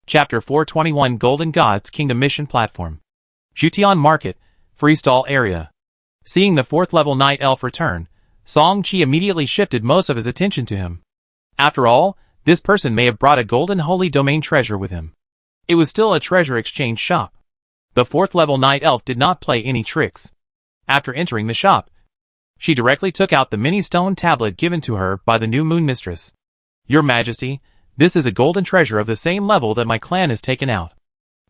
Chapter 421 Golden Gods Kingdom Mission Platform. Jution Market, Freestall Area. Seeing the 4th level Night Elf return, Song-Chi immediately shifted most of his attention to him. After all, this person may have brought a golden holy domain treasure with him. It was still a treasure exchange shop. The 4th level Night Elf did not play any tricks. After entering the shop, she directly took out the mini stone tablet given to her by the new Moon Mistress. Your Majesty, this is a golden treasure of the same level that my clan has taken out.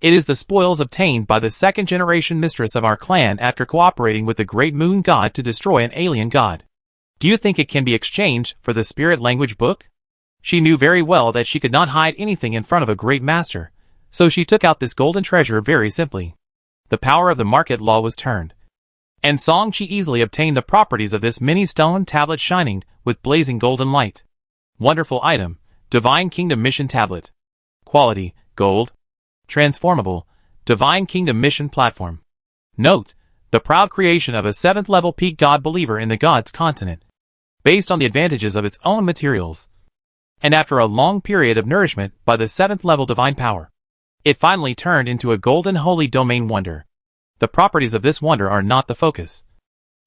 It is the spoils obtained by the 2nd generation mistress of our clan after cooperating with the great moon god to destroy an alien god. Do you think it can be exchanged for the spirit language book? She knew very well that she could not hide anything in front of a great master, so she took out this golden treasure very simply. The power of the market law was turned, and Song-Chi easily obtained the properties of this mini stone tablet shining with blazing golden light. Wonderful item, Divine Kingdom Mission Tablet. Quality, Gold. Transformable, Divine Kingdom Mission Platform. Note, the proud creation of a 7th level peak god believer in the gods continent, based on the advantages of its own materials. And after a long period of nourishment by the 7th level divine power, it finally turned into a golden holy domain wonder. The properties of this wonder are not the focus.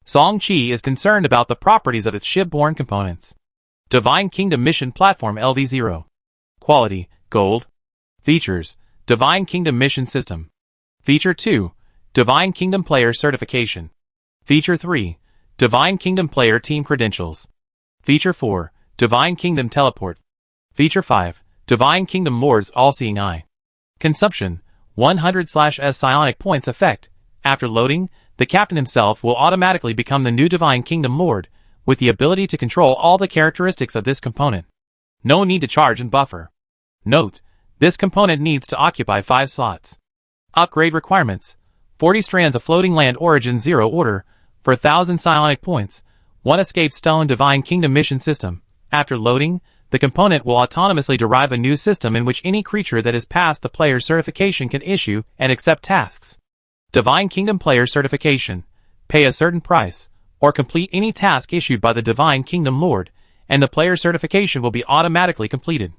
Song-Chi is concerned about the properties of its shipborne components. Divine Kingdom Mission Platform LV0. Quality, Gold. Features, Divine Kingdom Mission System. Feature 2, Divine Kingdom Player Certification. Feature 3, Divine Kingdom Player Team Credentials. Feature 4, Divine Kingdom Teleport. Feature 5, Divine Kingdom Lord's All-Seeing Eye. Consumption, 100/S Psionic Points Effect. After loading, the captain himself will automatically become the new Divine Kingdom Lord, with the ability to control all the characteristics of this component. No need to charge and buffer. Note, this component needs to occupy 5 slots. Upgrade requirements: 40 strands of floating land origin 0 order, for 1000 psionic points, 1 escape stone Divine Kingdom Mission System. After loading, the component will autonomously derive a new system in which any creature that has passed the player's certification can issue and accept tasks. Divine Kingdom Player Certification. Pay a certain price, or complete any task issued by the Divine Kingdom Lord, and the player certification will be automatically completed.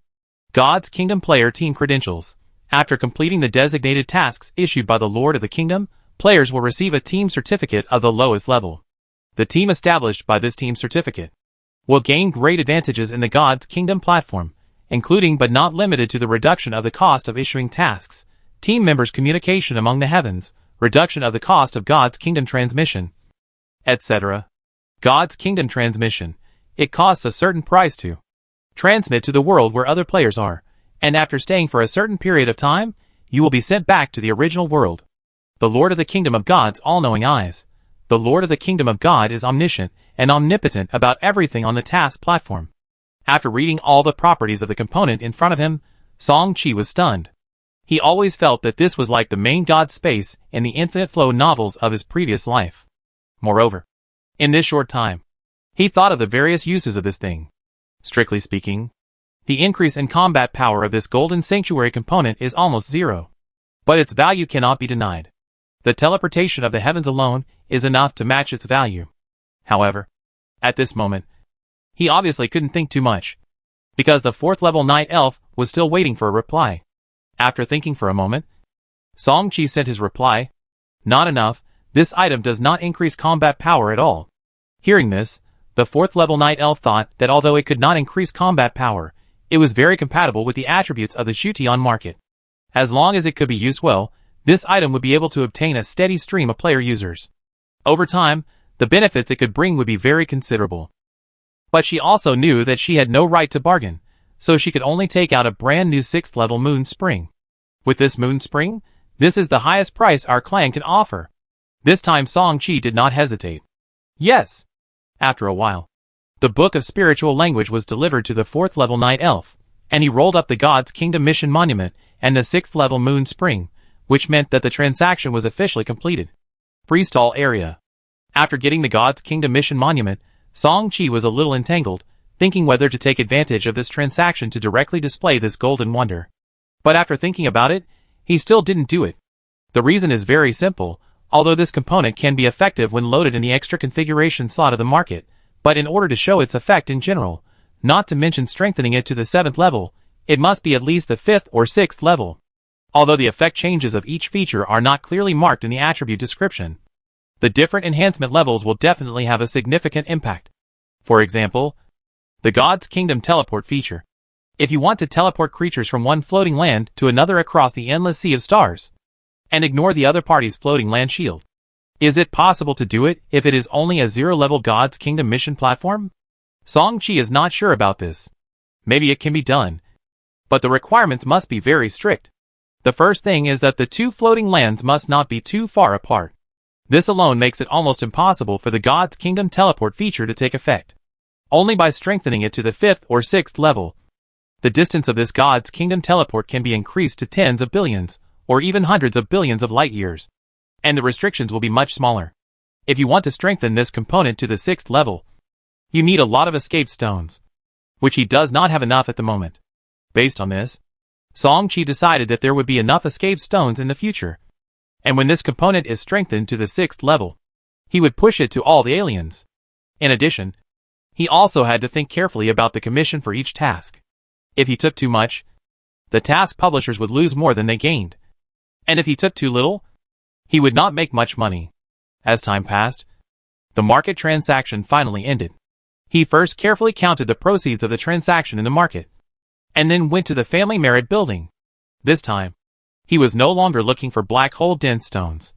God's Kingdom Player Team Credentials. After completing the designated tasks issued by the Lord of the Kingdom, players will receive a team certificate of the lowest level. The team established by this team certificate will gain great advantages in the God's Kingdom platform, including but not limited to the reduction of the cost of issuing tasks, team members' communication among the heavens, reduction of the cost of God's Kingdom transmission, etc. God's Kingdom transmission. It costs a certain price to transmit to the world where other players are, and after staying for a certain period of time, you will be sent back to the original world. The Lord of the Kingdom of God's all-knowing eyes. The Lord of the Kingdom of God is omniscient and omnipotent about everything on the task platform. After reading all the properties of the component in front of him, Song-Chi was stunned. He always felt that this was like the main god space in the Infinite Flow novels of his previous life. Moreover, in this short time, he thought of the various uses of this thing. Strictly speaking, the increase in combat power of this Golden Sanctuary component is almost 0. But its value cannot be denied. The teleportation of the heavens alone is enough to match its value. However, at this moment, he obviously couldn't think too much, because the 4th level Night Elf was still waiting for a reply. After thinking for a moment, Song-Chi sent his reply. Not enough, this item does not increase combat power at all. Hearing this, the 4th level Night Elf thought that although it could not increase combat power, it was very compatible with the attributes of the Jution market. As long as it could be used well, this item would be able to obtain a steady stream of player users. Over time, the benefits it could bring would be very considerable. But she also knew that she had no right to bargain, so she could only take out a brand new 6th level Moon Spring. With this Moon Spring, this is the highest price our clan can offer. This time Song-Chi did not hesitate. Yes. After a while, the Book of Spiritual Language was delivered to the 4th level Night Elf, and he rolled up the God's Kingdom Mission Monument and the 6th level Moon Spring, which meant that the transaction was officially completed. Freestall Area. After getting the God's Kingdom Mission Monument, Song-Chi was a little entangled, thinking whether to take advantage of this transaction to directly display this golden wonder. But after thinking about it, he still didn't do it. The reason is very simple. Although this component can be effective when loaded in the extra configuration slot of the market, but in order to show its effect in general, not to mention strengthening it to the 7th level, it must be at least the 5th or 6th level. Although the effect changes of each feature are not clearly marked in the attribute description, the different enhancement levels will definitely have a significant impact. For example, the God's Kingdom teleport feature. If you want to teleport creatures from one floating land to another across the endless sea of stars, and ignore the other party's floating land shield, is it possible to do it if it is only a 0-level God's Kingdom mission platform? Song-Chi is not sure about this. Maybe it can be done, but the requirements must be very strict. The first thing is that the two floating lands must not be too far apart. This alone makes it almost impossible for the God's Kingdom teleport feature to take effect. Only by strengthening it to the 5th or 6th level, the distance of this God's Kingdom teleport can be increased to tens of billions, or even hundreds of billions of light years, and the restrictions will be much smaller. If you want to strengthen this component to the 6th level, you need a lot of escape stones, which he does not have enough at the moment. Based on this, Song-Chi decided that there would be enough escape stones in the future, and when this component is strengthened to the 6th level, he would push it to all the aliens. In addition, he also had to think carefully about the commission for each task. If he took too much, the task publishers would lose more than they gained, and if he took too little, he would not make much money. As time passed, the market transaction finally ended. He first carefully counted the proceeds of the transaction in the market, and then went to the family merit building. This time, he was no longer looking for black hole dense stones,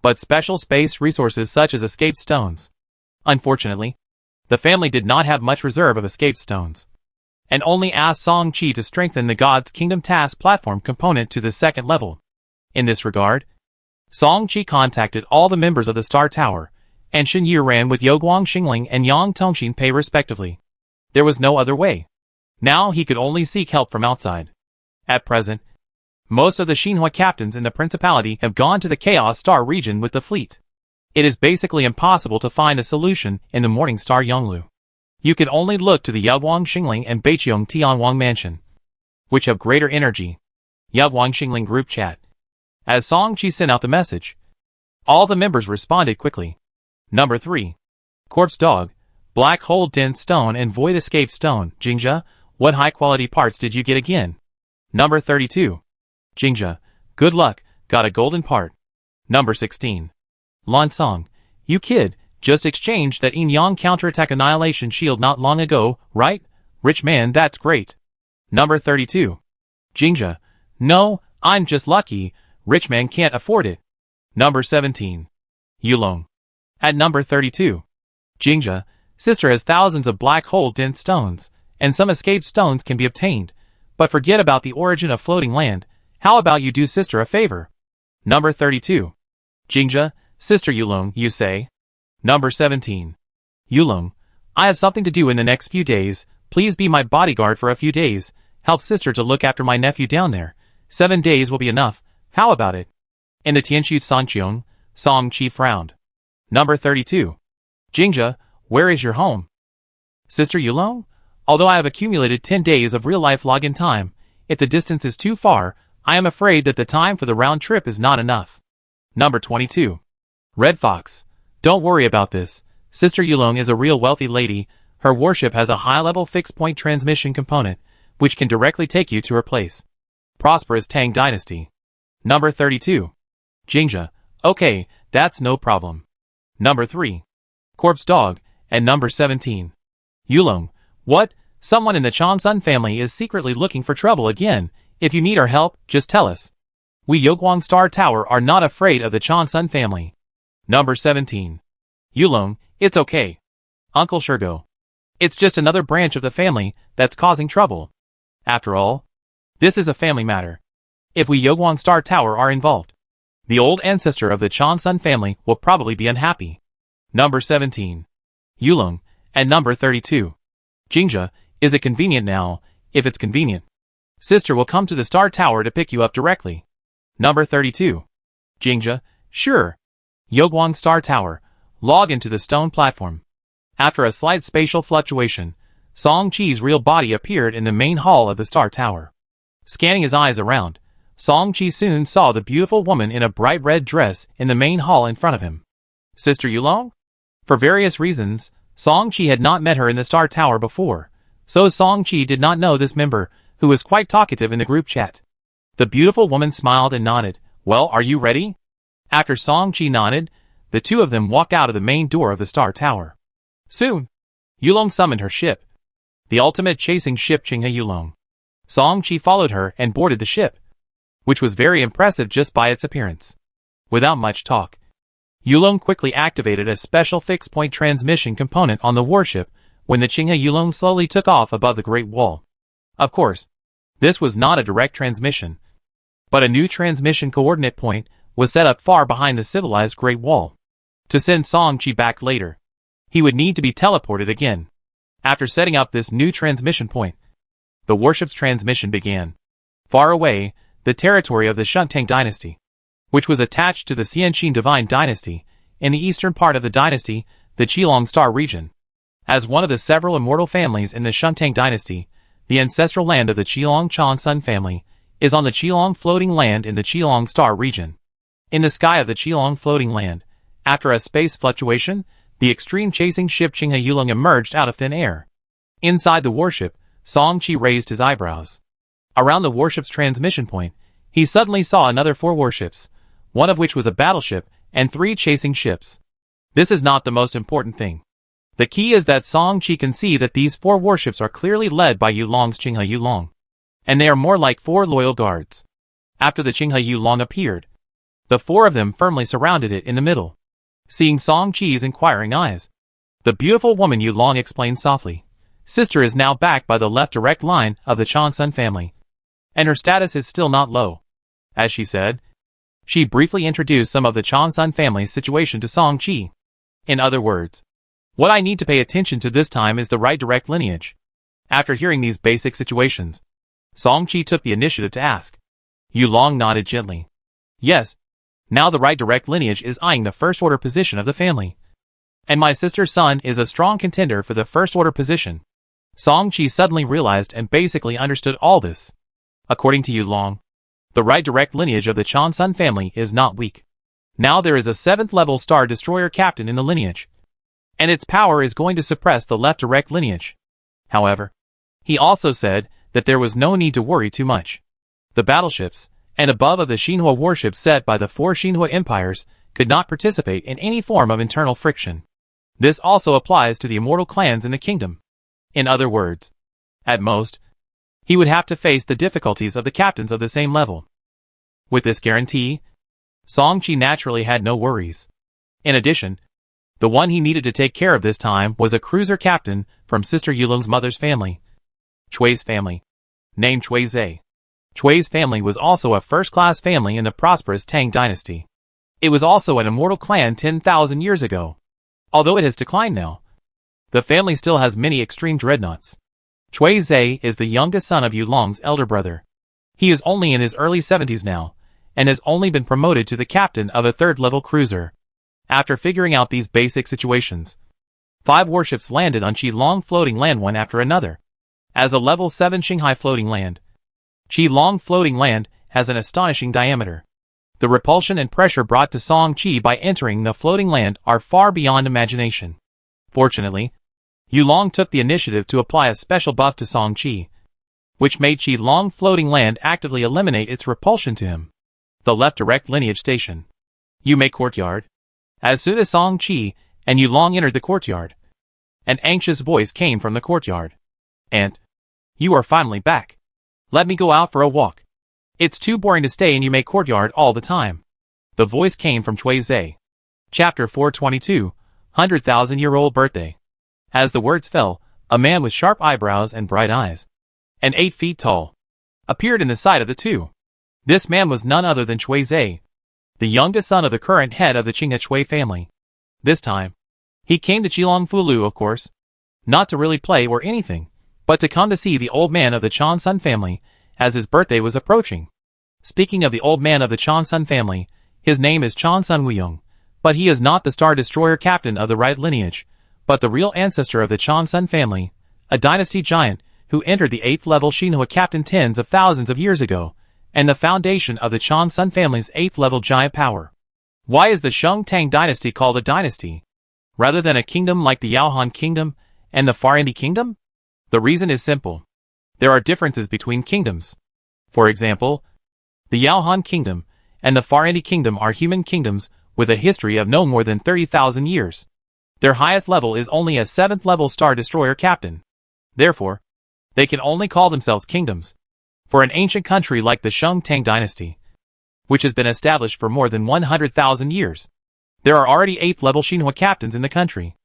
but special space resources such as escape stones. Unfortunately, the family did not have much reserve of escape stones, and only asked Song-Chi to strengthen the God's Kingdom task platform component to the 2nd level. In this regard, Song-Chi contacted all the members of the Star Tower, and Shen Yiran with Yoguang Xingling and Yang Tongxin Pei respectively. There was no other way. Now he could only seek help from outside. At present, most of the Xinhua captains in the Principality have gone to the Chaos Star region with the fleet. It is basically impossible to find a solution in the Morning Star Yonglu. You can only look to the Yoguang Xingling and Beiqiong Tianwang Mansion, which have greater energy. Yoguang Xingling group chat. As Song-Chi sent out the message, all the members responded quickly. Number 3. Corpse Dog, Black Hole Dense Stone and Void Escape Stone. Jingja, what high-quality parts did you get again? Number 32. Jingja, good luck, got a golden part. Number 16. Lan Song, you kid, just exchanged that Yin-Yang counterattack annihilation shield not long ago, right? Rich man, that's great. Number 32. Jingja, no, I'm just lucky, rich man can't afford it. Number 17. Yulong. At number 32. Jingja, sister has thousands of black hole dense stones, and some escape stones can be obtained, but forget about the origin of floating land. How about you do sister a favor? Number 32. Jingja, sister Yulong, you say? Number 17. Yulong, I have something to do in the next few days, please be my bodyguard for a few days, help sister to look after my nephew down there. 7 days will be enough, how about it? In the Tianshu Sanqiong, Song-Chi frowned. Number 32. Jingja, where is your home? Sister Yulong? Although I have accumulated 10 days of real-life login time, if the distance is too far, I am afraid that the time for the round trip is not enough. Number 22. Red Fox. Don't worry about this. Sister Yulong is a real wealthy lady. Her warship has a high-level fixed-point transmission component, which can directly take you to her place. Prosperous Tang Dynasty. Number 32. Jingja. Okay, that's no problem. Number 3. Corpse Dog. And number 17. Yulong. What? Someone in the Changsun family is secretly looking for trouble again. If you need our help, just tell us. We Yoguang Star Tower are not afraid of the Changsun family. Number 17. Yulong, it's okay. Uncle Shergo. It's just another branch of the family that's causing trouble. After all, this is a family matter. If we Yoguang Star Tower are involved, the old ancestor of the Changsun family will probably be unhappy. Number 17. Yulong, and number 32. Jingja, is it convenient now? If it's convenient, sister will come to the Star Tower to pick you up directly. Number 32. Jingja, sure. Yoguang Star Tower, log into the stone platform. After a slight spatial fluctuation, Song-Chi's real body appeared in the main hall of the Star Tower. Scanning his eyes around, Song-Chi soon saw the beautiful woman in a bright red dress in the main hall in front of him. Sister Yulong? For various reasons, Song-Chi had not met her in the Star Tower before, so Song-Chi did not know this member, who was quite talkative in the group chat. The beautiful woman smiled and nodded. Well, are you ready? After Song Chi nodded, the two of them walked out of the main door of the Star Tower. Soon, Yulong summoned her ship, the ultimate chasing ship Qinghe Yulong. Song Chi followed her and boarded the ship, which was very impressive just by its appearance. Without much talk, Yulong quickly activated a special fixed-point transmission component on the warship when the Qinghe Yulong slowly took off above the Great Wall. Of course, this was not a direct transmission, but a new transmission coordinate point was set up far behind the civilized Great Wall. To send Song Chi back later, he would need to be teleported again. After setting up this new transmission point, the warship's transmission began. Far away, the territory of the Shuntang dynasty, which was attached to the Xianqin divine dynasty, in the eastern part of the dynasty, the Qilong Star region. As one of the several immortal families in the Shuntang dynasty, the ancestral land of the Qilong Changsun family is on the Qilong floating land in the Qilong Star region. In the sky of the Qilong floating land, after a space fluctuation, the extreme chasing ship Qinghe Yulong emerged out of thin air. Inside the warship, Song Chi raised his eyebrows. Around the warship's transmission point, he suddenly saw another 4 warships, one of which was a battleship, and 3 chasing ships. This is not the most important thing. The key is that Song Chi can see that these 4 warships are clearly led by Yulong's Qinghe Yulong, and they are more like 4 loyal guards. After the Qinghe Yulong appeared, the 4 of them firmly surrounded it in the middle. Seeing Song Chi's inquiring eyes, the beautiful woman Yulong explained softly, "Sister is now backed by the left direct line of the Changsun family, and her status is still not low." As she said, she briefly introduced some of the Changsun family's situation to Song Chi. In other words, what I need to pay attention to this time is the right direct lineage. After hearing these basic situations, Song Chi took the initiative to ask. Yulong nodded gently. Yes, now the right direct lineage is eyeing the first order position of the family. And my sister's son is a strong contender for the first order position. Song Chi suddenly realized and basically understood all this. According to Yulong, the right direct lineage of the Changsun family is not weak. Now there is a 7th level Star Destroyer captain in the lineage, and its power is going to suppress the left direct lineage. However, he also said that there was no need to worry too much. The battleships, and above of the Xinhua warships set by the 4 Xinhua empires, could not participate in any form of internal friction. This also applies to the immortal clans in the kingdom. In other words, at most, he would have to face the difficulties of the captains of the same level. With this guarantee, Song Chi naturally had no worries. In addition, the one he needed to take care of this time was a cruiser captain from Sister Yulong's mother's family, Chui's family, named Chui Zhe. Chui's family was also a first-class family in the prosperous Tang dynasty. It was also an immortal clan 10,000 years ago. Although it has declined now, the family still has many extreme dreadnoughts. Chui Zhe is the youngest son of Yulong's elder brother. He is only in his early 70s now, and has only been promoted to the captain of a 3rd-level cruiser. After figuring out these basic situations, 5 warships landed on Qilong floating land one after another. As a level 7 Shanghai floating land, Qilong floating land has an astonishing diameter. The repulsion and pressure brought to Song Chi by entering the floating land are far beyond imagination. Fortunately, Yulong took the initiative to apply a special buff to Song Chi, which made Qilong floating land actively eliminate its repulsion to him. The left direct lineage station. Yumei courtyard. As soon as Song Chi and Yulong entered the courtyard, an anxious voice came from the courtyard. "Aunt, you are finally back. Let me go out for a walk. It's too boring to stay in Yumei courtyard all the time." The voice came from Chui Zhe. Chapter 422, 100,000-year-old birthday. As the words fell, a man with sharp eyebrows and bright eyes, and 8 feet tall, appeared in the sight of the two. This man was none other than Chui Zhe, the youngest son of the current head of the Qinghe Chui family. This time, he came to Qilong Fulu, of course, not to really play or anything, but to come to see the old man of the Changsun family, as his birthday was approaching. Speaking of the old man of the Changsun family, his name is Changsun Wuyong, but he is not the Star Destroyer captain of the right lineage, but the real ancestor of the Changsun family, a dynasty giant who entered the 8th level Xinhua captain tens of thousands of years ago, and the foundation of the Changsun family's 8th level giant power. Why is the Shang Tang dynasty called a dynasty, rather than a kingdom like the Yaohan kingdom and the Farindi kingdom? The reason is simple. There are differences between kingdoms. For example, the Yaohan Kingdom and the Farendi Kingdom are human kingdoms with a history of no more than 30,000 years. Their highest level is only a 7th level Star Destroyer captain. Therefore, they can only call themselves kingdoms. For an ancient country like the Shang Tang dynasty, which has been established for more than 100,000 years, there are already 8th level Xinhua captains in the country.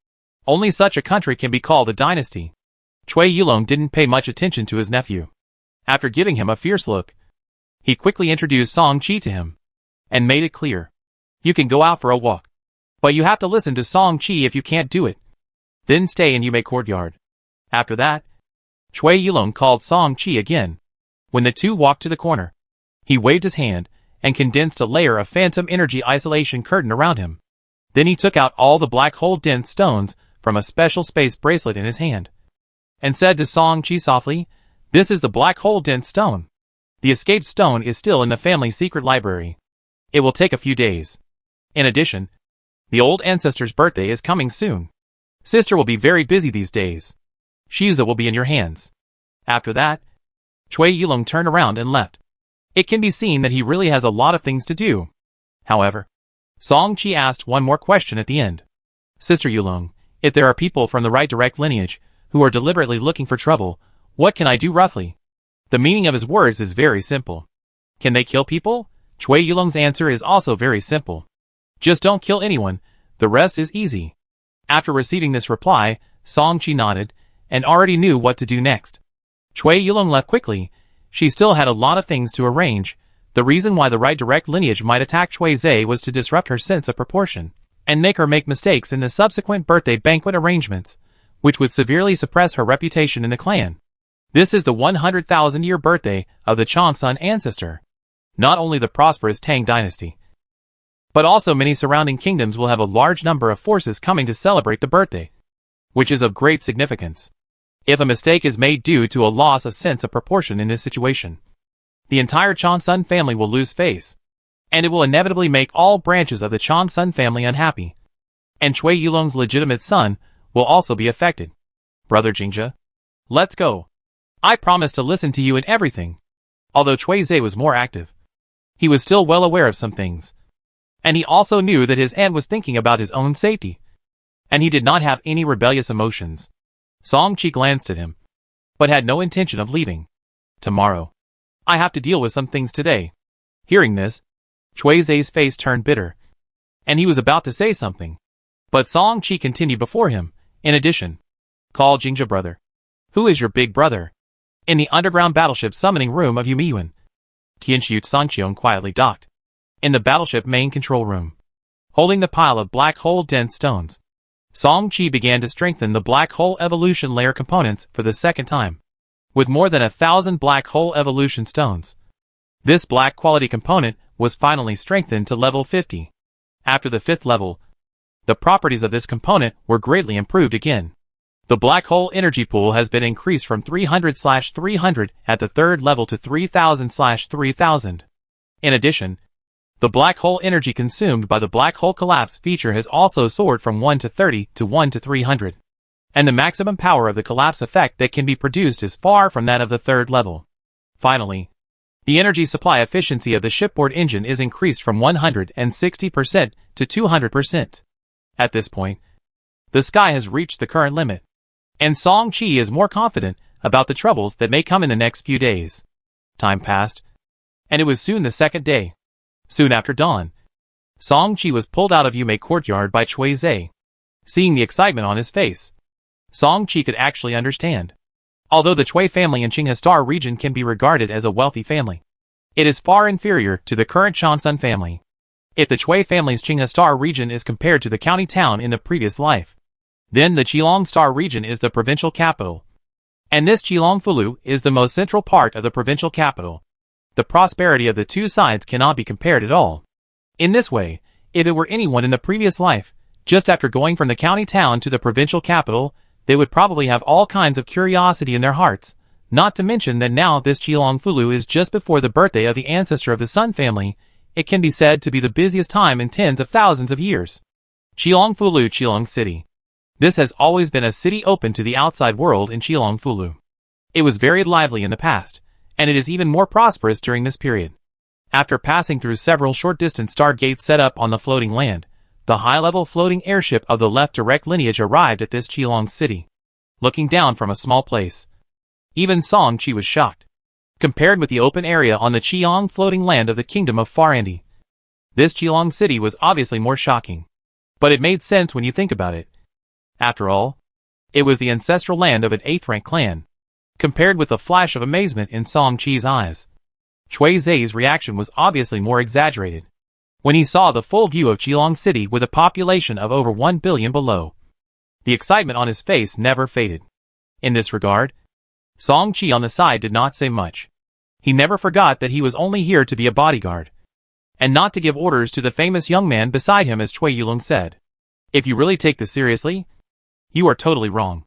Only such a country can be called a dynasty. Cui Yulong didn't pay much attention to his nephew. After giving him a fierce look, he quickly introduced Song Qi to him, and made it clear. You can go out for a walk, but you have to listen to Song Qi if you can't do it. Then stay in Yume courtyard. After that, Cui Yulong called Song Qi again. When the two walked to the corner, he waved his hand, and condensed a layer of phantom energy isolation curtain around him. Then he took out all the black hole dense stones from a special space bracelet in his hand, and said to Song Qi softly, "This is the black hole dense stone. The escaped stone is still in the family secret library. It will take a few days. In addition, the old ancestor's birthday is coming soon. Sister will be very busy these days. Shiza will be in your hands." After that, Cui Yulong turned around and left. It can be seen that he really has a lot of things to do. However, Song Qi asked one more question at the end. "Sister Yulong, if there are people from the right direct lineage who are deliberately looking for trouble, what can I do roughly?" The meaning of his words is very simple. Can they kill people? Cui Yulong's answer is also very simple. Just don't kill anyone, the rest is easy. After receiving this reply, Song Qi nodded, and already knew what to do next. Cui Yulong left quickly. She still had a lot of things to arrange. The reason why the right direct lineage might attack Cui Zhe was to disrupt her sense of proportion, and make her make mistakes in the subsequent birthday banquet arrangements, which would severely suppress her reputation in the clan. This is the 100,000-year birthday of the Changsun ancestor. Not only the prosperous Tang dynasty, but also many surrounding kingdoms will have a large number of forces coming to celebrate the birthday, which is of great significance. If a mistake is made due to a loss of sense of proportion in this situation, the entire Changsun family will lose face, and it will inevitably make all branches of the Changsun family unhappy. And Cui Yulong's legitimate son will also be affected. Brother Jingjia, let's go. I promise to listen to you in everything. Although Cui Zhe was more active, he was still well aware of some things. And he also knew that his aunt was thinking about his own safety. And he did not have any rebellious emotions. Song Qi glanced at him, but had no intention of leaving. Tomorrow, I have to deal with some things today. Hearing this, Cui Zhe's face turned bitter, and he was about to say something. But Song Qi continued before him. In addition, call Jingjia brother. Who is your big brother? In the underground battleship summoning room of Yumiyuan, Tianxiu Sangqiong quietly docked. In the battleship main control room, holding the pile of black hole dense stones, Song Qi began to strengthen the black hole evolution layer components for the second time, with more than 1,000 black hole evolution stones. This black quality component was finally strengthened to level 50. After the 5th level, the properties of this component were greatly improved again. The black hole energy pool has been increased from 300/300 at the 3rd level to 3000/3000. In addition, the black hole energy consumed by the black hole collapse feature has also soared from 1 to 30 to 1 to 300. And the maximum power of the collapse effect that can be produced is far from that of the 3rd level. Finally, the energy supply efficiency of the shipboard engine is increased from 160% to 200%. At this point, the sky has reached the current limit, and Song Qi is more confident about the troubles that may come in the next few days. Time passed, and it was soon the 2nd day. Soon after dawn, Song Qi was pulled out of Yume courtyard by Cui Zhe. Seeing the excitement on his face, Song Qi could actually understand. Although the Cui family in Qinghai Star region can be regarded as a wealthy family, it is far inferior to the current Changsun family. If the Cui family's Qinghai Star region is compared to the county town in the previous life, then the Qilong Star region is the provincial capital. And this Qilong Fulu is the most central part of the provincial capital. The prosperity of the two sides cannot be compared at all. In this way, if it were anyone in the previous life, just after going from the county town to the provincial capital, they would probably have all kinds of curiosity in their hearts, not to mention that now this Qilong Fulu is just before the birthday of the ancestor of the Sun family. It can be said to be the busiest time in tens of thousands of years. Qilong Fulu Qilong City. This has always been a city open to the outside world in Qilong Fulu. It was very lively in the past, and it is even more prosperous during this period. After passing through several short-distance stargates set up on the floating land, the high-level floating airship of the left direct lineage arrived at this Qilong city. Looking down from a small place, even Song Chi was shocked. Compared with the open area on the Qilong floating land of the Kingdom of Far Andi, this Qilong city was obviously more shocking. But it made sense when you think about it. After all, it was the ancestral land of an 8th-rank clan. Compared with the flash of amazement in Song Chi's eyes, Chui Zai's reaction was obviously more exaggerated. When he saw the full view of Qilong City with a population of over 1 billion below, the excitement on his face never faded. In this regard, Song Chi on the side did not say much. He never forgot that he was only here to be a bodyguard, and not to give orders to the famous young man beside him, as Chui Yulong said. If you really take this seriously, you are totally wrong.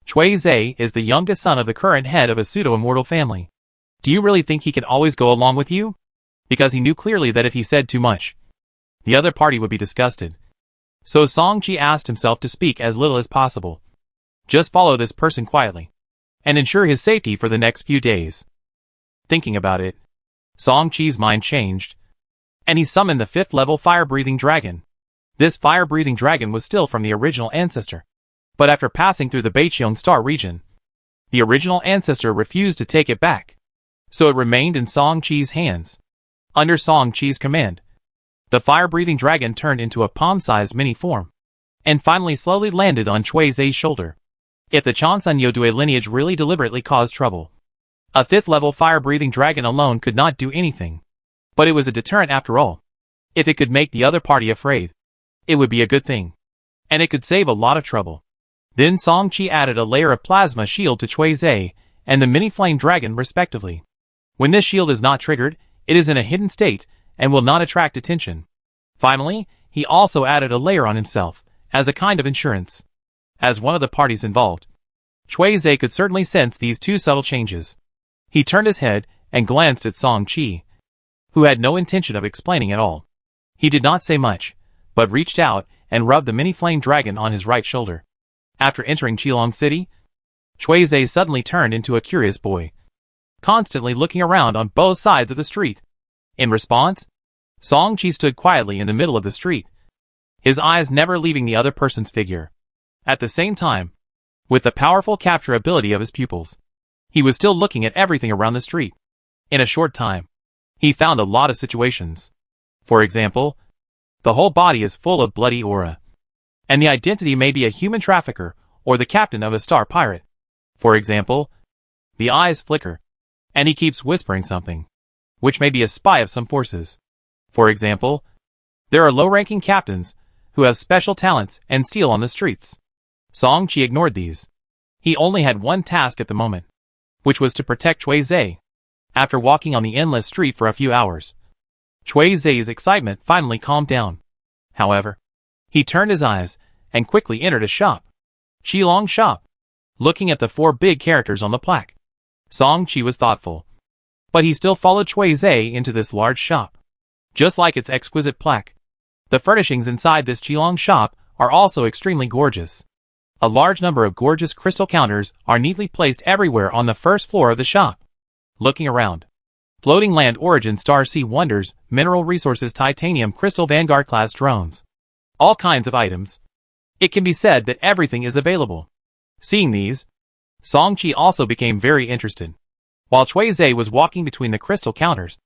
Chui Zai is the youngest son of the current head of a pseudo-immortal family. Do you really think he can always go along with you? Because he knew clearly that if he said too much, the other party would be disgusted. So Song Chi asked himself to speak as little as possible. Just follow this person quietly, and ensure his safety for the next few days. Thinking about it, Song Chi's mind changed, and he summoned the 5th-level fire-breathing dragon. This fire-breathing dragon was still from the original ancestor, but after passing through the Beiqiong Star region, the original ancestor refused to take it back, so it remained in Song Chi's hands. Under Song Chi's command, the fire-breathing dragon turned into a palm-sized mini-form, and finally slowly landed on Chui Zai's shoulder. If the Chansun Yodue lineage really deliberately caused trouble, a 5th-level fire-breathing dragon alone could not do anything. But it was a deterrent after all. If it could make the other party afraid, it would be a good thing, and it could save a lot of trouble. Then Song Chi added a layer of plasma shield to Chui Zai and the mini-flame dragon respectively. When this shield is not triggered, it is in a hidden state and will not attract attention. Finally, he also added a layer on himself, as a kind of insurance. As one of the parties involved, Chui Zai could certainly sense these two subtle changes. He turned his head and glanced at Song Chi, who had no intention of explaining at all. He did not say much, but reached out and rubbed the mini-flame dragon on his right shoulder. After entering Qilong City, Chui Zai suddenly turned into a curious boy, constantly looking around on both sides of the street. In response, Song Chi stood quietly in the middle of the street, his eyes never leaving the other person's figure. At the same time, with the powerful capture ability of his pupils, he was still looking at everything around the street. In a short time, he found a lot of situations. For example, the whole body is full of bloody aura, and the identity may be a human trafficker or the captain of a star pirate. For example, the eyes flicker, and he keeps whispering something, which may be a spy of some forces. For example, there are low-ranking captains who have special talents and steal on the streets. Song Chi ignored these. He only had one task at the moment, which was to protect Chui Zai. After walking on the endless street for a few hours, Chui Zai's excitement finally calmed down. However, he turned his eyes and quickly entered a shop. Qilong Shop. Looking at the 4 big characters on the plaque, Song Chi was thoughtful, but he still followed Chui Zai into this large shop. Just like its exquisite plaque, the furnishings inside this Qilong shop are also extremely gorgeous. A large number of gorgeous crystal counters are neatly placed everywhere on the first floor of the shop. Looking around, floating land origin star sea wonders, mineral resources, titanium crystal Vanguard class drones, all kinds of items. It can be said that everything is available. Seeing these, Song Chi also became very interested. While Chui Zai was walking between the crystal counters,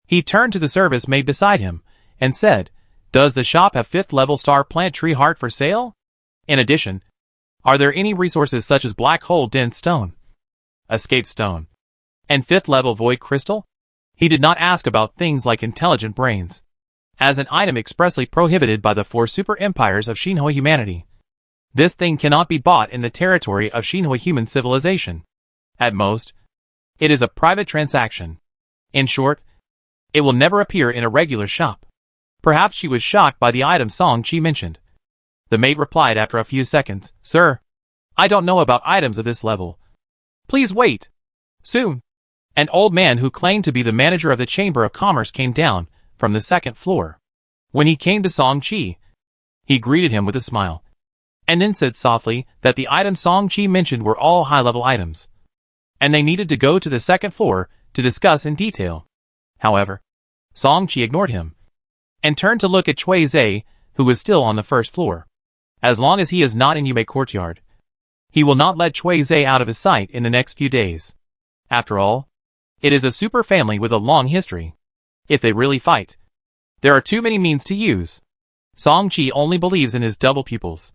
he turned to the service maid beside him and said, "Does the shop have 5th-level star plant tree heart for sale? In addition, are there any resources such as black hole dense stone, escape stone, and 5th-level void crystal?" He did not ask about things like intelligent brains, as an item expressly prohibited by the 4 super empires of Xinhui humanity. This thing cannot be bought in the territory of Xinhui human civilization. At most, it is a private transaction. In short, it will never appear in a regular shop. Perhaps she was shocked by the item Song Chi mentioned. The maid replied after a few seconds, "Sir, I don't know about items of this level. Please wait." Soon, an old man who claimed to be the manager of the Chamber of Commerce came down from the 2nd floor. When he came to Song Chi, he greeted him with a smile, and then said softly that the items Song Chi mentioned were all high-level items. and they needed to go to the second floor to discuss in detail. However, Song Chi ignored him and turned to look at Chui Zai, who was still on the first floor. As long as he is not in Yubei courtyard, he will not let Chui Zai out of his sight in the next few days. After all, it is a super family with a long history. If they really fight, there are too many means to use. Song Chi only believes in his double pupils.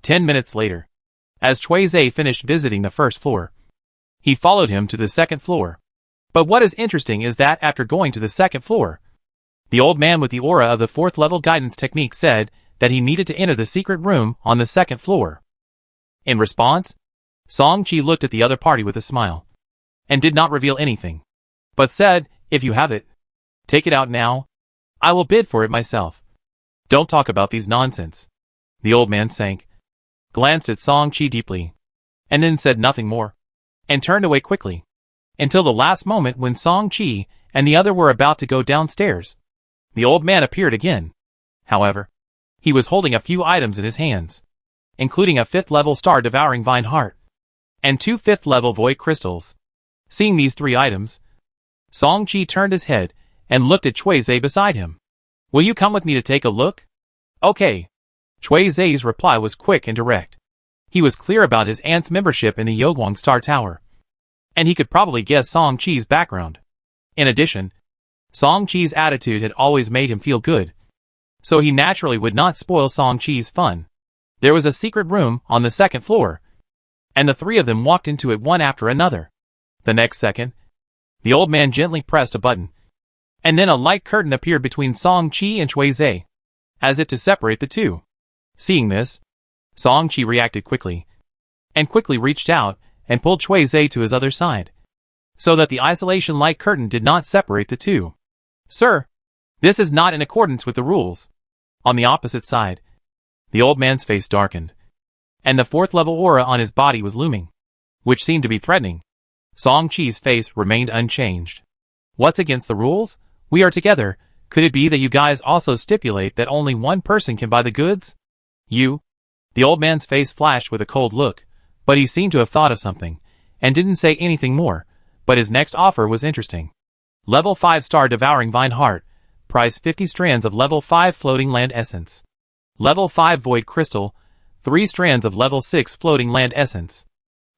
10 minutes later, as Chui Zai finished visiting the first floor, he followed him to the second floor. But what is interesting is that after going to the second floor, the old man with the aura of the fourth level guidance technique said that he needed to enter the secret room on the second floor. In response, Song Chi looked at the other party with a smile, and did not reveal anything, but said, "If you have it, take it out now. I will bid for it myself. Don't talk about these nonsense." The old man sank, glanced at Song Chi deeply, and then said nothing more, and turned away quickly, until the last moment when Song Chi and the other were about to go downstairs. The old man appeared again. However, he was holding a few items in his hands, including a 5th level star-devouring vine heart, and 2 5th level void crystals. Seeing these 3 items, Song Chi turned his head and looked at Chui Zai beside him. "Will you come with me to take a look?" "Okay." Chui Zai's reply was quick and direct. He was clear about his aunt's membership in the Yogwang Star Tower, and he could probably guess Song Chi's background. In addition, Song Chi's attitude had always made him feel good, so he naturally would not spoil Song Chi's fun. There was a secret room on the second floor, and the 3 of them walked into it one after another. The next second, the old man gently pressed a button, and then a light curtain appeared between Song Chi and Chui Zai, as if to separate the two. Seeing this, Song Chi reacted quickly, and quickly reached out and pulled Chui Zai to his other side, so that the isolation light curtain did not separate the two. "Sir, this is not in accordance with the rules." On the opposite side, the old man's face darkened, and the 4th level aura on his body was looming, which seemed to be threatening. Song Chi's face remained unchanged. "What's against the rules? We are together. Could it be that you guys also stipulate that only one person can buy the goods?" "You?" The old man's face flashed with a cold look, but he seemed to have thought of something, and didn't say anything more, but his next offer was interesting. Level 5 star devouring vine heart, price 50 strands of level 5 floating land essence. Level 5 void crystal, 3 strands of level 6 floating land essence.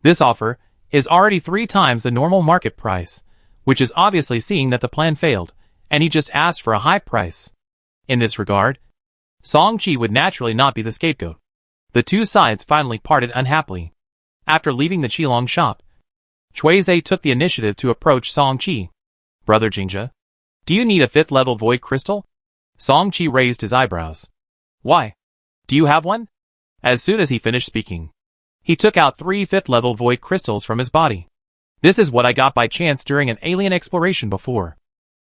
This offer is already 3 times the normal market price, which is obviously seeing that the plan failed, and he just asked for a high price. In this regard, Song Chi would naturally not be the scapegoat. The two sides finally parted unhappily. After leaving the Qilong shop, Chui Zai took the initiative to approach Song Chi. "Brother Jingja, do you need a 5th level void crystal?" Song Chi raised his eyebrows. "Why? Do you have one?" As soon as he finished speaking, he took out 3 5th level void crystals from his body. "This is what I got by chance during an alien exploration before.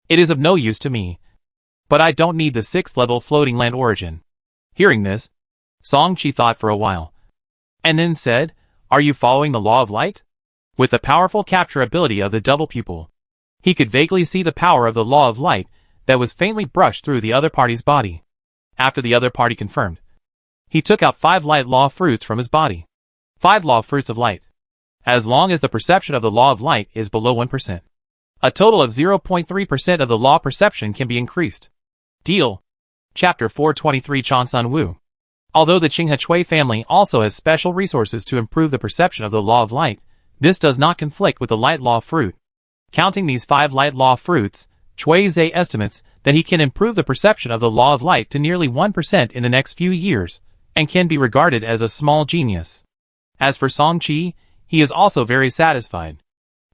It is of no use to me, but I don't need the 6th level floating land origin." Hearing this, Song Chi thought for a while, and then said, "Are you following the law of light?" With the powerful capture ability of the double pupil, he could vaguely see the power of the law of light that was faintly brushed through the other party's body. After the other party confirmed, he took out 5 light law fruits from his body. 5 law fruits of light. As long as the perception of the law of light is below 1%. A total of 0.3% of the law perception can be increased. Deal. Chapter 423 Chonsun Wu. Although the Qinghe Chui family also has special resources to improve the perception of the law of light, this does not conflict with the light law fruit. Counting these 5 light law fruits, Chui Zai estimates that he can improve the perception of the law of light to nearly 1% in the next few years, and can be regarded as a small genius. As for Song Chi, he is also very satisfied.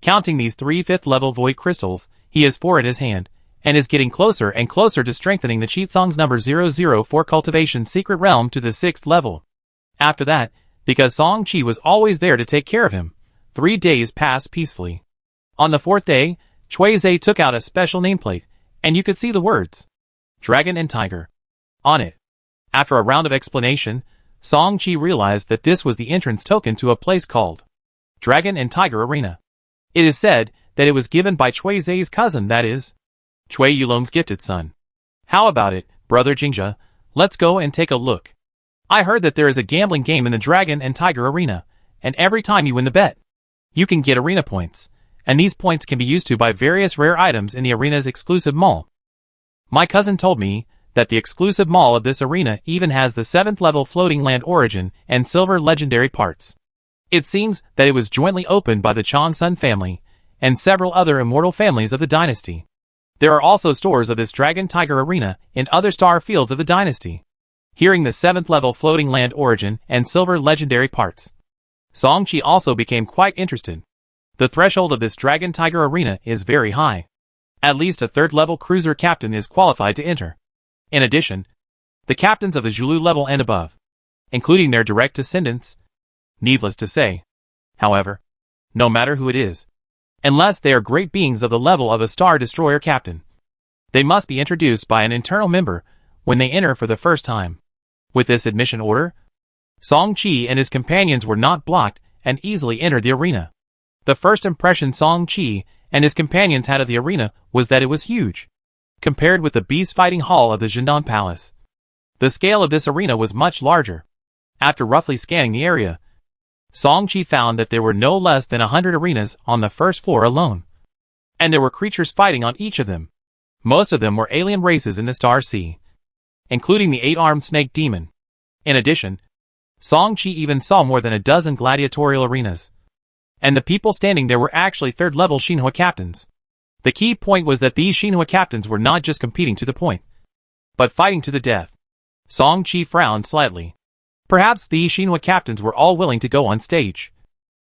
Counting these 3 5th level void crystals, he has 4 in his hand, and is getting closer and closer to strengthening the Qitsong's number 004 cultivation secret realm to the 6th level. After that, because Song Chi was always there to take care of him, 3 days passed peacefully. On the 4th day, Chui Zai took out a special nameplate, and you could see the words, "Dragon and Tiger," on it. After a round of explanation, Song Chi realized that this was the entrance token to a place called Dragon and Tiger Arena. It is said that it was given by Chui Zai's cousin, that is, Chui Yulong's gifted son. "How about it, brother Jingja? Let's go and take a look. I heard that there is a gambling game in the Dragon and Tiger Arena, and every time you win the bet, You can get arena points, and these points can be used to buy various rare items in the arena's exclusive mall. My cousin told me that the exclusive mall of this arena even has the 7th level floating land origin and silver legendary parts. It seems that it was jointly opened by the Changsun family and several other immortal families of the dynasty. There are also stores of this Dragon Tiger arena in other star fields of the dynasty. Hearing the 7th level floating land origin and silver legendary parts, Song Qi also became quite interested. The threshold of this Dragon Tiger arena is very high. At least a 3rd level cruiser captain is qualified to enter. In addition, the captains of the Zhulu level and above, including their direct descendants, needless to say, however, no matter who it is, unless they are great beings of the level of a Star Destroyer captain, they must be introduced by an internal member when they enter for the first time. With this admission order, Song Qi and his companions were not blocked and easily entered the arena. The first impression Song Qi and his companions had of the arena was that it was huge. Compared with the beast fighting hall of the Zhendong Palace, the scale of this arena was much larger. After roughly scanning the area, Song Qi found that there were no less than 100 arenas on the first floor alone. And there were creatures fighting on each of them. Most of them were alien races in the Star Sea, including the 8-armed snake demon. In addition, Song Qi even saw more than a dozen gladiatorial arenas. And the people standing there were actually 3rd level Xinhua captains. The key point was that these Xinhua captains were not just competing to the point, but fighting to the death. Song Qi frowned slightly. Perhaps these Xinhua captains were all willing to go on stage.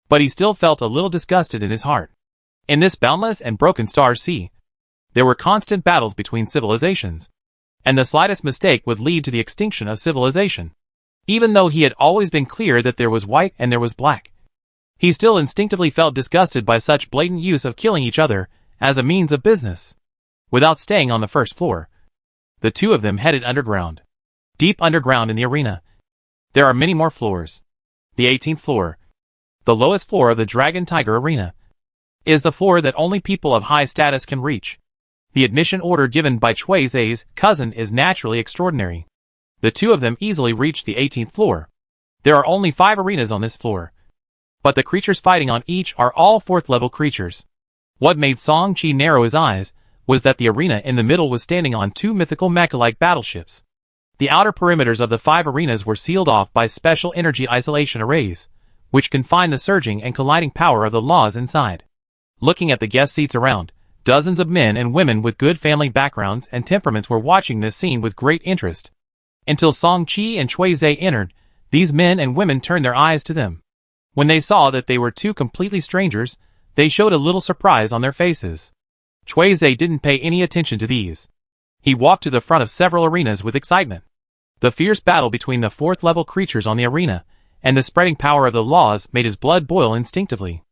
But he still felt a little disgusted in his heart. In this boundless and broken Star Sea, there were constant battles between civilizations, and the slightest mistake would lead to the extinction of civilization. Even though he had always been clear that there was white and there was black, he still instinctively felt disgusted by such blatant use of killing each other as a means of business. Without staying on the first floor, the two of them headed underground. Deep underground in the arena, there are many more floors. The 18th floor, the lowest floor of the Dragon Tiger arena, is the floor that only people of high status can reach. The admission order given by Cui Zai's cousin is naturally extraordinary. The two of them easily reached the 18th floor. There are only 5 arenas on this floor, but the creatures fighting on each are all 4th level creatures. What made Song Qi narrow his eyes was that the arena in the middle was standing on 2 mythical mecha-like battleships. The outer perimeters of the 5 arenas were sealed off by special energy isolation arrays, which confined the surging and colliding power of the laws inside. Looking at the guest seats around, dozens of men and women with good family backgrounds and temperaments were watching this scene with great interest. Until Song Qi and Cui Zai entered, these men and women turned their eyes to them. When they saw that they were 2 completely strangers, they showed a little surprise on their faces. Cui Zai didn't pay any attention to these. He walked to the front of several arenas with excitement. The fierce battle between the 4th level creatures on the arena and the spreading power of the laws made his blood boil instinctively.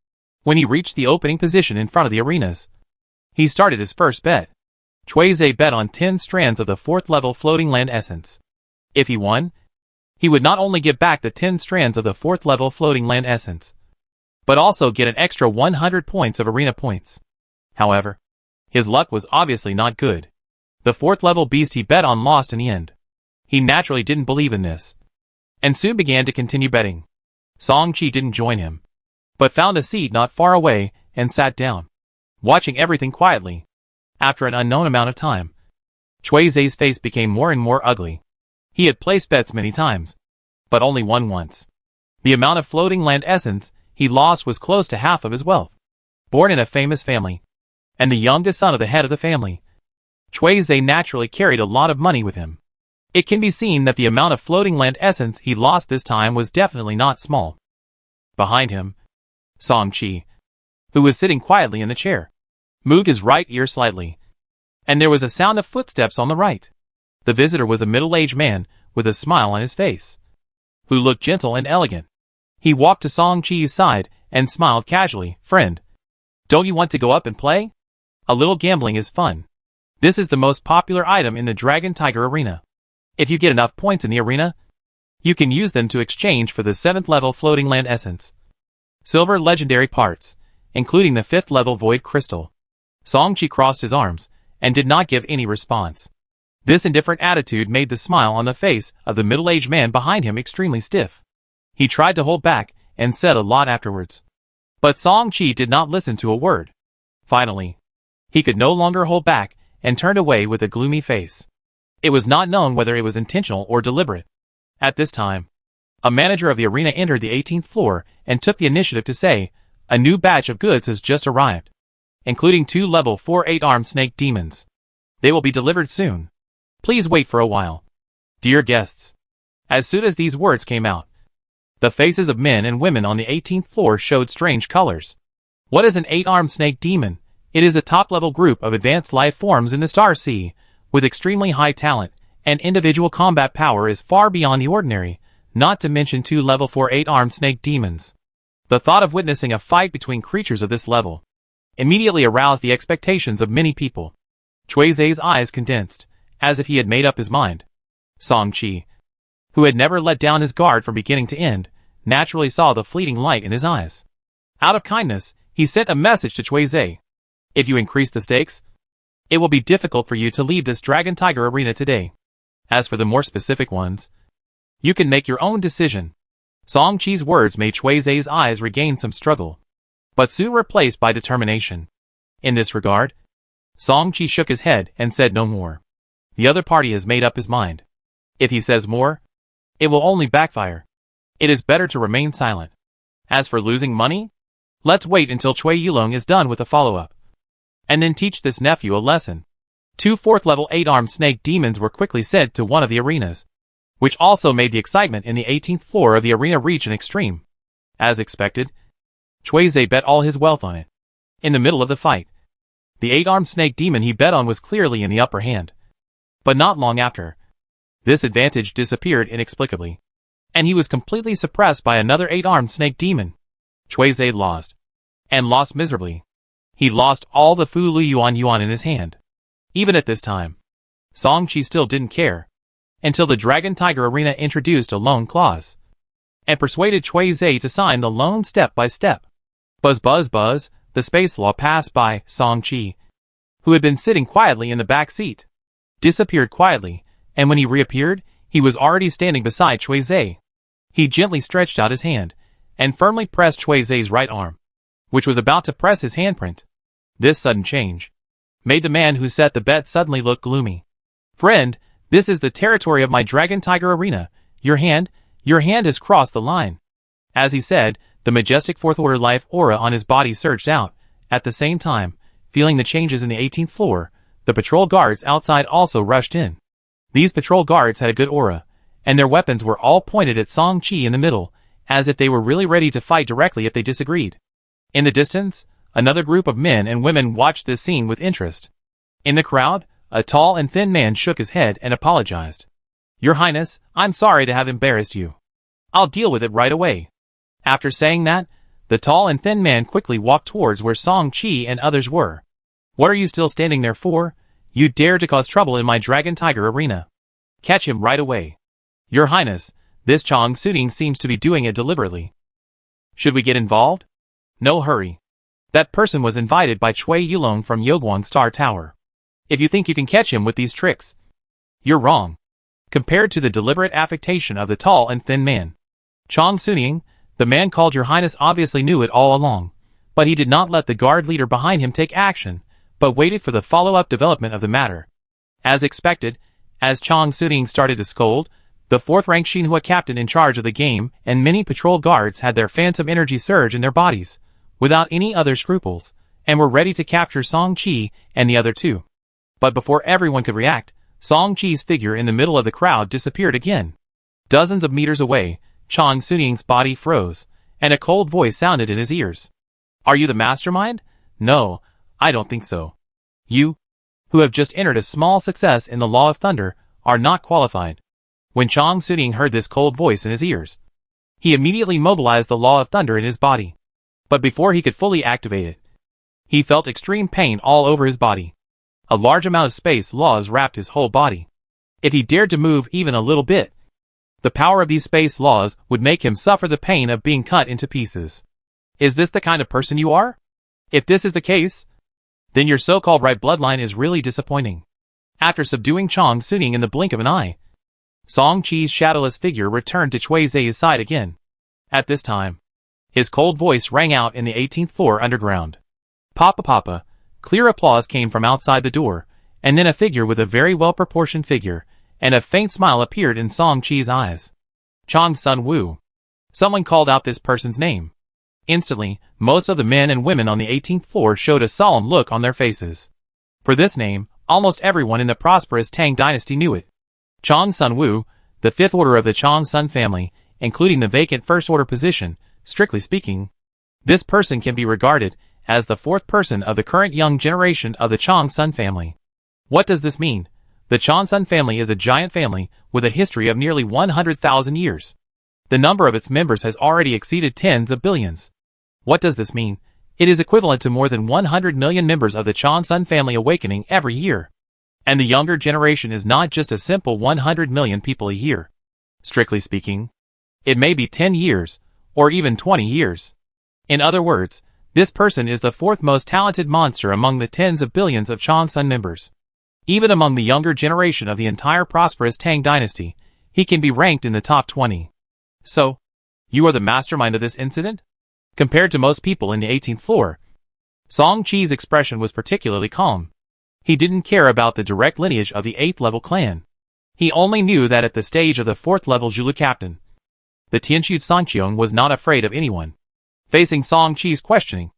When he reached the opening position in front of the arenas, he started his first bet. Cui Zai bet on 10 strands of the 4th level floating land essence. If he won, he would not only get back the 10 strands of the 4th level floating land essence, but also get an extra 100 points of arena points. However, his luck was obviously not good. The 4th level beast he bet on lost in the end. He naturally didn't believe in this, and soon began to continue betting. Song Qi didn't join him, but found a seat not far away and sat down, watching everything quietly. After an unknown amount of time, Cui Zai's face became more and more ugly. He had placed bets many times, but only won once. The amount of floating land essence he lost was close to half of his wealth. Born in a famous family, and the youngest son of the head of the family, Cui Zai naturally carried a lot of money with him. It can be seen that the amount of floating land essence he lost this time was definitely not small. Behind him, Song Qi, who was sitting quietly in the chair, moved his right ear slightly, and there was a sound of footsteps on the right. The visitor was a middle-aged man with a smile on his face, who looked gentle and elegant. He walked to Song Qi's side and smiled casually. "Friend, don't you want to go up and play? A little gambling is fun. This is the most popular item in the Dragon Tiger arena. If you get enough points in the arena, you can use them to exchange for the 7th level floating land essence, silver legendary parts, including the 5th level void crystal." Song Qi crossed his arms and did not give any response. This indifferent attitude made the smile on the face of the middle-aged man behind him extremely stiff. He tried to hold back and said a lot afterwards, But Song Chi did not listen to a word. Finally, he could no longer hold back and turned away with a gloomy face. It was not known whether it was intentional or deliberate. At this time, a manager of the arena entered the 18th floor and took the initiative to say, "A new batch of goods has just arrived, including 2 level 4 8-armed snake demons. They will be delivered soon. Please wait for a while. Dear guests." As soon as these words came out, the faces of men and women on the 18th floor showed strange colors. What is an 8-armed snake demon? It is a top-level group of advanced life forms in the Star Sea, with extremely high talent, and individual combat power is far beyond the ordinary, not to mention 2 level 4 8-armed snake demons. The thought of witnessing a fight between creatures of this level immediately aroused the expectations of many people. Chui Zai's eyes condensed, as if he had made up his mind. Song Chi, who had never let down his guard from beginning to end, naturally saw the fleeting light in his eyes. Out of kindness, he sent a message to Chui Zai. "If you increase the stakes, it will be difficult for you to leave this Dragon Tiger arena today. As for the more specific ones, you can make your own decision." Song Chi's words made Chui Zai's eyes regain some struggle, but soon replaced by determination. In this regard, Song Chi shook his head and said no more. The other party has made up his mind. If he says more, it will only backfire. It is better to remain silent. As for losing money, let's wait until Chui Yulong is done with the follow-up, and then teach this nephew a lesson. 2 4th-level 8-armed snake demons were quickly sent to one of the arenas, which also made the excitement in the 18th floor of the arena reach an extreme. As expected, Chui Zai bet all his wealth on it. In the middle of the fight, the 8-armed snake demon he bet on was clearly in the upper hand. But not long after, this advantage disappeared inexplicably, and he was completely suppressed by another 8-armed snake demon. Chui Zai lost, and lost miserably. He lost all the Fu Lu Yuan in his hand. Even at this time, Song Chi still didn't care, until the Dragon Tiger Arena introduced a loan clause, and persuaded Chui Zai to sign the loan step by step. Buzz buzz buzz, the space law passed by. Song Chi, who had been sitting quietly in the back seat, disappeared quietly, and when he reappeared, he was already standing beside Chui Zai. He gently stretched out his hand, and firmly pressed Chui Zai's right arm, which was about to press his handprint. This sudden change made the man who set the bet suddenly look gloomy. "Friend, this is the territory of my Dragon Tiger Arena. Your hand has crossed the line." As he said, the majestic 4th order life aura on his body surged out. At the same time, feeling the changes in the 18th floor, the patrol guards outside also rushed in. These patrol guards had a good aura, and their weapons were all pointed at Song Chi in the middle, as if they were really ready to fight directly if they disagreed. In the distance, another group of men and women watched this scene with interest. In the crowd, a tall and thin man shook his head and apologized. "Your Highness, I'm sorry to have embarrassed you. I'll deal with it right away." After saying that, the tall and thin man quickly walked towards where Song Chi and others were. "What are you still standing there for? You dare to cause trouble in my Dragon Tiger Arena. Catch him right away." "Your Highness, this Chong Suning seems to be doing it deliberately. Should we get involved?" "No hurry. That person was invited by Chui Yulong from Yoguang Star Tower. If you think you can catch him with these tricks, you're wrong." Compared to the deliberate affectation of the tall and thin man, Chong Suning, the man called Your Highness, obviously knew it all along, but he did not let the guard leader behind him take action, but waited for the follow-up development of the matter. As expected, as Chong Suning started to scold, the 4th-rank Xinhua captain in charge of the game and many patrol guards had their phantom energy surge in their bodies, without any other scruples, and were ready to capture Song Chi and the other two. But before everyone could react, Song Chi's figure in the middle of the crowd disappeared again. Dozens of meters away, Chong Suning's body froze, and a cold voice sounded in his ears. "Are you the mastermind?" "No, I don't think so. You, who have just entered a small success in the Law of Thunder, are not qualified." When Chong Suning heard this cold voice in his ears, he immediately mobilized the Law of Thunder in his body. But before he could fully activate it, he felt extreme pain all over his body. A large amount of space laws wrapped his whole body. If he dared to move even a little bit, the power of these space laws would make him suffer the pain of being cut into pieces. Is this the kind of person you are? If this is the case, then your so-called right bloodline is really disappointing. After subduing Chong Suning in the blink of an eye, Song Chi's shadowless figure returned to Chui Zai's side again. At this time, His cold voice rang out in the 18th floor underground. Papa Papa. Clear applause came from outside the door, and then a figure with a very well-proportioned figure, and a faint smile appeared in Song Chi's eyes. Chong Sun-woo. Someone called out this person's name. Instantly, most of the men and women on the 18th floor showed a solemn look on their faces. For this name, almost everyone in the prosperous Tang dynasty knew it. Chong Sun-woo, the fifth order of the Chong Sun family, including the vacant first order position, strictly speaking. This person can be regarded as the fourth person of the current young generation of the Chong Sun family. What does this mean? The Chong Sun family is a giant family with a history of nearly 100,000 years. The number of its members has already exceeded tens of billions. What does this mean? It is equivalent to more than 100 million members of the Chong Sun family awakening every year. And the younger generation is not just a simple 100 million people a year. Strictly speaking, it may be 10 years, or even 20 years. In other words, this person is the fourth most talented monster among the tens of billions of Chong Sun members. Even among the younger generation of the entire prosperous Tang dynasty, he can be ranked in the top 20. So, you are the mastermind of this incident? Compared to most people in the 18th floor, Song Chi's expression was particularly calm. He didn't care about the direct lineage of the 8th level clan. He only knew that at the stage of the 4th level Zulu captain, the Tianxu Songqiong was not afraid of anyone. Facing Song Chi's questioning,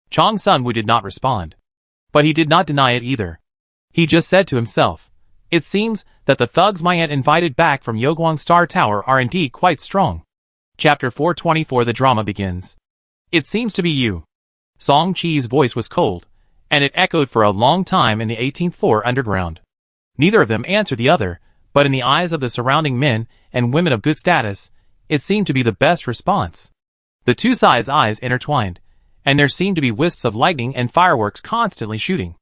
Chong Sun-woo did not respond. But he did not deny it either. He just said to himself, "It seems that the thugs my aunt invited back from Yoguang Star Tower are indeed quite strong." Chapter 424. The drama begins. "It seems to be you." Song Chi's voice was cold, and it echoed for a long time in the 18th floor underground. Neither of them answered the other, but in the eyes of the surrounding men and women of good status, it seemed to be the best response. The two sides' eyes intertwined, and there seemed to be wisps of lightning and fireworks constantly shooting.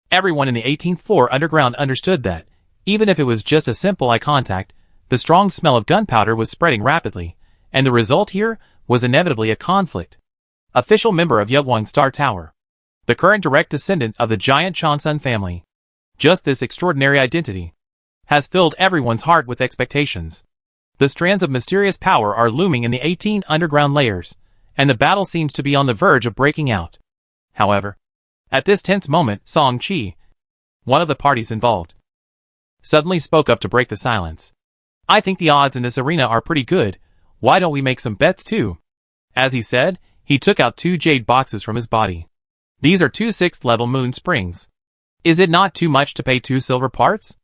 Everyone in the 18th floor underground understood that, even if it was just a simple eye contact, the strong smell of gunpowder was spreading rapidly, and the result here was inevitably a conflict. Official member of Yoguang Star Tower. The current direct descendant of the giant Chong Sun family. Just this extraordinary identity has filled everyone's heart with expectations. The strands of mysterious power are looming in the 18 underground layers, and the battle seems to be on the verge of breaking out. However, at this tense moment, Song Chi, one of the parties involved, suddenly spoke up to break the silence. "I think the odds in this arena are pretty good. Why don't we make some bets too?" As he said, he took out 2 jade boxes from his body. These are 2 6th level moon springs. Is it not too much to pay 2 silver parts?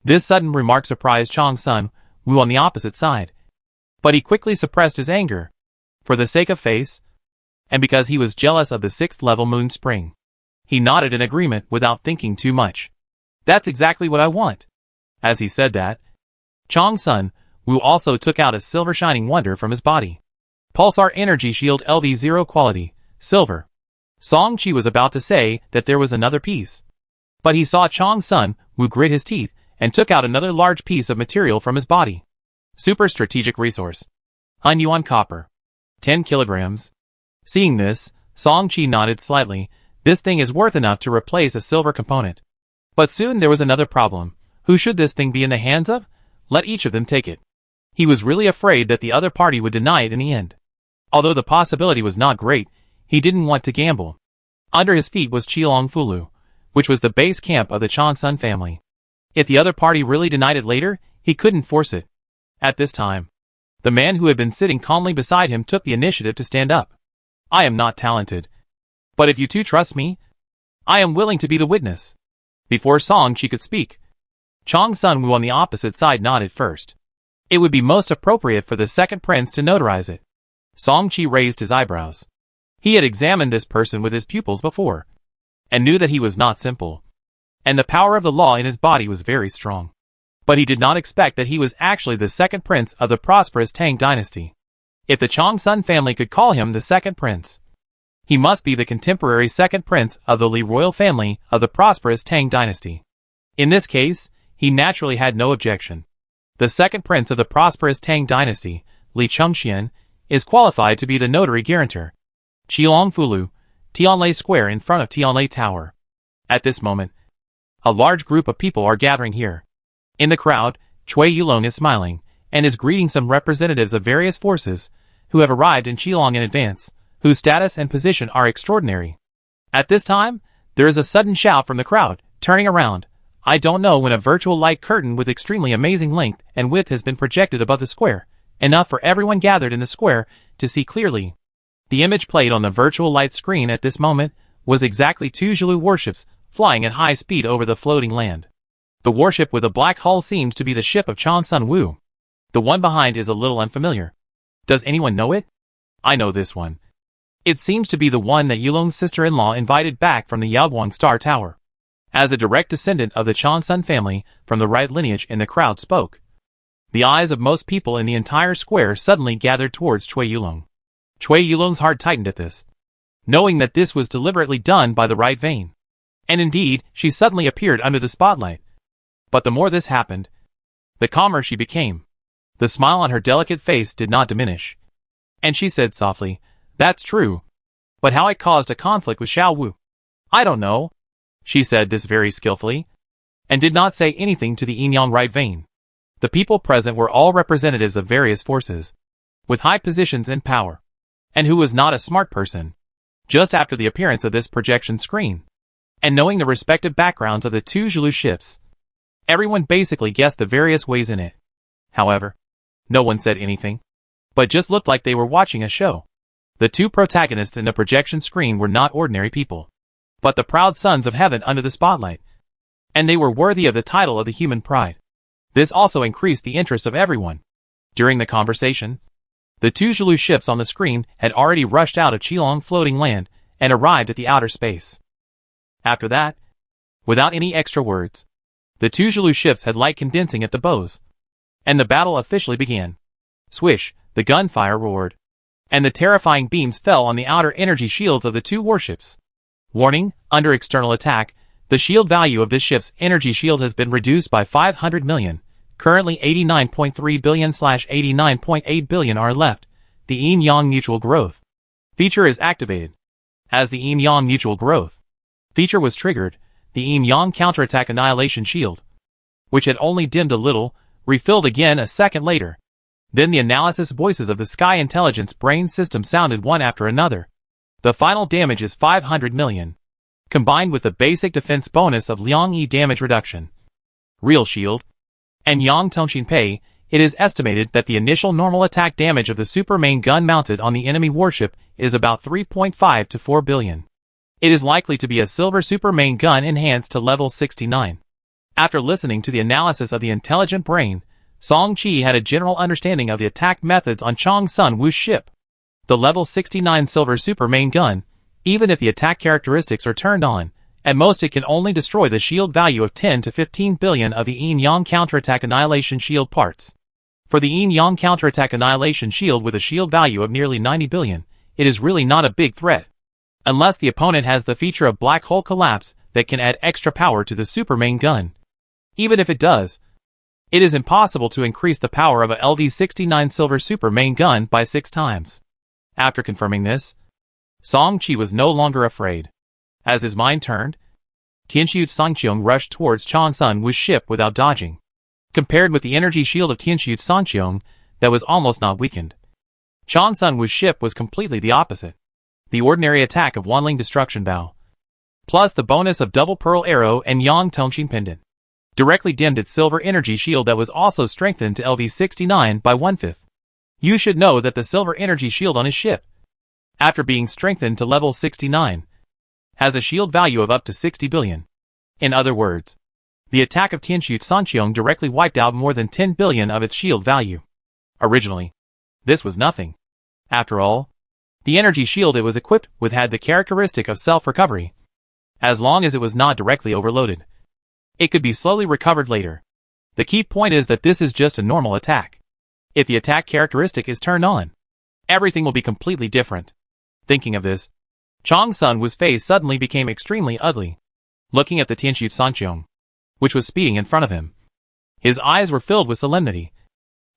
This sudden remark surprised Chong Sun-woo on the opposite side. But he quickly suppressed his anger. For the sake of face, and because he was jealous of the 6th level moon spring, he nodded in agreement without thinking too much. "That's exactly what I want." As he said that, Chong Sun-woo also took out a silver shining wonder from his body. Pulsar Energy Shield LV0 quality, silver. Song Chi was about to say that there was another piece, but he saw Chong Sun-woo grit his teeth and took out another large piece of material from his body. Super strategic resource. Yuan copper. 10 kilograms. Seeing this, Song Chi nodded slightly. This thing is worth enough to replace a silver component. But soon there was another problem. Who should this thing be in the hands of? Let each of them take it. He was really afraid that the other party would deny it in the end. Although the possibility was not great, he didn't want to gamble. Under his feet was Cheelongfulu, which was the base camp of the Chong Sun family. If the other party really denied it later, he couldn't force it. At this time, the man who had been sitting calmly beside him took the initiative to stand up. "I am not talented. But if you two trust me, I am willing to be the witness." Before Song Chi could speak, Chong Sun-woo on the opposite side nodded first. It would be most appropriate for the second prince to notarize it. Song Chi raised his eyebrows. He had examined this person with his pupils before, and knew that he was not simple, and the power of the law in his body was very strong. But he did not expect that he was actually the second prince of the prosperous Tang dynasty. If the Chong Sun family could call him the second prince, he must be the contemporary second prince of the Li royal family of the prosperous Tang dynasty. In this case, he naturally had no objection. The second prince of the prosperous Tang dynasty, Li Chengxian, is qualified to be the notary guarantor. Cheelongfulu, Tianlai Square in front of Tianlai Tower. At this moment, a large group of people are gathering here. In the crowd, Cui Yulong is smiling, and is greeting some representatives of various forces, who have arrived in Cheelong in advance, whose status and position are extraordinary. At this time, there is a sudden shout from the crowd, turning around. I don't know when a virtual light curtain with extremely amazing length and width has been projected above the square, enough for everyone gathered in the square to see clearly. The image played on the virtual light screen at this moment was exactly 2 Zulu warships flying at high speed over the floating land. The warship with a black hull seems to be the ship of Chang Sun Wu. The one behind is a little unfamiliar. Does anyone know it? I know this one. It seems to be the one that Yulong's sister-in-law invited back from the Yaoguang Star Tower. As a direct descendant of the Chang Sun family from the right lineage, and the crowd spoke. The eyes of most people in the entire square suddenly gathered towards Cui Yulong. Cui Yulong's heart tightened at this, knowing that this was deliberately done by the right vein. And indeed, she suddenly appeared under the spotlight. But the more this happened, the calmer she became. The smile on her delicate face did not diminish. And she said softly, "That's true. But how it caused a conflict with Xiao Wu, I don't know." She said this very skillfully, and did not say anything to the yin-yang right vein. The people present were all representatives of various forces, with high positions and power, and who was not a smart person. Just after the appearance of this projection screen, and knowing the respective backgrounds of the 2 Zulu ships, everyone basically guessed the various ways in it. However, no one said anything, but just looked like they were watching a show. The 2 protagonists in the projection screen were not ordinary people, but the proud sons of heaven under the spotlight, and they were worthy of the title of the human pride. This also increased the interest of everyone. During the conversation, the 2 Zulu ships on the screen had already rushed out of Qilong floating land and arrived at the outer space. After that, without any extra words, the 2 Zulu ships had light condensing at the bows, and the battle officially began. Swish, the gunfire roared, and the terrifying beams fell on the outer energy shields of the 2 warships. Warning, under external attack, the shield value of this ship's energy shield has been reduced by 500 million. Currently 89.3 billion/89.8 billion are left. The yin-yang mutual growth feature is activated. As the yin-yang mutual growth feature was triggered, the yin-yang counterattack annihilation shield, which had only dimmed a little, refilled again a second later. Then the analysis voices of the Sky Intelligence brain system sounded one after another. The final damage is 500 million, combined with the basic defense bonus of Liang Yi damage reduction, real shield, and Yang Tongxin Pei. It is estimated that the initial normal attack damage of the super main gun mounted on the enemy warship is about 3.5 to 4 billion. It is likely to be a silver super main gun enhanced to level 69. After listening to the analysis of the intelligent brain, Song Qi had a general understanding of the attack methods on Chang Sun Wu's ship. The level 69 silver super main gun, even if the attack characteristics are turned on, at most it can only destroy the shield value of 10 to 15 billion of the yin-yang counterattack annihilation shield parts. For the yin-yang counterattack annihilation shield with a shield value of nearly 90 billion, it is really not a big threat, unless the opponent has the feature of black hole collapse that can add extra power to the super main gun. Even if it does, it is impossible to increase the power of a LV-69 silver super main gun by 6 times. After confirming this, Song Qi was no longer afraid. As his mind turned, Tianxiu Sangqiong rushed towards Chang Sun Wu's ship without dodging. Compared with the energy shield of Tianxiu Sangqiong, that was almost not weakened, Chang Sun Wu's ship was completely the opposite. The ordinary attack of Wanling Destruction Bow, plus the bonus of Double Pearl Arrow and Yang Tongxin Pendant, directly dimmed its silver energy shield that was also strengthened to LV-69 by 1/5. You should know that the silver energy shield on his ship, after being strengthened to level 69, has a shield value of up to 60 billion. In other words, the attack of Tianxiu Sangqiong directly wiped out more than 10 billion of its shield value. Originally, this was nothing. After all, the energy shield it was equipped with had the characteristic of self-recovery. As long as it was not directly overloaded, it could be slowly recovered later. The key point is that this is just a normal attack. If the attack characteristic is turned on, everything will be completely different. Thinking of this, Chang Sun Wu's face suddenly became extremely ugly. Looking at the Tianxiu Sangqiong, which was speeding in front of him, his eyes were filled with solemnity,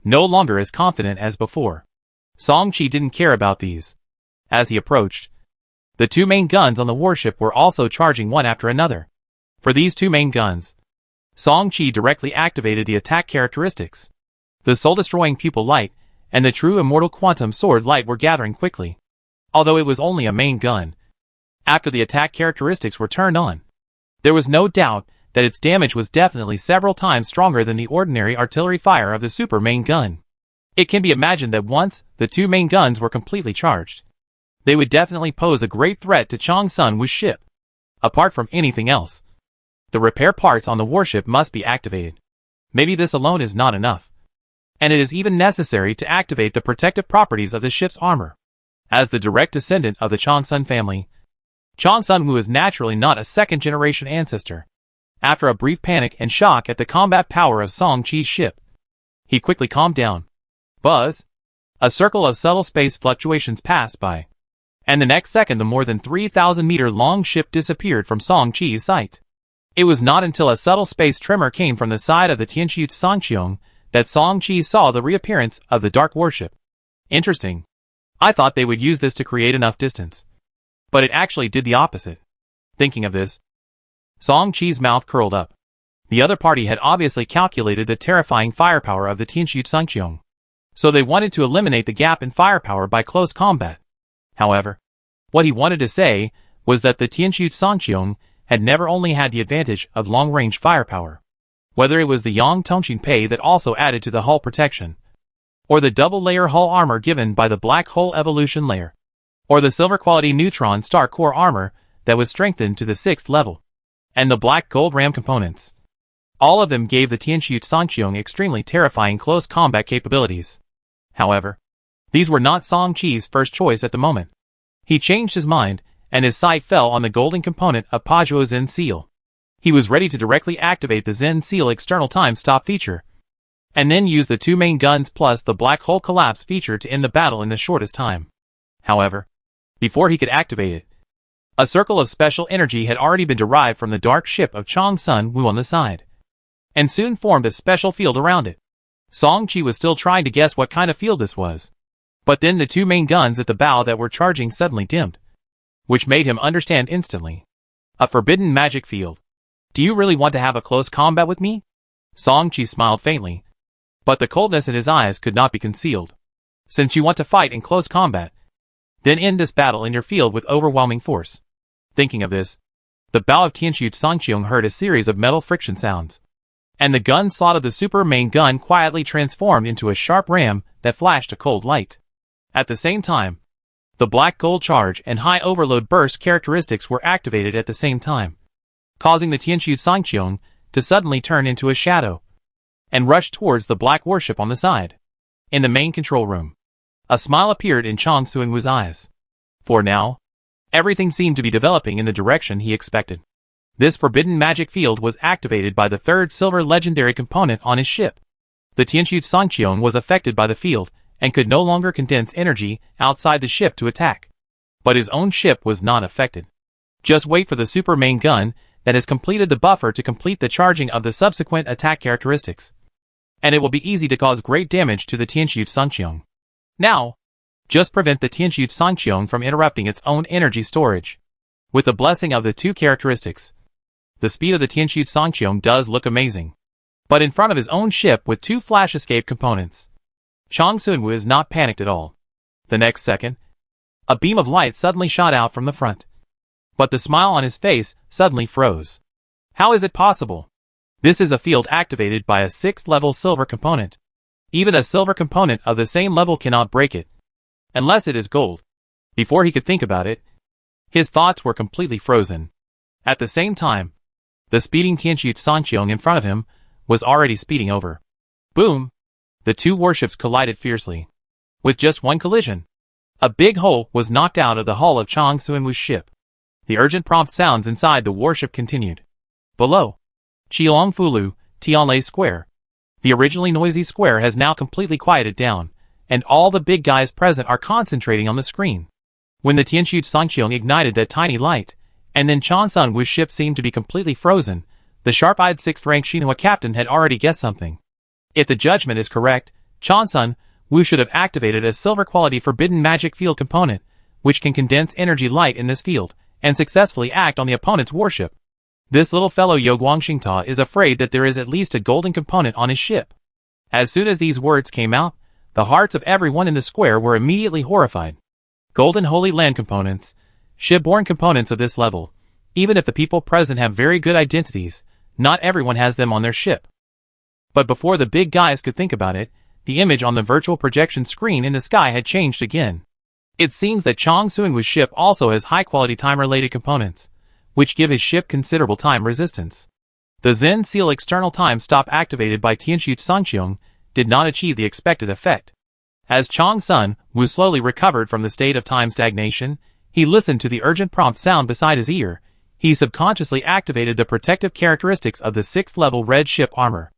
no longer as confident as before. Song Qi didn't care about these. As he approached, the 2 main guns on the warship were also charging one after another. For these 2 main guns, Song Qi directly activated the attack characteristics. The soul-destroying pupil light and the true immortal quantum sword light were gathering quickly. although it was only a main gun. After the attack characteristics were turned on, there was no doubt that its damage was definitely several times stronger than the ordinary artillery fire of the super main gun. It can be imagined that once the two main guns were completely charged, they would definitely pose a great threat to Chang Sun Wu's ship. Apart from anything else, the repair parts on the warship must be activated. Maybe this alone is not enough, and it is even necessary to activate the protective properties of the ship's armor. As the direct descendant of the Chang Sun family, Chang Sun Wu is naturally not a second-generation ancestor. After a brief panic and shock at the combat power of Song Qi's ship, he quickly calmed down. Buzz! A circle of subtle space fluctuations passed by, and the next second the more than 3,000-meter-long ship disappeared from Song Qi's sight. It was not until a subtle space tremor came from the side of the Tianqiu Sangqiong that Song Qi saw the reappearance of the dark warship. Interesting. I thought they would use this to create enough distance, but it actually did the opposite. Thinking of this, Song Qi's mouth curled up. The other party had obviously calculated the terrifying firepower of the Tianqiu Sangqiong, so they wanted to eliminate the gap in firepower by close combat. However, what he wanted to say was that the Tianqiu Sangqiong had never only had the advantage of long-range firepower, whether it was the Yang Tongqing Pei that also added to the hull protection, or the double-layer hull armor given by the black hole evolution layer, or the silver-quality neutron star core armor that was strengthened to the 6th level, and the black gold ram components. All of them gave the Tianqiu Sangqiong extremely terrifying close combat capabilities. However, these were not Song Qi's first choice at the moment. He changed his mind, and his sight fell on the golden component of Pajuo Zen Seal. He was ready to directly activate the Zen Seal external time stop feature, and then use the two main guns plus the black hole collapse feature to end the battle in the shortest time. However, before he could activate it, a circle of special energy had already been derived from the dark ship of Chang Sun Wu on the side, and soon formed a special field around it. Song Qi was still trying to guess what kind of field this was, but then the two main guns at the bow that were charging suddenly dimmed, which made him understand instantly. A forbidden magic field. Do you really want to have a close combat with me? Song Qi smiled faintly, but the coldness in his eyes could not be concealed. Since you want to fight in close combat, then end this battle in your field with overwhelming force. Thinking of this, the bow of Tianqiu Sangqiong heard a series of metal friction sounds, and the gun slot of the super main gun quietly transformed into a sharp ram that flashed a cold light. At the same time, the black gold charge and high overload burst characteristics were activated at the same time, causing the Tianqiu Sangqiong to suddenly turn into a shadow and rush towards the black warship on the side. In the main control room, a smile appeared in Chang Sun Wu's eyes. For now, everything seemed to be developing in the direction he expected. This forbidden magic field was activated by the third silver legendary component on his ship. The Tianqiu Sangqiong was affected by the field and could no longer condense energy outside the ship to attack. But his own ship was not affected. Just wait for the super main gun that has completed the buffer to complete the charging of the subsequent attack characteristics, and it will be easy to cause great damage to the Tianqiu Sangqiong. Now, just prevent the Tianqiu Sangqiong from interrupting its own energy storage. With the blessing of the two characteristics, the speed of the Tianqiu Sangqiong does look amazing. But in front of his own ship with two flash escape components, Chang Sun Wu is not panicked at all. The next second, a beam of light suddenly shot out from the front, but the smile on his face suddenly froze. How is it possible? This is a field activated by a 6th level silver component. Even a silver component of the same level cannot break it, unless it is gold. Before he could think about it, his thoughts were completely frozen. At the same time, the speeding Tianqiu Sangqiong in front of him was already speeding over. Boom! The two warships collided fiercely. With just one collision, a big hole was knocked out of the hull of Chang Sun Wu's ship. The urgent prompt sounds inside the warship continued. Below, Qiongfulu, Tianlei Square. The originally noisy square has now completely quieted down, and all the big guys present are concentrating on the screen. When the Tianqiu Sangqiong ignited that tiny light, and then Chang Sun Wu's ship seemed to be completely frozen, the sharp-eyed 6th-rank Xinhua captain had already guessed something. If the judgment is correct, Chang Sun Wu should have activated a silver-quality forbidden magic field component, which can condense energy light in this field, and successfully act on the opponent's warship. This little fellow Yoguang Xingta is afraid that there is at least a golden component on his ship. As soon as these words came out, the hearts of everyone in the square were immediately horrified. Golden Holy Land components, shipborne components of this level. Even if the people present have very good identities, not everyone has them on their ship. But before the big guys could think about it, the image on the virtual projection screen in the sky had changed again. It seems that Chong Seung-woo's ship also has high-quality time-related components, which give his ship considerable time resistance. The Zen Seal external time stop activated by Tianxu Sangqiong did not achieve the expected effect. As Chong Seung-woo slowly recovered from the state of time stagnation, he listened to the urgent prompt sound beside his ear. He subconsciously activated the protective characteristics of the 6th level red ship armor.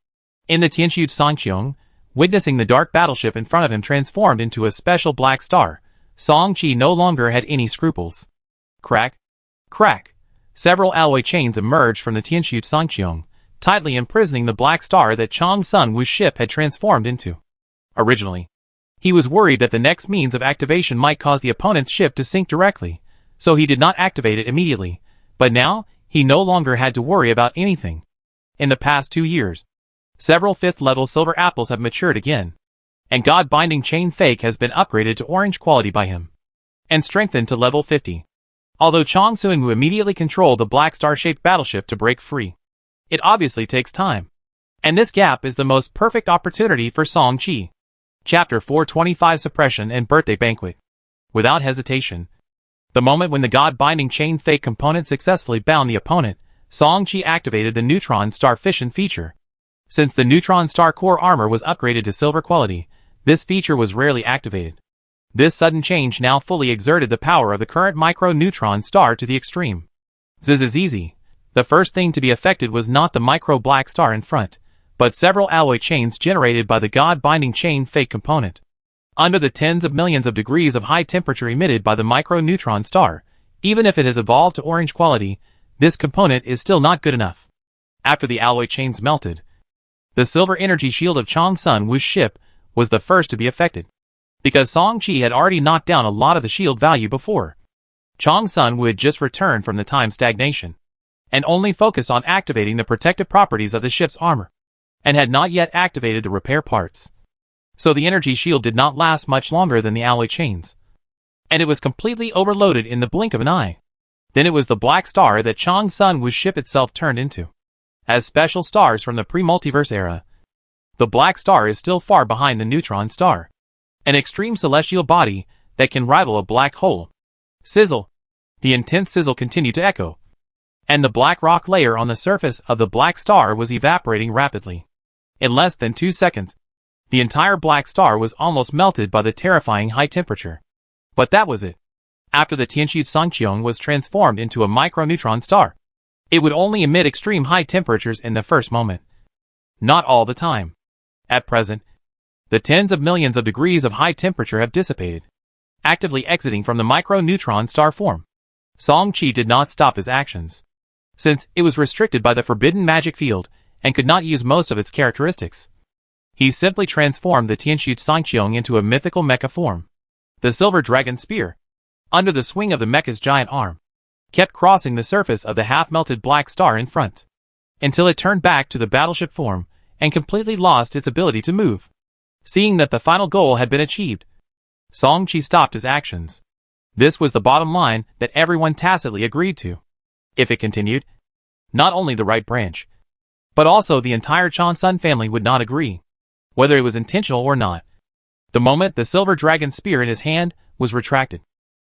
In the Tianxu Sangqiong, witnessing the dark battleship in front of him transformed into a special black star, Song Chi no longer had any scruples. Crack! Crack! Several alloy chains emerged from the Tianxu Sangqiong, tightly imprisoning the black star that Chong Seung-woo's ship had transformed into. Originally, he was worried that the next means of activation might cause the opponent's ship to sink directly, so he did not activate it immediately, but now, he no longer had to worry about anything. In the past 2 years, several 5th level silver apples have matured again, and God-binding chain fake has been upgraded to orange quality by him, and strengthened to level 50. Although Chong Seung-woo immediately controlled the black star-shaped battleship to break free, it obviously takes time. And this gap is the most perfect opportunity for Song Chi. Chapter 425 Suppression and Birthday Banquet. Without hesitation, the moment when the God-binding chain fake component successfully bound the opponent, Song Chi activated the neutron star fission feature. Since the neutron star core armor was upgraded to silver quality, this feature was rarely activated. This sudden change now fully exerted the power of the current micro-neutron star to the extreme. This is easy. The first thing to be affected was not the micro-black star in front, but several alloy chains generated by the God-binding chain fake component. Under the tens of millions of degrees of high temperature emitted by the micro-neutron star, even if it has evolved to orange quality, this component is still not good enough. After the alloy chains melted, the silver energy shield of Chong Seung-woo's ship was the first to be affected, because Song Chi had already knocked down a lot of the shield value before. Chong Seung-woo had just returned from the time stagnation, and only focused on activating the protective properties of the ship's armor, and had not yet activated the repair parts. So the energy shield did not last much longer than the alloy chains, and it was completely overloaded in the blink of an eye. Then it was the black star that Chong Seung-woo's ship itself turned into. As special stars from the pre-multiverse era, the black star is still far behind the neutron star, an extreme celestial body that can rival a black hole. Sizzle! The intense sizzle continued to echo, and the black rock layer on the surface of the black star was evaporating rapidly. In less than 2 seconds, the entire black star was almost melted by the terrifying high temperature. But that was it. After the Tianxu Sangqiong was transformed into a microneutron star, it would only emit extreme high temperatures in the first moment. Not all the time. At present, the tens of millions of degrees of high temperature have dissipated, actively exiting from the microneutron star form. Song Chi did not stop his actions, since it was restricted by the forbidden magic field and could not use most of its characteristics. He simply transformed the Tianxu Sangqiong into a mythical mecha form. The silver dragon spear, under the swing of the mecha's giant arm, kept crossing the surface of the half-melted black star in front, until it turned back to the battleship form and completely lost its ability to move. Seeing that the final goal had been achieved, Song Chi stopped his actions. This was the bottom line that everyone tacitly agreed to. If it continued, not only the right branch, but also the entire Chonsun family would not agree, whether it was intentional or not. The moment the silver dragon spear in his hand was retracted,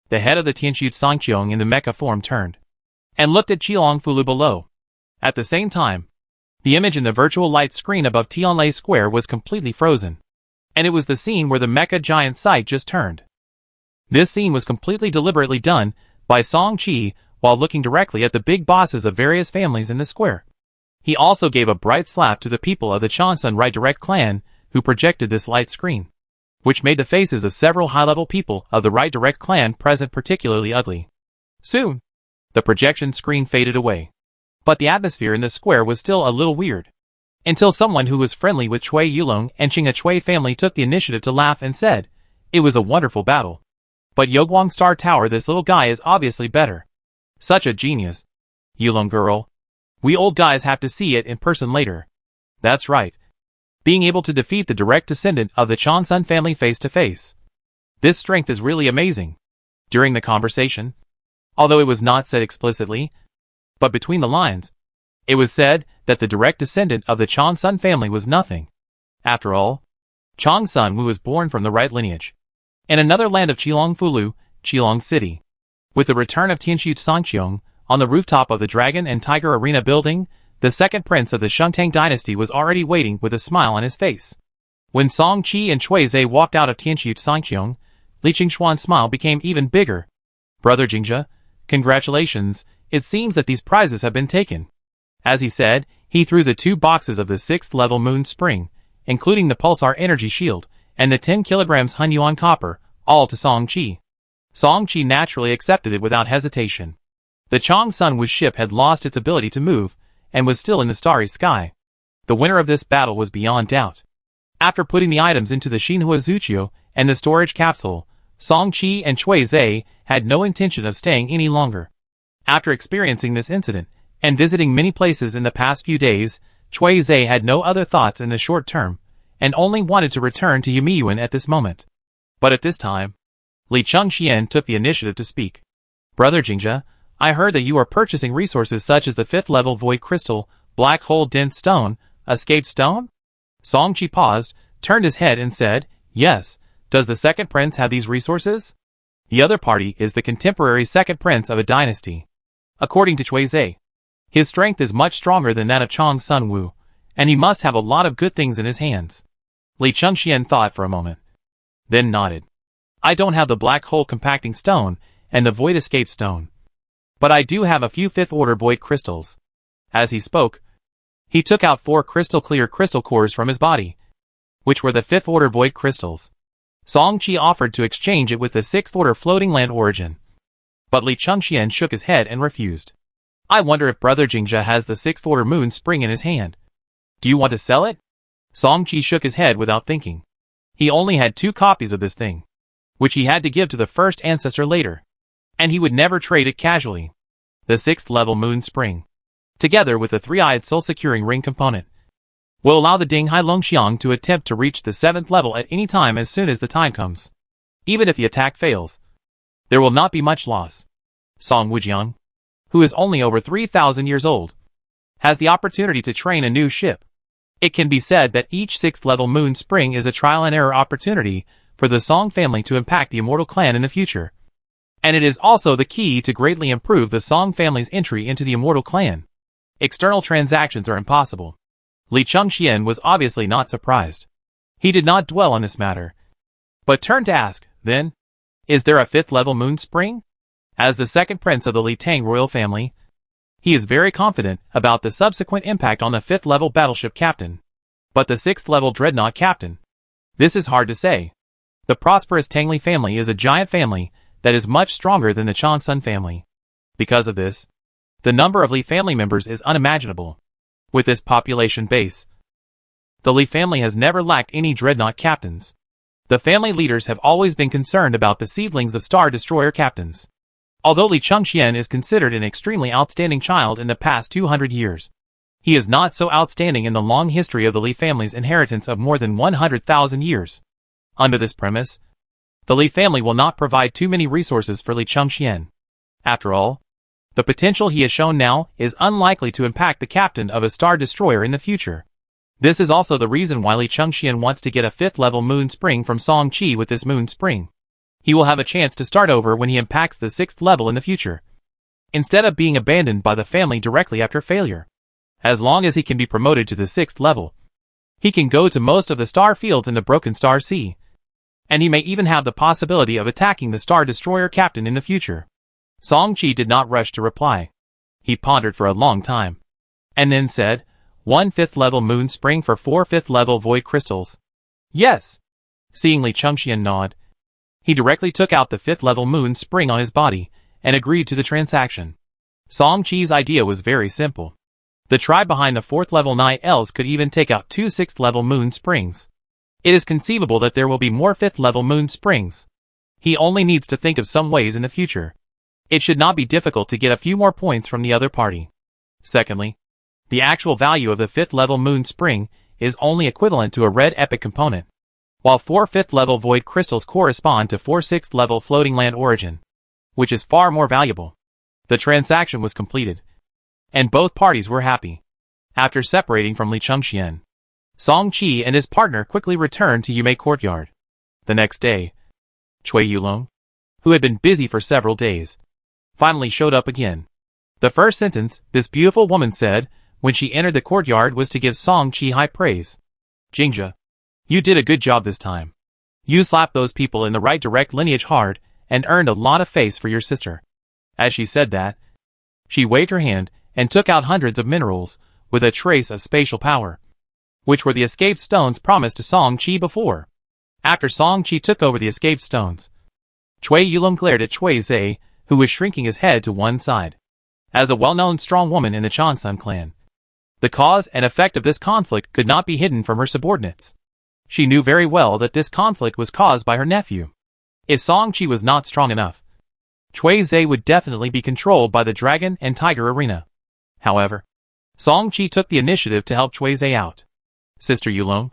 the head of the Tianxu Sangqiong in the mecha form turned, and looked at Qilong Fulu below. At the same time, the image in the virtual light screen above Tianlai Square was completely frozen, and it was the scene where the mecha giant sight just turned. This scene was completely deliberately done by Song Chi while looking directly at the big bosses of various families in the square. He also gave a bright slap to the people of the Chonsun Right Direct clan who projected this light screen, which made the faces of several high-level people of the Right Direct clan present particularly ugly. Soon, the projection screen faded away, but the atmosphere in the square was still a little weird, until someone who was friendly with Chui Yulong and Qing'a Chui family took the initiative to laugh and said, "It was a wonderful battle. But Yoguang Star Tower, this little guy is obviously better. Such a genius. Yulong girl. We old guys have to see it in person later." That's right. Being able to defeat the direct descendant of the Chonsun family face to face. This strength is really amazing. during the conversation. Although it was not said explicitly, but between the lines, it was said that the direct descendant of the Chong Sun family was nothing. After all, Chong Sun Wu was born from the right lineage. In another land of Qilong Fulu, Qilong City. With the return of Tianxiu Songqiong, on the rooftop of the Dragon and Tiger Arena building, the second prince of the Shentang dynasty was already waiting with a smile on his face. When Song Qi and Cui Zhe walked out of Tianxiu Songqiong, Li Qingshuan's smile became even bigger. Brother Jingjia, congratulations, it seems that these prizes have been taken. As he said, he threw the 2 boxes of the 6th level moon spring, including the pulsar energy shield, and the 10 kilograms Hunyuan copper, all to Song Qi. Song Qi naturally accepted it without hesitation. The Chong Sun Wu ship had lost its ability to move, and was still in the starry sky. The winner of this battle was beyond doubt. After putting the items into the Xinhua Zuqiu and the storage capsule, Song Qi and Cui Zhe had no intention of staying any longer. After experiencing this incident, and visiting many places in the past few days, Cui Zhe had no other thoughts in the short term, and only wanted to return to Yumiyuan at this moment. But at this time, Li Chengxian took the initiative to speak. Brother Jingjia, I heard that you are purchasing resources such as the 5th level void crystal, black hole dense stone, escape stone? Song Qi paused, turned his head and said, yes, does the second prince have these resources? The other party is the contemporary second prince of a dynasty. According to Cui Zhe, his strength is much stronger than that of Chong Sun Wu, and he must have a lot of good things in his hands. Li Chengxian thought for a moment, then nodded. I don't have the black hole compacting stone and the void escape stone, but I do have a few 5th order void crystals. As he spoke, he took out 4 crystal clear crystal cores from his body, which were the 5th order void crystals. Song Qi offered to exchange it with the 6th order floating land origin, but Li Chengxian shook his head and refused. I wonder if Brother Jingjia has the 6th order moon spring in his hand. Do you want to sell it? Song Qi shook his head without thinking. He only had 2 copies of this thing, which he had to give to the first ancestor later, and he would never trade it casually. The 6th level moon spring, together with the 3-eyed soul-securing ring component, will allow the Ding Hai Longxiang to attempt to reach the 7th level at any time as soon as the time comes. Even if the attack fails, there will not be much loss. Song Wujiang, who is only over 3,000 years old, has the opportunity to train a new ship. It can be said that each 6th level moon spring is a trial and error opportunity for the Song family to impact the immortal clan in the future. And it is also the key to greatly improve the Song family's entry into the immortal clan. External transactions are impossible. Li Chengxian was obviously not surprised. He did not dwell on this matter, but turned to ask, then, is there a 5th level moon spring? As the second prince of the Li Tang royal family, he is very confident about the subsequent impact on the 5th level battleship captain. But the 6th level dreadnought captain? This is hard to say. The prosperous Tangli family is a giant family that is much stronger than the Chong Sun family. Because of this, the number of Li family members is unimaginable. With this population base, the Li family has never lacked any dreadnought captains. The family leaders have always been concerned about the seedlings of Star Destroyer captains. Although Li Chengxian is considered an extremely outstanding child in the past 200 years, he is not so outstanding in the long history of the Li family's inheritance of more than 100,000 years. Under this premise, the Li family will not provide too many resources for Li Chengxian. After all, the potential he has shown now is unlikely to impact the captain of a Star Destroyer in the future. This is also the reason why Li Chengxian wants to get a 5th level moon spring from Song Qi with this moon spring. He will have a chance to start over when he impacts the 6th level in the future, instead of being abandoned by the family directly after failure. As long as he can be promoted to the 6th level, he can go to most of the star fields in the Broken Star Sea, and he may even have the possibility of attacking the Star Destroyer captain in the future. Song Qi did not rush to reply. He pondered for a long time, and then said, 1 5th level moon spring for 4 5th level void crystals. Yes. Seeing Li Chengxian nod, he directly took out the 5th level moon spring on his body, and agreed to the transaction. Song Qi's idea was very simple. The tribe behind the 4th level Night Elves could even take out 2 6th level moon springs. It is conceivable that there will be more 5th level moon springs. He only needs to think of some ways in the future. It should not be difficult to get a few more points from the other party. Secondly, the actual value of the 5th level moon spring is only equivalent to a red epic component, while 4 5th level void crystals correspond to 4 6th level floating land origin. which is far more valuable. The transaction was completed, and both parties were happy. After separating from Li Chengxian, Song Qi and his partner quickly returned to Yumei Courtyard. The next day, Cui Yulong, who had been busy for several days, finally showed up again. The first sentence this beautiful woman said when she entered the courtyard was to give Song Qi high praise. "Jingjia, you did a good job this time. You slapped those people in the right direct lineage hard and earned a lot of face for your sister." As she said that, she waved her hand and took out hundreds of minerals with a trace of spatial power, which were the escape stones promised to Song Qi before. After Song Qi took over the escape stones, Cui Yulong glared at Cui Zhe, who was shrinking his head to one side. As a well-known strong woman in the Chansun clan, the cause and effect of this conflict could not be hidden from her subordinates. She knew very well that this conflict was caused by her nephew. If Song Qi was not strong enough, Cui Zhe would definitely be controlled by the Dragon and Tiger Arena. However, Song Qi took the initiative to help Cui Zhe out. "Sister Yulong,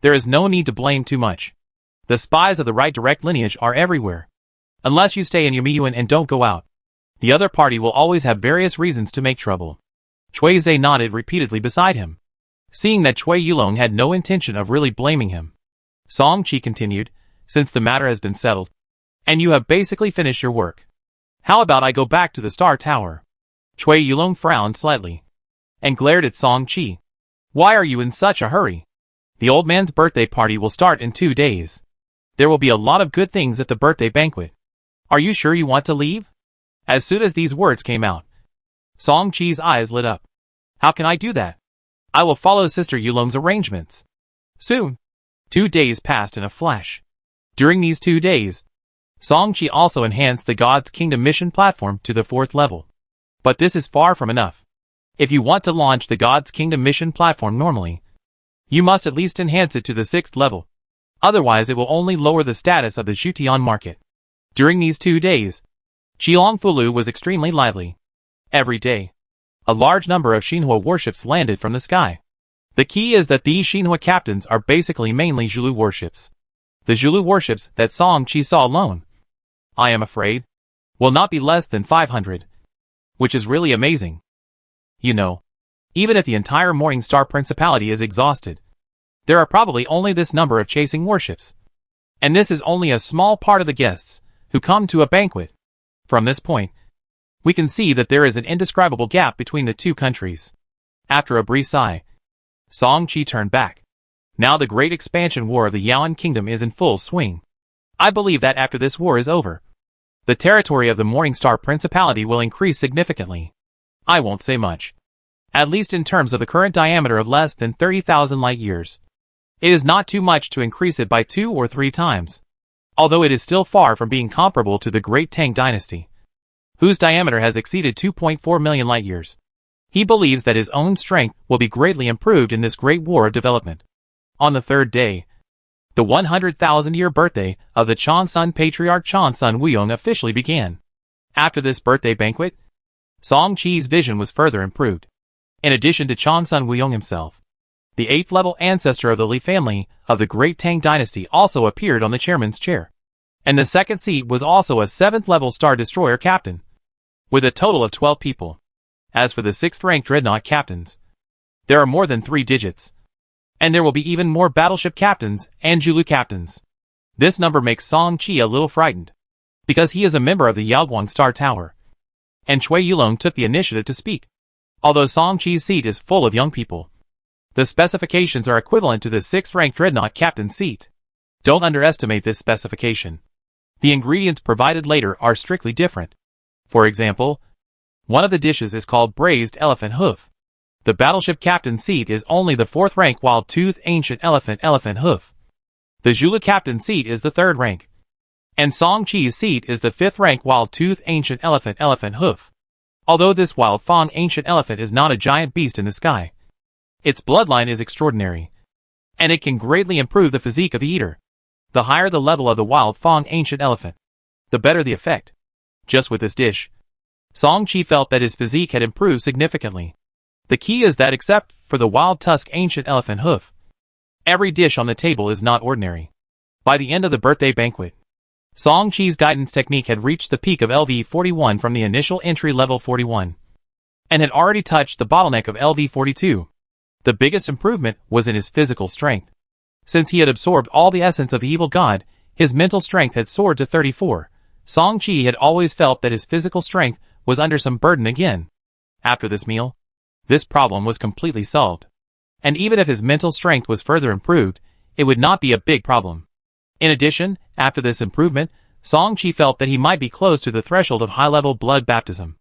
there is no need to blame too much. The spies of the right direct lineage are everywhere. Unless you stay in Yumiyuan and don't go out, the other party will always have various reasons to make trouble." Cui Zhe nodded repeatedly beside him. Seeing that Cui Yulong had no intention of really blaming him, Song Qi continued, "Since the matter has been settled, and you have basically finished your work, how about I go back to the Star Tower?" Cui Yulong frowned slightly and glared at Song Qi. "Why are you in such a hurry? The old man's birthday party will start in 2 days. There will be a lot of good things at the birthday banquet. Are you sure you want to leave?" As soon as these words came out, Song Qi's eyes lit up. "How can I do that? I will follow Sister Yulong's arrangements." Soon, 2 days passed in a flash. During these 2 days, Song Qi also enhanced the God's Kingdom mission platform to the 4th level. But this is far from enough. If you want to launch the God's Kingdom mission platform normally, you must at least enhance it to the 6th level. Otherwise it will only lower the status of the Jutian market. During these 2 days, Qilongfulu was extremely lively. Every day, a large number of Xinhua warships landed from the sky. The key is that these Xinhua captains are basically mainly Zhulu warships. The Zhulu warships that Song Qi saw alone, I am afraid, will not be less than 500. Which is really amazing. You know, even if the entire Morning Star Principality is exhausted, there are probably only this number of chasing warships. And this is only a small part of the guests who come to a banquet. From this point, we can see that there is an indescribable gap between the two countries. After a brief sigh, Song Qi turned back. Now the great expansion war of the Yaoan Kingdom is in full swing. I believe that after this war is over, the territory of the Morning Star Principality will increase significantly. I won't say much. At least in terms of the current diameter of less than 30,000 light years. It is not too much to increase it by 2 or 3 times. Although it is still far from being comparable to the Great Tang Dynasty, whose diameter has exceeded 2.4 million light years. He believes that his own strength will be greatly improved in this great war of development. On the 3rd day, the 100,000-year birthday of the Chansun Patriarch Chansun Wuyong officially began. After this birthday banquet, Song Qi's vision was further improved. In addition to Chansun Wuyong himself, the 8th-level ancestor of the Li family of the Great Tang Dynasty also appeared on the chairman's chair. And the 2nd seat was also a 7th-level Star Destroyer captain, with a total of 12 people. As for the 6th-ranked Dreadnought captains, there are more than 3 digits. And there will be even more battleship captains and Zhulu captains. This number makes Song Qi a little frightened, because he is a member of the Yaoguang Star Tower. And Cui Yulong took the initiative to speak. Although Song Qi's seat is full of young people, the specifications are equivalent to the 6th-ranked Dreadnought captain's seat. Don't underestimate this specification. The ingredients provided later are strictly different. For example, one of the dishes is called braised elephant hoof. The battleship captain's seat is only the 4th rank wild-toothed ancient elephant hoof. The Zhulu captain's seat is the 3rd rank. And Song Qi's seat is the 5th rank wild-toothed ancient elephant hoof. Although this wild fawn ancient elephant is not a giant beast in the sky, its bloodline is extraordinary, and it can greatly improve the physique of the eater. The higher the level of the wild fawn ancient elephant, the better the effect. Just with this dish, Song Qi felt that his physique had improved significantly. The key is that except for the wild tusk ancient elephant hoof, every dish on the table is not ordinary. By the end of the birthday banquet, Song Chi's guidance technique had reached the peak of LV-41 from the initial entry level 41, and had already touched the bottleneck of LV-42. The biggest improvement was in his physical strength. Since he had absorbed all the essence of the evil god, his mental strength had soared to 34. Song Chi had always felt that his physical strength was under some burden again. After this meal, this problem was completely solved. And even if his mental strength was further improved, it would not be a big problem. In addition, after this improvement, Song Chi felt that he might be close to the threshold of high-level blood baptism.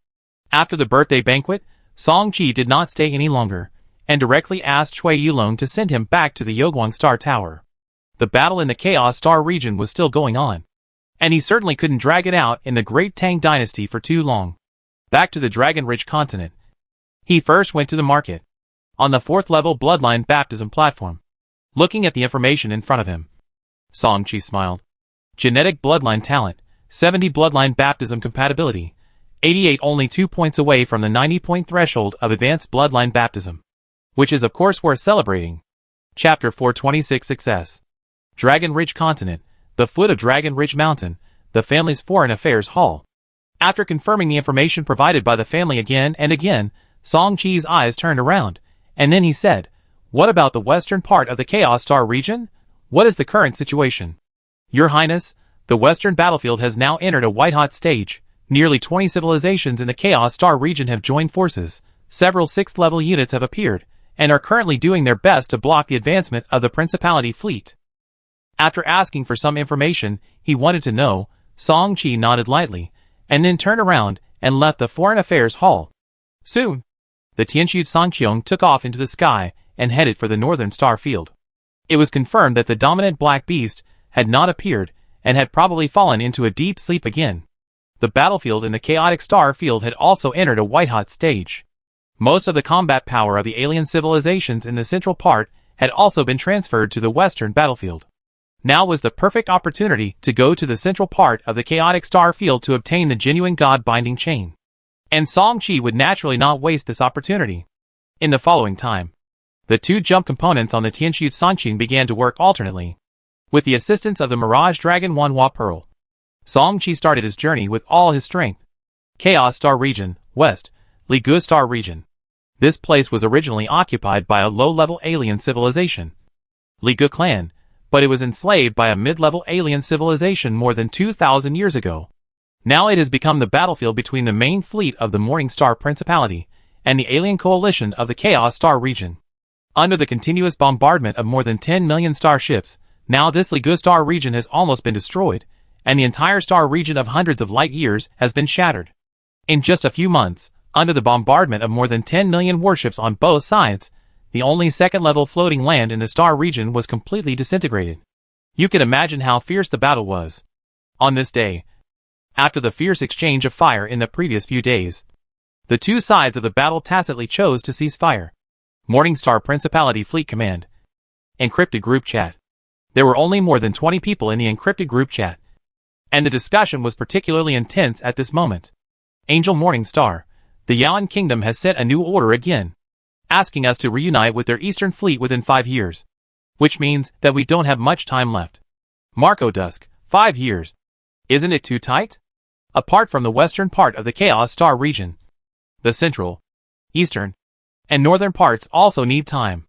After the birthday banquet, Song Chi did not stay any longer, and directly asked Chui Yulong to send him back to the Yoguang Star Tower. The battle in the Chaos Star region was still going on, and he certainly couldn't drag it out in the Great Tang Dynasty for too long. Back to the Dragon-Rich continent. He first went to the market, on the 4th level bloodline baptism platform. Looking at the information in front of him, Song Chi smiled. Genetic bloodline talent, 70 bloodline baptism compatibility, 88 only 2 points away from the 90-point threshold of advanced bloodline baptism, which is of course worth celebrating. Chapter 426 Success. Dragon Ridge Continent, the foot of Dragon Ridge Mountain, the family's foreign affairs hall. After confirming the information provided by the family again and again, Song Chi's eyes turned around, and then he said, "What about the western part of the Chaos Star region? What is the current situation?" "Your Highness, the western battlefield has now entered a white-hot stage. Nearly 20 civilizations in the Chaos Star region have joined forces. Several 6th level units have appeared, and are currently doing their best to block the advancement of the Principality fleet." After asking for some information he wanted to know, Song Chi nodded lightly, and then turned around and left the Foreign Affairs Hall. Soon, the Tianqiu Sanqiong took off into the sky and headed for the northern star field. It was confirmed that the dominant black beast had not appeared and had probably fallen into a deep sleep again. The battlefield in the chaotic star field had also entered a white-hot stage. Most of the combat power of the alien civilizations in the central part had also been transferred to the western battlefield. Now was the perfect opportunity to go to the central part of the chaotic star field to obtain the genuine god-binding chain. And Song Chi would naturally not waste this opportunity. In the following time, the two jump components on the Tianqiu Sanqing began to work alternately. With the assistance of the Mirage Dragon Wanhua Pearl, Song Chi started his journey with all his strength. Chaos Star Region, West, Ligu Star Region. This place was originally occupied by a low-level alien civilization, Ligu Clan, but it was enslaved by a mid-level alien civilization more than 2,000 years ago. Now it has become the battlefield between the main fleet of the Morning Star Principality and the alien coalition of the Chaos Star region. Under the continuous bombardment of more than 10 million starships, now this Ligu Star region has almost been destroyed, and the entire star region of hundreds of light years has been shattered. In just a few months, under the bombardment of more than 10 million warships on both sides, the only second-level floating land in the star region was completely disintegrated. You can imagine how fierce the battle was. On this day, after the fierce exchange of fire in the previous few days, the two sides of the battle tacitly chose to cease fire. Morningstar Principality Fleet Command. Encrypted Group Chat. There were only more than 20 people in the encrypted group chat, and the discussion was particularly intense at this moment. Angel Morningstar, the Yaoan Kingdom has set a new order again, asking us to reunite with their eastern fleet within 5 years, which means that we don't have much time left. Marco Dusk, 5 years. Isn't it too tight? Apart from the western part of the Chaos Star region, the central, eastern, and northern parts also need time.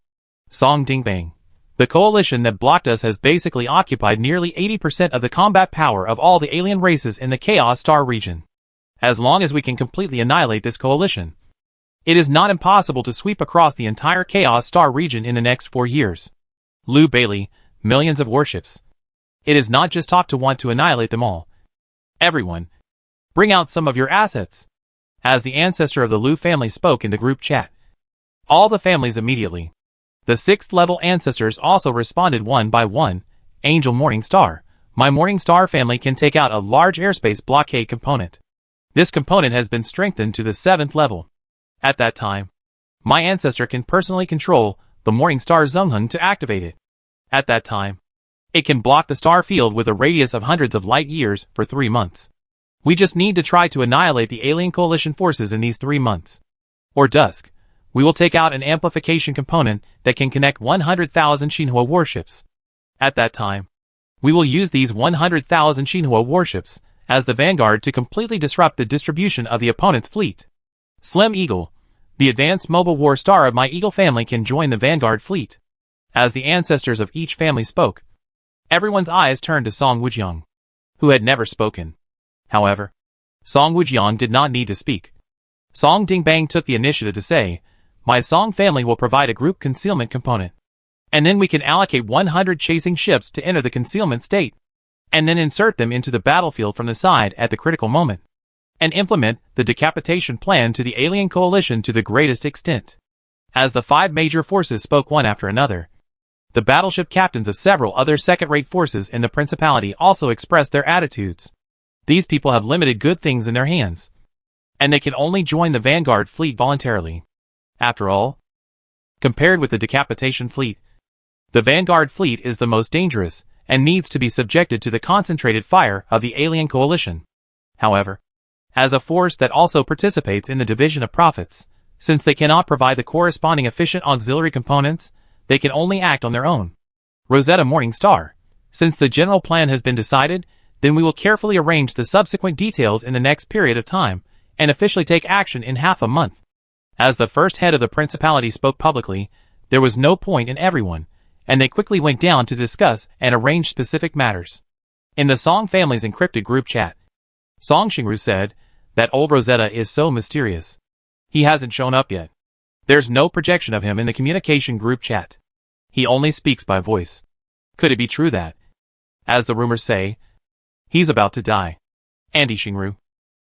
Song Dingbang. The coalition that blocked us has basically occupied nearly 80% of the combat power of all the alien races in the Chaos Star region. As long as we can completely annihilate this coalition, it is not impossible to sweep across the entire Chaos Star region in the next 4 years. Liu Bailey, millions of warships. It is not just talk to want to annihilate them all. Everyone, bring out some of your assets. As the ancestor of the Liu family spoke in the group chat, all the families immediately. The 6th level ancestors also responded one by one. Angel Morningstar, my Morningstar family can take out a large airspace blockade component. This component has been strengthened to the 7th level. At that time, my ancestor can personally control the Morningstar Zhonghun to activate it. At that time, it can block the star field with a radius of hundreds of light years for 3 months. We just need to try to annihilate the alien coalition forces in these 3 months. Or Dusk, we will take out an amplification component that can connect 100,000 Xinhua warships. At that time, We will use these 100,000 Shinhua warships as the vanguard to completely disrupt the distribution of the opponent's fleet. Slim Eagle, the advanced mobile war star of my Eagle family, can join the vanguard fleet. As the ancestors of each family spoke, everyone's eyes turned to Song Wujiang, who had never spoken. However, Song Wujiang did not need to speak. Song Dingbang took the initiative to say, "My Song family will provide a group concealment component. And then we can allocate 100 chasing ships to enter the concealment state, and then insert them into the battlefield from the side at the critical moment, and implement the decapitation plan to the alien coalition to the greatest extent." As the 5 major forces spoke one after another, the battleship captains of several other second-rate forces in the Principality also expressed their attitudes. These people have limited good things in their hands, and they can only join the vanguard fleet voluntarily. After all, compared with the decapitation fleet, the vanguard fleet is the most dangerous and needs to be subjected to the concentrated fire of the alien coalition. However, as a force that also participates in the division of profits, since they cannot provide the corresponding efficient auxiliary components, they can only act on their own. Rosetta Morning Star, since the general plan has been decided, then we will carefully arrange the subsequent details in the next period of time, and officially take action in half a month. As the first head of the Principality spoke publicly, there was no point in everyone, and they quickly went down to discuss and arrange specific matters. In the Song family's encrypted group chat, Song Xingru said, "That old Rosetta is so mysterious. He hasn't shown up yet. There's no projection of him in the communication group chat. He only speaks by voice. Could it be true that, as the rumors say, he's about to die? Andy Xingru,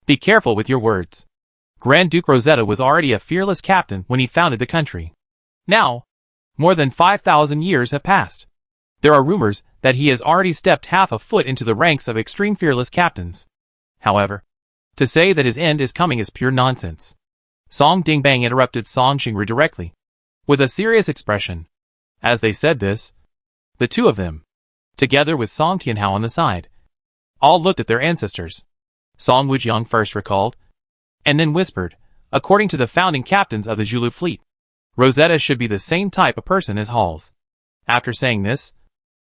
be careful with your words. Grand Duke Rosetta was already a fearless captain when he founded the country. Now, more than 5,000 years have passed. There are rumors that he has already stepped half a foot into the ranks of extreme fearless captains. However, to say that his end is coming is pure nonsense." Song Dingbang interrupted Song Xingru directly, with a serious expression. As they said this, the two of them, together with Song Tianhao on the side, all looked at their ancestors. Song Wujiang first recalled, and then whispered, "According to the founding captains of the Zulu fleet, Rosetta should be the same type of person as Halls." After saying this,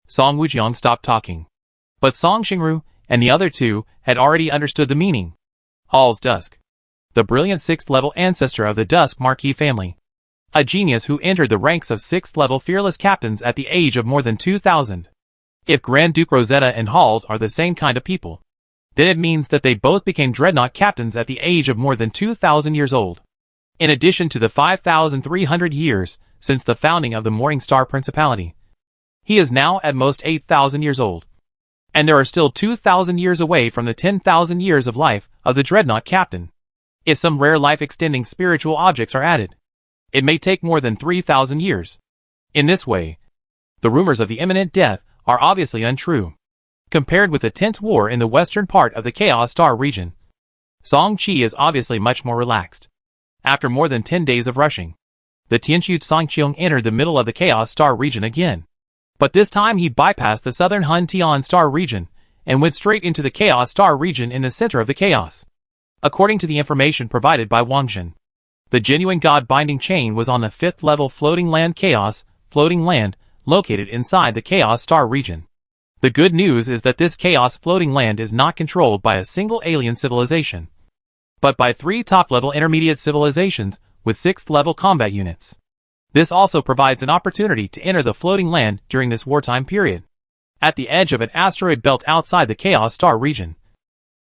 Song Wujiang stopped talking. But Song Xingru and the other two had already understood the meaning. Halls Dusk, the brilliant 6th-level ancestor of the Dusk Marquis family, a genius who entered the ranks of 6th-level fearless captains at the age of more than 2,000. If Grand Duke Rosetta and Halls are the same kind of people, then it means that they both became dreadnought captains at the age of more than 2,000 years old. In addition to the 5,300 years since the founding of the Morning Star Principality, he is now at most 8,000 years old. And there are still 2,000 years away from the 10,000 years of life of the dreadnought captain. If some rare life-extending spiritual objects are added, it may take more than 3,000 years. In this way, the rumors of the imminent death are obviously untrue. Compared with the tense war in the western part of the Chaos Star region, Song Qi is obviously much more relaxed. After more than 10 days of rushing, the Tianxu Songqiong entered the middle of the Chaos Star region again. But this time he bypassed the southern Han Tian Star region and went straight into the Chaos Star region in the center of the chaos. According to the information provided by Wang Zhen, the genuine God-binding chain was on the 5th-level floating land chaos, floating land, located inside the Chaos Star region. The good news is that this chaos floating land is not controlled by a single alien civilization, but by 3 top-level intermediate civilizations with 6th-level combat units. This also provides an opportunity to enter the floating land during this wartime period. At the edge of an asteroid belt outside the Chaos Star region,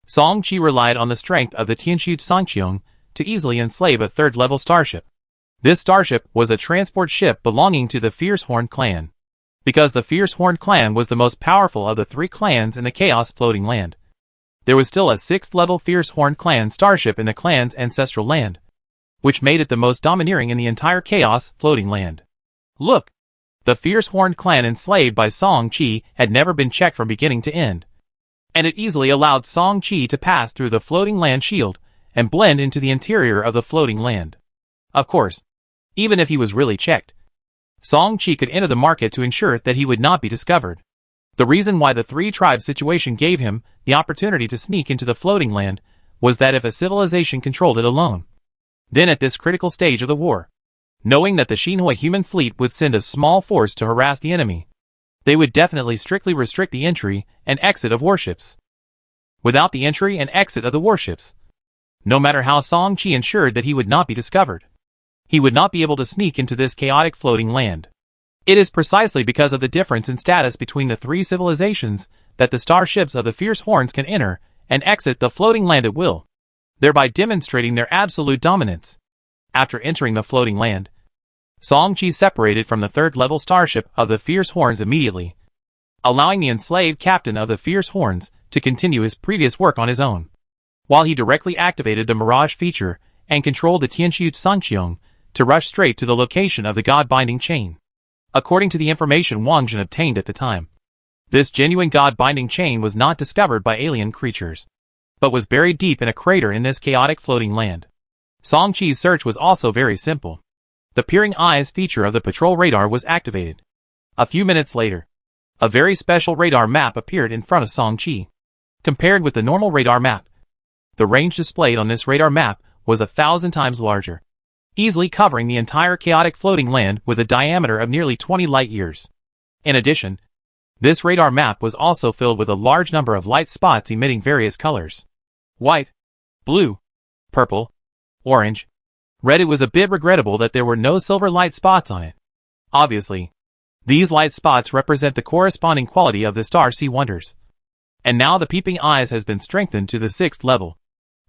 Song Qi relied on the strength of the Tianxu Songqiong to easily enslave a 3rd-level starship. This starship was a transport ship belonging to the Fierce Horn clan. Because the Fierce Horn clan was the most powerful of the 3 clans in the Chaos floating land, there was still a 6th-level Fierce Horn clan starship in the clan's ancestral land, which made it the most domineering in the entire Chaos floating land. Look! The Fierce Horn clan enslaved by Song Qi had never been checked from beginning to end, and it easily allowed Song Qi to pass through the floating land shield and blend into the interior of the floating land. Of course, even if he was really checked, Song Qi could enter the market to ensure that he would not be discovered. The reason why the 3 tribes situation gave him the opportunity to sneak into the floating land was that if a civilization controlled it alone, then at this critical stage of the war, knowing that the Shinhua human fleet would send a small force to harass the enemy, They would definitely strictly restrict the entry and exit of warships. Without the entry and exit of the warships, no matter how Song Chi ensured that he would not be discovered, he would not be able to sneak into this chaotic floating land. It is precisely because of the difference in status between the three civilizations that the starships of the Fierce Horns can enter and exit the floating land at will, thereby demonstrating their absolute dominance. After entering the floating land, Song Chi separated from the third-level starship of the Fierce Horns immediately, allowing the enslaved captain of the Fierce Horns to continue his previous work on his own, while he directly activated the Mirage feature and controlled the Tianqiu Sangqiong to rush straight to the location of the God-binding chain. According to the information Wang Jin obtained at the time, this genuine God-binding chain was not discovered by alien creatures, but was buried deep in a crater in this chaotic floating land. Song Chi's search was also very simple. The peering eyes feature of the patrol radar was activated. A few minutes later, a very special radar map appeared in front of Song Chi. Compared with the normal radar map, the range displayed on this radar map was 1,000 times larger, easily covering the entire chaotic floating land with a diameter of nearly 20 light-years. In addition, this radar map was also filled with a large number of light spots emitting various colors: white, blue, purple, orange, red. It was a bit regrettable that there were no silver light spots on it. Obviously, these light spots represent the corresponding quality of the star sea wonders. And now the peeping eyes has been strengthened to the 6th level,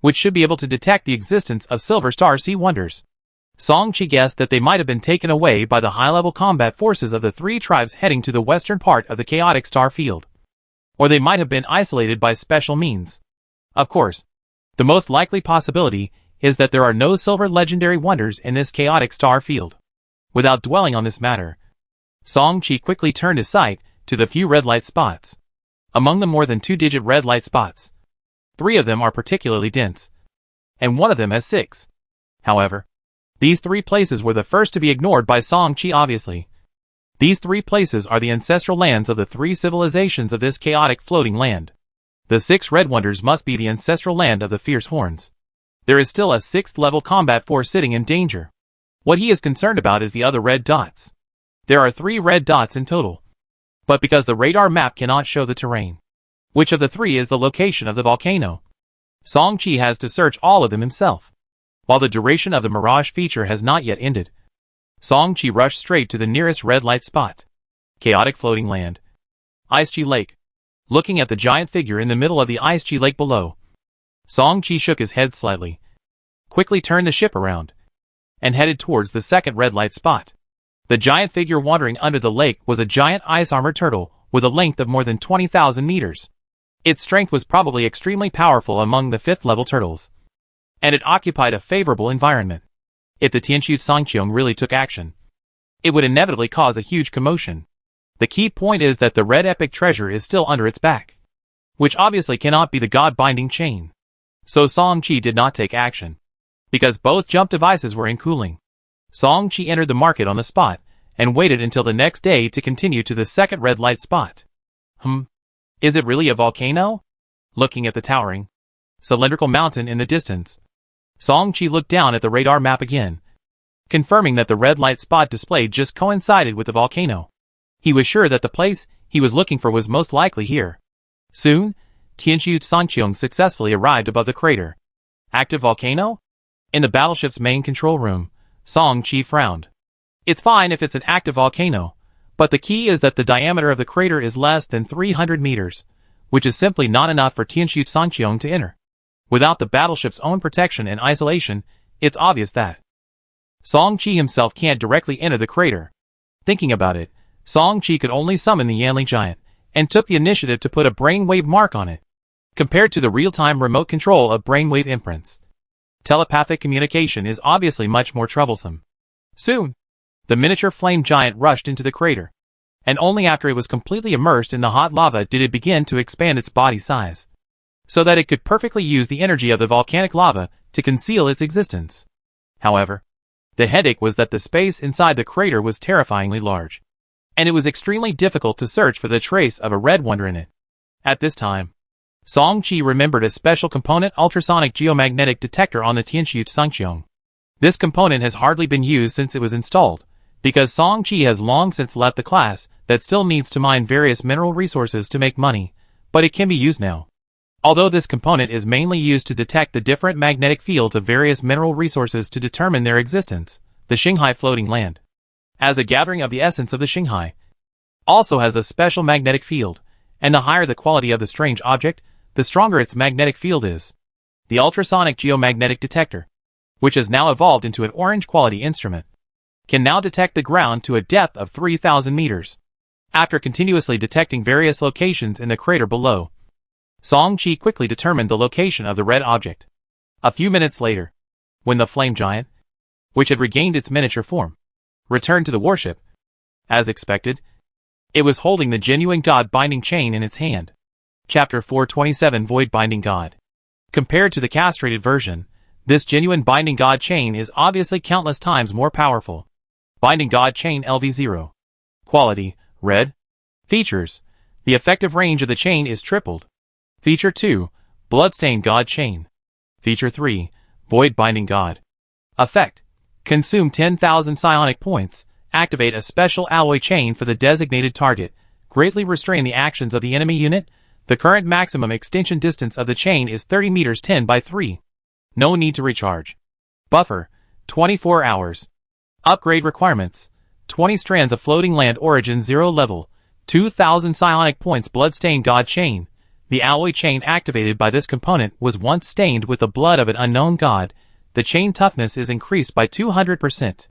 which should be able to detect the existence of silver star sea wonders. Song Chi guessed that they might have been taken away by the high-level combat forces of the three tribes heading to the western part of the chaotic star field. Or they might have been isolated by special means. Of course, the most likely possibility is that there are no silver legendary wonders in this chaotic star field. Without dwelling on this matter, Song Chi quickly turned his sight to the few red light spots. Among the more than 2-digit red light spots, 3 of them are particularly dense, and 1 of them has 6. However, these 3 places were the first to be ignored by Song Chi obviously. These 3 places are the ancestral lands of the 3 civilizations of this chaotic floating land. The 6 red wonders must be the ancestral land of the Fierce Horns. There is still a 6th level combat force sitting in danger. What he is concerned about is the other red dots. There are 3 red dots in total. But because the radar map cannot show the terrain, which of the 3 is the location of the volcano, Song Chi has to search all of them himself. While the duration of the Mirage feature has not yet ended, Song Chi rushed straight to the nearest red light spot. Chaotic floating land. Ice Chi Lake. Looking at the giant figure in the middle of the Ice Chi Lake below, Song Chi shook his head slightly, quickly turned the ship around, and headed towards the second red light spot. The giant figure wandering under the lake was a giant ice-armored turtle with a length of more than 20,000 meters. Its strength was probably extremely powerful among the 5th-level turtles, and it occupied a favorable environment. If the Tianqiu Sangqiong really took action, it would inevitably cause a huge commotion. The key point is that the red epic treasure is still under its back, which obviously cannot be the God-binding chain. So Song Chi did not take action, because both jump devices were in cooling. Song Chi entered the market on the spot, and waited until the next day to continue to the second red light spot. Is it really a volcano? Looking at the towering, cylindrical mountain in the distance, Song Chi looked down at the radar map again, confirming that the red light spot displayed just coincided with the volcano. He was sure that the place he was looking for was most likely here. Soon, Tianqiu Sangqiong successfully arrived above the crater. Active volcano? In the battleship's main control room, Song Chi frowned. It's fine if it's an active volcano, but the key is that the diameter of the crater is less than 300 meters, which is simply not enough for Tianqiu Sangqiong to enter. Without the battleship's own protection and isolation, it's obvious that Song Chi himself can't directly enter the crater. Thinking about it, Song Chi could only summon the Yanli giant, and took the initiative to put a brainwave mark on it. Compared to the real-time remote control of brainwave imprints, telepathic communication is obviously much more troublesome. Soon, the miniature flame giant rushed into the crater, and only after it was completely immersed in the hot lava did it begin to expand its body size, so that it could perfectly use the energy of the volcanic lava to conceal its existence. However, the headache was that the space inside the crater was terrifyingly large, and it was extremely difficult to search for the trace of a red wonder in it. At this time, Song Chi remembered a special component ultrasonic geomagnetic detector on the Tianqiu Sangqiong. This component has hardly been used since it was installed, because Song Chi has long since left the class that still needs to mine various mineral resources to make money, but it can be used now. Although this component is mainly used to detect the different magnetic fields of various mineral resources to determine their existence, the Shanghai floating land, as a gathering of the essence of the Shanghai, also has a special magnetic field, and the higher the quality of the strange object, the stronger its magnetic field is. The ultrasonic geomagnetic detector, which has now evolved into an orange quality instrument, can now detect the ground to a depth of 3,000 meters. After continuously detecting various locations in the crater below, Song Chi quickly determined the location of the red object. A few minutes later, when the flame giant, which had regained its miniature form, returned to the warship, as expected, it was holding the genuine God binding chain in its hand. Chapter 427 Void Binding God. Compared to the castrated version, this genuine binding God chain is obviously countless times more powerful. Binding God chain LV0. Quality, red. Features. The effective range of the chain is tripled. Feature 2, Bloodstained God Chain. Feature 3, Void Binding God. Effect. Consume 10,000 psionic points, activate a special alloy chain for the designated target, greatly restrain the actions of the enemy unit. The current maximum extension distance of the chain is 30 meters 10 by 3. No need to recharge. Buffer, 24 hours. Upgrade requirements, 20 strands of floating land origin 0 level, 2,000 psionic points Bloodstained God Chain. The alloy chain activated by this component was once stained with the blood of an unknown god. The chain toughness is increased by 200%.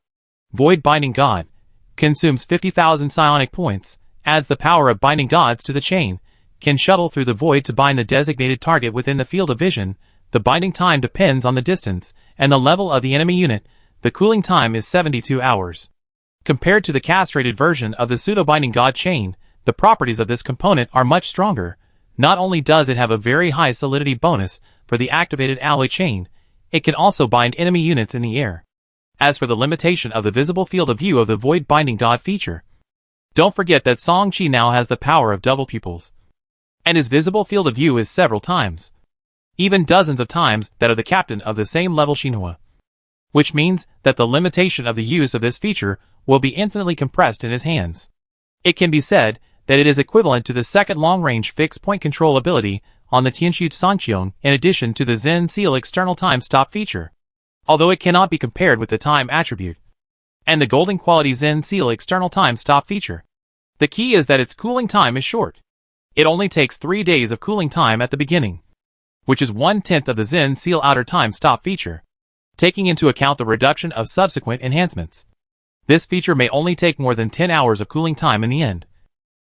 Void Binding God. Consumes 50,000 psionic points, adds the power of binding gods to the chain, can shuttle through the void to bind the designated target within the field of vision. The binding time depends on the distance and the level of the enemy unit. The cooling time is 72 hours. Compared to the castrated version of the pseudo-binding god chain, the properties of this component are much stronger. Not only does it have a very high solidity bonus for the activated alloy chain, it can also bind enemy units in the air. As for the limitation of the visible field of view of the Void Binding God feature, don't forget that Song Chi now has the power of double pupils, and his visible field of view is several times, even dozens of times, that of the captain of the same level Shinhua, which means that the limitation of the use of this feature will be infinitely compressed in his hands. It can be said that it is equivalent to the second long-range fixed-point control ability on the Tianxu Sanqiong in addition to the Zen Seal external time stop feature, although it cannot be compared with the time attribute and the golden quality Zen Seal external time stop feature. The key is that its cooling time is short. It only takes 3 days of cooling time at the beginning, which is 1/10 of the Zen Seal outer time stop feature, taking into account the reduction of subsequent enhancements. This feature may only take more than 10 hours of cooling time in the end,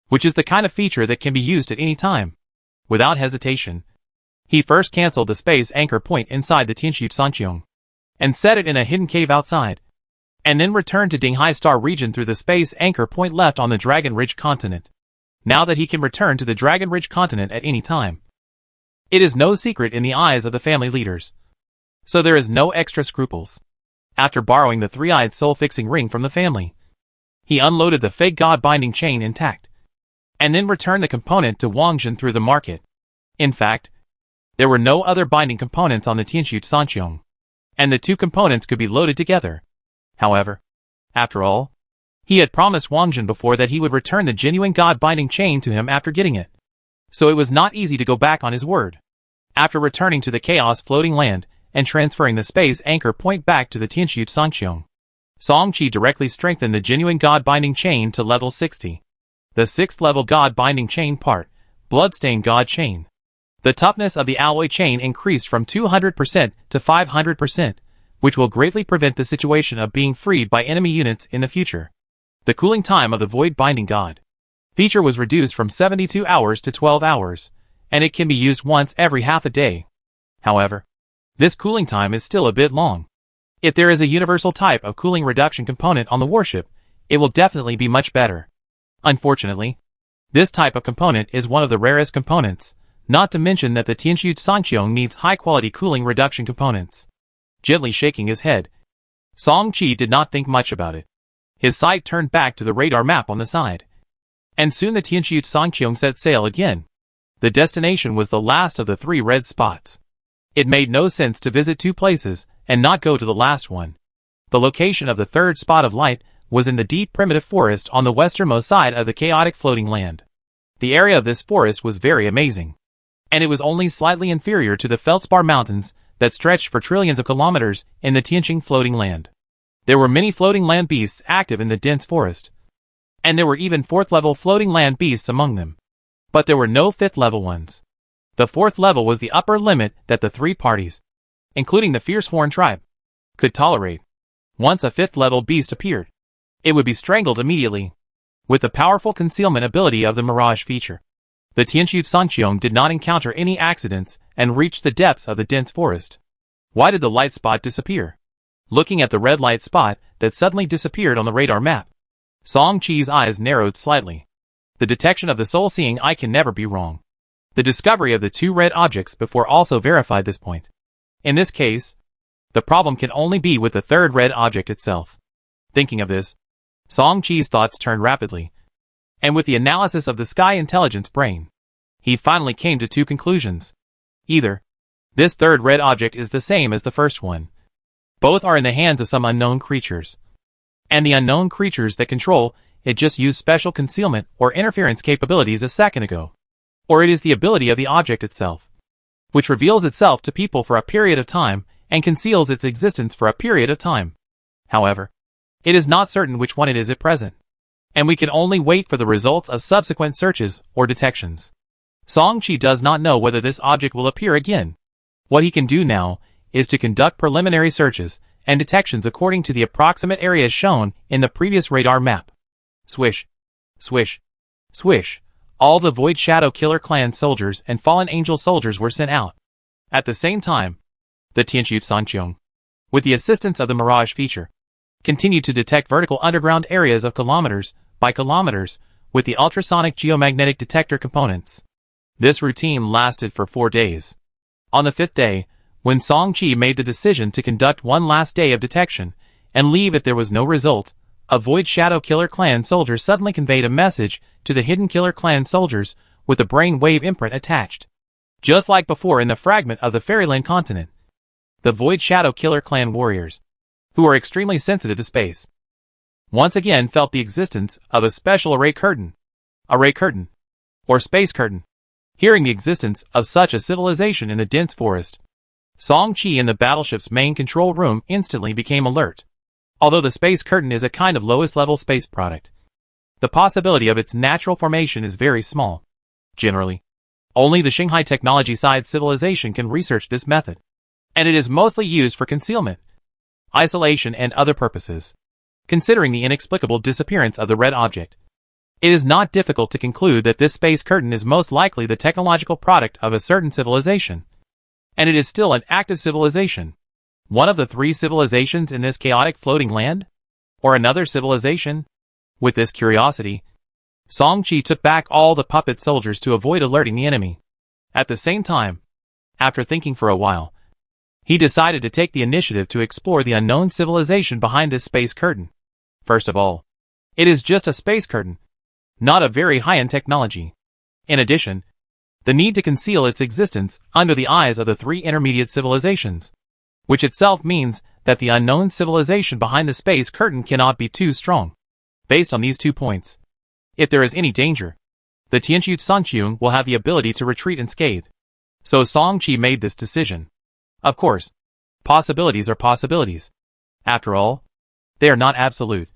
which is the kind of feature that can be used at any time. Without hesitation, he first cancelled the space anchor point inside the Tianxu Sanqiong, and set it in a hidden cave outside, and then returned to Dinghai Star region through the space anchor point left on the Dragon Ridge continent. Now that he can return to the Dragon Ridge continent at any time, it is no secret in the eyes of the family leaders, so there is no extra scruples. After borrowing the three-eyed soul-fixing ring from the family, he unloaded the fake god binding chain intact, and then returned the component to Wangjin through the market. In fact, there were no other binding components on the Tianxu Sanqiong, and the two components could be loaded together. However, after all, he had promised Wangjin before that he would return the genuine god binding chain to him after getting it, so it was not easy to go back on his word. After returning to the Chaos floating land and transferring the space anchor point back to the Tianxu Sanqiong, Song Chi directly strengthened the genuine god binding chain to level 60. The 6th level God Binding Chain part, Bloodstained God Chain. The toughness of the alloy chain increased from 200% to 500%, which will greatly prevent the situation of being freed by enemy units in the future. The cooling time of the Void Binding God feature was reduced from 72 hours to 12 hours, and it can be used once every half a day. However, this cooling time is still a bit long. If there is a universal type of cooling reduction component on the warship, it will definitely be much better. Unfortunately, this type of component is one of the rarest components, not to mention that the Tianxu Sanqiong needs high-quality cooling reduction components. Gently shaking his head, Song Chi did not think much about it. His sight turned back to the radar map on the side, and soon the Tianxu Sanqiong set sail again. The destination was the last of the 3 red spots. It made no sense to visit 2 places and not go to the last one. The location of the 3rd spot of light was in the deep primitive forest on the westernmost side of the chaotic floating land. The area of this forest was very amazing, and it was only slightly inferior to the Feldspar Mountains that stretched for trillions of kilometers in the Tianqing floating land. There were many floating land beasts active in the dense forest, and there were even fourth-level floating land beasts among them. But there were no fifth-level ones. The fourth level was the upper limit that the three parties, including the Fierce Horn tribe, could tolerate. Once a fifth-level beast appeared, it would be strangled immediately. With the powerful concealment ability of the Mirage feature, the Tianqiu Sanqiong did not encounter any accidents and reached the depths of the dense forest. Why did the light spot disappear? Looking at the red light spot that suddenly disappeared on the radar map, Song Qi's eyes narrowed slightly. The detection of the soul-seeing eye can never be wrong. The discovery of the two red objects before also verified this point. In this case, the problem can only be with the third red object itself. Thinking of this, Song Qi's thoughts turned rapidly, and with the analysis of the Sky Intelligence brain, he finally came to two conclusions. Either this third red object is the same as the first one. Both are in the hands of some unknown creatures, and the unknown creatures that control it just used special concealment or interference capabilities a second ago. Or it is the ability of the object itself, which reveals itself to people for a period of time and conceals its existence for a period of time. However, it is not certain which one it is at present, and we can only wait for the results of subsequent searches or detections. Song Qi does not know whether this object will appear again. What he can do now is to conduct preliminary searches and detections according to the approximate areas shown in the previous radar map. Swish, swish, swish. All the Void Shadow Killer Clan soldiers and Fallen Angel soldiers were sent out. At the same time, the Tianqiu Sanqiong, with the assistance of the Mirage feature, continued to detect vertical underground areas of kilometers by kilometers with the ultrasonic geomagnetic detector components. This routine lasted for 4 days. On the 5th day, when Song Qi made the decision to conduct one last day of detection and leave if there was no result, a Void Shadow Killer Clan soldier suddenly conveyed a message to the hidden Killer Clan soldiers with a brain wave imprint attached. Just like before in the fragment of the Fairyland continent, the Void Shadow Killer Clan warriors, who are extremely sensitive to space, once again felt the existence of a special array curtain, or space curtain. Hearing the existence of such a civilization in the dense forest, Song Qi in the battleship's main control room instantly became alert. Although the space curtain is a kind of lowest-level space product, the possibility of its natural formation is very small. Generally, only the Shanghai technology side civilization can research this method, and it is mostly used for concealment, isolation, and other purposes. Considering the inexplicable disappearance of the red object, it is not difficult to conclude that this space curtain is most likely the technological product of a certain civilization, and it is still an active civilization. One of the 3 civilizations in this chaotic floating land? Or another civilization? With this curiosity, Song Qi took back all the puppet soldiers to avoid alerting the enemy. At the same time, after thinking for a while, he decided to take the initiative to explore the unknown civilization behind this space curtain. First of all, it is just a space curtain, not a very high-end technology. In addition, the need to conceal its existence under the eyes of the 3 intermediate civilizations, which itself means that the unknown civilization behind the space curtain cannot be too strong. Based on these 2 points, if there is any danger, the Tianqiu Sanqiong will have the ability to retreat unscathed. So Song Qi made this decision. Of course, possibilities are possibilities. After all, they are not absolute.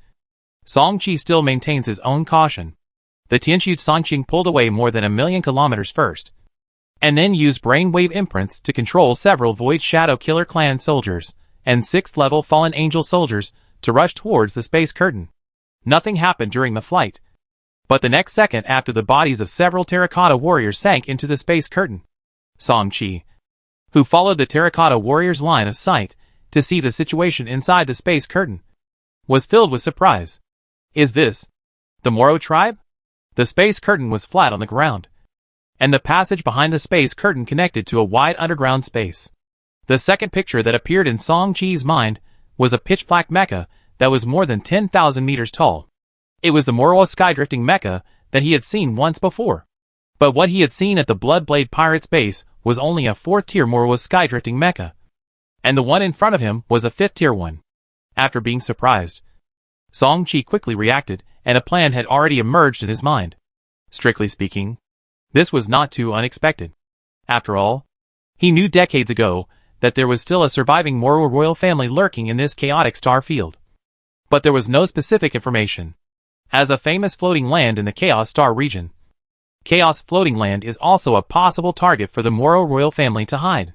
Song Qi still maintains his own caution. The Tianqiu Sanqiong pulled away more than 1,000,000 kilometers first, and then used brainwave imprints to control several Void Shadow Killer Clan soldiers and 6th-level Fallen Angel soldiers to rush towards the space curtain. Nothing happened during the flight, but the next second after the bodies of several terracotta warriors sank into the space curtain, Song Qi, who followed the terracotta warriors' line of sight to see the situation inside the space curtain, was filled with surprise. Is this the Moro tribe? The space curtain was flat on the ground, and the passage behind the space curtain connected to a wide underground space. The second picture that appeared in Song Qi's mind was a pitch-black mecha that was more than 10,000 meters tall. It was the Moro skydrifting mecha that he had seen once before. But what he had seen at the Bloodblade Pirates base was only a 4th-tier Moro skydrifting mecha, and the one in front of him was a 5th-tier one. After being surprised, Song Chi quickly reacted, and a plan had already emerged in his mind. Strictly speaking, this was not too unexpected. After all, he knew decades ago that there was still a surviving Moro royal family lurking in this chaotic star field. But there was no specific information. As a famous floating land in the Chaos Star region, Chaos Floating Land is also a possible target for the Moro royal family to hide.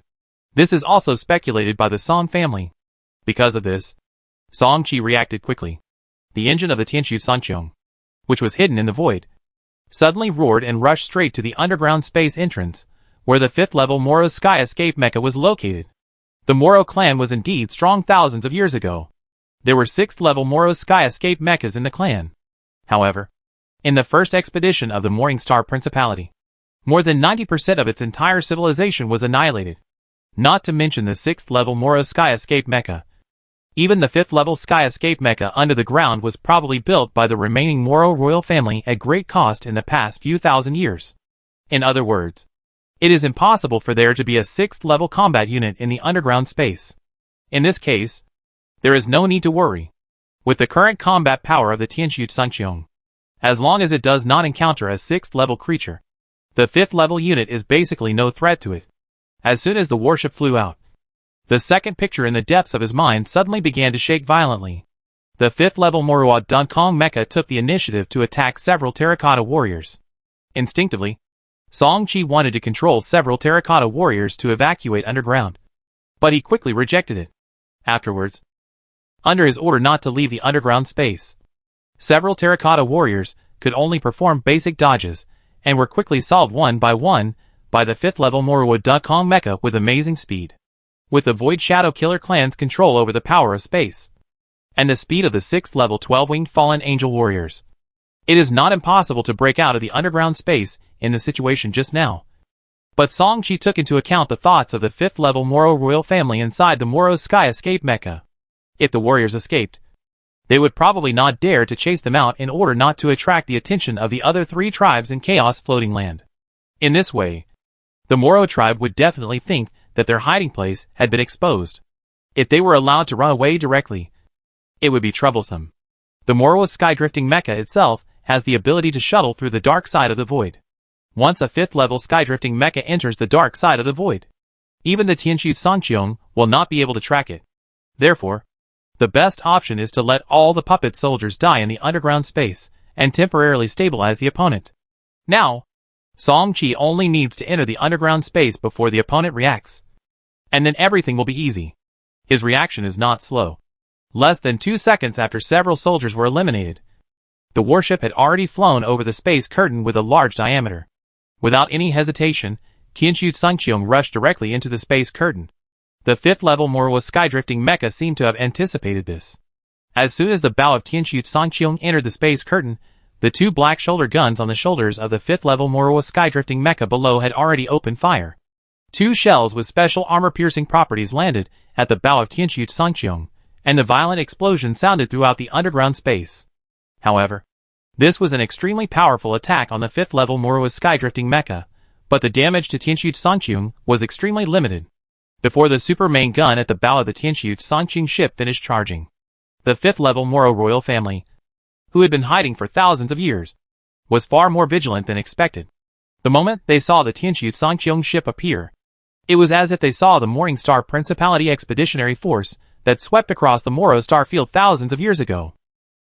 This is also speculated by the Song family. Because of this, Song Chi reacted quickly. The engine of the Tianqiu Sangqiong, which was hidden in the void, suddenly roared and rushed straight to the underground space entrance, where the 5th level Moro Sky Escape Mecha was located. The Moro clan was indeed strong thousands of years ago. There were 6th level Moro Sky Escape Mechas in the clan. However, in the first expedition of the Morning Star Principality, more than 90% of its entire civilization was annihilated. Not to mention the 6th level Moro Sky Escape Mecha. Even the 5th level Sky Escape Mecha under the ground was probably built by the remaining Moro royal family at great cost in the past few thousand years. In other words, it is impossible for there to be a 6th level combat unit in the underground space. In this case, there is no need to worry. With the current combat power of the Tianqiu Sangqiong, as long as it does not encounter a 6th level creature, the 5th level unit is basically no threat to it. As soon as the warship flew out, the second picture in the depths of his mind suddenly began to shake violently. The 5th level Moro Dunkong Mecha took the initiative to attack several terracotta warriors. Instinctively, Song Chi wanted to control several terracotta warriors to evacuate underground, but he quickly rejected it. Afterwards, under his order not to leave the underground space, several terracotta warriors could only perform basic dodges, and were quickly solved one by the 5th level Moro Dunkong Mecha with amazing speed. With the Void Shadow Killer clan's control over the power of space, and the speed of the 6th level 12-winged Fallen Angel warriors, it is not impossible to break out of the underground space in the situation just now. But Song Chi took into account the thoughts of the 5th level Moro royal family inside the Moro Sky Escape Mecha. If the warriors escaped, they would probably not dare to chase them out in order not to attract the attention of the other 3 tribes in Chaos Floating Land. In this way, the Moro tribe would definitely think that their hiding place had been exposed. If they were allowed to run away directly, it would be troublesome. The Moro Sky Drifting Mecha itself has the ability to shuttle through the dark side of the void. Once a 5th level Sky Drifting Mecha enters the dark side of the void, even the Tianqiu Sangqiong will not be able to track it. Therefore, the best option is to let all the puppet soldiers die in the underground space, and temporarily stabilize the opponent. Now, Song Chi only needs to enter the underground space before the opponent reacts, and then everything will be easy. His reaction is not slow. Less than 2 seconds after several soldiers were eliminated, the warship had already flown over the space curtain with a large diameter. Without any hesitation, Tianqiu Sangqiong rushed directly into the space curtain. The 5th level Moro Skydrifting Mecha seemed to have anticipated this. As soon as the bow of Tianqiu Sangqiong entered the space curtain, the 2 black shoulder guns on the shoulders of the 5th level Moro Skydrifting Mecha below had already opened fire. 2 shells with special armor-piercing properties landed at the bow of Tianqiu Sangqiong, and the violent explosion sounded throughout the underground space. However, this was an extremely powerful attack on the 5th level Moro Skydrifting Mecha, but the damage to Tianqiu Sangqiong was extremely limited. Before the super main gun at the bow of the Tianqiu Sangqiong ship finished charging, the 5th level Moro royal family, who had been hiding for thousands of years, was far more vigilant than expected. The moment they saw the Tianqiu Sangqiong ship appear, it was as if they saw the Morning Star Principality expeditionary force that swept across the Moro star field thousands of years ago.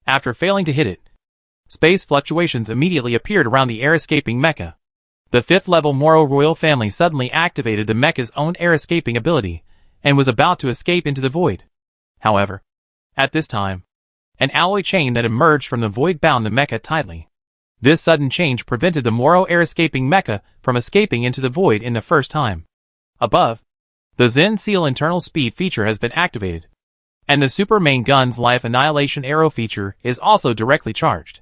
After failing to hit it, space fluctuations immediately appeared around the air-escaping mecha. The 5th level Moro royal family suddenly activated the mecha's own air-escaping ability, and was about to escape into the void. However, at this time, an alloy chain that emerged from the void bound the mecha tightly. This sudden change prevented the Moro air-escaping mecha from escaping into the void in the first time. Above, the Zen Seal internal speed feature has been activated, and the Super Main Gun's Life Annihilation Arrow feature is also directly charged.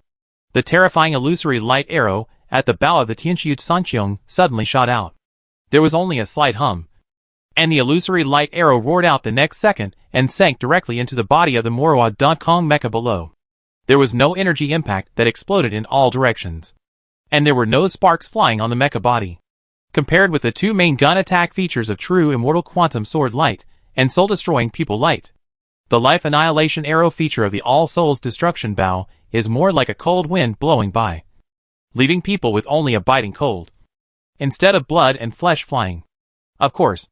The terrifying illusory light arrow at the bow of the Tianqiu Sangqiong suddenly shot out. There was only a slight hum, and the illusory light arrow roared out the next second and sank directly into the body of the Moro Dunkong mecha below. There was no energy impact that exploded in all directions, and there were no sparks flying on the mecha body. Compared with the 2 main gun attack features of True Immortal Quantum Sword Light and Soul Destroying Pupil Light, The life annihilation arrow feature of the All Souls destruction bow is more like a cold wind blowing by, leaving people with only a biting cold, instead of blood and flesh flying. Of course,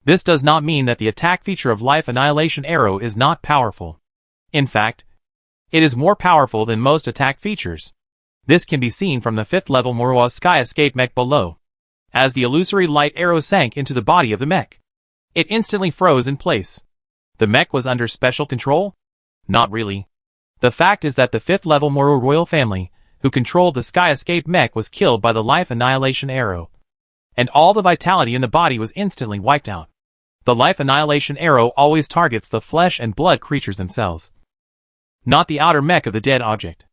this does not mean that the attack feature of life annihilation arrow is not powerful. In fact, it is more powerful than most attack features. This can be seen from the 5th level Moroa Sky Escape mech below. As the illusory light arrow sank into the body of the mech, it instantly froze in place. The mech was under special control? Not really. The fact is that the 5th level Moroa royal family, who controlled the Sky Escape mech, was killed by the life annihilation arrow, and all the vitality in the body was instantly wiped out. The life annihilation arrow always targets the flesh and blood creatures themselves, not the outer mech of the dead object.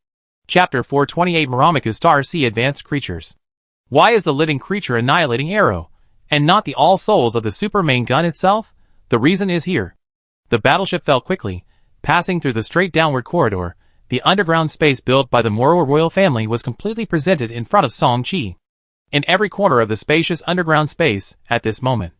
Chapter 428 Muramiku Star Sea Advanced Creatures. Why is the living creature annihilating arrow, and not the all souls of the super main gun itself? The reason is here. The battleship fell quickly, passing through the straight downward corridor. The underground space built by the Moroa royal family was completely presented in front of Song-Chi. In every corner of the spacious underground space, at this moment,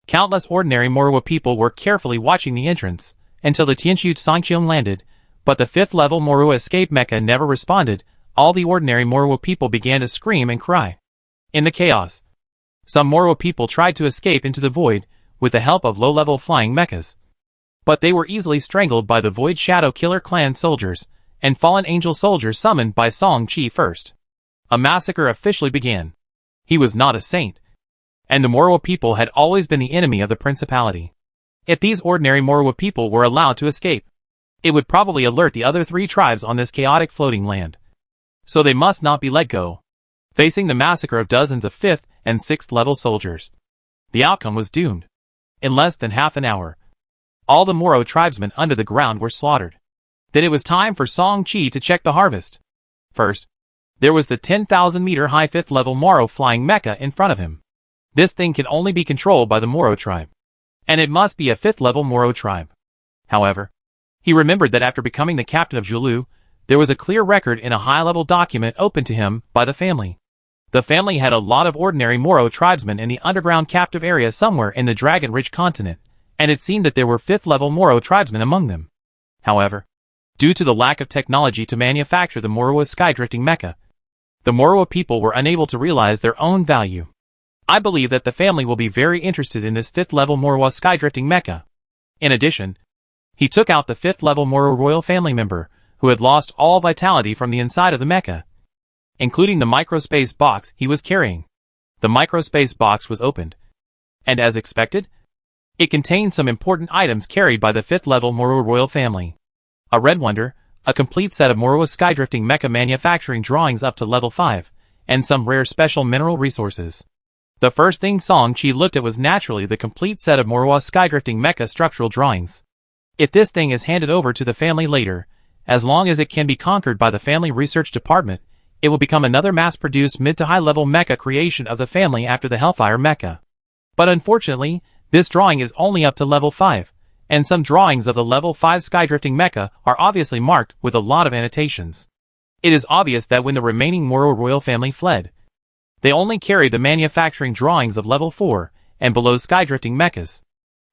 countless ordinary Moroa people were carefully watching the entrance, until the Tianqiu Sangqiong landed, but the 5th level Moroa escape mecha never responded. All the ordinary Moroa people began to scream and cry. In the chaos, some Moroa people tried to escape into the void, with the help of low-level flying mechas. But they were easily strangled by the Void Shadow Killer clan soldiers, and fallen angel soldiers summoned by Song-Chi first. A massacre officially began. He was not a saint, and the Moroa people had always been the enemy of the principality. If these ordinary Moroa people were allowed to escape, it would probably alert the other 3 tribes on this chaotic floating land. So they must not be let go, facing the massacre of dozens of 5th and 6th level soldiers. The outcome was doomed. In less than half an hour, all the Moro tribesmen under the ground were slaughtered. Then it was time for Song-Chi to check the harvest. First, there was the 10,000-meter high 5th level Moro flying mecha in front of him. This thing can only be controlled by the Moro tribe, and it must be a 5th level Moro tribe. However, he remembered that after becoming the captain of Zhulu, there was a clear record in a high-level document opened to him by the family. The family had a lot of ordinary Moro tribesmen in the underground captive area somewhere in the Dragon Ridge continent, and it seemed that there were 5th level Moro tribesmen among them. However, due to the lack of technology to manufacture the Moroa skydrifting mecha, the Moroa people were unable to realize their own value. I believe that the family will be very interested in this 5th level Moroa skydrifting mecha. In addition, he took out the 5th level Moroa royal family member, who had lost all vitality from the inside of the mecha, including the microspace box he was carrying. The microspace box was opened, and as expected, it contained some important items carried by the 5th level Moroa royal family. A red wonder, a complete set of Moroa skydrifting mecha manufacturing drawings up to level 5, and some rare special mineral resources. The first thing Song-Chi looked at was naturally the complete set of Moroa skydrifting mecha structural drawings. If this thing is handed over to the family later, as long as it can be conquered by the family research department, it will become another mass-produced mid to high-level mecha creation of the family after the Hellfire mecha. But unfortunately, this drawing is only up to level 5, and some drawings of the level 5 skydrifting mecha are obviously marked with a lot of annotations. It is obvious that when the remaining Moro royal family fled, they only carried the manufacturing drawings of level 4 and below skydrifting mechas.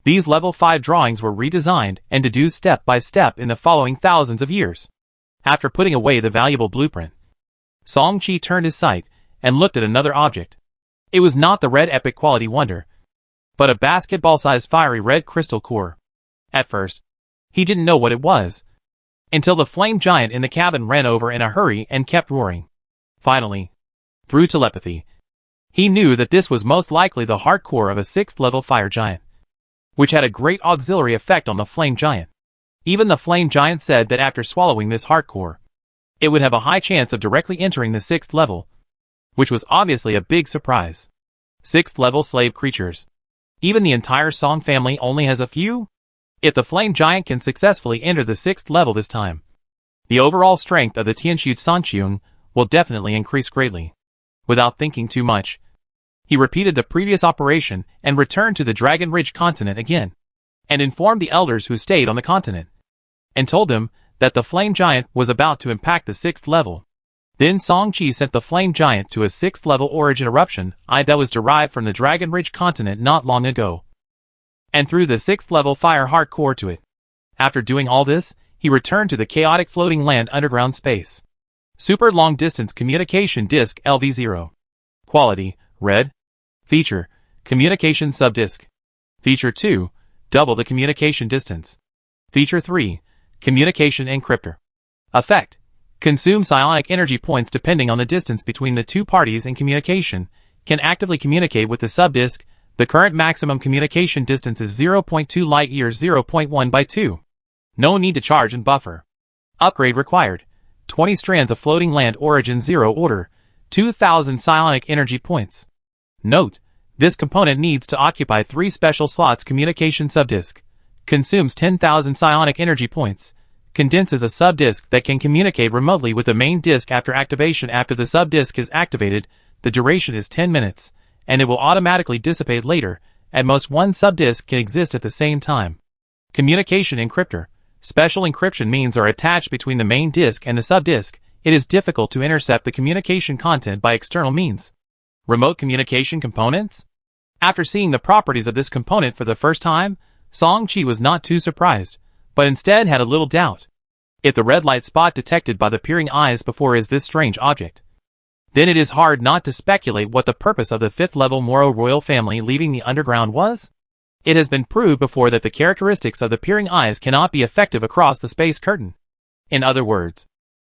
These level 5 drawings were redesigned and deduced step by step in the following thousands of years. After putting away the valuable blueprint, Song-Chi turned his sight and looked at another object. It was not the red epic quality wonder, but a basketball-sized fiery red crystal core. At first, he didn't know what it was, until the flame giant in the cabin ran over in a hurry and kept roaring. Finally, through telepathy, he knew that this was most likely the heart core of a 6th level fire giant, which had a great auxiliary effect on the flame giant. Even the flame giant said that after swallowing this heart core, it would have a high chance of directly entering the 6th level, which was obviously a big surprise. 6th level slave creatures. Even the entire Song family only has a few? If the flame giant can successfully enter the 6th level this time, the overall strength of the Tianqiu Sanqiong will definitely increase greatly. Without thinking too much, he repeated the previous operation and returned to the Dragon Ridge continent again, and informed the elders who stayed on the continent, and told them that the flame giant was about to impact the 6th level. Then Song-Chi sent the flame giant to a 6th level origin eruption that was derived from the Dragon Ridge continent not long ago, and threw the 6th level fire heart core to it. After doing all this, he returned to the chaotic floating land underground space. Super Long Distance Communication Disk LV0. Quality, Red. Feature, Communication Subdisk. Feature 2, double the communication distance. Feature 3, Communication Encryptor. Effect, consume psionic energy points depending on the distance between the two parties in communication, can actively communicate with the subdisk. The current maximum communication distance is 0.2 light years 0.1 by 2. No need to charge and buffer. Upgrade required. 20 strands of floating land origin 0 order, 2000 psionic energy points. Note, this component needs to occupy 3 special slots. Communication subdisk. Consumes 10,000 psionic energy points. Condenses a subdisk that can communicate remotely with the main disk after activation. After the subdisk is activated, the duration is 10 minutes, and it will automatically dissipate later. At most, one subdisk can exist at the same time. Communication Encryptor. Special encryption means are attached between the main disk and the subdisk. It is difficult to intercept the communication content by external means. Remote communication components? After seeing the properties of this component for the first time, Song-Chi was not too surprised, but instead had a little doubt. If the red light spot detected by the peering eyes before is this strange object, then it is hard not to speculate what the purpose of the 5th level Moro royal family leaving the underground was. It has been proved before that the characteristics of the peering eyes cannot be effective across the space curtain. In other words,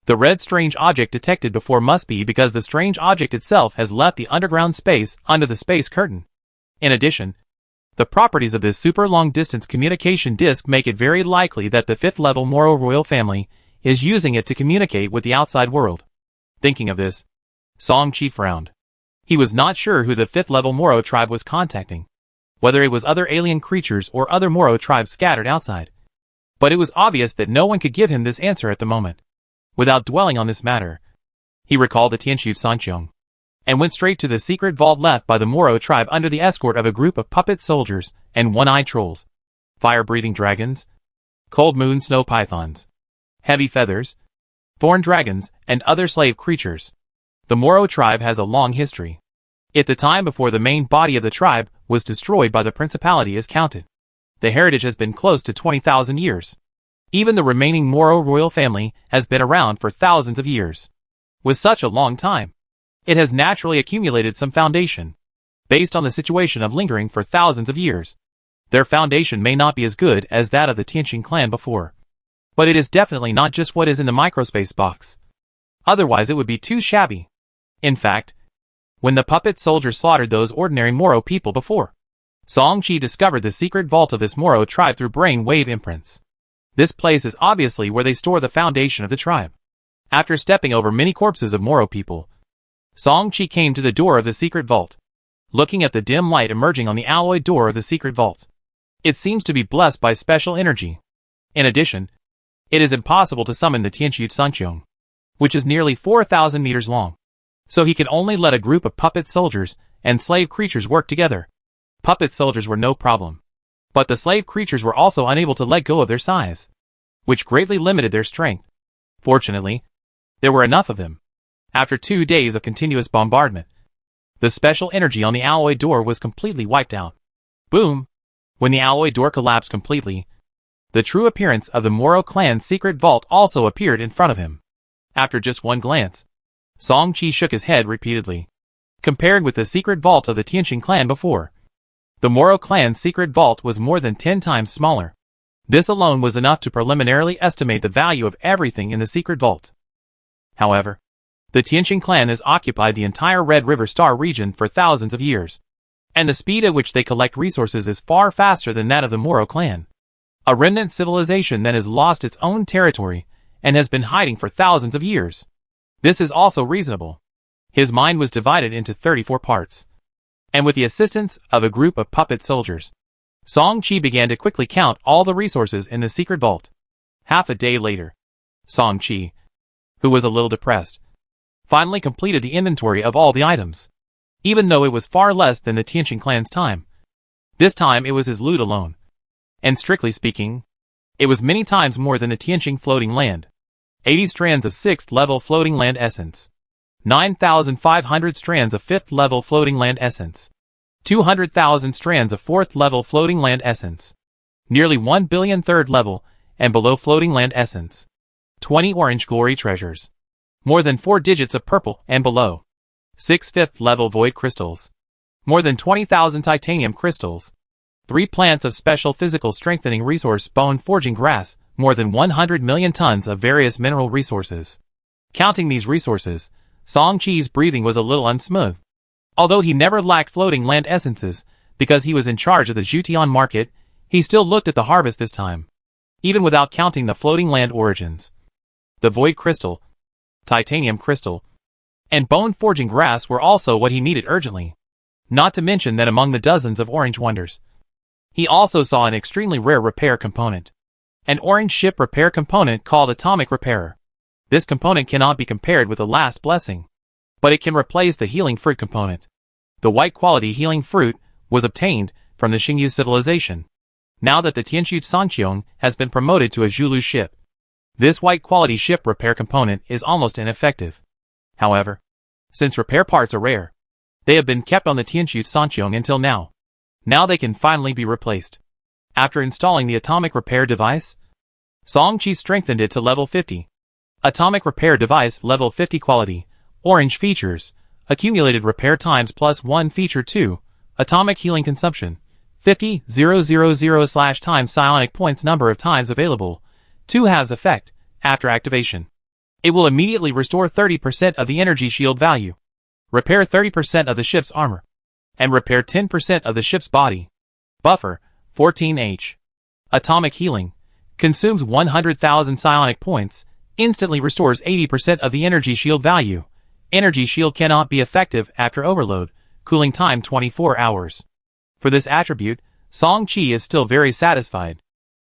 the red strange object detected before must be because the strange object itself has left the underground space under the space curtain. In addition, the properties of this super long distance communication disk make it very likely that the 5th level Moro royal family is using it to communicate with the outside world. Thinking of this, Song-Chi frowned. He was not sure who the 5th level Moro tribe was contacting, whether it was other alien creatures or other Moro tribes scattered outside. But it was obvious that no one could give him this answer at the moment. Without dwelling on this matter, he recalled the Tianqiu Sanqiong, and went straight to the secret vault left by the Moro tribe under the escort of a group of puppet soldiers and one-eyed trolls, fire-breathing dragons, cold moon snow pythons, heavy feathers, thorn dragons, and other slave creatures. The Moro tribe has a long history. If the time before the main body of the tribe was destroyed by the principality is counted, the heritage has been close to 20,000 years. Even the remaining Moro royal family has been around for thousands of years. With such a long time, it has naturally accumulated some foundation. Based on the situation of lingering for thousands of years, their foundation may not be as good as that of the Tianqing clan before. But it is definitely not just what is in the microspace box. Otherwise it would be too shabby. In fact, when the puppet soldiers slaughtered those ordinary Moro people before, Song-Chi discovered the secret vault of this Moro tribe through brain wave imprints. This place is obviously where they store the foundation of the tribe. After stepping over many corpses of Moro people, Song-Chi came to the door of the secret vault, looking at the dim light emerging on the alloy door of the secret vault. It seems to be blessed by special energy. In addition, it is impossible to summon the Tianqiu Sanqiong, which is nearly 4,000 meters long. So he could only let a group of puppet soldiers and slave creatures work together. Puppet soldiers were no problem, but the slave creatures were also unable to let go of their size, which greatly limited their strength. Fortunately, there were enough of them. After 2 days of continuous bombardment, the special energy on the alloy door was completely wiped out. Boom! When the alloy door collapsed completely, the true appearance of the Moro clan's secret vault also appeared in front of him. After just one glance, Song-Chi shook his head repeatedly. Compared with the secret vault of the Tianqing clan before, the Moro clan's secret vault was more than 10 times smaller. This alone was enough to preliminarily estimate the value of everything in the secret vault. However, the Tianqing clan has occupied the entire Red River Star region for thousands of years, and the speed at which they collect resources is far faster than that of the Moro clan. A remnant civilization that has lost its own territory and has been hiding for thousands of years. This is also reasonable. His mind was divided into 34 parts, and with the assistance of a group of puppet soldiers, Song-Chi began to quickly count all the resources in the secret vault. Half a day later, Song-Chi, who was a little depressed, finally completed the inventory of all the items, even though it was far less than the Tianqing clan's time. This time it was his loot alone, and strictly speaking, it was many times more than the Tianqing floating land. 80 strands of 6th level floating land essence, 9,500 strands of 5th level floating land essence, 200,000 strands of 4th level floating land essence, nearly 1 billion 3rd level and below floating land essence. 20 orange glory treasures. More than 4 digits of purple and below. 6 5th level void crystals. More than 20,000 titanium crystals. 3 plants of special physical strengthening resource bone forging grass, more than 100 million tons of various mineral resources. Counting these resources, Song Chi's breathing was a little unsmooth. Although he never lacked floating land essences, because he was in charge of the Jutian market, he still looked at the harvest this time. Even without counting the floating land origins. The void crystal, titanium crystal, and bone forging grass were also what he needed urgently. Not to mention that among the dozens of orange wonders, he also saw an extremely rare repair component. An orange ship repair component called Atomic Repairer. This component cannot be compared with the last blessing, but it can replace the healing fruit component. The white quality healing fruit was obtained from the Xingyu civilization. Now that the Tianxu Sanqiong has been promoted to a Zhulu ship, this white quality ship repair component is almost ineffective. However, since repair parts are rare, they have been kept on the Tianxu Sanqiong until now. Now they can finally be replaced. After installing the atomic repair device, Song Chi strengthened it to level 50. Atomic repair device level 50 quality, orange features, accumulated repair times +1 feature 2, atomic healing consumption, 50,000 times psionic points number of times available, 2 has effect, after activation. It will immediately restore 30% of the energy shield value, repair 30% of the ship's armor, and repair 10% of the ship's body. Buffer, 14H. Atomic healing, consumes 100,000 psionic points, instantly restores 80% of the energy shield value. Energy shield cannot be effective after overload, cooling time 24 hours. For this attribute, Song Chi is still very satisfied.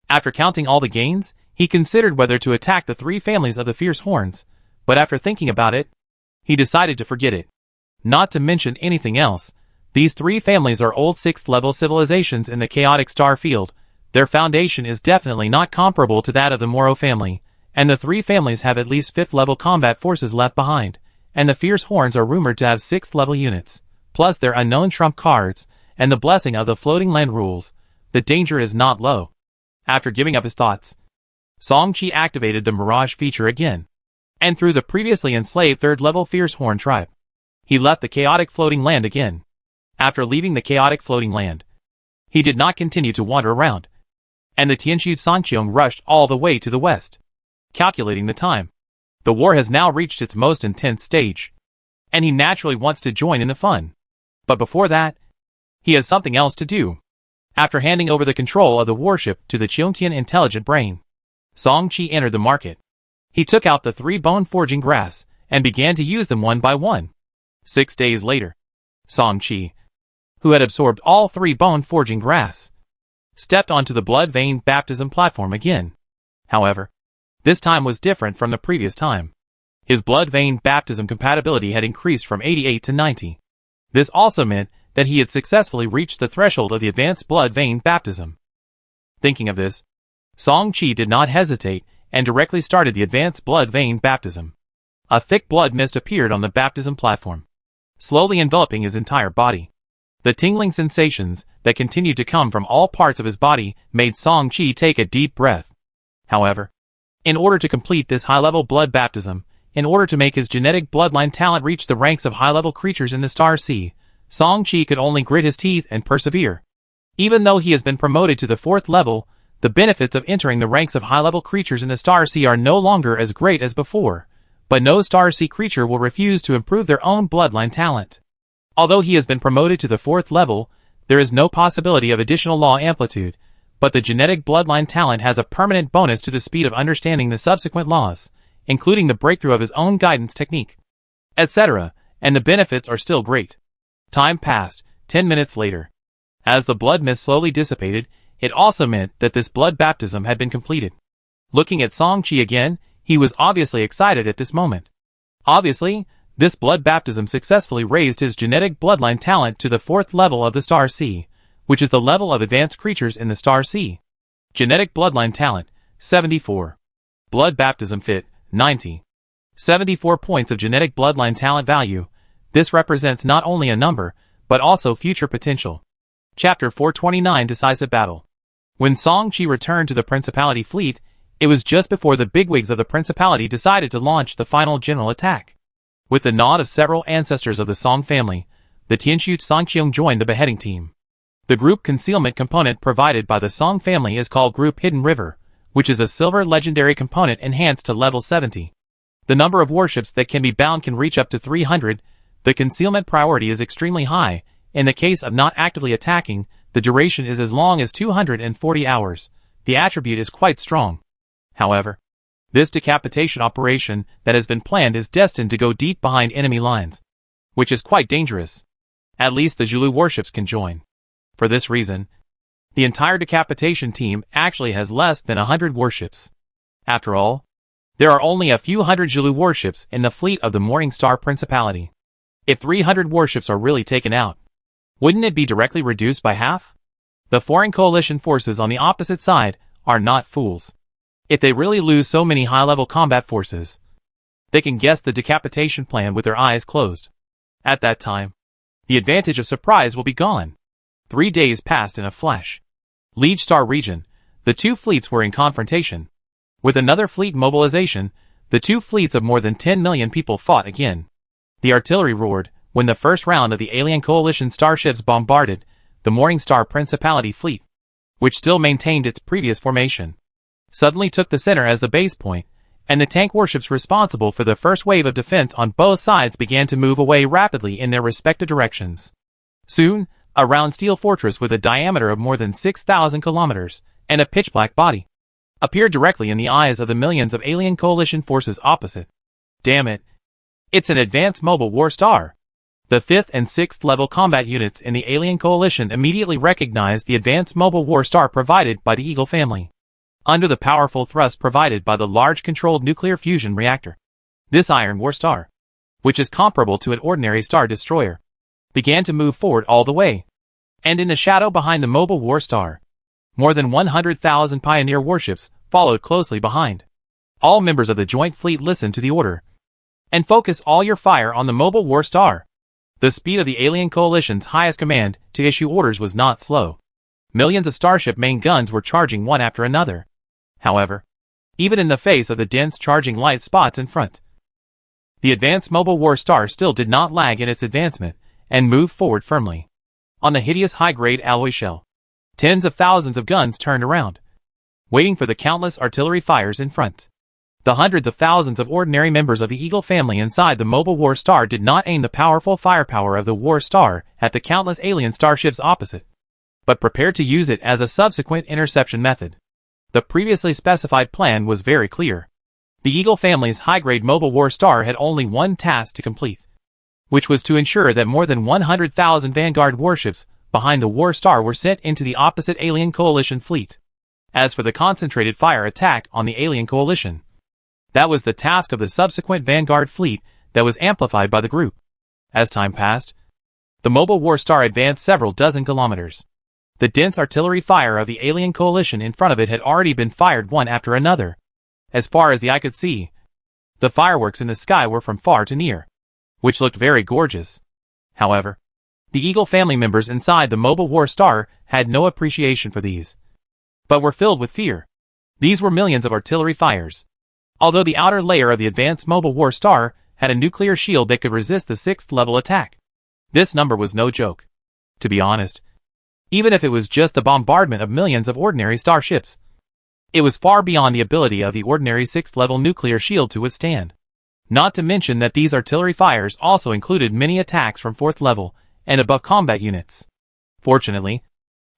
After counting all the gains, he considered whether to attack the 3 families of the Fierce Horns, but after thinking about it, he decided to forget it. Not to mention anything else, these 3 families are old 6th level civilizations in the chaotic star field. Their foundation is definitely not comparable to that of the Moro family, and the 3 families have at least 5th level combat forces left behind, and the Fierce Horns are rumored to have 6th level units, plus their unknown trump cards, and the blessing of the floating land rules. The danger is not low. After giving up his thoughts, Song Chi activated the Mirage feature again, and through the previously enslaved 3rd level Fierce Horn tribe, he left the chaotic floating land again. After leaving the chaotic floating land, he did not continue to wander around, and the Tianxu Sanqiong rushed all the way to the west. Calculating the time, the war has now reached its most intense stage, and he naturally wants to join in the fun. But before that, he has something else to do. After handing over the control of the warship to the Cheongtian intelligent brain, Song Chi entered the market. He took out the 3 bone forging grass and began to use them one by one. 6 days later, Song Chi, who had absorbed all 3 bone forging grass, stepped onto the blood vein baptism platform again. However, this time was different from the previous time. His blood vein baptism compatibility had increased from 88 to 90. This also meant that he had successfully reached the threshold of the advanced blood vein baptism. Thinking of this, Song Chi did not hesitate and directly started the advanced blood vein baptism. A thick blood mist appeared on the baptism platform, slowly enveloping his entire body. The tingling sensations that continued to come from all parts of his body made Song Chi take a deep breath. However, in order to complete this high-level blood baptism, in order to make his genetic bloodline talent reach the ranks of high-level creatures in the Star Sea, Song Chi could only grit his teeth and persevere. Even though he has been promoted to the 4th level, the benefits of entering the ranks of high-level creatures in the Star Sea are no longer as great as before, but no Star Sea creature will refuse to improve their own bloodline talent. Although he has been promoted to the 4th level, there is no possibility of additional law amplitude, but the genetic bloodline talent has a permanent bonus to the speed of understanding the subsequent laws, including the breakthrough of his own guidance technique, etc., and the benefits are still great. Time passed, 10 minutes later. As the blood mist slowly dissipated, it also meant that this blood baptism had been completed. Looking at Song Chi again, he was obviously excited at this moment. Obviously, this blood baptism successfully raised his genetic bloodline talent to the 4th level of the Star Sea, which is the level of advanced creatures in the Star Sea. Genetic bloodline talent, 74. Blood baptism fit, 90. 74 points of genetic bloodline talent value. This represents not only a number, but also future potential. Chapter 429 Decisive Battle. When Song Chi returned to the Principality Fleet, It was just before the bigwigs of the Principality decided to launch the final general attack. With the nod of several ancestors of the Song family, the Tianqiu Songqiong joined the beheading team. The group concealment component provided by the Song family is called Group Hidden River, which is a silver legendary component enhanced to level 70. The number of warships that can be bound can reach up to 300. The concealment priority is extremely high. In the case of not actively attacking, the duration is as long as 240 hours. The attribute is quite strong. However, this decapitation operation that has been planned is destined to go deep behind enemy lines, which is quite dangerous. At least the Zulu warships can join. For this reason, the entire decapitation team actually has less than 100 warships. After all, there are only a few hundred Zulu warships in the fleet of the Morning Star Principality. If 300 warships are really taken out, wouldn't it be directly reduced by half? The foreign coalition forces on the opposite side are not fools. If they really lose so many high-level combat forces, they can guess the decapitation plan with their eyes closed. At that time, the advantage of surprise will be gone. 3 days passed in a flash. Liege Star region, the two fleets were in confrontation. With another fleet mobilization, the two fleets of more than 10 million people fought again. The artillery roared when the first round of the alien coalition starships bombarded the Morning Star Principality fleet, which still maintained its previous formation. Suddenly took the center as the base point, and the tank warships responsible for the first wave of defense on both sides began to move away rapidly in their respective directions. Soon, a round steel fortress with a diameter of more than 6,000 kilometers and a pitch-black body appeared directly in the eyes of the millions of alien coalition forces opposite. Damn it! It's an advanced mobile war star! The 5th and 6th level combat units in the alien coalition immediately recognized the advanced mobile war star provided by the Eagle family. Under the powerful thrust provided by the large controlled nuclear fusion reactor, this Iron War Star, which is comparable to an ordinary star destroyer, began to move forward all the way. And in the shadow behind the mobile war star, more than 100,000 pioneer warships followed closely behind. All members of the joint fleet listened to the order and focus all your fire on the mobile war star. The speed of the alien coalition's highest command to issue orders was not slow. Millions of starship main guns were charging one after another. However, even in the face of the dense charging light spots in front, the advanced mobile war star still did not lag in its advancement and moved forward firmly. On the hideous high-grade alloy shell, tens of thousands of guns turned around, waiting for the countless artillery fires in front. The hundreds of thousands of ordinary members of the Eagle family inside the mobile war star did not aim the powerful firepower of the war star at the countless alien starships opposite, but prepared to use it as a subsequent interception method. The previously specified plan was very clear. The Eagle family's high-grade mobile war star had only one task to complete, which was to ensure that more than 100,000 Vanguard warships behind the war star were sent into the opposite alien coalition fleet. As for the concentrated fire attack on the alien coalition, that was the task of the subsequent Vanguard fleet that was amplified by the group. As time passed, the mobile war star advanced several dozen kilometers. The dense artillery fire of the alien coalition in front of it had already been fired one after another. As far as the eye could see, the fireworks in the sky were from far to near, which looked very gorgeous. However, the Eagle family members inside the mobile war star had no appreciation for these, but were filled with fear. These were millions of artillery fires. Although the outer layer of the advanced mobile war star had a nuclear shield that could resist the 6th level attack, this number was no joke. To be honest, even if it was just a bombardment of millions of ordinary starships, it was far beyond the ability of the ordinary 6th level nuclear shield to withstand. Not to mention that these artillery fires also included many attacks from 4th level and above combat units. Fortunately,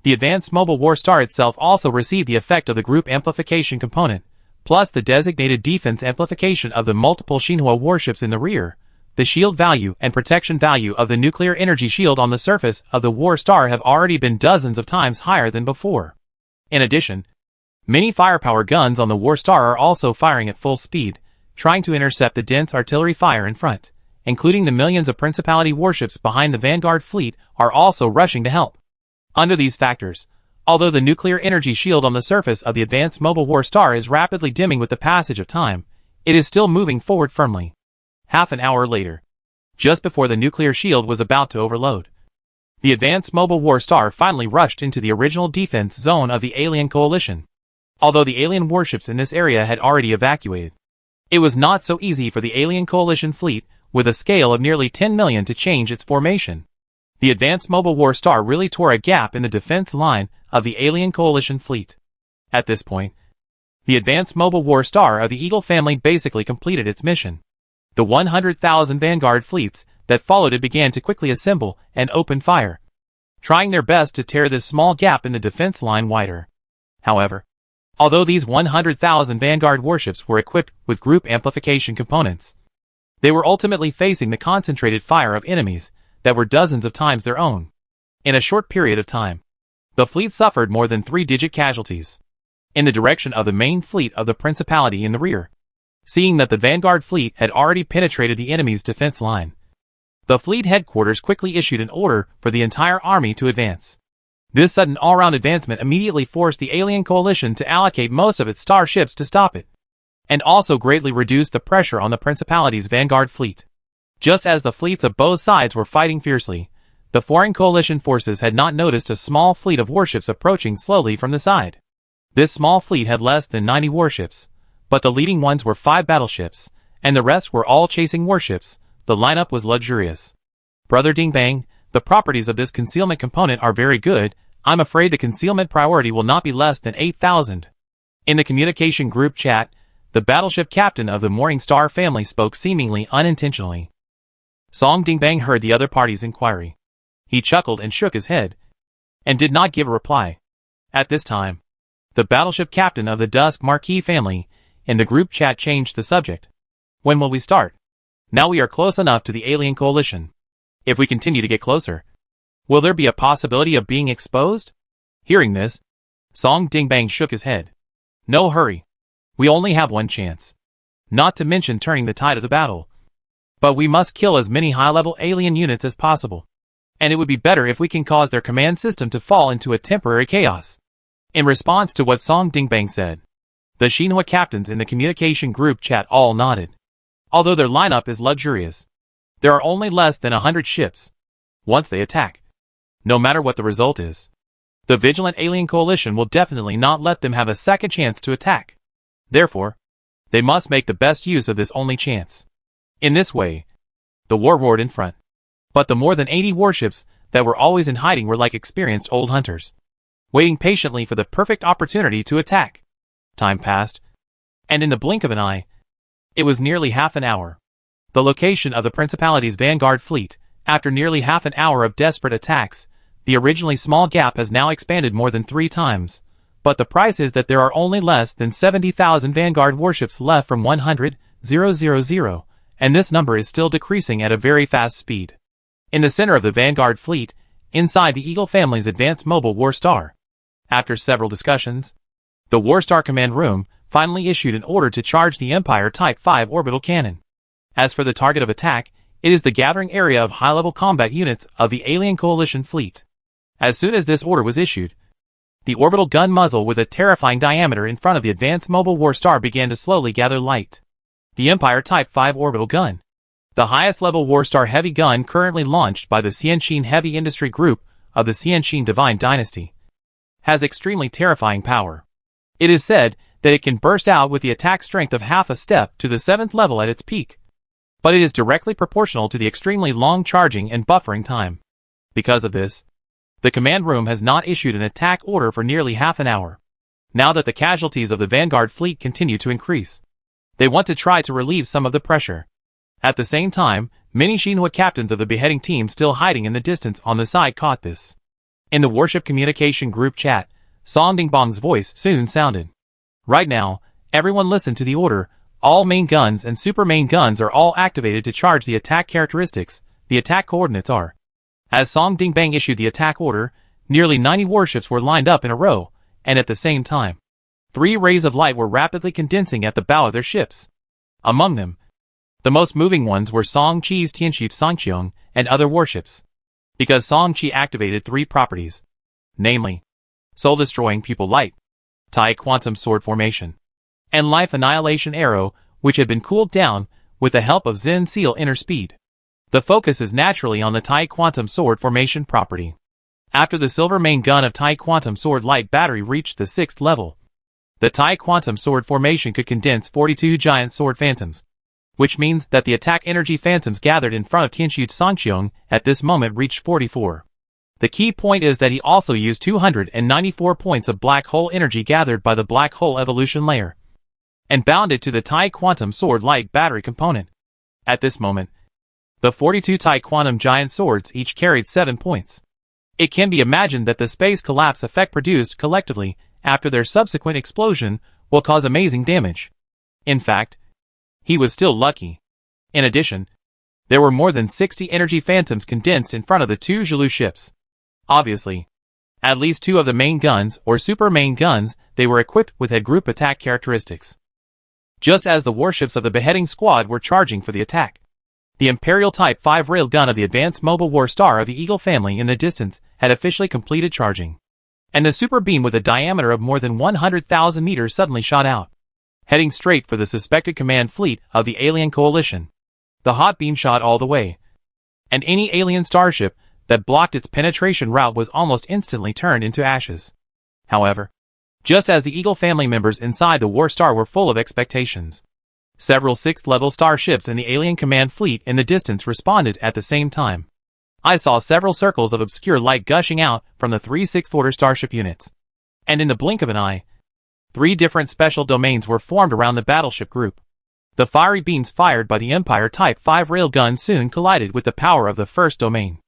the advanced mobile war star itself also received the effect of the group amplification component, plus the designated defense amplification of the multiple Xinhua warships in the rear. The shield value and protection value of the nuclear energy shield on the surface of the war star have already been dozens of times higher than before. In addition, many firepower guns on the war star are also firing at full speed, trying to intercept the dense artillery fire in front, including the millions of Principality warships behind the Vanguard fleet are also rushing to help. Under these factors, although the nuclear energy shield on the surface of the advanced mobile war star is rapidly dimming with the passage of time, it is still moving forward firmly. Half an hour later, just before the nuclear shield was about to overload, the advanced mobile war star finally rushed into the original defense zone of the alien coalition. although the alien warships in this area had already evacuated. It was not so easy for the alien coalition fleet, with a scale of nearly 10 million, to change its formation. The advanced mobile war star really tore a gap in the defense line of the alien coalition fleet. At this point, the advanced mobile war star of the Eagle family basically completed its mission. The 100,000 Vanguard fleets that followed it began to quickly assemble and open fire, trying their best to tear this small gap in the defense line wider. However, although these 100,000 Vanguard warships were equipped with group amplification components, they were ultimately facing the concentrated fire of enemies that were dozens of times their own. In a short period of time, the fleet suffered more than 3-digit casualties. In the direction of the main fleet of the Principality in the rear, seeing that the Vanguard fleet had already penetrated the enemy's defense line, the fleet headquarters quickly issued an order for the entire army to advance. This sudden all-round advancement immediately forced the alien coalition to allocate most of its starships to stop it, and also greatly reduced the pressure on the Principality's Vanguard fleet. Just as the fleets of both sides were fighting fiercely, the foreign coalition forces had not noticed a small fleet of warships approaching slowly from the side. This small fleet had less than 90 warships, but the leading ones were 5 battleships, and the rest were all chasing warships. The lineup was luxurious. Brother Ding Bang, the properties of this concealment component are very good. I'm afraid the concealment priority will not be less than 8,000. In the communication group chat, the battleship captain of the Morning Star family spoke seemingly unintentionally. Song Ding Bang heard the other party's inquiry. He chuckled and shook his head, and did not give a reply. At this time, the battleship captain of the Dusk Marquis family in the group chat changed the subject. When will we start? Now we are close enough to the alien coalition. If we continue to get closer, will there be a possibility of being exposed? Hearing this, Song Ding Bang shook his head. No hurry. We only have one chance. Not to mention turning the tide of the battle. But we must kill as many high-level alien units as possible. And it would be better if we can cause their command system to fall into a temporary chaos. In response to what Song Ding Bang said, the Xinhua captains in the communication group chat all nodded. Although their lineup is luxurious, there are only less than 100 ships. Once they attack, no matter what the result is, the vigilant alien coalition will definitely not let them have a second chance to attack. Therefore, they must make the best use of this only chance. In this way, the war roared in front. But the more than 80 warships that were always in hiding were like experienced old hunters, waiting patiently for the perfect opportunity to attack. Time passed, and in the blink of an eye, it was nearly half an hour. The location of the Principality's Vanguard fleet, after nearly half an hour of desperate attacks, the originally small gap has now expanded more than 3 times. But the price is that there are only less than 70,000 Vanguard warships left from 100,000, and this number is still decreasing at a very fast speed. In the center of the Vanguard fleet, inside the Eagle family's advanced mobile war star, after several discussions, the Warstar command room finally issued an order to charge the Empire Type 5 orbital cannon. As for the target of attack, it is the gathering area of high-level combat units of the alien coalition fleet. As soon as this order was issued, the orbital gun muzzle with a terrifying diameter in front of the advanced mobile war star began to slowly gather light. The Empire Type 5 orbital gun, the highest level Warstar heavy gun currently launched by the Xianxin Heavy Industry Group of the Xianxin Divine Dynasty, has extremely terrifying power. It is said that it can burst out with the attack strength of half a step to the 7th level at its peak. But it is directly proportional to the extremely long charging and buffering time. Because of this, the command room has not issued an attack order for nearly half an hour. Now that the casualties of the Vanguard fleet continue to increase, they want to try to relieve some of the pressure. At the same time, many Xinhua captains of the beheading team still hiding in the distance on the side caught this. In the warship communication group chat, Song Ding Bang's voice soon sounded. Right now, everyone listen to the order. All main guns and super main guns are all activated to charge the attack characteristics. The attack coordinates are. As Song Ding Bang issued the attack order, nearly 90 warships were lined up in a row, and at the same time, 3 rays of light were rapidly condensing at the bow of their ships. Among them, the most moving ones were Song Chi's Tianxu Sangqiong and other warships, because Song Chi activated 3 properties, namely, soul-destroying pupil light, Tai quantum sword formation, and life annihilation arrow, which had been cooled down with the help of Zen Seal inner speed. The focus is naturally on the Tai quantum sword formation property. After the silver main gun of Tai quantum sword light battery reached the 6th level, The TIE Quantum Sword formation could condense 42 giant sword phantoms, which means that the attack energy phantoms gathered in front of Tianxu Sangqiong at this moment reached 44. The key point is that he also used 294 points of black hole energy gathered by the black hole evolution layer, and bound it to the TIE Quantum Sword light battery component. At this moment, the 42 TIE Quantum Giant Swords each carried 7 points. It can be imagined that the space collapse effect produced collectively after their subsequent explosion will cause amazing damage. In fact, he was still lucky. In addition, there were more than 60 energy phantoms condensed in front of the two Zhilu ships. Obviously, at least 2 of the main guns, or super main guns, they were equipped with had group attack characteristics. Just as the warships of the beheading squad were charging for the attack, the Imperial Type 5 railgun of the Advanced Mobile War Star of the Eagle family in the distance had officially completed charging, and the super beam with a diameter of more than 100,000 meters suddenly shot out, heading straight for the suspected command fleet of the alien coalition. The hot beam shot all the way, and any alien starship that blocked its penetration route was almost instantly turned into ashes. However, just as the Eagle family members inside the War Star were full of expectations, several 6th-level starships in the alien command fleet in the distance responded at the same time. I saw several circles of obscure light gushing out from the 3 6th-order starship units, and in the blink of an eye, 3 different special domains were formed around the battleship group. The fiery beams fired by the Empire Type 5 railgun soon collided with the power of the first domain.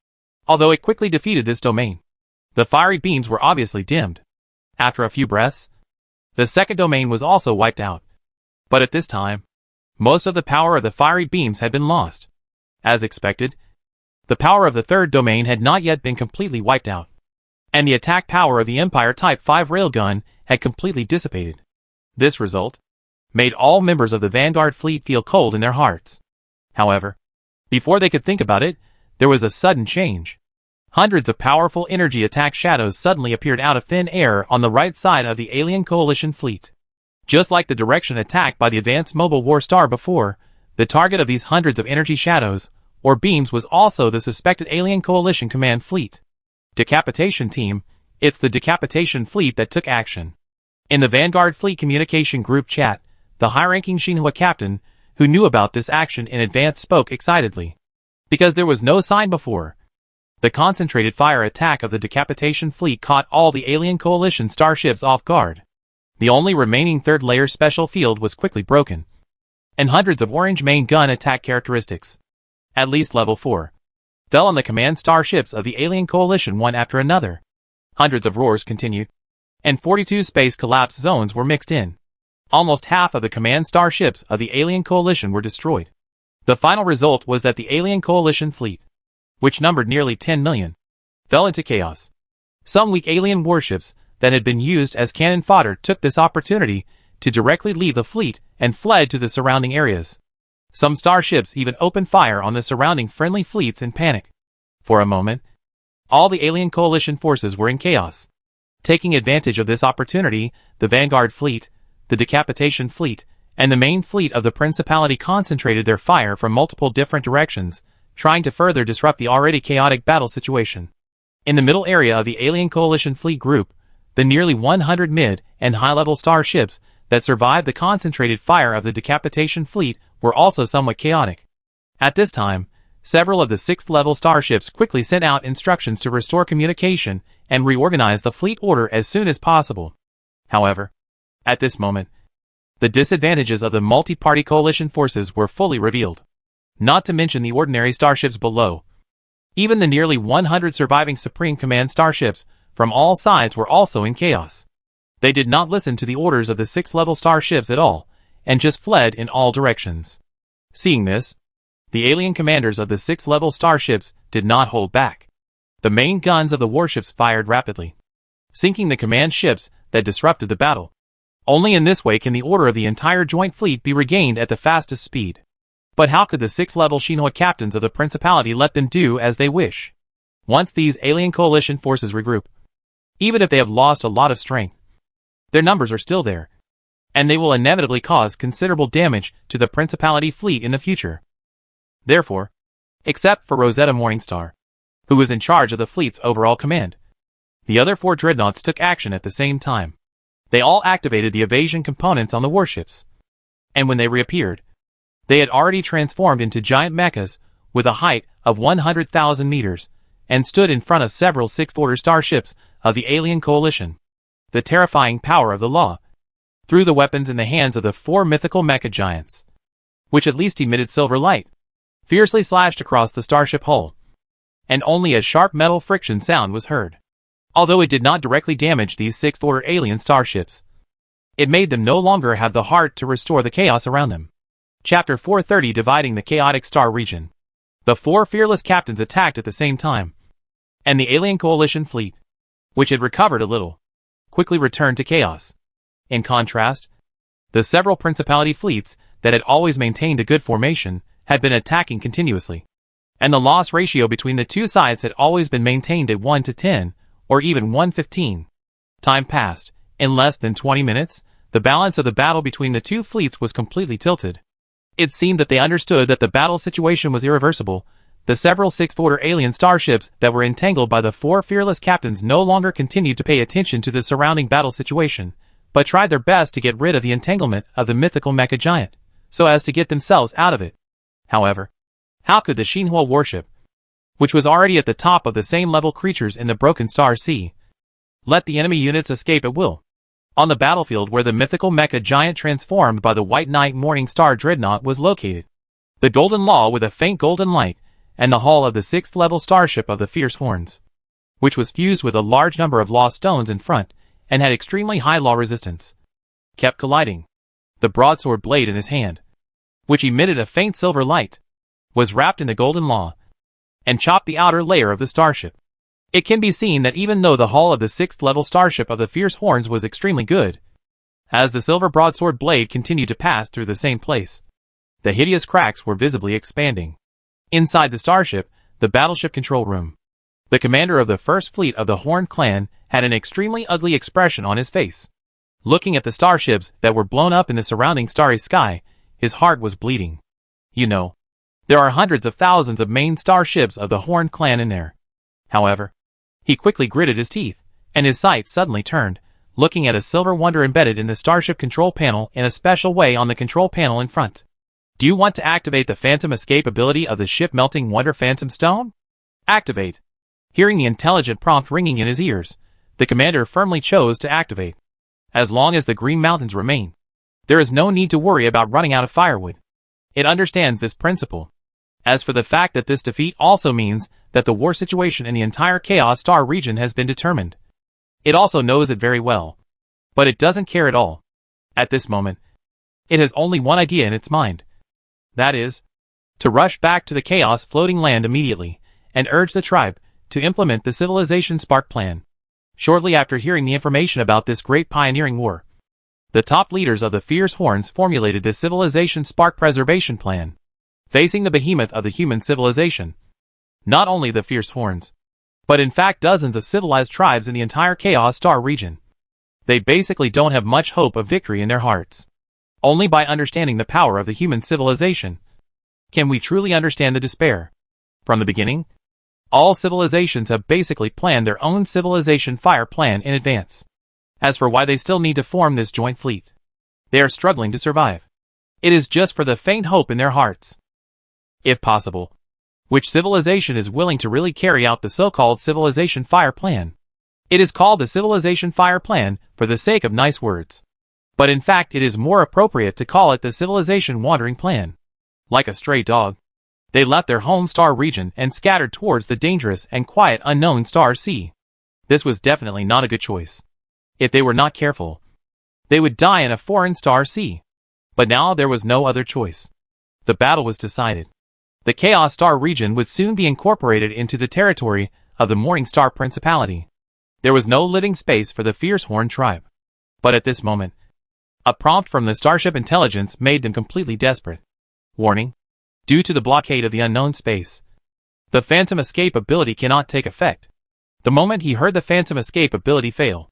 Although it quickly defeated this domain, the fiery beams were obviously dimmed. After a few breaths, the second domain was also wiped out. But at this time, most of the power of the fiery beams had been lost. As expected, the power of the third domain had not yet been completely wiped out, and the attack power of the Empire Type 5 railgun had completely dissipated. This result made all members of the Vanguard fleet feel cold in their hearts. However, before they could think about it, there was a sudden change. Hundreds of powerful energy attack shadows suddenly appeared out of thin air on the right side of the alien coalition fleet. Just like the direction attacked by the Advanced Mobile War Star before, the target of these hundreds of energy shadows, or beams, was also the suspected alien coalition command fleet. Decapitation team, it's the decapitation fleet that took action. In the Vanguard Fleet Communication Group chat, the high-ranking Xinhua captain, who knew about this action in advance, spoke excitedly. Because there was no sign before, the concentrated fire attack of the decapitation fleet caught all the alien coalition starships off guard. The only remaining third-layer special field was quickly broken, and hundreds of orange main gun attack characteristics, at least level 4, fell on the command starships of the alien coalition one after another. Hundreds of roars continued, and 42 space collapse zones were mixed in. Almost half of the command starships of the alien coalition were destroyed. The final result was that the alien coalition fleet, which numbered nearly 10 million, fell into chaos. Some weak alien warships that had been used as cannon fodder took this opportunity to directly leave the fleet and fled to the surrounding areas. Some starships even opened fire on the surrounding friendly fleets in panic. For a moment, all the alien coalition forces were in chaos. Taking advantage of this opportunity, the Vanguard fleet, the decapitation fleet, and the main fleet of the Principality concentrated their fire from multiple different directions, trying to further disrupt the already chaotic battle situation. In the middle area of the alien coalition fleet group, the nearly 100 mid- and high-level starships that survived the concentrated fire of the decapitation fleet were also somewhat chaotic. At this time, several of the 6th-level starships quickly sent out instructions to restore communication and reorganize the fleet order as soon as possible. However, at this moment, the disadvantages of the multi-party coalition forces were fully revealed. Not to mention the ordinary starships below. Even the nearly 100 surviving Supreme Command starships from all sides were also in chaos. They did not listen to the orders of the 6th-level starships at all, and just fled in all directions. Seeing this, the alien commanders of the 6th-level starships did not hold back. The main guns of the warships fired rapidly, sinking the command ships that disrupted the battle. Only in this way can the order of the entire joint fleet be regained at the fastest speed. But how could the 6th-level Xinhua captains of the Principality let them do as they wish? Once these alien coalition forces regroup, even if they have lost a lot of strength, their numbers are still there, and they will inevitably cause considerable damage to the Principality fleet in the future. Therefore, except for Rosetta Morningstar, who was in charge of the fleet's overall command, the other 4 dreadnoughts took action at the same time. They all activated the evasion components on the warships. And when they reappeared, they had already transformed into giant mechas with a height of 100,000 meters and stood in front of several sixth-order starships of the alien coalition. The terrifying power of the law threw the weapons in the hands of the 4 mythical mecha giants, which at least emitted silver light, fiercely slashed across the starship hull, and only a sharp metal friction sound was heard. Although it did not directly damage these sixth-order alien starships, it made them no longer have the heart to restore the chaos around them. Chapter 430, Dividing the Chaotic Star Region. The 4 fearless captains attacked at the same time, and the alien coalition fleet, which had recovered a little, quickly returned to chaos. In contrast, the several principality fleets that had always maintained a good formation had been attacking continuously, and the loss ratio between the two sides had always been maintained at 1 to 10, or even 1:15. Time passed. In less than 20 minutes, the balance of the battle between the two fleets was completely tilted. It seemed that they understood that the battle situation was irreversible. The several sixth-order alien starships that were entangled by the 4 fearless captains no longer continued to pay attention to the surrounding battle situation, but tried their best to get rid of the entanglement of the mythical mecha giant, so as to get themselves out of it. However, how could the Xinhua warship, which was already at the top of the same level creatures in the Broken Star Sea, let the enemy units escape at will? On the battlefield where the mythical mecha giant transformed by the White Knight Morning Star Dreadnought was located, the Golden Law with a faint golden light, and the hull of the 6th level starship of the Fierce Horns, which was fused with a large number of law stones in front and had extremely high law resistance, kept colliding. The broadsword blade in his hand, which emitted a faint silver light, was wrapped in the Golden Law and chopped the outer layer of the starship. It can be seen that even though the hull of the 6th level starship of the Fierce Horns was extremely good, as the silver broadsword blade continued to pass through the same place, the hideous cracks were visibly expanding. Inside the starship, the battleship control room, the commander of the first fleet of the Horn clan had an extremely ugly expression on his face. Looking at the starships that were blown up in the surrounding starry sky, his heart was bleeding. You know, there are hundreds of thousands of main starships of the Horn clan in there. However, he quickly gritted his teeth, and his sight suddenly turned, looking at a silver wonder embedded in the starship control panel in a special way on the control panel in front. Do you want to activate the Phantom Escape ability of the ship-melting wonder Phantom Stone? Activate. Hearing the intelligent prompt ringing in his ears, the commander firmly chose to activate. As long as the Green Mountains remain, there is no need to worry about running out of firewood. It understands this principle. As for the fact that this defeat also means that the war situation in the entire Chaos Star region has been determined, it also knows it very well. But it doesn't care at all. At this moment, it has only one idea in its mind. That is, to rush back to the Chaos floating land immediately, and urge the tribe to implement the Civilization Spark plan. Shortly after hearing the information about this great pioneering war, the top leaders of the Fierce Horns formulated the Civilization Spark Preservation Plan, facing the behemoth of the human civilization. Not only the Fierce Horns, but in fact dozens of civilized tribes in the entire Chaos Star region. They basically don't have much hope of victory in their hearts. Only by understanding the power of the human civilization can we truly understand the despair. From the beginning, all civilizations have basically planned their own civilization fire plan in advance. As for why they still need to form this joint fleet, they are struggling to survive. It is just for the faint hope in their hearts. If possible, which civilization is willing to really carry out the so-called Civilization Fire Plan? It is called the Civilization Fire Plan for the sake of nice words. But in fact it is more appropriate to call it the Civilization Wandering Plan. Like a stray dog, they left their home star region and scattered towards the dangerous and quiet unknown star sea. This was definitely not a good choice. If they were not careful, they would die in a foreign star sea. But now there was no other choice. The battle was decided. The Chaos Star region would soon be incorporated into the territory of the Morning Star Principality. There was no living space for the Fierce Horn tribe. But at this moment, a prompt from the Starship Intelligence made them completely desperate. Warning: due to the blockade of the unknown space, the Phantom Escape ability cannot take effect. The moment he heard the Phantom Escape ability fail,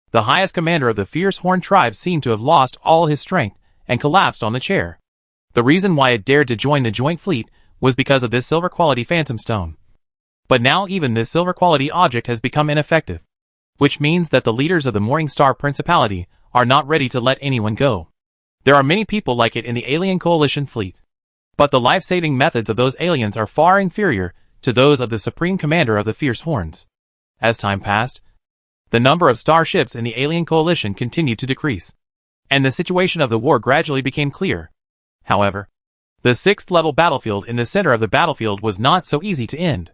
the highest commander of the Fierce Horn tribe seemed to have lost all his strength and collapsed on the chair. The reason why it dared to join the joint fleet was because of this silver quality Phantom Stone. But now even this silver quality object has become ineffective, which means that the leaders of the Morning Star Principality are not ready to let anyone go. There are many people like it in the alien coalition fleet. But the life-saving methods of those aliens are far inferior to those of the Supreme Commander of the Fierce Horns. As time passed, the number of starships in the alien coalition continued to decrease, and the situation of the war gradually became clear. However, the 6th level battlefield in the center of the battlefield was not so easy to end.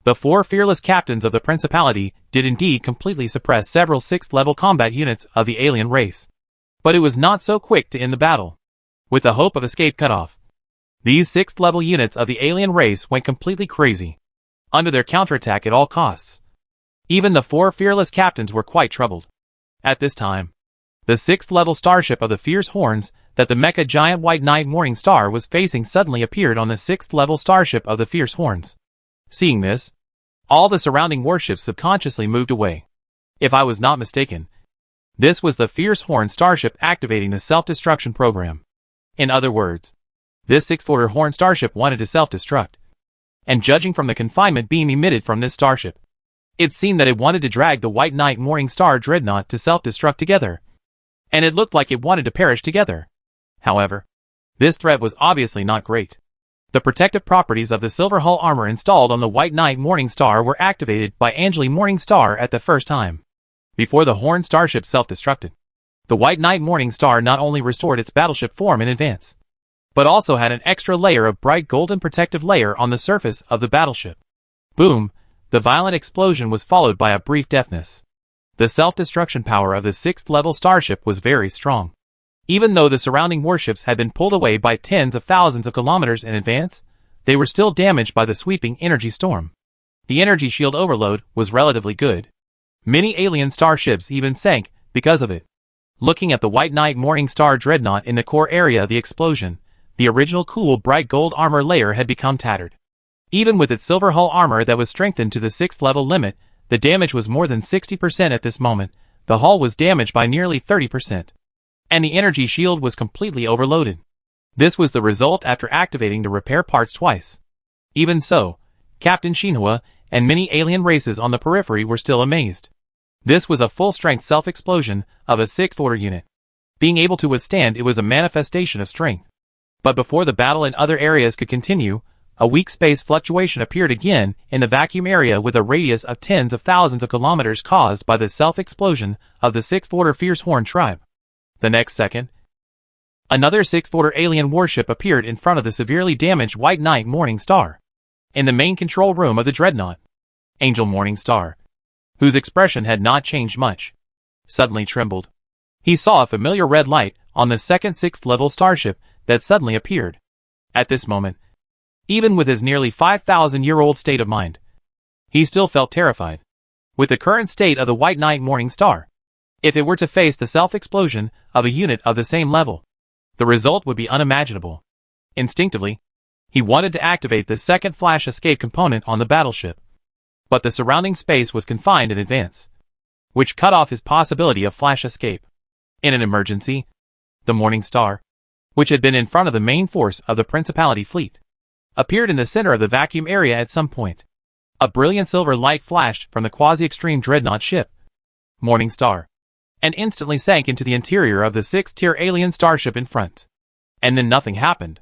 The 4 fearless captains of the Principality did indeed completely suppress several 6th level combat units of the alien race. But it was not so quick to end the battle. With the hope of escape cut off, these 6th level units of the alien race went completely crazy, under their counterattack at all costs. Even the 4 fearless captains were quite troubled. At this time, the 6th level starship of the Fierce Horns that the mecha giant White Knight Morning Star was facing suddenly appeared on the 6th level starship of the Fierce Horns. Seeing this, all the surrounding warships subconsciously moved away. If I was not mistaken, this was the Fierce Horn starship activating the self-destruction program. In other words, this 6th order Horn starship wanted to self-destruct. And judging from the confinement beam emitted from this starship, it seemed that it wanted to drag the White Knight Morning Star dreadnought to self-destruct together. And it looked like it wanted to perish together. However, this threat was obviously not great. The protective properties of the silver hull armor installed on the White Knight Morning Star were activated by Angeli Morning Star at the first time. Before the Horn starship self-destructed, the White Knight Morning Star not only restored its battleship form in advance, but also had an extra layer of bright golden protective layer on the surface of the battleship. Boom! The violent explosion was followed by a brief deafness. The self-destruction power of the 6th level starship was very strong. Even though the surrounding warships had been pulled away by tens of thousands of kilometers in advance, they were still damaged by the sweeping energy storm. The energy shield overload was relatively good. Many alien starships even sank because of it. Looking at the White Knight Morning Star dreadnought in the core area of the explosion, the original cool bright gold armor layer had become tattered. Even with its silver hull armor that was strengthened to the 6th level limit, the damage was more than 60% at this moment. The hull was damaged by nearly 30%. And the energy shield was completely overloaded. This was the result after activating the repair parts twice. Even so, Captain Shinhua and many alien races on the periphery were still amazed. This was a full-strength self-explosion of a 6th order unit. Being able to withstand it was a manifestation of strength. But before the battle in other areas could continue, a weak space fluctuation appeared again in the vacuum area with a radius of tens of thousands of kilometers caused by the self-explosion of the 6th order Fierce Horn tribe. The next second, another 6th order alien warship appeared in front of the severely damaged White Knight Morning Star. In the main control room of the dreadnought, Angel Morning Star, whose expression had not changed much, suddenly trembled. He saw a familiar red light on the second 6th level starship that suddenly appeared. At this moment, even with his nearly 5,000-year-old state of mind, he still felt terrified. With the current state of the White Knight Morning Star, if it were to face the self-explosion of a unit of the same level, the result would be unimaginable. Instinctively, he wanted to activate the second flash escape component on the battleship. But the surrounding space was confined in advance, which cut off his possibility of flash escape. In an emergency, the Morning Star, which had been in front of the main force of the Principality fleet, appeared in the center of the vacuum area at some point. A brilliant silver light flashed from the quasi-extreme dreadnought ship, Morning Star, and instantly sank into the interior of the 6th-tier alien starship in front. And then nothing happened.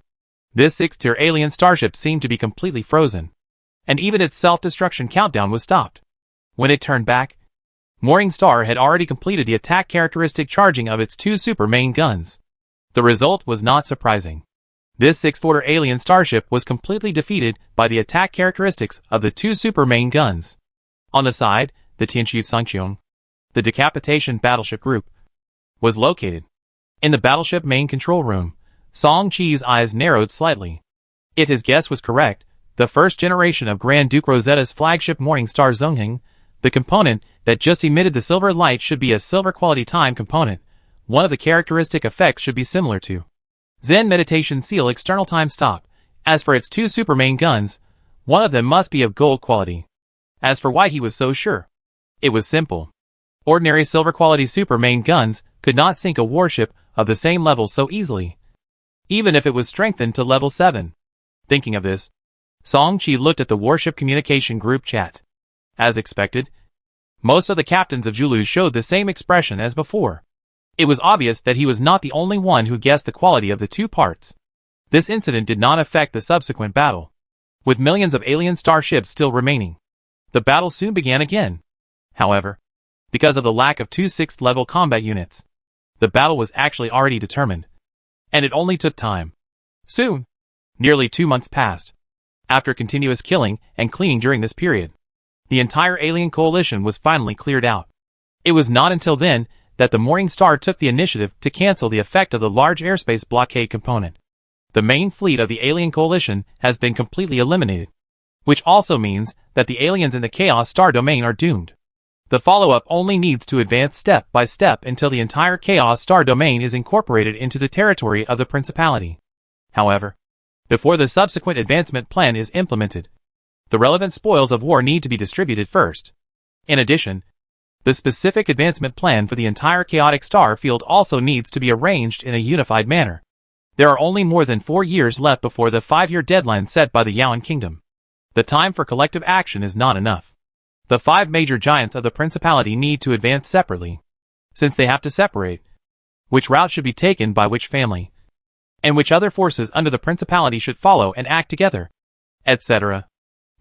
This 6th-tier alien starship seemed to be completely frozen, and even its self-destruction countdown was stopped. When it turned back, Morning Star had already completed the attack characteristic charging of its 2 super main guns. The result was not surprising. This 6th order alien starship was completely defeated by the attack characteristics of the 2 super main guns. On the side, the Tianqiu Sangqiong, the decapitation battleship group, was located. In the battleship main control room, Song Qi's eyes narrowed slightly. If his guess was correct, the first generation of Grand Duke Rosetta's flagship Morning Star Zhongheng, the component that just emitted the silver light, should be a silver quality time component. One of the characteristic effects should be similar to Zen Meditation Seal external time stop. As for its 2 super main guns, one of them must be of gold quality. As for why he was so sure, it was simple. Ordinary silver quality super main guns could not sink a warship of the same level so easily, even if it was strengthened to level 7. Thinking of this, Song Qi looked at the warship communication group chat. As expected, most of the captains of Julu showed the same expression as before. It was obvious that he was not the only one who guessed the quality of the two parts. This incident did not affect the subsequent battle. With millions of alien starships still remaining, the battle soon began again. However, because of the lack of two 6th level combat units, the battle was actually already determined, and it only took time. Soon, nearly 2 months passed. After continuous killing and cleaning during this period, the entire alien coalition was finally cleared out. It was not until then that the Morning Star took the initiative to cancel the effect of the large airspace blockade component. The main fleet of the alien coalition has been completely eliminated, which also means that the aliens in the Chaos Star domain are doomed. The follow-up only needs to advance step by step until the entire Chaos Star domain is incorporated into the territory of the Principality. However, before the subsequent advancement plan is implemented, the relevant spoils of war need to be distributed first. In addition, the specific advancement plan for the entire chaotic star field also needs to be arranged in a unified manner. There are only more than 4 years left before the 5-year deadline set by the Yaoan Kingdom. The time for collective action is not enough. The 5 major giants of the Principality need to advance separately, since they have to separate which route should be taken by which family, and which other forces under the Principality should follow and act together, etc.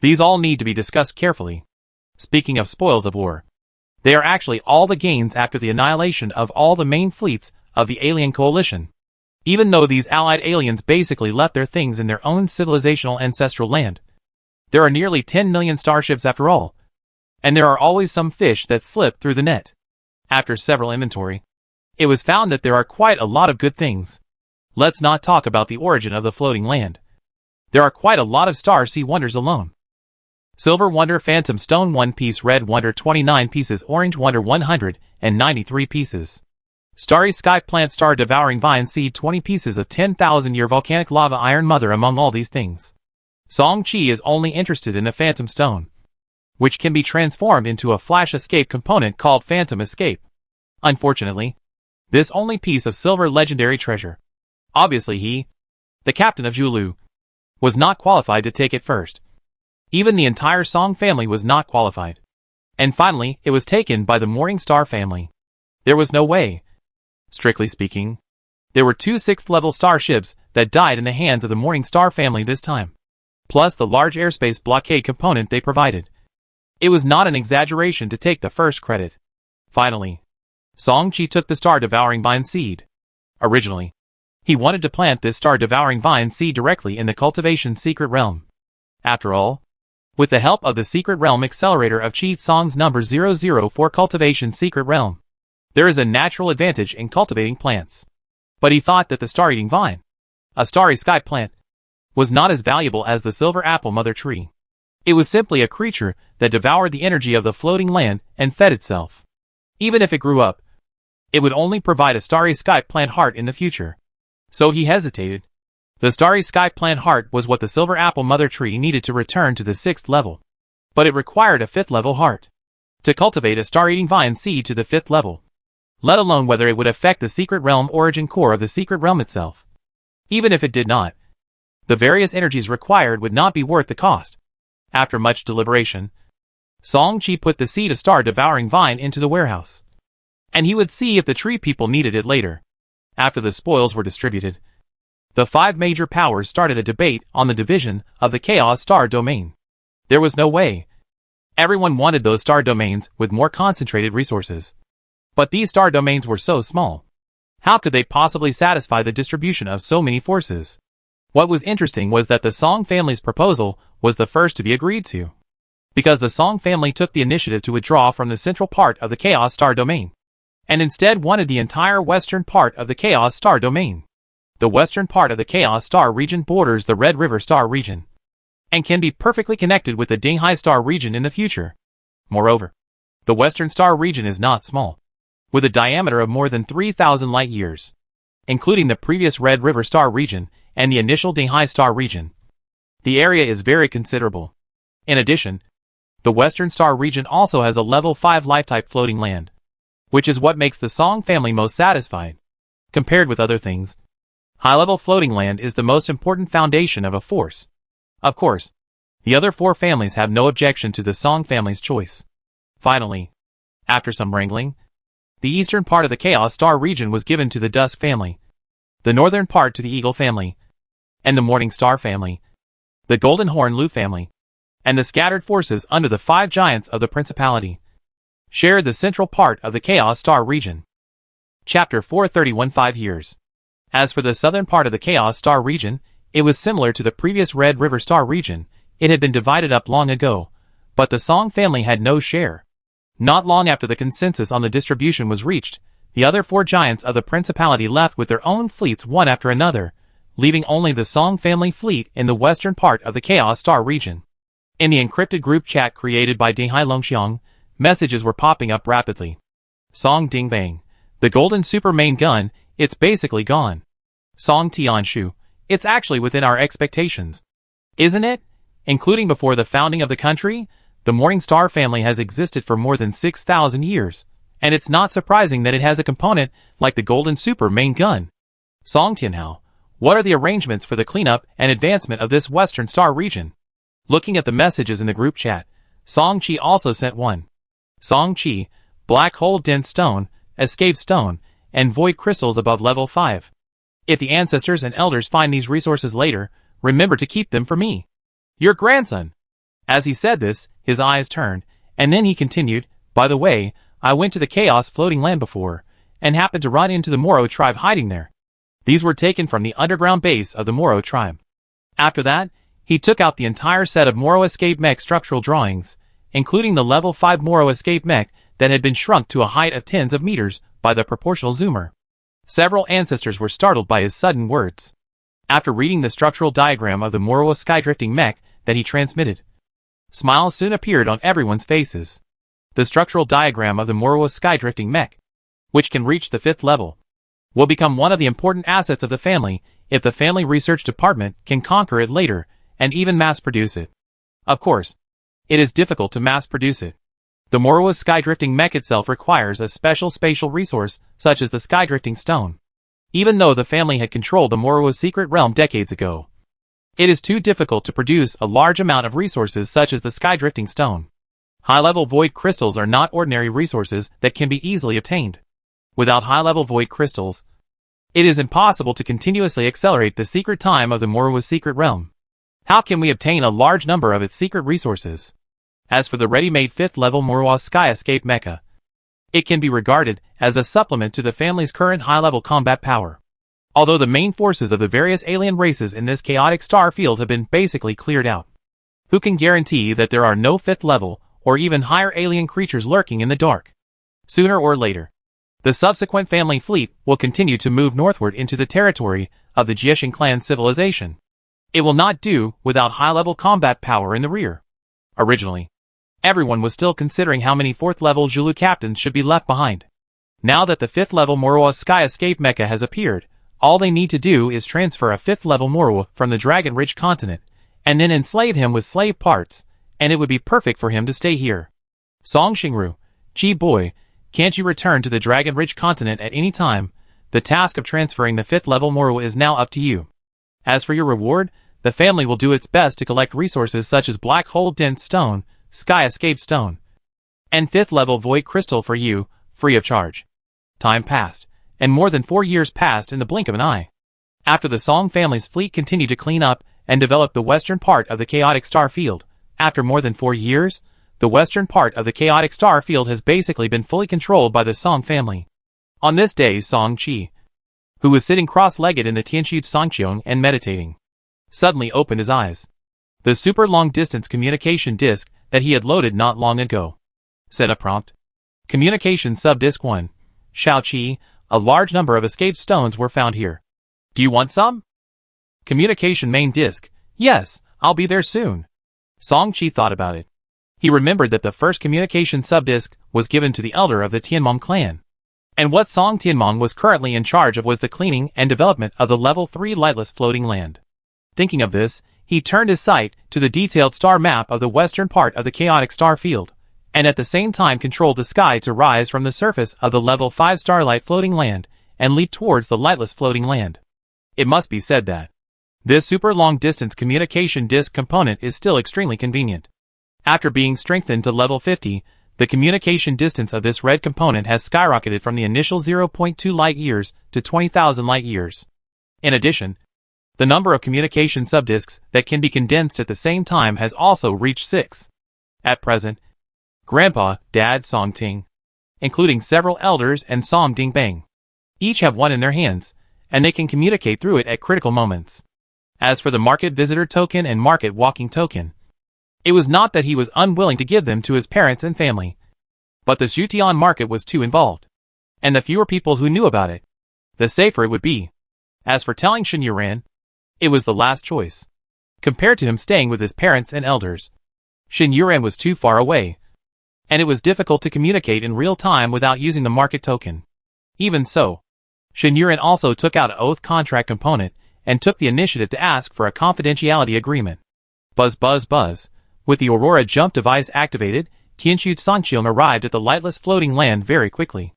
These all need to be discussed carefully. Speaking of spoils of war, they are actually all the gains after the annihilation of all the main fleets of the alien coalition. Even though these allied aliens basically left their things in their own civilizational ancestral land, there are nearly 10 million starships after all, and there are always some fish that slip through the net. After several inventory, it was found that there are quite a lot of good things. Let's not talk about the origin of the floating land. There are quite a lot of star sea wonders alone. Silver Wonder Phantom Stone 1 piece, Red Wonder 29 pieces, Orange Wonder 193 pieces. Starry Sky Plant Star Devouring Vine Seed 20 pieces of 10,000-year volcanic lava Iron Mother. Among all these things, Song Chi is only interested in the Phantom Stone, which can be transformed into a flash escape component called Phantom Escape. Unfortunately, this only piece of silver legendary treasure, obviously he, the captain of Zhulu, was not qualified to take it first. Even the entire Song family was not qualified. And finally, it was taken by the Morning Star family. There was no way. Strictly speaking, there were 2 6th level starships that died in the hands of the Morning Star family this time, plus the large airspace blockade component they provided. It was not an exaggeration to take the first credit. Finally, Song Chi took the Star Devouring Vine Seed. Originally, he wanted to plant this Star Devouring Vine Seed directly in the Cultivation Secret Realm. After all, with the help of the Secret Realm Accelerator of Chi Song's number 004 Cultivation Secret Realm, there is a natural advantage in cultivating plants. But he thought that the Star-Eating Vine, a starry sky plant, was not as valuable as the Silver Apple Mother Tree. It was simply a creature that devoured the energy of the floating land and fed itself. Even if it grew up, it would only provide a starry sky plant heart in the future. So he hesitated. The starry sky plant heart was what the Silver Apple Mother Tree needed to return to the 6th level. But it required a 5th level heart to cultivate a star-eating vine seed to the 5th level, let alone whether it would affect the Secret Realm origin core of the Secret Realm itself. Even if it did not, the various energies required would not be worth the cost. After much deliberation, Song Chi put the seed of Star Devouring Vine into the warehouse, and he would see if the tree people needed it later. After the spoils were distributed, the 5 major powers started a debate on the division of the Chaos Star domain. There was no way. Everyone wanted those star domains with more concentrated resources. But these star domains were so small. How could they possibly satisfy the distribution of so many forces? What was interesting was that the Song family's proposal was the first to be agreed to, because the Song family took the initiative to withdraw from the central part of the Chaos Star domain, and instead wanted the entire western part of the Chaos Star domain. The western part of the Chaos Star region borders the Red River Star region, and can be perfectly connected with the Dinghai Star region in the future. Moreover, the Western Star region is not small, with a diameter of more than 3,000 light-years, including the previous Red River Star region and the initial Dinghai Star region. The area is very considerable. In addition, the Western Star region also has a level 5 life-type floating land, which is what makes the Song family most satisfied. Compared with other things, high-level floating land is the most important foundation of a force. Of course, the other 4 families have no objection to the Song family's choice. Finally, after some wrangling, The eastern part of the Chaos Star region was given to the Dusk family, the northern part to the Eagle family, and the Morning Star family, the Golden Horn Loop family, and the scattered forces under the 5 giants of the principality shared the central part of the Chaos Star region. Chapter 431 5 years. As for the southern part of the Chaos Star region, it was similar to the previous Red River Star region. It had been divided up long ago, but the Song family had no share. Not long after the consensus on the distribution was reached, the other 4 giants of the principality left with their own fleets one after another, leaving only the Song family fleet in the western part of the Chaos Star region. In the encrypted group chat created by Dinghai Longxiang, messages were popping up rapidly. Song Ding Bang. The golden super main gun, it's basically gone. Song Tianshu. It's actually within our expectations. Isn't it? Including before the founding of the country, the Morning Star family has existed for more than 6,000 years, and it's not surprising that it has a component like the golden super main gun. Song Tianhao. What are the arrangements for the cleanup and advancement of this western star region? Looking at the messages in the group chat, Song Qi also sent one. Song Qi, black hole dense stone, escape stone, and void crystals above level 5. If the ancestors and elders find these resources later, remember to keep them for me. Your grandson. As he said this, his eyes turned, and then he continued, by the way, I went to the Chaos floating land before, and happened to run into the Moro tribe hiding there. These were taken from the underground base of the Moro tribe. After that, he took out the entire set of Moro escape mech structural drawings, including the level 5 Moro escape mech that had been shrunk to a height of tens of meters by the proportional zoomer. Several ancestors were startled by his sudden words. After reading the structural diagram of the Moro skydrifting mech that he transmitted, smiles soon appeared on everyone's faces. The structural diagram of the Moro skydrifting mech, which can reach the 5th level, will become one of the important assets of the family if the family research department can conquer it later and even mass-produce it. Of course, it is difficult to mass-produce it. The Moro skydrifting mech itself requires a special spatial resource such as the skydrifting stone. Even though the family had controlled the Moro's secret realm decades ago, it is too difficult to produce a large amount of resources such as the skydrifting stone. High-level void crystals are not ordinary resources that can be easily obtained. Without high-level void crystals, it is impossible to continuously accelerate the secret time of the Moro's secret realm. How can we obtain a large number of its secret resources? As for the ready-made 5th level Moro's Sky Escape Mecha, it can be regarded as a supplement to the family's current high-level combat power. Although the main forces of the various alien races in this chaotic star field have been basically cleared out, who can guarantee that there are no 5th level or even higher alien creatures lurking in the dark? Sooner or later, the subsequent family fleet will continue to move northward into the territory of the Jiexing clan civilization. It will not do without high-level combat power in the rear. Originally, everyone was still considering how many 4th level Zulu captains should be left behind. Now that the 5th level Moroa Sky Escape Mecha has appeared, all they need to do is transfer a 5th level Moroa from the Dragon Ridge continent, and then enslave him with slave parts, and it would be perfect for him to stay here. Song Xingru, Chi boy, can't you return to the Dragon Ridge continent at any time? The task of transferring the 5th level Moroa is now up to you. As for your reward, the family will do its best to collect resources such as Black Hole Dense Stone, Sky Escape Stone, and 5th level Void Crystal for you, free of charge. Time passed, and more than 4 years passed in the blink of an eye. After the Song family's fleet continued to clean up and develop the western part of the chaotic star field, after more than 4 years, the western part of the chaotic star field has basically been fully controlled by the Song family. On this day, Song Qi, who was sitting cross-legged in the Tianxu Sangqiong and meditating, suddenly opened his eyes. The super long-distance communication disk that he had loaded not long ago said a prompt. Communication sub-disk 1. Shao Qi, a large number of escape stones were found here. Do you want some? Communication main disk. Yes, I'll be there soon. Song Qi thought about it. He remembered that the first communication sub-disk was given to the elder of the Tianmong clan. And what Song Tianmong was currently in charge of was the cleaning and development of the level 3 lightless floating land. Thinking of this, he turned his sight to the detailed star map of the western part of the chaotic star field, and at the same time controlled the sky to rise from the surface of the level 5 starlight floating land and leap towards the lightless floating land. It must be said that this super long-distance communication disk component is still extremely convenient. After being strengthened to level 50, The communication distance of this red component has skyrocketed from the initial 0.2 light-years to 20,000 light-years. In addition, the number of communication subdisks that can be condensed at the same time has also reached 6. At present, Grandpa, Dad Song Ting, including several elders and Song Ding Bang, each have one in their hands, and they can communicate through it at critical moments. As for the Market Visitor Token and Market Walking Token, it was not that he was unwilling to give them to his parents and family, but the Zhujian market was too involved, and the fewer people who knew about it, the safer it would be. As for telling Shen Yuran, it was the last choice. Compared to him staying with his parents and elders, Shen Yuran was too far away, and it was difficult to communicate in real time without using the market token. Even so, Shen Yuran also took out an oath contract component and took the initiative to ask for a confidentiality agreement. Buzz buzz buzz. With the Aurora jump device activated, Tianshu Songqian arrived at the lightless floating land very quickly.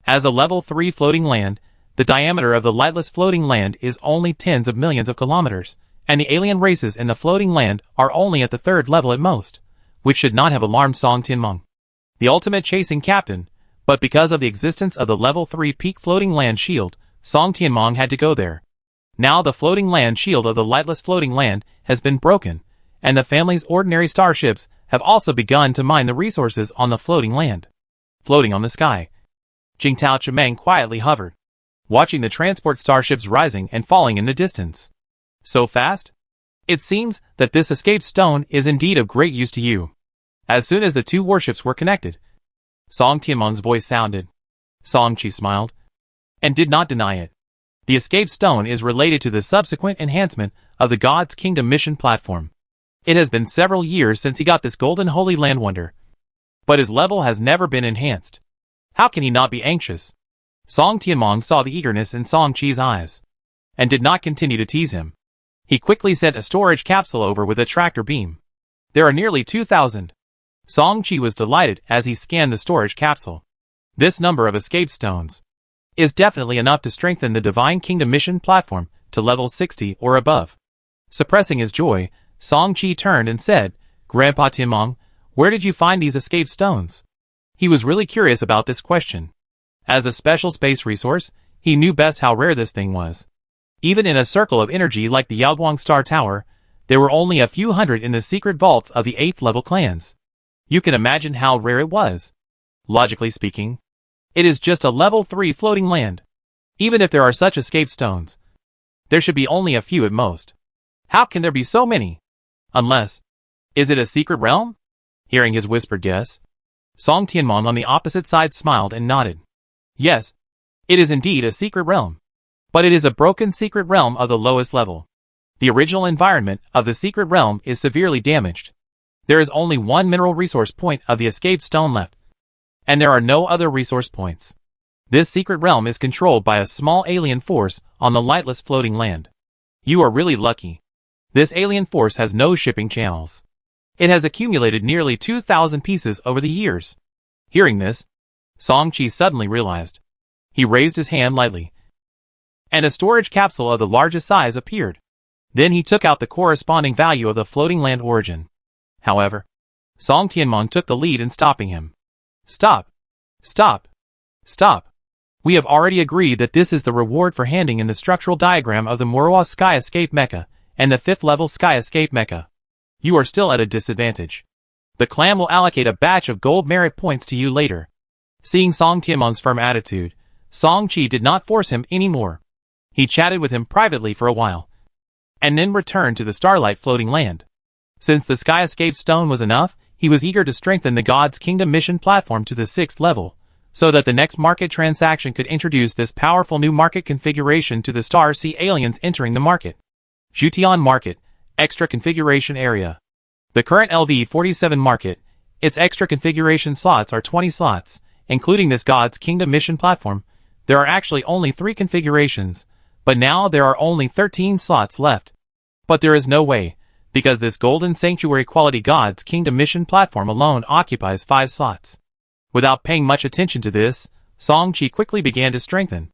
As a level 3 floating land, the diameter of the lightless floating land is only tens of millions of kilometers, and the alien races in the floating land are only at the 3rd level at most, which should not have alarmed Song Tianmeng, the ultimate chasing captain, but because of the existence of the level 3 peak floating land shield, Song Tianmeng had to go there. Now the floating land shield of the lightless floating land has been broken, and the family's ordinary starships have also begun to mine the resources on the floating land. Floating on the sky, Jingtao Chimeng quietly hovered, watching the transport starships rising and falling in the distance. So fast? It seems that this escape stone is indeed of great use to you. As soon as the two warships were connected, Song Tianmeng's voice sounded. Song Qi smiled, and did not deny it. The escape stone is related to the subsequent enhancement of the God's Kingdom mission platform. It has been several years since he got this golden Holy Land wonder, but his level has never been enhanced. How can he not be anxious? Song Tianmeng saw the eagerness in Song Qi's eyes, and did not continue to tease him. He quickly sent a storage capsule over with a tractor beam. There are nearly 2,000. Song Qi was delighted as he scanned the storage capsule. This number of escape stones is definitely enough to strengthen the Divine Kingdom mission platform to level 60 or above. Suppressing his joy, Song Qi turned and said, Grandpa Tianmeng, where did you find these escape stones? He was really curious about this question. As a special space resource, he knew best how rare this thing was. Even in a circle of energy like the Yaoguang Star Tower, there were only a few hundred in the secret vaults of the 8th level clans. You can imagine how rare it was. Logically speaking, it is just a level 3 floating land. Even if there are such escape stones, there should be only a few at most. How can there be so many? Unless, is it a secret realm? Hearing his whispered guess, Song Tianmeng on the opposite side smiled and nodded. Yes, it is indeed a secret realm. But it is a broken secret realm of the lowest level. The original environment of the secret realm is severely damaged. There is only one mineral resource point of the escape stone left, and there are no other resource points. This secret realm is controlled by a small alien force on the lightless floating land. You are really lucky. This alien force has no shipping channels. It has accumulated nearly 2,000 pieces over the years. Hearing this, Song Qi suddenly realized. He raised his hand lightly, and a storage capsule of the largest size appeared. Then he took out the corresponding value of the floating land origin. However, Song Tianmeng took the lead in stopping him. Stop! Stop! Stop! We have already agreed that this is the reward for handing in the structural diagram of the Murwa Sky Escape Mecha and the 5th level Sky Escape Mecha. You are still at a disadvantage. The clan will allocate a batch of gold merit points to you later. Seeing Song Tianmeng's firm attitude, Song Qi did not force him anymore. He chatted with him privately for a while, and then returned to the starlight floating land. Since the Sky Escape Stone was enough, he was eager to strengthen the God's Kingdom mission platform to the 6th level, so that the next market transaction could introduce this powerful new market configuration to the Star Sea aliens entering the market. Zhujian Market, Extra Configuration Area. The current LV-47 market, its extra configuration slots are 20 slots, including this God's Kingdom mission platform. There are actually only 3 configurations, but now there are only 13 slots left. But there is no way, because this Golden Sanctuary quality God's Kingdom mission platform alone occupies 5 slots. Without paying much attention to this, Song Qi quickly began to strengthen.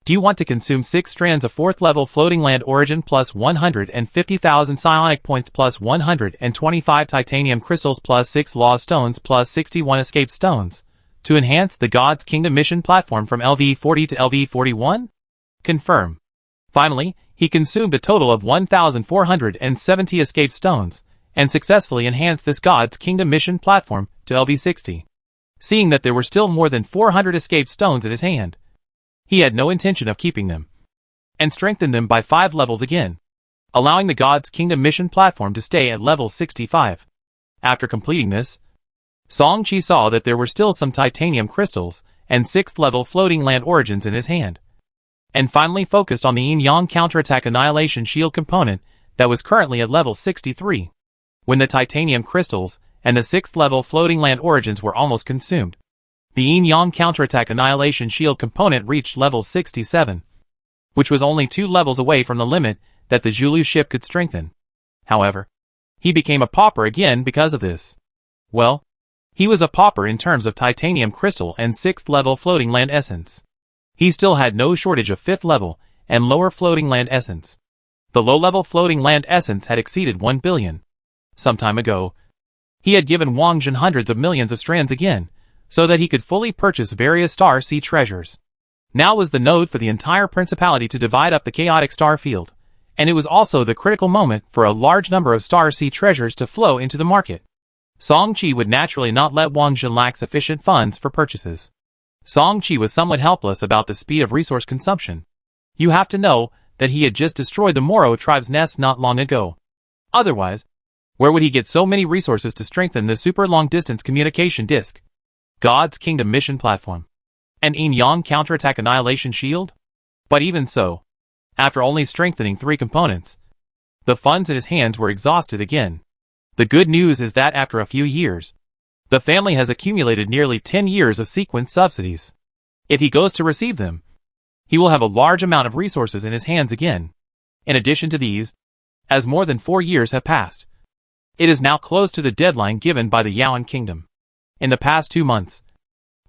Do you want to consume 6 strands of 4th level floating land origin plus 150,000 psionic points plus 125 titanium crystals plus 6 law stones plus 61 escape stones to enhance the God's Kingdom mission platform from LV40 to LV41? Confirm. Finally, he consumed a total of 1,470 escape stones and successfully enhanced this God's Kingdom mission platform to LV60. Seeing that there were still more than 400 escape stones in his hand, he had no intention of keeping them, and strengthened them by 5 levels again, allowing the God's Kingdom mission platform to stay at level 65. After completing this, Song-Chi saw that there were still some titanium crystals and 6th level floating land origins in his hand, and finally focused on the Yin-Yang counterattack annihilation shield component that was currently at level 63. When the titanium crystals and the 6th level floating land origins were almost consumed, the Yin-Yang counterattack annihilation shield component reached level 67, which was only 2 levels away from the limit that the Zhulu ship could strengthen. However, he became a pauper again because of this. Well, he was a pauper in terms of titanium crystal and 6th level floating land essence. He still had no shortage of 5th level and lower floating land essence. The low-level floating land essence had exceeded 1 billion. Some time ago, he had given Wang Jin hundreds of millions of strands again, so that he could fully purchase various star sea treasures. Now was the node for the entire principality to divide up the chaotic star field, and it was also the critical moment for a large number of star sea treasures to flow into the market. Song-Chi would naturally not let Wang Jin lack sufficient funds for purchases. Song-Chi was somewhat helpless about the speed of resource consumption. You have to know that he had just destroyed the Moro tribe's nest not long ago. Otherwise, where would he get so many resources to strengthen the super long-distance communication disk, God's Kingdom mission platform, and Yin-Yang counterattack annihilation shield? But even so, after only strengthening 3 components, the funds in his hands were exhausted again. The good news is that after a few years, the family has accumulated nearly 10 years of sequence subsidies. If he goes to receive them, he will have a large amount of resources in his hands again. In addition to these, as more than 4 years have passed, it is now close to the deadline given by the Yaoan Kingdom. In the past 2 months,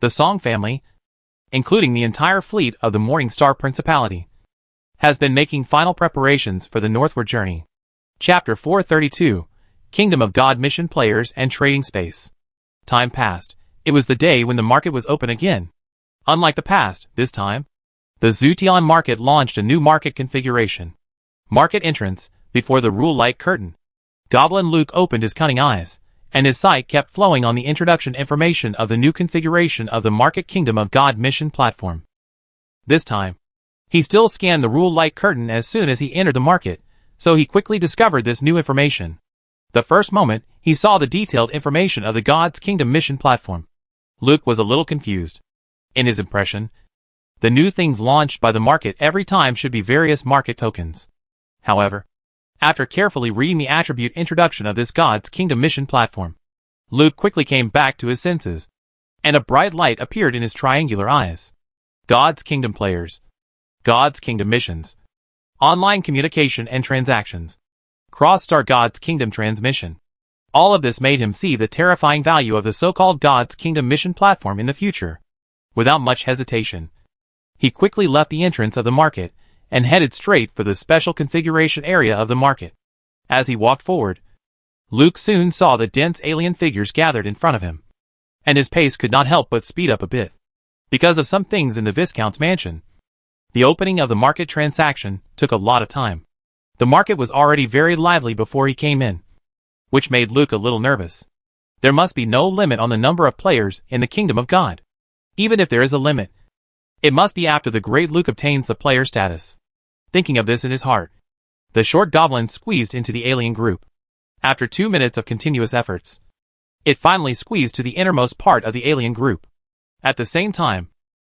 the Song family, including the entire fleet of the Morning Star Principality, has been making final preparations for the northward journey. Chapter 432, Kingdom of God Mission Players and Trading Space. Time passed. It was the day when the market was open again. Unlike the past, this time, the Zutian market launched a new market configuration. Market entrance, before the rule light curtain. Goblin Luke opened his cunning eyes, and his sight kept flowing on the introduction information of the new configuration of the Market Kingdom of God mission platform. This time, he still scanned the rule light curtain as soon as he entered the market, so he quickly discovered this new information. The first moment, he saw the detailed information of the God's Kingdom mission platform. Luke was a little confused. In his impression, the new things launched by the market every time should be various market tokens. However, after carefully reading the attribute introduction of this God's Kingdom mission platform, Luke quickly came back to his senses, and a bright light appeared in his triangular eyes. God's Kingdom players. God's Kingdom missions. Online communication and transactions. Cross-star God's Kingdom transmission. All of this made him see the terrifying value of the so-called God's Kingdom mission platform in the future. Without much hesitation, he quickly left the entrance of the market and headed straight for the special configuration area of the market. As he walked forward, Luke soon saw the dense alien figures gathered in front of him, and his pace could not help but speed up a bit. Because of some things in the Viscount's mansion, the opening of the market transaction took a lot of time. The market was already very lively before he came in, which made Luke a little nervous. There must be no limit on the number of players in the Kingdom of God. Even if there is a limit, it must be after the great Luke obtains the player status. Thinking of this in his heart, the short goblin squeezed into the alien group. After 2 minutes of continuous efforts, it finally squeezed to the innermost part of the alien group. At the same time,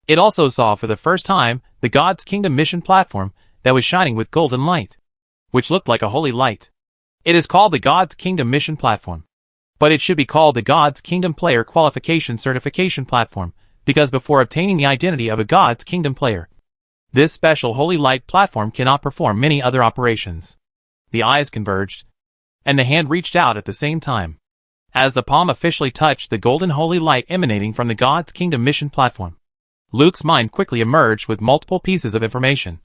it also saw for the first time the God's Kingdom mission platform that was shining with golden light, which looked like a holy light. It is called the God's Kingdom mission platform, but it should be called the God's Kingdom player qualification certification platform, because before obtaining the identity of a God's Kingdom player, this special holy light platform cannot perform many other operations. The eyes converged, and the hand reached out at the same time, as the palm officially touched the golden holy light emanating from the God's Kingdom mission platform. Luke's mind quickly emerged with multiple pieces of information,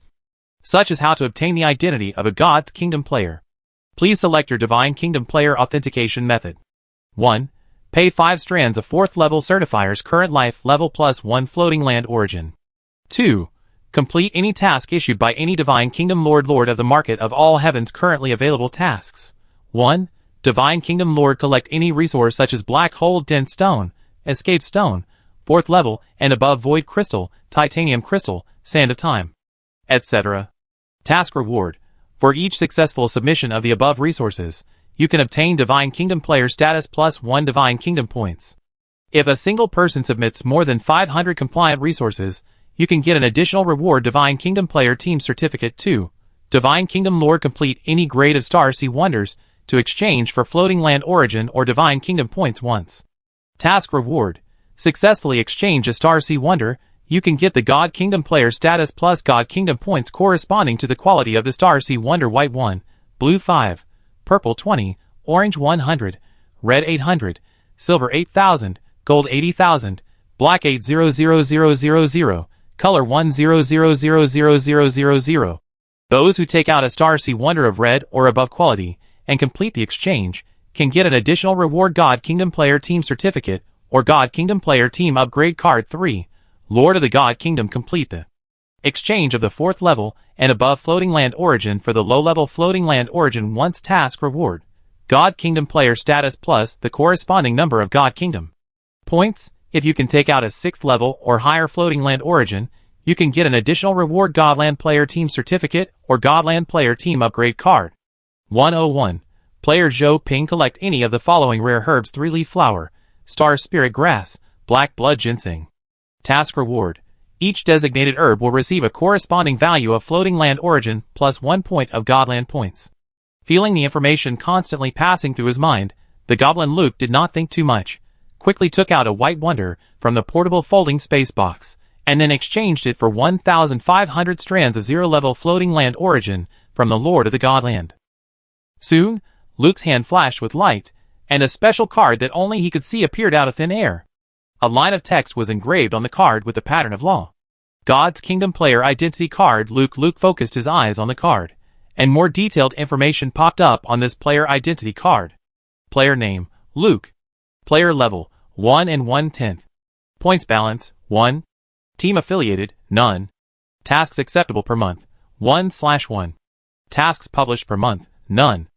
such as how to obtain the identity of a God's Kingdom player. Please select your Divine Kingdom player authentication method. 1. Pay 5 strands of 4th level certifier's current life level plus 1 floating land origin. 2. Complete any task issued by any Divine Kingdom Lord of the market of all heaven's currently available tasks. 1. Divine Kingdom Lord collect any resource such as black hole dense stone, escape stone, 4th level and above void crystal, titanium crystal, sand of time, etc. Task reward. For each successful submission of the above resources, you can obtain Divine Kingdom player status plus 1 Divine Kingdom points. If a single person submits more than 500 compliant resources, you can get an additional reward Divine Kingdom player team certificate 2. Divine Kingdom Lord complete any grade of Star Sea Wonders to exchange for floating land origin or Divine Kingdom points once. Task reward. Successfully exchange a Star Sea Wonder, you can get the God Kingdom player status plus God Kingdom points corresponding to the quality of the Star Sea Wonder white 1, blue 5, purple 20, orange 100, red 800, silver 8,000, gold 80,000, black 800000, color 1000000. Those who take out a Star Sea Wonder of red or above quality and complete the exchange can get an additional reward God Kingdom player team certificate or God Kingdom player team upgrade card 3. Lord of the God Kingdom complete the exchange of the 4th level and above floating land origin for the low-level floating land origin once task reward. God Kingdom player status plus the corresponding number of God Kingdom points. If you can take out a 6th level or higher floating land origin, you can get an additional reward Godland player team certificate or Godland player team upgrade card. 101. Player Zhou Ping collect any of the following rare herbs: 3-leaf flower, star spirit grass, black blood ginseng. Task reward. Each designated herb will receive a corresponding value of floating land origin plus 1 point of Godland points. Feeling the information constantly passing through his mind, the Goblin Luke did not think too much, quickly took out a white wonder from the portable folding space box, and then exchanged it for 1,500 strands of 0-level floating land origin from the Lord of the Godland. Soon, Luke's hand flashed with light, and a special card that only he could see appeared out of thin air. A line of text was engraved on the card with the pattern of law. God's Kingdom player identity card. Luke focused his eyes on the card, and more detailed information popped up on this player identity card. Player name, Luke. Player level, 1 and 1/10. Points balance, 1. Team affiliated, none. Tasks acceptable per month, 1/1. Tasks published per month, none.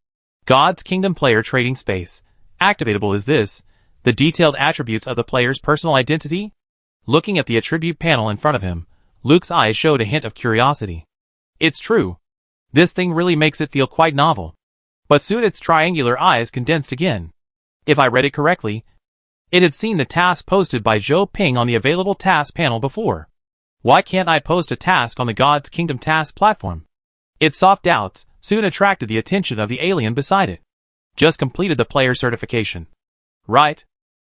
God's Kingdom player trading space. Activatable is this. The detailed attributes of the player's personal identity? Looking at the attribute panel in front of him, Luke's eyes showed a hint of curiosity. It's true. This thing really makes it feel quite novel. But soon its triangular eyes condensed again. If I read it correctly, it had seen the task posted by Zhou Ping on the available task panel before. Why can't I post a task on the God's Kingdom task platform? Its soft doubts soon attracted the attention of the alien beside it. Just completed the player certification. Right?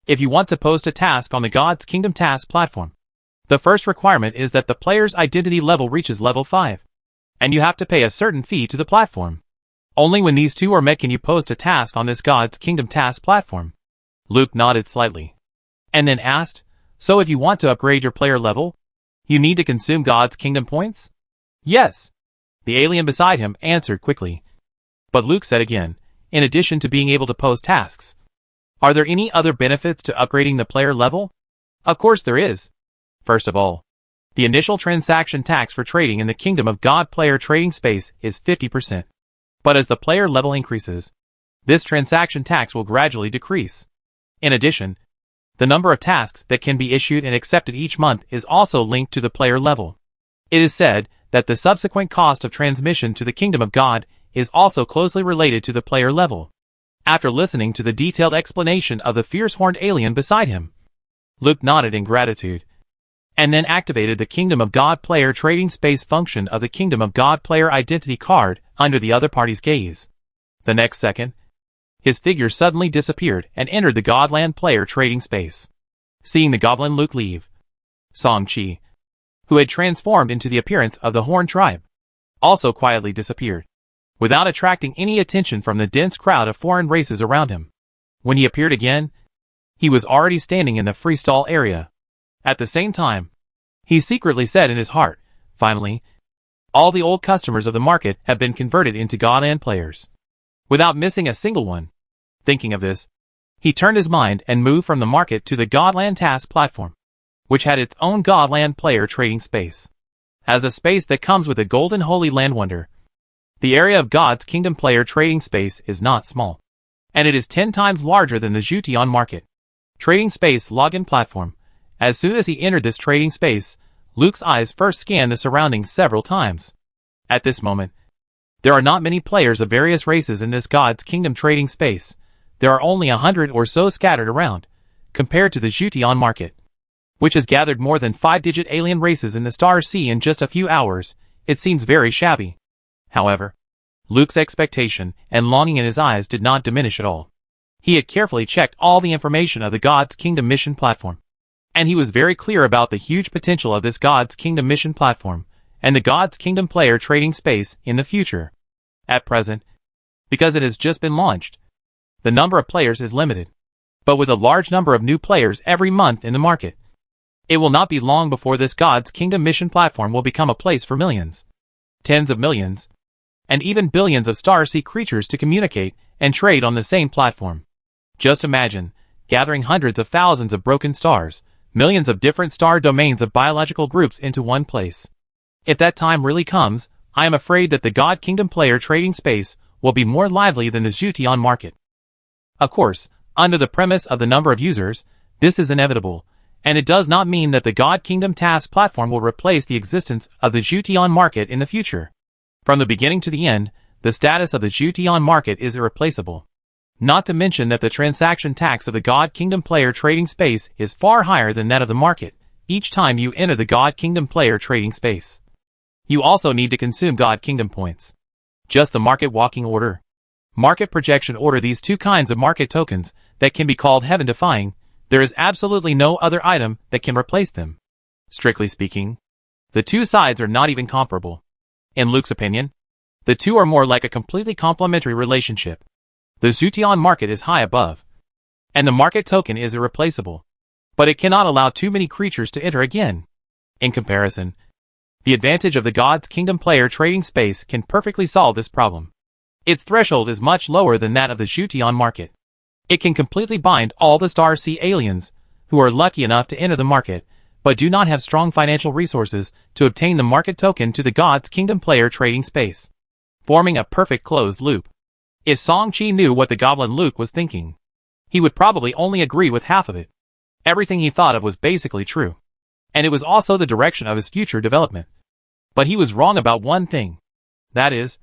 If you want to post a task on the God's Kingdom task platform, the first requirement is that the player's identity level reaches level 5. And you have to pay a certain fee to the platform. Only when these two are met can you post a task on this God's Kingdom task platform. Luke nodded slightly, and then asked, so if you want to upgrade your player level, you need to consume God's Kingdom points? Yes. The alien beside him answered quickly. But Luke said again, in addition to being able to post tasks, are there any other benefits to upgrading the player level? Of course there is. First of all, the initial transaction tax for trading in the Kingdom of God player trading space is 50%. But as the player level increases, this transaction tax will gradually decrease. In addition, the number of tasks that can be issued and accepted each month is also linked to the player level. It is said that the subsequent cost of transmission to the Kingdom of God is also closely related to the player level. After listening to the detailed explanation of the fierce-horned alien beside him, Luke nodded in gratitude, and then activated the Kingdom of God player trading space function of the Kingdom of God player identity card under the other party's gaze. The next second, his figure suddenly disappeared and entered the Godland player trading space. Seeing the Goblin Luke leave, Song Chi, who had transformed into the appearance of the Horn tribe, also quietly disappeared, without attracting any attention from the dense crowd of foreign races around him. When he appeared again, he was already standing in the freestyle area. At the same time, He secretly said in his heart. Finally, all the old customers of the market have been converted into Godland players, without missing a single one. Thinking of this, he turned his mind and moved from the market to the Godland task platform, which had its own Godland player trading space. As a space that comes with a golden holy land wonder, the area of God's Kingdom player trading space is not small, and it is 10 times larger than the Jution market trading space login platform. As soon as he entered this trading space, Luke's eyes first scanned the surroundings several times. At this moment, there are not many players of various races in this God's Kingdom trading space. There are only 100 or so scattered around, compared to the Jution market, which has gathered more than 5-digit alien races in the Star Sea in just a few hours. It seems very shabby. However, Luke's expectation and longing in his eyes did not diminish at all. He had carefully checked all the information of the God's Kingdom mission platform, and he was very clear about the huge potential of this God's Kingdom mission platform and the God's Kingdom player trading space in the future. At present, because it has just been launched, the number of players is limited, but with a large number of new players every month in the market, it will not be long before this God's Kingdom mission platform will become a place for millions, tens of millions, and even billions of Star Sea creatures to communicate and trade on the same platform. Just imagine gathering hundreds of thousands of broken stars, millions of different star domains of biological groups into one place. If that time really comes, I am afraid that the God Kingdom player trading space will be more lively than the Jution market. Of course, under the premise of the number of users, this is inevitable, and it does not mean that the God Kingdom task platform will replace the existence of the Jution market in the future. From the beginning to the end, the status of the Jution market is irreplaceable. Not to mention that the transaction tax of the God Kingdom player trading space is far higher than that of the market each time you enter the God Kingdom player trading space. You also need to consume God Kingdom points. Just the market walking order, market projection order, these two kinds of market tokens that can be called heaven-defying, there is absolutely no other item that can replace them. Strictly speaking, the two sides are not even comparable. In Luke's opinion, the two are more like a completely complementary relationship. The Jution market is high above, and the market token is irreplaceable, but it cannot allow too many creatures to enter again. In comparison, the advantage of the God's Kingdom player trading space can perfectly solve this problem. Its threshold is much lower than that of the Jution market. It can completely bind all the Star Sea aliens who are lucky enough to enter the market, but do not have strong financial resources to obtain the market token to the God's Kingdom player trading space, forming a perfect closed loop. If Song-Chi knew what the Goblin Luke was thinking, he would probably only agree with half of it. Everything he thought of was basically true, and it was also the direction of his future development. But he was wrong about one thing. That is,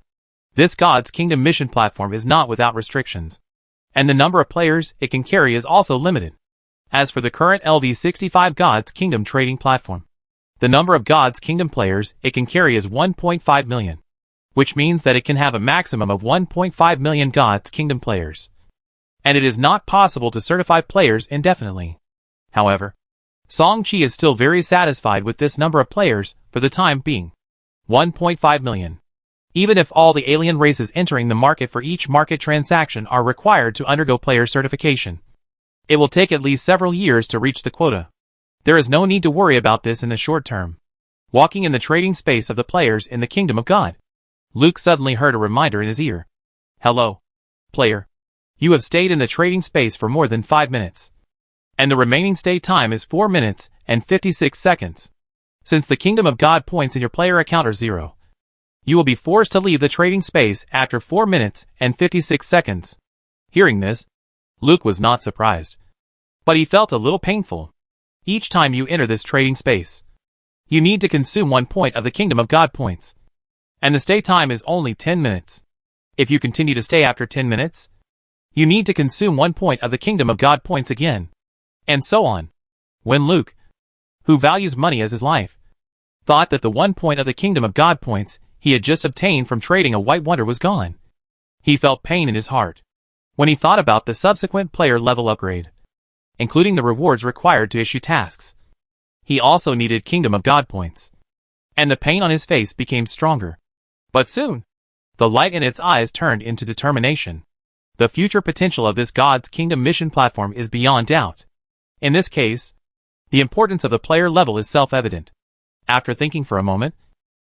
this God's Kingdom mission platform is not without restrictions, and the number of players it can carry is also limited. As for the current LV65 God's Kingdom trading platform, the number of God's Kingdom players it can carry is 1.5 million. Which means that it can have a maximum of 1.5 million God's Kingdom players. And it is not possible to certify players indefinitely. However, Song-Chi is still very satisfied with this number of players for the time being. 1.5 million. Even if all the alien races entering the market for each market transaction are required to undergo player certification, it will take at least several years to reach the quota. There is no need to worry about this in the short term. Walking in the trading space of the players in the Kingdom of God, Luke suddenly heard a reminder in his ear. Hello, player. You have stayed in the trading space for more than 5 minutes. And the remaining stay time is 4 minutes and 56 seconds. Since the Kingdom of God points in your player account are 0, you will be forced to leave the trading space after 4 minutes and 56 seconds. Hearing this, Luke was not surprised, but he felt a little painful. Each time you enter this trading space, you need to consume 1 point of the Kingdom of God points. And the stay time is only 10 minutes. If you continue to stay after 10 minutes, you need to consume 1 point of the Kingdom of God points again. And so on. When Luke, who values money as his life, thought that the 1 point of the Kingdom of God points he had just obtained from trading a white wonder was gone, he felt pain in his heart. When he thought about the subsequent player level upgrade, including the rewards required to issue tasks, he also needed Kingdom of God points. And the pain on his face became stronger. But soon, the light in its eyes turned into determination. The future potential of this God's Kingdom mission platform is beyond doubt. In this case, the importance of the player level is self-evident. After thinking for a moment,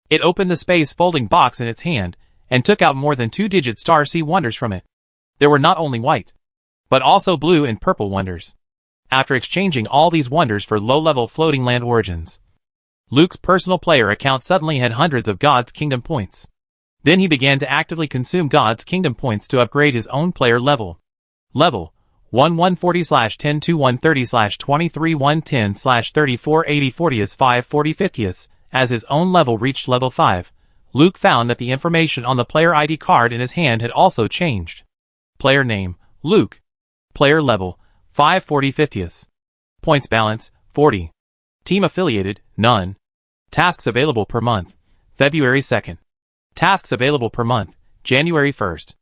it opened the space folding box in its hand and took out more than 2-digit star C wonders from it. There were not only white, but also blue and purple wonders. After exchanging all these wonders for low-level floating land origins, Luke's personal player account suddenly had hundreds of God's Kingdom points. Then he began to actively consume God's Kingdom points to upgrade his own player level. Level 1140/102130/23/110/3480/40s/540/50s. As his own level reached level 5, Luke found that the information on the player ID card in his hand had also changed. Player name, Luke. Player level, 540/50s. Points balance, 40. Team affiliated, none. Tasks available per month, February 2nd. Tasks available per month, January 1st.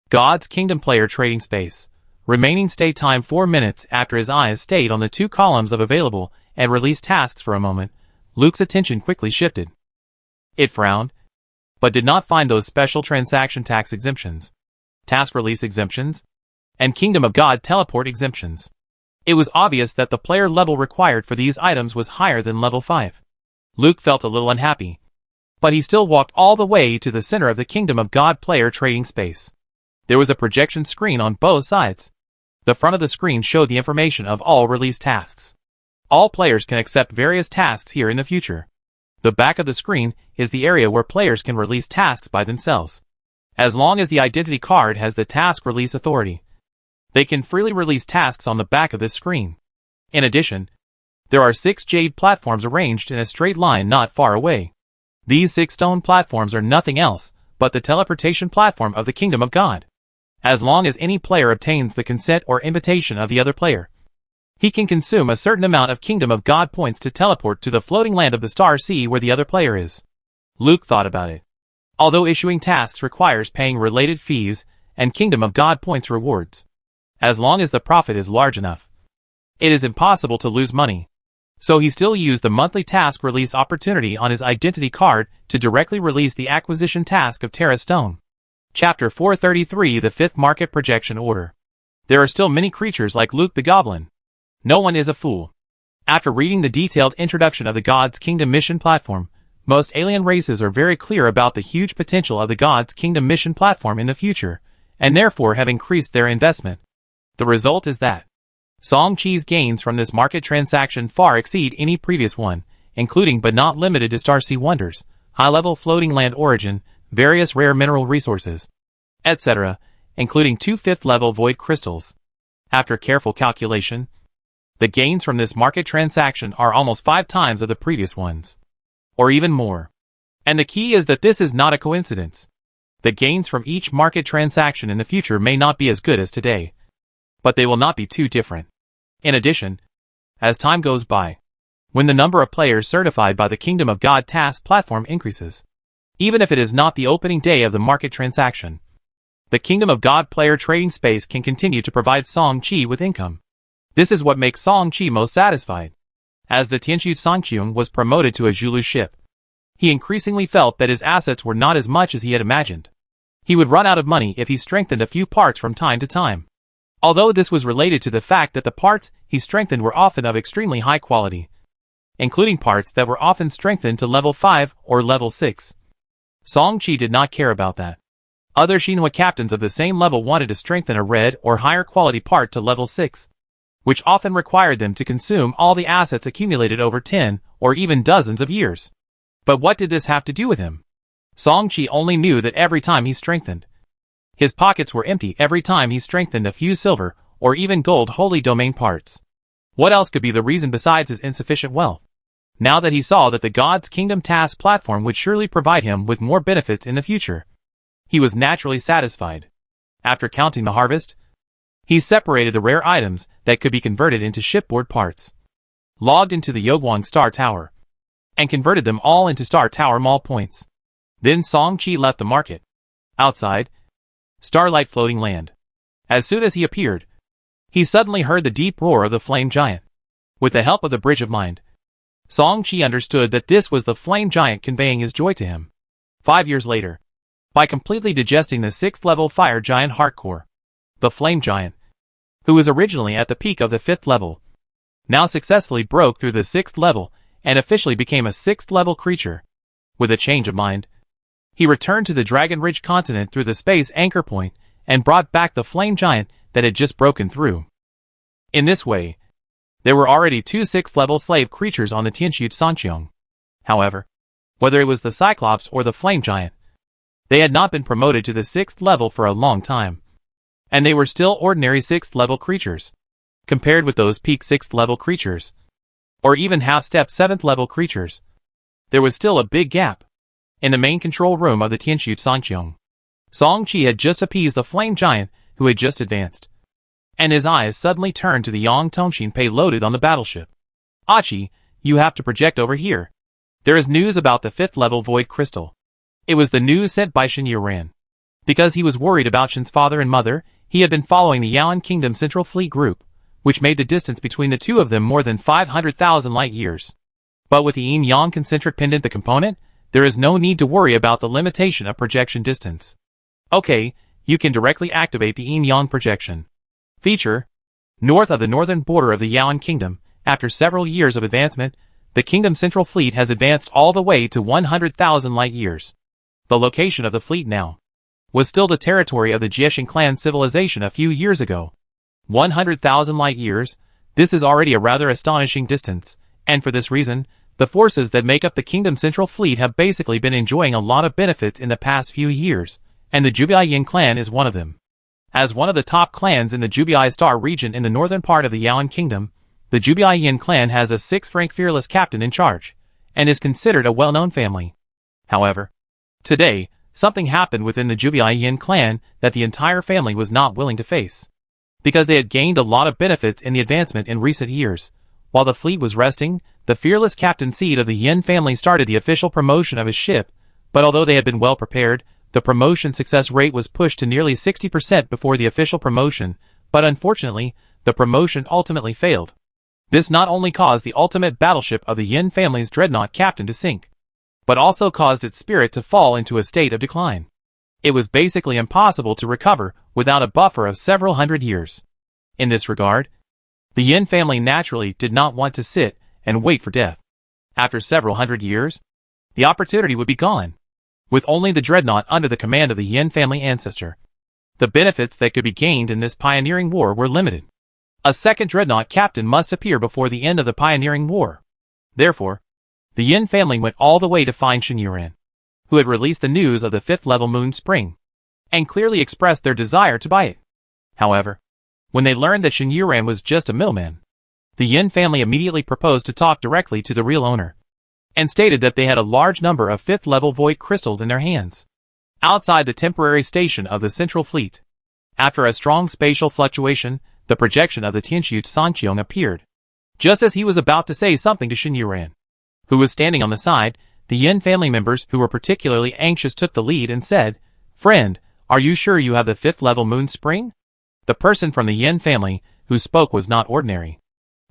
God's Kingdom player trading space. Remaining stay time 4 minutes. After his eyes stayed on the 2 columns of available and released tasks for a moment, Luke's attention quickly shifted. It frowned, but did not find those special transaction tax exemptions, task release exemptions, and Kingdom of God teleport exemptions. It was obvious that the player level required for these items was higher than level 5. Luke felt a little unhappy, but he still walked all the way to the center of the Kingdom of God player trading space. There was a projection screen on both sides. The front of the screen showed the information of all released tasks. All players can accept various tasks here in the future. The back of the screen is the area where players can release tasks by themselves. As long as the identity card has the task release authority, they can freely release tasks on the back of this screen. In addition, there are 6 jade platforms arranged in a straight line not far away. These 6 stone platforms are nothing else but the teleportation platform of the Kingdom of God. As long as any player obtains the consent or invitation of the other player, he can consume a certain amount of Kingdom of God points to teleport to the floating land of the Star Sea where the other player is. Luke thought about it. Although issuing tasks requires paying related fees and Kingdom of God points rewards, as long as the profit is large enough, it is impossible to lose money. So he still used the monthly task release opportunity on his identity card to directly release the acquisition task of Terra Stone. Chapter 433, the 5th Market Projection Order. There are still many creatures like Luke the Goblin. No one is a fool. After reading the detailed introduction of the God's Kingdom mission platform, most alien races are very clear about the huge potential of the God's Kingdom mission platform in the future, and therefore have increased their investment. The result is that Song Chi's gains from this market transaction far exceed any previous one, including but not limited to Star Sea Wonders, high-level floating land origin, various rare mineral resources, etc., including 2 5th-level void crystals. After careful calculation, the gains from this market transaction are almost 5 times of the previous ones, or even more. And the key is that this is not a coincidence. The gains from each market transaction in the future may not be as good as today, but they will not be too different. In addition, as time goes by, when the number of players certified by the Kingdom of God task platform increases, even if it is not the opening day of the market transaction, the Kingdom of God player trading space can continue to provide Song Chi with income. This is what makes Song Chi most satisfied. As the Tianqiu Songqiong was promoted to a Zhulu ship, he increasingly felt that his assets were not as much as he had imagined. He would run out of money if he strengthened a few parts from time to time. Although this was related to the fact that the parts he strengthened were often of extremely high quality, including parts that were often strengthened to level 5 or level 6. Song Chi did not care about that. Other Xinhua captains of the same level wanted to strengthen a red or higher quality part to level 6, which often required them to consume all the assets accumulated over 10 or even dozens of years. But what did this have to do with him? Song Chi only knew that every time he strengthened, his pockets were empty every time he strengthened a few silver or even gold holy domain parts. What else could be the reason besides his insufficient wealth? Now that he saw that the God's Kingdom task platform would surely provide him with more benefits in the future, he was naturally satisfied. After counting the harvest, he separated the rare items that could be converted into shipboard parts, logged into the Yogwang Star Tower, and converted them all into Star Tower Mall points. Then Song Chi left the market. Outside, Starlight Floating Land. As soon as he appeared, he suddenly heard the deep roar of the Flame Giant. With the help of the Bridge of Mind, Song Chi understood that this was the Flame Giant conveying his joy to him. 5 years later, by completely digesting the 6th level Fire Giant Heart Core, the Flame Giant, who was originally at the peak of the 5th level, now successfully broke through the 6th level and officially became a 6th level creature. With a change of mind, he returned to the Dragon Ridge continent through the space anchor point and brought back the flame giant that had just broken through. In this way, there were already 2 6th level slave creatures on the Tianxu Sanqiong. However, whether it was the Cyclops or the flame giant, they had not been promoted to the 6th level for a long time, and they were still ordinary 6th level creatures. Compared with those peak 6th level creatures, or even half-step 7th level creatures, there was still a big gap. In the main control room of the Tianxu Sanqiong, Song Qi had just appeased the flame giant who had just advanced, and his eyes suddenly turned to the Yang Tongxin Pei loaded on the battleship. "Achi, you have to project over here. There is news about the 5th level void crystal." It was the news sent by Shen Yuran. Because he was worried about Shen's father and mother, he had been following the Yaoan Kingdom Central Fleet Group, which made the distance between the two of them more than 500,000 light years. But with the yin-yang concentric pendant the component, there is no need to worry about the limitation of projection distance. Okay, you can directly activate the yin-yang projection feature. North of the northern border of the Yaoan Kingdom, after several years of advancement, the Kingdom Central Fleet has advanced all the way to 100,000 light years. The location of the fleet now was still the territory of the Jiexing clan civilization a few years ago. 100,000 light years, this is already a rather astonishing distance, and for this reason, the forces that make up the Kingdom Central Fleet have basically been enjoying a lot of benefits in the past few years, and the Jubiai clan is one of them. As one of the top clans in the Jubiai Star region in the northern part of the Yaoan Kingdom, the Jubiai clan has a 6th-rank fearless captain in charge, and is considered a well-known family. However, today, something happened within the Jubiai clan that the entire family was not willing to face. Because they had gained a lot of benefits in the advancement in recent years, while the fleet was resting, the fearless captain seed of the Yin family started the official promotion of his ship, but although they had been well prepared, the promotion success rate was pushed to nearly 60% before the official promotion, but unfortunately, the promotion ultimately failed. This not only caused the ultimate battleship of the Yin family's dreadnought captain to sink, but also caused its spirit to fall into a state of decline. It was basically impossible to recover without a buffer of several hundred years. In this regard, the Yin family naturally did not want to sit and wait for death. After several hundred years, the opportunity would be gone. With only the dreadnought under the command of the Yin family ancestor, the benefits that could be gained in this pioneering war were limited. A second dreadnought captain must appear before the end of the pioneering war. Therefore, the Yin family went all the way to find Shen Yuran, who had released the news of the 5th level moon spring, and clearly expressed their desire to buy it. However, when they learned that Shen Yuran was just a middleman, the Yin family immediately proposed to talk directly to the real owner, and stated that they had a large number of 5th level void crystals in their hands, outside the temporary station of the Central Fleet. After a strong spatial fluctuation, the projection of the Tianxu Sanqiong appeared. Just as he was about to say something to Shen Yuran, who was standing on the side, the Yin family members who were particularly anxious took the lead and said, "Friend, are you sure you have the 5th level moon spring?" The person from the Yin family who spoke was not ordinary.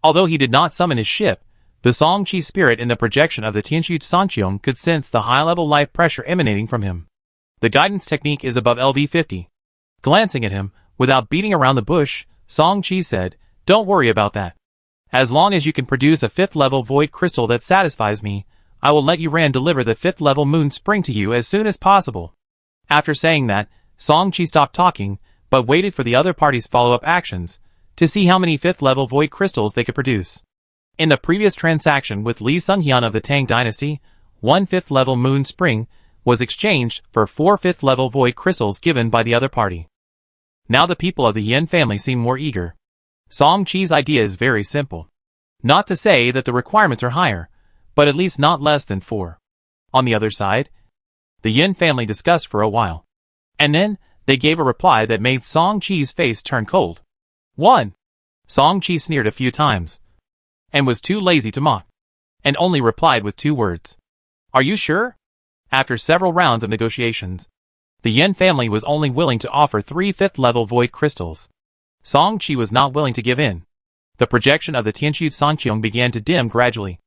Although he did not summon his ship, the Song Qi spirit in the projection of the Tianxu Sanqiong could sense the high-level life pressure emanating from him. The guidance technique is above LV50. Glancing at him, without beating around the bush, Song Qi said, "Don't worry about that. As long as you can produce a 5th level void crystal that satisfies me, I will let Yuran deliver the 5th level moon spring to you as soon as possible." After saying that, Song Qi stopped talking, but waited for the other party's follow-up actions, to see how many 5th level void crystals they could produce. In the previous transaction with Li Sunghyun of the Tang Dynasty, 1 5th level moon spring was exchanged for 4 5th level void crystals given by the other party. Now the people of the Yin family seem more eager. Song Qi's idea is very simple. Not to say that the requirements are higher, but at least not less than 4. On the other side, the Yin family discussed for a while, and then they gave a reply that made Song Qi's face turn cold. 1. Song Qi sneered a few times, and was too lazy to mock, and only replied with 2 words. "Are you sure?" After several rounds of negotiations, the Yin family was only willing to offer 3 5th level void crystals. Song Qi was not willing to give in. The projection of the Tianxu Sanqiong began to dim gradually,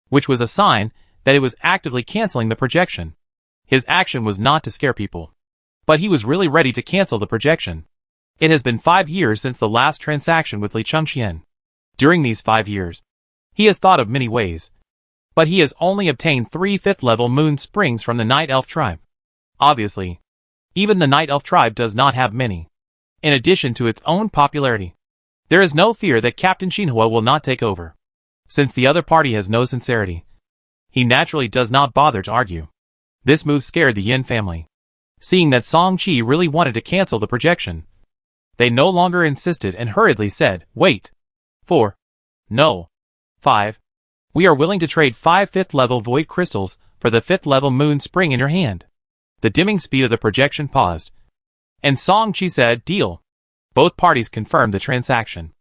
which was a sign that it was actively canceling the projection. His action was not to scare people, but he was really ready to cancel the projection. It has been 5 years since the last transaction with Li Chengxian. During these 5 years, he has thought of many ways, But he has only obtained 3 5th-level moon springs from the Night Elf tribe. Obviously, even the Night Elf tribe does not have many. In addition to its own popularity, there is no fear that Captain Xinhua will not take over. Since the other party has no sincerity, he naturally does not bother to argue. This move scared the Yin family. Seeing that Song Qi really wanted to cancel the projection, they no longer insisted and hurriedly said, "Wait. 4. No. 5. We are willing to trade 5 5th-level void crystals for the 5th-level moon spring in your hand." The dimming speed of the projection paused, and Song Qi said, "Deal." Both parties confirmed the transaction.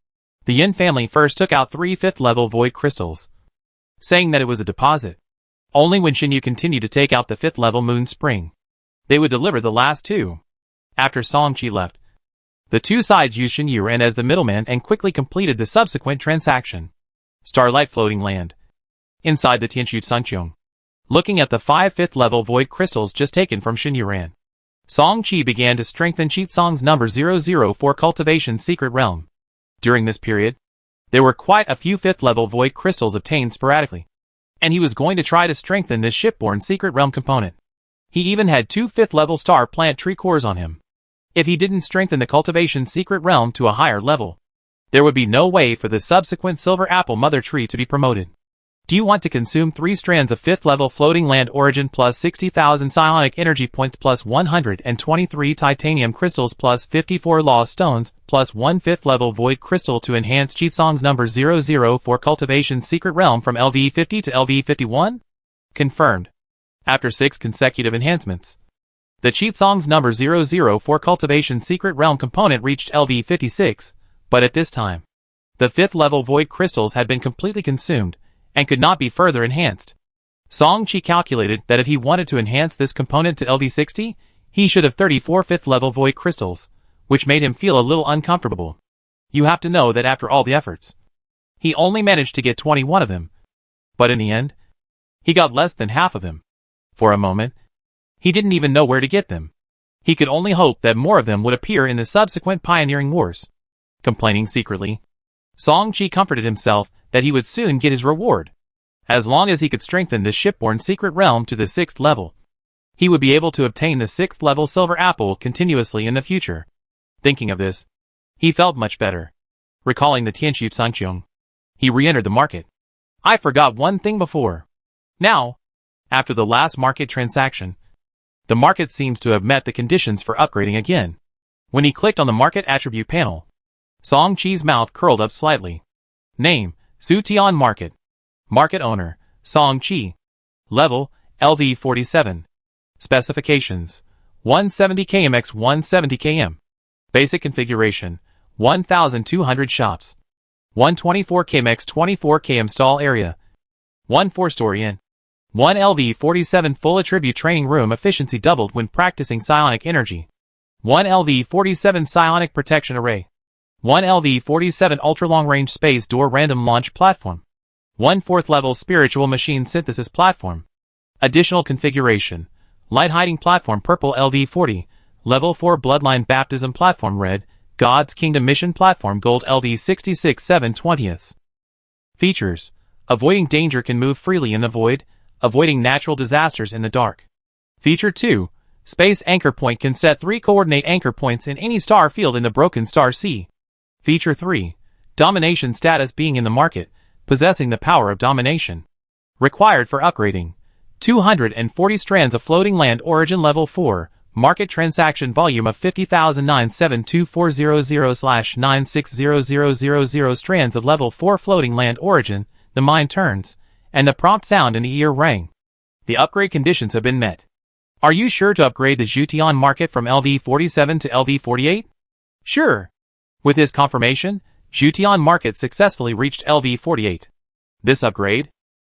The Yin family first took out 3 5th-level void crystals, saying that it was a deposit. Only when Xinyu continued to take out the 5th-level moon spring, they would deliver the last 2. After Song Qi left, the two sides used Xinyu Ran as the middleman and quickly completed the subsequent transaction. Starlight Floating Land. Inside the Tianshu Sungqiong, looking at the 5 5th-level void crystals just taken from Xinyu Ran, Song Qi began to strengthen Qitsong's number 004 cultivation secret realm. During this period, there were quite a few 5th-level void crystals obtained sporadically, and he was going to try to strengthen this shipborne secret realm component. He even had 2 5th-level star plant tree cores on him. If he didn't strengthen the cultivation secret realm to a higher level, there would be no way for the subsequent silver apple mother tree to be promoted. Do you want to consume 3 strands of 5th-level floating land origin plus 60,000 psionic energy points plus 123 titanium crystals plus 54 lost stones plus 1 5th-level void crystal to enhance Qitsong's number 004 cultivation secret realm from LV50 to LV51? Confirmed. After 6 consecutive enhancements, the Qitsong's number 004 cultivation secret realm component reached LV56, but at this time, the 5th-level void crystals had been completely consumed and could not be further enhanced. Song Qi calculated that if he wanted to enhance this component to LV60, he should have 34 5th-level void crystals, which made him feel a little uncomfortable. You have to know that after all the efforts, he only managed to get 21 of them. But in the end, he got less than half of them. For a moment, he didn't even know where to get them. He could only hope that more of them would appear in the subsequent pioneering wars. Complaining secretly, Song Qi comforted himself that he would soon get his reward. As long as he could strengthen the shipborne secret realm to the 6th level, he would be able to obtain the 6th level silver apple continuously in the future. Thinking of this, he felt much better. Recalling the Tianshu Sungqiong, he re-entered the market. I forgot one thing before. Now, after the last market transaction, the market seems to have met the conditions for upgrading again. When he clicked on the market attribute panel, Song Qi's mouth curled up slightly. Name, Zutian Market. Market Owner, Song Qi. Level, LV47. Specifications, 170 km x 170 km. Basic configuration, 1,200 shops. 124 km x 24 km stall area. 1 4-story inn. 1 LV47 full attribute training room efficiency doubled when practicing psionic energy. 1 LV47 psionic protection array. 1 LV47 ultra-long-range space door random launch platform. 1 4th-level spiritual machine synthesis platform. Additional configuration, light hiding platform purple LV40, level 4 bloodline baptism platform red, God's Kingdom mission platform gold LV66 7/20. Features, avoiding danger can move freely in the void, avoiding natural disasters in the dark. Feature 2, space anchor point can set 3 coordinate anchor points in any star field in the broken star sea. Feature 3, domination status being in the market, possessing the power of domination. Required for upgrading, 240 strands of floating land origin level 4, market transaction volume of 50,972,400/960,000 strands of level 4 floating land origin, the mind turns, and the prompt sound in the ear rang. The upgrade conditions have been met. Are you sure to upgrade the Zutian market from LV47 to LV48? Sure. With his confirmation, Zutian market successfully reached LV48. This upgrade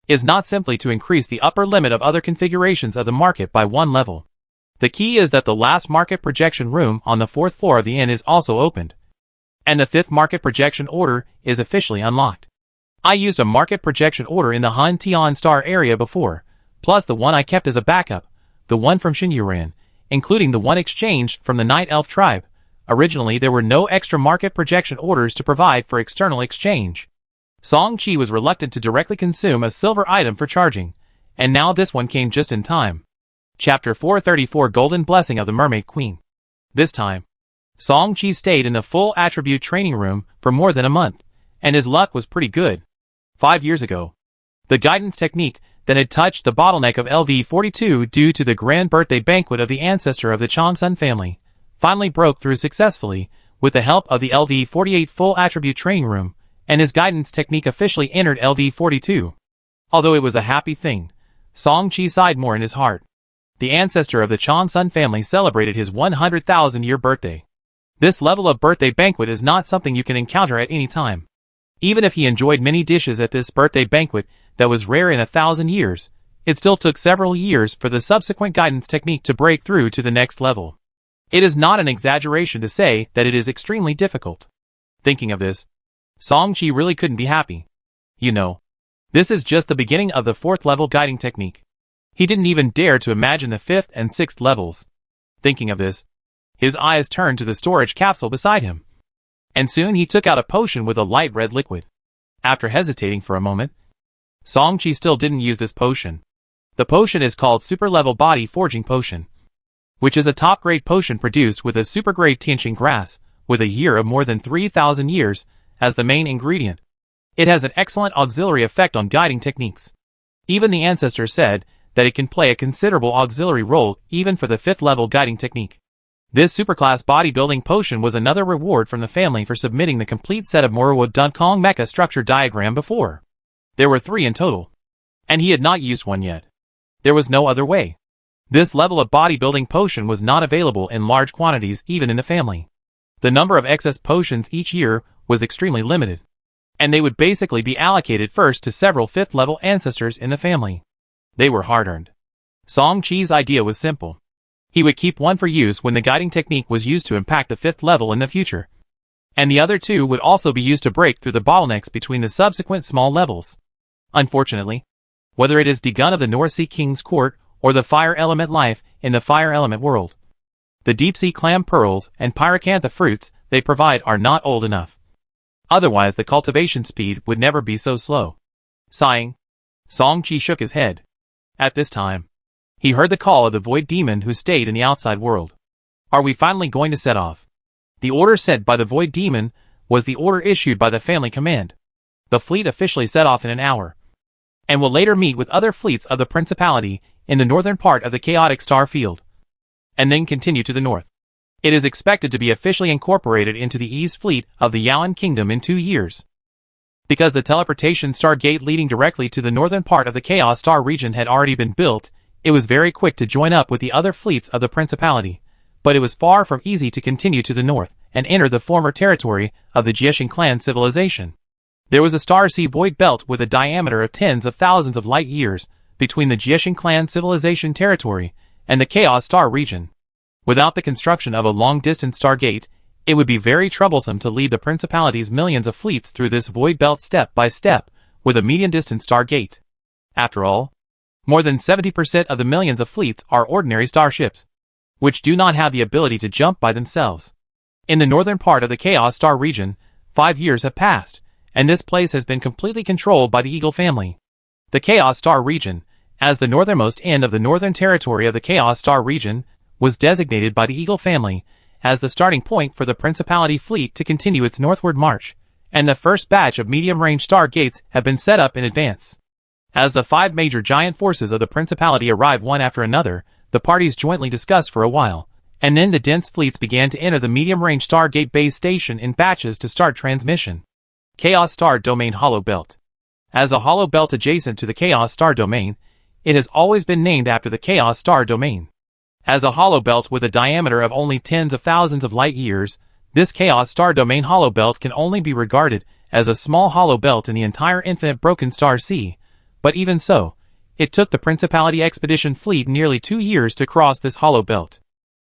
is not simply to increase the upper limit of other configurations of the market by 1 level. The key is that the last market projection room on the 4th floor of the inn is also opened, and the 5th market projection order is officially unlocked. I used a market projection order in the Han Tian Star area before, plus the one I kept as a backup, the one from Xinyu Ran, including the one exchanged from the Night Elf tribe. Originally there were no extra market projection orders to provide for external exchange. Song Chi was reluctant to directly consume a silver item for charging, and now this one came just in time. Chapter 434 Golden Blessing of the Mermaid Queen. This time, Song Chi stayed in the full attribute training room for more than a month, and his luck was pretty good. 5 years ago, the guidance technique that had touched the bottleneck of LV42 due to the grand birthday banquet of the ancestor of the Changsun family finally broke through successfully with the help of the LV48 full attribute training room, and his guidance technique officially entered LV42. Although it was a happy thing, Song Chi sighed more in his heart. The ancestor of the Changsun family celebrated his 100,000-year birthday. This level of birthday banquet is not something you can encounter at any time. Even if he enjoyed many dishes at this birthday banquet that was rare in 1,000 years, it still took several years for the subsequent guidance technique to break through to the next level. It is not an exaggeration to say that it is extremely difficult. Thinking of this, Song Chi really couldn't be happy. You know, this is just the beginning of the 4th level guiding technique. He didn't even dare to imagine the 5th and 6th levels. Thinking of this, his eyes turned to the storage capsule beside him. And soon he took out a potion with a light red liquid. After hesitating for a moment, Song Chi still didn't use this potion. The potion is called Super Level Body Forging Potion, which is a top-grade potion produced with a super-grade tianqing grass, with a year of more than 3,000 years, as the main ingredient. It has an excellent auxiliary effect on guiding techniques. Even the ancestor said that it can play a considerable auxiliary role even for the 5th level guiding technique. This superclass bodybuilding potion was another reward from the family for submitting the complete set of Morwood Dunkong mecha structure diagram before. There were 3 in total, and he had not used one yet. There was no other way. This level of bodybuilding potion was not available in large quantities even in the family. The number of excess potions each year was extremely limited, and they would basically be allocated first to several 5th level ancestors in the family. They were hard-earned. Song Chi's idea was simple. He would keep one for use when the guiding technique was used to impact the 5th level in the future, and the other 2 would also be used to break through the bottlenecks between the subsequent small levels. Unfortunately, whether it is Dagon of the North Sea King's Court or the fire element life in the fire element world, the deep-sea clam pearls and pyracantha fruits they provide are not old enough. Otherwise the cultivation speed would never be so slow. Sighing, Song Chi shook his head. At this time, he heard the call of the void demon who stayed in the outside world. Are we finally going to set off? The order sent by the void demon was the order issued by the family command. The fleet officially set off in an hour, and will later meet with other fleets of the principality in the northern part of the chaotic star field, and then continue to the north. It is expected to be officially incorporated into the East Fleet of the Yaoan Kingdom in 2 years. Because the teleportation star gate leading directly to the northern part of the Chaos Star region had already been built, it was very quick to join up with the other fleets of the principality, but it was far from easy to continue to the north and enter the former territory of the Jiexing clan civilization. There was a star sea void belt with a diameter of tens of thousands of light years between the Jiexing clan civilization territory and the Chaos Star region. Without the construction of a long-distance stargate, it would be very troublesome to lead the principality's millions of fleets through this void belt step by step with a medium-distance stargate. After all, more than 70% of the millions of fleets are ordinary starships, which do not have the ability to jump by themselves. In the northern part of the Chaos Star region, 5 years have passed, and this place has been completely controlled by the Eagle family. The Chaos Star region, as the northernmost end of the northern territory of the Chaos Star region, was designated by the Eagle family as the starting point for the Principality fleet to continue its northward march, and the first batch of medium-range star gates have been set up in advance. As the 5 major giant forces of the Principality arrived one after another, the parties jointly discussed for a while, and then the dense fleets began to enter the medium-range Stargate base station in batches to start transmission. Chaos Star Domain Hollow Belt. As a hollow belt adjacent to the Chaos Star Domain, it has always been named after the Chaos Star Domain. As a hollow belt with a diameter of only tens of thousands of light years, this Chaos Star Domain hollow belt can only be regarded as a small hollow belt in the entire infinite broken star sea, but even so, it took the Principality Expedition Fleet nearly 2 years to cross this hollow belt.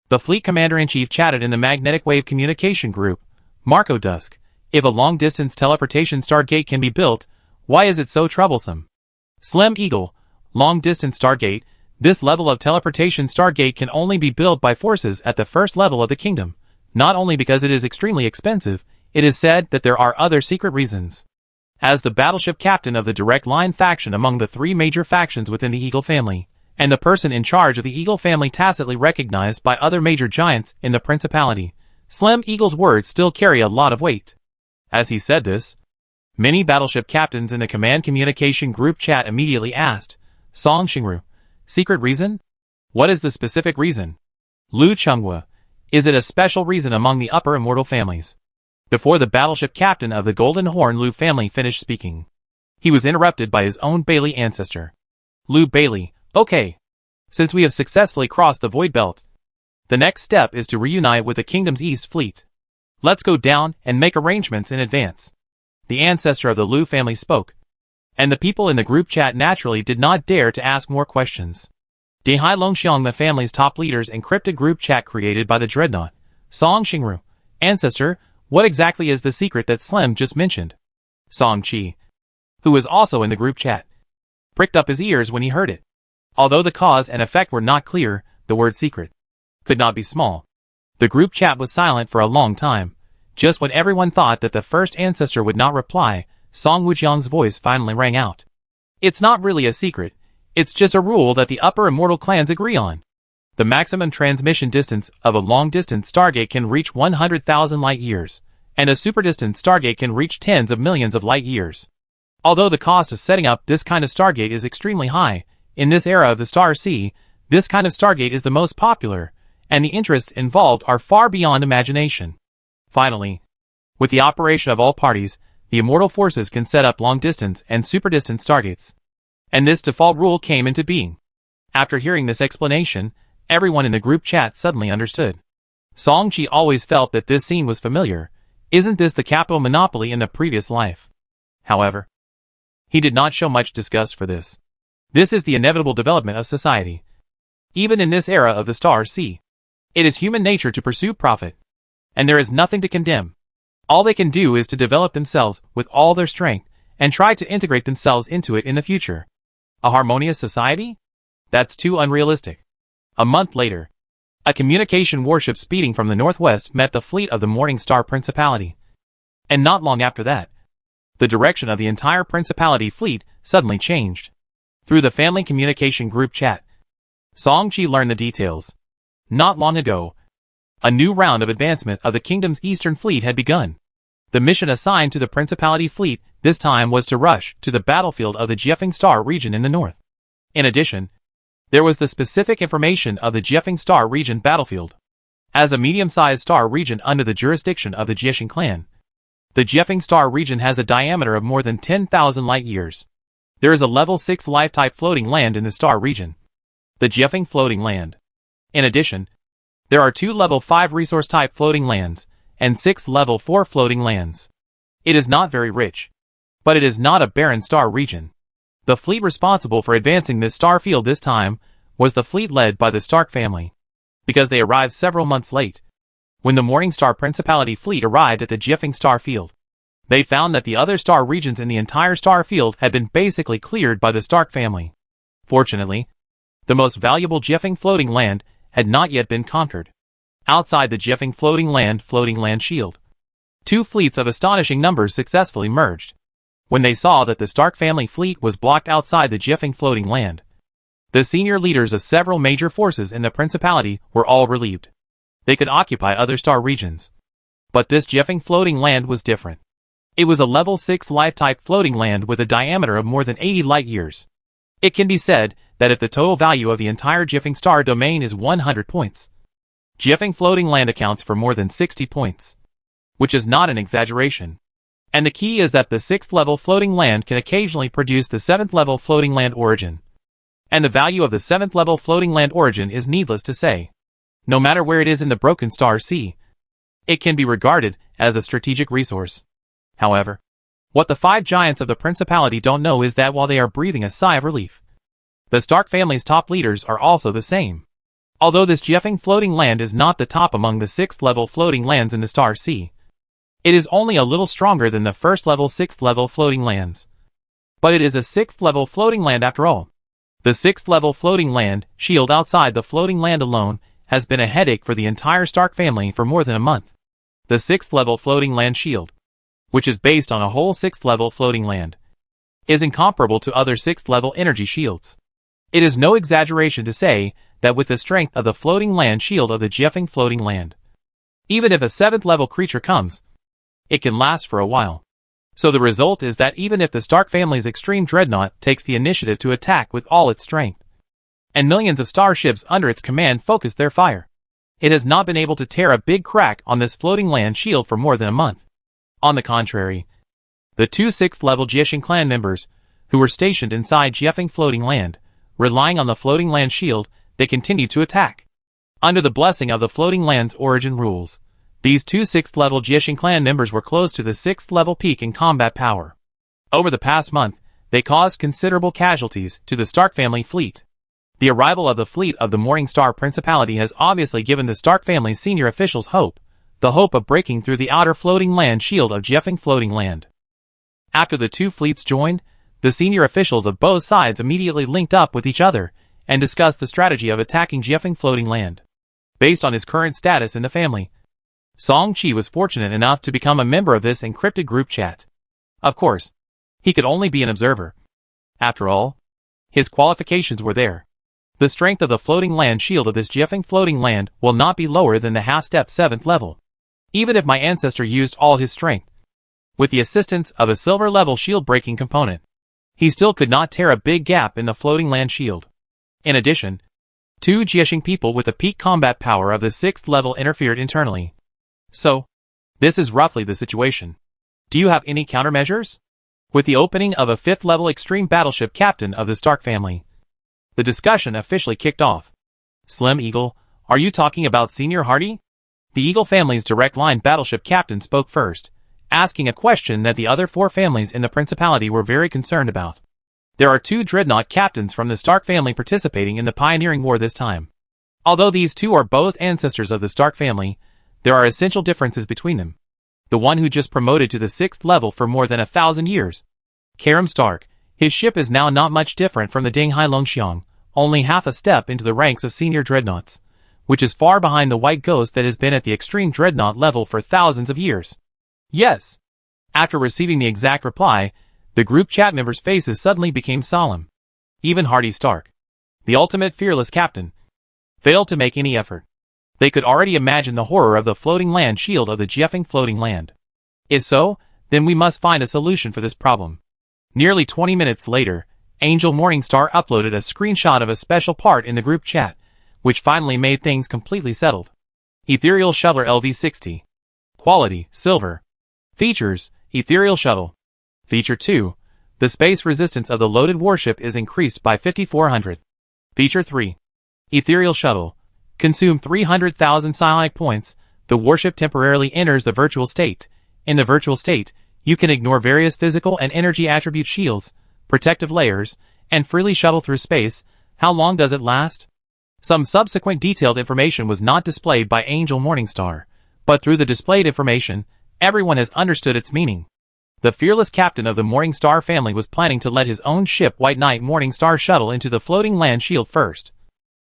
The fleet commander-in-chief chatted in the magnetic wave communication group, Marco Dusk. If a long-distance teleportation stargate can be built, why is it so troublesome? Slim Eagle, long-distance stargate. This level of teleportation stargate can only be built by forces at the first level of the kingdom. Not only because it is extremely expensive, it is said that there are other secret reasons. as the battleship captain of the direct line faction among the three major factions within the Eagle family, and the person in charge of the Eagle family tacitly recognized by other major giants in the Principality, Slim Eagle's words still carry a lot of weight. As he said this, many battleship captains in the command communication group chat immediately asked, Song Xingru, secret reason? What is the specific reason? Lu Chunghua, is it a special reason among the upper immortal families? Before the battleship captain of the Golden Horn Lu family finished speaking, he was interrupted by his own Bailey ancestor. Lu Bailey, okay. Since we have successfully crossed the Void Belt, the next step is to reunite with the kingdom's East Fleet. Let's go down and make arrangements in advance. The ancestor of the Lu family spoke, and the people in the group chat naturally did not dare to ask more questions. Dehai Longxiang, the family's top leaders, encrypted group chat created by the Dreadnought. Song Xingru, ancestor, what exactly is the secret that Slim just mentioned? Song Qi, who was also in the group chat, pricked up his ears when he heard it. Although the cause and effect were not clear, the word secret could not be small. The group chat was silent for a long time. Just when everyone thought that the first ancestor would not reply, Song Wujiang's voice finally rang out. It's not really a secret. It's just a rule that the upper immortal clans agree on. The maximum transmission distance of a long-distance stargate can reach 100,000 light-years, and a super-distance stargate can reach tens of millions of light-years. Although the cost of setting up this kind of stargate is extremely high, in this era of the Star Sea, this kind of stargate is the most popular, and the interests involved are far beyond imagination. Finally, with the operation of all parties, the immortal forces can set up long-distance and super-distance stargates. And this default rule came into being. After hearing this explanation, everyone in the group chat suddenly understood. Song Qi always felt that this scene was familiar. Isn't this the capital monopoly in the previous life? However, he did not show much disgust for this. This is the inevitable development of society. Even in this era of the Star Sea, it is human nature to pursue profit. And there is nothing to condemn. All they can do is to develop themselves with all their strength and try to integrate themselves into it in the future. A harmonious society? That's too unrealistic. A month later, a communication warship speeding from the northwest met the fleet of the Morning Star Principality. And not long after that, the direction of the entire Principality fleet suddenly changed. Through the family communication group chat, Song Qi learned the details. Not long ago, a new round of advancement of the kingdom's eastern fleet had begun. The mission assigned to the Principality fleet this time was to rush to the battlefield of the Jiefeng Star region in the north. In addition, there was the specific information of the Jiefeng Star region battlefield. As a medium-sized star region under the jurisdiction of the Jiefeng clan, the Jiefeng Star region has a diameter of more than 10,000 light-years. There is a level 6 life-type floating land in the star region, the Jiefeng floating land. In addition, there are 2 level 5 resource-type floating lands, and 6 level 4 floating lands. It is not very rich, but it is not a barren star region. The fleet responsible for advancing this star field this time was the fleet led by the Stark family, because they arrived several months late. When the Morning Star Principality fleet arrived at the Jiefeng Star field, they found that the other star regions in the entire star field had been basically cleared by the Stark family. Fortunately, the most valuable Jiefeng floating land had not yet been conquered. Outside the Jiefeng floating land shield, 2 fleets of astonishing numbers successfully merged. When they saw that the Stark family fleet was blocked outside the Jiefeng floating land, the senior leaders of several major forces in the Principality were all relieved. They could occupy other star regions. But this Jiefeng floating land was different. It was a level 6 life-type floating land with a diameter of more than 80 light-years. It can be said that if the total value of the entire Jiefeng star domain is 100 points, Jiefeng floating land accounts for more than 60 points, which is not an exaggeration. And the key is that the 6th level floating land can occasionally produce the 7th level floating land origin. And the value of the 7th level floating land origin is needless to say. No matter where it is in the Broken Star Sea, it can be regarded as a strategic resource. However, what the 5 giants of the Principality don't know is that while they are breathing a sigh of relief, the Stark family's top leaders are also the same. Although this Jiefeng floating land is not the top among the 6th level floating lands in the Star Sea, it is only a little stronger than the 1st level 6th level floating lands. But it is a 6th level floating land after all. The 6th level floating land shield outside the floating land alone has been a headache for the entire Stark family for more than a month. The 6th level floating land shield, which is based on a whole 6th level floating land, is incomparable to other 6th level energy shields. It is no exaggeration to say that with the strength of the floating land shield of the Jiefeng floating land, even if a 7th level creature comes, it can last for a while. So the result is that even if the Stark family's extreme dreadnought takes the initiative to attack with all its strength, and millions of starships under its command focus their fire, it has not been able to tear a big crack on this floating land shield for more than a month. On the contrary, the two 6th level Jiefeng clan members, who were stationed inside Jiefeng floating land, relying on the floating land shield, they continued to attack. Under the blessing of the floating land's origin rules, these two 6th level Jiefeng clan members were close to the 6th level peak in combat power. Over the past month, they caused considerable casualties to the Stark family fleet. The arrival of the fleet of the Morning Star Principality has obviously given the Stark family's senior officials hope, the hope of breaking through the outer floating land shield of Jiefeng floating land. After the two fleets joined, the senior officials of both sides immediately linked up with each other and discussed the strategy of attacking Jiefeng floating land. Based on his current status in the family, Song Qi was fortunate enough to become a member of this encrypted group chat. Of course, he could only be an observer. After all, his qualifications were there. The strength of the floating land shield of this Jiefeng floating land will not be lower than the half-step 7th level. Even if my ancestor used all his strength, with the assistance of a silver level shield breaking component, he still could not tear a big gap in the floating land shield. In addition, two Jiefeng people with the peak combat power of the 6th level interfered internally. So, this is roughly the situation. Do you have any countermeasures? With the opening of a 5th level extreme battleship captain of the Stark family, the discussion officially kicked off. Slim Eagle, are you talking about Senior Hardy? The Eagle family's direct line battleship captain spoke first, asking a question that the other 4 families in the Principality were very concerned about. There are 2 dreadnought captains from the Stark family participating in the pioneering war this time. Although these 2 are both ancestors of the Stark family, there are essential differences between them. The one who just promoted to the 6th level for more than 1,000 years, Karam Stark, his ship is now not much different from the Dinghai Longxiang, only half a step into the ranks of senior dreadnoughts, which is far behind the White Ghost that has been at the extreme dreadnought level for thousands of years. Yes. After receiving the exact reply, the group chat members' faces suddenly became solemn. Even Hardy Stark, the ultimate fearless captain, failed to make any effort. They could already imagine the horror of the floating land shield of the Jiefeng floating land. If so, then we must find a solution for this problem. Nearly 20 minutes later, Angel Morningstar uploaded a screenshot of a special part in the group chat, which finally made things completely settled. Ethereal Shuttler LV60. Quality, Silver. Features, Ethereal Shuttle. Feature 2. The space resistance of the loaded warship is increased by 5,400. Feature 3. Ethereal Shuttle. Consume 300,000 psionic points. The warship temporarily enters the virtual state. In the virtual state, you can ignore various physical and energy attribute shields, protective layers, and freely shuttle through space. How long does it last? Some subsequent detailed information was not displayed by Angel Morningstar, but through the displayed information, everyone has understood its meaning. The fearless captain of the Morningstar family was planning to let his own ship White Knight Morningstar shuttle into the floating land shield first,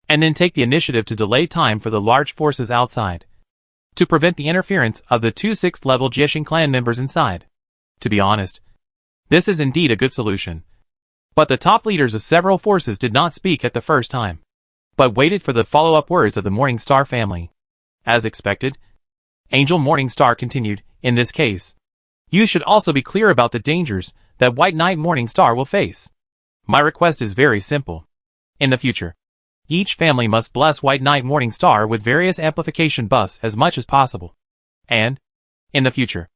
and then take the initiative to delay time for the large forces outside, to prevent the interference of the 2 6th level Jiefeng clan members inside. To be honest, this is indeed a good solution. But the top leaders of several forces did not speak at the first time, but waited for the follow-up words of the Morningstar family. As expected, Angel Morningstar continued, in this case, you should also be clear about the dangers that White Knight Morningstar will face. My request is very simple. In the future, each family must bless White Knight Morningstar with various amplification buffs as much as possible. And, in the future,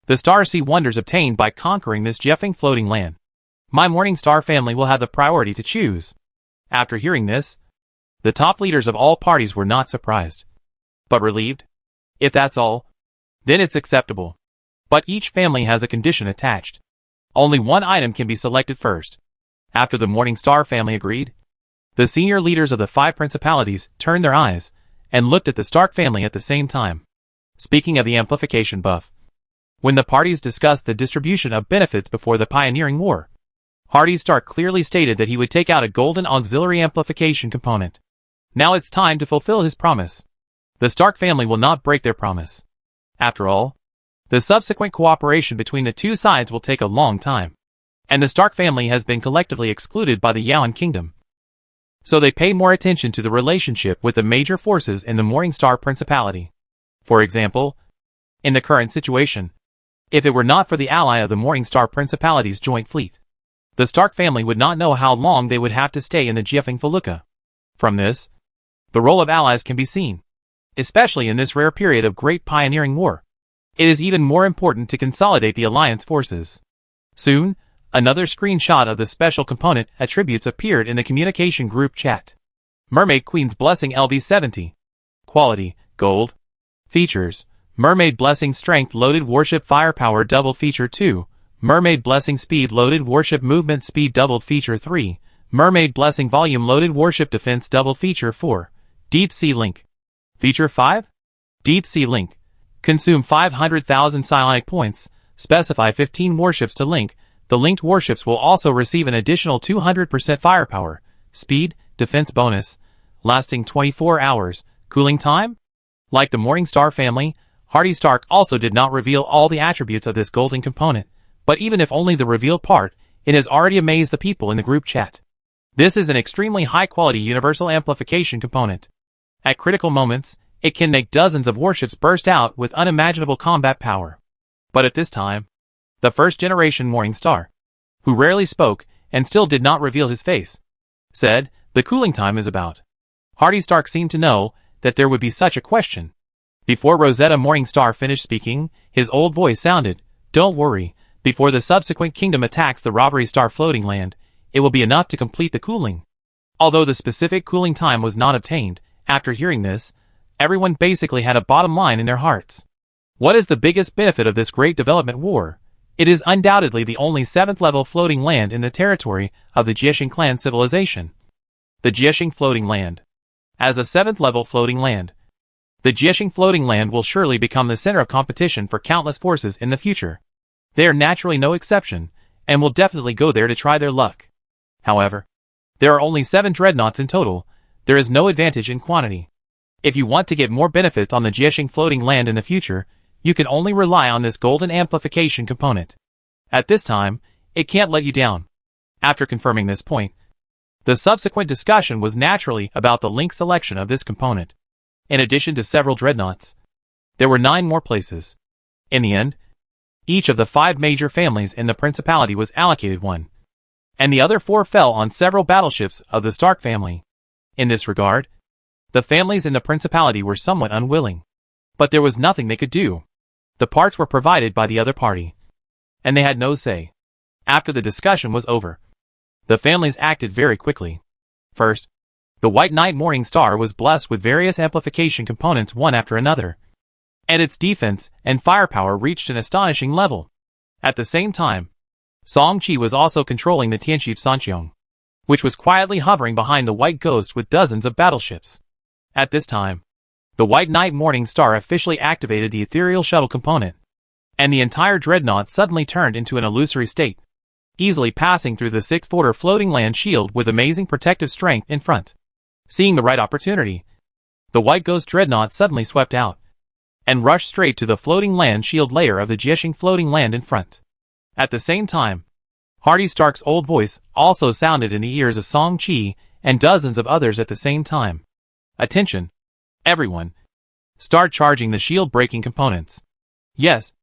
the stars see wonders obtained by conquering this Jiefeng floating land. My Morningstar family will have the priority to choose. After hearing this, the top leaders of all parties were not surprised, but relieved. If that's all, then it's acceptable. But each family has a condition attached. Only one item can be selected first. After the Morningstar family agreed, the senior leaders of the 5 principalities turned their eyes and looked at the Stark family at the same time. Speaking of the amplification buff, when the parties discussed the distribution of benefits before the pioneering war, Hardy Stark clearly stated that he would take out a golden auxiliary amplification component. Now it's time to fulfill his promise. The Stark family will not break their promise. After all, the The subsequent cooperation between the two sides will take a long time, and the Stark family has been collectively excluded by the Yaoan Kingdom. So they pay more attention to the relationship with the major forces in the Morningstar Principality. For example, in the current situation, if it were not for the ally of the Morningstar Principality's joint fleet, the Stark family would not know how long they would have to stay in the Jiefeng Felucca. From this, the role of allies can be seen, especially in this rare period of great pioneering war. It is even more important to consolidate the alliance forces. Soon, another screenshot of the special component attributes appeared in the communication group chat. Mermaid Queen's Blessing LV70. Quality, Gold. Features, Mermaid Blessing Strength Loaded Warship Firepower Doubled Feature 2, Mermaid Blessing Speed Loaded Warship Movement Speed Doubled Feature 3, Mermaid Blessing Volume Loaded Warship Defense Doubled Feature 4, Deep Sea Link. Feature 5? Deep Sea Link. Consume 500,000 psionic points, specify 15 warships to link. The linked warships will also receive an additional 200% firepower, speed, defense bonus, lasting 24 hours, cooling time? Like the Morningstar family, Hardy Stark also did not reveal all the attributes of this golden component, but even if only the revealed part, it has already amazed the people in the group chat. This is an extremely high-quality universal amplification component. At critical moments, it can make dozens of warships burst out with unimaginable combat power. But at this time, the first-generation Morningstar, who rarely spoke and still did not reveal his face, said, "The cooling time is about." Hardy Stark seemed to know that there would be such a question. Before Rosetta Morningstar finished speaking, his old voice sounded, "Don't worry, before the subsequent kingdom attacks the Robbery Star floating land, it will be enough to complete the cooling." Although the specific cooling time was not obtained, after hearing this, everyone basically had a bottom line in their hearts. What is the biggest benefit of this great development war? It is undoubtedly the only 7th level floating land in the territory of the Jieshing clan civilization. The Jieshing floating land. As a 7th level floating land, the Jieshing floating land will surely become the center of competition for countless forces in the future. They are naturally no exception, and will definitely go there to try their luck. However, there are only 7 dreadnoughts in total. There is no advantage in quantity. If you want to get more benefits on the Jieshing floating land in the future, you can only rely on this golden amplification component. At this time, it can't let you down. After confirming this point, the subsequent discussion was naturally about the link selection of this component. In addition to several dreadnoughts, there were 9 more places. In the end, each of the 5 major families in the Principality was allocated one, and the other 4 fell on several battleships of the Stark family. In this regard, the families in the Principality were somewhat unwilling, but there was nothing they could do. The parts were provided by the other party, and they had no say. After the discussion was over, the families acted very quickly. First, the White Knight Morningstar was blessed with various amplification components one after another, and its defense and firepower reached an astonishing level. At the same time, Song Qi was also controlling the Tianxi Sanqiong, which was quietly hovering behind the White Ghost with dozens of battleships. At this time, the White Knight Morningstar officially activated the ethereal shuttle component, and the entire dreadnought suddenly turned into an illusory state, easily passing through the 6th order floating land shield with amazing protective strength in front. Seeing the right opportunity, the White Ghost dreadnought suddenly swept out, and rushed straight to the floating land shield layer of the Jieshing floating land in front. At the same time, Hardy Stark's old voice also sounded in the ears of Song Qi and dozens of others at the same time. "Attention, everyone. Start charging the shield-breaking components. Yes,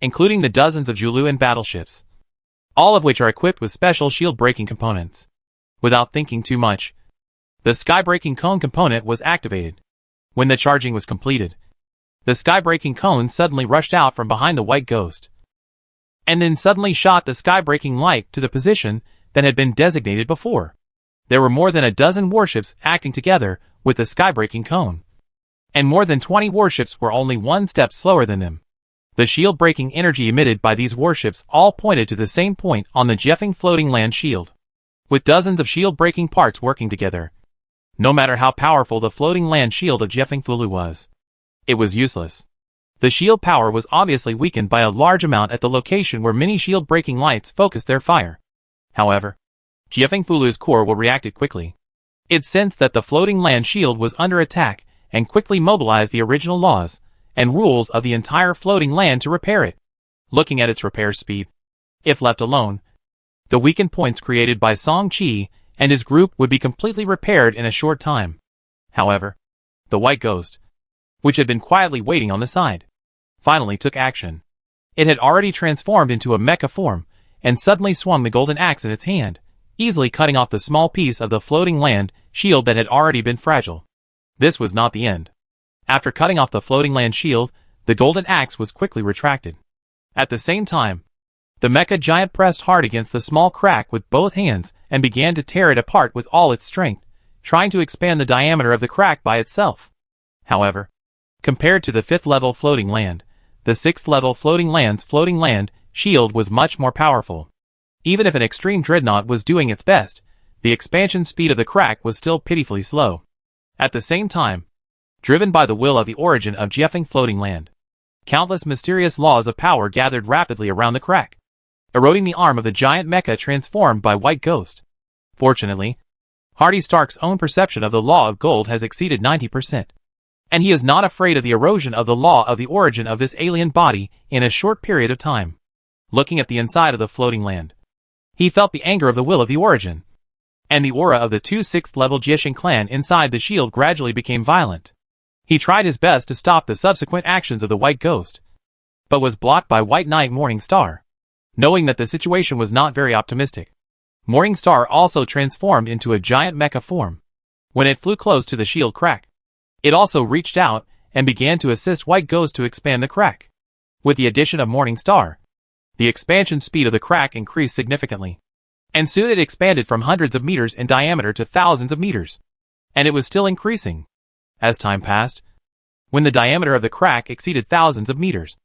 including the dozens of Juluan battleships, all of which are equipped with special shield-breaking components." Without thinking too much, the sky-breaking cone component was activated. When the charging was completed, the sky-breaking cone suddenly rushed out from behind the White Ghost, and then suddenly shot the sky-breaking light to the position that had been designated before. There were more than a dozen warships acting together with the sky-breaking cone, and more than 20 warships were only one step slower than them. The shield-breaking energy emitted by these warships all pointed to the same point on the Jiefeng floating land shield, with dozens of shield-breaking parts working together. No matter how powerful the floating land shield of Jiefeng Fulu was, it was useless. The shield power was obviously weakened by a large amount at the location where many shield-breaking lights focused their fire. However, Jiefeng Fulu's core will reacted quickly. It sensed that the floating land shield was under attack and quickly mobilized the original laws, and rules of the entire floating land to repair it. Looking at its repair speed, if left alone, the weakened points created by Song Qi and his group would be completely repaired in a short time. However, the White Ghost, which had been quietly waiting on the side, finally took action. It had already transformed into a mecha form, and suddenly swung the golden axe in its hand, easily cutting off the small piece of the floating land shield that had already been fragile. This was not the end. After cutting off the floating land shield, the golden axe was quickly retracted. At the same time, the mecha giant pressed hard against the small crack with both hands and began to tear it apart with all its strength, trying to expand the diameter of the crack by itself. However, compared to the 5th level floating land, the 6th level floating land shield was much more powerful. Even if an extreme dreadnought was doing its best, the expansion speed of the crack was still pitifully slow. At the same time, driven by the will of the origin of Jiefeng floating land, countless mysterious laws of power gathered rapidly around the crack, eroding the arm of the giant mecha transformed by White Ghost. Fortunately, Hardy Stark's own perception of the law of gold has exceeded 90%, and he is not afraid of the erosion of the law of the origin of this alien body in a short period of time. Looking at the inside of the floating land, he felt the anger of the will of the origin, and the aura of the 2 6th level Jiefeng clan inside the shield gradually became violent. He tried his best to stop the subsequent actions of the White Ghost, but was blocked by White Knight Morning Star. Knowing that the situation was not very optimistic, Morning Star also transformed into a giant mecha form. When it flew close to the shield crack, it also reached out and began to assist White Ghost to expand the crack. With the addition of Morning Star, the expansion speed of the crack increased significantly, and soon it expanded from hundreds of meters in diameter to thousands of meters, and it was still increasing. As time passed, when the diameter of the crack exceeded thousands of meters,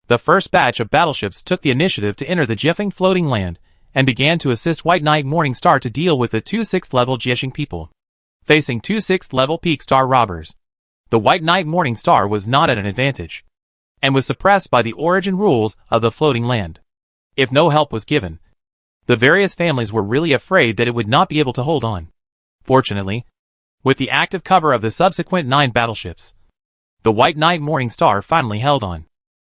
the first batch of battleships took the initiative to enter the Jiefeng floating land and began to assist White Knight Morning Star to deal with the 2 6th level Jiefeng people. Facing 2 6th level Peak Star robbers, the White Knight Morning Star was not at an advantage, and was suppressed by the origin rules of the floating land. If no help was given, the various families were really afraid that it would not be able to hold on. Fortunately, with the active cover of the subsequent 9 battleships, the White Knight Morning Star finally held on.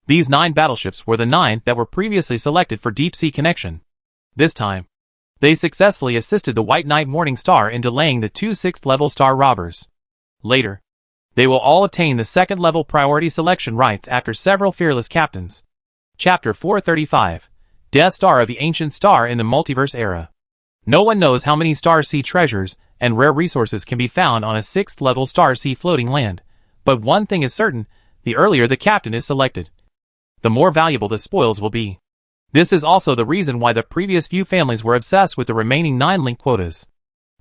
These 9 battleships were the 9 that were previously selected for deep-sea connection. This time, they successfully assisted the White Knight Morning Star in delaying the 2 6th level star robbers. Later, they will all attain the 2nd level priority selection rights after several fearless captains. Chapter 435, Death Star of the Ancient Star in the Multiverse Era. No one knows how many Star Sea treasures and rare resources can be found on a 6th level Star Sea floating land, but one thing is certain: the earlier the captain is selected, the more valuable the spoils will be. This is also the reason why the previous few families were obsessed with the remaining 9 link quotas.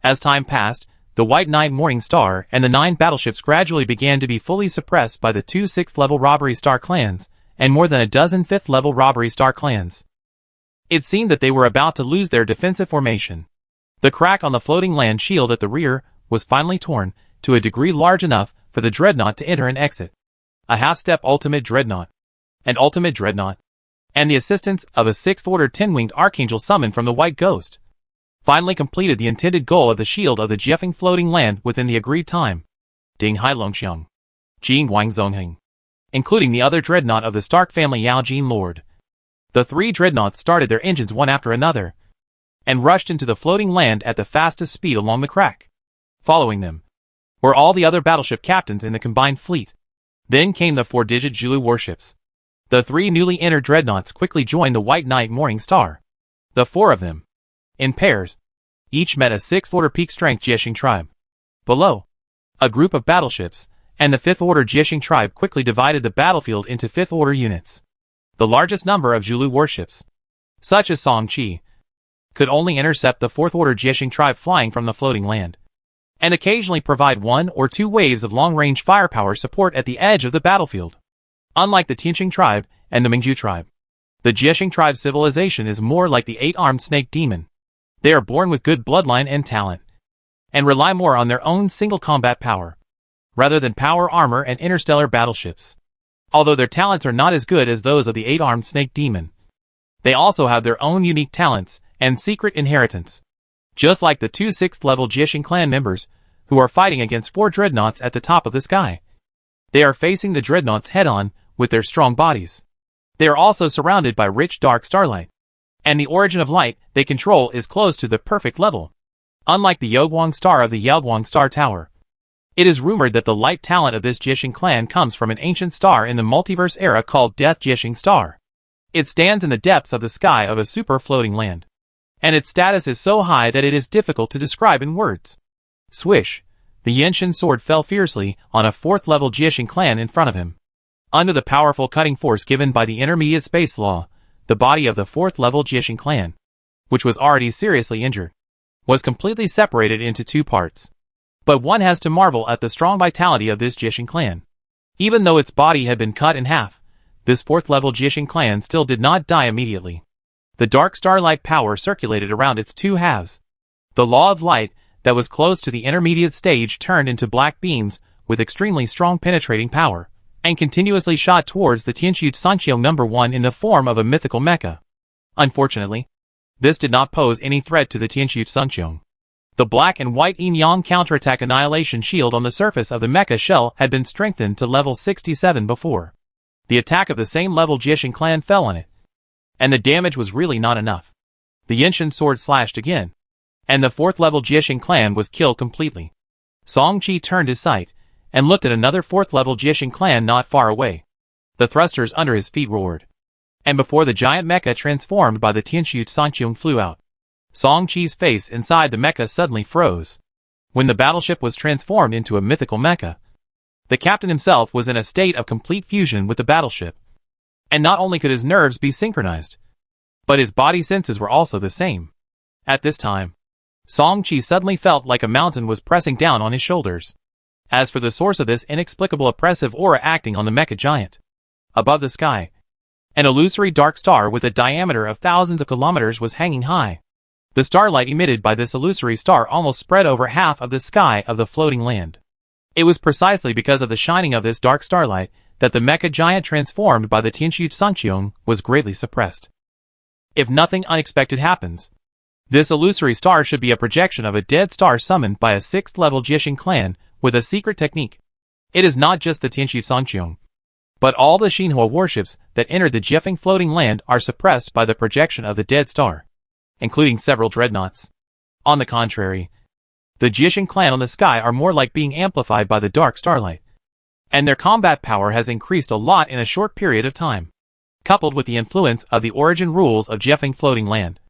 As time passed, the White Knight Morning Star and the 9 battleships gradually began to be fully suppressed by the 2 6th level robbery star clans, and more than a dozen 5th level robbery star clans. It seemed that they were about to lose their defensive formation. The crack on the floating land shield at the rear was finally torn, to a degree large enough for the dreadnought to enter and exit. A half-step ultimate dreadnought, an ultimate dreadnought, and the assistance of a 6th order 10-winged archangel summoned from the White Ghost, finally completed the intended goal of the shield of the Jiefeng floating land within the agreed time. Ding Hai Longxiang, Jing Wang Zongheng, including the other dreadnought of the Stark family Yao Jin Lord. The 3 dreadnoughts started their engines one after another, and rushed into the floating land at the fastest speed along the crack. Following them were all the other battleship captains in the combined fleet. Then came the 4-digit Zulu warships. The 3 newly entered dreadnoughts quickly joined the White Knight Morning Star. The 4 of them, in pairs, each met a 6th order peak strength Jiefeng tribe. Below, a group of battleships, and the 5th order Jiefeng tribe quickly divided the battlefield into 5th order units. The largest number of Zulu warships, such as Song Qi, could only intercept the 4th order Jiefeng tribe flying from the floating land, and occasionally provide 1 or 2 waves of long-range firepower support at the edge of the battlefield. Unlike the Tianqing tribe and the Mingzhu tribe, the Jiefeng tribe civilization is more like the 8-armed snake demon. They are born with good bloodline and talent, and rely more on their own single combat power, rather than power armor and interstellar battleships. Although their talents are not as good as those of the 8-armed snake demon, they also have their own unique talents and secret inheritance. Just like the 2 6th level Jiefeng clan members, who are fighting against 4 dreadnoughts at the top of the sky. They are facing the dreadnoughts head-on with their strong bodies. They are also surrounded by rich dark starlight. And the origin of light they control is close to the perfect level. Unlike the Yogwang star of the Yaoguang Star Tower, it is rumored that the light talent of this Jixing clan comes from an ancient star in the multiverse era called Death Jixing Star. It stands in the depths of the sky of a super-floating land. And its status is so high that it is difficult to describe in words. Swish! The Yenshin sword fell fiercely on a 4th-level Jixing clan in front of him. Under the powerful cutting force given by the intermediate space law, the body of the 4th-level Jixing clan, which was already seriously injured, was completely separated into 2 parts. But one has to marvel at the strong vitality of this Jixing clan. Even though its body had been cut in half, this 4th-level Jixing clan still did not die immediately. The dark starlight power circulated around its 2 halves. The law of light that was close to the intermediate stage turned into black beams with extremely strong penetrating power, and continuously shot towards the Tianxu Sanqiong No. 1 in the form of a mythical mecha. Unfortunately, this did not pose any threat to the Tianxu Sanqiong. The black and white yin-yang counterattack annihilation shield on the surface of the mecha shell had been strengthened to level 67 before. The attack of the same level Jixing clan fell on it, and the damage was really not enough. The Yenshin sword slashed again, and the 4th-level Jixing clan was killed completely. Song Qi turned his sight, and looked at another 4th-level Jixing clan not far away. The thrusters under his feet roared, and before the giant mecha transformed by the Tianxu Sanqiong flew out, Song Qi's face inside the mecha suddenly froze. When the battleship was transformed into a mythical mecha, the captain himself was in a state of complete fusion with the battleship. And not only could his nerves be synchronized, but his body senses were also the same. At this time, Song Qi suddenly felt like a mountain was pressing down on his shoulders. As for the source of this inexplicable oppressive aura acting on the mecha giant, above the sky, an illusory dark star with a diameter of thousands of kilometers was hanging high. The starlight emitted by this illusory star almost spread over half of the sky of the floating land. It was precisely because of the shining of this dark starlight that the mecha giant transformed by the Tianxu Sanqiong was greatly suppressed. If nothing unexpected happens, this illusory star should be a projection of a dead star summoned by a 6th-level Jixing clan with a secret technique. It is not just the Tianxu Sanqiong, but all the Xinhua warships that entered the Jeffing floating land are suppressed by the projection of the dead star, including several dreadnoughts. On the contrary, the Jixing clan on the sky are more like being amplified by the dark starlight, and their combat power has increased a lot in a short period of time. Coupled with the influence of the origin rules of Jeffing floating land,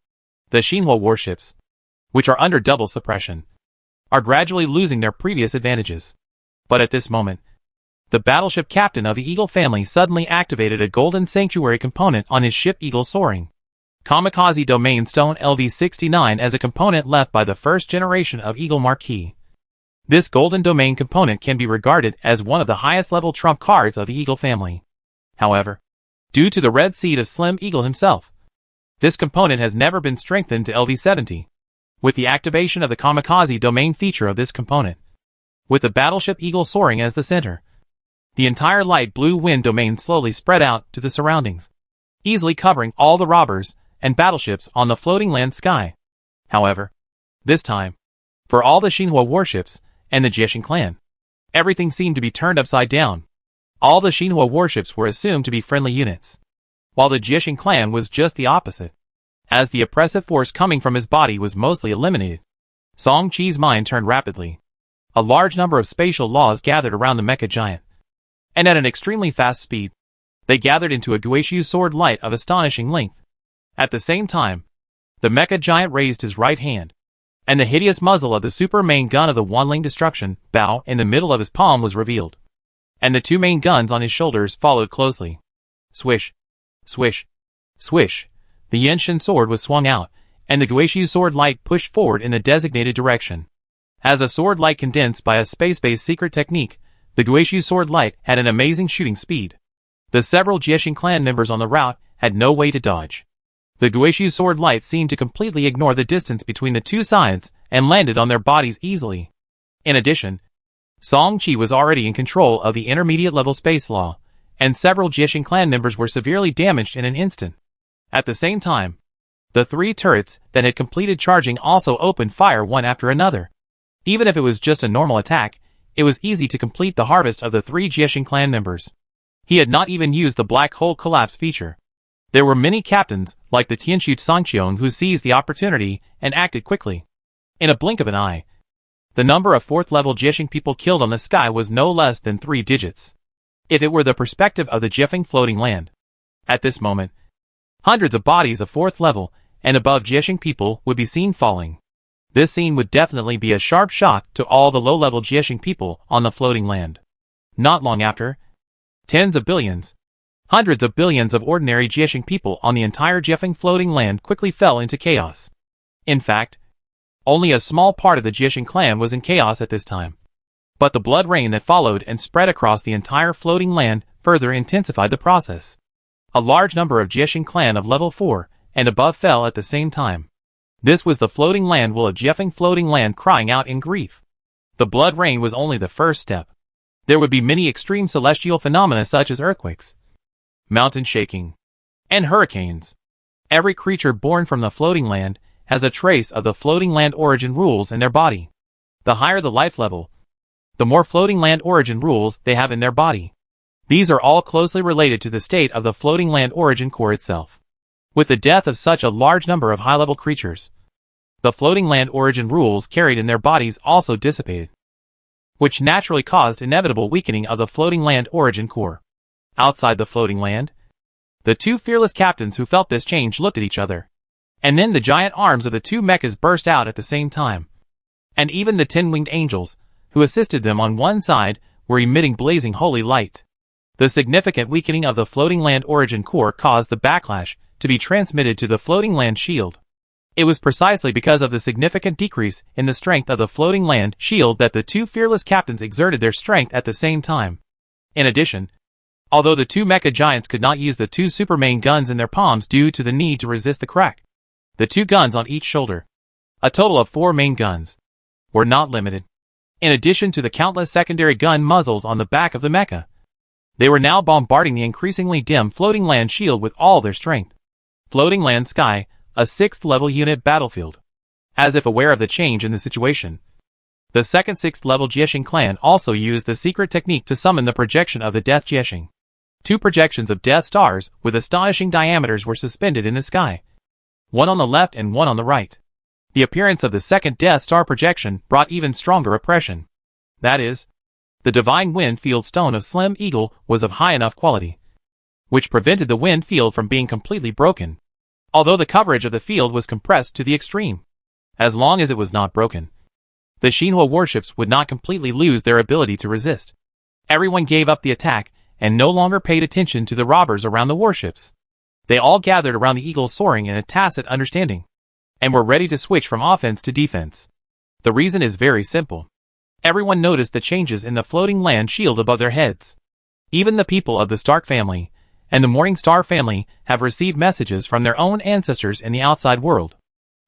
the Xinhua warships, which are under double suppression, are gradually losing their previous advantages. But at this moment, the battleship captain of the Eagle family suddenly activated a golden sanctuary component on his ship Eagle Soaring Kamikaze Domain Stone LV-69 as a component left by the first generation of Eagle Marquis. This golden domain component can be regarded as one of the highest level trump cards of the Eagle family. However, due to the red seed of Slim Eagle himself, this component has never been strengthened to LV-70. With the activation of the Kamikaze domain feature of this component, with the battleship Eagle Soaring as the center, the entire light blue wind domain slowly spread out to the surroundings, easily covering all the robbers and battleships on the floating land sky. However, this time, for all the Xinhua warships and the Jixing clan, everything seemed to be turned upside down. All the Xinhua warships were assumed to be friendly units, while the Jixing clan was just the opposite. As the oppressive force coming from his body was mostly eliminated, Song Qi's mind turned rapidly. A large number of spatial laws gathered around the mecha giant, and at an extremely fast speed, they gathered into a Guishu sword light of astonishing length. At the same time, the mecha giant raised his right hand, and the hideous muzzle of the super main gun of the Wanling Destruction Bao in the middle of his palm was revealed, and the 2 main guns on his shoulders followed closely. Swish, swish, swish. The Yenshin sword was swung out, and the Guishu sword light pushed forward in the designated direction. As a sword light condensed by a space-based secret technique, the Guishu sword light had an amazing shooting speed. The several Jixing clan members on the route had no way to dodge. The Guishu sword light seemed to completely ignore the distance between the 2 sides and landed on their bodies easily. In addition, Song Qi was already in control of the intermediate level space law, and several Jixing clan members were severely damaged in an instant. At the same time, the 3 turrets that had completed charging also opened fire one after another. Even if it was just a normal attack, it was easy to complete the harvest of the 3 Jiashing clan members. He had not even used the black hole collapse feature. There were many captains, like the Tianshu Sangqiong, who seized the opportunity and acted quickly. In a blink of an eye, the number of 4th level Jiashing people killed on the sky was no less than 3 digits. If it were the perspective of the Jiashing floating land, at this moment, hundreds of bodies of 4th level and above Jiashing people would be seen falling. This scene would definitely be a sharp shock to all the low-level Jiashing people on the floating land. Not long after, tens of billions, hundreds of billions of ordinary Jiashing people on the entire Jiashing floating land quickly fell into chaos. In fact, only a small part of the Jiashing clan was in chaos at this time. But the blood rain that followed and spread across the entire floating land further intensified the process. A large number of Jiashing clan of level 4 and above fell at the same time. This was the floating land will of Jiashing floating land crying out in grief. The blood rain was only the first step. There would be many extreme celestial phenomena such as earthquakes, mountain shaking, and hurricanes. Every creature born from the floating land has a trace of the floating land origin rules in their body. The higher the life level, the more floating land origin rules they have in their body. These are all closely related to the state of the floating land origin core itself. With the death of such a large number of high-level creatures, the floating land origin rules carried in their bodies also dissipated, which naturally caused inevitable weakening of the floating land origin core. Outside the floating land, the 2 fearless captains who felt this change looked at each other. And then the giant arms of the 2 mechas burst out at the same time. And even the 10-winged angels, who assisted them on one side, were emitting blazing holy light. The significant weakening of the floating land origin core caused the backlash to be transmitted to the floating land shield. It was precisely because of the significant decrease in the strength of the floating land shield that the 2 fearless captains exerted their strength at the same time. In addition, although the 2 mecha giants could not use the 2 super main guns in their palms due to the need to resist the crack, the 2 guns on each shoulder, a total of 4 main guns, were not limited. In addition to the countless secondary gun muzzles on the back of the mecha, they were now bombarding the increasingly dim floating land shield with all their strength. Floating land sky, a 6th level unit battlefield. As if aware of the change in the situation, the second 6th level Jiashing clan also used the secret technique to summon the projection of the Death Jiashing. 2 projections of Death Stars with astonishing diameters were suspended in the sky, one on the left and one on the right. The appearance of the second Death Star projection brought even stronger oppression. That is, the divine wind field stone of Slim Eagle was of high enough quality, which prevented the wind field from being completely broken, although the coverage of the field was compressed to the extreme. As long as it was not broken, the Xinhua warships would not completely lose their ability to resist. Everyone gave up the attack and no longer paid attention to the robbers around the warships. They all gathered around the Eagle soaring in a tacit understanding, and were ready to switch from offense to defense. The reason is very simple. Everyone noticed the changes in the floating land shield above their heads. Even the people of the Stark family and the Morning Star family have received messages from their own ancestors in the outside world.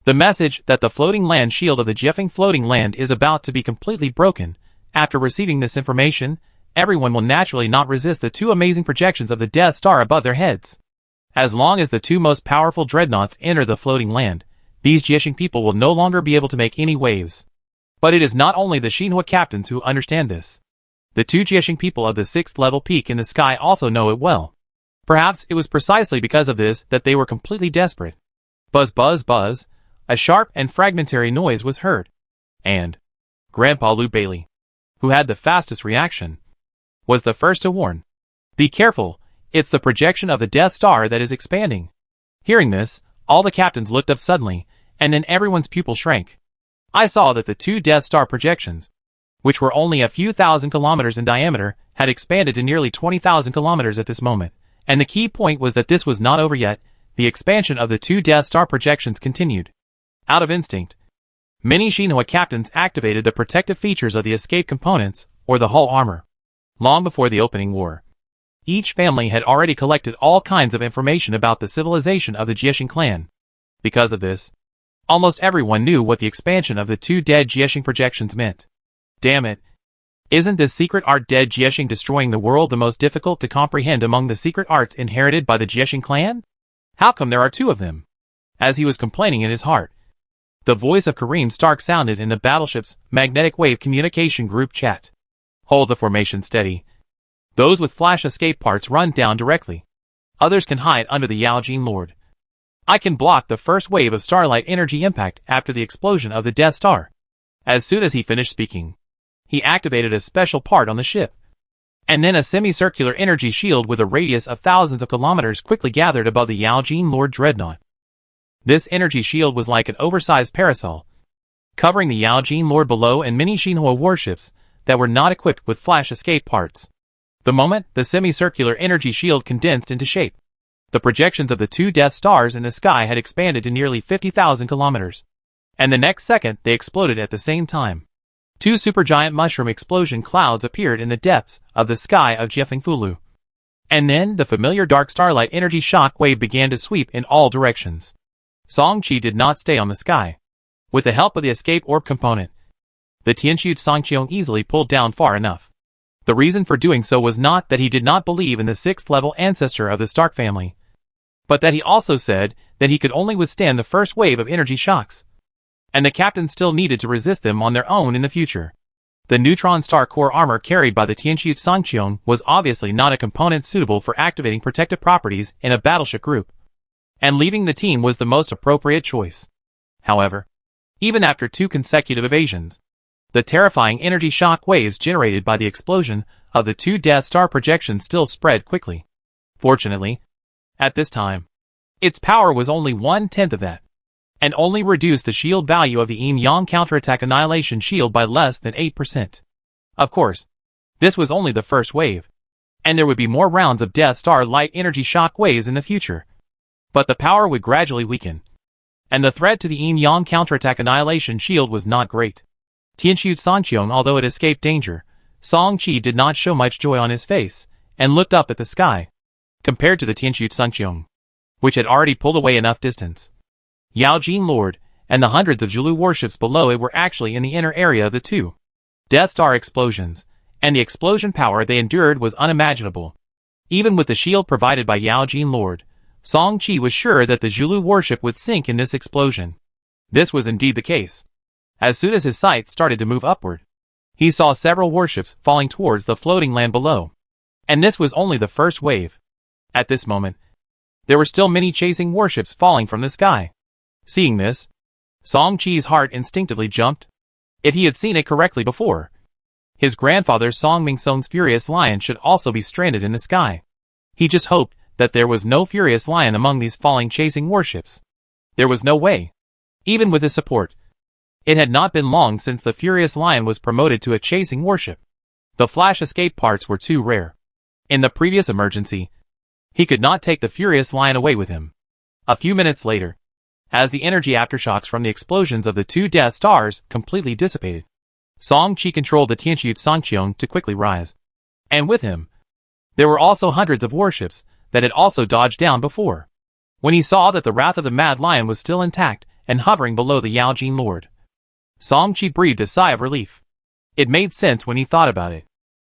The message that the floating land shield of the Jiashing floating land is about to be completely broken. After receiving this information, everyone will naturally not resist the 2 amazing projections of the Death Star above their heads. As long as the 2 most powerful dreadnoughts enter the floating land, these Jiashing people will no longer be able to make any waves. But it is not only the Xinhua captains who understand this. The 2 Jiashing people of the 6th level peak in the sky also know it well. Perhaps it was precisely because of this that they were completely desperate. Buzz buzz buzz, a sharp and fragmentary noise was heard. And Grandpa Lou Bailey, who had the fastest reaction, was the first to warn. Be careful, it's the projection of the Death Star that is expanding. Hearing this, all the captains looked up suddenly, and then everyone's pupil shrank. I saw that the 2 Death Star projections, which were only a few thousand kilometers in diameter, had expanded to nearly 20,000 kilometers at this moment. And the key point was that this was not over yet. The expansion of the 2 Death Star projections continued. Out of instinct, many Xinhua captains activated the protective features of the escape components, or the hull armor. Long before the opening war, each family had already collected all kinds of information about the civilization of the Jiashing clan. Because of this, almost everyone knew what the expansion of the 2 dead Jiashing projections meant. Damn it. Isn't this secret art dead Jiashing destroying the world the most difficult to comprehend among the secret arts inherited by the Jiashing clan? How come there are 2 of them? As he was complaining in his heart, the voice of Kareem Stark sounded in the battleship's magnetic wave communication group chat. Hold the formation steady. Those with flash escape parts run down directly. Others can hide under the Yaojin Lord. I can block the first wave of starlight energy impact after the explosion of the Death Star. As soon as he finished speaking, he activated a special part on the ship. And then a semicircular energy shield with a radius of thousands of kilometers quickly gathered above the Yaojin Lord Dreadnought. This energy shield was like an oversized parasol, covering the Yaojin Lord below and many Shinhua warships that were not equipped with flash escape parts. The moment the semicircular energy shield condensed into shape, the projections of the two Death Stars in the sky had expanded to nearly 50,000 kilometers. And the next second they exploded at the same time. Two supergiant mushroom explosion clouds appeared in the depths of the sky of Jiefengfulu. And then the familiar dark starlight energy shock wave began to sweep in all directions. Song-Chi did not stay on the sky. With the help of the escape orb component, the Tianxu Songqiong easily pulled down far enough. The reason for doing so was not that he did not believe in the sixth-level ancestor of the Stark family, but that he also said that he could only withstand the first wave of energy shocks, and the captain still needed to resist them on their own in the future. The neutron star core armor carried by the Tianxu Songqiong was obviously not a component suitable for activating protective properties in a battleship group, and leaving the team was the most appropriate choice. However, even after 2 consecutive evasions, the terrifying energy shock waves generated by the explosion of the 2 Death Star projections still spread quickly. Fortunately, at this time, its power was only 1/10 of that, and only reduced the shield value of the Yin-Yang counterattack annihilation shield by less than 8%. Of course, this was only the first wave, and there would be more rounds of Death Star light energy shock waves in the future. But the power would gradually weaken, and the threat to the Yin-Yang counterattack annihilation shield was not great. Tianxu Songqiong, although it escaped danger, Song-Chi did not show much joy on his face, and looked up at the sky. Compared to the Tianxu Songqiong, which had already pulled away enough distance, Yaojin Lord and the hundreds of Zulu warships below it were actually in the inner area of the 2 Death Star explosions, and the explosion power they endured was unimaginable. Even with the shield provided by Yaojin Lord, Song-Chi was sure that the Zulu warship would sink in this explosion. This was indeed the case. As soon as his sight started to move upward, he saw several warships falling towards the floating land below. And this was only the first wave. At this moment, there were still many chasing warships falling from the sky. Seeing this, Song-Chi's heart instinctively jumped. If he had seen it correctly before, his grandfather Song Mingsong's Furious Lion should also be stranded in the sky. He just hoped that there was no Furious Lion among these falling chasing warships. There was no way. Even with his support, it had not been long since the Furious Lion was promoted to a chasing warship. The flash escape parts were too rare. In the previous emergency, he could not take the Furious Lion away with him. A few minutes later, as the energy aftershocks from the explosions of the 2 Death Stars completely dissipated, Song-Chi controlled the Tianxu Songqiong to quickly rise. And with him, there were also hundreds of warships that had also dodged down before. When he saw that the Wrath of the Mad Lion was still intact and hovering below the Yaojin Lord, Song-Chi breathed a sigh of relief. It made sense when he thought about it.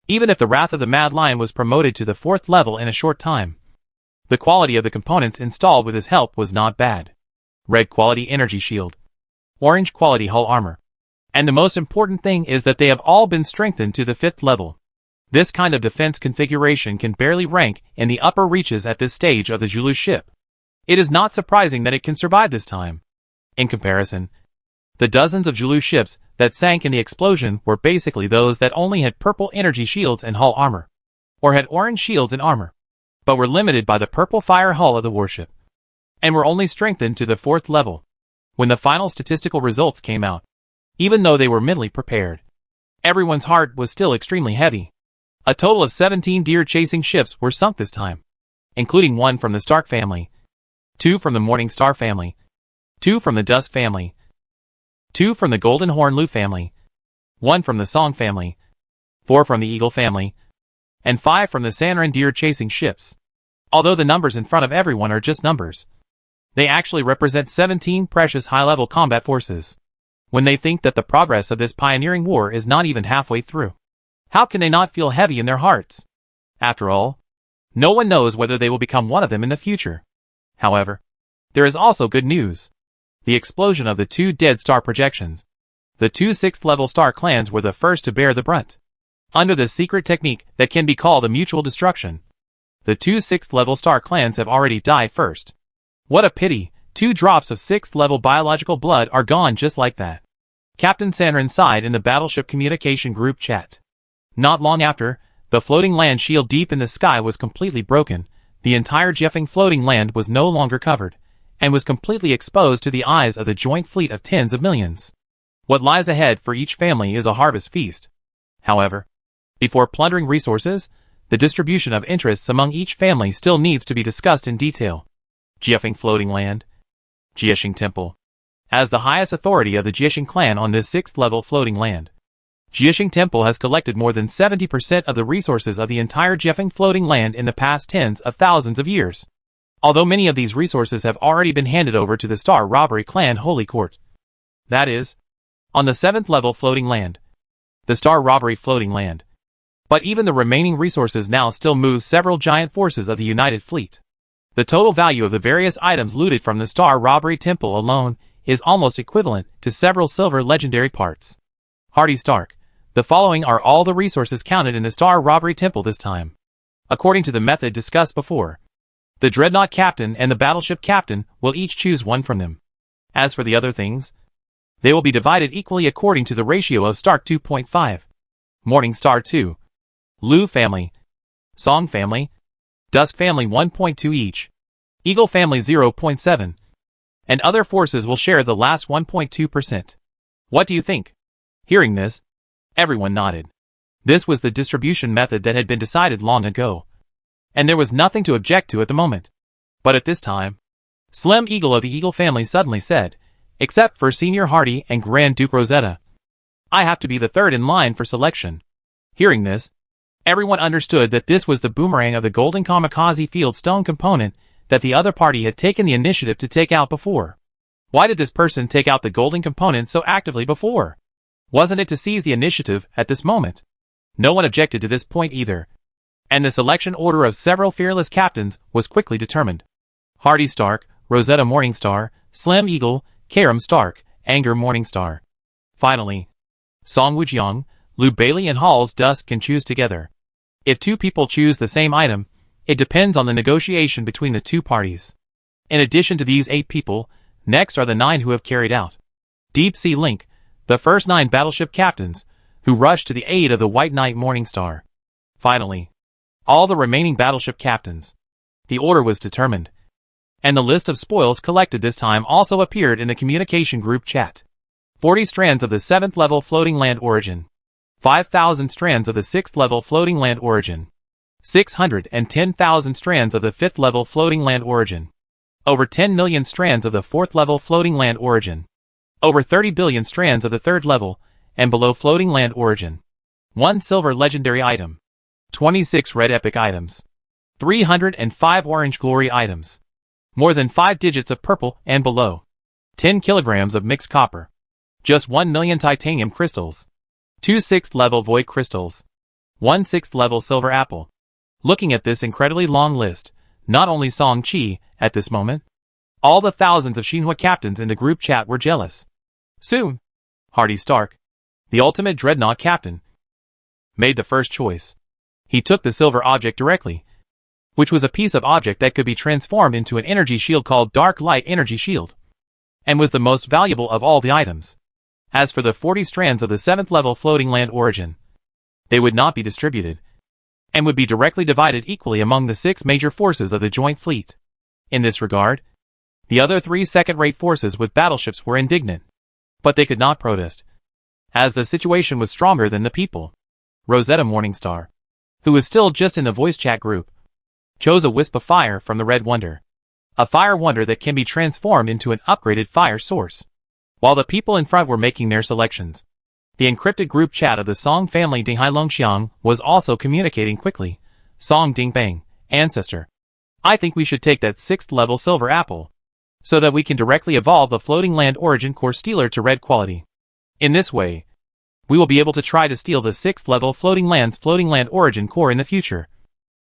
Even if the Wrath of the Mad Lion was promoted to the 4th level in a short time, the quality of the components installed with his help was not bad. Red quality energy shield, orange quality hull armor, and the most important thing is that they have all been strengthened to the 5th level. This kind of defense configuration can barely rank in the upper reaches at this stage of the Zulu ship. It is not surprising that it can survive this time. In comparison, the dozens of Zulu ships that sank in the explosion were basically those that only had purple energy shields and hull armor, or had orange shields and armor, but were limited by the purple fire hull of the warship, and were only strengthened to the 4th level. When the final statistical results came out, even though they were mentally prepared, everyone's heart was still extremely heavy. A total of 17 deer-chasing ships were sunk this time, including 1 from the Stark family, 2 from the Morning Star family, 2 from the Dust family, 2 from the Golden Horn Lu family, 1 from the Song family, 4 from the Eagle family, and 5 from the Sanren deer-chasing ships. Although the numbers in front of everyone are just numbers, they actually represent 17 precious high-level combat forces. When they think that the progress of this pioneering war is not even halfway through, how can they not feel heavy in their hearts? After all, no one knows whether they will become one of them in the future. However, there is also good news. The explosion of the 2 Dead Star projections. The 2 6th-level star clans were the first to bear the brunt. under the secret technique that can be called a mutual destruction. The two 6th level star clans have already died first. What a pity, 2 drops of 6th level biological blood are gone just like that. Captain Sanrin sighed in the battleship communication group chat. Not long after, the floating land shield deep in the sky was completely broken. The entire Jeffing floating land was no longer covered, and was completely exposed to the eyes of the joint fleet of tens of millions. What lies ahead for each family is a harvest feast. However, before plundering resources, the distribution of interests among each family still needs to be discussed in detail. Jeffing floating land. Jieshing Temple. As the highest authority of the Jieshing clan on this 6th level floating land, Jieshing Temple has collected more than 70% of the resources of the entire Jeffing floating land in the past tens of thousands of years. Although many of these resources have already been handed over to the Star Robbery Clan Holy Court. That is, on the 7th level floating land, the Star Robbery floating land. But even the remaining resources now still move several giant forces of the United Fleet. The total value of the various items looted from the Star Robbery Temple alone is almost equivalent to several silver legendary parts. Hardy Stark. The following are all the resources counted in the Star Robbery Temple this time. According to the method discussed before, the Dreadnought Captain and the Battleship Captain will each choose one from them. As for the other things, they will be divided equally according to the ratio of Stark 2.5. Morning Star 2. Lu Family. Song Family. Dusk Family 1.2 each. Eagle Family 0.7. And other forces will share the last 1.2%. What do you think? Hearing this, everyone nodded. This was the distribution method that had been decided long ago, and there was nothing to object to at the moment. But at this time, Slim Eagle of the Eagle family suddenly said, except for Senior Hardy and Grand Duke Rosetta, I have to be the third in line for selection. Hearing this, everyone understood that this was the boomerang of the golden kamikaze field stone component that the other party had taken the initiative to take out before. Why did this person take out the golden component so actively before? Wasn't it to seize the initiative at this moment? No one objected to this point either, and the selection order of several fearless captains was quickly determined. Hardy Stark, Rosetta Morningstar, Slim Eagle, Karam Stark, Anger Morningstar. Finally, Song Wujiang, Lu Bailey and Halls Dusk can choose together. If two people choose the same item, it depends on the negotiation between the two parties. In addition to these 8 people, next are the 9 who have carried out Deep Sea Link, the first 9 battleship captains, who rushed to the aid of the White Knight Morningstar. Finally, all the remaining battleship captains. The order was determined, and the list of spoils collected this time also appeared in the communication group chat. 40 strands of the 7th level floating land origin. 5,000 strands of the 6th level floating land origin. 610,000 strands of the 5th level floating land origin. Over 10 million strands of the 4th level floating land origin. Over 30 billion strands of the 3rd level and below floating land origin. 1 silver legendary item. 26 red epic items. 305 orange glory items. More than 5 digits of purple and below. 10 kilograms of mixed copper. Just 1 million titanium crystals. 2 6th level void crystals. 1 6th level silver apple. Looking at this incredibly long list, not only Song Chi, at this moment, all the thousands of Xinhua captains in the group chat were jealous. Soon, Hardy Stark, the ultimate dreadnought captain, made the first choice. He took the silver object directly, which was a piece of object that could be transformed into an energy shield called Dark Light Energy Shield, and was the most valuable of all the items. As for the 40 strands of the 7th level floating land origin, they would not be distributed, and would be directly divided equally among the 6 major forces of the joint fleet. In this regard, the other 3 second-rate forces with battleships were indignant, but they could not protest, as the situation was stronger than the people. Rosetta Morningstar, who was still just in the voice chat group, chose a wisp of fire from the Red Wonder, a fire wonder that can be transformed into an upgraded fire source. While the people in front were making their selections, the encrypted group chat of the Song family Dinghai Longxiang was also communicating quickly. Song Dingbang, ancestor, I think we should take that 6th level silver apple, so that we can directly evolve the floating land origin core stealer to red quality. In this way, we will be able to try to steal the 6th level floating land origin core in the future,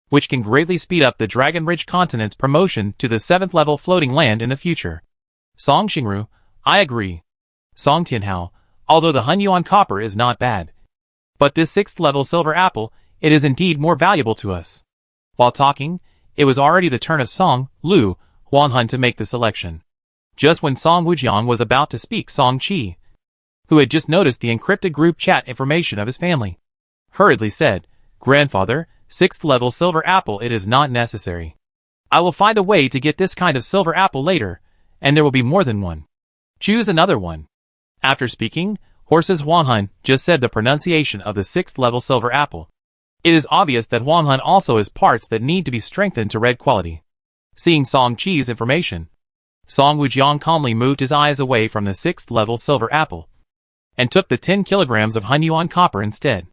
which can greatly speed up the Dragon Ridge continent's promotion to the 7th level floating land in the future. Song Xingru, I agree. Song Tianhao, although the Hunyuan copper is not bad, But this 6th level silver apple, it is indeed more valuable to us. While talking, it was already the turn of Song Lu Huanhun to make the selection. Just when Song Wujiang was about to speak, Song Qi, who had just noticed the encrypted group chat information of his family, hurriedly said, "Grandfather, 6th level silver apple, it is not necessary. I will find a way to get this kind of silver apple later, and there will be more than one. Choose another one." After speaking, Horses Huanhun just said the pronunciation of the 6th level silver apple. It is obvious that Huanhun also has parts that need to be strengthened to red quality. Seeing Song Qi's information, Song Wujiang calmly moved his eyes away from the 6th level silver apple and took the 10 kilograms of Hunyuan copper instead.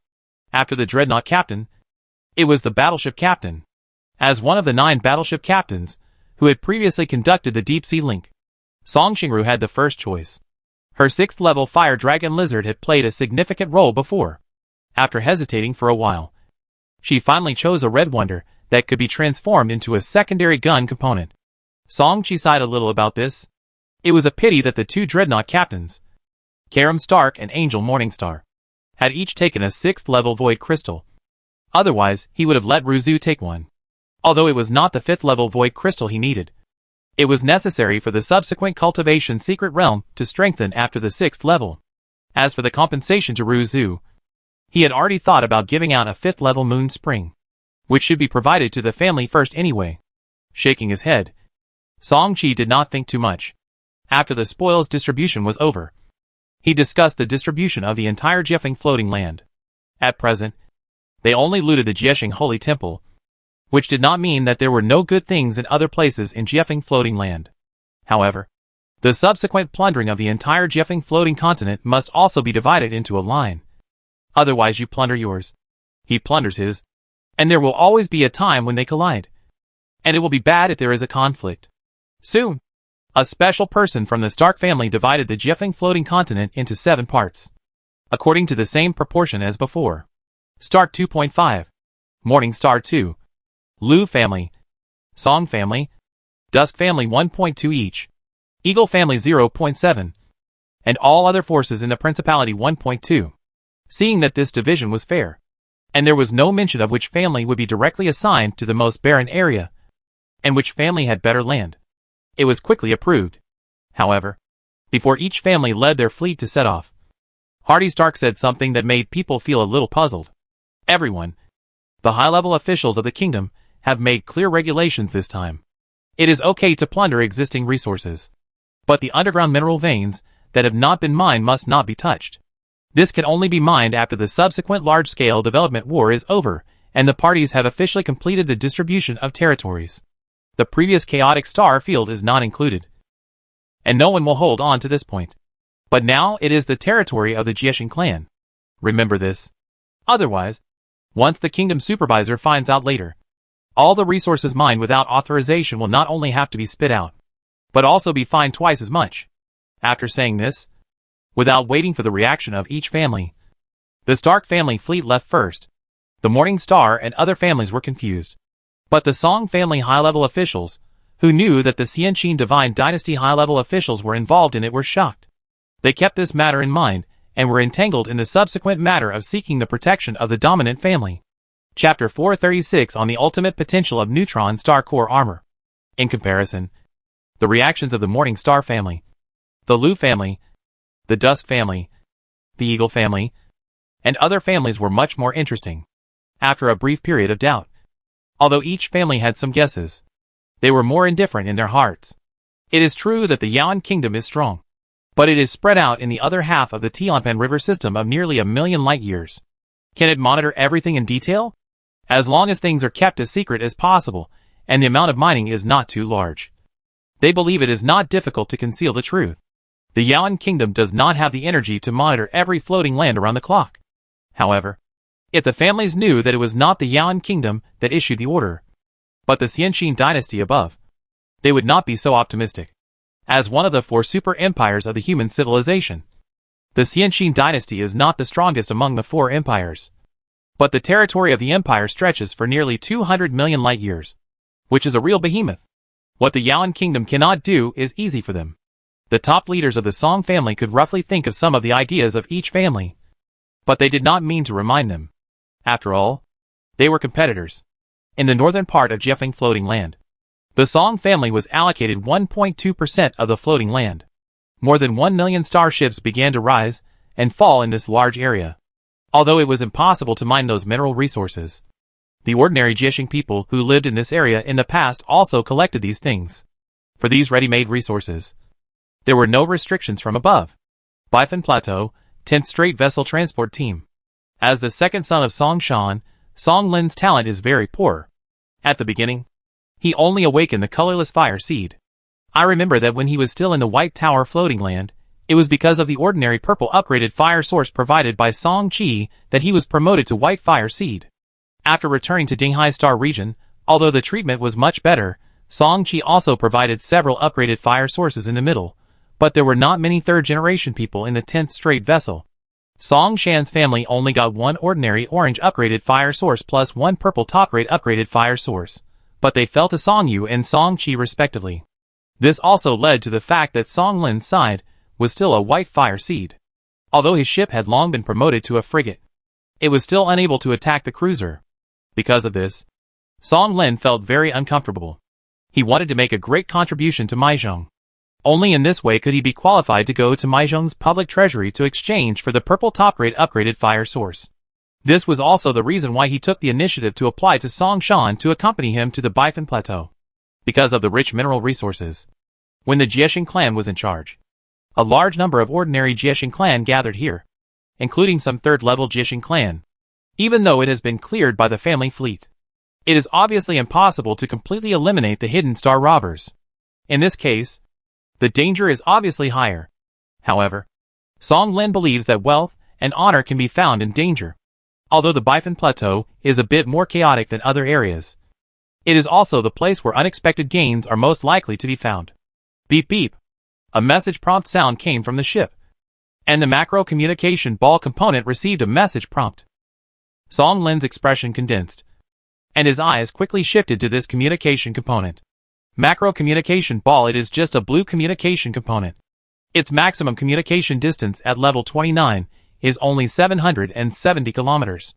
After the dreadnought captain, it was the battleship captain. As one of the 9 battleship captains who had previously conducted the deep-sea link, Song Xingru had the first choice. Her 6th level fire dragon lizard had played a significant role before. After hesitating for a while, she finally chose a red wonder that could be transformed into a secondary gun component. Song Qi sighed a little about this. It was a pity that the 2 dreadnought captains, Karam Stark and Angel Morningstar, had each taken a 6th level void crystal. Otherwise, he would have let Ruzu take one. Although it was not the 5th level void crystal he needed, it was necessary for the subsequent cultivation secret realm to strengthen after the 6th level. As for the compensation to Ruzu, he had already thought about giving out a 5th level moon spring, which should be provided to the family first anyway. Shaking his head, Song Qi did not think too much. After the spoils distribution was over, he discussed the distribution of the entire Jiefeng floating land. At present, they only looted the Jiesheng Holy Temple, which did not mean that there were no good things in other places in Jiefeng floating land. However, the subsequent plundering of the entire Jiefeng floating continent must also be divided into a line. Otherwise you plunder yours, he plunders his, and there will always be a time when they collide. And it will be bad if there is a conflict. Soon, a special person from the Stark family divided the Jiefeng floating continent into 7 parts, according to the same proportion as before. Stark 2.5, Morningstar 2, Lu family, Song family, Dusk family 1.2 each, Eagle family 0.7, and all other forces in the Principality 1.2. Seeing that this division was fair, and there was no mention of which family would be directly assigned to the most barren area, and which family had better land, it was quickly approved. However, before each family led their fleet to set off, Hardy Stark said something that made people feel a little puzzled. Everyone, the high-level officials of the kingdom, have made clear regulations this time. It is okay to plunder existing resources, but the underground mineral veins that have not been mined must not be touched. This can only be mined after the subsequent large-scale development war is over, and the parties have officially completed the distribution of territories. The previous chaotic star field is not included, and no one will hold on to this point. But now it is the territory of the Jiesheng clan. Remember this. Otherwise, once the kingdom supervisor finds out later, all the resources mined without authorization will not only have to be spit out, but also be fined twice as much. After saying this, without waiting for the reaction of each family, the Stark family fleet left first. The Morning Star and other families were confused. But the Song family high-level officials, who knew that the Xianqin Divine Dynasty high-level officials were involved in it, were shocked. They kept this matter in mind, and were entangled in the subsequent matter of seeking the protection of the dominant family. Chapter 436 on the ultimate potential of neutron star core armor. In comparison, the reactions of the Morning Star family, the Lu family, the Dusk family, the Eagle family, and other families were much more interesting. After a brief period of doubt, although each family had some guesses, they were more indifferent in their hearts. It is true that the Yaoan kingdom is strong, but it is spread out in the other half of the Tianpan River system of nearly 1,000,000 light-years. Can it monitor everything in detail? As long as things are kept as secret as possible, and the amount of mining is not too large, they believe it is not difficult to conceal the truth. The Yaoan kingdom does not have the energy to monitor every floating land around the clock. However, if the families knew that it was not the Yaoan kingdom that issued the order, but the Xianqin dynasty above, they would not be so optimistic. As one of the 4 super empires of the human civilization, the Xianqin dynasty is not the strongest among the 4 empires. But the territory of the empire stretches for nearly 200 million light-years, which is a real behemoth. What the Yaoan kingdom cannot do is easy for them. The top leaders of the Song family could roughly think of some of the ideas of each family, But they did not mean to remind them. After all, they were competitors. In the northern part of Jiefeng floating land, the Song family was allocated 1.2% of the floating land. More than 1 million starships began to rise and fall in this large area. Although it was impossible to mine those mineral resources, the ordinary Jiefeng people who lived in this area in the past also collected these things. For these ready-made resources, there were no restrictions from above. Bifan Plateau, 10th Straight Vessel Transport Team. As the second son of Song Shan, Song Lin's talent is very poor. At the beginning, he only awakened the colorless fire seed. I remember that when he was still in the White Tower floating land, it was because of the ordinary purple upgraded fire source provided by Song Qi that he was promoted to White Fire Seed. After returning to Dinghai Star region, although the treatment was much better, Song Qi also provided several upgraded fire sources in the middle, but there were not many third-generation people in the 10th Straight Vessel. Song Shan's family only got one ordinary orange upgraded fire source plus one purple top-grade upgraded fire source, but they fell to Song Yu and Song Qi respectively. This also led to the fact that Song Lin's side was still a White Fire Seed. Although his ship had long been promoted to a frigate, it was still unable to attack the cruiser. Because of this, Song Lin felt very uncomfortable. He wanted to make a great contribution to Maizhong. Only in this way could he be qualified to go to Maizhong's public treasury to exchange for the purple top-grade upgraded fire source. This was also the reason why he took the initiative to apply to Song Shan to accompany him to the Bifan Plateau. Because of the rich mineral resources. When the Jiefeng clan was in charge, a large number of ordinary Jiefeng clan gathered here, including some third-level Jiefeng clan. Even though it has been cleared by the family fleet, it is obviously impossible to completely eliminate the hidden star robbers. In this case, the danger is obviously higher. However, Song Lin believes that wealth and honor can be found in danger. Although the Bifan Plateau is a bit more chaotic than other areas, it is also the place where unexpected gains are most likely to be found. Beep beep. A message prompt sound came from the ship, and the macro communication ball component received a message prompt. Song Lin's expression condensed, and his eyes quickly shifted to this communication component. Macro communication ball. It is just a blue communication component. Its maximum communication distance at level 29 is only 770 kilometers.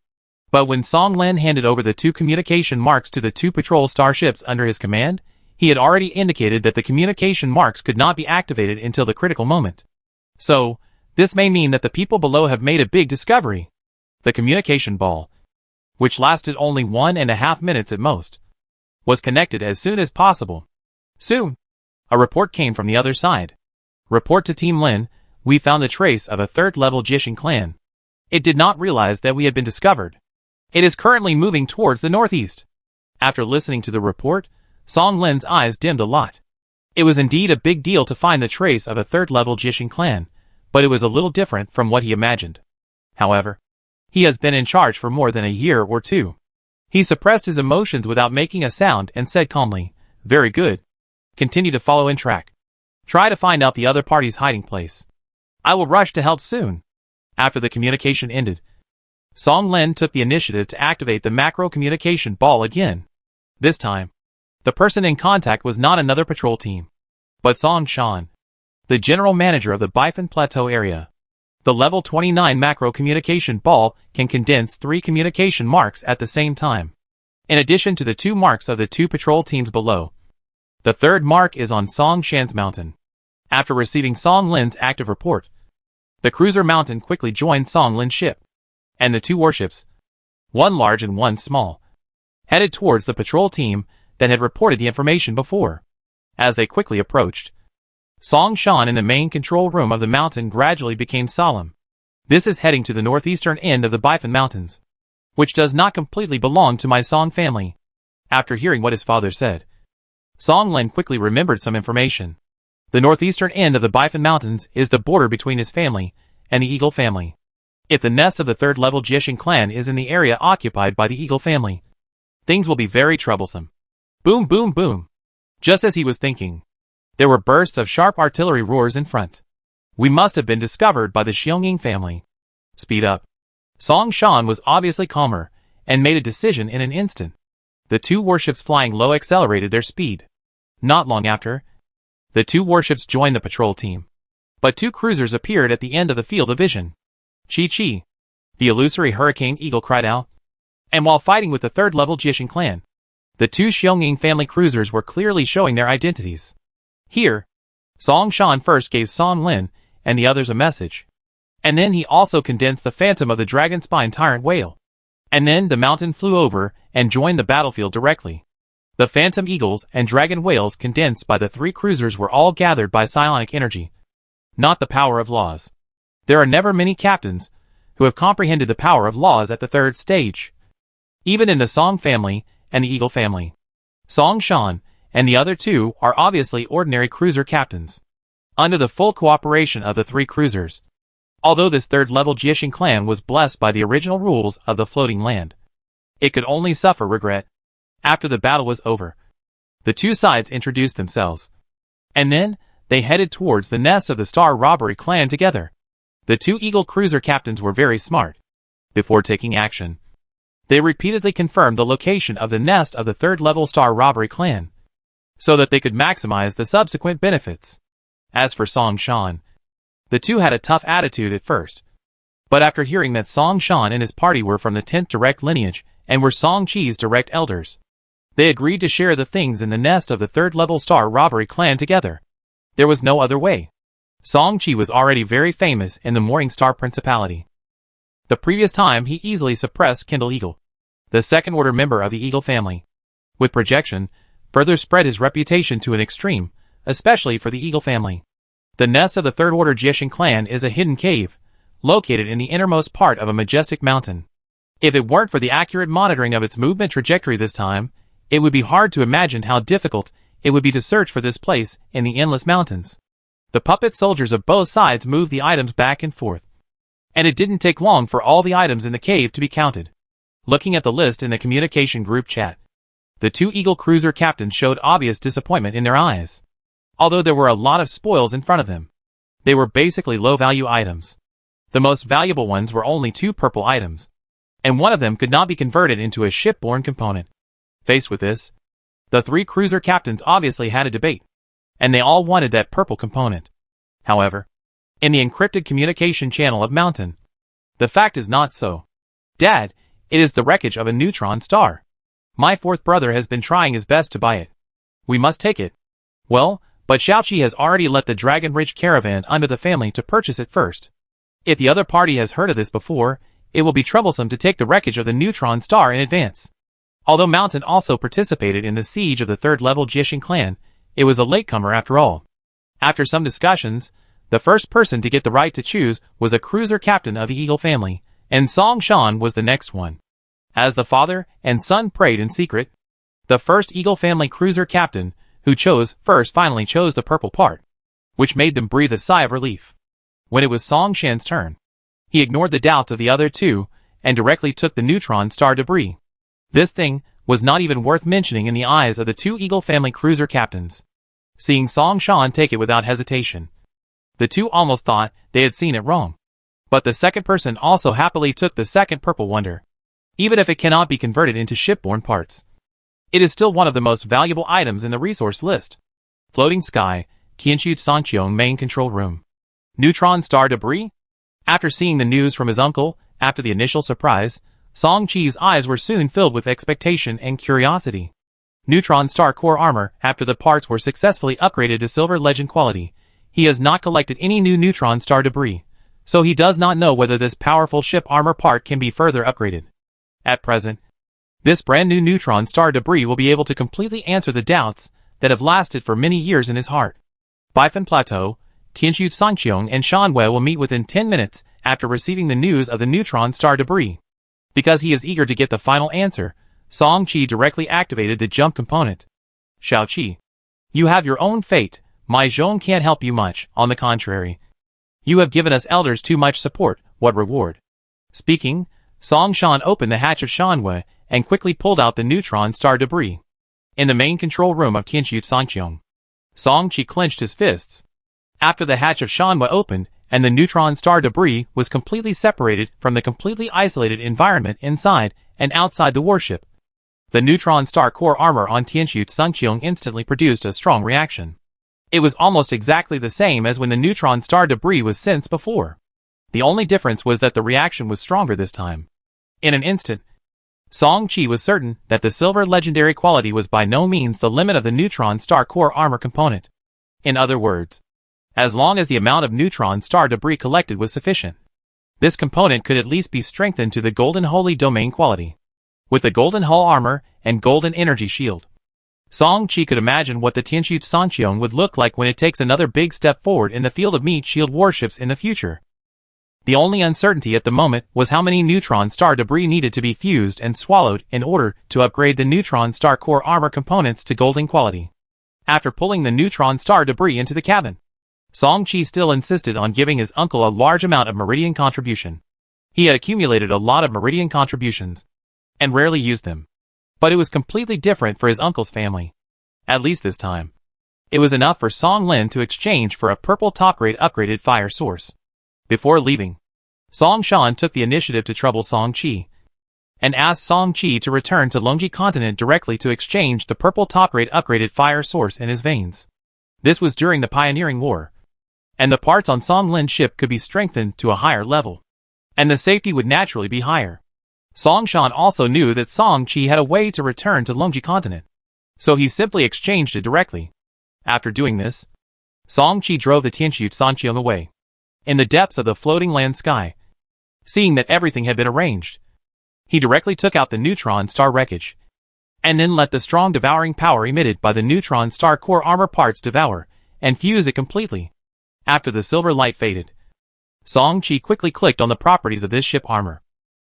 But when Song Lin handed over the two communication marks to the two patrol starships under his command, he had already indicated that the communication marks could not be activated until the critical moment. So, this may mean that the people below have made a big discovery. The communication ball, which lasted only 1.5 minutes at most, was connected as soon as possible. Soon, a report came from the other side. Report to Team Lin, we found a trace of a third-level Jiefeng clan. It did not realize that we had been discovered. It is currently moving towards the northeast. After listening to the report, Song Lin's eyes dimmed a lot. It was indeed a big deal to find the trace of a third-level Jiefeng clan, but it was a little different from what he imagined. However, he has been in charge for more than a year or two. He suppressed his emotions without making a sound and said calmly, "Very good. Continue to follow in track. Try to find out the other party's hiding place. I will rush to help soon." After the communication ended, Song Lin took the initiative to activate the macro communication ball again. This time, the person in contact was not another patrol team, but Song Shan, the general manager of the Bifan Plateau area. The level 29 macro communication ball can condense 3 communication marks at the same time. In addition to the 2 marks of the 2 patrol teams below, the third mark is on Song Shan's mountain. After receiving Song Lin's active report, the cruiser mountain quickly joined Song Lin's ship, and the 2 warships, one large and one small, headed towards the patrol team that had reported the information before. As they quickly approached, Song Shan in the main control room of the mountain gradually became solemn. This is heading to the northeastern end of the Bifan Mountains, which does not completely belong to my Song family. After hearing what his father said, Song Lin quickly remembered some information. The northeastern end of the Bifan Mountains is the border between his family and the Eagle family. If the nest of the third-level Jiefeng clan is in the area occupied by the Eagle family, things will be very troublesome. Boom boom boom. Just as he was thinking, there were bursts of sharp artillery roars in front. We must have been discovered by the Xionging family. Speed up. Song Shan was obviously calmer and made a decision in an instant. The 2 warships flying low accelerated their speed. Not long after, the 2 warships joined the patrol team. But 2 cruisers appeared at the end of the field of vision. Chi. The illusory Hurricane Eagle cried out. And while fighting with the third-level Jishin clan, the two Xiongning family cruisers were clearly showing their identities. Here, Song Shan first gave Song Lin and the others a message. And then he also condensed the phantom of the dragon spine tyrant whale. And then the mountain flew over and joined the battlefield directly. The phantom eagles and dragon whales condensed by the three cruisers were all gathered by psionic energy, not the power of laws. There are never many captains who have comprehended the power of laws at the third stage. Even in the Song family and the Eagle family, Song Shan and the other two are obviously ordinary cruiser captains, under the full cooperation of the three cruisers. Although this third-level Jishin clan was blessed by the original rules of the floating land, it could only suffer regret. After the battle was over, the two sides introduced themselves, and then they headed towards the nest of the Star Robbery clan together. The two Eagle cruiser captains were very smart. Before taking action, they repeatedly confirmed the location of the nest of the third-level Star Robbery clan, so that they could maximize the subsequent benefits. As for Song Shan, the two had a tough attitude at first, but after hearing that Song Shan and his party were from the 10th direct lineage and were Song Qi's direct elders, they agreed to share the things in the nest of the third-level Star Robbery clan together. There was no other way. Song Qi was already very famous in the Morning Star Principality. The previous time he easily suppressed Kindle Eagle, the second-order member of the Eagle family. With projection, further spread his reputation to an extreme, especially for the Eagle family. The nest of the third-order Jishin clan is a hidden cave, located in the innermost part of a majestic mountain. If it weren't for the accurate monitoring of its movement trajectory this time, it would be hard to imagine how difficult it would be to search for this place in the endless mountains. The puppet soldiers of both sides moved the items back and forth, and it didn't take long for all the items in the cave to be counted. Looking at the list in the communication group chat, the two Eagle cruiser captains showed obvious disappointment in their eyes. Although there were a lot of spoils in front of them, they were basically low-value items. The most valuable ones were only two purple items, and one of them could not be converted into a shipborne component. Faced with this, the three cruiser captains obviously had a debate, and they all wanted that purple component. However, in the encrypted communication channel of Mountain, the fact is not so. Dad, it is the wreckage of a neutron star. My fourth brother has been trying his best to buy it. We must take it. Well, but Xiaoqi has already let the Dragon Ridge caravan under the family to purchase it first. If the other party has heard of this before, it will be troublesome to take the wreckage of the neutron star in advance. Although Mountain also participated in the siege of the third-level Jishin clan, it was a latecomer after all. After some discussions, the first person to get the right to choose was a cruiser captain of the Eagle family, and Song Shan was the next one. As the father and son prayed in secret, the first Eagle family cruiser captain, who chose first, finally chose the purple part, which made them breathe a sigh of relief. When it was Song Shan's turn, he ignored the doubts of the other two and directly took the neutron star debris. This thing was not even worth mentioning in the eyes of the two Eagle family cruiser captains. Seeing Song Shan take it without hesitation, the two almost thought they had seen it wrong. But the second person also happily took the second purple wonder. Even if it cannot be converted into shipborne parts, it is still one of the most valuable items in the resource list. Floating Sky, Tianchu Sangqiong main control room. Neutron star debris? After seeing the news from his uncle, after the initial surprise, Song Qi's eyes were soon filled with expectation and curiosity. Neutron star core armor, after the parts were successfully upgraded to silver legend quality. He has not collected any new neutron star debris, so he does not know whether this powerful ship armor part can be further upgraded. At present, this brand new neutron star debris will be able to completely answer the doubts that have lasted for many years in his heart. Bifan Plateau, Tianchu Sangqiong and Shanwei will meet within 10 minutes after receiving the news of the neutron star debris. Because he is eager to get the final answer, Song Qi directly activated the jump component. Xiaoqi, you have your own fate. My Zhong can't help you much, on the contrary. You have given us elders too much support, what reward? Speaking, Song Shan opened the hatch of Shanwei and quickly pulled out the neutron star debris. In the main control room of Tianchu Sangqiong, Song Qi clenched his fists. After the hatch of Shanwei opened, and the neutron star debris was completely separated from the completely isolated environment inside and outside the warship, the neutron star core armor on Tianchu Sangqiong instantly produced a strong reaction. It was almost exactly the same as when the neutron star debris was sensed before. The only difference was that the reaction was stronger this time. In an instant, Song Chi was certain that the silver legendary quality was by no means the limit of the neutron star core armor component. In other words, as long as the amount of neutron star debris collected was sufficient, this component could at least be strengthened to the golden holy domain quality. With the golden hull armor and golden energy shield, Song Chi could imagine what the Tianqiu Sanqiong would look like when it takes another big step forward in the field of meat shield warships in the future. The only uncertainty at the moment was how many neutron star debris needed to be fused and swallowed in order to upgrade the neutron star core armor components to golden quality. After pulling the neutron star debris into the cabin, Song Chi still insisted on giving his uncle a large amount of meridian contribution. He had accumulated a lot of meridian contributions, and rarely used them. But it was completely different for his uncle's family. At least this time. It was enough for Song Lin to exchange for a purple top-grade upgraded fire source. Before leaving, Song Shan took the initiative to trouble Song Chi, and asked Song Chi to return to Longji continent directly to exchange the purple top-grade upgraded fire source in his veins. This was during the Pioneering War, and the parts on Song Lin's ship could be strengthened to a higher level, and the safety would naturally be higher. Song Shan also knew that Song Chi had a way to return to Longji continent, so he simply exchanged it directly. After doing this, Song Chi drove the Tianqiu Sanqiong away. In the depths of the floating land sky, seeing that everything had been arranged, he directly took out the neutron star wreckage, and then let the strong devouring power emitted by the neutron star core armor parts devour and fuse it completely. After the silver light faded, Song Chi quickly clicked on the properties of this ship armor.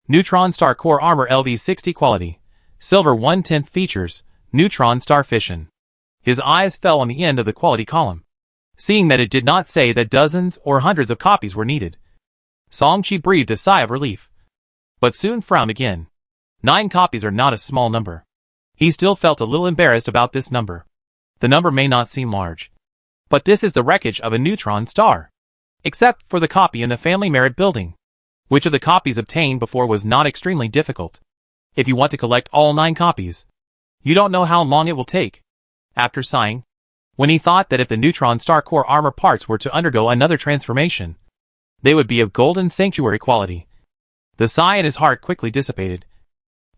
Neutron star core armor LV60 quality, silver 1/10 features, neutron star fission. His eyes fell on the end of the quality column. Seeing that it did not say that dozens or hundreds of copies were needed, Song Chi breathed a sigh of relief, but soon frowned again. 9 copies are not a small number. He still felt a little embarrassed about this number. The number may not seem large, but this is the wreckage of a neutron star. Except for the copy in the family merit building, which of the copies obtained before was not extremely difficult. If you want to collect all 9 copies, you don't know how long it will take. After sighing, when he thought that if the neutron star core armor parts were to undergo another transformation, they would be of golden sanctuary quality, the sigh in his heart quickly dissipated,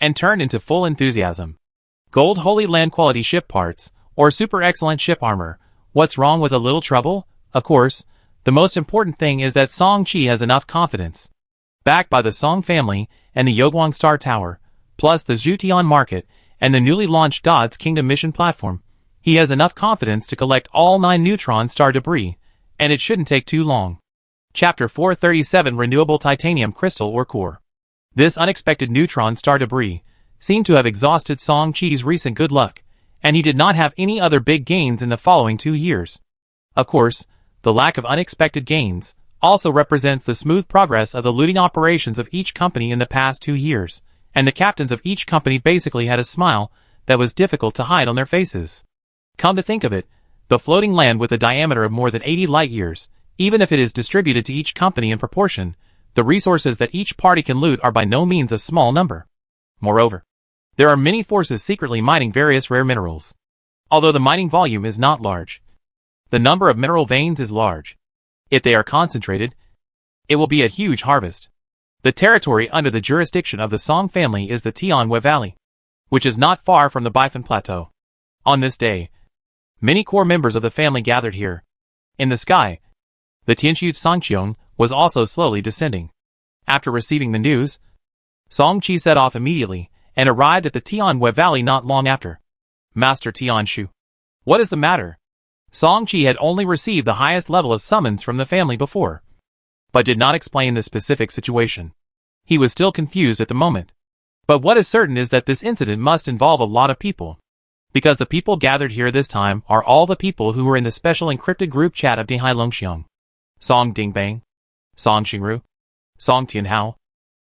and turned into full enthusiasm. Gold Holy Land quality ship parts, or super excellent ship armor. What's wrong with a little trouble? Of course, the most important thing is that Song Chi has enough confidence, backed by the Song family and the Yoguang Star Tower, plus the Zhutian market and the newly launched God's Kingdom mission platform. He has enough confidence to collect all 9 neutron star debris, and it shouldn't take too long. Chapter 437 Renewable Titanium Crystal or Core. This unexpected neutron star debris seemed to have exhausted Song Chi's recent good luck, and he did not have any other big gains in the following 2 years. Of course, the lack of unexpected gains also represents the smooth progress of the looting operations of each company in the past 2 years, and the captains of each company basically had a smile that was difficult to hide on their faces. Come to think of it, the floating land with a diameter of more than 80 light-years, even if it is distributed to each company in proportion, the resources that each party can loot are by no means a small number. Moreover, there are many forces secretly mining various rare minerals. Although the mining volume is not large, the number of mineral veins is large. If they are concentrated, it will be a huge harvest. The territory under the jurisdiction of the Song family is the Tianhui Valley, which is not far from the Bifan Plateau. On this day, many core members of the family gathered here. In the sky, the Tianqiu Sanqiong was also slowly descending. After receiving the news, Song Chi set off immediately and arrived at the Tianhui Valley not long after. Master Tianshu, what is the matter? Song Chi had only received the highest level of summons from the family before, but did not explain the specific situation. He was still confused at the moment. But what is certain is that this incident must involve a lot of people, because the people gathered here this time are all the people who were in the special encrypted group chat of Dinghai Longxiang. Song Dingbang, Song Xingru, Song Tianhao,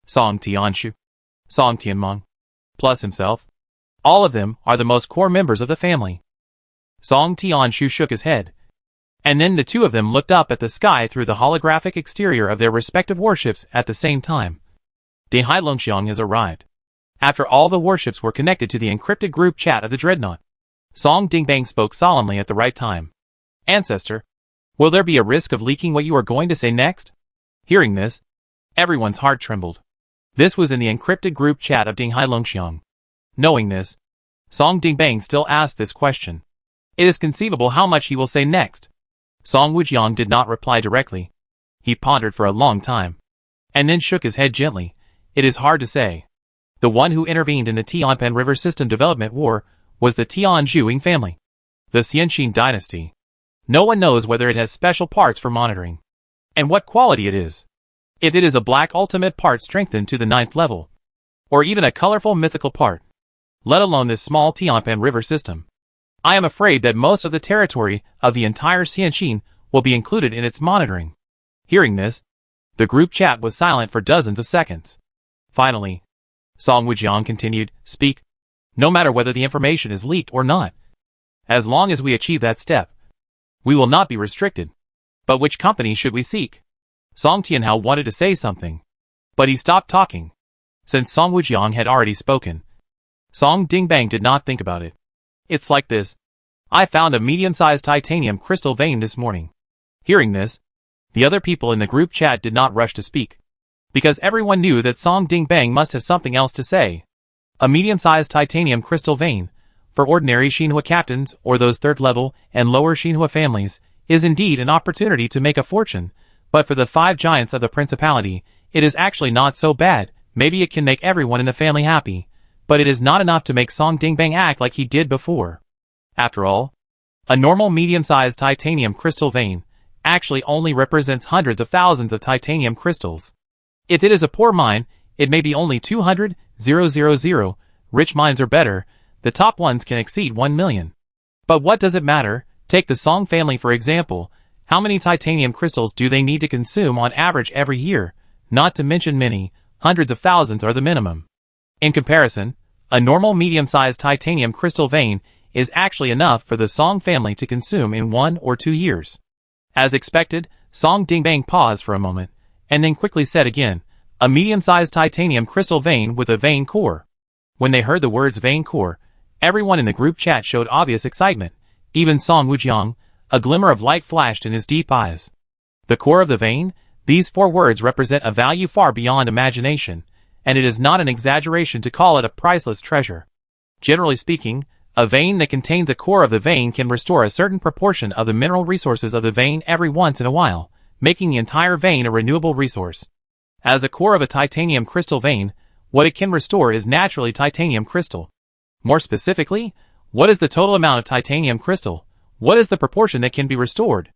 Song Tianshu, Song Tianmeng, plus himself. All of them are the most core members of the family. Song Tianshu shook his head, and then the two of them looked up at the sky through the holographic exterior of their respective warships at the same time. Dinghai Longxiang has arrived. After all the warships were connected to the encrypted group chat of the Dreadnought, Song Dingbang spoke solemnly at the right time. Ancestor, will there be a risk of leaking what you are going to say next? Hearing this, Everyone's heart trembled. This was in the encrypted group chat of Dinghai Longxiang. Knowing this, Song Dingbang still asked this question. It is conceivable how much he will say next. Song Wujiang did not reply directly. He pondered for a long time, and then shook his head gently. It is hard to say. The one who intervened in the Tianpan River System Development War was the Tianjuing family, the Xianxin dynasty. No one knows whether it has special parts for monitoring, and what quality it is. If it is a black ultimate part strengthened to the 9th level, or even a colorful mythical part, let alone this small Tianpan River system. I am afraid that most of the territory of the entire Xianxin will be included in its monitoring. Hearing this, the group chat was silent for dozens of seconds. Finally, Song Wujiang continued, "Speak. No matter whether the information is leaked or not. As long as we achieve that step, we will not be restricted. But which company should we seek?" Song Tianhao wanted to say something, but he stopped talking, since Song Wujiang had already spoken. Song Dingbang did not think about it. "It's like this. I found a medium-sized titanium crystal vein this morning." Hearing this, the other people in the group chat did not rush to speak, because everyone knew that Song Dingbang must have something else to say. A medium-sized titanium crystal vein, for ordinary Xinhua captains or those third-level and lower Xinhua families, is indeed an opportunity to make a fortune, but for the 5 giants of the principality, it is actually not so bad. Maybe it can make everyone in the family happy, but it is not enough to make Song Dingbang act like he did before. After all, a normal medium-sized titanium crystal vein actually only represents hundreds of thousands of titanium crystals. If it is a poor mine, it may be only 200,000. Rich mines are better. The top ones can exceed 1 million. But what does it matter? Take the Song family for example. How many titanium crystals do they need to consume on average every year? Not to mention many, hundreds of thousands are the minimum. In comparison, a normal medium-sized titanium crystal vein is actually enough for the Song family to consume in 1 or 2 years. As expected, Song Dingbang paused for a moment, and then quickly said again, "A medium-sized titanium crystal vein with a vein core." When they heard the words vein core, everyone in the group chat showed obvious excitement. Even Song Wujiang, a glimmer of light flashed in his deep eyes. The core of the vein? These 4 words represent a value far beyond imagination, and it is not an exaggeration to call it a priceless treasure. Generally speaking, a vein that contains a core of the vein can restore a certain proportion of the mineral resources of the vein every once in a while, making the entire vein a renewable resource. As a core of a titanium crystal vein, what it can restore is naturally titanium crystal. More specifically, what is the total amount of titanium crystal? What is the proportion that can be restored?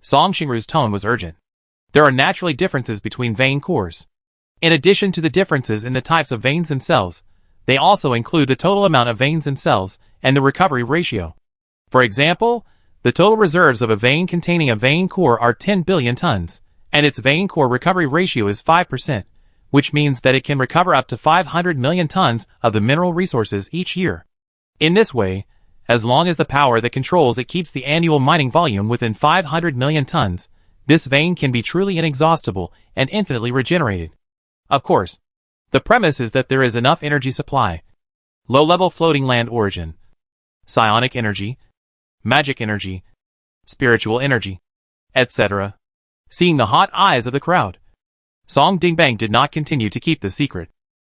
Song Xingru's tone was urgent. There are naturally differences between vein cores. In addition to the differences in the types of veins themselves, they also include the total amount of veins themselves and the recovery ratio. For example, the total reserves of a vein containing a vein core are 10 billion tons, and its vein core recovery ratio is 5%, which means that it can recover up to 500 million tons of the mineral resources each year. In this way, as long as the power that controls it keeps the annual mining volume within 500 million tons, this vein can be truly inexhaustible and infinitely regenerated. Of course, the premise is that there is enough energy supply. Low-level floating land origin, psionic energy, magic energy, spiritual energy, etc. Seeing the hot eyes of the crowd, Song Dingbang did not continue to keep the secret.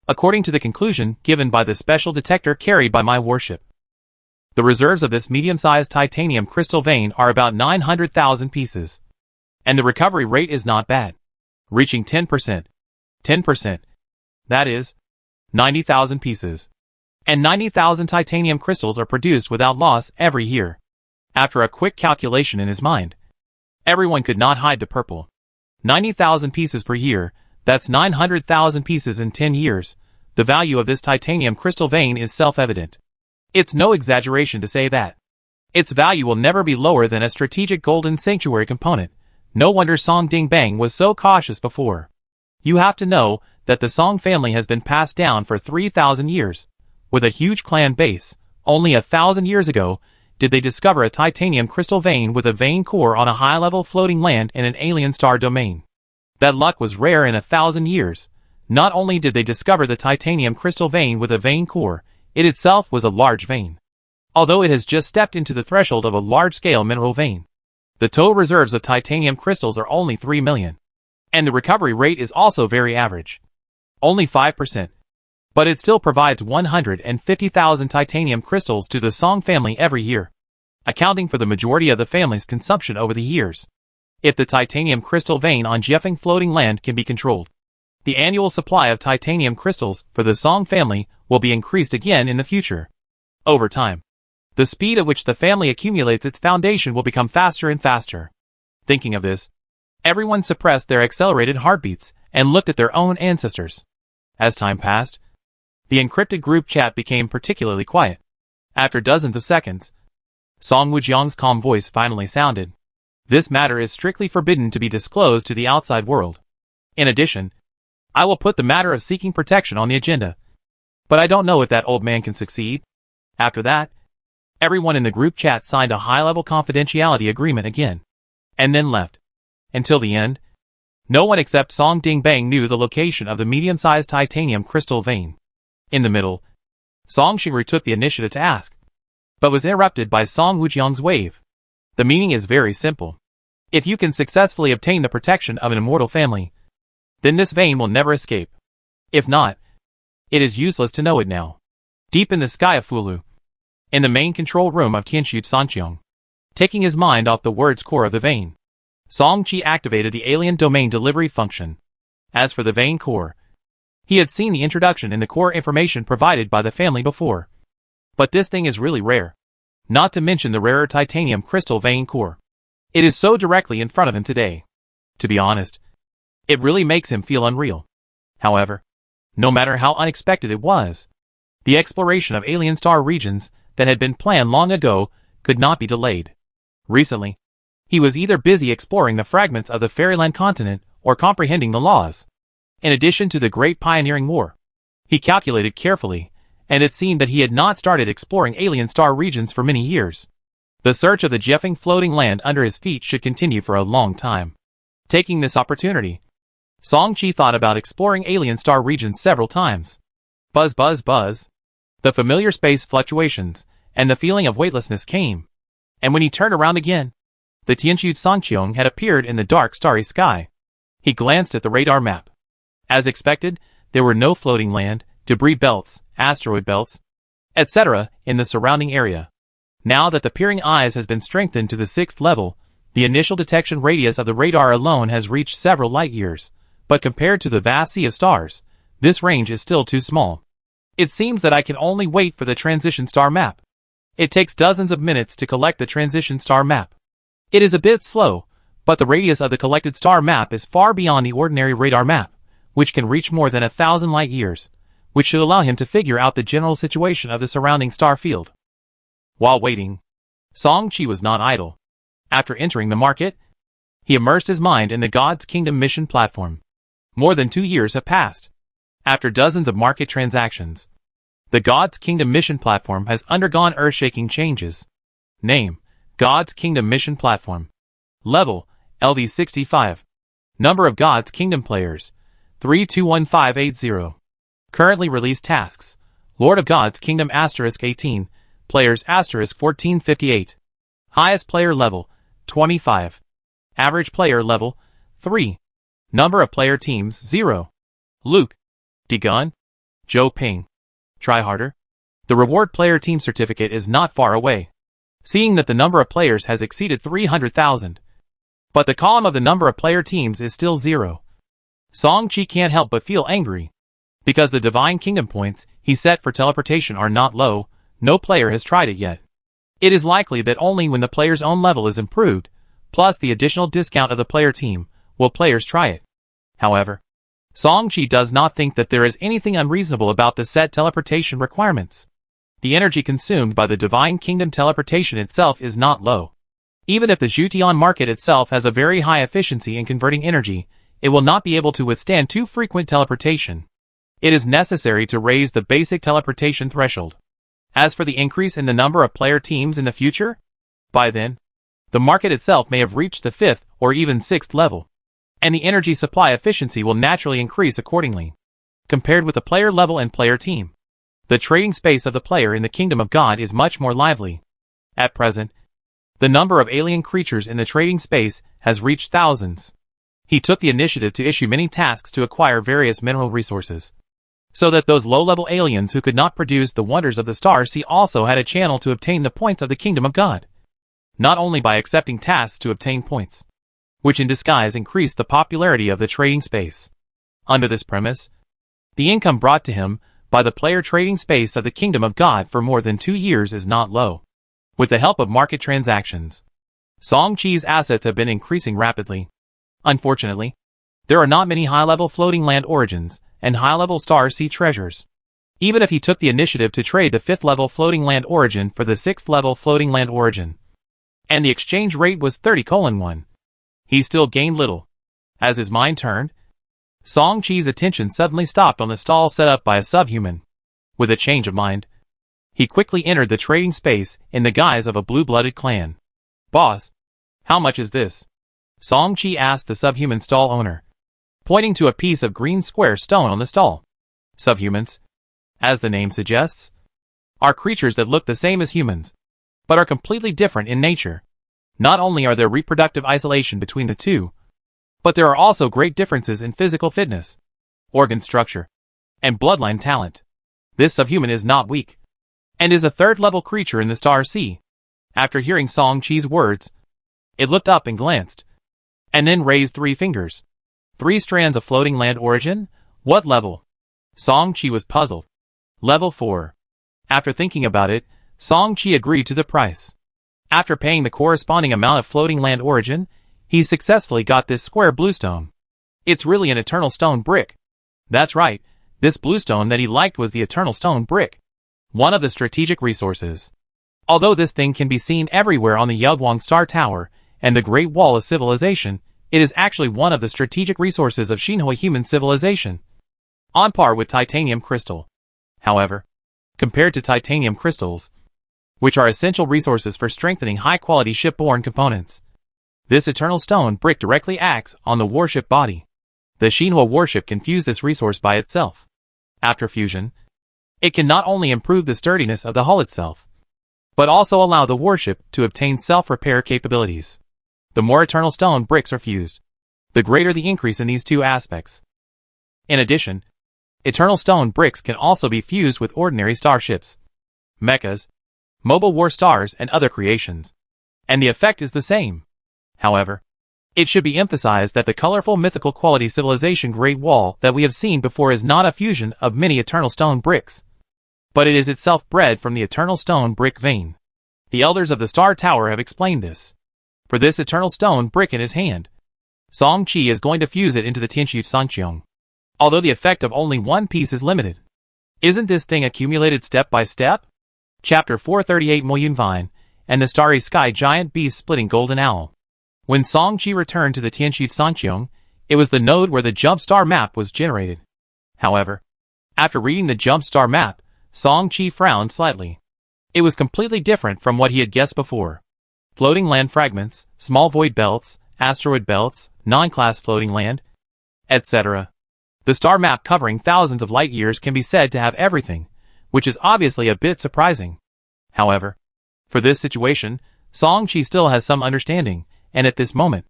According to the conclusion given by the special detector carried by my warship, the reserves of this medium-sized titanium crystal vein are about 900,000 pieces. And the recovery rate is not bad, reaching 10%. 10%. That is 90,000 pieces. And 90,000 titanium crystals are produced without loss every year. After a quick calculation in his mind, everyone could not hide the purple. 90,000 pieces per year, that's 900,000 pieces in 10 years. The value of this titanium crystal vein is self-evident. It's no exaggeration to say that its value will never be lower than a strategic golden sanctuary component. No wonder Song Dingbang was so cautious before. You have to know that the Song family has been passed down for 3,000 years. With a huge clan base, only 1,000 years ago, did they discover a titanium crystal vein with a vein core on a high-level floating land in an alien star domain. That luck was rare in 1,000 years. Not only did they discover the titanium crystal vein with a vein core, it itself was a large vein. Although it has just stepped into the threshold of a large-scale mineral vein, the total reserves of titanium crystals are only 3 million. And the recovery rate is also very average. Only 5%. But it still provides 150,000 titanium crystals to the Song family every year, accounting for the majority of the family's consumption over the years. If the titanium crystal vein on Jiefeng floating land can be controlled, the annual supply of titanium crystals for the Song family will be increased again in the future. Over time, the speed at which the family accumulates its foundation will become faster and faster. Thinking of this, everyone suppressed their accelerated heartbeats and looked at their own ancestors. As time passed, the encrypted group chat became particularly quiet. After dozens of seconds, Song Wujiang's calm voice finally sounded. This matter is strictly forbidden to be disclosed to the outside world. In addition, I will put the matter of seeking protection on the agenda. But I don't know if that old man can succeed. After that, everyone in the group chat signed a high-level confidentiality agreement again, and then left. Until the end, no one except Song Dingbang knew the location of the medium-sized titanium crystal vein. In the middle, Song Xingru took the initiative to ask, but was interrupted by Song Wujiang's wave. The meaning is very simple. If you can successfully obtain the protection of an immortal family, then this vein will never escape. If not, it is useless to know it now. Deep in the sky of Fulu, in the main control room of Tianshu Sanqiong, taking his mind off the word's core of the vein, Song Qi activated the alien domain delivery function. As for the vein core, he had seen the introduction in the core information provided by the family before. But this thing is really rare. Not to mention the rarer titanium crystal vein core. It is so directly in front of him today. To be honest, it really makes him feel unreal. However, no matter how unexpected it was, the exploration of alien star regions that had been planned long ago could not be delayed. Recently, he was either busy exploring the fragments of the Fairyland continent or comprehending the laws. In addition to the Great Pioneering War, he calculated carefully, and it seemed that he had not started exploring alien star regions for many years. The search of the Jiefeng floating land under his feet should continue for a long time. Taking this opportunity, Song Qi thought about exploring alien star regions several times. Buzz buzz buzz. The familiar space fluctuations, and the feeling of weightlessness came. And when he turned around again, the Tianshu Sanqiong had appeared in the dark starry sky. He glanced at the radar map. As expected, there were no floating land, debris belts, asteroid belts, etc. in the surrounding area. Now that the peering eyes has been strengthened to the 6th level, the initial detection radius of the radar alone has reached several light years, but compared to the vast sea of stars, this range is still too small. It seems that I can only wait for the transition star map. It takes dozens of minutes to collect the transition star map. It is a bit slow, but the radius of the collected star map is far beyond the ordinary radar map, which can reach more than 1,000 light years, which should allow him to figure out the general situation of the surrounding star field. While waiting, Song Qi was not idle. After entering the market, he immersed his mind in the God's Kingdom mission platform. More than 2 years have passed. After dozens of market transactions, the God's Kingdom mission platform has undergone earth-shaking changes. Name: God's Kingdom mission platform. Level: LV65. Number of God's Kingdom players: 321580. Currently released tasks: Lord of God's Kingdom *18, players *1458. Highest player level: 25. Average player level: 3. Number of player teams: 0. Luke, Degun, Joe Ping. Try harder. The reward player team certificate is not far away, seeing that the number of players has exceeded 300,000. But the column of the number of player teams is still 0. Song Qi can't help but feel angry. Because the Divine Kingdom points he set for teleportation are not low, no player has tried it yet. It is likely that only when the player's own level is improved, plus the additional discount of the player team, will players try it. However, Song Qi does not think that there is anything unreasonable about the set teleportation requirements. The energy consumed by the Divine Kingdom teleportation itself is not low. Even if the Jutian market itself has a very high efficiency in converting energy, it will not be able to withstand too frequent teleportation. It is necessary to raise the basic teleportation threshold. As for the increase in the number of player teams in the future, by then, the market itself may have reached the 5th or even 6th level, and the energy supply efficiency will naturally increase accordingly. Compared with the player level and player team, the trading space of the player in the Kingdom of God is much more lively. At present, the number of alien creatures in the trading space has reached thousands. He took the initiative to issue many tasks to acquire various mineral resources, so that those low-level aliens who could not produce the wonders of the Star Sea also had a channel to obtain the points of the Kingdom of God, not only by accepting tasks to obtain points, which in disguise increased the popularity of the trading space. Under this premise, the income brought to him by the player trading space of the Kingdom of God for more than 2 years is not low. With the help of market transactions, Song Chi's assets have been increasing rapidly. Unfortunately, there are not many high-level floating land origins and high-level Star Sea treasures. Even if he took the initiative to trade the 5th-level floating land origin for the 6th-level floating land origin, and the exchange rate was 30:1, he still gained little. As his mind turned, Song Chi's attention suddenly stopped on the stall set up by a subhuman. With a change of mind, he quickly entered the trading space in the guise of a blue-blooded clan. "Boss, how much is this?" Song Chi asked the subhuman stall owner, pointing to a piece of green square stone on the stall. Subhumans, as the name suggests, are creatures that look the same as humans, but are completely different in nature. Not only are there reproductive isolation between the two, but there are also great differences in physical fitness, organ structure, and bloodline talent. This subhuman is not weak, and is a 3rd-level creature in the Star Sea. After hearing Song Chi's words, it looked up and glanced, and then raised 3 fingers. 3 strands of floating land origin? What level? Song Chi was puzzled. Level 4. After thinking about it, Song Chi agreed to the price. After paying the corresponding amount of floating land origin, he successfully got this square bluestone. It's really an eternal stone brick. That's right, this bluestone that he liked was the eternal stone brick, one of the strategic resources. Although this thing can be seen everywhere on the Yelgwang Star Tower and the Great Wall of Civilization, it is actually one of the strategic resources of Xinhui human civilization, on par with titanium crystal. However, compared to titanium crystals, which are essential resources for strengthening high-quality shipborne components, this eternal stone brick directly acts on the warship body. The Xinhua warship can fuse this resource by itself. After fusion, it can not only improve the sturdiness of the hull itself, but also allow the warship to obtain self-repair capabilities. The more eternal stone bricks are fused, the greater the increase in these two aspects. In addition, eternal stone bricks can also be fused with ordinary starships, mechas, mobile war stars, and other creations, and the effect is the same. However, it should be emphasized that the colorful mythical quality civilization Great Wall that we have seen before is not a fusion of many eternal stone bricks, but it is itself bred from the eternal stone brick vein. The elders of the Star Tower have explained this. For this eternal stone brick in his hand, Song Chi is going to fuse it into the Tianxu Sanqiong, although the effect of only one piece is limited. Isn't this thing accumulated step by step? Chapter 438 Moyun Vine and the Starry Sky Giant Beast Splitting Golden Owl. When Song Chi returned to the Tianxu Sanqiong, it was the node where the jump star map was generated. However, after reading the jump star map, Song Chi frowned slightly. It was completely different from what he had guessed before. Floating land fragments, small void belts, asteroid belts, non-class floating land, etc. The star map covering thousands of light years can be said to have everything, which is obviously a bit surprising. However, for this situation, Song Chi still has some understanding, and at this moment,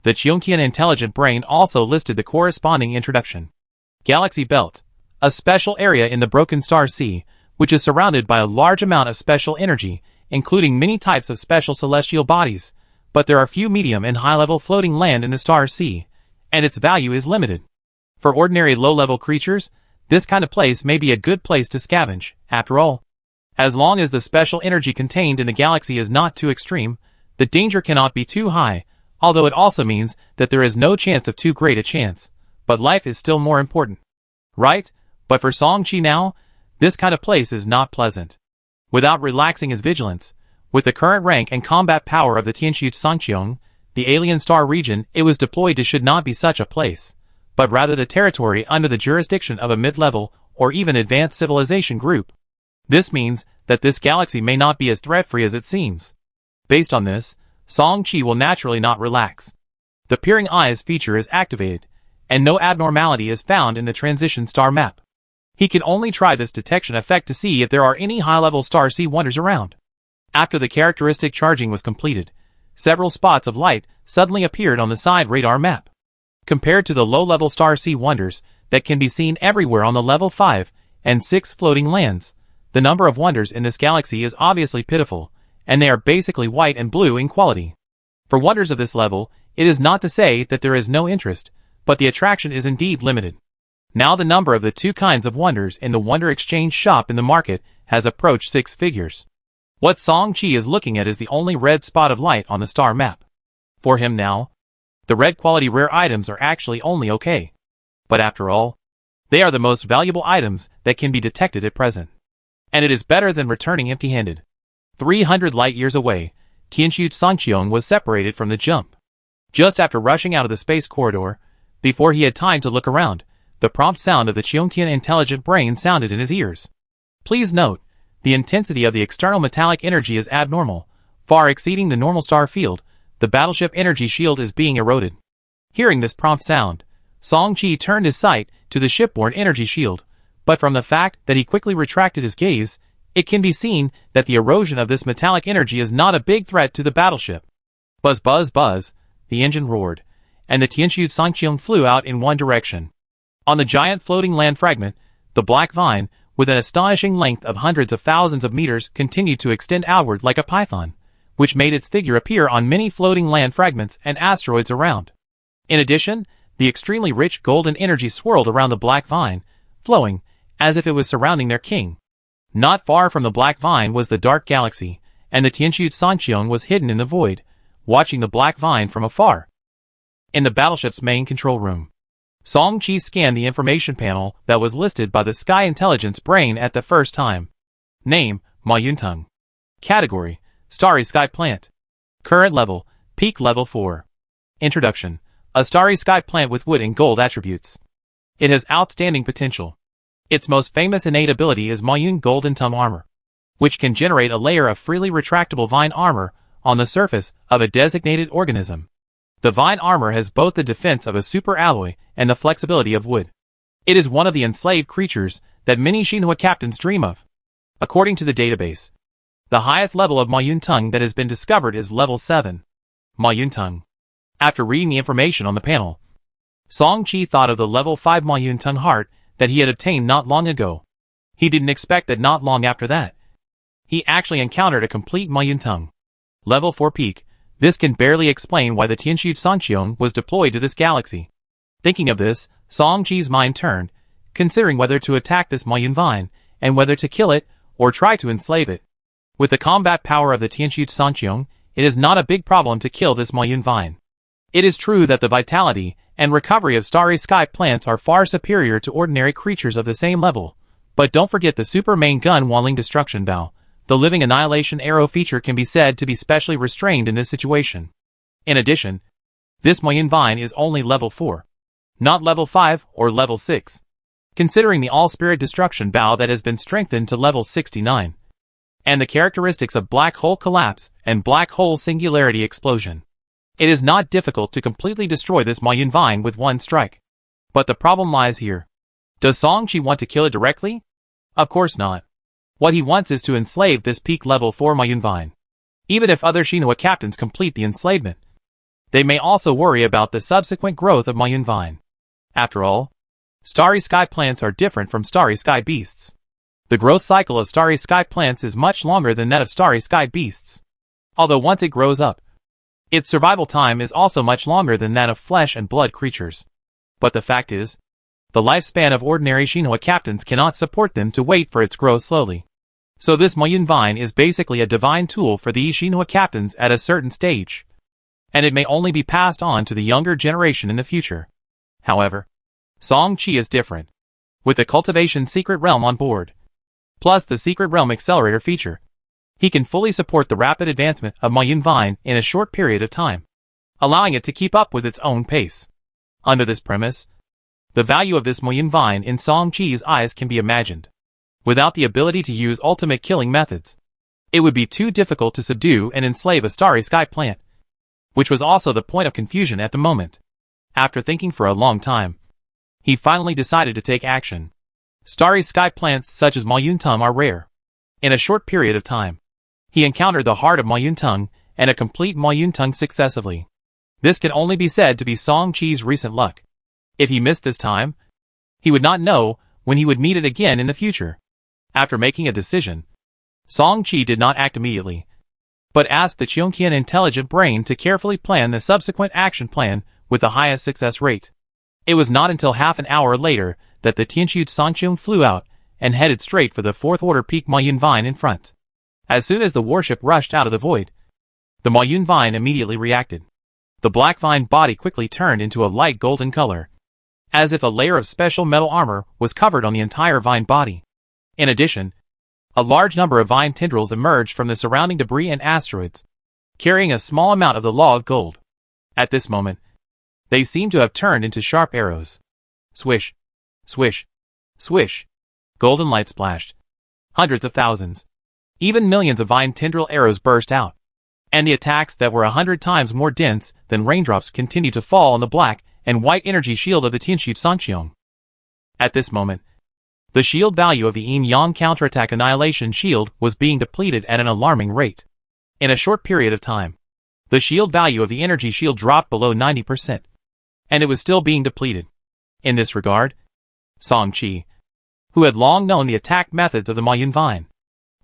the Cheongtian intelligent brain also listed the corresponding introduction. Galaxy Belt, a special area in the Broken Star Sea, which is surrounded by a large amount of special energy, including many types of special celestial bodies, but there are few medium and high-level floating land in the Star Sea, and its value is limited. For ordinary low-level creatures, this kind of place may be a good place to scavenge, after all. As long as the special energy contained in the galaxy is not too extreme, the danger cannot be too high, although it also means that there is no chance of too great a chance, but life is still more important. Right? But for Song Chi now, this kind of place is not pleasant. Without relaxing his vigilance, with the current rank and combat power of the Tianxu Sanqiong, the alien star region it was deployed to should not be such a place, but rather the territory under the jurisdiction of a mid-level or even advanced civilization group. This means that this galaxy may not be as threat-free as it seems. Based on this, Song Chi will naturally not relax. The peering eyes feature is activated, and no abnormality is found in the transition star map. He can only try this detection effect to see if there are any high-level Star Sea wonders around. After the characteristic charging was completed, several spots of light suddenly appeared on the side radar map. Compared to the low-level star sea wonders that can be seen everywhere on the level 5 and 6 floating lands, the number of wonders in this galaxy is obviously pitiful, and they are basically white and blue in quality. For wonders of this level, it is not to say that there is no interest, but the attraction is indeed limited. Now the number of the two kinds of wonders in the Wonder Exchange shop in the market has approached 6 figures. What Song-Chi is looking at is the only red spot of light on the star map. For him now, the red quality rare items are actually only okay. But after all, they are the most valuable items that can be detected at present. And it is better than returning empty-handed. 300 light-years away, Tianqiu Sangqiong was separated from the jump. Just after rushing out of the space corridor, before he had time to look around, the prompt sound of the Qiongtian intelligent brain sounded in his ears. Please note, the intensity of the external metallic energy is abnormal, far exceeding the normal star field. The battleship energy shield is being eroded. Hearing this prompt sound, Song-Chi turned his sight to the shipborne energy shield, but from the fact that he quickly retracted his gaze, it can be seen that the erosion of this metallic energy is not a big threat to the battleship. Buzz buzz buzz, the engine roared, and the Tianqiu Sangqiong flew out in one direction. On the giant floating land fragment, the black vine, with an astonishing length of hundreds of thousands of meters, continued to extend outward like a python, which made its figure appear on many floating land fragments and asteroids around. In addition, the extremely rich golden energy swirled around the black vine, flowing, as if it was surrounding their king. Not far from the black vine was the dark galaxy, and the Tianqiu Sangqiong was hidden in the void, watching the black vine from afar. In the battleship's main control room, Song-Chi scanned the information panel that was listed by the Sky Intelligence Brain at the first time. Name, Ma Yunteng. Category, Starry Sky Plant. Current level, Peak Level 4. Introduction, a starry sky plant with wood and gold attributes. It has outstanding potential. Its most famous innate ability is Ma Yun Golden Tongue Armor, which can generate a layer of freely retractable vine armor on the surface of a designated organism. The vine armor has both the defense of a super alloy and the flexibility of wood. It is one of the enslaved creatures that many Xinhua captains dream of. According to the database, the highest level of Ma Yunteng that has been discovered is level 7. Ma Yunteng. After reading the information on the panel, Song-Chi thought of the level 5 Ma Yunteng heart that he had obtained not long ago. He didn't expect that not long after that, he actually encountered a complete Ma Yunteng. Level 4 peak. This can barely explain why the Tianqiu Sangqiong was deployed to this galaxy. Thinking of this, Song-Chi's mind turned, considering whether to attack this Ma Yun vine, and whether to kill it, or try to enslave it. With the combat power of the Tianqiu Sangqiong, it is not a big problem to kill this Ma Yun vine. It is true that the vitality and recovery of starry sky plants are far superior to ordinary creatures of the same level, but don't forget the super main gun Wanling Destruction Bow. The living annihilation arrow feature can be said to be specially restrained in this situation. In addition, this Ma Yun vine is only level 4, not level 5 or level 6, considering the all-spirit destruction bow that has been strengthened to level 69, and the characteristics of black hole collapse and black hole singularity explosion. It is not difficult to completely destroy this Ma Yun vine with one strike. But the problem lies here. Does Song-Chi want to kill it directly? Of course not. What he wants is to enslave this peak level 4 Ma Yun vine. Even if other Xinhua captains complete the enslavement, they may also worry about the subsequent growth of Ma Yun vine. After all, starry sky plants are different from starry sky beasts. The growth cycle of starry sky plants is much longer than that of starry sky beasts. Although once it grows up, its survival time is also much longer than that of flesh and blood creatures. But the fact is, the lifespan of ordinary Xinhua captains cannot support them to wait for its growth slowly. So this Ma Yun vine is basically a divine tool for these Xinhua captains at a certain stage, and it may only be passed on to the younger generation in the future. However, Song-Chi is different. With the Cultivation Secret Realm on board, plus the Secret Realm Accelerator feature, he can fully support the rapid advancement of Ma Yun vine in a short period of time, allowing it to keep up with its own pace. Under this premise, the value of this Ma Yun vine in Song-Chi's eyes can be imagined. Without the ability to use ultimate killing methods, it would be too difficult to subdue and enslave a starry sky plant, which was also the point of confusion at the moment. After thinking for a long time, he finally decided to take action. Starry sky plants such as Ma Yunteng are rare. In a short period of time, he encountered the heart of Ma Yunteng and a complete Ma Yunteng successively. This can only be said to be Song Chi's recent luck. If he missed this time, he would not know when he would meet it again in the future. After making a decision, Song Chi did not act immediately, but asked the Cheongqian intelligent brain to carefully plan the subsequent action plan with the highest success rate. It was not until half an hour later that the Tianqiu Sangqiong flew out and headed straight for the fourth-order peak Mayun Vine in front. As soon as the warship rushed out of the void, the Mayun Vine immediately reacted. The black vine body quickly turned into a light golden color, as if a layer of special metal armor was covered on the entire vine body. In addition, a large number of vine tendrils emerged from the surrounding debris and asteroids, carrying a small amount of the law of gold. At this moment, they seemed to have turned into sharp arrows. Swish, swish, swish. Golden light splashed. Hundreds of thousands, even millions of vine tendril arrows burst out, and the attacks that were 100 times more dense than raindrops continued to fall on the black and white energy shield of the Tianqiu Sangqiong. At this moment, the shield value of the Yin-Yang counterattack annihilation shield was being depleted at an alarming rate. In a short period of time, the shield value of the energy shield dropped below 90%, and it was still being depleted. In this regard, Song Chi, who had long known the attack methods of the Mayun Vine,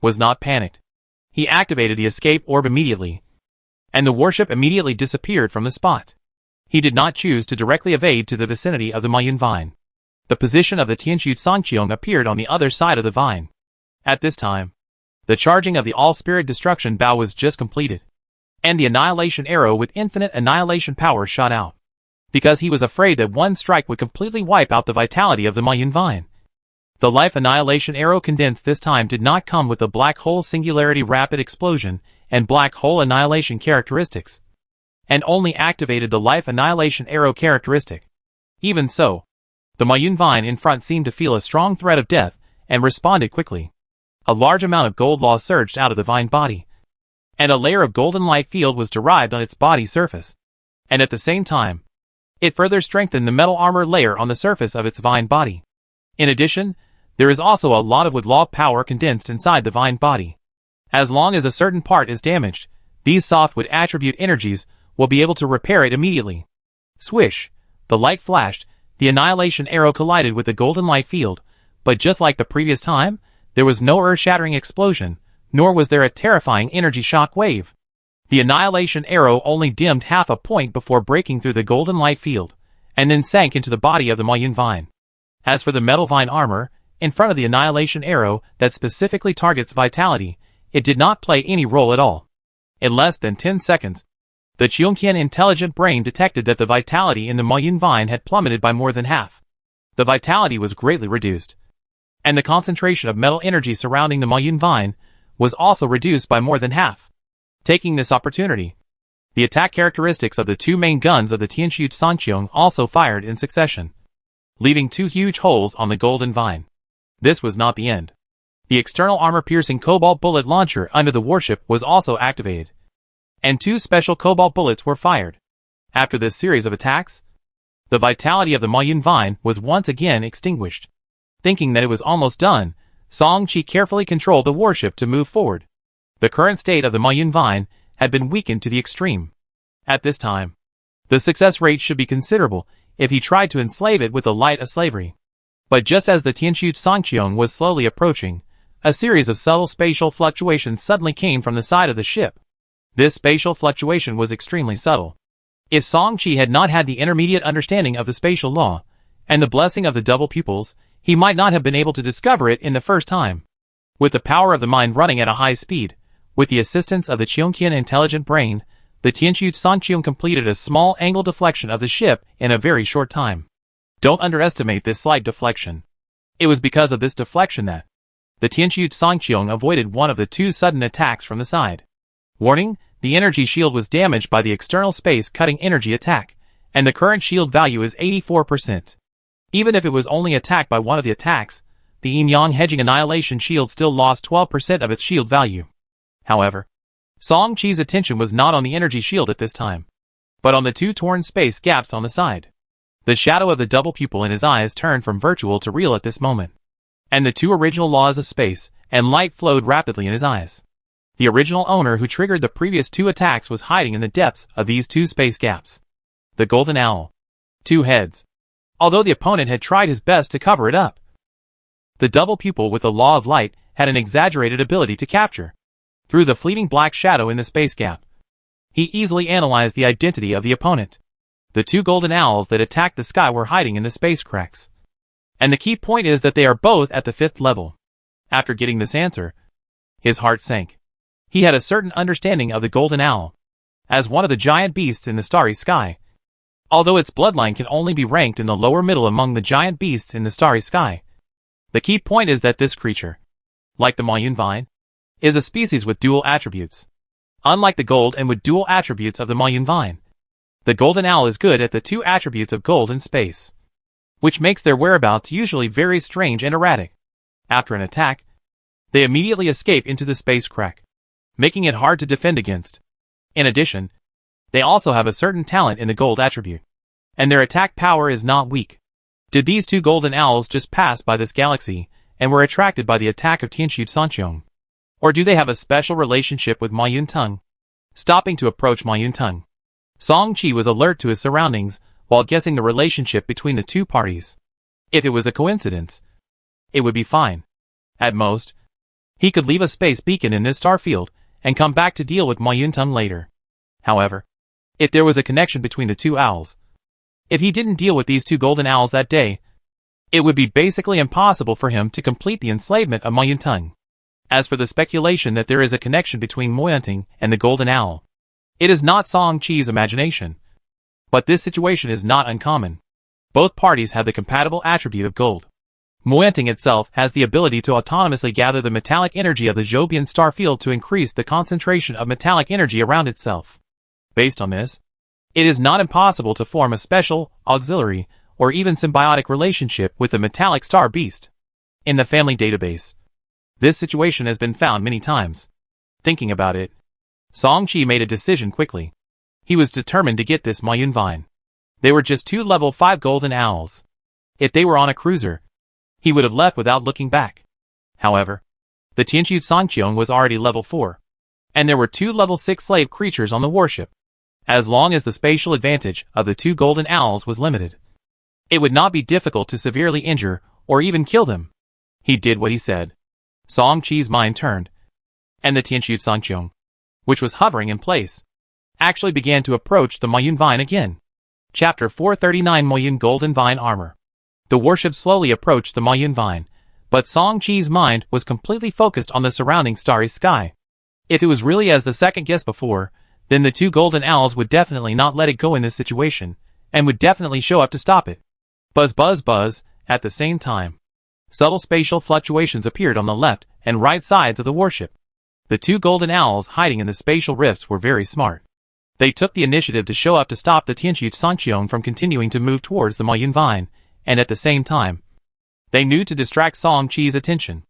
was not panicked. He activated the escape orb immediately, and the warship immediately disappeared from the spot. He did not choose to directly evade to the vicinity of the Mayun Vine. The position of the Tianqiu Sangqiong appeared on the other side of the vine. At this time, the charging of the all-spirit destruction bow was just completed, and the annihilation arrow with infinite annihilation power shot out, because he was afraid that one strike would completely wipe out the vitality of the Mayun Vine. The life annihilation arrow condensed this time did not come with the black hole singularity rapid explosion and black hole annihilation characteristics, and only activated the life annihilation arrow characteristic. Even so, the Mayun Vine in front seemed to feel a strong threat of death and responded quickly. A large amount of gold law surged out of the vine body, and a layer of golden light field was derived on its body surface, and at the same time, it further strengthened the metal armor layer on the surface of its vine body. In addition, there is also a lot of wood law power condensed inside the vine body. As long as a certain part is damaged, these softwood attribute energies will be able to repair it immediately. Swish! The light flashed, the annihilation arrow collided with the golden light field, but just like the previous time, there was no earth-shattering explosion, nor was there a terrifying energy shock wave. The annihilation arrow only dimmed half a point before breaking through the golden light field, and then sank into the body of the Mayun Vine. As for the metal vine armor, in front of the annihilation arrow that specifically targets vitality, it did not play any role at all. In less than 10 seconds, the Cheongqian intelligent brain detected that the vitality in the Mayun Vine had plummeted by more than half. The vitality was greatly reduced, and the concentration of metal energy surrounding the Mayun Vine was also reduced by more than half. Taking this opportunity, the attack characteristics of the two main guns of the Tianqiu Sangqiong also fired in succession, leaving two huge holes on the golden vine. This was not the end. The external armor-piercing cobalt bullet launcher under the warship was also activated, and two special cobalt bullets were fired. After this series of attacks, the vitality of the Mayun Vine was once again extinguished. Thinking that it was almost done, Song Chi carefully controlled the warship to move forward. The current state of the Mayun Vine had been weakened to the extreme. At this time, the success rate should be considerable if he tried to enslave it with the light of slavery. But just as the Tianqiu Sangqiong was slowly approaching, a series of subtle spatial fluctuations suddenly came from the side of the ship. This spatial fluctuation was extremely subtle. If Song Chi had not had the intermediate understanding of the spatial law, and the blessing of the double pupils, he might not have been able to discover it in the first time. With the power of the mind running at a high speed, with the assistance of the Cheongqian intelligent brain, the Tianqiu Sangqiong completed a small angle deflection of the ship in a very short time. Don't underestimate this slight deflection. It was because of this deflection that the Tianqiu Sangqiong avoided one of the two sudden attacks from the side. Warning, the energy shield was damaged by the external space-cutting energy attack, and the current shield value is 84%. Even if it was only attacked by one of the attacks, the Yin-Yang hedging annihilation shield still lost 12% of its shield value. However, Song Chi's attention was not on the energy shield at this time, but on the two torn space gaps on the side. The shadow of the double pupil in his eyes turned from virtual to real at this moment, and the two original laws of space and light flowed rapidly in his eyes. The original owner who triggered the previous two attacks was hiding in the depths of these two space gaps. The Golden Owl. Two heads. Although the opponent had tried his best to cover it up, the double pupil with the Law of Light had an exaggerated ability to capture, through the fleeting black shadow in the space gap. He easily analyzed the identity of the opponent. The two golden owls that attacked the sky were hiding in the space cracks. And the key point is that they are both at the 5th level. After getting this answer, his heart sank. He had a certain understanding of the golden owl as one of the giant beasts in the starry sky. Although its bloodline can only be ranked in the lower middle among the giant beasts in the starry sky, the key point is that this creature, like the Mayun vine, is a species with dual attributes. Unlike the gold and with dual attributes of the Mayun vine, the golden owl is good at the two attributes of gold and space, which makes their whereabouts usually very strange and erratic. After an attack, they immediately escape into the space crack, making it hard to defend against. In addition, they also have a certain talent in the gold attribute, and their attack power is not weak. Did these two golden owls just pass by this galaxy and were attracted by the attack of Tianxu Sanqiong? Or do they have a special relationship with Ma Yuntung? Stopping to approach Ma Yuntung, Song Qi was alert to his surroundings while guessing the relationship between the two parties. If it was a coincidence, it would be fine. At most, he could leave a space beacon in this star field and come back to deal with Ma Yuntung later. However, if there was a connection between the two owls, if he didn't deal with these two golden owls that day, it would be basically impossible for him to complete the enslavement of Ma Yuntung. As for the speculation that there is a connection between Ma Yuntung and the golden owl, it is not Song Qi's imagination. But this situation is not uncommon. Both parties have the compatible attribute of gold. Ma Yuntung itself has the ability to autonomously gather the metallic energy of the Jobian star field to increase the concentration of metallic energy around itself. Based on this, it is not impossible to form a special, auxiliary, or even symbiotic relationship with the metallic star beast. In the family database, this situation has been found many times. Thinking about it, Song Qi made a decision quickly. He was determined to get this Mayun vine. They were just two level 5 golden owls. If they were on a cruiser, he would have left without looking back. However, the Tianxu Sanqiong was already level 4, and there were two level 6 slave creatures on the warship. As long as the spatial advantage of the two golden owls was limited, it would not be difficult to severely injure or even kill them. He did what he said. Song Qi's mind turned, and the Tianxu Sanqiong, which was hovering in place, actually began to approach the Mayun vine again. Chapter 439 Mayun Golden Vine Armor. The warship slowly approached the Mayun vine, but Song Qi's mind was completely focused on the surrounding starry sky. If it was really as the second guess before, then the two golden owls would definitely not let it go in this situation, and would definitely show up to stop it. Buzz buzz buzz, at the same time, subtle spatial fluctuations appeared on the left and right sides of the warship. The two golden owls hiding in the spatial rifts were very smart. They took the initiative to show up to stop the Tianxu Sanqiong from continuing to move towards the Mayun vine, and at the same time, they knew to distract Song Qi's attention.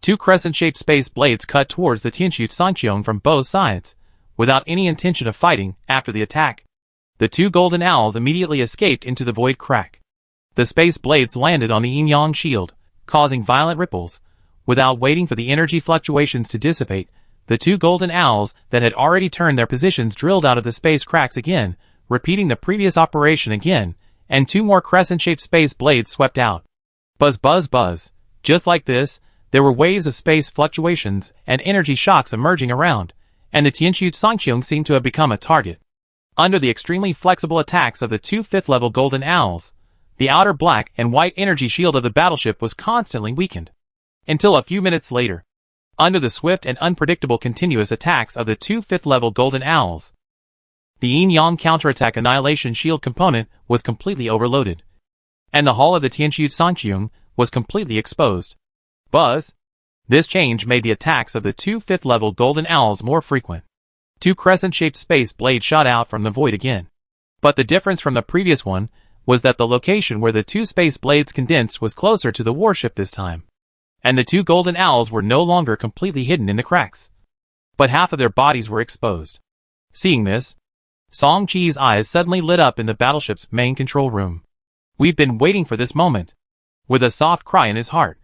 Two crescent-shaped space blades cut towards the Tianxu Sanqiong from both sides, without any intention of fighting. After the attack, the two golden owls immediately escaped into the void crack. The space blades landed on the yin-yang shield, causing violent ripples. Without waiting for the energy fluctuations to dissipate, the two golden owls that had already turned their positions drilled out of the space cracks again, repeating the previous operation again, and two more crescent-shaped space blades swept out. Buzz buzz buzz. Just like this, there were waves of space fluctuations and energy shocks emerging around, and the Tianxu Sanqiong seemed to have become a target. Under the extremely flexible attacks of the two 5th-level golden owls, the outer black and white energy shield of the battleship was constantly weakened. Until a few minutes later, under the swift and unpredictable continuous attacks of the two 5th-level golden owls, the yin-yang counterattack annihilation shield component was completely overloaded, and the hull of the Tianxu Sanqiong was completely exposed. Buzz! This change made the attacks of the two 5th-level golden owls more frequent. Two crescent-shaped space blades shot out from the void again. But the difference from the previous one was that the location where the two space blades condensed was closer to the warship this time, and the two golden owls were no longer completely hidden in the cracks, but half of their bodies were exposed. Seeing this, Song Qi's eyes suddenly lit up in the battleship's main control room. We've been waiting for this moment. With a soft cry in his heart,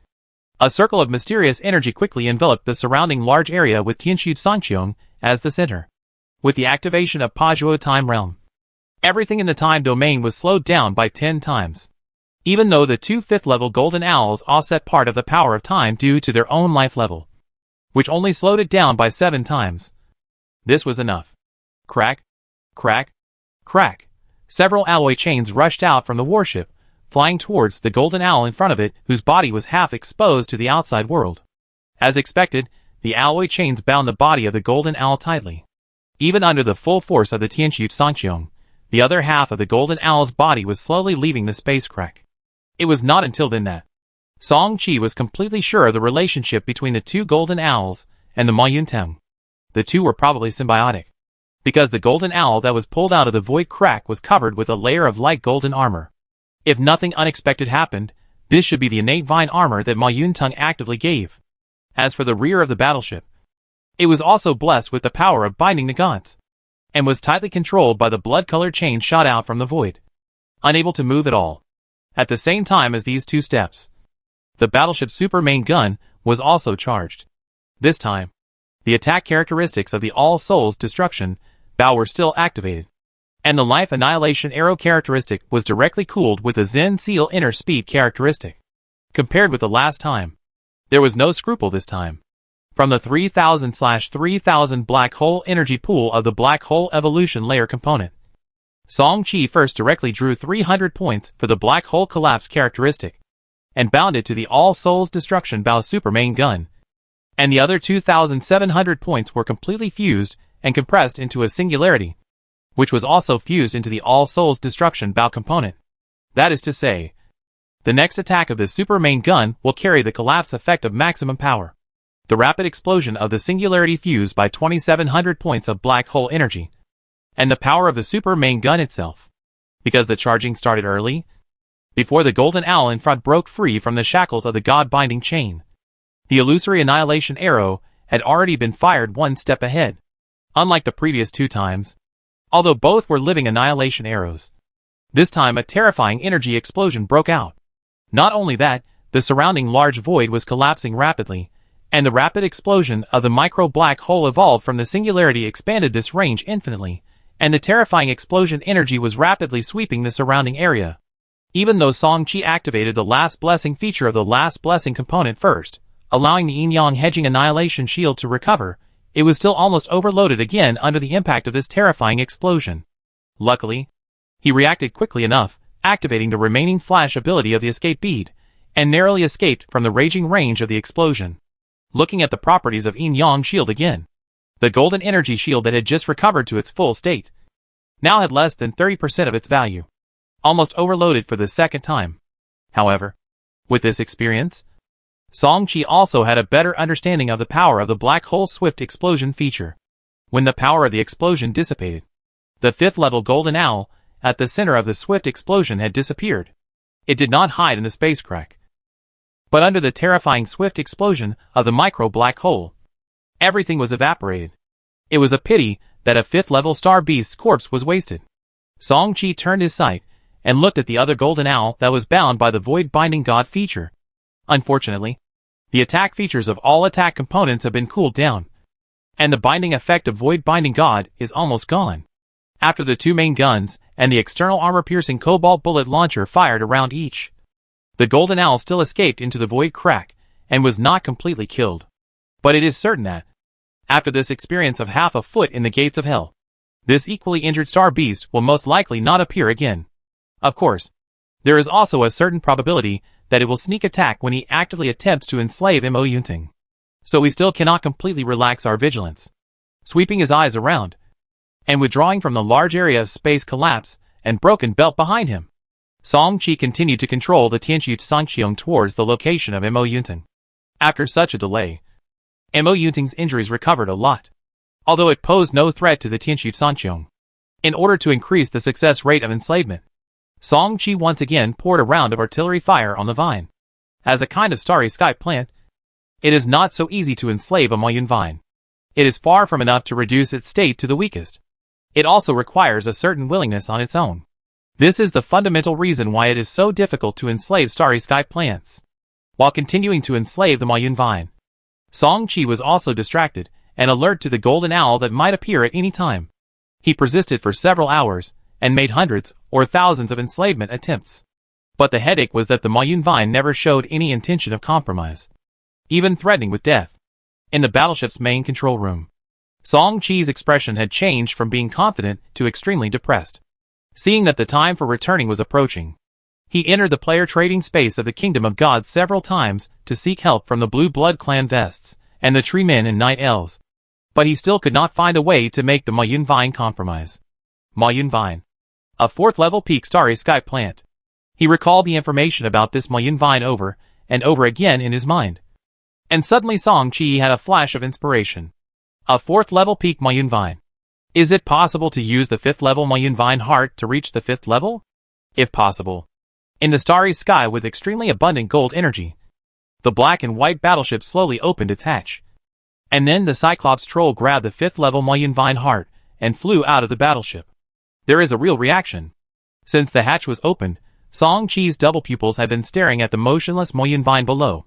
A circle of mysterious energy quickly enveloped the surrounding large area with Tianxu Sangqiong as the center. With the activation of Pajuo Time Realm, everything in the time domain was slowed down by 10 times. Even though the two 5th-level golden owls offset part of the power of time due to their own life level, which only slowed it down by 7 times. This was enough. Crack, crack, crack. Several alloy chains rushed out from the warship, flying towards the golden owl in front of it, whose body was half exposed to the outside world. As expected, the alloy chains bound the body of the golden owl tightly. Even under the full force of the Tianxu Sangqiong, the other half of the golden owl's body was slowly leaving the space crack. It was not until then that Song Qi was completely sure of the relationship between the two golden owls and the Ma Yunteng. The two were probably symbiotic, because the golden owl that was pulled out of the void crack was covered with a layer of light golden armor. If nothing unexpected happened, this should be the innate vine armor that Ma Yunteng actively gave. As for the rear of the battleship, it was also blessed with the power of binding the gods, and was tightly controlled by the blood-colored chain shot out from the void, unable to move at all. At the same time as these two steps, the battleship's super main gun was also charged. This time, the attack characteristics of the All Souls Destruction bow were still activated, and the Life Annihilation Arrow characteristic was directly cooled with the Zen Seal Inner Speed characteristic. Compared with the last time, there was no scruple this time. From the 3000/3000 black hole energy pool of the black hole evolution layer component, Song Qi first directly drew 300 points for the black hole collapse characteristic, and bound it to the All Souls Destruction bow super main gun, and the other 2,700 points were completely fused and compressed into a singularity, which was also fused into the All Souls Destruction bow component. That is to say, the next attack of the super main gun will carry the collapse effect of maximum power. The rapid explosion of the singularity fused by 2,700 points of black hole energy, and the power of the super main gun itself. Because the charging started early, before the golden owl in front broke free from the shackles of the god-binding chain, the illusory annihilation arrow had already been fired one step ahead. Unlike the previous 2 times, although both were living annihilation arrows, this time a terrifying energy explosion broke out. Not only that, the surrounding large void was collapsing rapidly, and the rapid explosion of the micro-black hole evolved from the singularity expanded this range infinitely, and the terrifying explosion energy was rapidly sweeping the surrounding area. Even though Song Qi activated the last blessing feature of the last blessing component first, allowing the yin-yang hedging annihilation shield to recover, it was still almost overloaded again under the impact of this terrifying explosion. Luckily, he reacted quickly enough, activating the remaining flash ability of the escape bead, and narrowly escaped from the raging range of the explosion. Looking at the properties of yin-yang shield again, the golden energy shield that had just recovered to its full state now had less than 30% of its value, almost overloaded for the second time. However, with this experience, Song Qi also had a better understanding of the power of the black hole swift explosion feature. When the power of the explosion dissipated, the 5th-level golden owl at the center of the swift explosion had disappeared. It did not hide in the space crack, but under the terrifying swift explosion of the micro-black hole, everything was evaporated. It was a pity that a 5th-level star beast's corpse was wasted. Song Qi turned his sight and looked at the other golden owl that was bound by the void binding god feature. Unfortunately, the attack features of all attack components have been cooled down, and the binding effect of void binding god is almost gone. After the 2 main guns and the external armor-piercing cobalt bullet launcher fired around each, the golden owl still escaped into the void crack and was not completely killed. But it is certain that, after this experience of half a foot in the gates of hell, this equally injured star beast will most likely not appear again. Of course, there is also a certain probability that it will sneak attack when he actively attempts to enslave Mo Yunting. So we still cannot completely relax our vigilance. Sweeping his eyes around, and withdrawing from the large area of space collapse and broken belt behind him, Song Qi continued to control the Tianxu Sangqiong towards the location of Mo Yunting. After such a delay, Mo Yunting's injuries recovered a lot, although it posed no threat to the Tianxu Sangqiong. In order to increase the success rate of enslavement, Song Qi once again poured a round of artillery fire on the vine. As a kind of starry sky plant, it is not so easy to enslave a Mayun vine. It is far from enough to reduce its state to the weakest. It also requires a certain willingness on its own. This is the fundamental reason why it is so difficult to enslave starry sky plants. while continuing to enslave the Mayun vine. Song Qi was also distracted and alert to the golden owl that might appear at any time. He persisted for several hours and made hundreds or thousands of enslavement attempts. But the headache was that the Mayun vine never showed any intention of compromise, even threatening with death. In the battleship's main control room, Song Qi's expression had changed from being confident to extremely depressed. Seeing that the time for returning was approaching, he entered the player trading space of the Kingdom of God several times to seek help from the Blue Blood Clan Vests and the Tree Men and Night Elves. But he still could not find a way to make the Mayun vine compromise. Mayun vine, a 4th level peak starry sky plant. He recalled the information about this Mayun vine over and over again in his mind. And suddenly Song Qi had a flash of inspiration. A 4th level peak Mayun vine. Is it possible to use the 5th level Mayun vine heart to reach the 5th level? If possible. In the starry sky with extremely abundant gold energy, the black and white battleship slowly opened its hatch. And then the Cyclops troll grabbed the 5th level Mayun vine heart and flew out of the battleship. There is a real reaction. Since the hatch was opened, Song Qi's double pupils had been staring at the motionless Mayun vine below.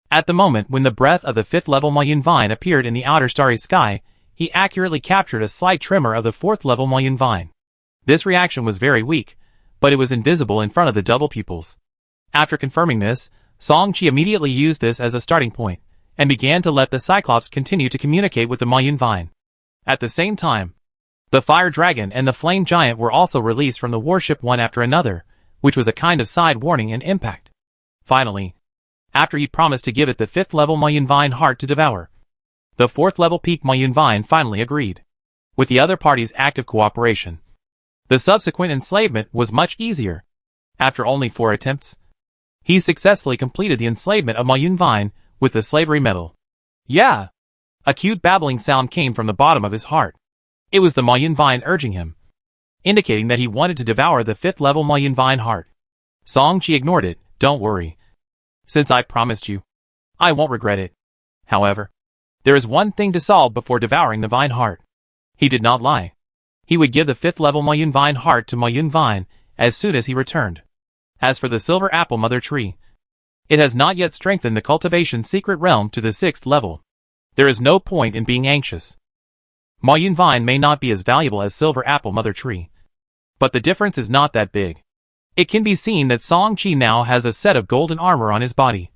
At the moment when the breath of the 5th level Mayun vine appeared in the outer starry sky, he accurately captured a slight tremor of the 4th level Mayun vine. This reaction was very weak, but it was invisible in front of the double pupils. After confirming this, Song Qi immediately used this as a starting point, and began to let the Cyclops continue to communicate with the Mayun vine. At the same time, the Fire Dragon and the Flame Giant were also released from the warship one after another, which was a kind of side warning and impact. Finally, after he promised to give it the 5th level Mayun vine heart to devour, the 4th level peak Mayun vine finally agreed. With the other party's active cooperation, the subsequent enslavement was much easier. After only 4 attempts, he successfully completed the enslavement of Mayun vine with the slavery medal. Yeah! A cute babbling sound came from the bottom of his heart. It was the Mayun vine urging him, indicating that he wanted to devour the 5th level Mayun vine heart. Song Qi ignored it. Don't worry. Since I promised you, I won't regret it. However, there is one thing to solve before devouring the vine heart. He did not lie. He would give the 5th level Mayun vine heart to Mayun vine as soon as he returned. As for the Silver Apple Mother Tree, it has not yet strengthened the cultivation secret realm to the 6th level. There is no point in being anxious. Mayun vine may not be as valuable as Silver Apple Mother Tree, but the difference is not that big. It can be seen that Song Qi now has a set of golden armor on his body,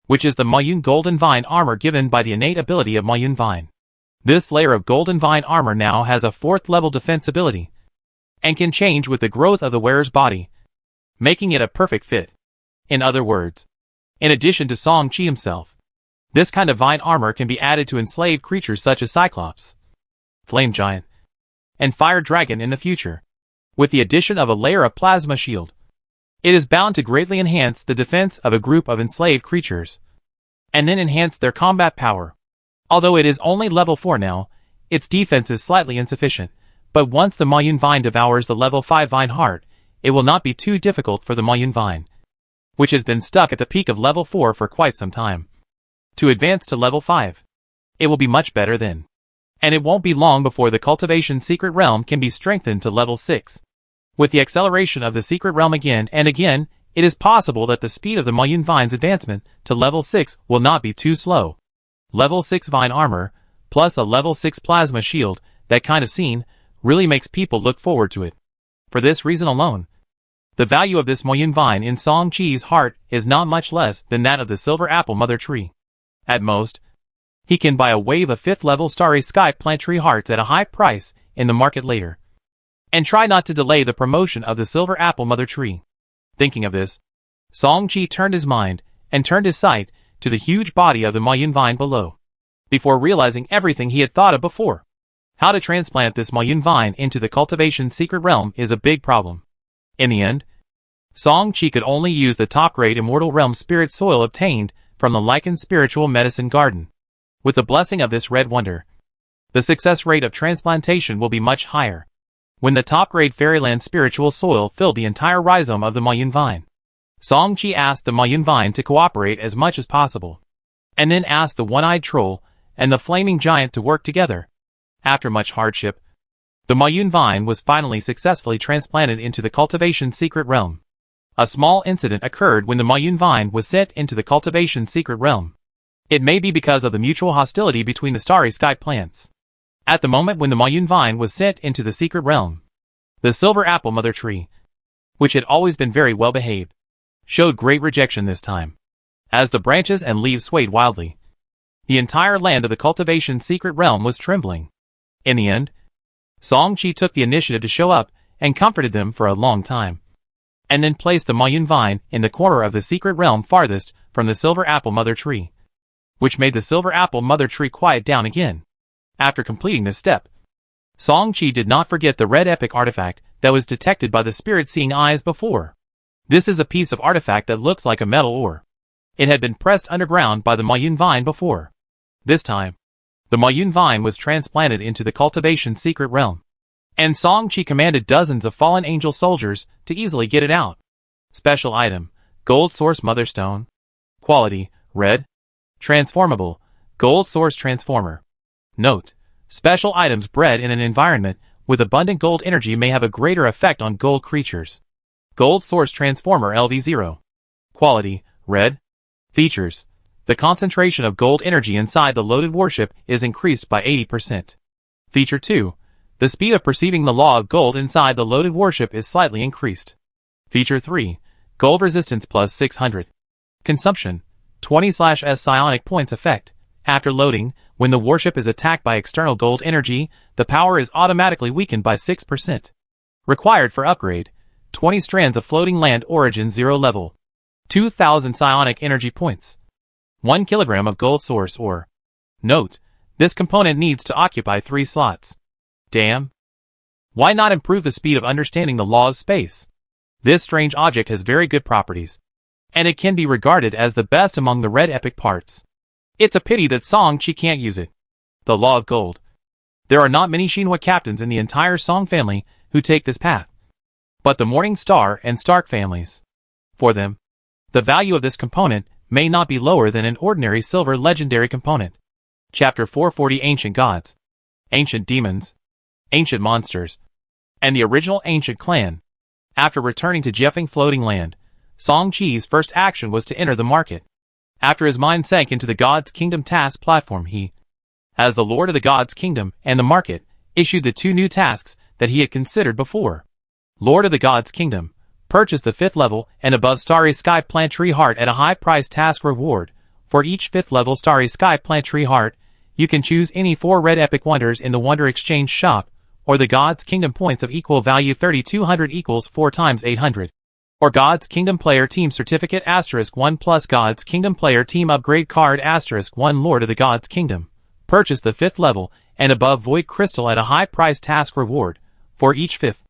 which is the Mayun Golden Vine armor given by the innate ability of Mayun Vine. This layer of Golden Vine armor now has a 4th level defense ability, and can change with the growth of the wearer's body, making it a perfect fit. In other words, in addition to Song Qi himself, this kind of vine armor can be added to enslaved creatures such as Cyclops, Flame Giant, and Fire Dragon in the future. With the addition of a layer of plasma shield, it is bound to greatly enhance the defense of a group of enslaved creatures, and then enhance their combat power. Although it is only level 4 now, its defense is slightly insufficient, but once the Mayun Vine devours the level 5 Vine Heart, it will not be too difficult for the Mayun Vine, which has been stuck at the peak of level 4 for quite some time, to advance to level 5. It will be much better then. And it won't be long before the cultivation secret realm can be strengthened to level 6. With the acceleration of the secret realm again and again, it is possible that the speed of the Mayun Vine's advancement to level 6 will not be too slow. Level 6 Vine Armor, plus a level 6 Plasma Shield, that kind of scene, really makes people look forward to it. For this reason alone, the value of this Mayun Vine in Song Qi's heart is not much less than that of the Silver Apple Mother Tree. At most, he can buy a wave of 5th level Starry Sky Plant Tree Hearts at a high price in the market later. And try not to delay the promotion of the Silver Apple Mother Tree. Thinking of this, Song Qi turned his mind and turned his sight to the huge body of the Mayun Vine below, before realizing everything he had thought of before. How to transplant this Mayun Vine into the cultivation secret realm is a big problem. In the end, Song Qi could only use the top-grade Immortal Realm Spirit Soil obtained from the Lycan Spiritual Medicine Garden. With the blessing of this red wonder, the success rate of transplantation will be much higher. When the top-grade Fairyland Spiritual Soil filled the entire rhizome of the Mayun Vine, Song Qi asked the Mayun Vine to cooperate as much as possible, and then asked the One-Eyed Troll and the Flaming Giant to work together. After much hardship, the Mayun Vine was finally successfully transplanted into the cultivation secret realm. A small incident occurred when the Mayun vine was sent into the cultivation secret realm. It may be because of the mutual hostility between the starry sky plants. At the moment when the Mayun vine was sent into the secret realm, the silver apple mother tree, which had always been very well behaved, showed great rejection this time. As the branches and leaves swayed wildly, the entire land of the cultivation secret realm was trembling. In the end, Song-Chi took the initiative to show up and comforted them for a long time, and then placed the Mayun vine in the corner of the secret realm farthest from the silver apple mother tree, which made the silver apple mother tree quiet down again. After completing this step, Song-Chi did not forget the red epic artifact that was detected by the spirit-seeing eyes before. This is a piece of artifact that looks like a metal ore. It had been pressed underground by the Mayun vine before. This time, the Mayun vine was transplanted into the cultivation secret realm, and Song-Chi commanded dozens of fallen angel soldiers to easily get it out. Special item, Gold Source Motherstone. Quality, red. Transformable, Gold Source Transformer. Note, special items bred in an environment with abundant gold energy may have a greater effect on gold creatures. Gold Source Transformer LV0. Quality, red. Features, the concentration of gold energy inside the loaded warship is increased by 80%. Feature 2, the speed of perceiving the law of gold inside the loaded warship is slightly increased. Feature 3, gold resistance plus 600. Consumption, 20/S psionic points effect. After loading, when the warship is attacked by external gold energy, the power is automatically weakened by 6%. Required for upgrade, 20 strands of floating land origin 0 level. 2,000 psionic energy points. 1 kilogram of gold source ore. Note, this component needs to occupy 3 slots. Damn. Why not improve the speed of understanding the law of space? This strange object has very good properties, and it can be regarded as the best among the red epic parts. It's a pity that Song-Chi can't use it. The law of gold. There are not many Shinhwa captains in the entire Song family who take this path, but the Morning Star and Stark families. For them, the value of this component may not be lower than an ordinary silver legendary component. Chapter 440 Ancient Gods, Ancient Demons, Ancient Monsters, and the original Ancient Clan. After returning to Jeffing Floating Land, Song-Chi's first action was to enter the market. After his mind sank into the God's Kingdom task platform, he, as the Lord of the God's Kingdom and the market, issued the 2 new tasks that he had considered before. Lord of the God's Kingdom, purchase the 5th level and above Starry Sky Plant Tree Heart at a high price task reward. For each 5th level Starry Sky Plant Tree Heart, you can choose any 4 red epic wonders in the Wonder Exchange shop, or the God's Kingdom points of equal value 3200 equals 4 times 800. Or God's Kingdom Player Team Certificate *1 plus God's Kingdom Player Team Upgrade Card *1 Lord of the God's Kingdom. Purchase the 5th level and above Void Crystal at a high price task reward. For each 5th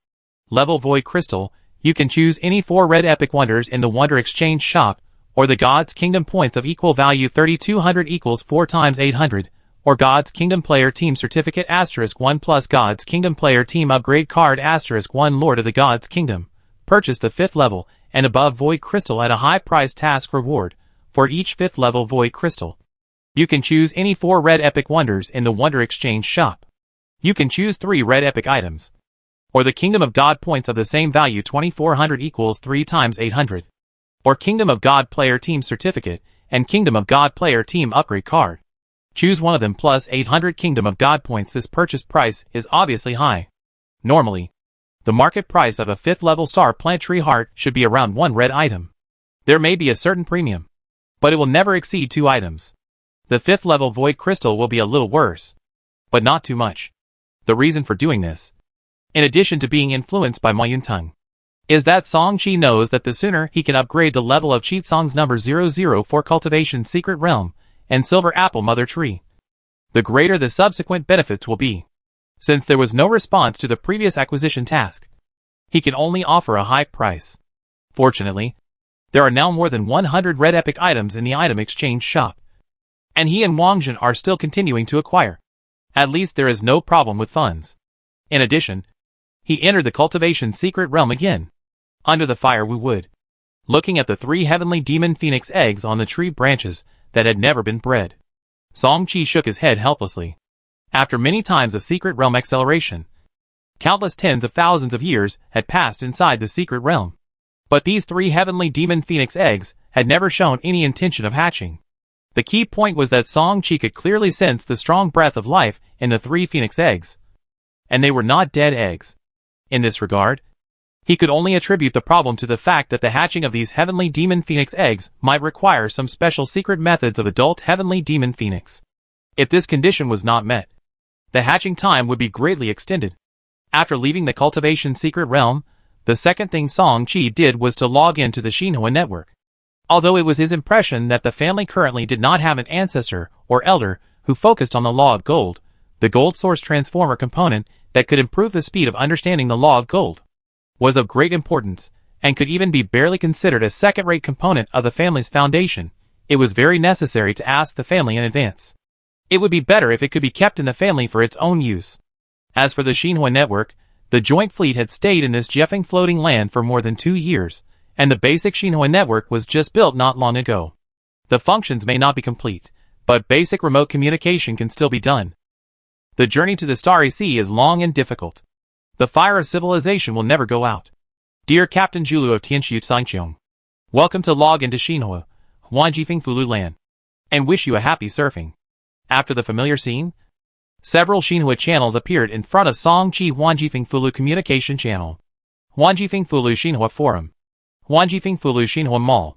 level Void Crystal, you can choose any 4 red epic wonders in the Wonder Exchange shop, or the God's Kingdom points of equal value 3200 equals 4 times 800, or God's Kingdom Player Team Certificate *1 plus God's Kingdom Player Team Upgrade Card *1 Lord of the God's Kingdom. Purchase the 5th level and above Void Crystal at a high price task reward. For each 5th level Void Crystal, you can choose any 4 red epic wonders in the Wonder Exchange shop. You can choose 3 red epic items, or the Kingdom of God points of the same value 2400 equals 3 times 800, or Kingdom of God Player Team Certificate and Kingdom of God Player Team Upgrade Card. Choose one of them plus 800 Kingdom of God points. This purchase price is obviously high. Normally, the market price of a 5th level Star Plant Tree Heart should be around 1 red item. There may be a certain premium, but it will never exceed 2 items. The 5th level Void Crystal will be a little worse, but not too much. The reason for doing this, in addition to being influenced by Mayun Tung, is that Song-Chi knows that the sooner he can upgrade the level of Cheat Song's number 00 for Cultivation Secret Realm and Silver Apple Mother Tree, the greater the subsequent benefits will be. Since there was no response to the previous acquisition task, he can only offer a high price. Fortunately, there are now more than 100 red epic items in the item exchange shop, and he and Wang Jin are still continuing to acquire. At least there is no problem with funds. In addition, he entered the cultivation secret realm again, under the fire wood, looking at the 3 heavenly demon phoenix eggs on the tree branches that had never been bred. Song-Chi shook his head helplessly. After many times of secret realm acceleration, countless tens of thousands of years had passed inside the secret realm. But these 3 heavenly demon phoenix eggs had never shown any intention of hatching. The key point was that Song Chi could clearly sense the strong breath of life in the 3 phoenix eggs. And they were not dead eggs. In this regard, he could only attribute the problem to the fact that the hatching of these heavenly demon phoenix eggs might require some special secret methods of adult heavenly demon phoenix. If this condition was not met, the hatching time would be greatly extended. After leaving the cultivation secret realm, the second thing Song Chi did was to log into the Xinhua network. Although it was his impression that the family currently did not have an ancestor or elder who focused on the law of gold, the gold source transformer component that could improve the speed of understanding the law of gold was of great importance, and could even be barely considered a second-rate component of the family's foundation. It was very necessary to ask the family in advance. It would be better if it could be kept in the family for its own use. As for the Xinhua network, the joint fleet had stayed in this Jeffing floating land for more than 2 years, and the basic Xinhua network was just built not long ago. The functions may not be complete, but basic remote communication can still be done. The journey to the Starry Sea is long and difficult. The fire of civilization will never go out. Dear Captain Julu of Tianshu Sangqiong, welcome to log into Xinhua, Huanjifeng Fulu land, and wish you a happy surfing. After the familiar scene, several Xinhua channels appeared in front of Song Chi. Huanjifeng Fulu Communication Channel, Huanjifeng Fulu Xinhua Forum, Huanjifeng Fulu Xinhua Mall,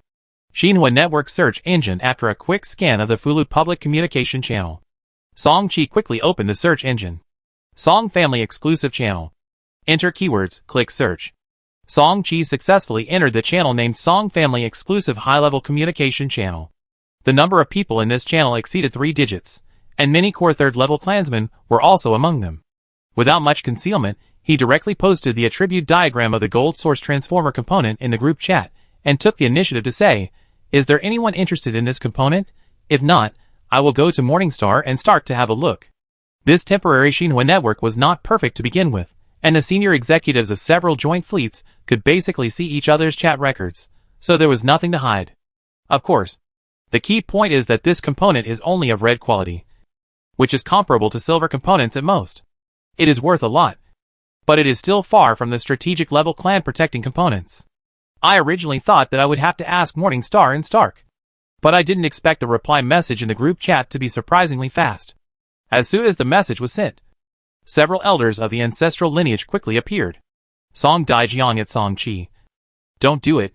Xinhua Network Search Engine. After a quick scan of the Fulu Public Communication Channel, Song Chi quickly opened the search engine. Song Family Exclusive Channel. Enter keywords, click search. Song Chi successfully entered the channel named Song Family Exclusive High-Level Communication Channel. The number of people in this channel exceeded 3 digits, and many core 3rd-level clansmen were also among them. Without much concealment, he directly posted the attribute diagram of the gold source transformer component in the group chat, and took the initiative to say, "Is there anyone interested in this component? If not, I will go to Morningstar and start to have a look." This temporary Xinhua network was not perfect to begin with, and the senior executives of several joint fleets could basically see each other's chat records, so there was nothing to hide. Of course, the key point is that this component is only of red quality, which is comparable to silver components at most. It is worth a lot, but it is still far from the strategic level clan protecting components. I originally thought that I would have to ask Morningstar and Stark, but I didn't expect the reply message in the group chat to be surprisingly fast. As soon as the message was sent, several elders of the ancestral lineage quickly appeared. Song Daijiang at Song Chi. Don't do it.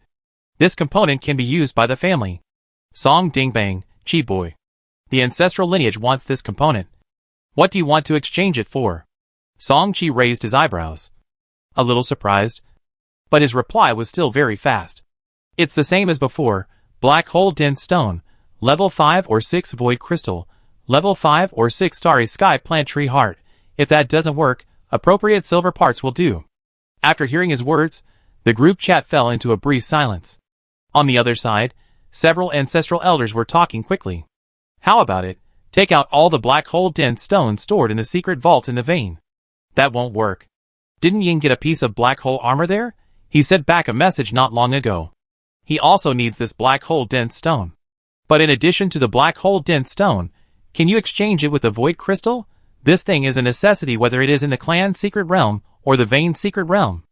This component can be used by the family. Song Dingbang, Chi Boy. The ancestral lineage wants this component. What do you want to exchange it for? Song Chi raised his eyebrows, a little surprised, but his reply was still very fast. It's the same as before, black hole dense stone, level 5 or 6 void crystal, level 5 or 6 starry sky plant tree heart. If that doesn't work, appropriate silver parts will do. After hearing his words, the group chat fell into a brief silence. On the other side, several ancestral elders were talking quickly. How about it? Take out all the black hole dense stone stored in the secret vault in the vein. That won't work. Didn't Ying get a piece of black hole armor there? He sent back a message not long ago. He also needs this black hole dense stone. But in addition to the black hole dense stone, can you exchange it with the void crystal? This thing is a necessity whether it is in the clan secret realm or the vein secret realm.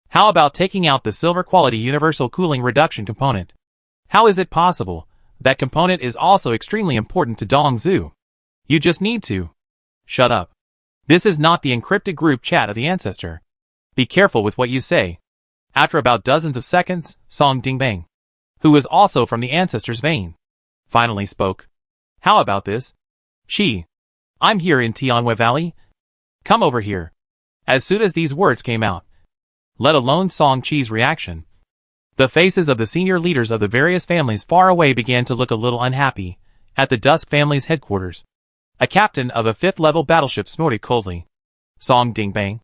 How about taking out the silver quality universal cooling reduction component? How is it possible? That component is also extremely important to Dong Zhu. You just need to. Shut up. This is not the encrypted group chat of the ancestor. Be careful with what you say. After about dozens of seconds, Song Dingbang, who was also from the ancestor's vein, finally spoke. How about this? She. I'm here in Tianhua Valley. Come over here. As soon as these words came out, let alone Song Chi's reaction, the faces of the senior leaders of the various families far away began to look a little unhappy. At the Dusk family's headquarters, a captain of a 5th-level battleship snorted coldly. Song Dingbang,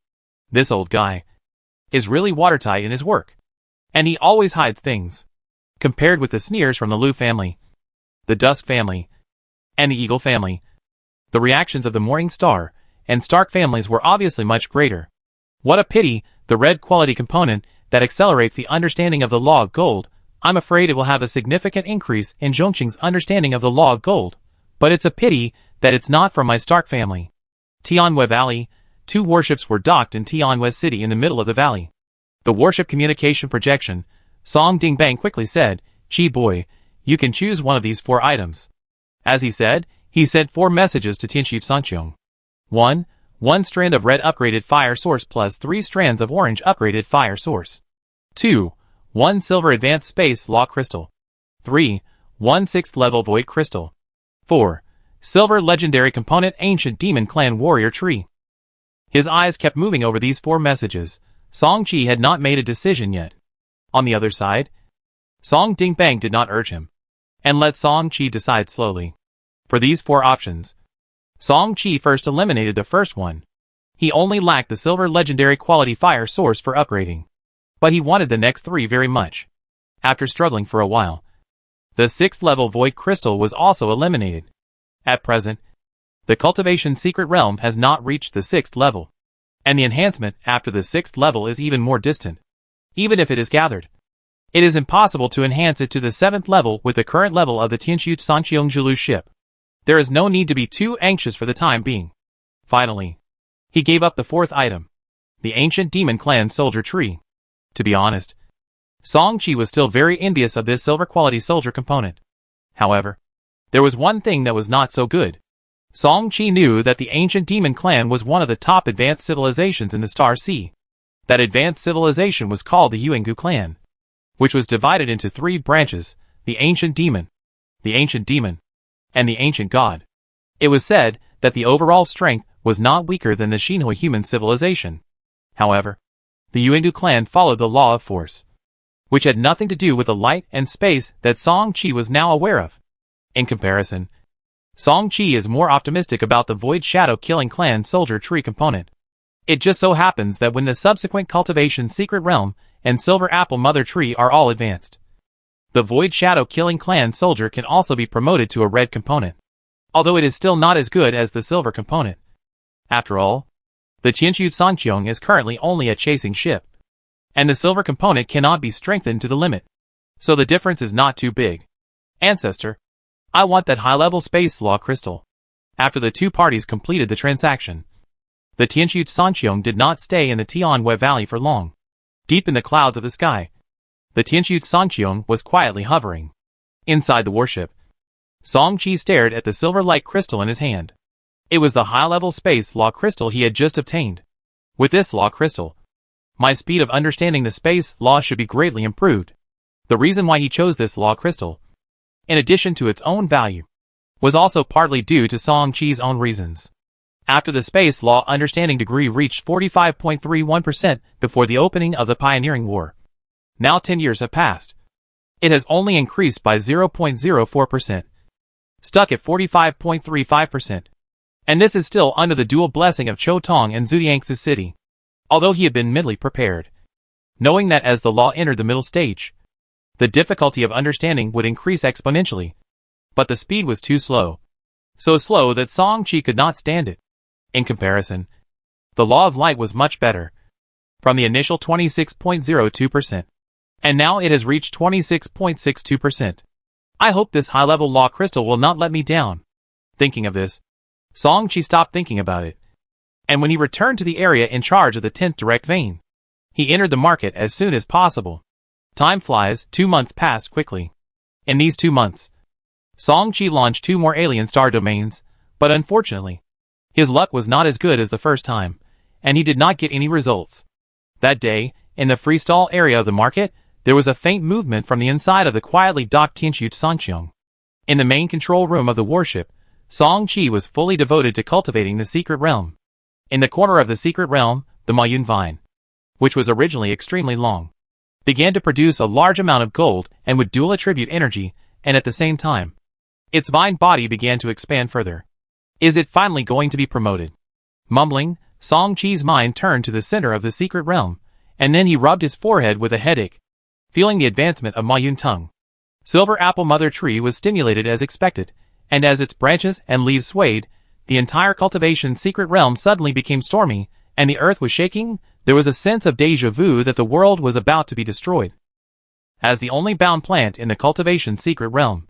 this old guy, is really watertight in his work, and he always hides things. Compared with the sneers from the Lu family, the Dusk family, and the Eagle family, the reactions of the Morning Star and Stark families were obviously much greater. What a pity, the red quality component that accelerates the understanding of the law of gold. I'm afraid it will have a significant increase in Zhongqing's understanding of the law of gold, but it's a pity that it's not from my Stark family. Tianhua Valley, 2 warships were docked in Tianhua City in the middle of the valley. The warship communication projection, Song Dingbang quickly said, "Chi boy, you can choose one of these 4 items." As he said, he sent 4 messages to Tianxu Sanqiong. 1. 1 strand of red upgraded fire source plus 3 strands of orange upgraded fire source. 2. 1 silver advanced space law crystal. 3. 1 6th level void crystal. 4. Silver legendary component ancient demon clan warrior tree. His eyes kept moving over these 4 messages. Song Qi had not made a decision yet. On the other side, Song Dingbang did not urge him, and let Song Qi decide slowly. For these 4 options, Song Qi first eliminated the first one. He only lacked the silver legendary quality fire source for upgrading, but he wanted the next 3 very much. After struggling for a while, the 6th level void crystal was also eliminated. At present, the cultivation secret realm has not reached the 6th level, and the enhancement after the 6th level is even more distant. Even if it is gathered, it is impossible to enhance it to the 7th level with the current level of the Tianxu Sanqiong Zhilu ship. There is no need to be too anxious for the time being. Finally, he gave up the 4th item, the ancient demon clan soldier tree. To be honest, Song Qi was still very envious of this silver quality soldier component. However, there was one thing that was not so good. Song Qi knew that the ancient demon clan was one of the top advanced civilizations in the Star Sea. That advanced civilization was called the Yuangu clan, which was divided into 3 branches, the ancient demon, and the ancient god. It was said that the overall strength was not weaker than the Xinhui human civilization. However, the Yuangu clan followed the law of force, which had nothing to do with the light and space that Song Qi was now aware of. In comparison, Song Qi is more optimistic about the Void Shadow Killing Clan Soldier Tree component. It just so happens that when the subsequent Cultivation Secret Realm and Silver Apple Mother Tree are all advanced, the Void Shadow Killing Clan Soldier can also be promoted to a red component, although it is still not as good as the silver component. After all, the Tianxu Sanqiong is currently only a chasing ship, and the silver component cannot be strengthened to the limit, so the difference is not too big. Ancestor, I want that high-level space law crystal. After the 2 parties completed the transaction, the Tianxu Sanqiong did not stay in the Tianhui Valley for long. Deep in the clouds of the sky, the Tianxu Sanqiong was quietly hovering. Inside the warship, Song Qi stared at the silver light crystal in his hand. It was the high-level space law crystal he had just obtained. With this law crystal, my speed of understanding the space law should be greatly improved. The reason why he chose this law crystal, in addition to its own value, was also partly due to Song Qi's own reasons. After the space law understanding degree reached 45.31% before the opening of the Pioneering War. Now 10 years have passed. It has only increased by 0.04%, stuck at 45.35%. And this is still under the dual blessing of Chou Tong and Zhujiangsu City. Although he had been mentally prepared, knowing that as the law entered the middle stage, the difficulty of understanding would increase exponentially. But the speed was too slow. So slow that Song Qi could not stand it. In comparison, the law of light was much better. From the initial 26.02%, and now it has reached 26.62%. I hope this high-level law crystal will not let me down. Thinking of this, Song Qi stopped thinking about it. And when he returned to the area in charge of the 10th direct vein, he entered the market as soon as possible. Time flies, 2 months passed quickly. In these 2 months, Song Qi launched 2 more alien star domains, but unfortunately, his luck was not as good as the first time, and he did not get any results. That day, in the freestall area of the market, there was a faint movement from the inside of the quietly docked Tianxu Sanqiong. In the main control room of the warship, Song Qi was fully devoted to cultivating the secret realm. In the corner of the secret realm, the Mayun vine, which was originally extremely long, began to produce a large amount of gold and would dual attribute energy, and at the same time, its vine body began to expand further. Is it finally going to be promoted? Mumbling, Song Qi's mind turned to the center of the secret realm, and then he rubbed his forehead with a headache, feeling the advancement of Mayun tongue. Silver Apple Mother Tree was stimulated as expected, and as its branches and leaves swayed, the entire cultivation secret realm suddenly became stormy, and the earth was shaking. There was a sense of déjà vu that the world was about to be destroyed. As the only bound plant in the cultivation secret realm,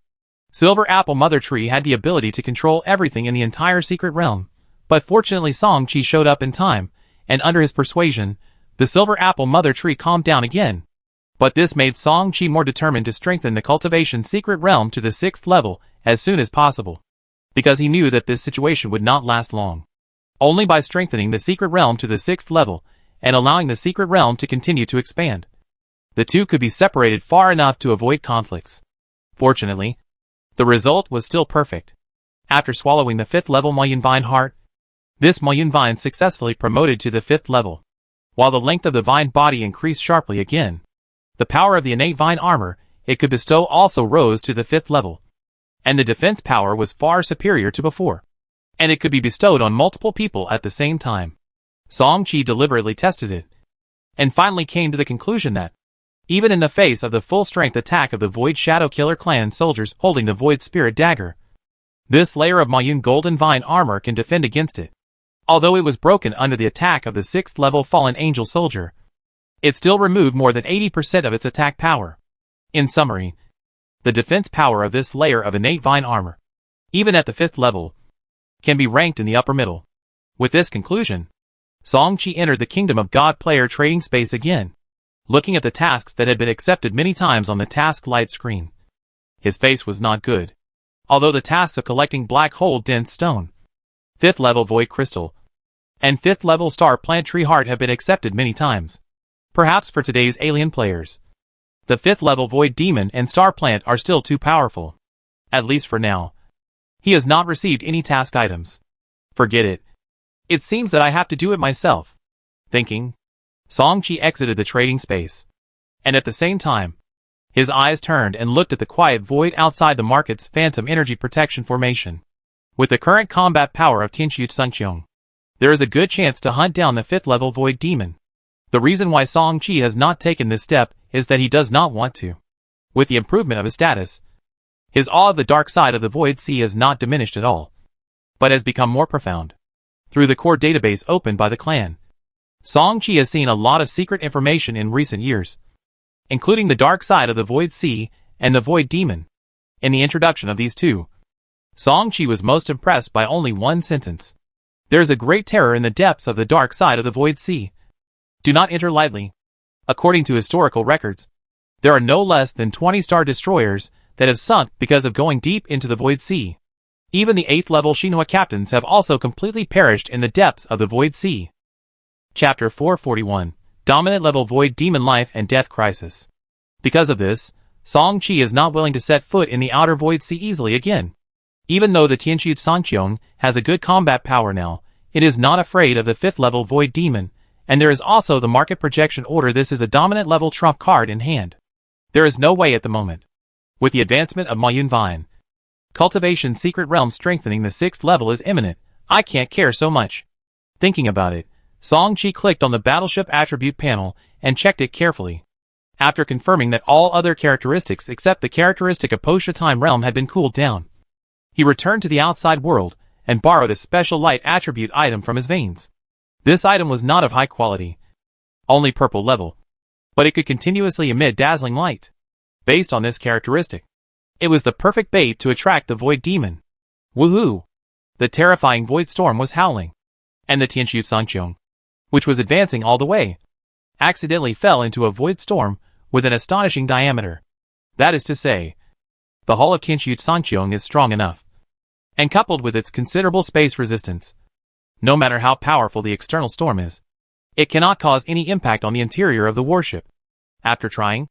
Silver Apple Mother Tree had the ability to control everything in the entire secret realm, but fortunately Song Qi showed up in time, and under his persuasion, the Silver Apple Mother Tree calmed down again. But this made Song Qi more determined to strengthen the cultivation secret realm to the 6th level as soon as possible, because he knew that this situation would not last long. Only by strengthening the secret realm to the 6th level and allowing the secret realm to continue to expand, the two could be separated far enough to avoid conflicts. Fortunately, the result was still perfect. After swallowing the 5th level Mayunvine heart, this Mayunvine successfully promoted to the 5th level, while the length of the vine body increased sharply again. The power of the innate vine armor it could bestow also rose to the 5th level, and the defense power was far superior to before, and it could be bestowed on multiple people at the same time. Song Qi deliberately tested it, and finally came to the conclusion that, even in the face of the full-strength attack of the Void Shadow Killer clan soldiers holding the Void Spirit Dagger, this layer of Mayun Golden Vine armor can defend against it. Although it was broken under the attack of the 6th level Fallen Angel Soldier, it still removed more than 80% of its attack power. In summary, the defense power of this layer of innate vine armor, even at the 5th level, can be ranked in the upper middle. With this conclusion, Song Qi entered the Kingdom of God player trading space again, looking at the tasks that had been accepted many times on the task light screen. His face was not good. Although the tasks of collecting black hole dense stone, 5th level void crystal, and 5th level star plant tree heart have been accepted many times, perhaps for today's alien players, the 5th level void demon and star plant are still too powerful. At least for now. He has not received any task items. Forget it. It seems that I have to do it myself. Thinking, Song Qi exited the trading space. And at the same time, his eyes turned and looked at the quiet void outside the market's phantom energy protection formation. With the current combat power of Tianqiu Sangqiong, there is a good chance to hunt down the 5th level void demon. The reason why Song Qi has not taken this step is that he does not want to. With the improvement of his status, his awe of the dark side of the Void Sea has not diminished at all, but has become more profound. Through the core database opened by the clan, Song Qi has seen a lot of secret information in recent years, including the dark side of the Void Sea and the Void Demon. In the introduction of these two, Song Qi was most impressed by only one sentence. There is a great terror in the depths of the dark side of the Void Sea. Do not enter lightly. According to historical records, there are no less than 20 star destroyers that have sunk because of going deep into the Void Sea. Even the 8th level Xinhua captains have also completely perished in the depths of the Void Sea. Chapter 441, Dominant Level Void Demon Life and Death Crisis. Because of this, Song Qi is not willing to set foot in the outer Void Sea easily again. Even though the Tianqiu Sangqiong has a good combat power now, it is not afraid of the 5th level Void Demon, and there is also the market projection order. This is a dominant level trump card in hand. There is no way at the moment. With the advancement of Mayunvine, cultivation secret realm strengthening the 6th level is imminent. I can't care so much. Thinking about it, Song Qi clicked on the battleship attribute panel and checked it carefully. After confirming that all other characteristics except the characteristic of Posha Time Realm had been cooled down, he returned to the outside world and borrowed a special light attribute item from his veins. This item was not of high quality, only purple level, but it could continuously emit dazzling light. Based on this characteristic, it was the perfect bait to attract the Void Demon. Woohoo! The terrifying Void Storm was howling, and the Tianqiu Sangqiong, which was advancing all the way, accidentally fell into a Void Storm with an astonishing diameter. That is to say, the hull of Tianqiu Sangqiong is strong enough, and coupled with its considerable space resistance, no matter how powerful the external storm is, it cannot cause any impact on the interior of the warship. After trying,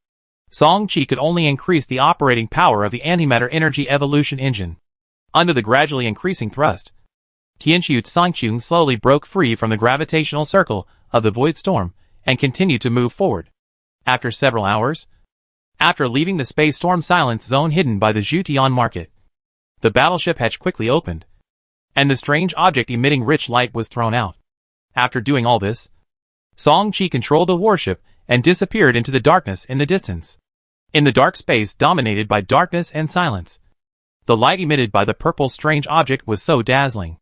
Song Qi could only increase the operating power of the antimatter energy evolution engine. Under the gradually increasing thrust, Tianqiu Sangqiong slowly broke free from the gravitational circle of the Void Storm and continued to move forward. After several hours, after leaving the space storm silence zone hidden by the Jutian market, the battleship hatch quickly opened, and the strange object emitting rich light was thrown out. After doing all this, Song Qi controlled the warship and disappeared into the darkness in the distance. In the dark space dominated by darkness and silence, the light emitted by the purple strange object was so dazzling.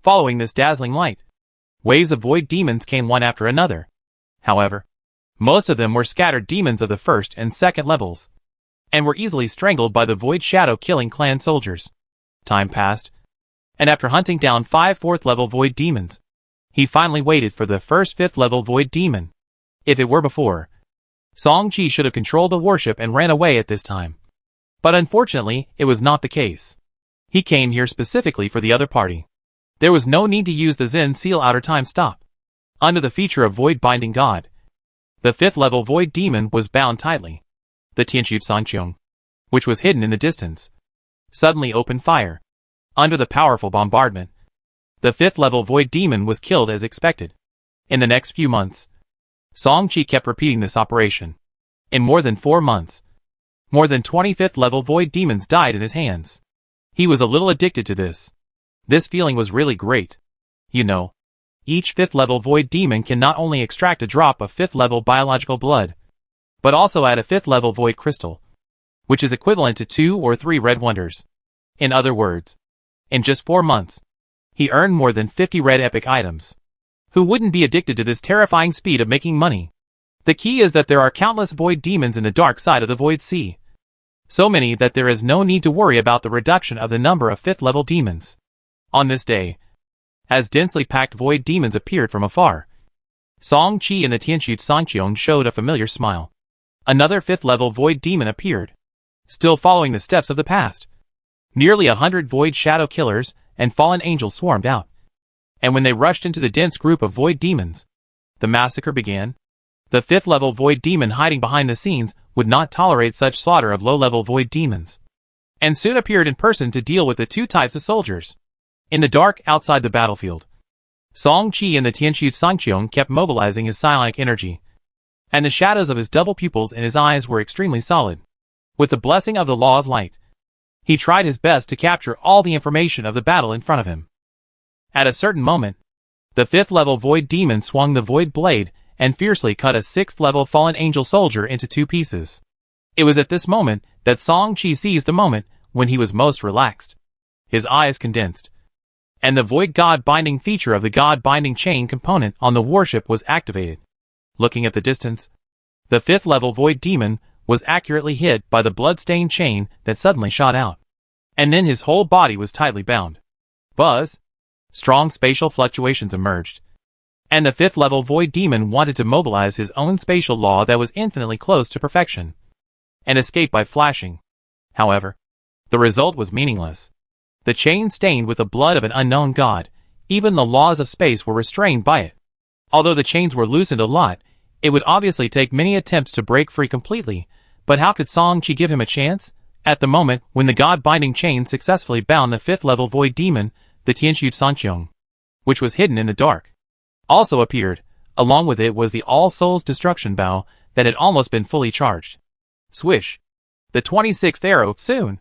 Following this dazzling light, waves of void demons came one after another. However, most of them were scattered demons of the 1st and 2nd levels, and were easily strangled by the Void Shadow killing clan soldiers. Time passed, and after hunting down 5 4th level void demons, he finally waited for the first 5th level void demon. If it were before, Song Chi should have controlled the warship and ran away at this time. But unfortunately, it was not the case. He came here specifically for the other party. There was no need to use the Zen Seal Outer Time Stop. Under the feature of Void Binding God, the 5th level Void Demon was bound tightly. The Tianxu Sanqiong, which was hidden in the distance, suddenly opened fire. Under the powerful bombardment, the 5th level Void Demon was killed as expected. In the next few months, Song Chi kept repeating this operation. In more than 4 months, more than 25th level Void Demons died in his hands. He was a little addicted to this. This feeling was really great. You know, each 5th level Void Demon can not only extract a drop of 5th level biological blood, but also add a 5th level Void Crystal, which is equivalent to 2 or 3 Red Wonders. In other words, in just 4 months, he earned more than 50 Red Epic items. Who wouldn't be addicted to this terrifying speed of making money? The key is that there are countless Void Demons in the dark side of the Void Sea. So many that there is no need to worry about the reduction of the number of 5th level demons. On this day, as densely packed Void Demons appeared from afar, Song Chi and the Tianxu Sanqiong showed a familiar smile. Another 5th level Void Demon appeared, still following the steps of the past. Nearly 100 Void Shadow Killers and Fallen Angels swarmed out. And when they rushed into the dense group of Void Demons, the massacre began. The 5th level Void Demon hiding behind the scenes would not tolerate such slaughter of low-level Void Demons, and soon appeared in person to deal with the 2 types of soldiers. In the dark outside the battlefield, Song Chi and the Tianxu Sanqiong kept mobilizing his psionic energy, and the shadows of his double pupils in his eyes were extremely solid. With the blessing of the Law of Light, he tried his best to capture all the information of the battle in front of him. At a certain moment, the 5th level Void Demon swung the Void Blade and fiercely cut a 6th level Fallen Angel soldier into 2 pieces. It was at this moment that Song Chi seized the moment when he was most relaxed. His eyes condensed, and the Void God Binding feature of the God Binding Chain component on the warship was activated. Looking at the distance, the 5th level Void Demon was accurately hit by the blood-stained chain that suddenly shot out. And then his whole body was tightly bound. Buzz! Strong spatial fluctuations emerged, and the 5th level Void Demon wanted to mobilize his own spatial law that was infinitely close to perfection, and escape by flashing. However, the result was meaningless. The chain stained with the blood of an unknown god, even the laws of space were restrained by it. Although the chains were loosened a lot, it would obviously take many attempts to break free completely, but how could Song Chi give him a chance? At the moment when the god-binding chain successfully bound the 5th level Void Demon, the Tianxu Sanqiong, which was hidden in the dark, also appeared. Along with it was the All Souls Destruction Bow that had almost been fully charged. Swish! The 26th arrow, soon!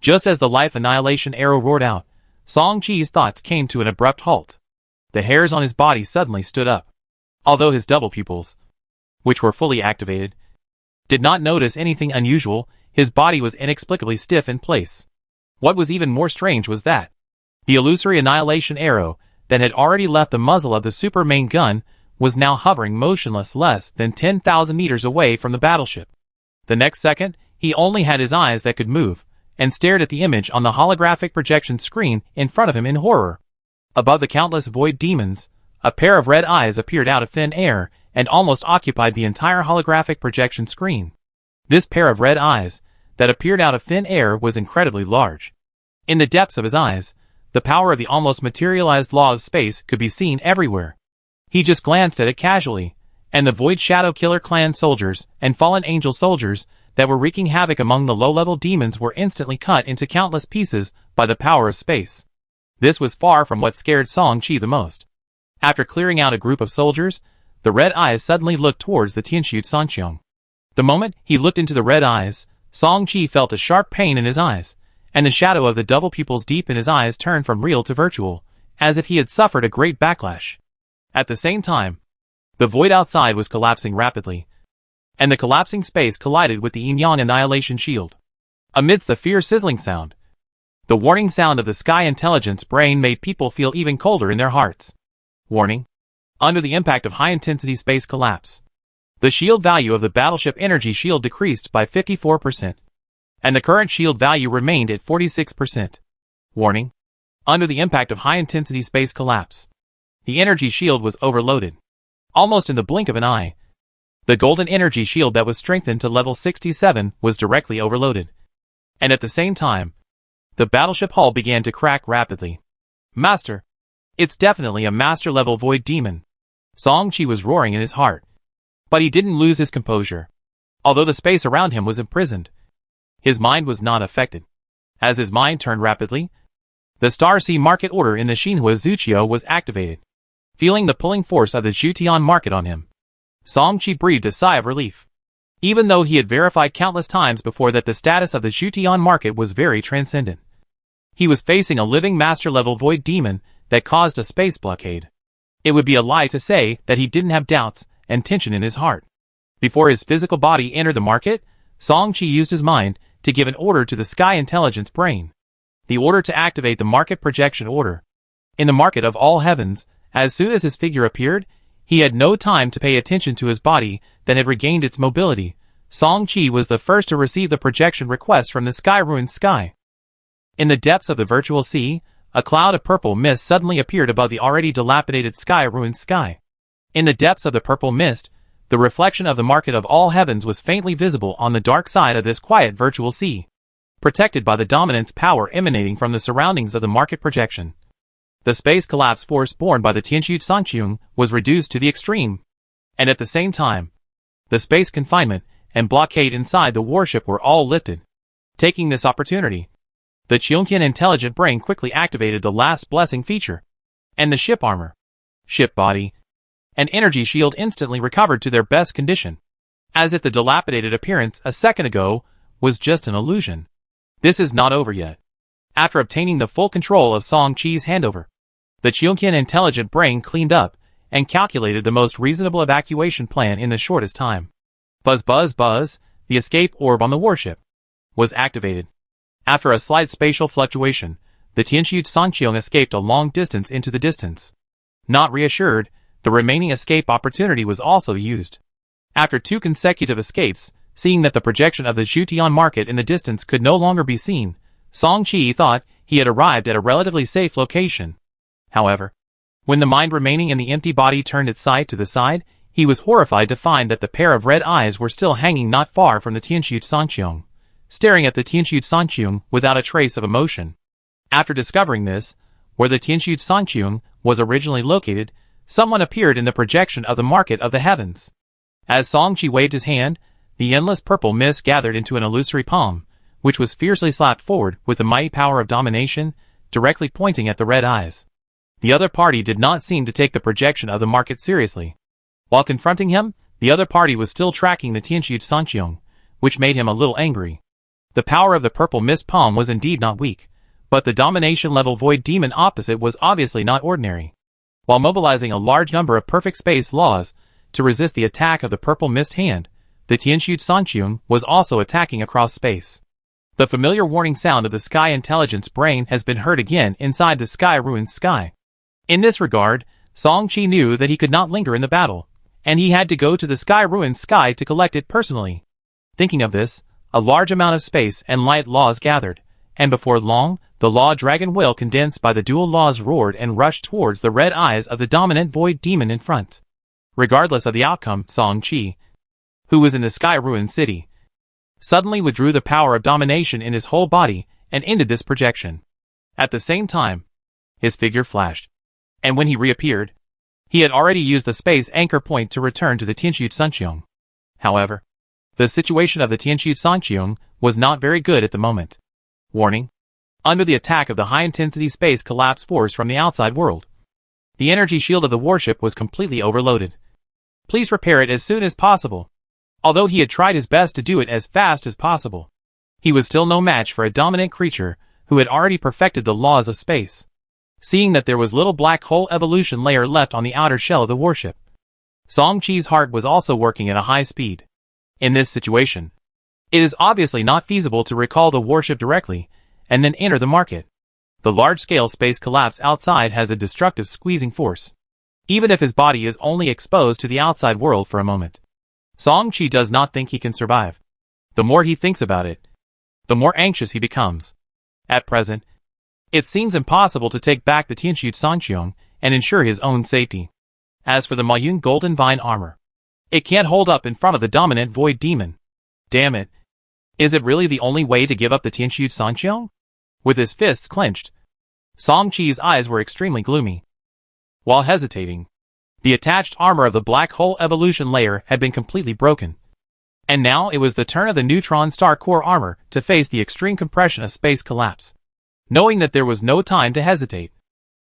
Just as the Life Annihilation arrow roared out, Song Chi's thoughts came to an abrupt halt. The hairs on his body suddenly stood up. Although his double pupils, which were fully activated, did not notice anything unusual, his body was inexplicably stiff in place. What was even more strange was that the illusory annihilation arrow that had already left the muzzle of the super main gun was now hovering motionless less than 10,000 meters away from the battleship. The next second, he only had his eyes that could move, and stared at the image on the holographic projection screen in front of him in horror. Above the countless Void Demons, a pair of red eyes appeared out of thin air and almost occupied the entire holographic projection screen. This pair of red eyes that appeared out of thin air was incredibly large. In the depths of his eyes, the power of the almost materialized law of space could be seen everywhere. He just glanced at it casually, and the Void Shadow Killer clan soldiers and Fallen Angel soldiers that were wreaking havoc among the low-level demons were instantly cut into countless pieces by the power of space. This was far from what scared Song Chi the most. After clearing out a group of soldiers, the red eyes suddenly looked towards the Tianxu Sanqiong. The moment he looked into the red eyes, Song Chi felt a sharp pain in his eyes, and the shadow of the double pupils deep in his eyes turned from real to virtual, as if he had suffered a great backlash. At the same time, the void outside was collapsing rapidly, and the collapsing space collided with the yin-yang annihilation shield. Amidst the fierce sizzling sound, the warning sound of the Sky Intelligence brain made people feel even colder in their hearts. Warning: under the impact of high-intensity space collapse, the shield value of the battleship energy shield decreased by 54%, and the current shield value remained at 46%. Warning: under the impact of high-intensity space collapse, the energy shield was overloaded. Almost in the blink of an eye, The golden energy shield that was strengthened to level 67 was directly overloaded. And at the same time, the battleship hull began to crack rapidly. Master! It's definitely a master-level void demon. Song Qi was roaring in his heart. But he didn't lose his composure. Although the space around him was imprisoned, his mind was not affected. As his mind turned rapidly, the Star Sea market order in the Xinhua Zuqiu was activated. Feeling the pulling force of the Jutian market on him, Song Qi breathed a sigh of relief. Even though he had verified countless times before that the status of the Jutian market was very transcendent, he was facing a living master-level void demon that caused a space blockade. It would be a lie to say that he didn't have doubts and tension in his heart. Before his physical body entered the market, Song Qi used his mind to give an order to the Sky Intelligence Brain. The order to activate the market projection order. In the market of all heavens, as soon as his figure appeared, he had no time to pay attention to his body that had regained its mobility. Song Qi was the first to receive the projection request from the sky-ruined sky. In the depths of the virtual sea, a cloud of purple mist suddenly appeared above the already dilapidated sky-ruined sky. In the depths of the purple mist, the reflection of the market of all heavens was faintly visible on the dark side of this quiet virtual sea, protected by the dominance power emanating from the surroundings of the market projection. The space collapse force borne by the Tianxu Sanqiong was reduced to the extreme, and at the same time, the space confinement and blockade inside the warship were all lifted. Taking this opportunity, the Qiongtian intelligent brain quickly activated the last blessing feature, and the ship armor, ship body, and energy shield instantly recovered to their best condition, as if the dilapidated appearance a second ago was just an illusion. This is not over yet. After obtaining the full control of Song Qi's handover, the Qiongtian intelligent brain cleaned up and calculated the most reasonable evacuation plan in the shortest time. Buzz buzz buzz, the escape orb on the warship was activated. After a slight spatial fluctuation, the Tianxu Sanqiong escaped a long distance into the distance. Not reassured, the remaining escape opportunity was also used. After 2 consecutive escapes, seeing that the projection of the Jutian market in the distance could no longer be seen, Song Qi thought he had arrived at a relatively safe location. However, when the mind remaining in the empty body turned its sight to the side, he was horrified to find that the pair of red eyes were still hanging not far from the Tianxu Sanqiong, staring at the Tianxu Sanqiong without a trace of emotion. After discovering this, where the Tianxu Sanqiong was originally located, someone appeared in the projection of the market of the heavens. As Song Qi waved his hand, the endless purple mist gathered into an illusory palm, which was fiercely slapped forward with the mighty power of domination, directly pointing at the red eyes. The other party did not seem to take the projection of the market seriously. While confronting him, the other party was still tracking the Tianxu Sanqiong, which made him a little angry. The power of the purple mist palm was indeed not weak, but the domination-level void demon opposite was obviously not ordinary. While mobilizing a large number of perfect space laws to resist the attack of the purple mist hand, the Tianxu Sanqiong was also attacking across space. The familiar warning sound of the Sky Intelligence Brain has been heard again inside the sky-ruined sky. In this regard, Song Qi knew that he could not linger in the battle, and he had to go to the sky-ruined sky to collect it personally. Thinking of this, a large amount of space and light laws gathered, and before long, the law dragon whale condensed by the dual laws roared and rushed towards the red eyes of the dominant void demon in front. Regardless of the outcome, Song Qi, who was in the sky-ruined city, suddenly withdrew the power of domination in his whole body and ended this projection. At the same time, his figure flashed, and when he reappeared, he had already used the space anchor point to return to the Tianxu Sanqiong. However, the situation of the Tianxu Sanqiong was not very good at the moment. Warning: under the attack of the high-intensity space collapse force from the outside world, the energy shield of the warship was completely overloaded. Please repair it as soon as possible. Although he had tried his best to do it as fast as possible, he was still no match for a dominant creature who had already perfected the laws of space. Seeing that there was little black hole evolution layer left on the outer shell of the warship, Song Qi's heart was also working at a high speed. In this situation, it is obviously not feasible to recall the warship directly and then enter the market. The large-scale space collapse outside has a destructive squeezing force, even if his body is only exposed to the outside world for a moment. Song Qi does not think he can survive. The more he thinks about it, the more anxious he becomes. At present, it seems impossible to take back the Tianxu Sanqiong and ensure his own safety. As for the Mayun Golden Vine armor, It can't hold up in front of the dominant void demon. Damn it. Is it really the only way to give up the Tianxu Sangqiong? With his fists clenched, Song Qi's eyes were extremely gloomy. While hesitating, the attached armor of the black hole evolution layer had been completely broken. And now it was the turn of the neutron star core armor to face the extreme compression of space collapse. Knowing that there was no time to hesitate,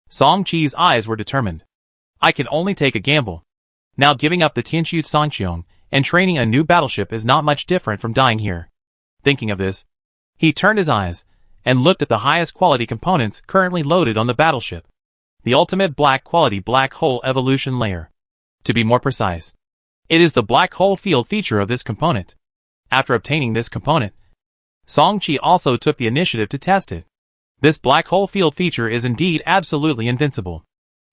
Song Qi's eyes were determined. I can only take a gamble. Now giving up the Tianxu Sangqiong and training a new battleship is not much different from dying here. Thinking of this, he turned his eyes and looked at the highest quality components currently loaded on the battleship. The ultimate black quality black hole evolution layer. To be more precise, it is the black hole field feature of this component. After obtaining this component, Song Qi also took the initiative to test it. This black hole field feature is indeed absolutely invincible.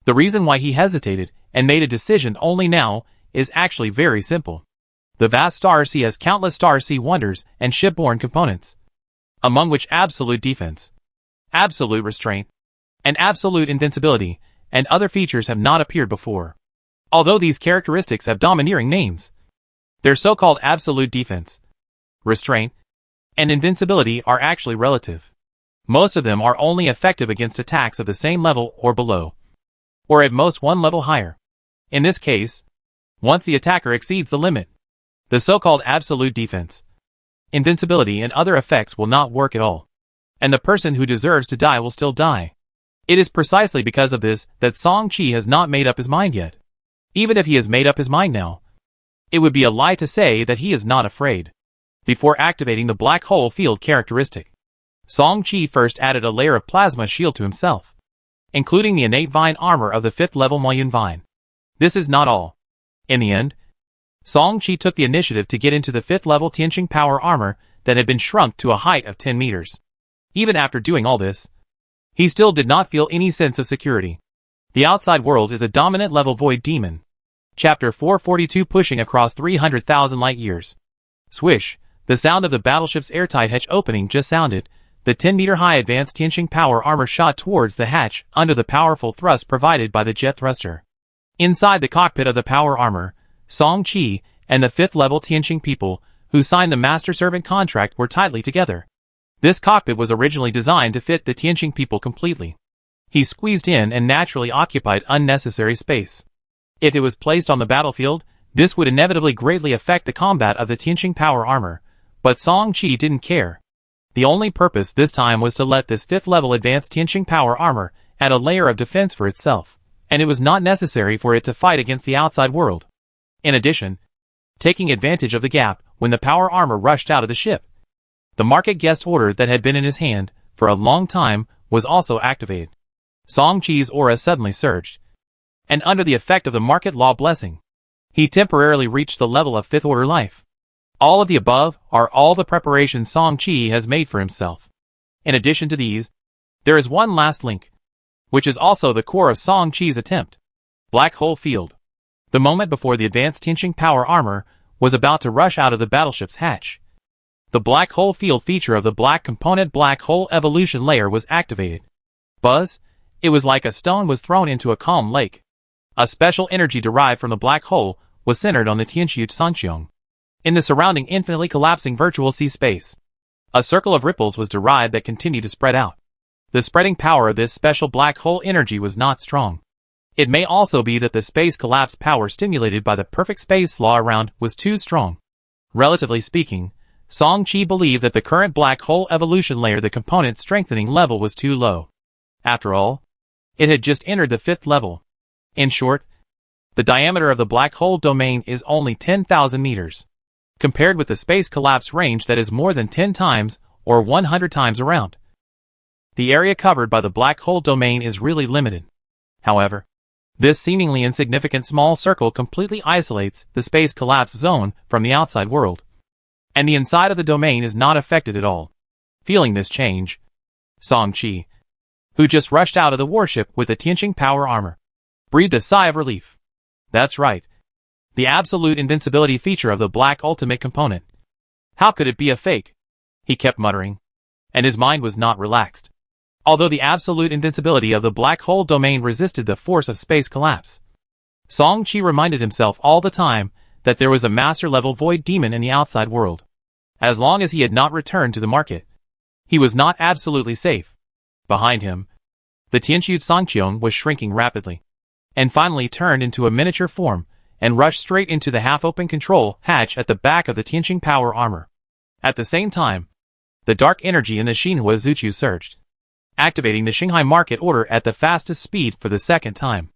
The reason why he hesitated and made a decision only now is actually very simple. The vast star sea has countless star sea wonders and shipborne components, among which absolute defense, absolute restraint, and absolute invincibility, and other features have not appeared before. Although these characteristics have domineering names, their so-called absolute defense, restraint, and invincibility are actually relative. Most of them are only effective against attacks of the same level or below, or at most one level higher. In this case, once the attacker exceeds the limit, the so-called absolute defense, invincibility and other effects will not work at all, and the person who deserves to die will still die. It is precisely because of this that Song Qi has not made up his mind yet. Even if he has made up his mind now, it would be a lie to say that he is not afraid. Before activating the black hole field characteristic, Song Qi first added a layer of plasma shield to himself, including the innate vine armor of the 5th level Moyun vine. This is not all. In the end, Song Qi took the initiative to get into the 5th level Tianqing power armor that had been shrunk to a height of 10 meters. Even after doing all this, he still did not feel any sense of security. The outside world is a dominant level void demon. Chapter 442 pushing across 300,000 light years. Swish, the sound of the battleship's airtight hatch opening just sounded. The 10-meter-high advanced Tianqing power armor shot towards the hatch under the powerful thrust provided by the jet thruster. Inside the cockpit of the power armor, Song Qi and the 5th level Tianqing people who signed the master-servant contract were tightly together. This cockpit was originally designed to fit the Tianqing people completely. He squeezed in and naturally occupied unnecessary space. If it was placed on the battlefield, this would inevitably greatly affect the combat of the Tianqing power armor, but Song Qi didn't care. The only purpose this time was to let this 5th level advanced Tianqing power armor add a layer of defense for itself, and it was not necessary for it to fight against the outside world. In addition, taking advantage of the gap when the power armor rushed out of the ship, the market guest order that had been in his hand for a long time was also activated. Song Qi's aura suddenly surged, and under the effect of the market law blessing, he temporarily reached the level of 5th order life. All of the above are all the preparations Song Qi has made for himself. In addition to these, there is one last link, which is also the core of Song Qi's attempt. Black hole field. The moment before the advanced Tianqing power armor was about to rush out of the battleship's hatch, the black hole field feature of the black component black hole evolution layer was activated. Buzz, it was like a stone was thrown into a calm lake. A special energy derived from the black hole was centered on the Tianxu Sangqiong. In the surrounding infinitely collapsing virtual sea space, a circle of ripples was derived that continued to spread out. The spreading power of this special black hole energy was not strong. It may also be that the space collapse power stimulated by the perfect space law around was too strong. Relatively speaking, Song Qi believed that the current black hole evolution layer the component strengthening level was too low. After all, it had just entered the 5th level. In short, the diameter of the black hole domain is only 10,000 meters, compared with the space collapse range that is more than 10 times or 100 times around. The area covered by the black hole domain is really limited. However, this seemingly insignificant small circle completely isolates the space collapse zone from the outside world, and the inside of the domain is not affected at all. Feeling this change, Song Qi, who just rushed out of the warship with the Tianqing power armor, breathed a sigh of relief. That's right. The absolute invincibility feature of the black ultimate component. How could it be a fake? He kept muttering, and his mind was not relaxed. Although the absolute invincibility of the black hole domain resisted the force of space collapse, Song Qi reminded himself all the time that there was a master-level void demon in the outside world. As long as he had not returned to the market, he was not absolutely safe. Behind him, the Tianqiu Sangqiong was shrinking rapidly, and finally turned into a miniature form and rushed straight into the half-open control hatch at the back of the Tianqing power armor. At the same time, the dark energy in the Xinhua Zuqiu surged, activating the Shanghai market order at the fastest speed for the second time.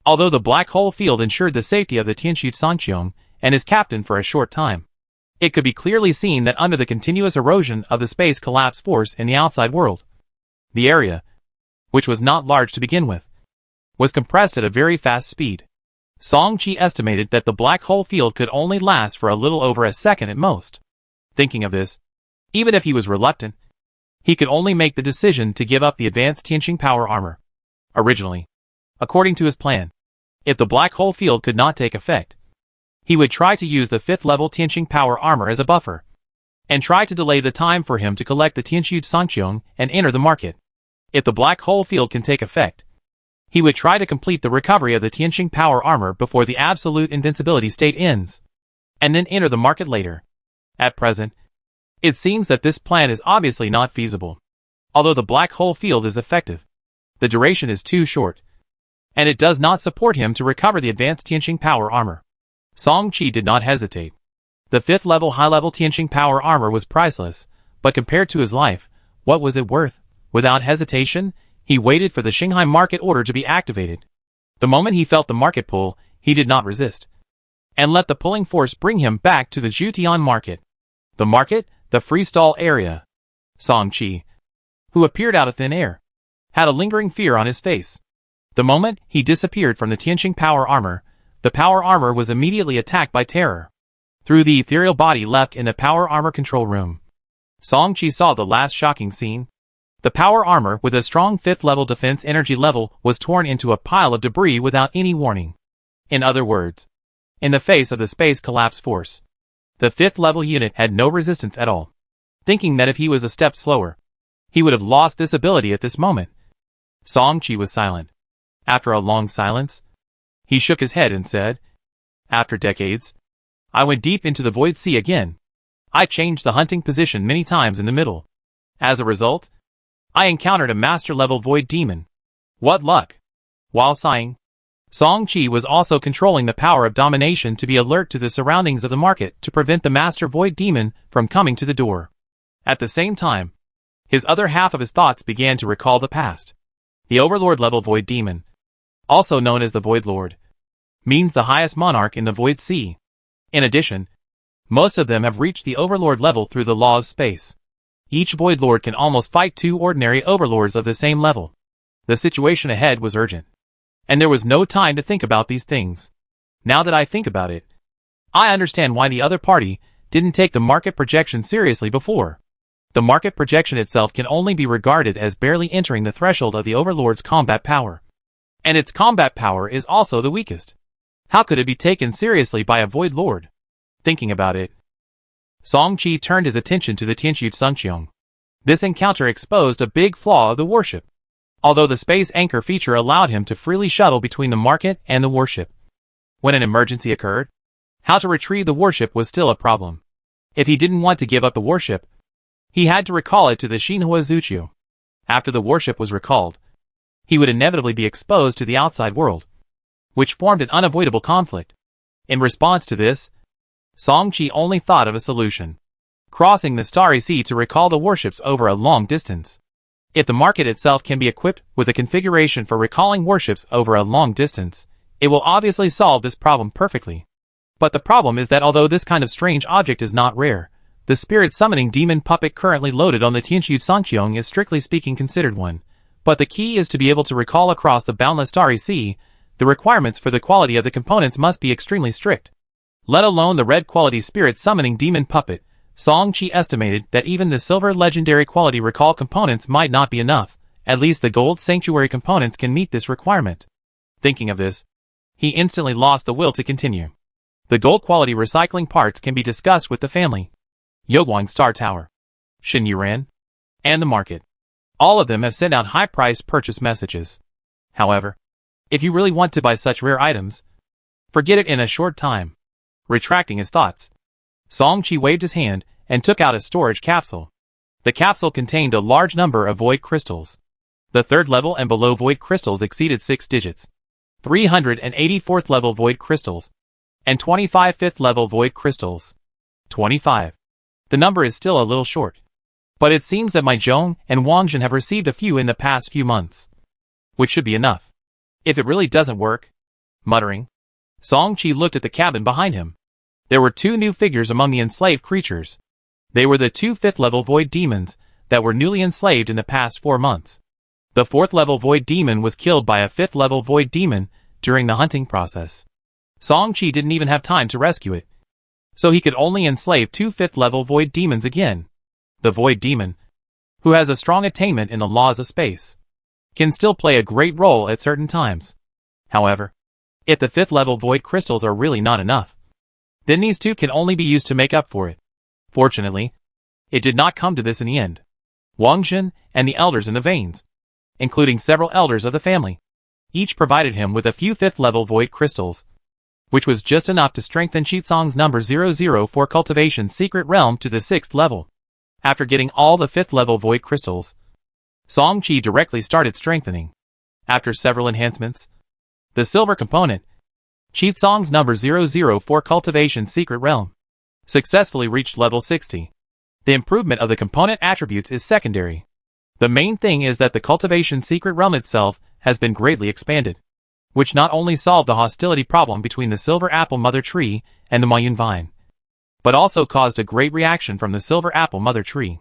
Although the black hole field ensured the safety of the Tianqiu Sangqiong and his captain for a short time, it could be clearly seen that under the continuous erosion of the space collapse force in the outside world, the area, which was not large to begin with, was compressed at a very fast speed. Song Qi estimated that the black hole field could only last for a little over a second at most. Thinking of this, even if he was reluctant, he could only make the decision to give up the advanced Tianqing power armor. Originally, according to his plan, if the black hole field could not take effect, he would try to use the 5th level Tianqing power armor as a buffer, and try to delay the time for him to collect the Tianqiu Sangqiong and enter the market. If the black hole field can take effect, he would try to complete the recovery of the Tianqing power armor before the absolute invincibility state ends, and then enter the market later. At present, it seems that this plan is obviously not feasible. Although the black hole field is effective, the duration is too short, and it does not support him to recover the advanced Tianqing power armor. Song Qi did not hesitate. The 5th level high-level Tianqing power armor was priceless, but compared to his life, what was it worth? Without hesitation, he waited for the Shanghai market order to be activated. The moment he felt the market pull, he did not resist, and let the pulling force bring him back to the Jutian market. The market, the freestall area. Song Qi, who appeared out of thin air, had a lingering fear on his face. The moment he disappeared from the Tianqing power armor, the power armor was immediately attacked by terror. Through the ethereal body left in the power armor control room, Song Qi saw the last shocking scene. The power armor with a strong 5th level defense energy level was torn into a pile of debris without any warning. In other words, in the face of the space collapse force, the 5th level unit had no resistance at all. Thinking that if he was a step slower, he would have lost this ability at this moment, Song Qi was silent. After a long silence, he shook his head and said, "After decades, I went deep into the void sea again. I changed the hunting position many times in the middle. As a result, I encountered a master-level void demon. What luck!" While sighing, Song Qi was also controlling the power of domination to be alert to the surroundings of the market to prevent the master void demon from coming to the door. At the same time, his other half of his thoughts began to recall the past. The Overlord-level void demon, also known as the Void Lord, means the highest monarch in the Void Sea. In addition, most of them have reached the Overlord level through the law of space. Each Void Lord can almost fight 2 ordinary Overlords of the same level. The situation ahead was urgent, and there was no time to think about these things. Now that I think about it, I understand why the other party didn't take the market projection seriously before. The market projection itself can only be regarded as barely entering the threshold of the Overlord's combat power. And its combat power is also the weakest. How could it be taken seriously by a Void Lord? Thinking about it, Song Qi turned his attention to the Tianqiu Sangqiong. This encounter exposed a big flaw of the warship. Although the space anchor feature allowed him to freely shuttle between the market and the warship, when an emergency occurred, how to retrieve the warship was still a problem. If he didn't want to give up the warship, he had to recall it to the Xinhua Zuqiu. After the warship was recalled, he would inevitably be exposed to the outside world, which formed an unavoidable conflict. In response to this, Song Qi only thought of a solution: crossing the Starry Sea to recall the warships over a long distance. If the market itself can be equipped with a configuration for recalling warships over a long distance, it will obviously solve this problem perfectly. But the problem is that although this kind of strange object is not rare, the spirit summoning demon puppet currently loaded on the Tianqiu Sangqiong is strictly speaking considered one. But the key is to be able to recall across the boundless Starry Sea. The requirements for the quality of the components must be extremely strict. Let alone the red quality spirit summoning demon puppet, Song Qi estimated that even the silver legendary quality recall components might not be enough. At least the gold sanctuary components can meet this requirement. Thinking of this, he instantly lost the will to continue. The gold quality recycling parts can be discussed with the family, Yoguang Star Tower, Shin Yuran, and the market. All of them have sent out high-priced purchase messages. However, if you really want to buy such rare items, forget it in a short time. Retracting his thoughts, Song Chi waved his hand and took out a storage capsule. The capsule contained a large number of void crystals. The third level and below void crystals exceeded 6 digits. 384th level void crystals. And 25 5th level void crystals. 25. The number is still a little short. But it seems that my Zhong and Wangjin have received a few in the past few months. Which should be enough. If it really doesn't work. Muttering, Song Chi looked at the cabin behind him. There were 2 new figures among the enslaved creatures. They were the 2 5th level void demons that were newly enslaved in the past 4 months. The 4th level void demon was killed by a 5th level void demon during the hunting process. Song Chi didn't even have time to rescue it. So he could only enslave 2 5th level void demons again. The void demon, who has a strong attainment in the laws of space, can still play a great role at certain times. However, if the 5th level void crystals are really not enough, then these 2 can only be used to make up for it. Fortunately, it did not come to this in the end. Wangjin and the elders in the veins, including several elders of the family, each provided him with a few 5th level void crystals, which was just enough to strengthen Qitsong's number 004 cultivation secret realm to the 6th level. After getting all the 5th level void crystals, Song Chi directly started strengthening. After several enhancements, the silver component, Qitsong's number 004 cultivation secret realm, successfully reached level 60. The improvement of the component attributes is secondary. The main thing is that the cultivation secret realm itself has been greatly expanded, which not only solved the hostility problem between the silver apple mother tree and the Mayun vine, but also caused a great reaction from the silver apple mother tree.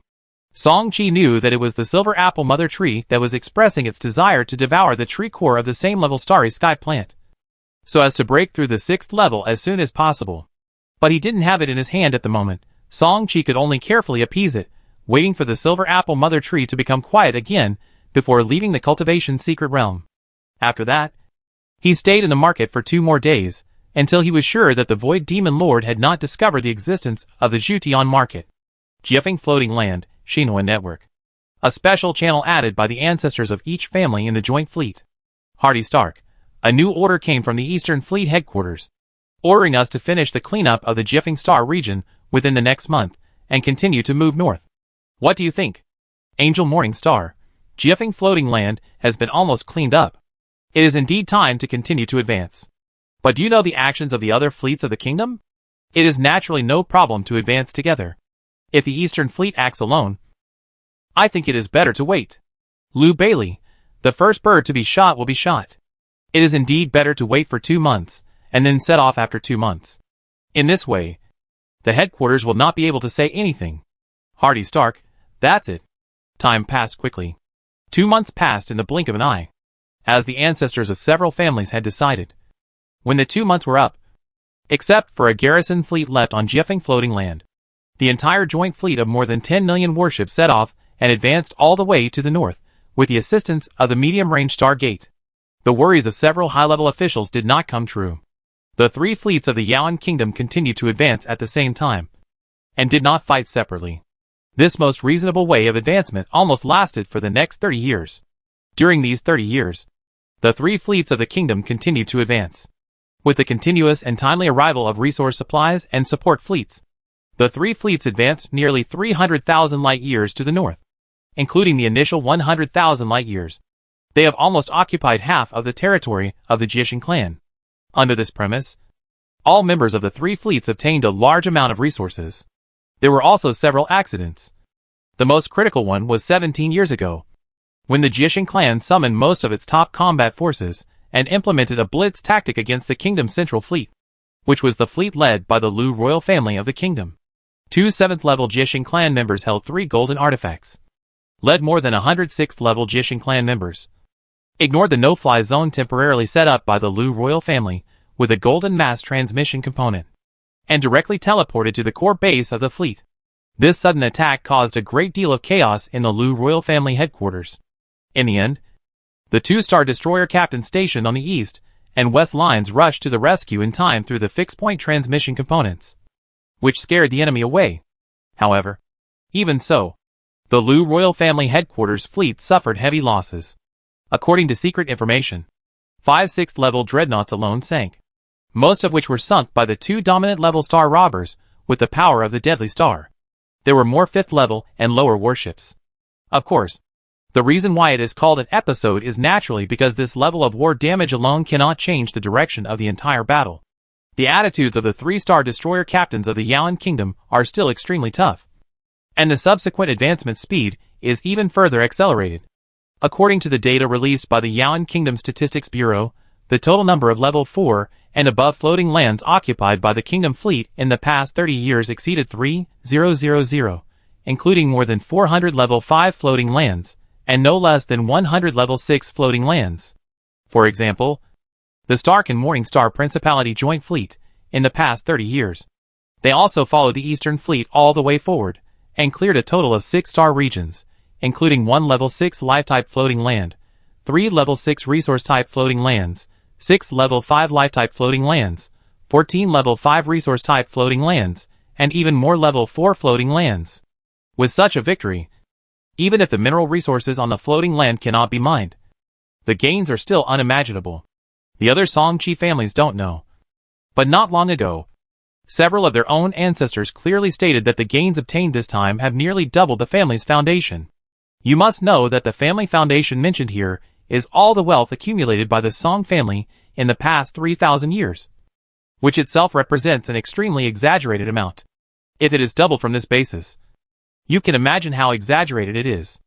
Song Chi knew that it was the silver apple mother tree that was expressing its desire to devour the tree core of the same level starry sky plant, so as to break through the 6th level as soon as possible. But he didn't have it in his hand at the moment. Song Chi could only carefully appease it, waiting for the silver apple mother tree to become quiet again before leaving the cultivation secret realm. After that, he stayed in the market for 2 more days, until he was sure that the Void Demon Lord had not discovered the existence of the Jutian market. Jiefeng Floating Land, Shinhua Network. A special channel added by the ancestors of each family in the joint fleet. Hardy Stark. A new order came from the Eastern Fleet headquarters, ordering us to finish the cleanup of the Jiefeng Star region within the next month, and continue to move north. What do you think? Angel Morning Star. Jiefeng Floating Land has been almost cleaned up. It is indeed time to continue to advance. But do you know the actions of the other fleets of the kingdom? It is naturally no problem to advance together. If the Eastern Fleet acts alone, I think it is better to wait. Liu Bailey. The first bird to be shot will be shot. It is indeed better to wait for 2 months, and then set off after 2 months. In this way, the headquarters will not be able to say anything. Hardy Stark. That's it. Time passed quickly. 2 months passed in the blink of an eye, as the ancestors of several families had decided. When the 2 months were up, except for a garrison fleet left on Jiefeng Floating Land, the entire joint fleet of more than 10 million warships set off and advanced all the way to the north, with the assistance of the medium-range Stargate. The worries of several high-level officials did not come true. The 3 fleets of the Yaoan Kingdom continued to advance at the same time, and did not fight separately. This most reasonable way of advancement almost lasted for the next 30 years. During these 30 years, the 3 fleets of the kingdom continued to advance. With the continuous and timely arrival of resource supplies and support fleets, the 3 fleets advanced nearly 300,000 light-years to the north, including the initial 100,000 light-years. They have almost occupied half of the territory of the Jishin clan. Under this premise, all members of the 3 fleets obtained a large amount of resources. There were also several accidents. The most critical one was 17 years ago, when the Jishin clan summoned most of its top combat forces and implemented a blitz tactic against the kingdom's central fleet, which was the fleet led by the Liu royal family of the kingdom. 2 7th-level Jishin clan members held 3 golden artifacts, led more than 100 6th-level Jishin clan members, ignored the no-fly zone temporarily set up by the Liu royal family with a golden mass transmission component, and directly teleported to the core base of the fleet. This sudden attack caused a great deal of chaos in the Liu royal family headquarters. In the end, the 2-star destroyer captain stationed on the east and west lines rushed to the rescue in time through the fixed-point transmission components, which scared the enemy away. However, even so, the Liu royal family headquarters fleet suffered heavy losses. According to secret information, 5 6th-level dreadnoughts alone sank. most of which were sunk by the two dominant level star robbers with the power of the deadly star. There were more 5th level and lower warships. Of course, the reason why it is called an episode is naturally because this level of war damage alone cannot change the direction of the entire battle. The attitudes of the 3-star destroyer captains of the Yaoan Kingdom are still extremely tough, and the subsequent advancement speed is even further accelerated. According to the data released by the Yaoan Kingdom Statistics Bureau, the total number of level 4 and above floating lands occupied by the Kingdom fleet in the past 30 years exceeded 3,000, including more than 400 level 5 floating lands, and no less than 100 level 6 floating lands. For example, the Stark and Morningstar Principality Joint Fleet, in the past 30 years. They also followed the Eastern Fleet all the way forward, and cleared a total of 6-star regions, including 1 level 6 life-type floating land, 3 level 6 resource-type floating lands, 6 level 5 life-type floating lands, 14 level 5 resource-type floating lands, and even more level 4 floating lands. With such a victory, even if the mineral resources on the floating land cannot be mined, the gains are still unimaginable. The other Song-Chi families don't know. But not long ago, several of their own ancestors clearly stated that the gains obtained this time have nearly doubled the family's foundation. You must know that the family foundation mentioned here is all the wealth accumulated by the Song family in the past 3,000 years, which itself represents an extremely exaggerated amount. If it is doubled from this basis, you can imagine how exaggerated it is.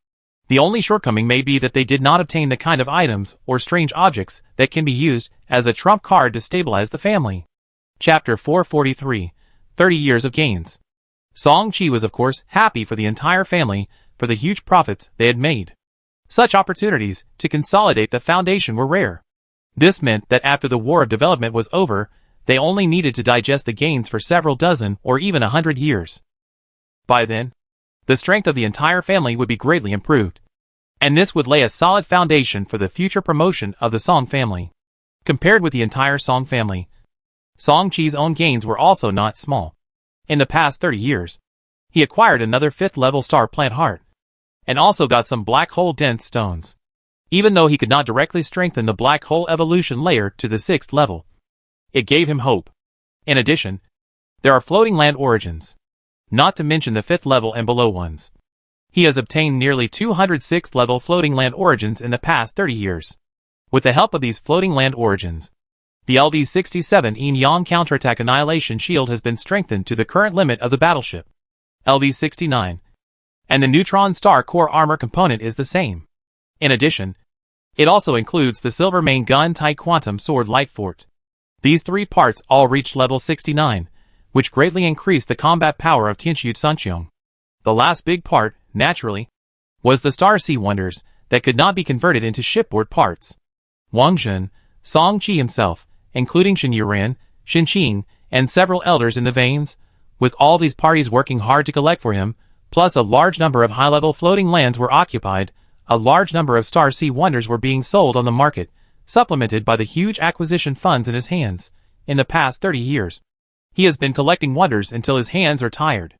The only shortcoming may be that they did not obtain the kind of items or strange objects that can be used as a trump card to stabilize the family. Chapter 443, 30 Years of Gains. Song-Chi was of course happy for the entire family for the huge profits they had made. Such opportunities to consolidate the foundation were rare. This meant that after the War of Development was over, they only needed to digest the gains for several dozen or even 100 years. By then, the strength of the entire family would be greatly improved, and this would lay a solid foundation for the future promotion of the Song family. Compared with the entire Song family, Song-Chi's own gains were also not small. In the past 30 years, he acquired another 5th level star plant heart, and also got some black hole dense stones. Even though he could not directly strengthen the black hole evolution layer to the 6th level, it gave him hope. In addition, there are floating land origins, not to mention the 5th level and below ones. He has obtained nearly 200 6th level floating land origins in the past 30 years. With the help of these floating land origins, the LV-67 Yin-Yang counterattack annihilation shield has been strengthened to the current limit of the battleship, LV-69, and the neutron star core armor component is the same. In addition, it also includes the silver main gun type quantum sword light fort. These 3 parts all reached level 69, which greatly increased the combat power of Tianqiu Sunqiong. The last big part, naturally, was the Star Sea Wonders that could not be converted into shipboard parts. Wang Zhen, Song-Chi himself, including Shen Yuran, Shen Qing, and several elders in the veins, with all these parties working hard to collect for him, plus a large number of high-level floating lands were occupied, a large number of Star Sea Wonders were being sold on the market, supplemented by the huge acquisition funds in his hands. In the past 30 years, he has been collecting wonders until his hands are tired.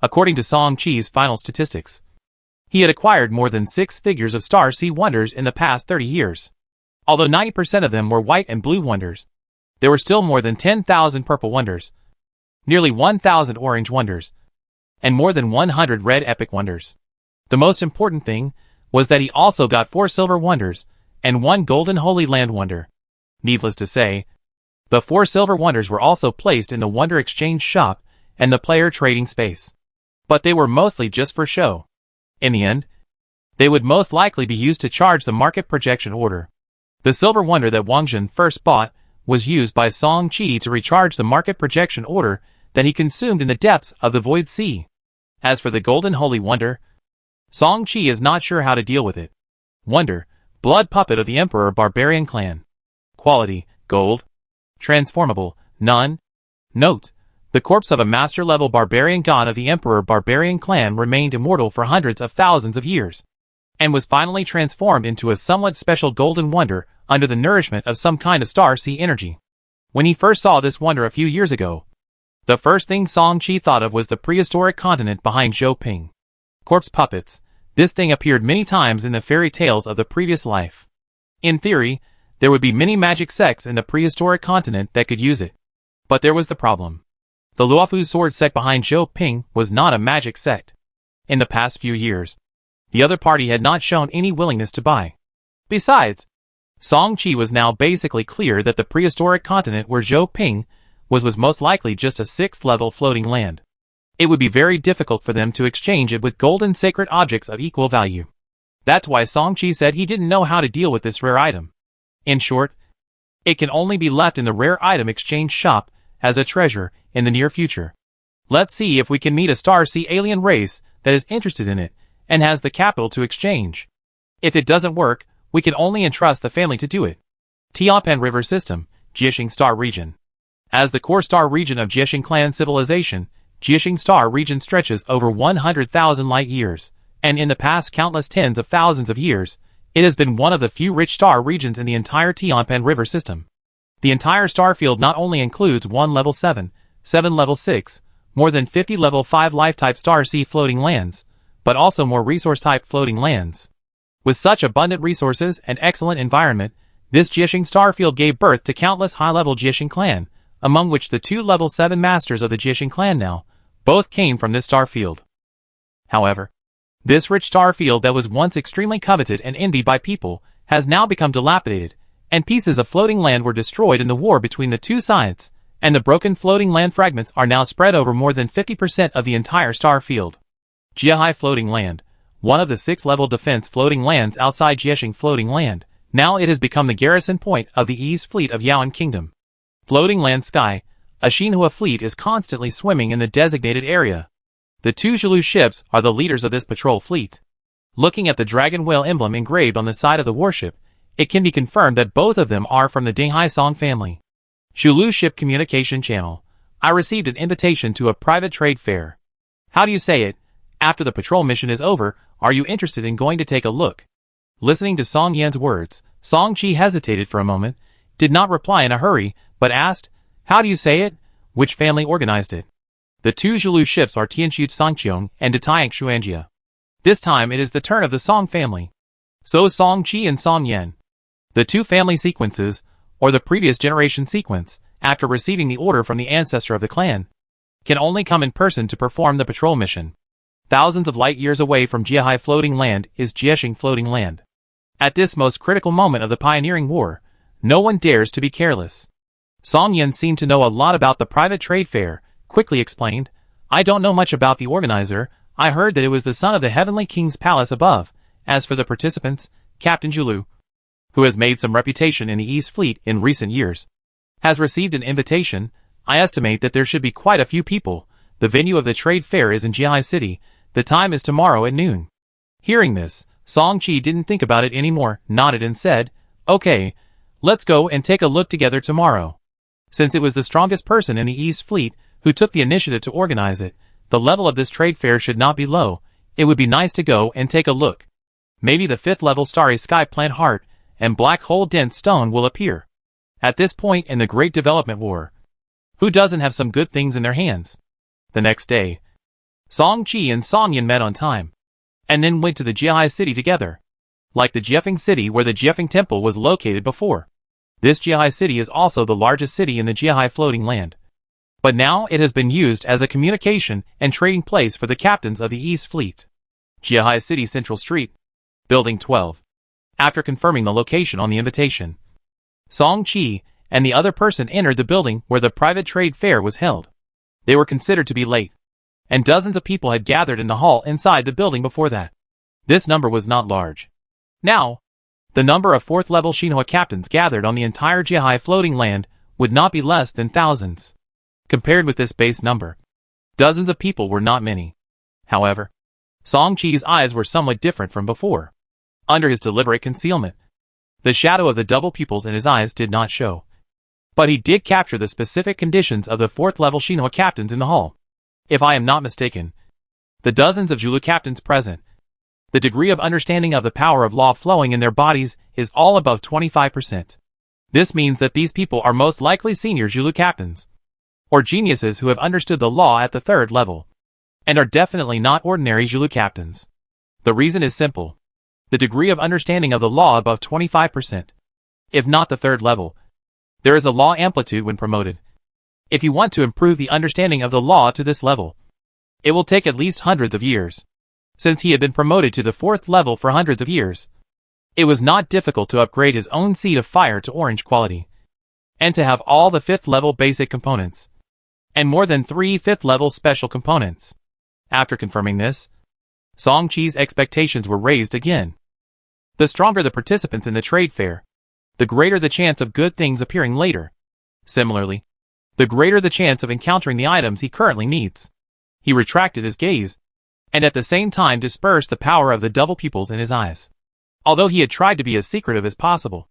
According to Song-Chi's final statistics, he had acquired more than 6 figures of Star Sea Wonders in the past 30 years. Although 90% of them were white and blue wonders, there were still more than 10,000 purple wonders, nearly 1,000 orange wonders, and more than 100 red epic wonders. The most important thing was that he also got 4 silver wonders and 1 golden holy land wonder. Needless to say, the 4 silver wonders were also placed in the wonder exchange shop and the player trading space. But they were mostly just for show. In the end, they would most likely be used to charge the market projection order. The silver wonder that Wang Zhen first bought was used by Song-Chi to recharge the market projection order that he consumed in the depths of the Void Sea. As for the golden holy wonder, Song-Chi is not sure how to deal with it. Wonder, blood puppet of the Emperor Barbarian clan. Quality, gold. Transformable, none. Note, the corpse of a master-level barbarian god of the Emperor Barbarian clan remained immortal for hundreds of thousands of years, and was finally transformed into a somewhat special golden wonder under the nourishment of some kind of star sea energy. When he first saw this wonder a few years ago, the first thing Song-Chi thought of was the prehistoric continent behind Zhou Ping. Corpse puppets, this thing appeared many times in the fairy tales of the previous life. In theory, there would be many magic sects in the prehistoric continent that could use it. But there was the problem. The Luofu sword sect behind Zhou Ping was not a magic sect. In the past few years, the other party had not shown any willingness to buy. Besides, Song Qi was now basically clear that the prehistoric continent where Zhou Ping was most likely just a 6th-level floating land. It would be very difficult for them to exchange it with golden sacred objects of equal value. That's why Song Qi said he didn't know how to deal with this rare item. In short, it can only be left in the rare item exchange shop as a treasure in the near future. Let's see if we can meet a Star Sea alien race that is interested in it and has the capital to exchange. If it doesn't work, we can only entrust the family to do it. Tianpan River System, Jiexing Star Region. As the core star region of Jiexing clan civilization, Jiexing Star Region stretches over 100,000 light years, and in the past countless tens of thousands of years, it has been one of the few rich star regions in the entire Tianpan River System. The entire star field not only includes 1 level 7, 7 level 6, more than 50 level 5 life-type star sea floating lands, but also more resource-type floating lands. With such abundant resources and excellent environment, this Jiexing star field gave birth to countless high-level Jiexing clan, among which the 2 level 7 masters of the Jiexing clan now, both came from this star field. However, this rich star field that was once extremely coveted and envied by people has now become dilapidated, and pieces of floating land were destroyed in the war between the two sides, and the broken floating land fragments are now spread over more than 50% of the entire star field. Jiahai Floating Land, one of the 6-level defense floating lands outside Jiexing Floating Land, now it has become the garrison point of the East Fleet of Yaoan Kingdom. Floating Land Sky, a Xinhua fleet is constantly swimming in the designated area. The 2 Zhilu ships are the leaders of this patrol fleet. Looking at the dragon whale emblem engraved on the side of the warship, it can be confirmed that both of them are from the Dinghai Song family. Zhilu Ship Communication Channel. I received an invitation to a private trade fair. How do you say it? After the patrol mission is over, are you interested in going to take a look? Listening to Song Yan's words, Song Qi hesitated for a moment, did not reply in a hurry, but asked, how do you say it? Which family organized it? The 2 Zhilu ships are Tianxu Sangqiong and Detayang Xuanjia. This time it is the turn of the Song family. So Song Qi and Song Yan. The 2 family sequences, or the previous generation sequence, after receiving the order from the ancestor of the clan, can only come in person to perform the patrol mission. Thousands of light years away from Jiahai Floating Land is Jiexing Floating Land. At this most critical moment of the pioneering war, no one dares to be careless. Song Yan seemed to know a lot about the private trade fair, quickly explained, I don't know much about the organizer, I heard that it was the son of the Heavenly King's palace above. As for the participants, Captain Zhulu, who has made some reputation in the East Fleet in recent years, has received an invitation. I estimate that there should be quite a few people. The venue of the trade fair is in Jiahai City. The time is tomorrow at noon. Hearing this, Song Qi didn't think about it anymore, nodded and said, okay, let's go and take a look together tomorrow. Since it was the strongest person in the East Fleet who took the initiative to organize it, the level of this trade fair should not be low. It would be nice to go and take a look. Maybe the 5th level starry sky plant heart and black hole dense stone will appear. At this point in the Great Development War, who doesn't have some good things in their hands? The next day, Song Qi and Song Yan met on time, and then went to the Jiahai City together. Like the Jiefeng City where the Jiefeng Temple was located before, this Jiahai City is also the largest city in the Jiahai Floating Land. But now it has been used as a communication and trading place for the captains of the East Fleet. Jiahai City Central Street, Building 12. After confirming the location on the invitation, Song Qi and the other person entered the building where the private trade fair was held. They were considered to be late, and dozens of people had gathered in the hall inside the building before that. This number was not large. Now, the number of 4th level Xinhua captains gathered on the entire Jiahai Floating Land would not be less than thousands. Compared with this base number, dozens of people were not many. However, Song Qi's eyes were somewhat different from before. Under his deliberate concealment, the shadow of the double pupils in his eyes did not show. But he did capture the specific conditions of the 4th level Xinhua captains in the hall. If I am not mistaken, the dozens of Zhilu captains present, the degree of understanding of the power of law flowing in their bodies is all above 25%. This means that these people are most likely senior Zhilu captains, or geniuses who have understood the law at the 3rd level, and are definitely not ordinary Zhilu captains. The reason is simple. The degree of understanding of the law above 25%. if not the third level. There is a law amplitude when promoted. If you want to improve the understanding of the law to this level, it will take at least hundreds of years. Since he had been promoted to the fourth level for hundreds of years, it was not difficult to upgrade his own seed of fire to orange quality, and to have all the fifth level basic components, and more than 3 fifth level special components. After confirming this, Song Chi's expectations were raised again. The stronger the participants in the trade fair, the greater the chance of good things appearing later. Similarly, the greater the chance of encountering the items he currently needs. He retracted his gaze, and at the same time dispersed the power of the double pupils in his eyes. Although he had tried to be as secretive as possible,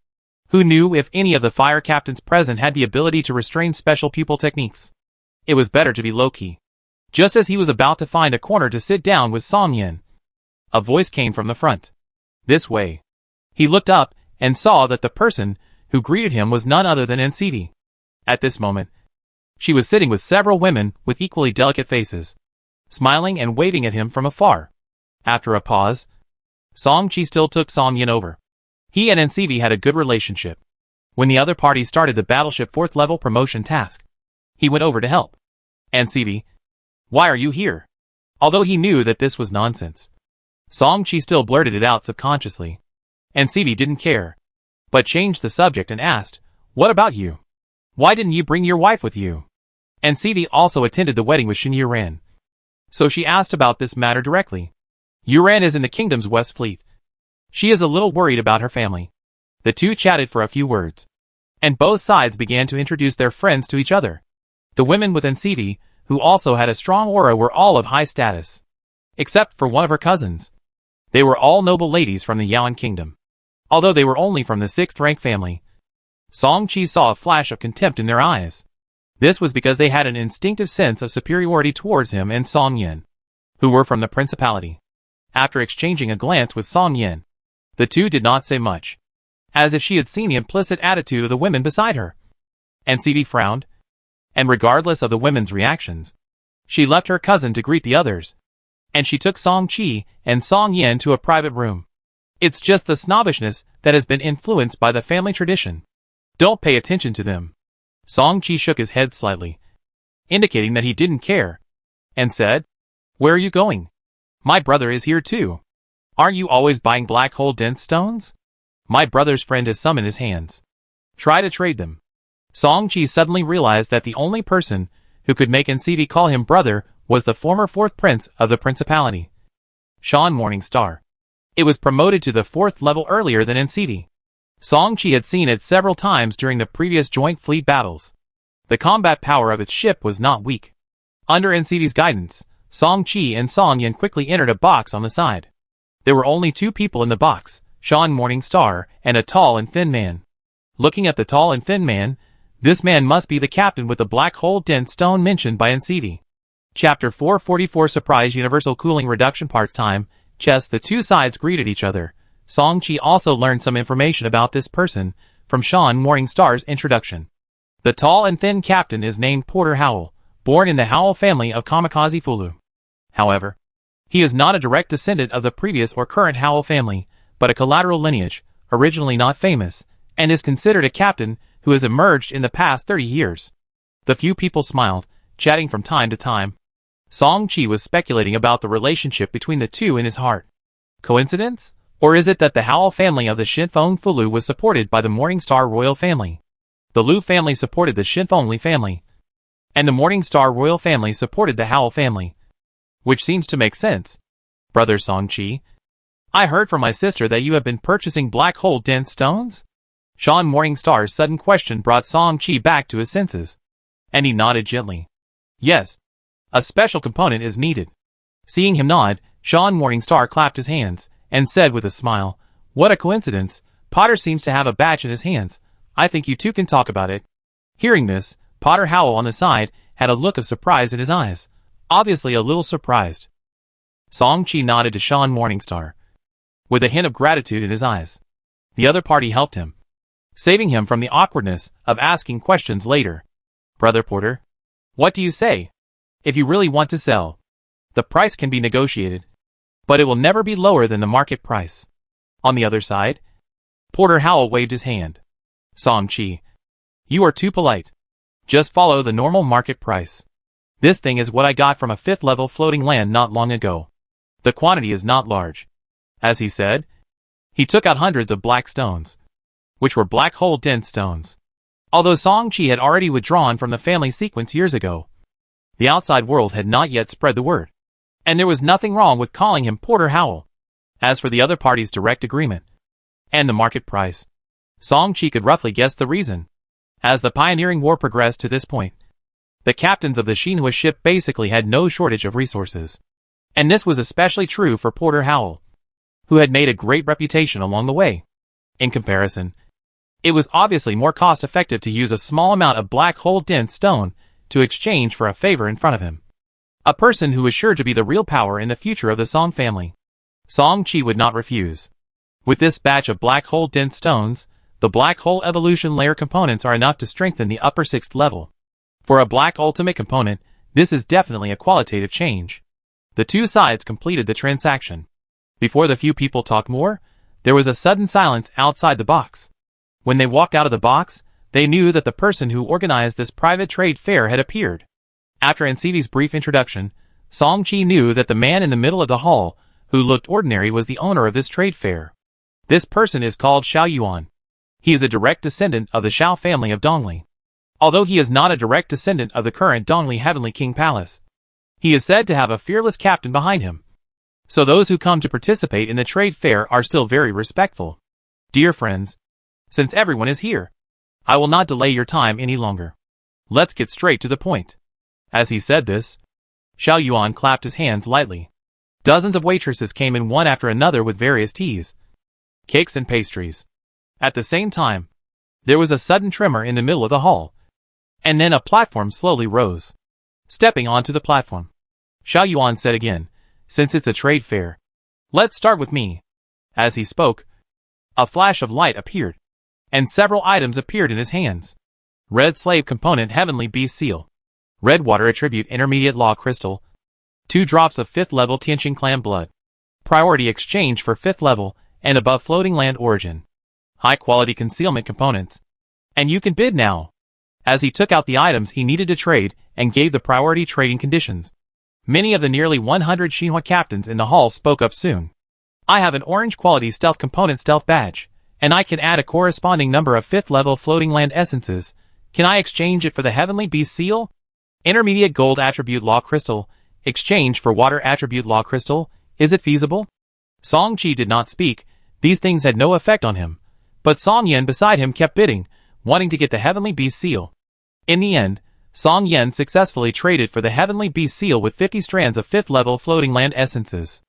who knew if any of the fire captains present had the ability to restrain special pupil techniques? It was better to be low-key. Just as he was about to find a corner to sit down with Song Yin, a voice came from the front. This way. He looked up and saw that the person who greeted him was none other than NCD. At this moment, she was sitting with several women with equally delicate faces, smiling and waving at him from afar. After a pause, Song Chi still took Song Yin over. He and NCD had a good relationship. When the other party started the battleship 4th level promotion task, he went over to help. NCD, why are you here? Although he knew that this was nonsense, Song Chi still blurted it out subconsciously. NCD didn't care, but changed the subject and asked, what about you? Why didn't you bring your wife with you? NCD also attended the wedding with Shin Yuran, so she asked about this matter directly. Yuran is in the kingdom's West Fleet. She is a little worried about her family. The two chatted for a few words, and both sides began to introduce their friends to each other. The women with NCD, who also had a strong aura, were all of high status, except for one of her cousins. They were all noble ladies from the Yaoan kingdom. Although they were only from the 6th rank family, Song Chi saw a flash of contempt in their eyes. This was because they had an instinctive sense of superiority towards him and Song Yin, who were from the principality. After exchanging a glance with Song Yin, the two did not say much, as if she had seen the implicit attitude of the women beside her. NCD frowned, and regardless of the women's reactions, she left her cousin to greet the others, and she took Song Chi and Song Yin to a private room. It's just the snobbishness that has been influenced by the family tradition. Don't pay attention to them. Song Chi shook his head slightly, indicating that he didn't care, and said, where are you going? My brother is here too. Aren't you always buying black hole dense stones? My brother's friend has some in his hands. Try to trade them. Song Chi suddenly realized that the only person who could make NCD call him brother was the former 4th prince of the principality, Sean Morningstar. It was promoted to the 4th level earlier than NCD. Song Chi had seen it several times during the previous joint fleet battles. The combat power of its ship was not weak. Under NCD's guidance, Song Chi and Song Yin quickly entered a box on the side. There were only 2 people in the box, Sean Morningstar and a tall and thin man. Looking at the tall and thin man, this man must be the captain with the black hole dense stone mentioned by NCD. Chapter 444 Surprise Universal Cooling Reduction Parts Time. Chess. The two sides greeted each other. Song Chi also learned some information about this person from Sean Morningstar's introduction. The tall and thin captain is named Porter Howell, born in the Howell family of Kamikaze Fulu. However, he is not a direct descendant of the previous or current Howell family, but a collateral lineage, originally not famous, and is considered a captain who has emerged in the past 30 years. The few people smiled, chatting from time to time. Song Chi was speculating about the relationship between the two in his heart. Coincidence? Or is it that the Howell family of the Shinfeng Fulu was supported by the Morningstar royal family? The Lu family supported the Shinfeng Li family, and the Morningstar royal family supported the Howell family, which seems to make sense. Brother Song Chi, I heard from my sister that you have been purchasing black hole dense stones? Sean Morningstar's sudden question brought Song Chi back to his senses, and he nodded gently. Yes. A special component is needed. Seeing him nod, Sean Morningstar clapped his hands, and said with a smile, what a coincidence, Potter seems to have a batch in his hands. I think you two can talk about it. Hearing this, Potter Howell on the side had a look of surprise in his eyes, obviously a little surprised. Song Chi nodded to Sean Morningstar, with a hint of gratitude in his eyes. The other party helped him, saving him from the awkwardness of asking questions later. Brother Porter, what do you say? If you really want to sell, the price can be negotiated, but it will never be lower than the market price. On the other side, Porter Howell waved his hand. Song Chi. You are too polite. Just follow the normal market price. This thing is what I got from a 5th level floating land not long ago. The quantity is not large. As he said, he took out hundreds of black stones, which were black hole dense stones. Although Song Chi had already withdrawn from the family sequence years ago, the outside world had not yet spread the word, and there was nothing wrong with calling him Porter Howell. As for the other party's direct agreement and the market price, Song Chi could roughly guess the reason. As the pioneering war progressed to this point, the captains of the Shinhua ship basically had no shortage of resources. And this was especially true for Porter Howell, who had made a great reputation along the way. In comparison, it was obviously more cost-effective to use a small amount of black hole dense stone to exchange for a favor in front of him. A person who was sure to be the real power in the future of the Song family. Song Chi would not refuse. With this batch of black hole dense stones, the black hole evolution layer components are enough to strengthen the upper 6th level. For a black ultimate component, this is definitely a qualitative change. The two sides completed the transaction. Before the few people talked more, there was a sudden silence outside the box. When they walked out of the box, they knew that the person who organized this private trade fair had appeared. After NCV's brief introduction, Song Chi knew that the man in the middle of the hall, who looked ordinary, was the owner of this trade fair. This person is called Xiao Yuan. He is a direct descendant of the Xiao family of Dongli. Although he is not a direct descendant of the current Dongli Heavenly King Palace, he is said to have a fearless captain behind him. So those who come to participate in the trade fair are still very respectful. Dear friends, since everyone is here, I will not delay your time any longer. Let's get straight to the point. As he said this, Xiao Yuan clapped his hands lightly. Dozens of waitresses came in one after another with various teas, cakes and pastries. At the same time, there was a sudden tremor in the middle of the hall, and then a platform slowly rose. Stepping onto the platform, Xiao Yuan said again, since it's a trade fair, let's start with me. As he spoke, a flash of light appeared, and several items appeared in his hands. Red slave component heavenly beast seal. Red water attribute intermediate law crystal. 2 drops of 5th level Tianqing clan blood. Priority exchange for 5th level and above floating land origin. High quality concealment components. And you can bid now. As he took out the items he needed to trade and gave the priority trading conditions, many of the nearly 100 Shinhua captains in the hall spoke up soon. I have an orange quality stealth component stealth badge, and I can add a corresponding number of 5th level floating land essences. Can I exchange it for the heavenly beast seal? Intermediate gold attribute law crystal. Exchange for water attribute law crystal. Is it feasible? Song Chi did not speak. These things had no effect on him. But Song Yen beside him kept bidding, wanting to get the heavenly beast seal. In the end, Song Yen successfully traded for the heavenly beast seal with 50 strands of 5th level floating land essences.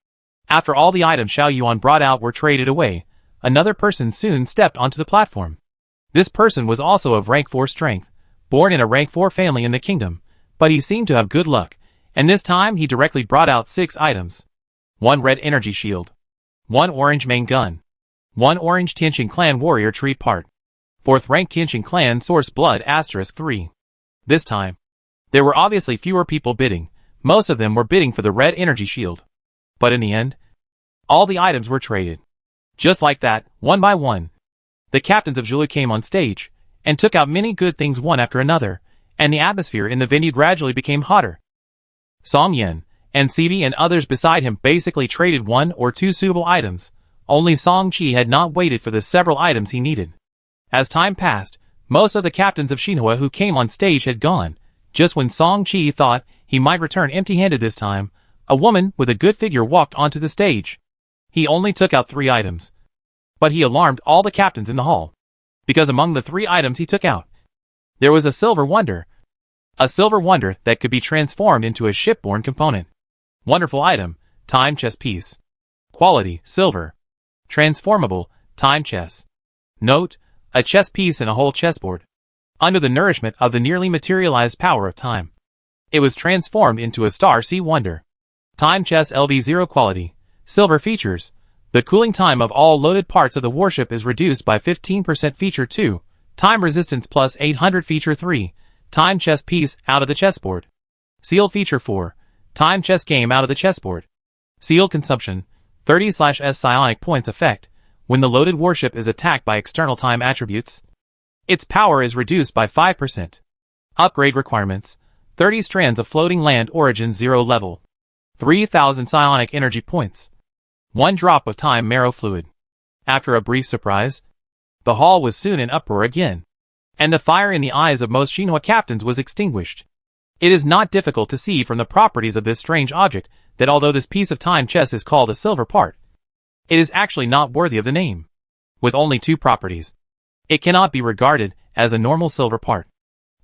After all the items Xiao Yuan brought out were traded away, another person soon stepped onto the platform. This person was also of rank 4 strength, born in a rank 4 family in the kingdom, but he seemed to have good luck, and this time he directly brought out 6 items. 1 red energy shield. 1 orange main gun. 1 orange Tianqing clan warrior tree part. 4th rank Tianqing clan source blood *3. This time, there were obviously fewer people bidding. Most of them were bidding for the red energy shield. But in the end, all the items were traded. Just like that, one by one, the captains of Zhulu came on stage, and took out many good things one after another, and the atmosphere in the venue gradually became hotter. Song Yen, and CV and others beside him basically traded 1 or 2 suitable items. Only Song Chi had not waited for the several items he needed. As time passed, most of the captains of Shinhua who came on stage had gone. Just when Song Chi thought he might return empty-handed this time, a woman with a good figure walked onto the stage. He only took out 3 items, but he alarmed all the captains in the hall, because among the 3 items he took out, there was a silver wonder. A silver wonder that could be transformed into a shipborne component. Wonderful item, time chess piece. Quality, silver. Transformable, time chess. Note, a chess piece in a whole chessboard. Under the nourishment of the nearly materialized power of time, it was transformed into a star sea wonder. Time chess LV0 quality. Silver features. The cooling time of all loaded parts of the warship is reduced by 15% feature 2. Time resistance plus 800 feature 3. Time chess piece out of the chessboard. Sealed feature 4. Time chess game out of the chessboard. Sealed consumption. 30/S psionic points effect. When the loaded warship is attacked by external time attributes, Its power is reduced by 5%. Upgrade requirements: 30 strands of floating land origin 0 level. 3,000 psionic energy points. 1 drop of time marrow fluid. After a brief surprise, the hall was soon in uproar again, and the fire in the eyes of most Shinhwa captains was extinguished. It is not difficult to see from the properties of this strange object that although this piece of time chess is called a silver part, it is actually not worthy of the name. With only 2 properties, it cannot be regarded as a normal silver part.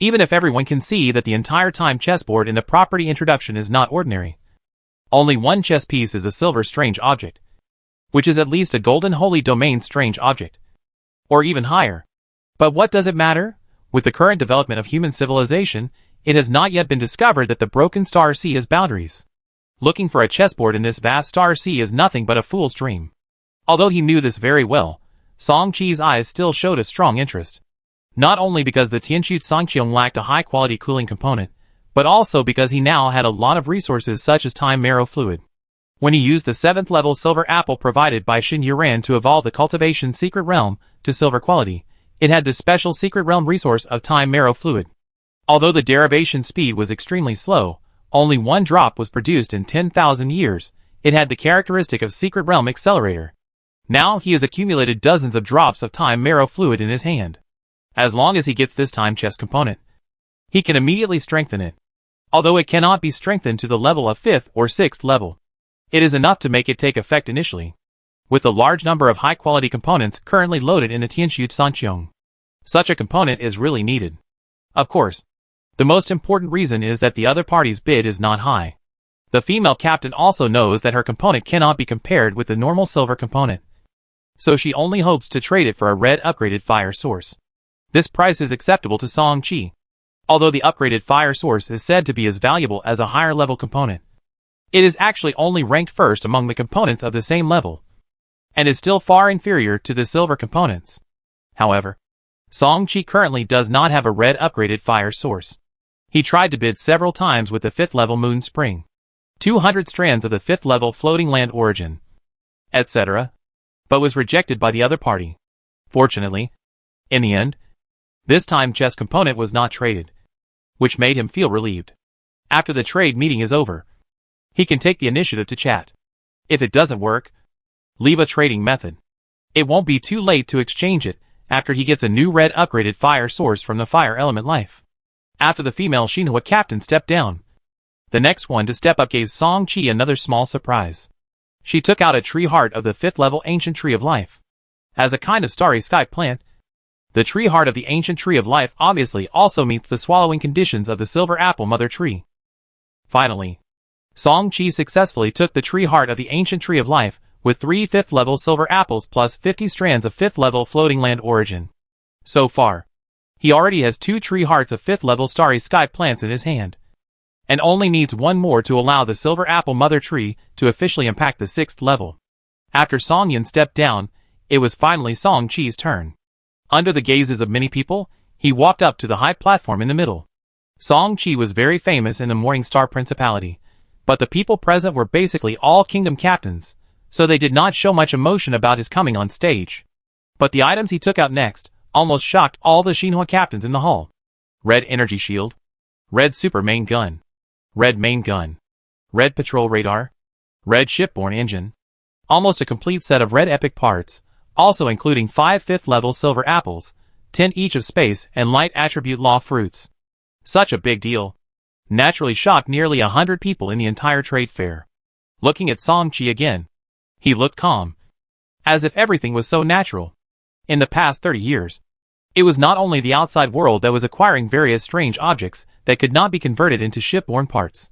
Even if everyone can see that the entire time chessboard in the property introduction is not ordinary. Only 1 chess piece is a silver strange object, which is at least a golden holy domain strange object, or even higher. But what does it matter? With the current development of human civilization, it has not yet been discovered that the broken star sea has boundaries. Looking for a chessboard in this vast star sea is nothing but a fool's dream. Although he knew this very well, Song Chi's eyes still showed a strong interest. Not only because the Tianchu Sangqiong lacked a high-quality cooling component, but also because he now had a lot of resources such as time marrow fluid. When he used the 7th level silver apple provided by Xin Yuran to evolve the cultivation secret realm to silver quality, it had the special secret realm resource of time marrow fluid. Although the derivation speed was extremely slow, only 1 drop was produced in 10,000 years, it had the characteristic of secret realm accelerator. Now he has accumulated dozens of drops of time marrow fluid in his hand. As long as he gets this time chess component, he can immediately strengthen it. Although it cannot be strengthened to the level of 5th or 6th level, it is enough to make it take effect initially. With the large number of high-quality components currently loaded in the Tianchu Sangqiong, such a component is really needed. Of course, the most important reason is that the other party's bid is not high. The female captain also knows that her component cannot be compared with the normal silver component, so she only hopes to trade it for a red upgraded fire source. This price is acceptable to Song Chi. Although the upgraded fire source is said to be as valuable as a higher level component, it is actually only ranked first among the components of the same level, and is still far inferior to the silver components. However, Song Chi currently does not have a red upgraded fire source. He tried to bid several times with the 5th level moon spring, 200 strands of the 5th level floating land origin, etc., but was rejected by the other party. Fortunately, in the end, this time chess component was not traded, which made him feel relieved. After the trade meeting is over, he can take the initiative to chat. If it doesn't work, leave a trading method. It won't be too late to exchange it after he gets a new red upgraded fire source from the fire element life. After the female Shinhwa captain stepped down, the next one to step up gave Song Chi another small surprise. She took out a tree heart of the 5th level ancient tree of life. As a kind of starry sky plant, the tree heart of the ancient tree of life obviously also meets the swallowing conditions of the silver apple mother tree. Finally, Song Chi successfully took the tree heart of the ancient tree of life with 3 5th level silver apples plus 50 strands of 5th level floating land origin. So far, he already has 2 tree hearts of 5th level starry sky plants in his hand, and only needs 1 more to allow the silver apple mother tree to officially impact the 6th level. After Song Yin stepped down, it was finally Song Chi's turn. Under the gazes of many people, he walked up to the high platform in the middle. Song Chi was very famous in the Morning Star Principality, but the people present were basically all kingdom captains, so they did not show much emotion about his coming on stage. But the items he took out next almost shocked all the Shinhwa captains in the hall. Red energy shield, red super main gun, red main gun, red patrol radar, red shipborne engine, almost a complete set of red epic parts, also including 5 5th level silver apples, 10 each of space and light attribute law fruits. Such a big deal naturally shocked nearly 100 people in the entire trade fair. Looking at Song Chi again, he looked calm, as if everything was so natural. In the past 30 years, it was not only the outside world that was acquiring various strange objects that could not be converted into shipborne parts,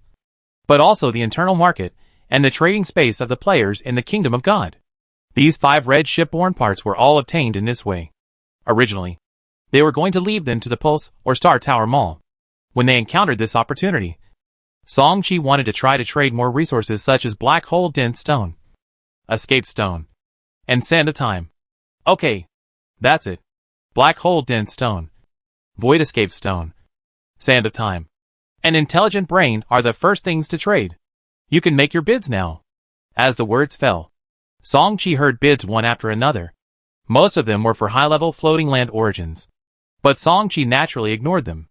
but also the internal market and the trading space of the players in the Kingdom of God. These 5 red shipborne parts were all obtained in this way. Originally, they were going to leave them to the Pulse or Star Tower Mall. When they encountered this opportunity, Song Chi wanted to try to trade more resources such as Black Hole Dense Stone, Escape Stone, and Sand of Time. Okay, that's it. Black Hole Dense Stone, Void Escape Stone, Sand of Time, and Intelligent Brain are the first things to trade. You can make your bids now. As the words fell, Song Chi heard bids one after another. Most of them were for high-level floating land origins, But Song Chi naturally ignored them.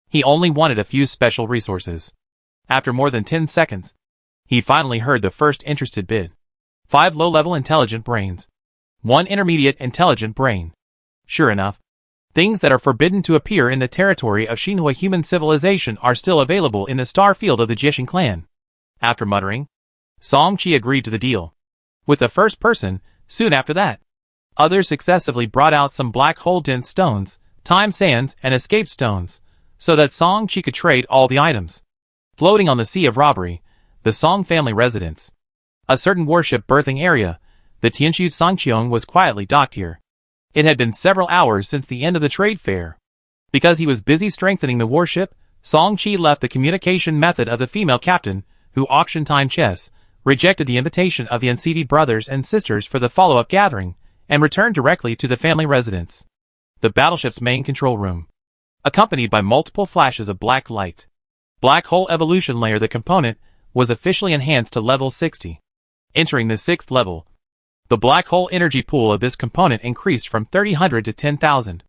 He only wanted a few special resources. After more than 10 seconds, he finally heard the first interested bid. 5 low-level intelligent brains. 1 intermediate intelligent brain. Sure enough, things that are forbidden to appear in the territory of Xinhua human civilization are still available in the star field of the Jishin clan. After muttering, Song Chi agreed to the deal. With the first person, soon after that, others successively brought out some black hole-dense stones, time sands, and escape stones, so that Song Chi could trade all the items. Floating on the sea of robbery, the Song family residence. A certain warship berthing area, the Tianshu Sangqiong was quietly docked here. It had been several hours since the end of the trade fair. Because he was busy strengthening the warship, Song Chi left the communication method of the female captain, who auctioned time chess, rejected the invitation of the Ncd brothers and sisters for the follow-up gathering, and returned directly to the family residence. The battleship's main control room. Accompanied by multiple flashes of black light. Black hole evolution layer, the component was officially enhanced to level 60. Entering the 6th level, the black hole energy pool of this component increased from 30,000 to 10,000.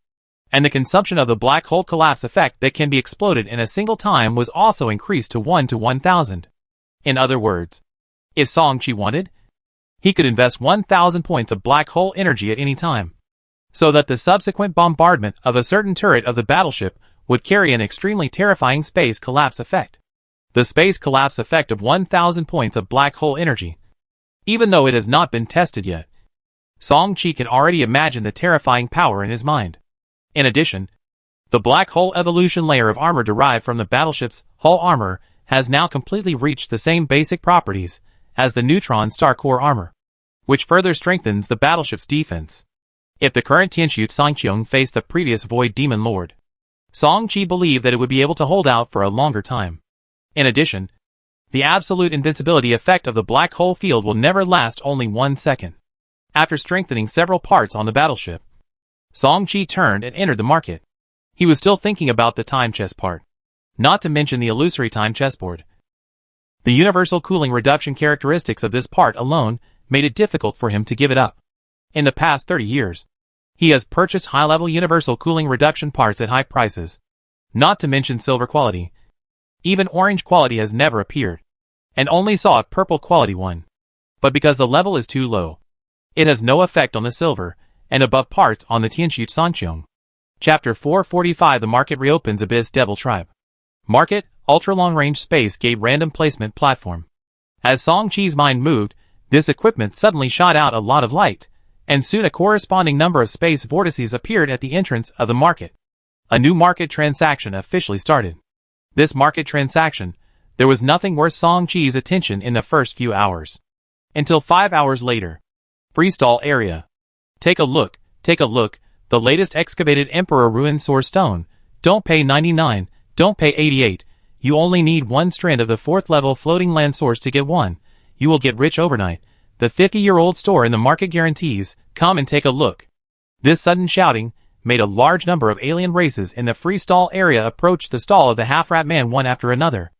And the consumption of the black hole collapse effect that can be exploded in a single time was also increased to 1 to 1,000. In other words, if Song Chi wanted, he could invest 1,000 points of black hole energy at any time, so that the subsequent bombardment of a certain turret of the battleship would carry an extremely terrifying space collapse effect. The space collapse effect of 1,000 points of black hole energy. Even though it has not been tested yet, Song Chi can already imagine the terrifying power in his mind. In addition, the black hole evolution layer of armor derived from the battleship's hull armor has now completely reached the same basic properties as the neutron star core armor, which further strengthens the battleship's defense. If the current Tianshu Sangqiong faced the previous Void Demon Lord, Song Chi believed that it would be able to hold out for a longer time. In addition, the absolute invincibility effect of the black hole field will never last only 1 second. After strengthening several parts on the battleship, Song Chi turned and entered the market. He was still thinking about the time chess part, not to mention the illusory time chessboard. The universal cooling reduction characteristics of this part alone made it difficult for him to give it up. In the past 30 years, he has purchased high-level universal cooling reduction parts at high prices, not to mention silver quality. Even orange quality has never appeared, and only saw a purple quality one. But because the level is too low, it has no effect on the silver and above parts on the Tianshu Sangqiong. Chapter 445. The market reopens. Abyss Devil Tribe. Market, ultra-long-range space gate random placement platform. As Song Chi's mind moved, this equipment suddenly shot out a lot of light, and soon a corresponding number of space vortices appeared at the entrance of the market. A new market transaction officially started. This market transaction, there was nothing worth Song Chi's attention in the first few hours. Until 5 hours later. Freestall area. Take a look, the latest excavated Emperor Ruin Source Stone. Don't pay 99, don't pay 88. You only need 1 strand of the 4th level floating land source to get one. You will get rich overnight. The 50-year-old store in the market guarantees. Come and take a look. This sudden shouting made a large number of alien races in the freestall area approach the stall of the half-rat man one after another.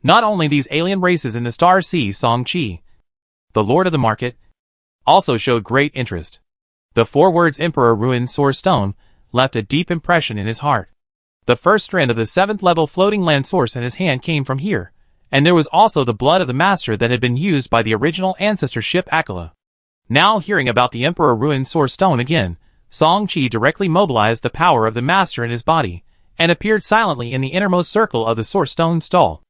Not only these alien races in the star see Song Chi, the lord of the market, also showed great interest. The 4 words Emperor Ruin Source Stone left a deep impression in his heart. The first strand of the 7th level floating land source in his hand came from here, and there was also the blood of the master that had been used by the original ancestor ship Akela. Now hearing about the Emperor Ruin Source Stone again, Song Chi directly mobilized the power of the master in his body, and appeared silently in the innermost circle of the Source Stone stall.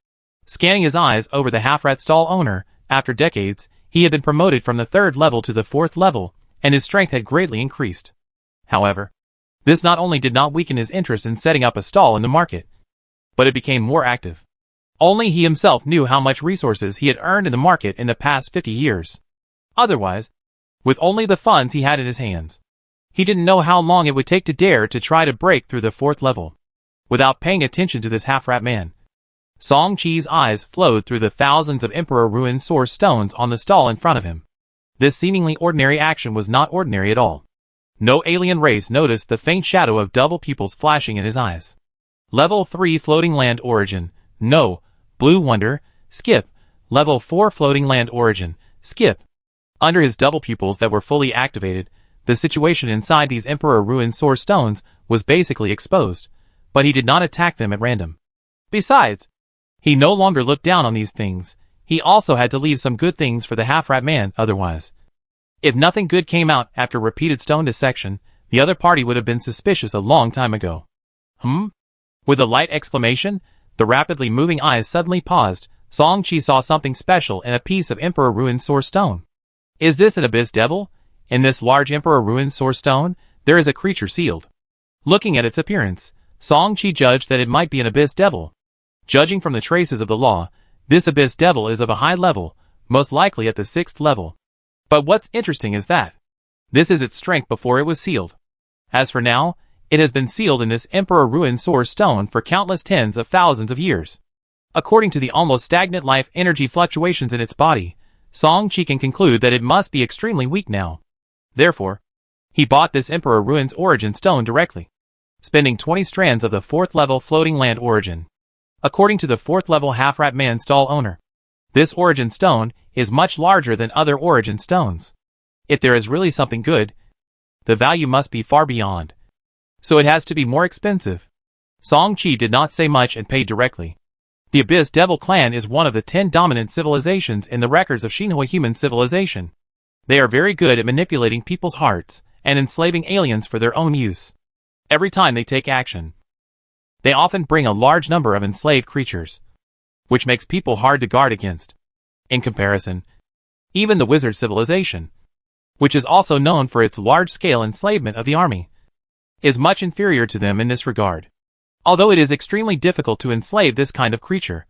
Scanning his eyes over the half-rat stall owner, after decades, he had been promoted from the 3rd level to the 4th level, and his strength had greatly increased. However, this not only did not weaken his interest in setting up a stall in the market, but it became more active. Only he himself knew how much resources he had earned in the market in the past 50 years. Otherwise, with only the funds he had in his hands, he didn't know how long it would take to dare to try to break through the 4th level. Without paying attention to this half-rat man, Song Chi's eyes flowed through the thousands of Emperor Ruin Source stones on the stall in front of him. This seemingly ordinary action was not ordinary at all. No alien race noticed the faint shadow of double pupils flashing in his eyes. Level 3 Floating Land Origin. No. Blue Wonder. Skip. Level 4 Floating Land Origin. Skip. Under his double pupils that were fully activated, the situation inside these Emperor Ruin Source Stones was basically exposed, but he did not attack them at random. Besides, he no longer looked down on these things. He also had to leave some good things for the half-rat man otherwise. If nothing good came out after repeated stone dissection, the other party would have been suspicious a long time ago. With a light exclamation, the rapidly moving eyes suddenly paused. Song-Chi saw something special in a piece of Emperor Ruin Source Stone. Is this an Abyss Devil? In this large Emperor Ruin Source Stone, there is a creature sealed. Looking at its appearance, Song-Chi judged that it might be an Abyss Devil. Judging from the traces of the law, this Abyss Devil is of a high level, most likely at the 6th level. But what's interesting is that this is its strength before it was sealed. As for now, it has been sealed in this Emperor Ruin Source Stone for countless tens of thousands of years. According to the almost stagnant life energy fluctuations in its body, Song-Chi can conclude that it must be extremely weak now. Therefore, he bought this Emperor Ruin's Origin Stone directly, spending 20 strands of the 4th level Floating Land Origin. According to the 4th level Half-Rat Man stall owner, this Origin Stone is much larger than other Origin Stones. If there is really something good, the value must be far beyond. So it has to be more expensive. Song-Chi did not say much and paid directly. The Abyss Devil clan is one of the 10 dominant civilizations in the records of Xinhua human civilization. They are very good at manipulating people's hearts and enslaving aliens for their own use. Every time they take action, they often bring a large number of enslaved creatures, which makes people hard to guard against. In comparison, even the wizard civilization, which is also known for its large-scale enslavement of the army, is much inferior to them in this regard. Although it is extremely difficult to enslave this kind of creature,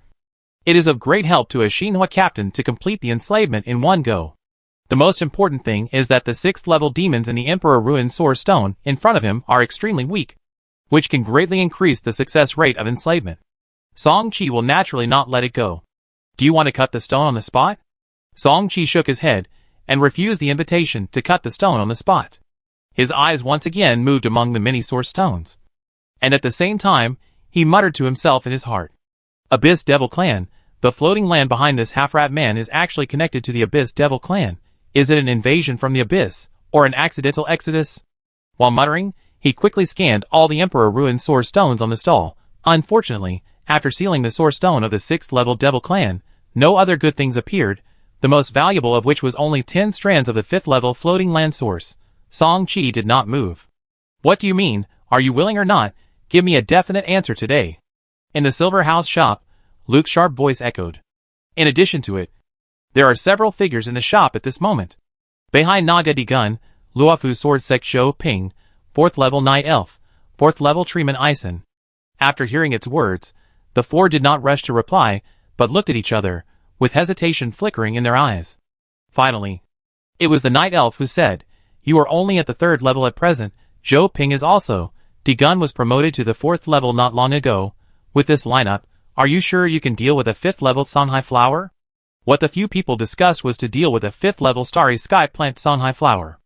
it is of great help to a Xinhua captain to complete the enslavement in one go. The most important thing is that the 6th level demons in the Emperor Ruin Source Stone in front of him are extremely weak, which can greatly increase the success rate of enslavement. Song-Chi will naturally not let it go. Do you want to cut the stone on the spot? Song-Chi shook his head and refused the invitation to cut the stone on the spot. His eyes once again moved among the many source stones, and at the same time, he muttered to himself in his heart. Abyss Devil Clan, the floating land behind this half-rat man is actually connected to the Abyss Devil Clan. Is it an invasion from the Abyss, or an accidental exodus? While muttering, he quickly scanned all the Emperor Ruin Source Stones on the stall. Unfortunately, after sealing the Source Stone of the 6th level Devil Clan, no other good things appeared, the most valuable of which was only 10 strands of the 5th level Floating Land Source. Song-Chi did not move. What do you mean? Are you willing or not? Give me a definite answer today. In the Silver House shop, Luke's sharp voice echoed. In addition to it, there are several figures in the shop at this moment. Behind Naga Gun, Luofu Sword Sek Shou Ping, 4th level Night Elf, 4th level Treeman Ison. After hearing its words, the four did not rush to reply, but looked at each other, with hesitation flickering in their eyes. Finally, it was the Night Elf who said, "You are only at the 3rd level at present. Zhou Ping is also. Gun was promoted to the 4th level not long ago. With this lineup, are you sure you can deal with a 5th level Songhai Flower?" What the few people discussed was to deal with a 5th level Starry Sky Plant Songhai Flower.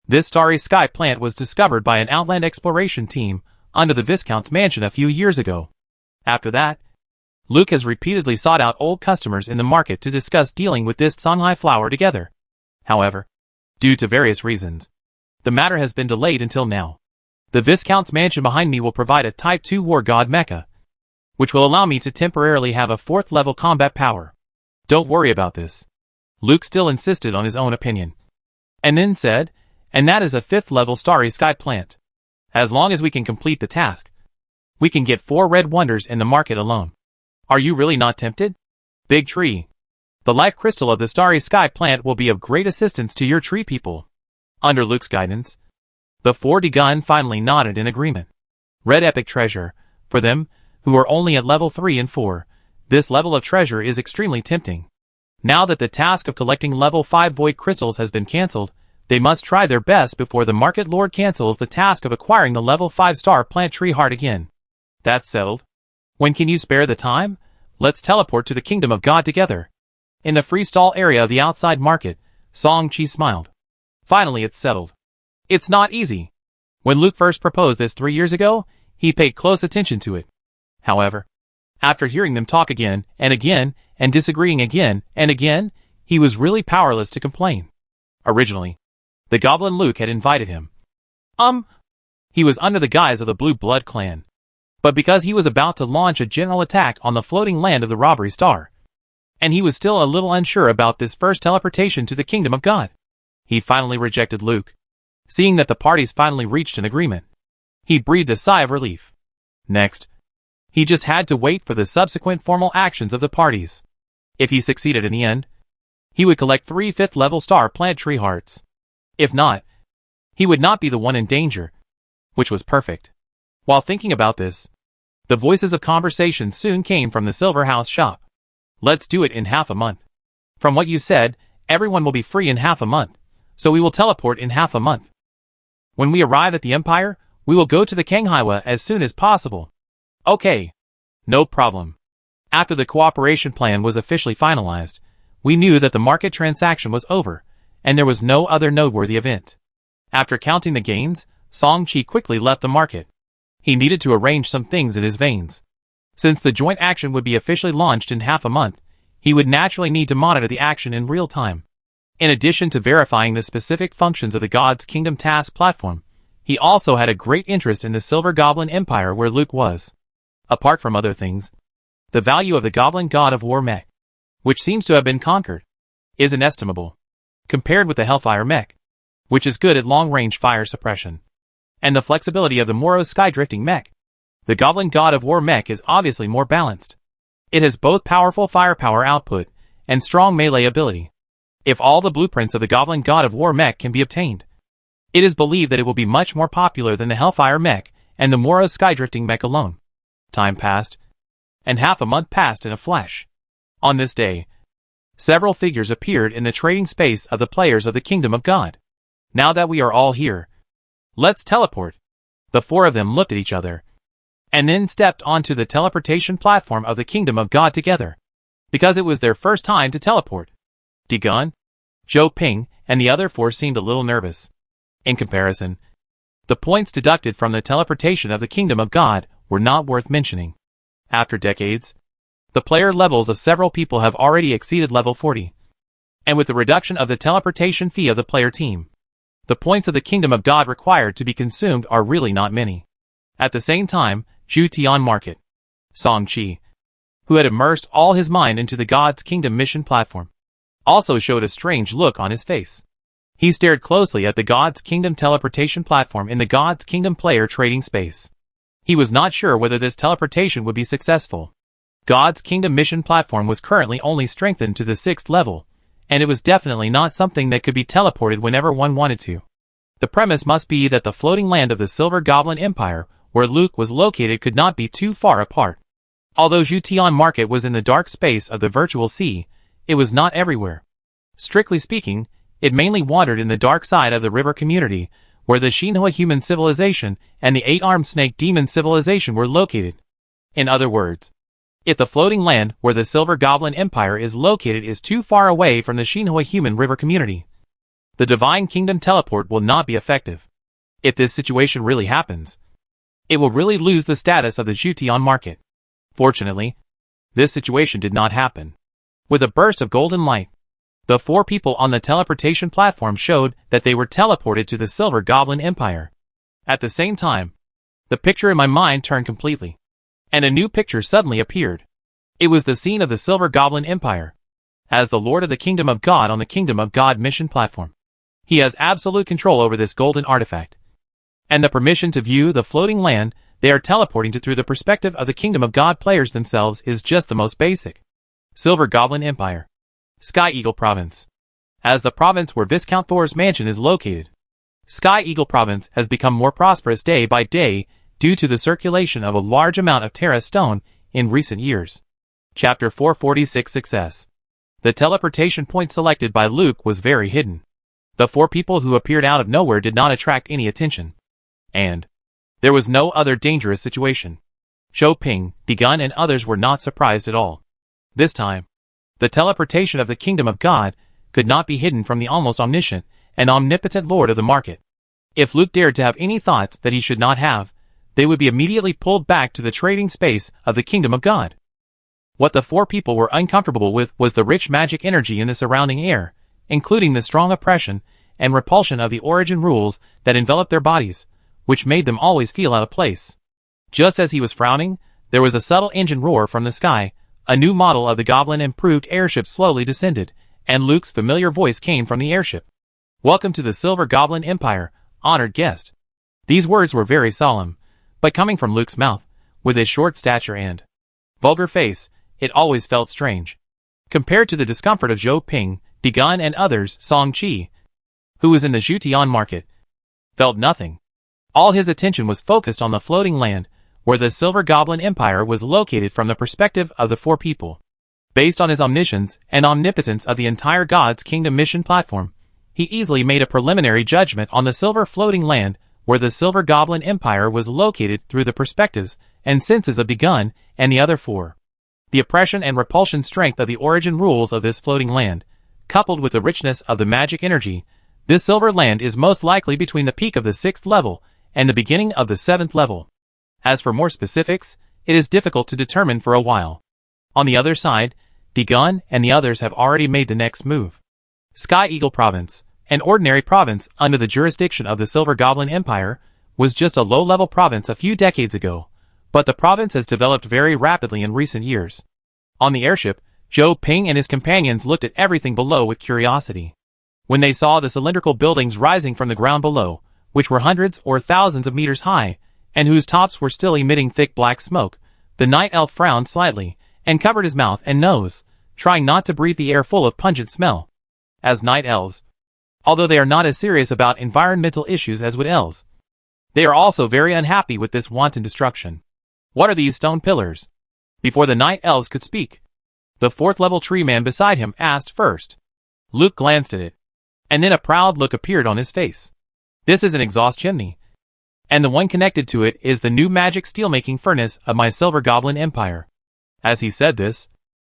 This Starry Sky Plant was discovered by an Outland exploration team under the Viscount's mansion a few years ago. After that, Luke has repeatedly sought out old customers in the market to discuss dealing with this Songhai Flower together. However, due to various reasons, the matter has been delayed until now. The Viscount's mansion behind me will provide a Type 2 War God mecha, which will allow me to temporarily have a 4th level combat power. Don't worry about this. Luke still insisted on his own opinion. And then said, and that is a 5th level Starry Sky Plant. As long as we can complete the task, we can get 4 red wonders in the market alone. Are you really not tempted? Big Tree. The life crystal of the Starry Sky Plant will be of great assistance to your tree people. Under Luke's guidance, the 4 Gun finally nodded in agreement. Red Epic Treasure. For them, who are only at level 3 and 4, this level of treasure is extremely tempting. Now that the task of collecting level 5 Void Crystals has been cancelled, they must try their best before the Market Lord cancels the task of acquiring the level 5 Star Plant Tree Heart again. That's settled. When can you spare the time? Let's teleport to the Kingdom of God together. In the freestall area of the outside market, Song-Chi smiled. Finally it's settled. It's not easy. When Luke first proposed this 3 years ago, he paid close attention to it. However, after hearing them talk again, and disagreeing again and again, he was really powerless to complain. Originally, The goblin Luke had invited him. He was under the guise of the Blue Blood clan. But because he was about to launch a general attack on the floating land of the Robbery Star, and he was still a little unsure about this first teleportation to the Kingdom of God, he finally rejected Luke. Seeing that the parties finally reached an agreement, he breathed a sigh of relief. Next, he just had to wait for the subsequent formal actions of the parties. If he succeeded in the end, he would collect 3 5th-level star plant tree hearts. If not, he would not be the one in danger, which was perfect. While thinking about this, the voices of conversation soon came from the Silver House shop. Let's do it in half a month. From what you said, everyone will be free in half a month, so we will teleport in half a month. When we arrive at the Empire, we will go to the Kanghaiwa as soon as possible. Okay. No problem. After the cooperation plan was officially finalized, we knew that the market transaction was over, and there was no other noteworthy event. After counting the gains, Song Chi quickly left the market. He needed to arrange some things in his veins. Since the joint action would be officially launched in half a month, he would naturally need to monitor the action in real time. In addition to verifying the specific functions of the God's Kingdom task platform, he also had a great interest in the Silver Goblin Empire where Luke was. Apart from other things, the value of the Goblin God of War mech, which seems to have been conquered, is inestimable, compared with the Hellfire mech, which is good at long-range fire suppression, and the flexibility of the Moro's Skydrifting mech. The Goblin God of War mech is obviously more balanced. It has both powerful firepower output and strong melee ability. If all the blueprints of the Goblin God of War mech can be obtained, it is believed that it will be much more popular than the Hellfire mech and the Moro's Skydrifting mech alone. Time passed, and half a month passed in a flash. On this day, several figures appeared in the trading space of the players of the Kingdom of God. Now that we are all here, let's teleport. The 4 of them looked at each other, and then stepped onto the teleportation platform of the Kingdom of God together, because it was their first time to teleport. Digun, Zhou Ping, and the other 4 seemed a little nervous. In comparison, the points deducted from the teleportation of the Kingdom of God were not worth mentioning. After decades, the player levels of several people have already exceeded level 40. And with the reduction of the teleportation fee of the player team, the points of the Kingdom of God required to be consumed are really not many. At the same time, Jutian Market, Song Chi, who had immersed all his mind into the God's Kingdom mission platform, also showed a strange look on his face. He stared closely at the God's Kingdom teleportation platform in the God's Kingdom player trading space. He was not sure whether this teleportation would be successful. God's Kingdom mission platform was currently only strengthened to the 6th level, and it was definitely not something that could be teleported whenever one wanted to. The premise must be that the floating land of the Silver Goblin Empire, where Luke was located, could not be too far apart. Although Jutian Market was in the dark space of the virtual sea, it was not everywhere. Strictly speaking, it mainly wandered in the dark side of the river community, where the Shinhua human civilization and the 8-armed snake demon civilization were located. In other words, if the floating land where the Silver Goblin Empire is located is too far away from the Shinhua human river community, the Divine Kingdom teleport will not be effective. If this situation really happens, it will really lose the status of the Jutian Market. Fortunately, this situation did not happen. With a burst of golden light, the 4 people on the teleportation platform showed that they were teleported to the Silver Goblin Empire. At the same time, the picture in my mind turned completely, and a new picture suddenly appeared. It was the scene of the Silver Goblin Empire, as the Lord of the Kingdom of God on the Kingdom of God mission platform. He has absolute control over this golden artifact, and the permission to view the floating land they are teleporting to through the perspective of the Kingdom of God players themselves is just the most basic. Silver Goblin Empire, Sky Eagle Province. As the province where Viscount Thor's mansion is located, Sky Eagle Province has become more prosperous day by day due to the circulation of a large amount of Terra Stone in recent years. Chapter 446 Success. The teleportation point selected by Luke was very hidden. The 4 people who appeared out of nowhere did not attract any attention. And there was no other dangerous situation. Zhou Ping, Digun, and others were not surprised at all. This time, the teleportation of the Kingdom of God could not be hidden from the almost omniscient and omnipotent Lord of the Market. If Luke dared to have any thoughts that he should not have, they would be immediately pulled back to the trading space of the Kingdom of God. What the 4 people were uncomfortable with was the rich magic energy in the surrounding air, including the strong oppression and repulsion of the origin rules that enveloped their bodies, which made them always feel out of place. Just as he was frowning, there was a subtle engine roar from the sky, a new model of the Goblin improved airship slowly descended, and Luke's familiar voice came from the airship. "Welcome to the Silver Goblin Empire, honored guest." These words were very solemn, but coming from Luke's mouth, with his short stature and vulgar face, it always felt strange. Compared to the discomfort of Zhou Ping, Digun and others, Song Qi, who was in the Jutian market, felt nothing. All his attention was focused on the floating land, where the Silver Goblin Empire was located from the perspective of the four people. Based on his omniscience and omnipotence of the entire God's Kingdom mission platform, he easily made a preliminary judgment on the silver floating land where the Silver Goblin Empire was located through the perspectives and senses of Digun and the other four. The oppression and repulsion strength of the origin rules of this floating land, coupled with the richness of the magic energy, this silver land is most likely between the peak of the 6th level and the beginning of the 7th level. As for more specifics, it is difficult to determine for a while. On the other side, Digun and the others have already made the next move. Sky Eagle Province, an ordinary province under the jurisdiction of the Silver Goblin Empire, was just a low-level province a few decades ago, but the province has developed very rapidly in recent years. On the airship, Zhou Ping and his companions looked at everything below with curiosity. When they saw the cylindrical buildings rising from the ground below, which were hundreds or thousands of meters high, and whose tops were still emitting thick black smoke, the night elf frowned slightly, and covered his mouth and nose, trying not to breathe the air full of pungent smell. As night elves, although they are not as serious about environmental issues as wood elves, they are also very unhappy with this wanton destruction. "What are these stone pillars?" Before the night elves could speak, the 4th-level tree man beside him asked first. Luke glanced at it, and then a proud look appeared on his face. "This is an exhaust chimney, and the one connected to it is the new magic steelmaking furnace of my Silver Goblin Empire." As he said this,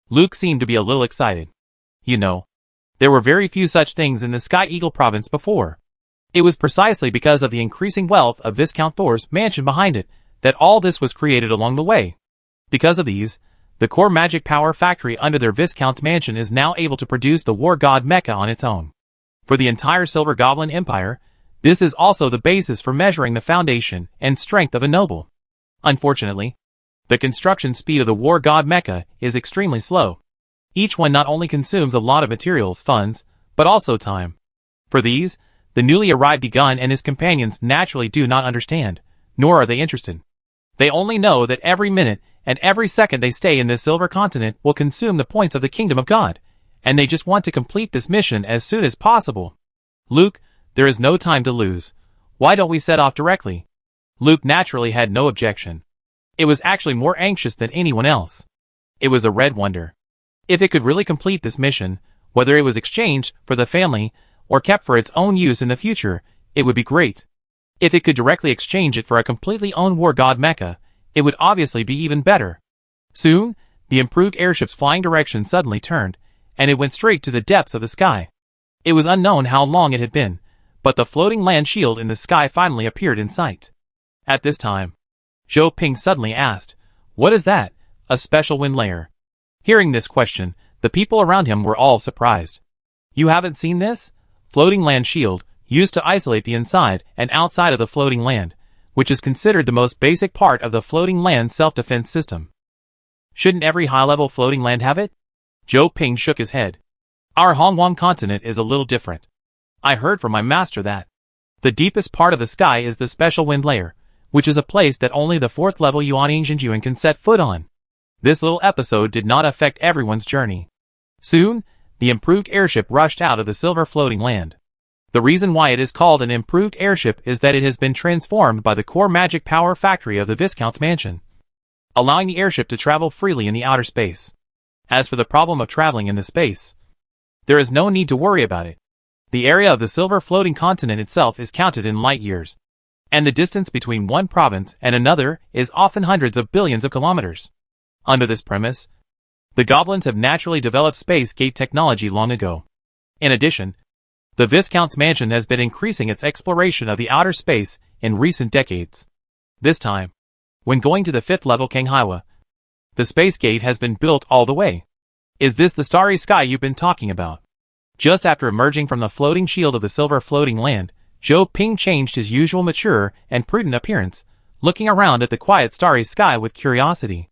Luke seemed to be a little excited. You know, there were very few such things in the Sky Eagle province before. It was precisely because of the increasing wealth of Viscount Thor's mansion behind it that all this was created along the way. Because of these, the core magic power factory under their Viscount's mansion is now able to produce the war god mecha on its own. For the entire Silver Goblin Empire, this is also the basis for measuring the foundation and strength of a noble. Unfortunately, the construction speed of the war god mecha is extremely slow. Each one not only consumes a lot of materials, funds, but also time. For these, the newly arrived Digun and his companions naturally do not understand, nor are they interested. They only know that every minute and every second they stay in this silver continent will consume the points of the kingdom of God, and they just want to complete this mission as soon as possible. "Luke, there is no time to lose. Why don't we set off directly?" Luke naturally had no objection. It was actually more anxious than anyone else. It was a red wonder. If it could really complete this mission, whether it was exchanged for the family or kept for its own use in the future, it would be great. If it could directly exchange it for a completely own war god mecha, it would obviously be even better. Soon, the improved airship's flying direction suddenly turned, and it went straight to the depths of the sky. It was unknown how long it had been, but the floating land shield in the sky finally appeared in sight. At this time, Zhou Ping suddenly asked, "What is that? A special wind layer?" Hearing this question, the people around him were all surprised. "You haven't seen this? Floating land shield, used to isolate the inside and outside of the floating land, which is considered the most basic part of the floating land self-defense system. Shouldn't every high-level floating land have it?" Zhou Ping shook his head. "Our Hongwang continent is a little different. I heard from my master that the deepest part of the sky is the special wind layer, which is a place that only the 4th level Yuan Jinjuan can set foot on." This little episode did not affect everyone's journey. Soon, the improved airship rushed out of the silver floating land. The reason why it is called an improved airship is that it has been transformed by the core magic power factory of the Viscount's mansion, allowing the airship to travel freely in the outer space. As for the problem of traveling in the space, there is no need to worry about it. The area of the silver floating continent itself is counted in light years, and the distance between one province and another is often hundreds of billions of kilometers. Under this premise, the goblins have naturally developed space gate technology long ago. In addition, the Viscount's mansion has been increasing its exploration of the outer space in recent decades. This time, when going to the 5th level Kanghaiwa, the space gate has been built all the way. "Is this the starry sky you've been talking about?" Just after emerging from the floating shield of the silver floating land, Zhou Ping changed his usual mature and prudent appearance, looking around at the quiet starry sky with curiosity.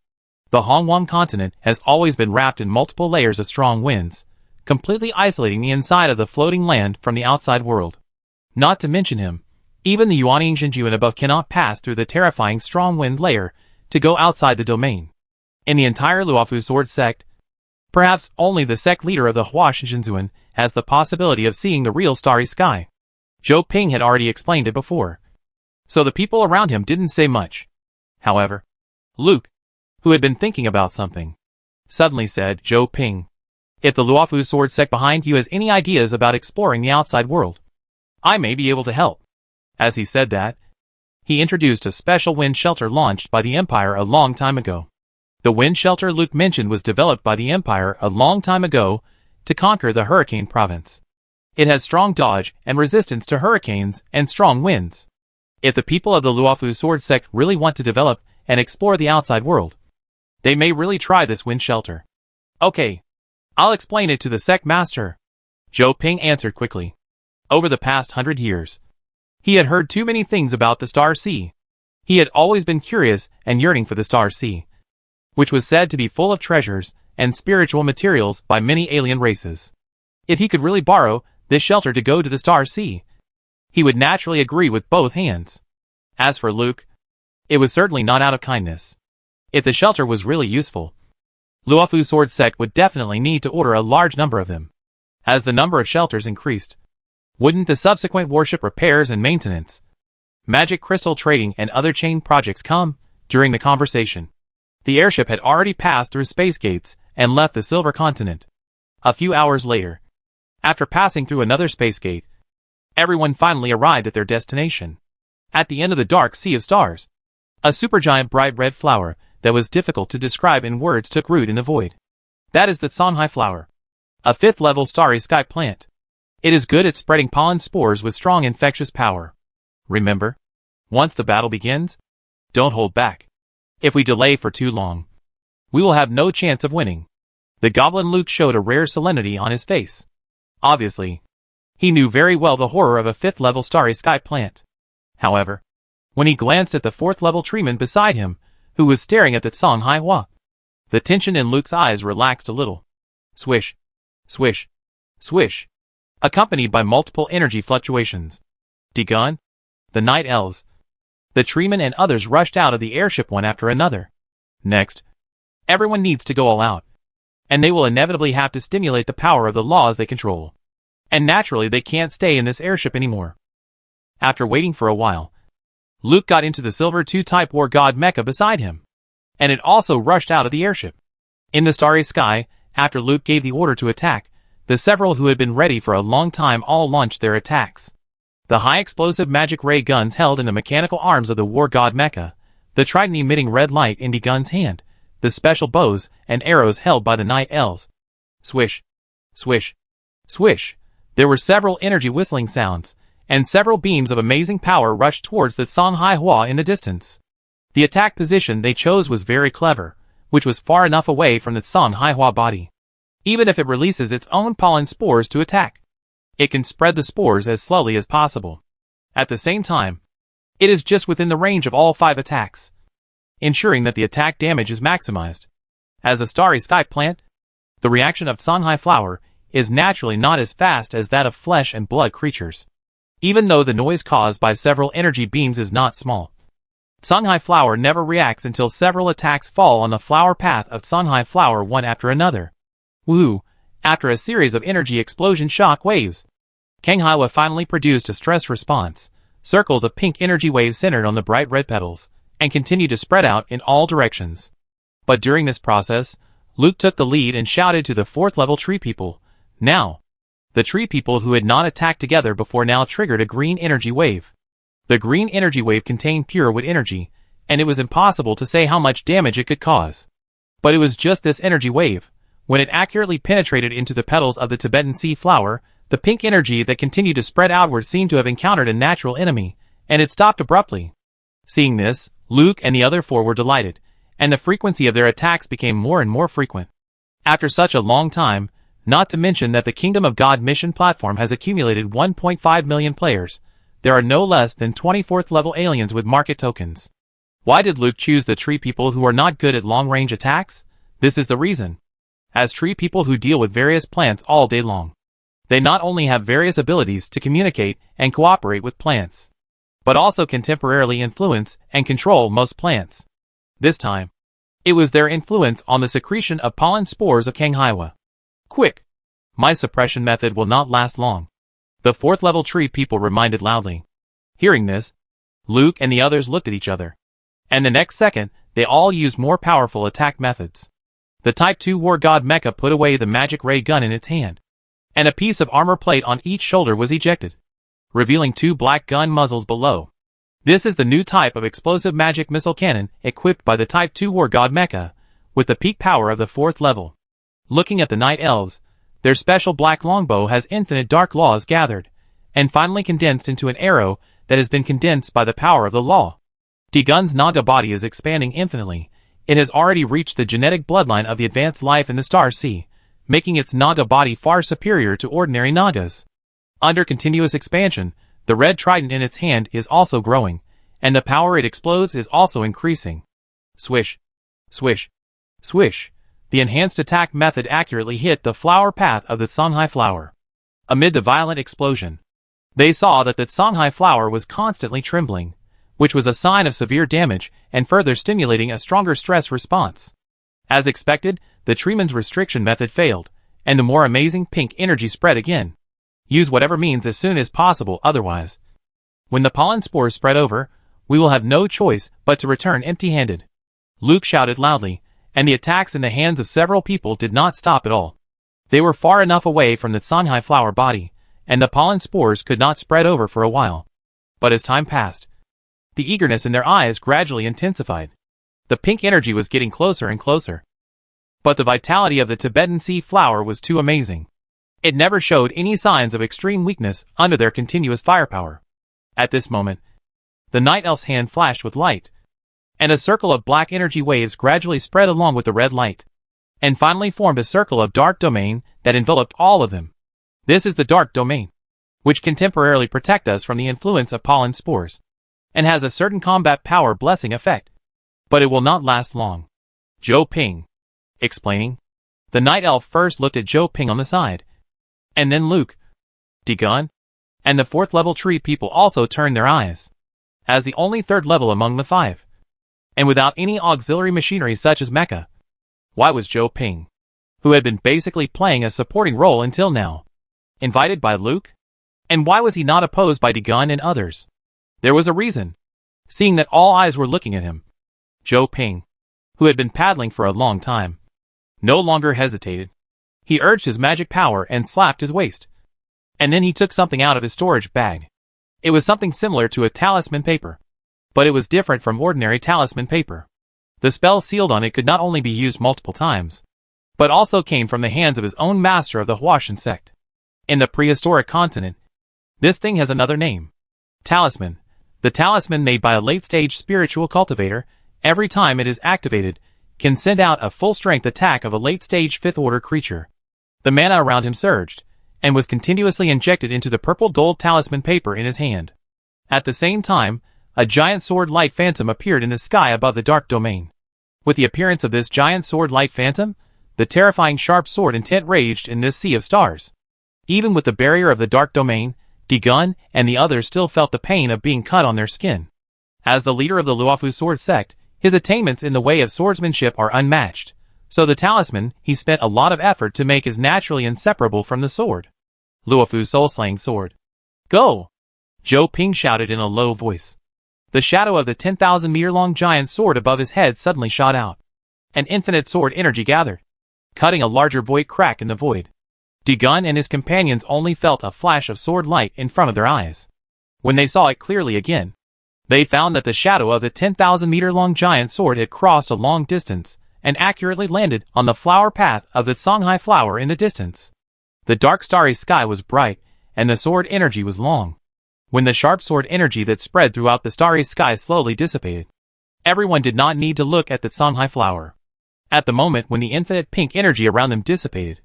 The Hongwang continent has always been wrapped in multiple layers of strong winds, completely isolating the inside of the floating land from the outside world. Not to mention him, even the Yuanying Zhenju and above cannot pass through the terrifying strong wind layer to go outside the domain. In the entire Luofu sword sect, perhaps only the sect leader of the Huash Zhenzuan has the possibility of seeing the real starry sky. Zhou Ping had already explained it before, so the people around him didn't say much. However, Luke, who had been thinking about something, suddenly said, "Zhou Ping, if the Luofu sword sect behind you has any ideas about exploring the outside world, I may be able to help." As he said that, he introduced a special wind shelter launched by the Empire a long time ago. The wind shelter Luke mentioned was developed by the Empire a long time ago to conquer the Hurricane Province. It has strong dodge and resistance to hurricanes and strong winds. If the people of the Luofu sword sect really want to develop and explore the outside world, they may really try this wind shelter. "Okay, I'll explain it to the sect master," Zhou Ping answered quickly. Over the past 100 years, he had heard too many things about the Star Sea. He had always been curious and yearning for the Star Sea, which was said to be full of treasures and spiritual materials by many alien races. If he could really borrow this shelter to go to the Star Sea, he would naturally agree with both hands. As for Luke, it was certainly not out of kindness. If the shelter was really useful, Luofu sword sect would definitely need to order a large number of them. As the number of shelters increased, wouldn't the subsequent warship repairs and maintenance, magic crystal trading and other chain projects come? During the conversation, the airship had already passed through space gates and left the Silver Continent. A few hours later, after passing through another space gate, everyone finally arrived at their destination. At the end of the dark sea of stars, a supergiant bright red flower that was difficult to describe in words took root in the void. That is the Songhai flower, a 5th level starry sky plant. It is good at spreading pollen spores with strong infectious power. Remember, once the battle begins, don't hold back. If we delay for too long, we will have no chance of winning. The goblin Luke showed a rare solemnity on his face. Obviously, he knew very well the horror of a 5th level starry sky plant. However, when he glanced at the 4th level treeman beside him, who was staring at the Songhai Hua, the tension in Luke's eyes relaxed a little. Swish, swish, swish, accompanied by multiple energy fluctuations. Dagon, the night elves, the treeman and others rushed out of the airship one after another. Next, everyone needs to go all out, and they will inevitably have to stimulate the power of the laws they control. And naturally they can't stay in this airship anymore. After waiting for a while, Luke got into the Silver 2-type war god mecha beside him, and it also rushed out of the airship. In the starry sky, after Luke gave the order to attack, the several who had been ready for a long time all launched their attacks. The high-explosive magic ray guns held in the mechanical arms of the war god mecha, the trident emitting red light in Dagon's hand, the special bows and arrows held by the night elves. Swish, swish, swish. There were several energy whistling sounds, and several beams of amazing power rushed towards the Songhai Hua in the distance. The attack position they chose was very clever, which was far enough away from the Songhai Hua body. Even if it releases its own pollen spores to attack, it can spread the spores as slowly as possible. At the same time, it is just within the range of all 5 attacks, ensuring that the attack damage is maximized. As a starry sky plant, the reaction of Songhai flower is naturally not as fast as that of flesh and blood creatures, even though the noise caused by several energy beams is not small. Songhai flower never reacts until several attacks fall on the flower path of Songhai flower one after another. Woo! After a series of energy explosion shock waves, Kanghaiwa finally produced a stress response. Circles of pink energy waves centered on the bright red petals, and continued to spread out in all directions. But during this process, Luke took the lead and shouted to the 4th level tree people, "Now!" The tree people who had not attacked together before now triggered a green energy wave. The green energy wave contained pure wood energy, and it was impossible to say how much damage it could cause. But it was just this energy wave. When it accurately penetrated into the petals of the Tibetan sea flower, the pink energy that continued to spread outward seemed to have encountered a natural enemy, and it stopped abruptly. Seeing this, Luke and the other 4 were delighted, and the frequency of their attacks became more and more frequent. After such a long time, Not to mention that the Kingdom of God mission platform has accumulated 1.5 million players. There are no less than 24th level aliens with market tokens. Why did Luke choose the tree people who are not good at long-range attacks? This is the reason. As tree people who deal with various plants all day long, they not only have various abilities to communicate and cooperate with plants, but also can temporarily influence and control most plants. This time, it was their influence on the secretion of pollen spores of Kanghaiwa. Quick! My suppression method will not last long, the 4th level tree people reminded loudly. Hearing this, Luke and the others looked at each other. And the next second, they all used more powerful attack methods. The Type 2 War God Mecha put away the magic ray gun in its hand, and a piece of armor plate on each shoulder was ejected, revealing 2 black gun muzzles below. This is the new type of explosive magic missile cannon equipped by the Type 2 War God Mecha, with the peak power of the 4th level. Looking at the Night Elves, their special black longbow has infinite dark laws gathered, and finally condensed into an arrow that has been condensed by the power of the law. D-Gun's Naga body is expanding infinitely. It has already reached the genetic bloodline of the advanced life in the Star Sea, making its Naga body far superior to ordinary Nagas. Under continuous expansion, the red trident in its hand is also growing, and the power it explodes is also increasing. Swish, swish, swish. The enhanced attack method accurately hit the flower path of the Songhai flower. Amid the violent explosion, they saw that the Songhai flower was constantly trembling, which was a sign of severe damage and further stimulating a stronger stress response. As expected, the treeman's restriction method failed, and the more amazing pink energy spread again. Use whatever means as soon as possible, otherwise, when the pollen spores spread over, we will have no choice but to return empty-handed. Luke shouted loudly, and the attacks in the hands of several people did not stop at all. They were far enough away from the Songhai flower body, and the pollen spores could not spread over for a while. But as time passed, the eagerness in their eyes gradually intensified. The pink energy was getting closer and closer. But the vitality of the Tibetan sea flower was too amazing. It never showed any signs of extreme weakness under their continuous firepower. At this moment, the Night Elf's hand flashed with light, and a circle of black energy waves gradually spread along with the red light, and finally formed a circle of dark domain that enveloped all of them. This is the dark domain, which can temporarily protect us from the influence of pollen spores, and has a certain combat power blessing effect. But it will not last long. Zhou Ping. Explaining. The Night Elf first looked at Zhou Ping on the side, and then Luke, D-Gun, and the 4th level tree people also turned their eyes. As the only 3rd level among the 5, and without any auxiliary machinery such as mecha, why was Zhou Ping, who had been basically playing a supporting role until now, invited by Luke? And why was he not opposed by D-Gun and others? There was a reason. Seeing that all eyes were looking at him, Zhou Ping, who had been paddling for a long time, no longer hesitated. He urged his magic power and slapped his waist. And then he took something out of his storage bag. It was something similar to a talisman paper, but it was different from ordinary talisman paper. The spell sealed on it could not only be used multiple times, but also came from the hands of his own master of the Huashan sect. In the prehistoric continent, this thing has another name. Talisman. The talisman made by a late-stage spiritual cultivator, every time it is activated, can send out a full-strength attack of a late-stage 5th-order creature. The mana around him surged, and was continuously injected into the purple gold talisman paper in his hand. At the same time, a giant sword light phantom appeared in the sky above the dark domain. With the appearance of this giant sword light phantom, the terrifying sharp sword intent raged in this sea of stars. Even with the barrier of the dark domain, D-Gun and the others still felt the pain of being cut on their skin. As the leader of the Luofu sword sect, his attainments in the way of swordsmanship are unmatched, so the talisman he spent a lot of effort to make is naturally inseparable from the sword. Luofu's soul-slaying sword. Go! Zhou Ping shouted in a low voice. The shadow of the 10,000-meter-long giant sword above his head suddenly shot out. An infinite sword energy gathered, cutting a larger void crack in the void. D-Gun and his companions only felt a flash of sword light in front of their eyes. When they saw it clearly again, they found that the shadow of the 10,000-meter-long giant sword had crossed a long distance and accurately landed on the flower path of the Songhai flower in the distance. The dark starry sky was bright, and the sword energy was long. When the sharp sword energy that spread throughout the starry sky slowly dissipated, everyone did not need to look at the Songhai flower. At the moment when the infinite pink energy around them dissipated,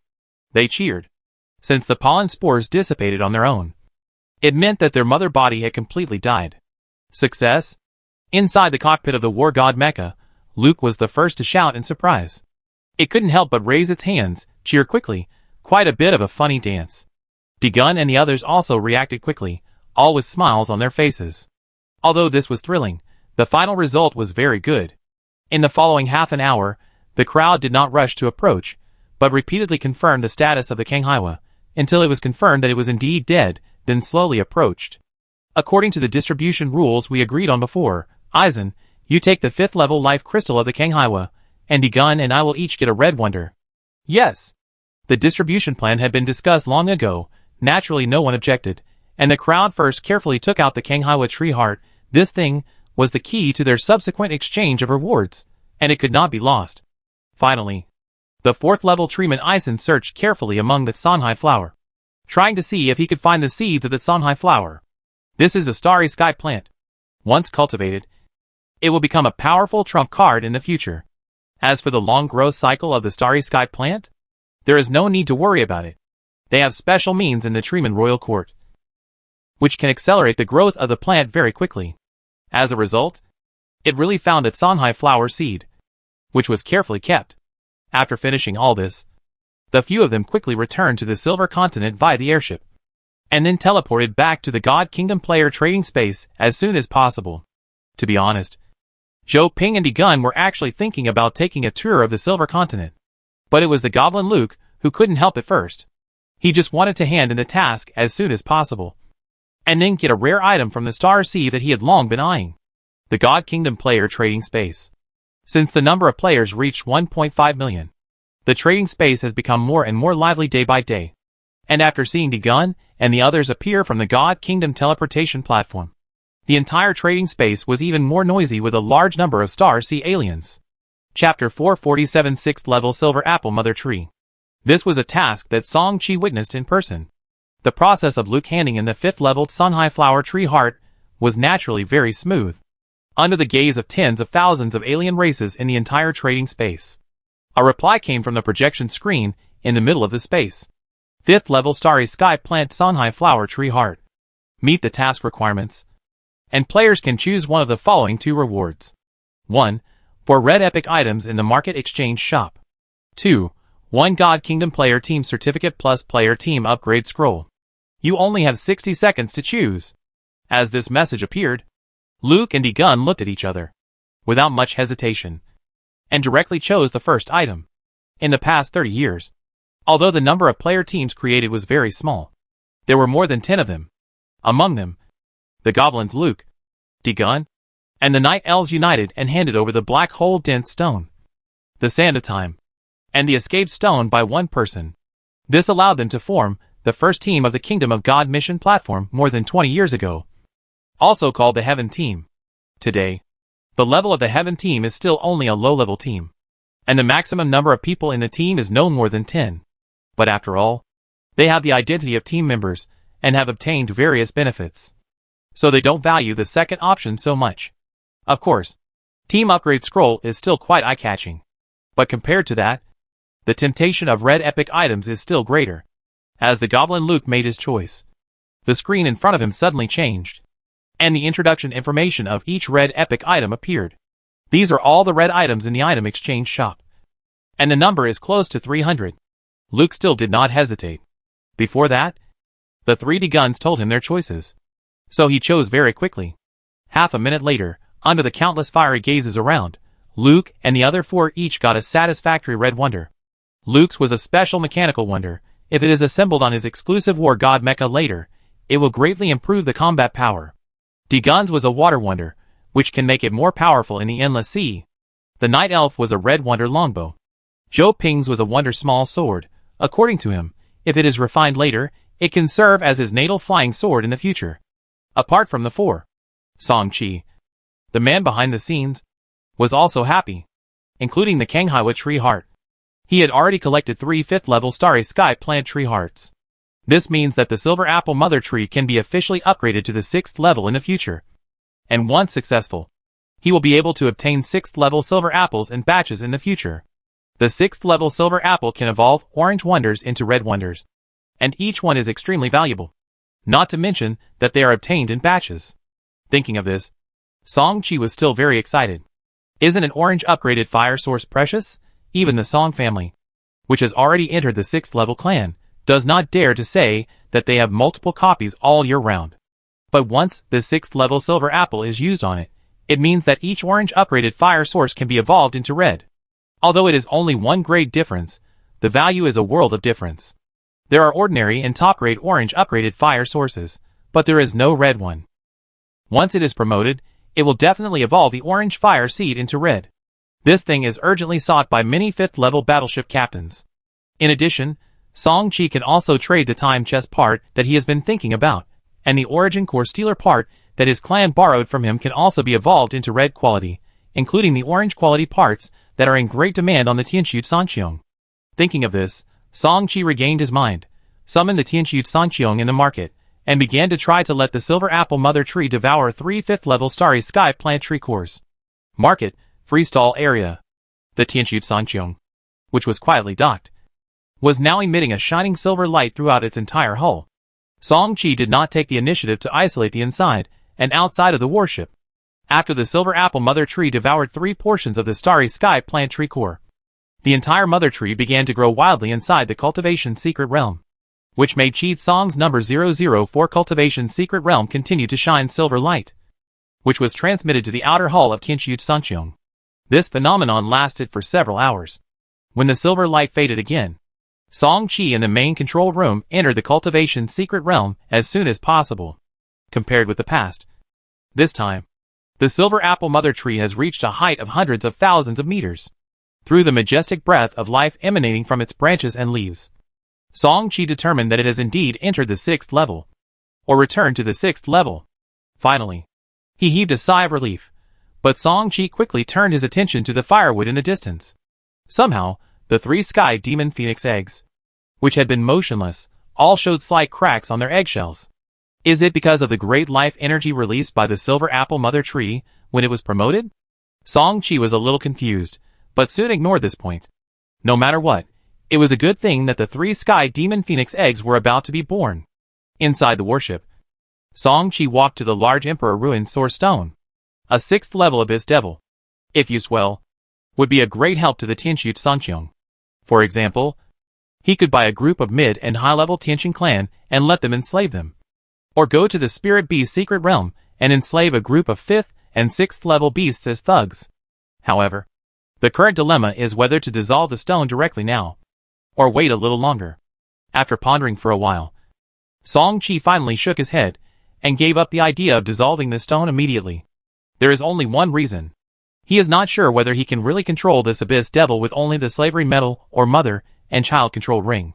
They cheered. Since the pollen spores dissipated on their own, it meant that their mother body had completely died. Success? Inside the cockpit of the war god Mecha, Luke was the first to shout in surprise. It couldn't help but raise its hands, cheer quickly, quite a bit of a funny dance. Degun and the others also reacted quickly, all with smiles on their faces. Although this was thrilling, the final result was very good. In the following half an hour, the crowd did not rush to approach, but repeatedly confirmed the status of the Kanghaiwa, until it was confirmed that it was indeed dead, then slowly approached. According to the distribution rules we agreed on before, Aizen, you take the 5th level life crystal of the Kanghaiwa, and Degun and I will each get a red wonder. Yes. The distribution plan had been discussed long ago, naturally no one objected, and the crowd first carefully took out the Kanghaiwa tree heart. This thing was the key to their subsequent exchange of rewards, and it could not be lost. Finally, the 4th level treeman Aizen searched carefully among the Sanhai flower, trying to see if he could find the seeds of the Sanhai flower. This is a starry sky plant. Once cultivated, it will become a powerful trump card in the future. As for the long growth cycle of the starry sky plant, there is no need to worry about it. They have special means in the Treeman Royal Court, which can accelerate the growth of the plant very quickly. As a result, it really found its Sanhai flower seed, which was carefully kept. After finishing all this, the few of them quickly returned to the Silver Continent via the airship, and then teleported back to the God Kingdom player trading space as soon as possible. To be honest, Zhou Ping and Degun were actually thinking about taking a tour of the Silver Continent, but it was the Goblin Luke who couldn't help at first. He just wanted to hand in the task as soon as possible, and then get a rare item from the Star Sea that he had long been eyeing. The God Kingdom player trading space. Since the number of players reached 1.5 million, the trading space has become more and more lively day by day. And after seeing Degun and the others appear from the God Kingdom teleportation platform, the entire trading space was even more noisy with a large number of Star Sea aliens. Chapter 447 6th Level Silver Apple Mother Tree. This was a task that Song Qi witnessed in person. The process of Luke handing in the 5th leveled Sanhai Flower Tree Heart was naturally very smooth, under the gaze of tens of thousands of alien races in the entire trading space. A reply came from the projection screen in the middle of the space. 5th level Starry Sky Plant Sanhai Flower Tree Heart. Meet the task requirements, and players can choose one of the following 2 rewards. 1. For red epic items in the market exchange shop. 2. 1 God Kingdom player team certificate plus player team upgrade scroll. You only have 60 seconds to choose. As this message appeared, Luke and Degun looked at each other, without much hesitation, and directly chose the first item. In the past 30 years, although the number of player teams created was very small, there were more than 10 of them. Among them, the goblins Luke, Degun, and the Night Elves united and handed over the Black Hole Dense Stone, the Sand of Time, and the Escape Stone by one person. This allowed them to form the first team of the Kingdom of God mission platform more than 20 years ago, also called the Heaven Team. Today, the level of the Heaven Team is still only a low-level team, and the maximum number of people in the team is no more than 10. But after all, they have the identity of team members and have obtained various benefits, so they don't value the second option so much. Of course, Team Upgrade Scroll is still quite eye-catching, but compared to that, the temptation of red epic items is still greater. As the Goblin Luke made his choice, the screen in front of him suddenly changed, and the introduction information of each red epic item appeared. These are all the red items in the item exchange shop, and the number is close to 300. Luke still did not hesitate. Before that, the 3 Deguns told him their choices, so he chose very quickly. Half a minute later, under the countless fiery gazes around, Luke and the other 4 each got a satisfactory red wonder. Luke's was a special mechanical wonder. If it is assembled on his exclusive War God Mecha later, it will greatly improve the combat power. Degun's was a water wonder, which can make it more powerful in the endless sea. The Night Elf was a red wonder longbow. Zhou Ping's was a wonder small sword. According to him, if it is refined later, it can serve as his natal flying sword in the future. Apart from the 4, Song Qi, the man behind the scenes, was also happy, including the Kanghaiwa tree heart. He had already collected 3 5th level Starry Sky Plant tree hearts. This means that the Silver Apple Mother Tree can be officially upgraded to the 6th level in the future. And once successful, he will be able to obtain 6th level silver apples in batches in the future. The 6th level silver apple can evolve orange wonders into red wonders, and each one is extremely valuable. Not to mention that they are obtained in batches. Thinking of this, Song Chi was still very excited. Isn't an orange upgraded fire source precious? Even the Song family, which has already entered the 6th level clan, does not dare to say that they have multiple copies all year round. But once the 6th level silver apple is used on it, it means that each orange upgraded fire source can be evolved into red. Although it is only one grade difference, the value is a world of difference. There are ordinary and top grade orange upgraded fire sources, but there is no red one. Once it is promoted, it will definitely evolve the orange fire seed into red. This thing is urgently sought by many 5th level battleship captains. In addition, Song Chi can also trade the time chest part that he has been thinking about, and the origin core stealer part that his clan borrowed from him can also be evolved into red quality, including the orange quality parts that are in great demand on the Tianxu Sanqiong. Thinking of this, Song Chi regained his mind, summoned the Tianxu Sanqiong in the market, and began to try to let the silver apple mother tree devour 3 5th level starry sky plant tree cores. Market, freestall area. The Tianxu Sanqiong, which was quietly docked, was now emitting a shining silver light throughout its entire hull. Song Chi did not take the initiative to isolate the inside and outside of the warship. After the silver apple mother tree devoured 3 portions of the starry sky plant tree core, the entire mother tree began to grow wildly inside the cultivation secret realm, which made Chi Song's number 004 cultivation secret realm continue to shine silver light, which was transmitted to the outer hull of Tianxu Sanqiong. This phenomenon lasted for several hours. When the silver light faded again, Song Chi in the main control room entered the cultivation secret realm as soon as possible. Compared with the past, this time, the silver apple mother tree has reached a height of hundreds of thousands of meters. Through the majestic breath of life emanating from its branches and leaves, Song Chi determined that it has indeed entered the 6th level, or returned to the 6th level. Finally, he heaved a sigh of relief, but Song Chi quickly turned his attention to the firewood in the distance. Somehow, the 3 sky demon phoenix eggs, which had been motionless, all showed slight cracks on their eggshells. Is it because of the great life energy released by the silver apple mother tree when it was promoted? Song Chi was a little confused, but soon ignored this point. No matter what, it was a good thing that the 3 sky demon phoenix eggs were about to be born. Inside the warship, Song Chi walked to the large Emperor Ruin Source Stone. A 6th level Abyss Devil, if used well, would be a great help to the Tianxu Sanqiong. For example, he could buy a group of mid and high-level Tianxin clan and let them enslave them. Or go to the Spirit Beast secret realm and enslave a group of 5th and 6th level beasts as thugs. However, the current dilemma is whether to dissolve the stone directly now, or wait a little longer. After pondering for a while, Song Chi finally shook his head and gave up the idea of dissolving the stone immediately. There is only one reason. He is not sure whether he can really control this Abyss Devil with only the slavery metal or mother and child control ring.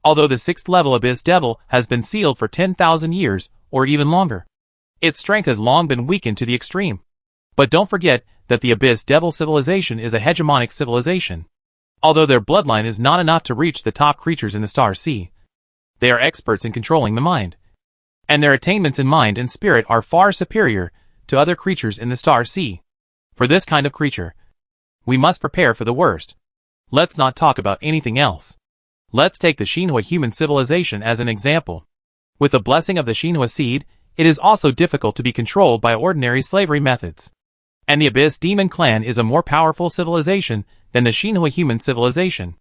Although the 6th level Abyss Devil has been sealed for 10,000 years or even longer, its strength has long been weakened to the extreme. But don't forget that the Abyss Devil civilization is a hegemonic civilization. Although their bloodline is not enough to reach the top creatures in the Star Sea, they are experts in controlling the mind, and their attainments in mind and spirit are far superior to other creatures in the Star Sea. For this kind of creature, we must prepare for the worst. Let's not talk about anything else. Let's take the Xinhua human civilization as an example. With the blessing of the Xinhua seed, it is also difficult to be controlled by ordinary slavery methods. And the Abyss Demon Clan is a more powerful civilization than the Xinhua human civilization.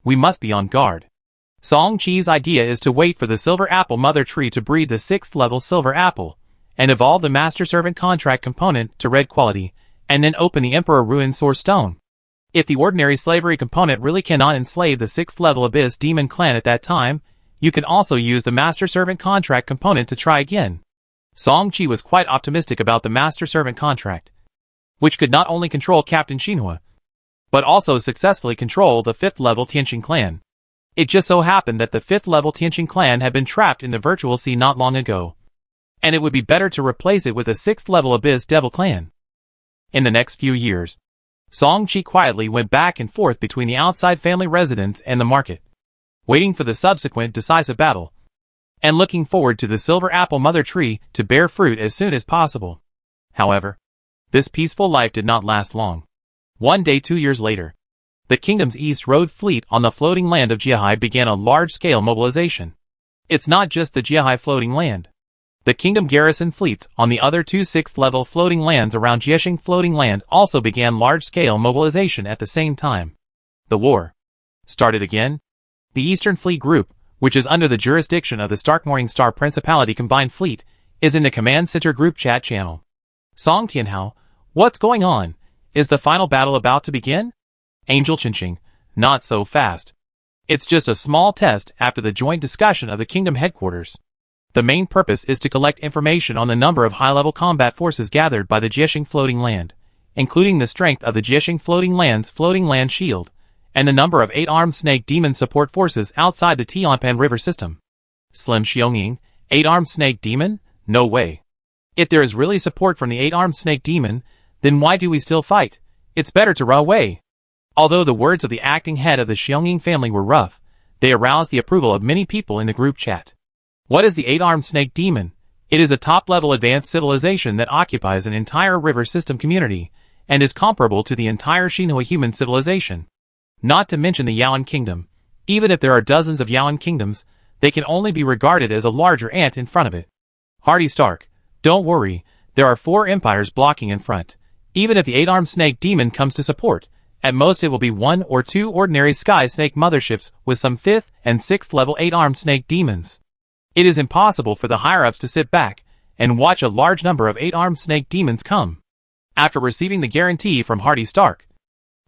We must be on guard. Song Chi's idea is to wait for the Silver Apple Mother Tree to breed the 6th level Silver Apple, and evolve the Master Servant Contract component to red quality, and then open the Emperor Ruin Source Stone. If the ordinary slavery component really cannot enslave the 6th level Abyss Demon Clan at that time, you can also use the Master Servant Contract component to try again. Song Chi was quite optimistic about the Master Servant Contract, which could not only control Captain Xinhua, but also successfully control the 5th level Tianxin clan. It just so happened that the 5th level Tianxin clan had been trapped in the Virtual Sea not long ago, and it would be better to replace it with a 6th level Abyss Devil clan. In the next few years, Song Chi quietly went back and forth between the outside family residence and the market, waiting for the subsequent decisive battle, and looking forward to the Silver Apple Mother Tree to bear fruit as soon as possible. However, this peaceful life did not last long. One day 2 years later, The kingdom's East Road fleet on the floating land of Jiahai began a large-scale mobilization. It's not just the Jiahai floating land. The kingdom garrison fleets on the other two 6th-level floating lands around Jiexing floating land also began large-scale mobilization at the same time. The war started again. The Eastern Fleet Group, which is under the jurisdiction of the Stark Morningstar Principality Combined Fleet, is in the Command Center group chat channel. Song Tianhao, what's going on? Is the final battle about to begin? Angel Chinching, not so fast. It's just a small test after the joint discussion of the kingdom headquarters. The main purpose is to collect information on the number of high-level combat forces gathered by the Jiexing floating land, including the strength of the Jiexing floating land's floating land shield, and the number of 8-armed snake demon support forces outside the Tianpan River system. Slim Xiongying, 8-armed snake demon? No way. If there is really support from the 8-armed snake demon, then why do we still fight? It's better to run away. Although the words of the acting head of the Xiongying family were rough, they aroused the approval of many people in the group chat. What is the 8-armed snake demon? It is a top-level advanced civilization that occupies an entire river system community, and is comparable to the entire Xinhua human civilization. Not to mention the Yaoan kingdom. Even if there are dozens of Yaoan kingdoms, they can only be regarded as a larger ant in front of it. Hardy Stark, don't worry, there are 4 empires blocking in front. Even if the 8-armed snake demon comes to support, at most it will be 1 or 2 ordinary sky snake motherships with some 5th and 6th level 8-armed snake demons. It is impossible for the higher-ups to sit back and watch a large number of 8-armed snake demons come. After receiving the guarantee from Hardy Stark,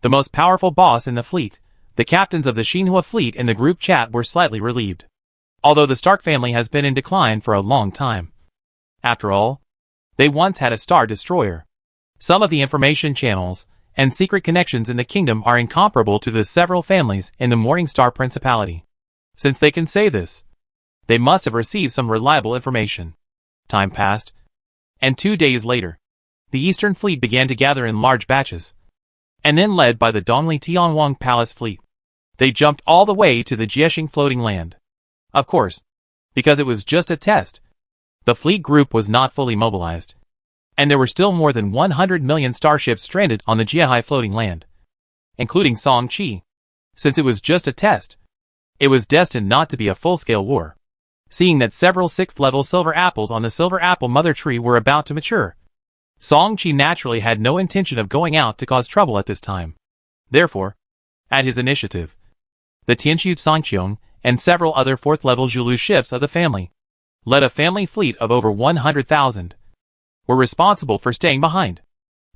the most powerful boss in the fleet, the captains of the Xinhua fleet in the group chat were slightly relieved. Although the Stark family has been in decline for a long time. After all, they once had a star destroyer. Some of the information channels and secret connections in the kingdom are incomparable to the several families in the Morningstar Principality. Since they can say this, they must have received some reliable information. Time passed, and 2 days later, the Eastern Fleet began to gather in large batches, and then led by the Dongli Tianwang Palace Fleet, they jumped all the way to the Jiexing floating land. Of course, because it was just a test, the fleet group was not fully mobilized, and there were still more than 100 million starships stranded on the Jiahai floating land, including Song Qi. Since it was just a test, it was destined not to be a full-scale war. Seeing that several 6th-level silver apples on the silver apple mother tree were about to mature, Song Qi naturally had no intention of going out to cause trouble at this time. Therefore, at his initiative, the Tianxu Sangqiong and several other 4th-level Zhulu ships of the family, led a family fleet of over 100,000, were responsible for staying behind.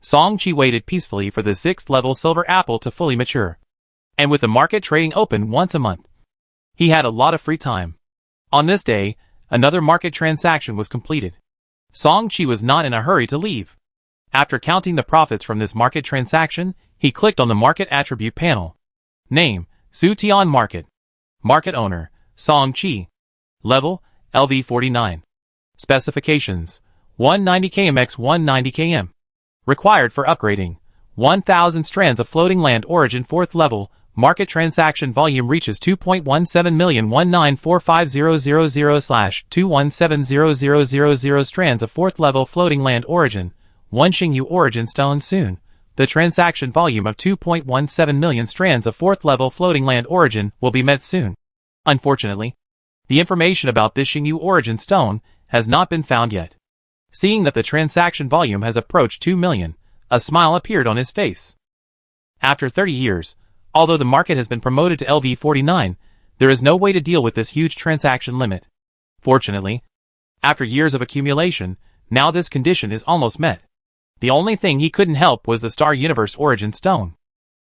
Song Qi waited peacefully for the 6th-level silver apple to fully mature, and with the market trading open once a month, he had a lot of free time. On this day, another market transaction was completed. Song Qi was not in a hurry to leave. After counting the profits from this market transaction, he clicked on the market attribute panel. Name, Sutian Market. Market owner, Song Qi. Level, LV49. Specifications, 190 kmx 190 km. Required for upgrading, 1,000 strands of floating land origin 4th level. Market transaction volume reaches 2.17,1945000/217000 strands of 4th level floating land origin, 1 Xingyu origin stone soon. The transaction volume of 2.17 million strands of 4th level floating land origin will be met soon. Unfortunately, the information about this Xingyu origin stone has not been found yet. Seeing that the transaction volume has approached 2 million, a smile appeared on his face. After 30 years, although the market has been promoted to LV49, there is no way to deal with this huge transaction limit. Fortunately, after years of accumulation, now this condition is almost met. The only thing he couldn't help was the Star Universe Origin Stone.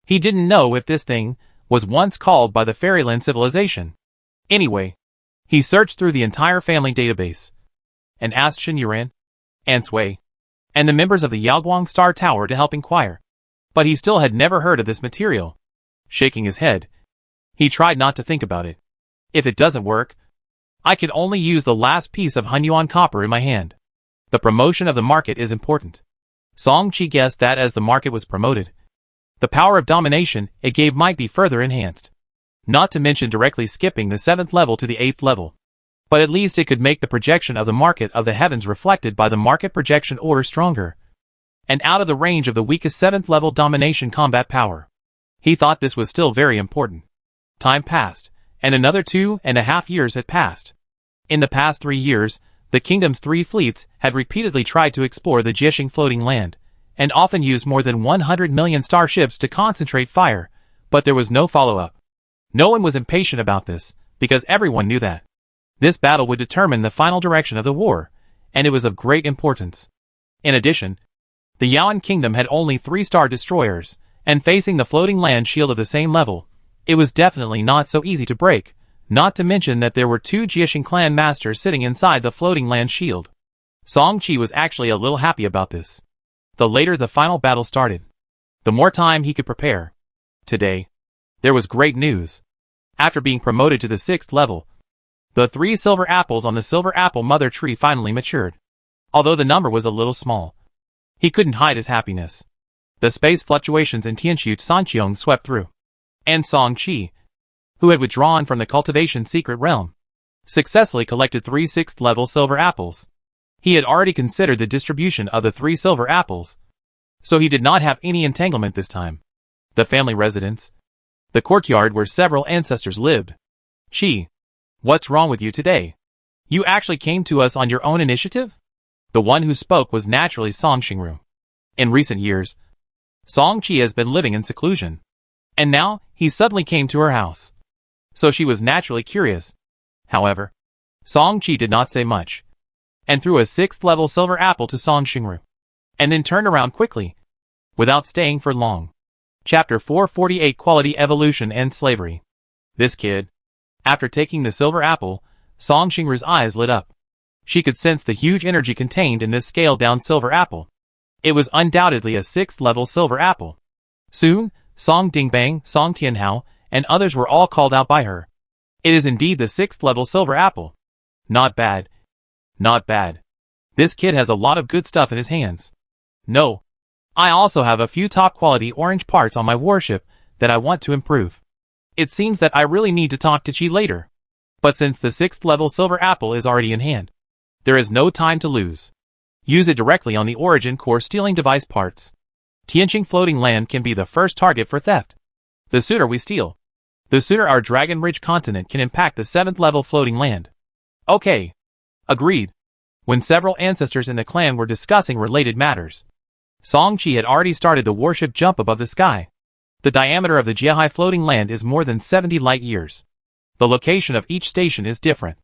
He didn't know if this thing was once called by the Fairyland civilization. Anyway, he searched through the entire family database and asked Shen Yuran, Answei, and the members of the Yaoguang Star Tower to help inquire. But he still had never heard of this material. Shaking his head, he tried not to think about it. If it doesn't work, I could only use the last piece of Hunyuan copper in my hand. The promotion of the market is important. Song Qi guessed that as the market was promoted, the power of domination it gave might be further enhanced. Not to mention directly skipping the 7th level to the 8th level. But at least it could make the projection of the market of the heavens reflected by the market projection order stronger, and out of the range of the weakest 7th level domination combat power. He thought this was still very important. Time passed, and another 2.5 years had passed. In the past 3 years, the kingdom's 3 fleets had repeatedly tried to explore the Jiexing floating land, and often used more than 100 million starships to concentrate fire, but there was no follow-up. No one was impatient about this, because everyone knew that this battle would determine the final direction of the war, and it was of great importance. In addition, the Yaoan kingdom had only 3 star destroyers, and facing the floating land shield of the same level, it was definitely not so easy to break, not to mention that there were 2 Jiexing clan masters sitting inside the floating land shield. Song Qi was actually a little happy about this. The later the final battle started, the more time he could prepare. Today, there was great news. After being promoted to the 6th level, the 3 silver apples on the silver apple mother tree finally matured. Although the number was a little small, he couldn't hide his happiness. The space fluctuations in Tianxu Sanqiong swept through, and Song Qi, who had withdrawn from the cultivation secret realm, successfully collected 3 6th level silver apples. He had already considered the distribution of the 3 silver apples, so he did not have any entanglement this time. The family residence, the courtyard where several ancestors lived. Qi, what's wrong with you today? You actually came to us on your own initiative? The one who spoke was naturally Song Xingru. In recent years, Song Qi has been living in seclusion, and now he suddenly came to her house. So she was naturally curious. However, Song Qi did not say much, and threw a 6th level silver apple to Song Xingru, and then turned around quickly, without staying for long. Chapter 448 Quality Evolution and Slavery. This kid. After taking the silver apple, Song Xingru's eyes lit up. She could sense the huge energy contained in this scaled-down silver apple. It was undoubtedly a 6th level silver apple. Soon, Song Dingbang, Song Tianhao, and others were all called out by her. It is indeed the 6th level silver apple. Not bad. Not bad. This kid has a lot of good stuff in his hands. No. I also have a few top-quality orange parts on my warship that I want to improve. It seems that I really need to talk to Qi later. But since the 6th level silver apple is already in hand, there is no time to lose. Use it directly on the origin core stealing device parts. Tianqing floating land can be the first target for theft. The sooner we steal, the sooner our Dragon Ridge continent can impact the 7th level floating land. Okay. Agreed. When several ancestors in the clan were discussing related matters, Song Qi had already started the warship jump above the sky. The diameter of the Jiehai floating land is more than 70 light years. The location of each station is different.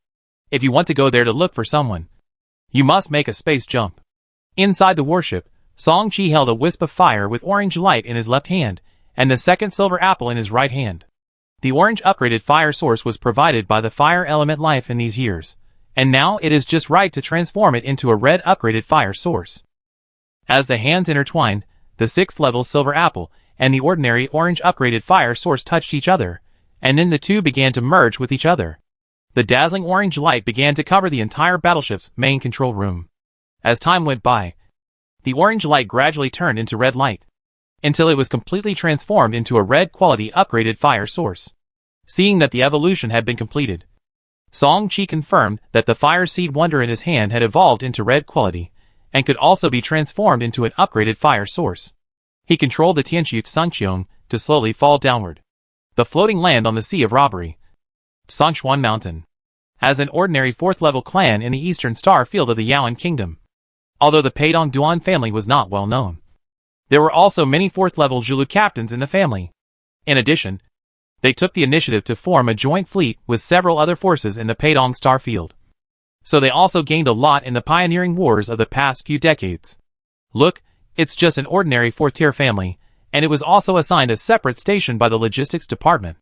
If you want to go there to look for someone, you must make a space jump. Inside the warship, Song Qi held a wisp of fire with orange light in his left hand, and the 2nd silver apple in his right hand. The orange upgraded fire source was provided by the fire element life in these years, and now it is just right to transform it into a red upgraded fire source. As the hands intertwined, the 6th level silver apple and the ordinary orange upgraded fire source touched each other, and then the two began to merge with each other. The dazzling orange light began to cover the entire battleship's main control room. As time went by, the orange light gradually turned into red light, until it was completely transformed into a red quality upgraded fire source. Seeing that the evolution had been completed, Song Qi confirmed that the fire seed wonder in his hand had evolved into red quality, and could also be transformed into an upgraded fire source. He controlled the Tianxu Sanqiong to slowly fall downward. The floating land on the Sea of Robbery. Sangshuan Mountain. As an ordinary 4th level clan in the eastern star field of the Yaoan kingdom. Although the Peidong Duan family was not well known, there were also many 4th level Zhulu captains in the family. In addition, they took the initiative to form a joint fleet with several other forces in the Peidong star field. So they also gained a lot in the pioneering wars of the past few decades. Look, it's just an ordinary 4th tier family, and it was also assigned a separate station by the logistics department.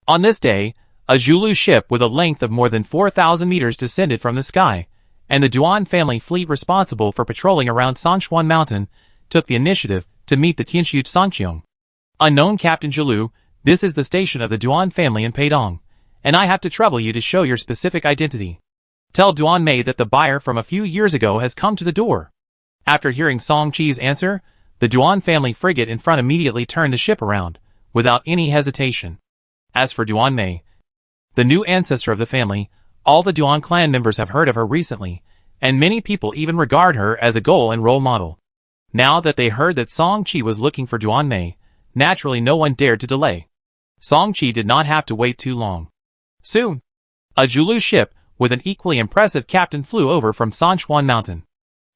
On this day, a Zhulu ship with a length of more than 4,000 meters descended from the sky, and the Duan family fleet responsible for patrolling around Sangshuan Mountain took the initiative to meet the Tianxu Sanqiong. Unknown Captain Zhulu, this is the station of the Duan family in Peidong, and I have to trouble you to show your specific identity. Tell Duan Mei that the buyer from a few years ago has come to the door. After hearing Song Qi's answer, the Duan family frigate in front immediately turned the ship around, without any hesitation. As for Duan Mei, the new ancestor of the family, all the Duan clan members have heard of her recently, and many people even regard her as a goal and role model. Now that they heard that Song Qi was looking for Duan Mei, Naturally, no one dared to delay. Song Qi did not have to wait too long. Soon, a Zulu ship with an equally impressive captain flew over from Sanchuan Mountain.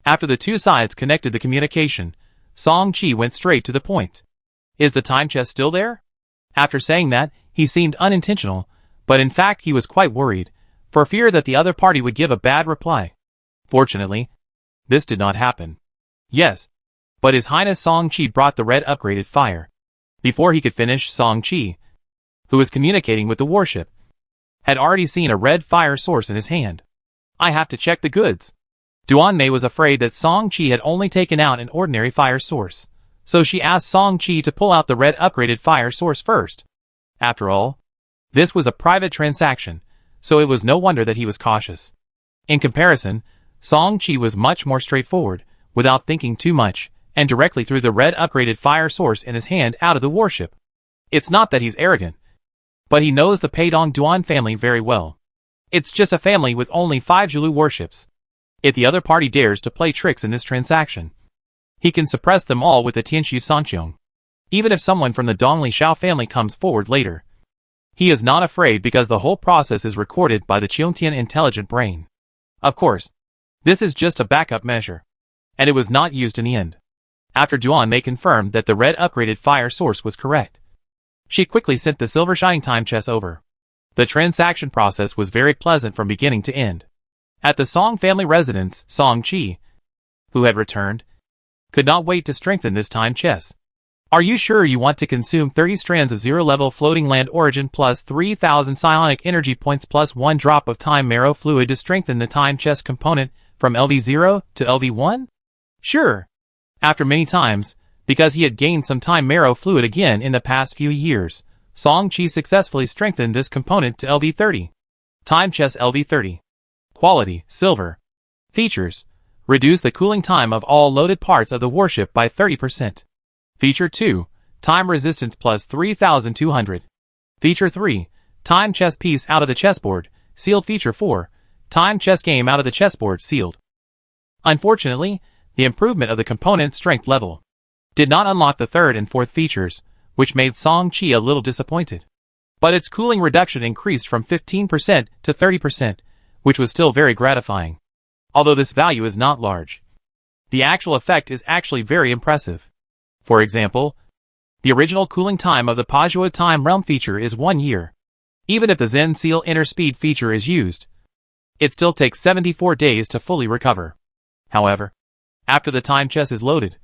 After the two sides connected the communication, Song Qi went straight to the point. Is the time chest still there? After saying that, he seemed unintentional, but in fact he was quite worried, for fear that the other party would give a bad reply. Fortunately, this did not happen. Yes, but His Highness Song Qi brought the red upgraded fire. Before he could finish, Song Qi, who was communicating with the warship, had already seen a red fire source in his hand. I have to check the goods. Duan Mei was afraid that Song Qi had only taken out an ordinary fire source, so she asked Song Qi to pull out the red upgraded fire source first. After all, this was a private transaction, so it was no wonder that he was cautious. In comparison, Song Qi was much more straightforward, without thinking too much, and directly threw the red upgraded fire source in his hand out of the warship. It's not that he's arrogant, but he knows the Peidong Duan family very well. It's just a family with only 5 Zulu warships. If the other party dares to play tricks in this transaction, he can suppress them all with the Tianshu Sanqiong. Even if someone from the Dongli Shao family comes forward later, he is not afraid because the whole process is recorded by the Cheongtian intelligent brain. Of course, this is just a backup measure, and it was not used in the end. After Duan Mei confirmed that the red upgraded fire source was correct, she quickly sent the silver shining time chest over. The transaction process was very pleasant from beginning to end. At the Song family residence, Song Qi, who had returned, could not wait to strengthen this time chest. Are you sure you want to consume 30 strands of zero-level floating land origin plus 3,000 psionic energy points plus 1 drop of time marrow fluid to strengthen the time chest component from LV0 to LV1? Sure. After many times, because he had gained some time marrow fluid again in the past few years, Song Qi successfully strengthened this component to LV30. Time chest LV30. Quality, silver. Features. Reduce the cooling time of all loaded parts of the warship by 30%. Feature 2. Time resistance plus 3,200. Feature 3. Time chess piece out of the chessboard, sealed. Feature 4. Time chess game out of the chessboard, sealed. Unfortunately, the improvement of the component strength level did not unlock the third and fourth features, which made Song Qi a little disappointed. But its cooling reduction increased from 15% to 30%, which was still very gratifying. Although this value is not large, the actual effect is actually very impressive. For example, the original cooling time of the Pajua Time Realm feature is 1 year. Even if the Zen Seal Inner Speed feature is used, it still takes 74 days to fully recover. However, after the time chest is loaded,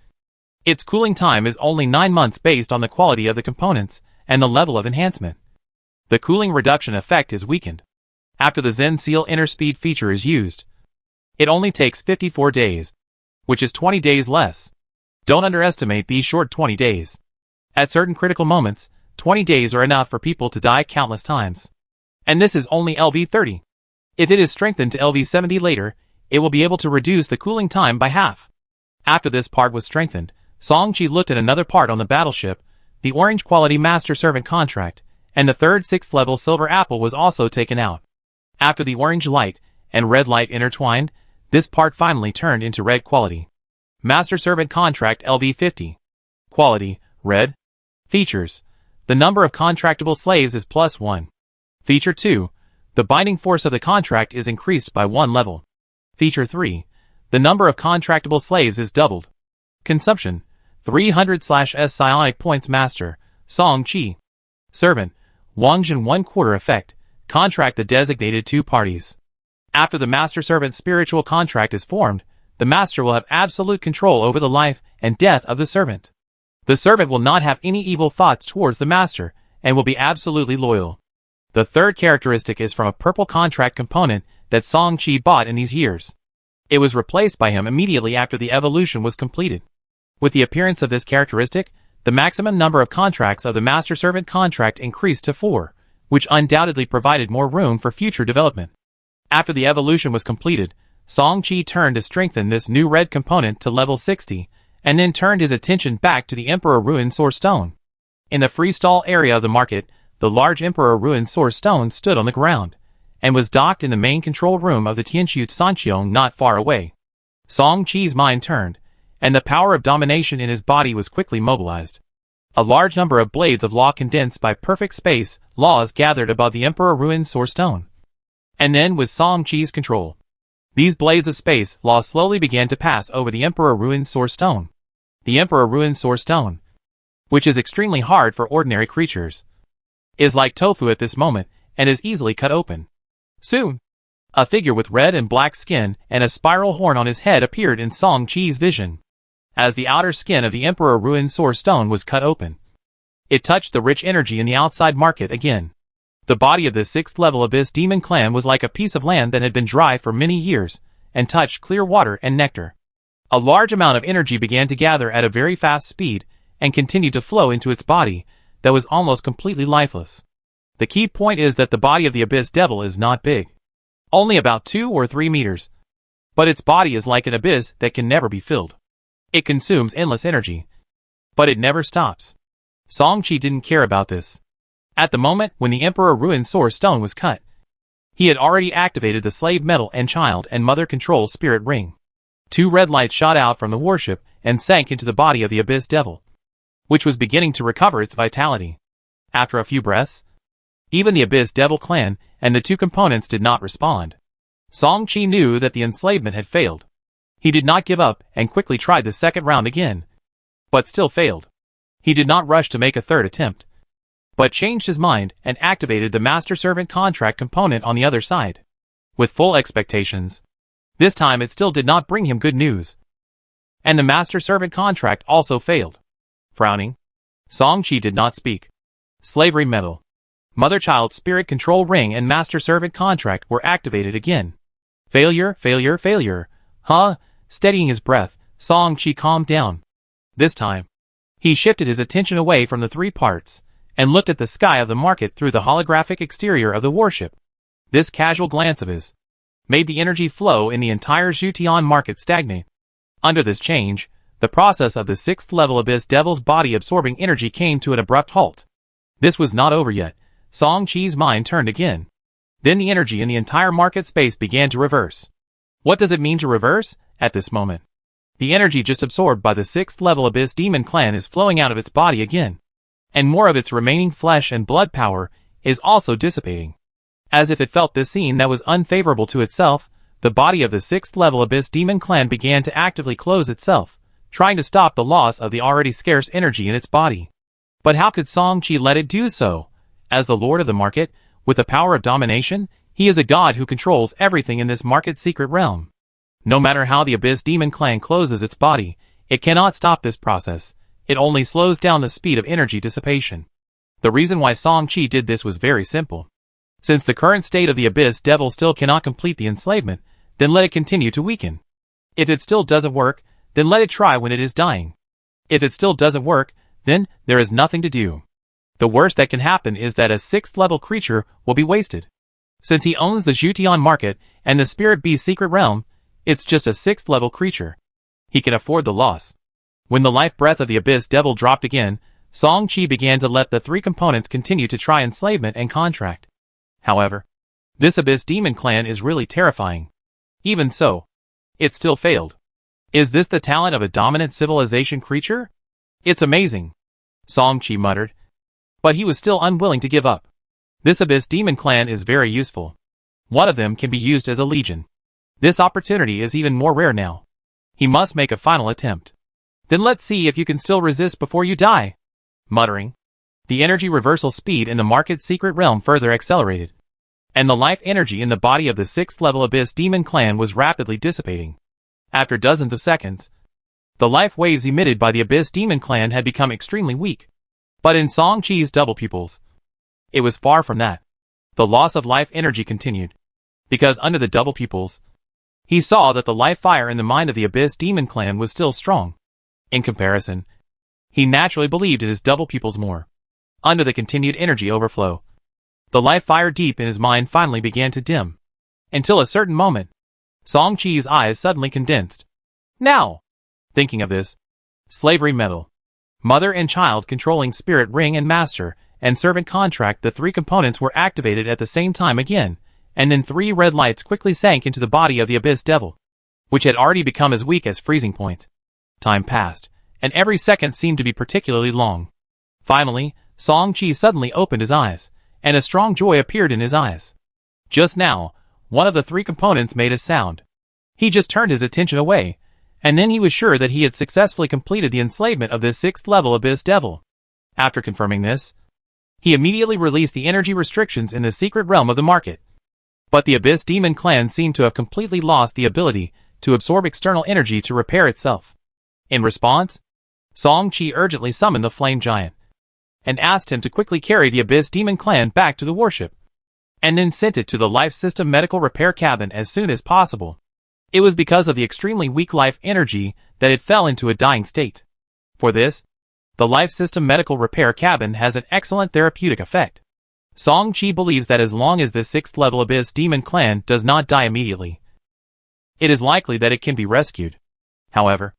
its cooling time is only 9 months based on the quality of the components and the level of enhancement. The cooling reduction effect is weakened. After the Zen Seal Inner Speed feature is used, it only takes 54 days, which is 20 days less. Don't underestimate these short 20 days. At certain critical moments, 20 days are enough for people to die countless times. And this is only LV30. If it is strengthened to LV70 later, it will be able to reduce the cooling time by half. After this part was strengthened, Song Qi looked at another part on the battleship. The orange quality master servant contract, and the third 6th level silver apple was also taken out. After the orange light and red light intertwined, this part finally turned into red quality. Master Servant Contract LV50. Quality, red. Features. The number of contractable slaves is +1. Feature 2. The binding force of the contract is increased by 1 level. Feature 3. The number of contractable slaves is doubled. Consumption. 300/S psionic points. Master, Song Qi. Servant, Wangjin 1/4 effect. Contract the designated 2 parties. After the Master Servant spiritual contract is formed, the Master will have absolute control over the life and death of the servant. The servant will not have any evil thoughts towards the Master, and will be absolutely loyal. The third characteristic is from a purple contract component that Song Qi bought in these years. It was replaced by him immediately after the evolution was completed. With the appearance of this characteristic, the maximum number of contracts of the Master Servant contract increased to 4, which undoubtedly provided more room for future development. After the evolution was completed, Song Qi turned to strengthen this new red component to level 60, and then turned his attention back to the Emperor Ruin Source Stone. In the freestall area of the market, the large Emperor Ruin Source Stone stood on the ground, and was docked in the main control room of the Tianshu Sanqiong not far away. Song Qi's mind turned, and the power of domination in his body was quickly mobilized. A large number of blades of law condensed by perfect space laws gathered above the Emperor Ruin's Source Stone. And then, with Song Chi's control, these blades of space law slowly began to pass over the Emperor Ruin's Source Stone. The Emperor Ruin's Source Stone, which is extremely hard for ordinary creatures, is like tofu at this moment and is easily cut open. Soon, a figure with red and black skin and a spiral horn on his head appeared in Song Chi's vision. As the outer skin of the Emperor Ruin's Source Stone was cut open, it touched the rich energy in the outside market again. The body of the 6th level Abyss Demon Clan was like a piece of land that had been dry for many years and touched clear water and nectar. A large amount of energy began to gather at a very fast speed and continued to flow into its body that was almost completely lifeless. The key point is that the body of the Abyss Devil is not big, only about 2 or 3 meters, but its body is like an abyss that can never be filled. It consumes endless energy, but it never stops. Song Chi didn't care about this. At the moment when the Emperor Ruin's Source Stone was cut, he had already activated the Slave Metal and Child and Mother Control Spirit Ring. 2 red lights shot out from the warship and sank into the body of the Abyss Devil, which was beginning to recover its vitality. After a few breaths, even the Abyss Devil clan and the 2 components did not respond. Song Chi knew that the enslavement had failed. He did not give up and quickly tried the second round again, but still failed. He did not rush to make a third attempt, but changed his mind and activated the Master-Servant contract component on the other side. With full expectations, this time it still did not bring him good news, and the Master-Servant contract also failed. Frowning, Song Chi did not speak. Slavery Metal, Mother-Child Spirit Control Ring and Master-Servant contract were activated again. Failure, failure, failure. Huh? Steadying his breath, Song Chi calmed down. This time, he shifted his attention away from the 3 parts and looked at the sky of the market through the holographic exterior of the warship. This casual glance of his made the energy flow in the entire Zhujian market stagnate. Under this change, the process of the 6th level Abyss Devil's body absorbing energy came to an abrupt halt. This was not over yet. Song Chi's mind turned again. Then the energy in the entire market space began to reverse. What does it mean to reverse? At this moment, the energy just absorbed by the 6th level Abyss Demon Clan is flowing out of its body again, and more of its remaining flesh and blood power is also dissipating. As if it felt this scene that was unfavorable to itself, the body of the 6th level Abyss Demon Clan began to actively close itself, trying to stop the loss of the already scarce energy in its body. But how could Song Chi let it do so? As the Lord of the Market, with the power of domination, he is a god who controls everything in this market secret realm. No matter how the Abyss Demon Clan closes its body, it cannot stop this process. It only slows down the speed of energy dissipation. The reason why Song Chi did this was very simple. Since the current state of the Abyss Devil still cannot complete the enslavement, then let it continue to weaken. If it still doesn't work, then let it try when it is dying. If it still doesn't work, then there is nothing to do. The worst that can happen is that a 6th level creature will be wasted. Since he owns the Zhujian market and the Spirit Beast secret realm, it's just a 6th level creature. He can afford the loss. When the life breath of the Abyss Devil dropped again, Song Chi began to let the 3 components continue to try enslavement and contract. However, this Abyss Demon Clan is really terrifying. Even so, it still failed. Is this the talent of a dominant civilization creature? It's amazing, Song Chi muttered. But he was still unwilling to give up. This Abyss Demon Clan is very useful. One of them can be used as a legion. This opportunity is even more rare now. He must make a final attempt. Then let's see if you can still resist before you die. Muttering, the energy reversal speed in the market's secret realm further accelerated, and the life energy in the body of the 6th level Abyss Demon Clan was rapidly dissipating. After dozens of seconds, the life waves emitted by the Abyss Demon Clan had become extremely weak. But in Song Chi's double pupils, it was far from that. The loss of life energy continued, because under the double pupils, he saw that the life fire in the mind of the Abyss Demon Clan was still strong. In comparison, he naturally believed in his double pupils more. Under the continued energy overflow, the life fire deep in his mind finally began to dim. Until a certain moment, Song Chi's eyes suddenly condensed. Now! Thinking of this, Slavery Metal, Mother and Child Controlling Spirit Ring and Master and Servant Contract, the 3 components were activated at the same time again, and then 3 red lights quickly sank into the body of the Abyss Devil, which had already become as weak as freezing point. Time passed, and every second seemed to be particularly long. Finally, Song Chi suddenly opened his eyes, and a strong joy appeared in his eyes. Just now, one of the three components made a sound. He just turned his attention away, and then he was sure that he had successfully completed the enslavement of this 6th level Abyss Devil. After confirming this, he immediately released the energy restrictions in the secret realm of the market. But the Abyss Demon Clan seemed to have completely lost the ability to absorb external energy to repair itself. In response, Song Chi urgently summoned the Flame Giant, and asked him to quickly carry the Abyss Demon Clan back to the warship, and then sent it to the Life System Medical Repair Cabin as soon as possible. It was because of the extremely weak life energy that it fell into a dying state. For this, the Life System Medical Repair Cabin has an excellent therapeutic effect. Song Chi believes that as long as the 6th level Abyss Demon Clan does not die immediately, it is likely that it can be rescued. However,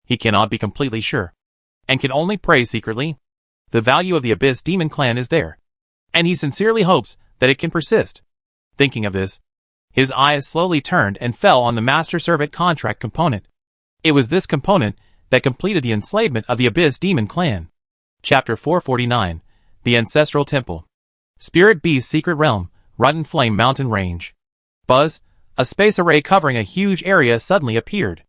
he cannot be completely sure, and can only pray secretly. The value of the Abyss Demon Clan is there, and he sincerely hopes that it can persist. Thinking of this, his eyes slowly turned and fell on the Master Servant Contract component. It was this component that completed the enslavement of the Abyss Demon Clan. Chapter 449, The Ancestral Temple. Spirit Beast Secret Realm, Rotten Flame Mountain Range. Buzz, a space array covering a huge area suddenly appeared.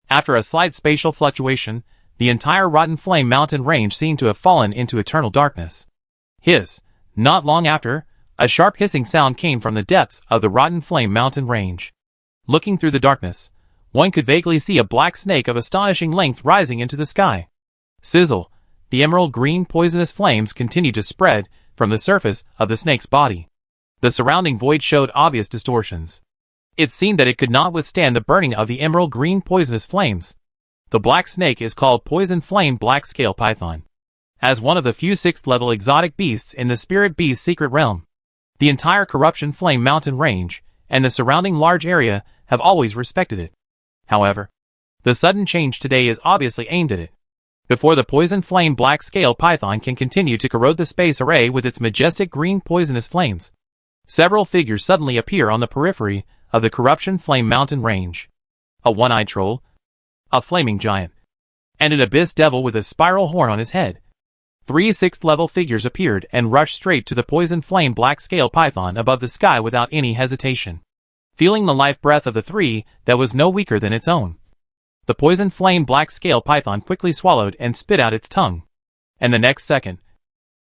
After a slight spatial fluctuation, the entire Rotten Flame Mountain Range seemed to have fallen into eternal darkness. Not long after, a sharp hissing sound came from the depths of the Rotten Flame Mountain Range. Looking through the darkness, one could vaguely see a black snake of astonishing length rising into the sky. Sizzle, the emerald green poisonous flames continued to spread from the surface of the snake's body. The surrounding void showed obvious distortions. It seemed that it could not withstand the burning of the emerald green poisonous flames. The black snake is called Poison Flame Black Scale Python. As one of the few 6th level exotic beasts in the Spirit Beast Secret Realm, the entire Corruption Flame Mountain Range and the surrounding large area have always respected it. However, the sudden change today is obviously aimed at it. Before the Poison Flame Black Scale Python can continue to corrode the space array with its majestic green poisonous flames, several figures suddenly appear on the periphery of the Corruption Flame Mountain Range. A one-eyed troll, a flaming giant, and an abyss devil with a spiral horn on his head. 3 6th level figures appeared and rushed straight to the Poison Flame Black Scale Python above the sky without any hesitation. Feeling the life breath of the three that was no weaker than its own, the Poison Flame Black Scale Python quickly swallowed and spit out its tongue. And the next second,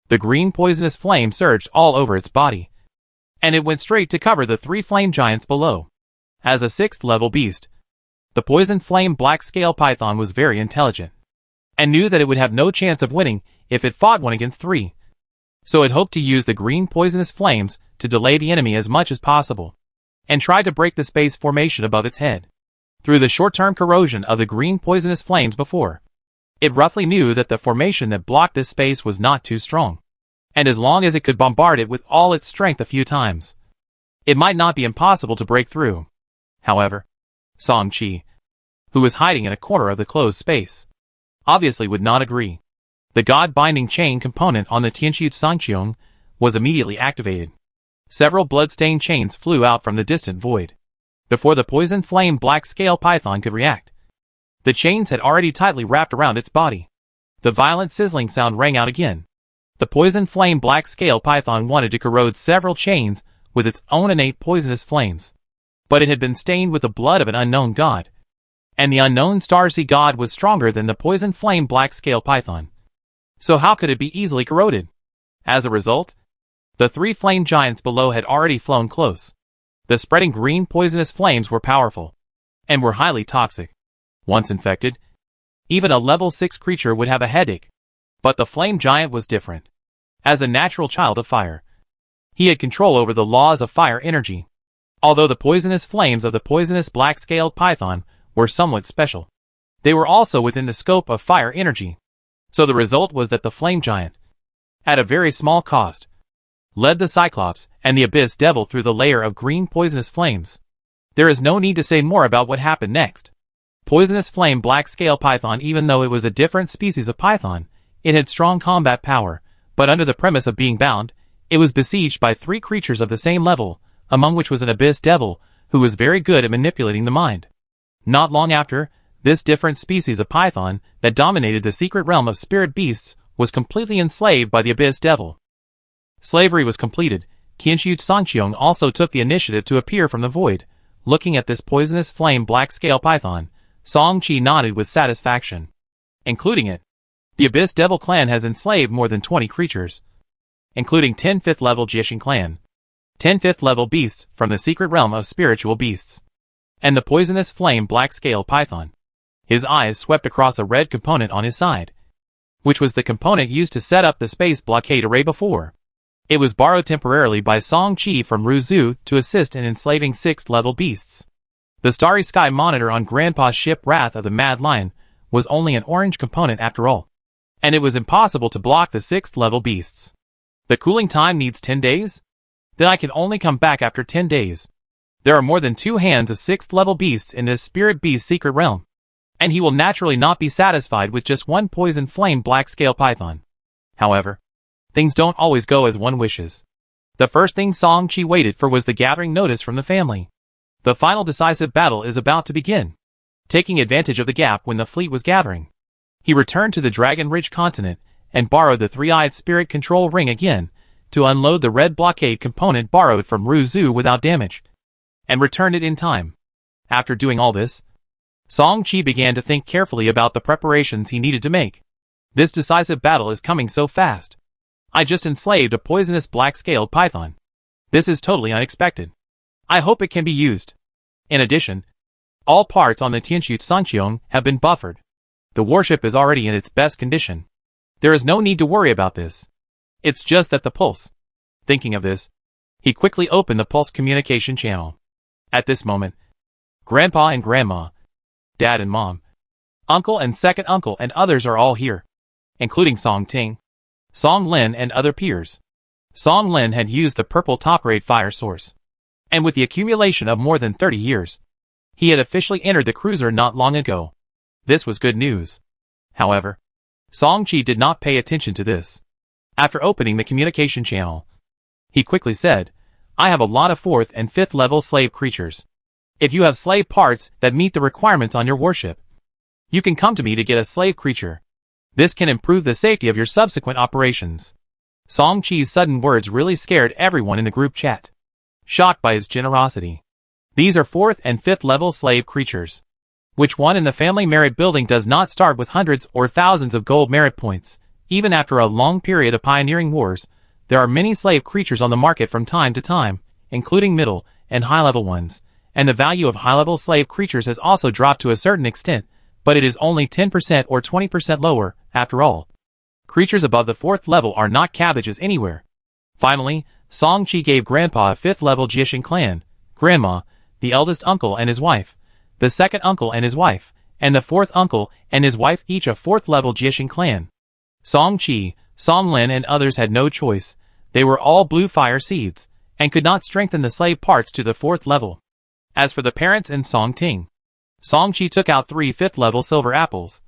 the green poisonous flame surged all over its body, and it went straight to cover the 3 flame giants below. As a 6th level beast, the Poison Flame Black Scale Python was very intelligent, and knew that it would have no chance of winning if it fought 1 against 3. So it hoped to use the green poisonous flames to delay the enemy as much as possible, and try to break the space formation above its head. Through the short-term corrosion of the green poisonous flames before, it roughly knew that the formation that blocked this space was not too strong, and as long as it could bombard it with all its strength a few times, it might not be impossible to break through. However, Song Chi, who was hiding in a corner of the closed space, obviously would not agree. The God-binding chain component on the Tianqiu Sangqiong was immediately activated. Several blood-stained chains flew out from the distant void. Before the Poison Flame Black Scale Python could react, the chains had already tightly wrapped around its body. The violent sizzling sound rang out again. The Poison Flame Black Scale Python wanted to corrode several chains with its own innate poisonous flames, but it had been stained with the blood of an unknown god, and the unknown Starsea god was stronger than the Poison Flame Black Scale Python. So how could it be easily corroded? As a result, the 3 flame giants below had already flown close. The spreading green poisonous flames were powerful, and were highly toxic. Once infected, even a level 6 creature would have a headache. But the flame giant was different. As a natural child of fire, he had control over the laws of fire energy. Although the poisonous flames of the poisonous black-scaled python were somewhat special, they were also within the scope of fire energy. So the result was that the flame giant, at a very small cost, led the Cyclops and the Abyss Devil through the layer of green poisonous flames. There is no need to say more about what happened next. Poisonous Flame Black Scale Python, even though it was a different species of python, it had strong combat power, but under the premise of being bound, it was besieged by 3 creatures of the same level, among which was an Abyss Devil, who was very good at manipulating the mind. Not long after, this different species of python that dominated the secret realm of spirit beasts was completely enslaved by the Abyss Devil. Slavery was completed. Tianxu Sanqiong also took the initiative to appear from the void. Looking at this poisonous flame black scale python, Song Qi nodded with satisfaction. Including it, the Abyss Devil clan has enslaved more than 20 creatures, including 10 5th level Jiexing clan, 10 5th level beasts from the secret realm of spiritual beasts, and the poisonous flame black scale python. His eyes swept across a red component on his side, which was the component used to set up the space blockade array before. It was borrowed temporarily by Song Qi from Ruzu to assist in enslaving 6th level beasts. The Starry Sky monitor on Grandpa's ship Wrath of the Mad Lion was only an orange component after all, and it was impossible to block the 6th level beasts. The cooling time needs 10 days? Then I can only come back after 10 days. There are more than 2 hands of 6th level beasts in this spirit beast secret realm, and he will naturally not be satisfied with just one poison flame black scale python. However, things don't always go as one wishes. The first thing Song Qi waited for was the gathering notice from the family. The final decisive battle is about to begin. Taking advantage of the gap when the fleet was gathering, he returned to the Dragon Ridge continent and borrowed the three-eyed spirit control ring again to unload the red blockade component borrowed from Ruzu without damage, and returned it in time. After doing all this, Song Qi began to think carefully about the preparations he needed to make. This decisive battle is coming so fast. I just enslaved a poisonous black-scaled python. This is totally unexpected. I hope it can be used. In addition, all parts on the Tianxu Sanqiong have been buffered. The warship is already in its best condition. There is no need to worry about this. It's just that the pulse. Thinking of this, he quickly opened the pulse communication channel. At this moment, Grandpa and Grandma, Dad and Mom, Uncle and second uncle and others are all here, including Song Ting, Song Lin and other peers. Song Lin had used the purple top-grade fire source, and with the accumulation of more than 30 years, he had officially entered the cruiser not long ago. This was good news. However, Song Qi did not pay attention to this. After opening the communication channel, he quickly said, I have a lot of 4th and 5th level slave creatures. If you have slave parts that meet the requirements on your warship, you can come to me to get a slave creature. This can improve the safety of your subsequent operations. Song Qi's sudden words really scared everyone in the group chat, shocked by his generosity. These are 4th and 5th level slave creatures. Which one in the family merit building does not start with hundreds or thousands of gold merit points? Even after a long period of pioneering wars, there are many slave creatures on the market from time to time, including middle and high-level ones, and the value of high-level slave creatures has also dropped to a certain extent, but it is only 10% or 20% lower, after all. Creatures above the 4th level are not cabbages anywhere. Finally, Song Qi gave Grandpa a 5th level Jiexing clan, Grandma, the eldest uncle and his wife, the second uncle and his wife, and the 4th uncle and his wife each a 4th level Jiexing clan. Song Qi, Song Lin and others had no choice. They were all blue fire seeds, and could not strengthen the slave parts to the 4th level. As for the parents and Song Ting, Song Qi took out 3 5th level silver apples,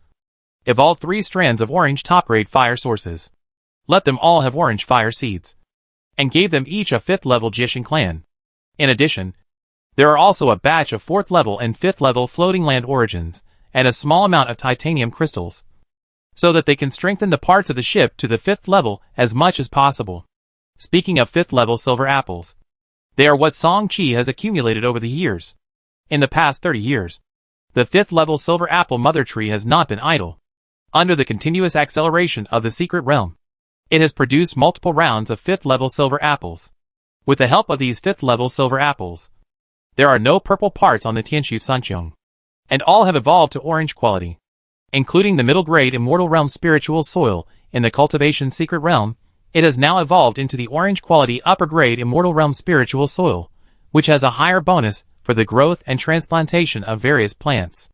evolved 3 strands of orange top-grade fire sources, let them all have orange fire seeds, and gave them each a 5th level Jiexing clan. In addition, there are also a batch of 4th level and 5th level floating land origins, and a small amount of titanium crystals, so that they can strengthen the parts of the ship to the 5th level as much as possible. Speaking of 5th level silver apples, they are what Song Qi has accumulated over the years. In the past 30 years, the 5th level silver apple mother tree has not been idle. Under the continuous acceleration of the secret realm, it has produced multiple rounds of 5th level silver apples. With the help of these 5th level silver apples, there are no purple parts on the Tianxu Sanqiong, and all have evolved to orange quality, including the middle grade immortal realm spiritual soil. In the cultivation secret realm, it has now evolved into the orange quality upper grade immortal realm spiritual soil, which has a higher bonus for the growth and transplantation of various plants.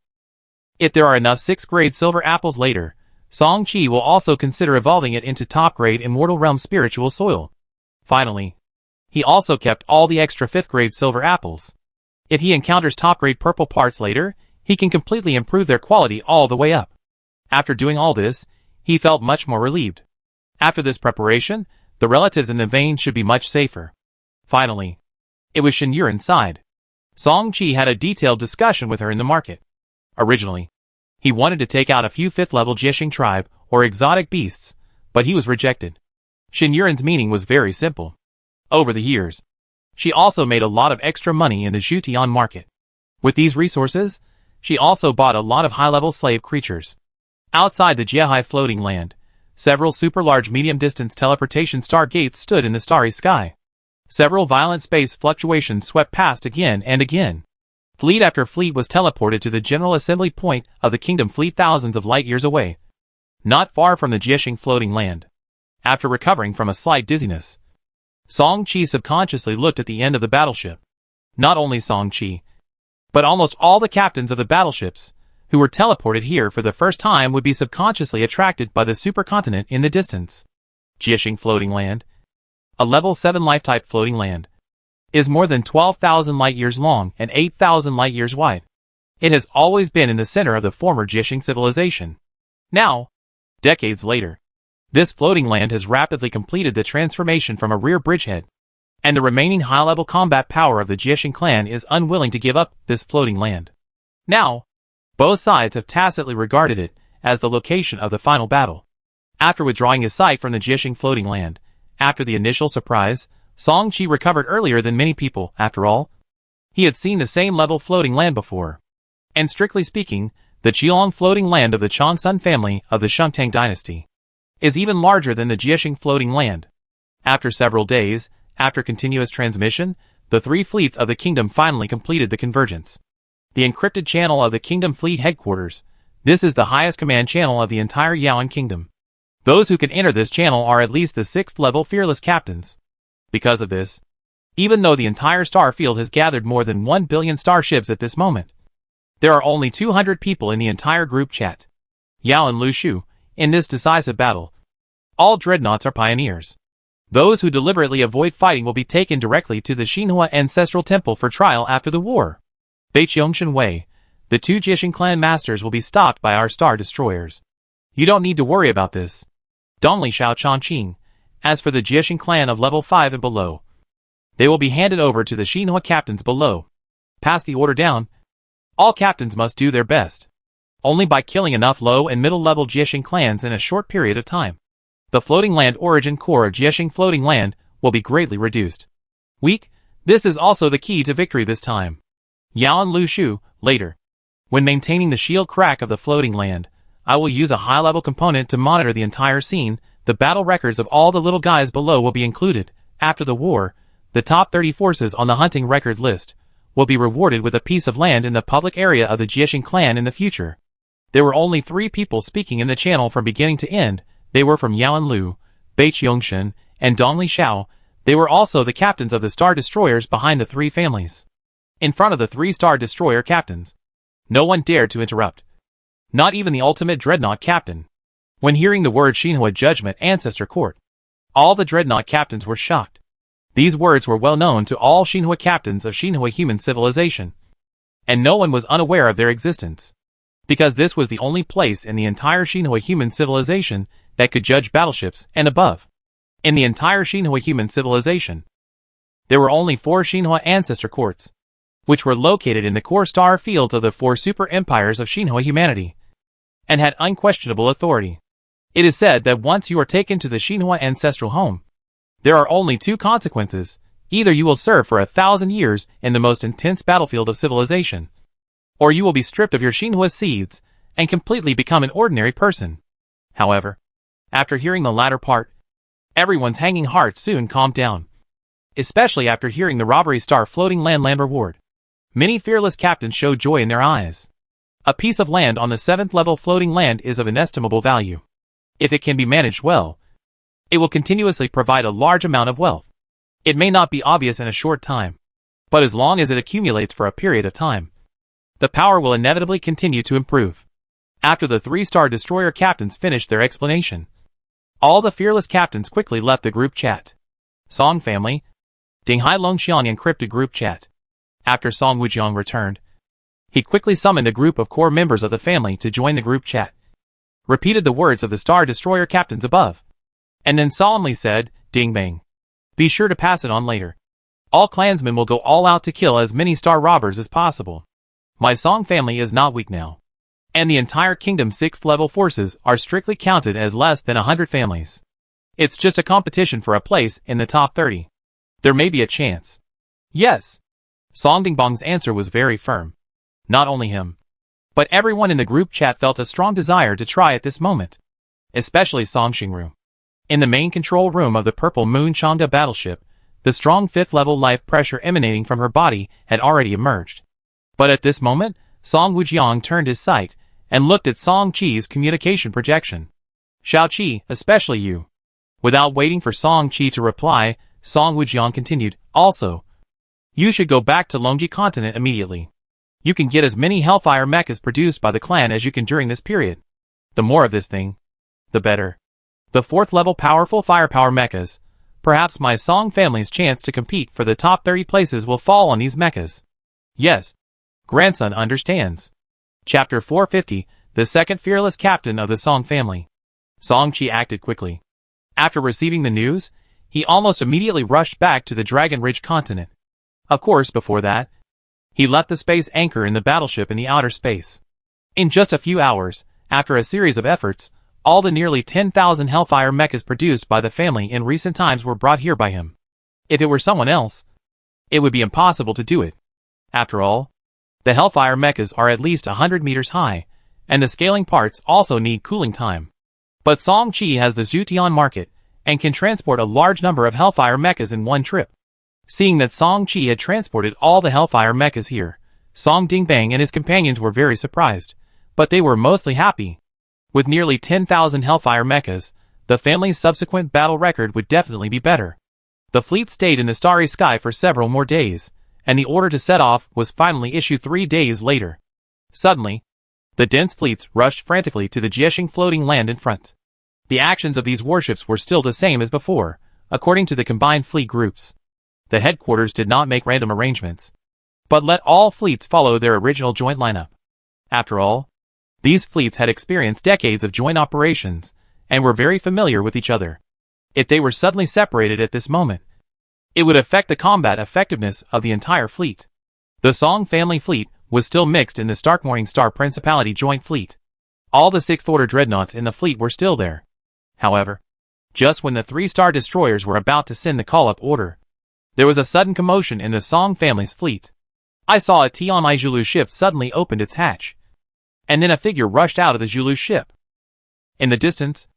If there are enough 6th grade silver apples later, Song Qi will also consider evolving it into top grade immortal realm spiritual soil. Finally, he also kept all the extra 5th grade silver apples. If he encounters top grade purple parts later, he can completely improve their quality all the way up. After doing all this, he felt much more relieved. After this preparation, the relatives in the vein should be much safer. Finally, it was Shen Yur inside. Song Qi had a detailed discussion with her in the market. Originally, he wanted to take out a few 5th level Jiexing tribe or exotic beasts, but he was rejected. Shin Yuren's meaning was very simple. Over the years, she also made a lot of extra money in the Jutian market. With these resources, she also bought a lot of high-level slave creatures. Outside the Jiehai floating land, several super-large medium-distance teleportation stargates stood in the starry sky. Several violent space fluctuations swept past again and again. Fleet after fleet was teleported to the general assembly point of the kingdom fleet thousands of light-years away, not far from the Jiexing floating land. After recovering from a slight dizziness, Song Qi subconsciously looked at the end of the battleship. Not only Song Qi, but almost all the captains of the battleships, who were teleported here for the first time, would be subconsciously attracted by the supercontinent in the distance. Jiexing floating land, a level 7 life-type floating land, is more than 12,000 light-years long and 8,000 light-years wide. It has always been in the center of the former Jiexing civilization. Now, decades later, this floating land has rapidly completed the transformation from a rear bridgehead, and the remaining high-level combat power of the Jiexing clan is unwilling to give up this floating land. Now, both sides have tacitly regarded it as the location of the final battle. After withdrawing his sight from the Jiexing floating land, after the initial surprise, Song Qi recovered earlier than many people. After all, he had seen the same level floating land before. And strictly speaking, the Qilong floating land of the Changsun family of the Shengtang dynasty is even larger than the Jiexing floating land. After several days, after continuous transmission, the three fleets of the kingdom finally completed the convergence. The encrypted channel of the kingdom fleet headquarters. This is the highest command channel of the entire Yaoan kingdom. Those who can enter this channel are at least the 6th level fearless captains. Because of this, even though the entire star field has gathered more than 1 billion starships at this moment, there are only 200 people in the entire group chat. Yao and Lu Shu, in this decisive battle, all dreadnoughts are pioneers. Those who deliberately avoid fighting will be taken directly to the Xinhua Ancestral Temple for trial after the war. Beiqiong Wei, the two Jiexing clan masters, will be stopped by our star destroyers. You don't need to worry about this. Dongli Xiao Chongqing. As for the Jiexing clan of level 5 and below, they will be handed over to the Xinhua captains below. Pass the order down. All captains must do their best. Only by killing enough low and middle level Jiexing clans in a short period of time, the floating land origin core of Jiexing floating land will be greatly reduced. Weak, this is also the key to victory this time. Yao and Lu Shu, later. When maintaining the shield crack of the floating land, I will use a high-level component to monitor the entire scene. The battle records of all the little guys below will be included. After the war, the top 30 forces on the hunting record list will be rewarded with a piece of land in the public area of the Jiexing clan in the future. There were only 3 people speaking in the channel from beginning to end. They were from Yao and Lu, Beiqiong, and Dongli Xiao. They were also the captains of the Star Destroyers behind the 3 families. In front of the 3 Star Destroyer captains, no one dared to interrupt. Not even the ultimate Dreadnought captain. When hearing the word Xinhua Judgment Ancestor Court, all the Dreadnought captains were shocked. These words were well known to all Xinhua captains of Xinhua human civilization, and no one was unaware of their existence, because this was the only place in the entire Xinhua human civilization that could judge battleships and above. In the entire Xinhua human civilization, there were only 4 Xinhua Ancestor Courts, which were located in the core star fields of the 4 super empires of Xinhua humanity, and had unquestionable authority. It is said that once you are taken to the Xinhua ancestral home, there are only 2 consequences. Either you will serve for 1,000 years in the most intense battlefield of civilization, or you will be stripped of your Xinhua seeds and completely become an ordinary person. However, after hearing the latter part, everyone's hanging heart soon calmed down, especially after hearing the robbery star floating land reward. Many fearless captains showed joy in their eyes. A piece of land on the 7th level floating land is of inestimable value. If it can be managed well, it will continuously provide a large amount of wealth. It may not be obvious in a short time, but as long as it accumulates for a period of time, the power will inevitably continue to improve. After the 3 Star Destroyer captains finished their explanation, all the fearless captains quickly left the group chat. Song family, Dinghai Longxiang encrypted group chat. After Song Wujiang returned, he quickly summoned a group of core members of the family to join the group chat, repeated the words of the Star Destroyer captains above, and then solemnly said, "Ding bang. Be sure to pass it on later. All clansmen will go all out to kill as many star robbers as possible. My Song family is not weak now. And the entire kingdom's 6th level forces are strictly counted as less than 100 families. It's just a competition for a place in the top 30. There may be a chance. Yes. Song Dingbong's answer was very firm. Not only him, but everyone in the group chat felt a strong desire to try at this moment. Especially Song Xingru. In the main control room of the Purple Moon Changda battleship, the strong 5th level life pressure emanating from her body had already emerged. But at this moment, Song Wujiang turned his sight and looked at Song Qi's communication projection. Xiao Qi, especially you. Without waiting for Song Qi to reply, Song Wujiang continued, also, you should go back to Longji continent immediately. You can get as many Hellfire mechas produced by the clan as you can during this period. The more of this thing, the better. The 4th level powerful firepower mechas. Perhaps my Song family's chance to compete for the top 30 places will fall on these mechas. Yes. Grandson understands. Chapter 450, the second fearless captain of the Song family. Song Qi acted quickly. After receiving the news, he almost immediately rushed back to the Dragon Ridge continent. Of course, before that, he left the space anchor in the battleship in the outer space. In just a few hours, after a series of efforts, all the nearly 10,000 Hellfire mechas produced by the family in recent times were brought here by him. If it were someone else, it would be impossible to do it. After all, the Hellfire mechas are at least 100 meters high, and the scaling parts also need cooling time. But Song Qi has the Zutian market, and can transport a large number of Hellfire mechas in one trip. Seeing that Song Qi had transported all the Hellfire mechas here, Song Dingbang and his companions were very surprised, but they were mostly happy. With nearly 10,000 Hellfire mechas, the family's subsequent battle record would definitely be better. The fleet stayed in the starry sky for several more days, and the order to set off was finally issued 3 days later. Suddenly, the dense fleets rushed frantically to the Jiexing floating land in front. The actions of these warships were still the same as before, according to the combined fleet groups. The headquarters did not make random arrangements, but let all fleets follow their original joint lineup. After all, these fleets had experienced decades of joint operations, and were very familiar with each other. If they were suddenly separated at this moment, it would affect the combat effectiveness of the entire fleet. The Song family fleet was still mixed in the Stark Morning Star Principality joint fleet. All the 6th Order dreadnoughts in the fleet were still there. However, just when the 3-star destroyers were about to send the call-up order, there was a sudden commotion in the Song family's fleet. I saw a Tianmai Zhulu ship suddenly opened its hatch, and then a figure rushed out of the Zhulu ship. In the distance,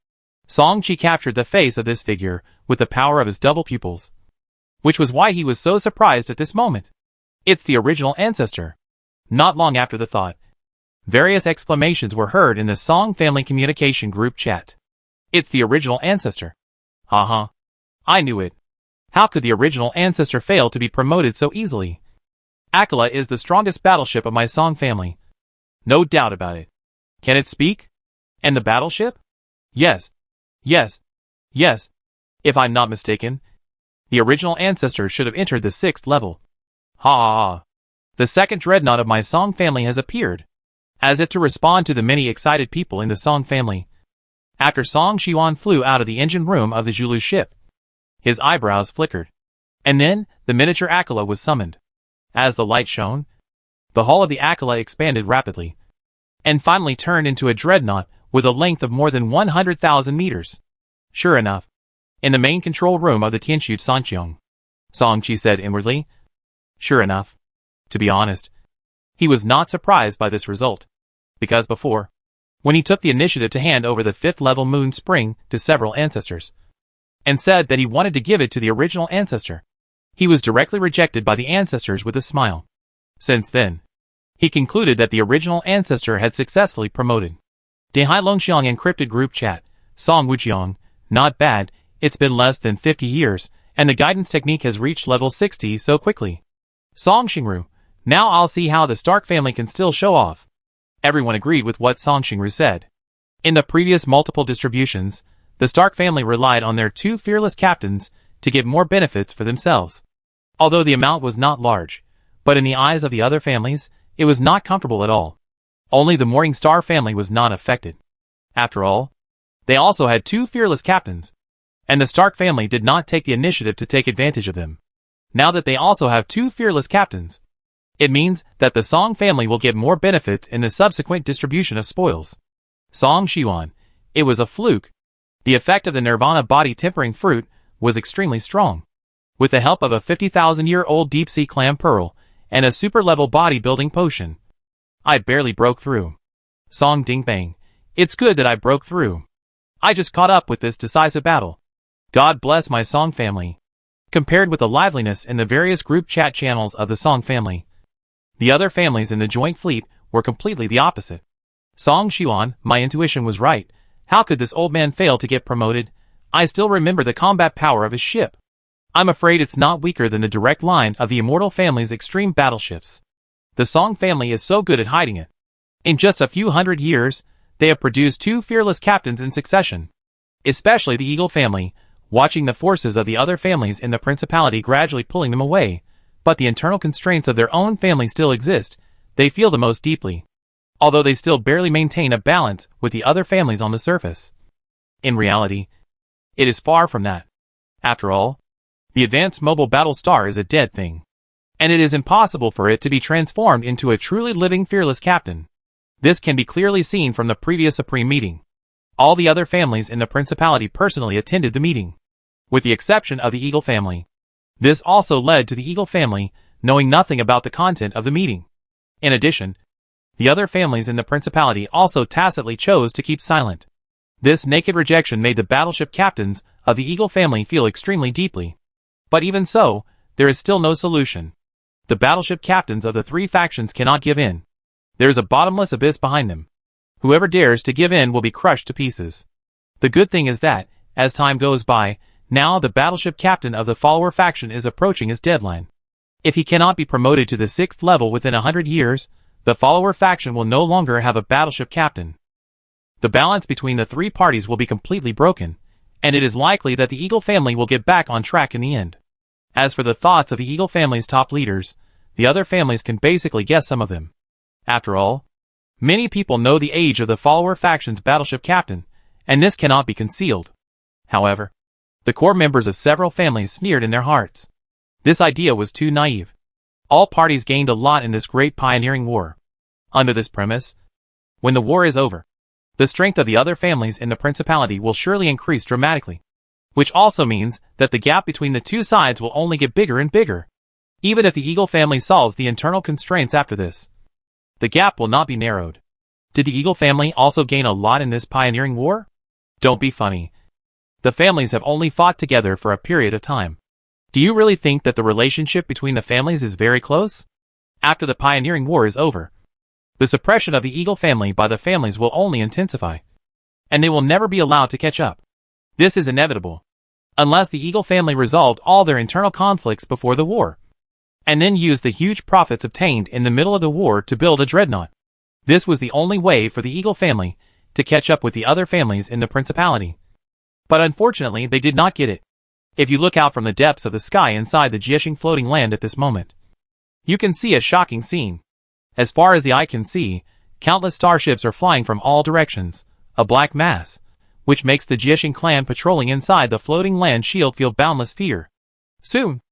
Song Qi captured the face of this figure with the power of his double pupils, which was why he was so surprised at this moment. It's the original ancestor. Not long after the thought, various exclamations were heard in the Song family communication group chat. It's the original ancestor. Uh-huh. I knew it. How could the original ancestor fail to be promoted so easily? Aquila is the strongest battleship of my Song family. No doubt about it. Can it speak? And the battleship? Yes. Yes. Yes. If I'm not mistaken, the original ancestor should have entered the 6th level. Ha ha ha. The second dreadnought of my Song family has appeared, as if to respond to the many excited people in the Song family. After Song Xiuan flew out of the engine room of the Zhulu ship, his eyebrows flickered. And then, the miniature Aquila was summoned. As the light shone, the hull of the Aquila expanded rapidly, and finally turned into a dreadnought with a length of more than 100,000 meters. Sure enough, in the main control room of the Tianxu Sanqiong, Song Qi said inwardly. Sure enough. To be honest, he was not surprised by this result, because before, when he took the initiative to hand over the 5th level moon spring to several ancestors, and said that he wanted to give it to the original ancestor, he was directly rejected by the ancestors with a smile. Since then, he concluded that the original ancestor had successfully promoted. Dehai Longxiang encrypted group chat. Song Wujiang, not bad, it's been less than 50 years, and the guidance technique has reached level 60 so quickly. Song Xingru, now I'll see how the Stark family can still show off. Everyone agreed with what Song Xingru said. In the previous multiple distributions, the Stark family relied on their 2 fearless captains to get more benefits for themselves. Although the amount was not large, but in the eyes of the other families, it was not comfortable at all. Only the Morning Star family was not affected. After all, they also had 2 fearless captains, and the Stark family did not take the initiative to take advantage of them. Now that they also have 2 fearless captains, It means that the Song family will get more benefits in the subsequent distribution of spoils. Song Xiuan. It was a fluke. The effect of the Nirvana body tempering fruit was extremely strong. With the help of a 50,000-year-old deep-sea clam pearl and a super-level body-building potion, I barely broke through. Song Ding Bang. It's good that I broke through. I just caught up with this decisive battle. God bless my Song family. Compared with the liveliness in the various group chat channels of the Song family, the other families in the joint fleet were completely the opposite. Song Xiuan, my intuition was right. How could this old man fail to get promoted? I still remember the combat power of his ship. I'm afraid it's not weaker than the direct line of the Immortal family's extreme battleships. The Song family is so good at hiding it. In just a few hundred years, they have produced 2 fearless captains in succession. Especially the Eagle family, watching the forces of the other families in the principality gradually pulling them away, but the internal constraints of their own family still exist, they feel the most deeply. Although they still barely maintain a balance with the other families on the surface. In reality, it is far from that. After all, the advanced mobile battle star is a dead thing. And it is impossible for it to be transformed into a truly living fearless captain. This can be clearly seen from the previous Supreme meeting. All the other families in the Principality personally attended the meeting, with the exception of the Eagle family. This also led to the Eagle family knowing nothing about the content of the meeting. In addition, the other families in the Principality also tacitly chose to keep silent. This naked rejection made the battleship captains of the Eagle family feel extremely deeply. But even so, there is still no solution. The battleship captains of the 3 factions cannot give in. There is a bottomless abyss behind them. Whoever dares to give in will be crushed to pieces. The good thing is that, as time goes by, now the battleship captain of the follower faction is approaching his deadline. If he cannot be promoted to the 6th level within 100 years, the follower faction will no longer have a battleship captain. The balance between the 3 parties will be completely broken, and it is likely that the Eagle family will get back on track in the end. As for the thoughts of the Eagle family's top leaders, the other families can basically guess some of them. After all, many people know the age of the follower faction's battleship captain, and this cannot be concealed. However, the core members of several families sneered in their hearts. This idea was too naive. All parties gained a lot in this great pioneering war. Under this premise, when the war is over, the strength of the other families in the Principality will surely increase dramatically. Which also means that the gap between the 2 sides will only get bigger and bigger. Even if the Eagle family solves the internal constraints after this, the gap will not be narrowed. Did the Eagle family also gain a lot in this pioneering war? Don't be funny. The families have only fought together for a period of time. Do you really think that the relationship between the families is very close? After the pioneering war is over, the suppression of the Eagle family by the families will only intensify. And they will never be allowed to catch up. This is inevitable. Unless the Eagle family resolved all their internal conflicts before the war, and then used the huge profits obtained in the middle of the war to build a dreadnought. This was the only way for the Eagle family to catch up with the other families in the Principality. But unfortunately they did not get it. If you look out from the depths of the sky inside the Jiexing floating land at this moment, you can see a shocking scene. As far as the eye can see, countless starships are flying from all directions, a black mass, which makes the Jiexing clan patrolling inside the floating land shield feel boundless fear. Soon,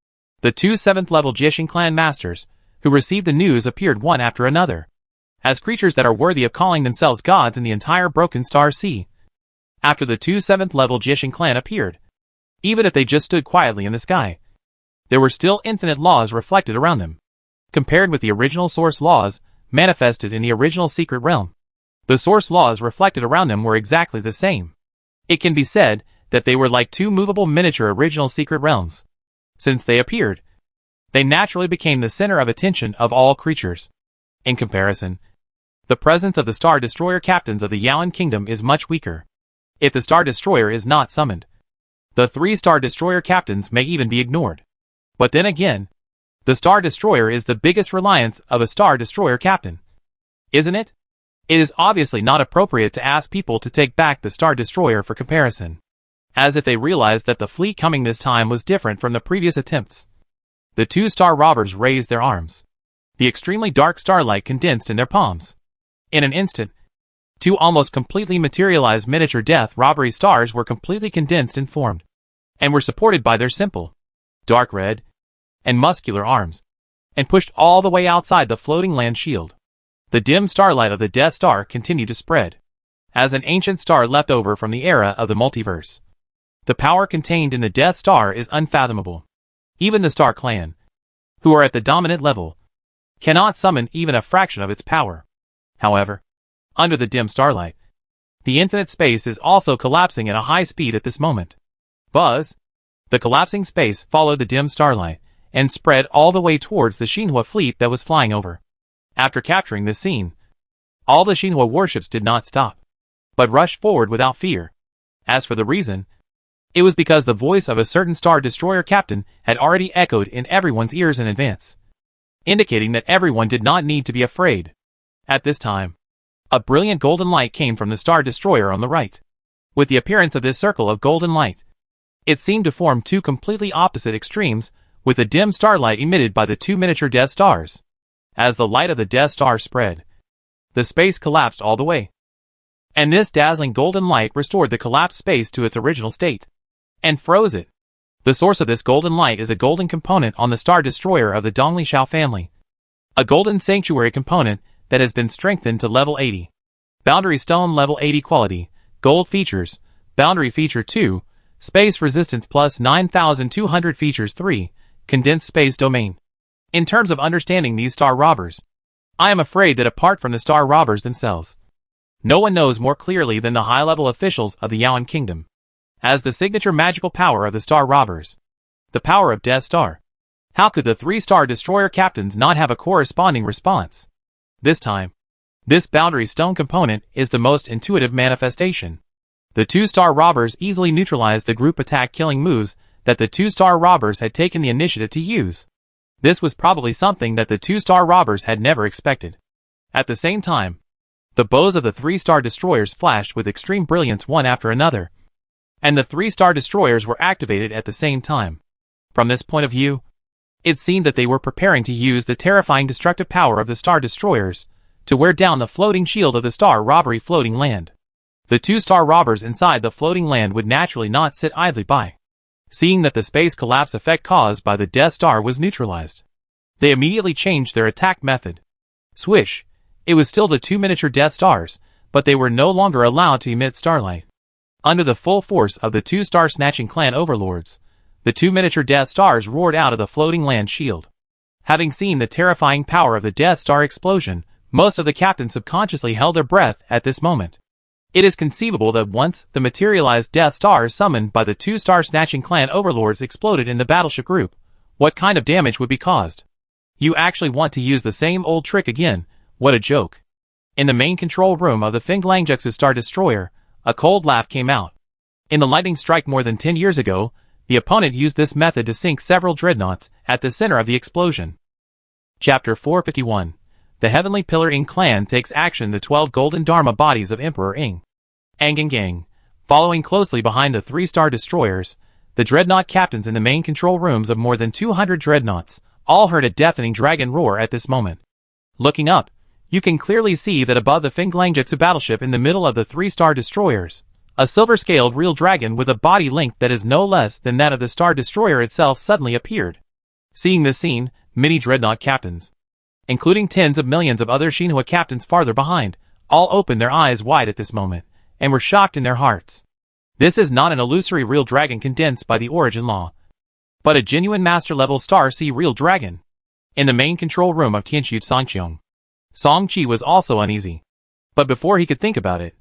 the 2 7th-level Jiexing clan masters, who received the news, appeared one after another, as creatures that are worthy of calling themselves gods in the entire Broken Star Sea. After the 2 7th-level Jiexing clan appeared, even if they just stood quietly in the sky, there were still infinite laws reflected around them. Compared with the original source laws manifested in the original secret realm, the source laws reflected around them were exactly the same. It can be said that they were like 2 movable miniature original secret realms. Since they appeared, they naturally became the center of attention of all creatures. In comparison, the presence of the Star Destroyer captains of the Yaoan Kingdom is much weaker. If the Star Destroyer is not summoned, the 3 Star Destroyer captains may even be ignored. But then again, the Star Destroyer is the biggest reliance of a Star Destroyer captain. Isn't it? It is obviously not appropriate to ask people to take back the Star Destroyer for comparison, as if they realized that the fleet coming this time was different from the previous attempts. The 2 Star Robbers raised their arms. The extremely dark starlight condensed in their palms. In an instant, 2 almost completely materialized miniature death robbery stars were completely condensed and formed, and were supported by their simple, dark red, and muscular arms. and pushed all the way outside the floating land shield. The dim starlight of the Death Star continued to spread. As an ancient star left over from the era of the multiverse, the power contained in the Death Star is unfathomable. Even the Star Clan, who are at the dominant level, cannot summon even a fraction of its power. However, under the dim starlight, the infinite space is also collapsing at a high speed at this moment. Buzz! The collapsing space followed the dim starlight and spread all the way towards the Shinhua fleet that was flying over. After capturing this scene, all the Shinhua warships did not stop, but rushed forward without fear. As for the reason, it was because the voice of a certain Star Destroyer captain had already echoed in everyone's ears in advance, indicating that everyone did not need to be afraid. At this time, a brilliant golden light came from the Star Destroyer on the right. With the appearance of this circle of golden light, it seemed to form two completely opposite extremes, with the dim starlight emitted by the two miniature Death Stars. As the light of the Death Star spread, the space collapsed all the way. And this dazzling golden light restored the collapsed space to its original state, and froze it. The source of this golden light is a golden component on the Star Destroyer of the Dongli Shao family. A golden sanctuary component that has been strengthened to level 80. Boundary Stone level 80 quality, gold features, boundary feature 2, space resistance plus 9200 features 3, condensed space domain. In terms of understanding these Star Robbers, I am afraid that apart from the Star Robbers themselves, no one knows more clearly than the high-level officials of the Yaoan Kingdom. As the signature magical power of the Star Robbers, the power of Death Star, how could the three Star Destroyer captains not have a corresponding response? This time, this Boundary Stone component is the most intuitive manifestation. The two Star Robbers easily neutralized the group attack killing moves that the two Star Robbers had taken the initiative to use. This was probably something that the two Star Robbers had never expected. At the same time, the bows of the three Star Destroyers flashed with extreme brilliance one after another, and the three Star Destroyers were activated at the same time. From this point of view, it seemed that they were preparing to use the terrifying destructive power of the Star Destroyers to wear down the floating shield of the Star Robbery floating land. The two Star Robbers inside the floating land would naturally not sit idly by, seeing that the space collapse effect caused by the Death Star was neutralized. They immediately changed their attack method. Swish! It was still the two miniature Death Stars, but they were no longer allowed to emit starlight. Under the full force of the two Star-Snatching Clan overlords, the two miniature Death Stars roared out of the floating land shield. Having seen the terrifying power of the Death Star explosion, most of the captains subconsciously held their breath at this moment. It is conceivable that once the materialized Death Stars summoned by the two Star-Snatching Clan overlords exploded in the battleship group, what kind of damage would be caused? You actually want to use the same old trick again, what a joke. In the main control room of the Fenglangjutsu Star Destroyer, a cold laugh came out. In the lightning strike more than 10 years ago, the opponent used this method to sink several dreadnoughts at the center of the explosion. Chapter 451. The Heavenly Pillar Ing clan takes action. The 12 golden Dharma bodies of Emperor Ing. Gang. Following closely behind the three Star Destroyers, the dreadnought captains in the main control rooms of more than 200 dreadnoughts all heard a deafening dragon roar at this moment. Looking up, you can clearly see that above the Fenglangjutsu battleship in the middle of the three Star Destroyers, a silver-scaled real dragon with a body length that is no less than that of the Star Destroyer itself suddenly appeared. Seeing this scene, many dreadnought captains, including tens of millions of other Shinhua captains farther behind, all opened their eyes wide at this moment, and were shocked in their hearts. This is not an illusory real dragon condensed by the origin law, but a genuine master-level Star Sea real dragon. In the main control room of Tianxu Songqiong, Song Qi was also uneasy. But before he could think about it,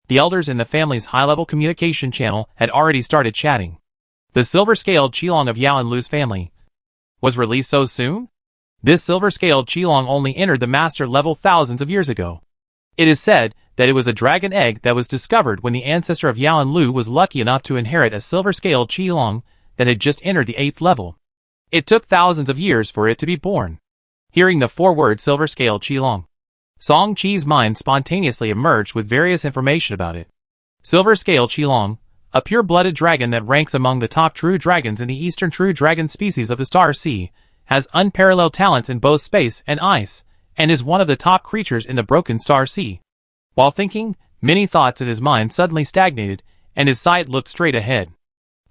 the elders in the family's high-level communication channel had already started chatting. The silver-scaled Qilong of Yao and Lu's family was released so soon? This silver-scaled Qilong only entered the master level thousands of years ago. It is said that it was a dragon egg that was discovered when the ancestor of Yao and Lu was lucky enough to inherit a silver-scaled Qilong that had just entered the 8th level. It took thousands of years for it to be born. Hearing the four-word silver-scaled Qilong, Song Qi's mind spontaneously emerged with various information about it. Silver-scaled Qilong, a pure-blooded dragon that ranks among the top true dragons in the eastern true dragon species of the Star Sea, has unparalleled talents in both space and ice, and is one of the top creatures in the Broken Star Sea. While thinking, many thoughts in his mind suddenly stagnated, and his sight looked straight ahead.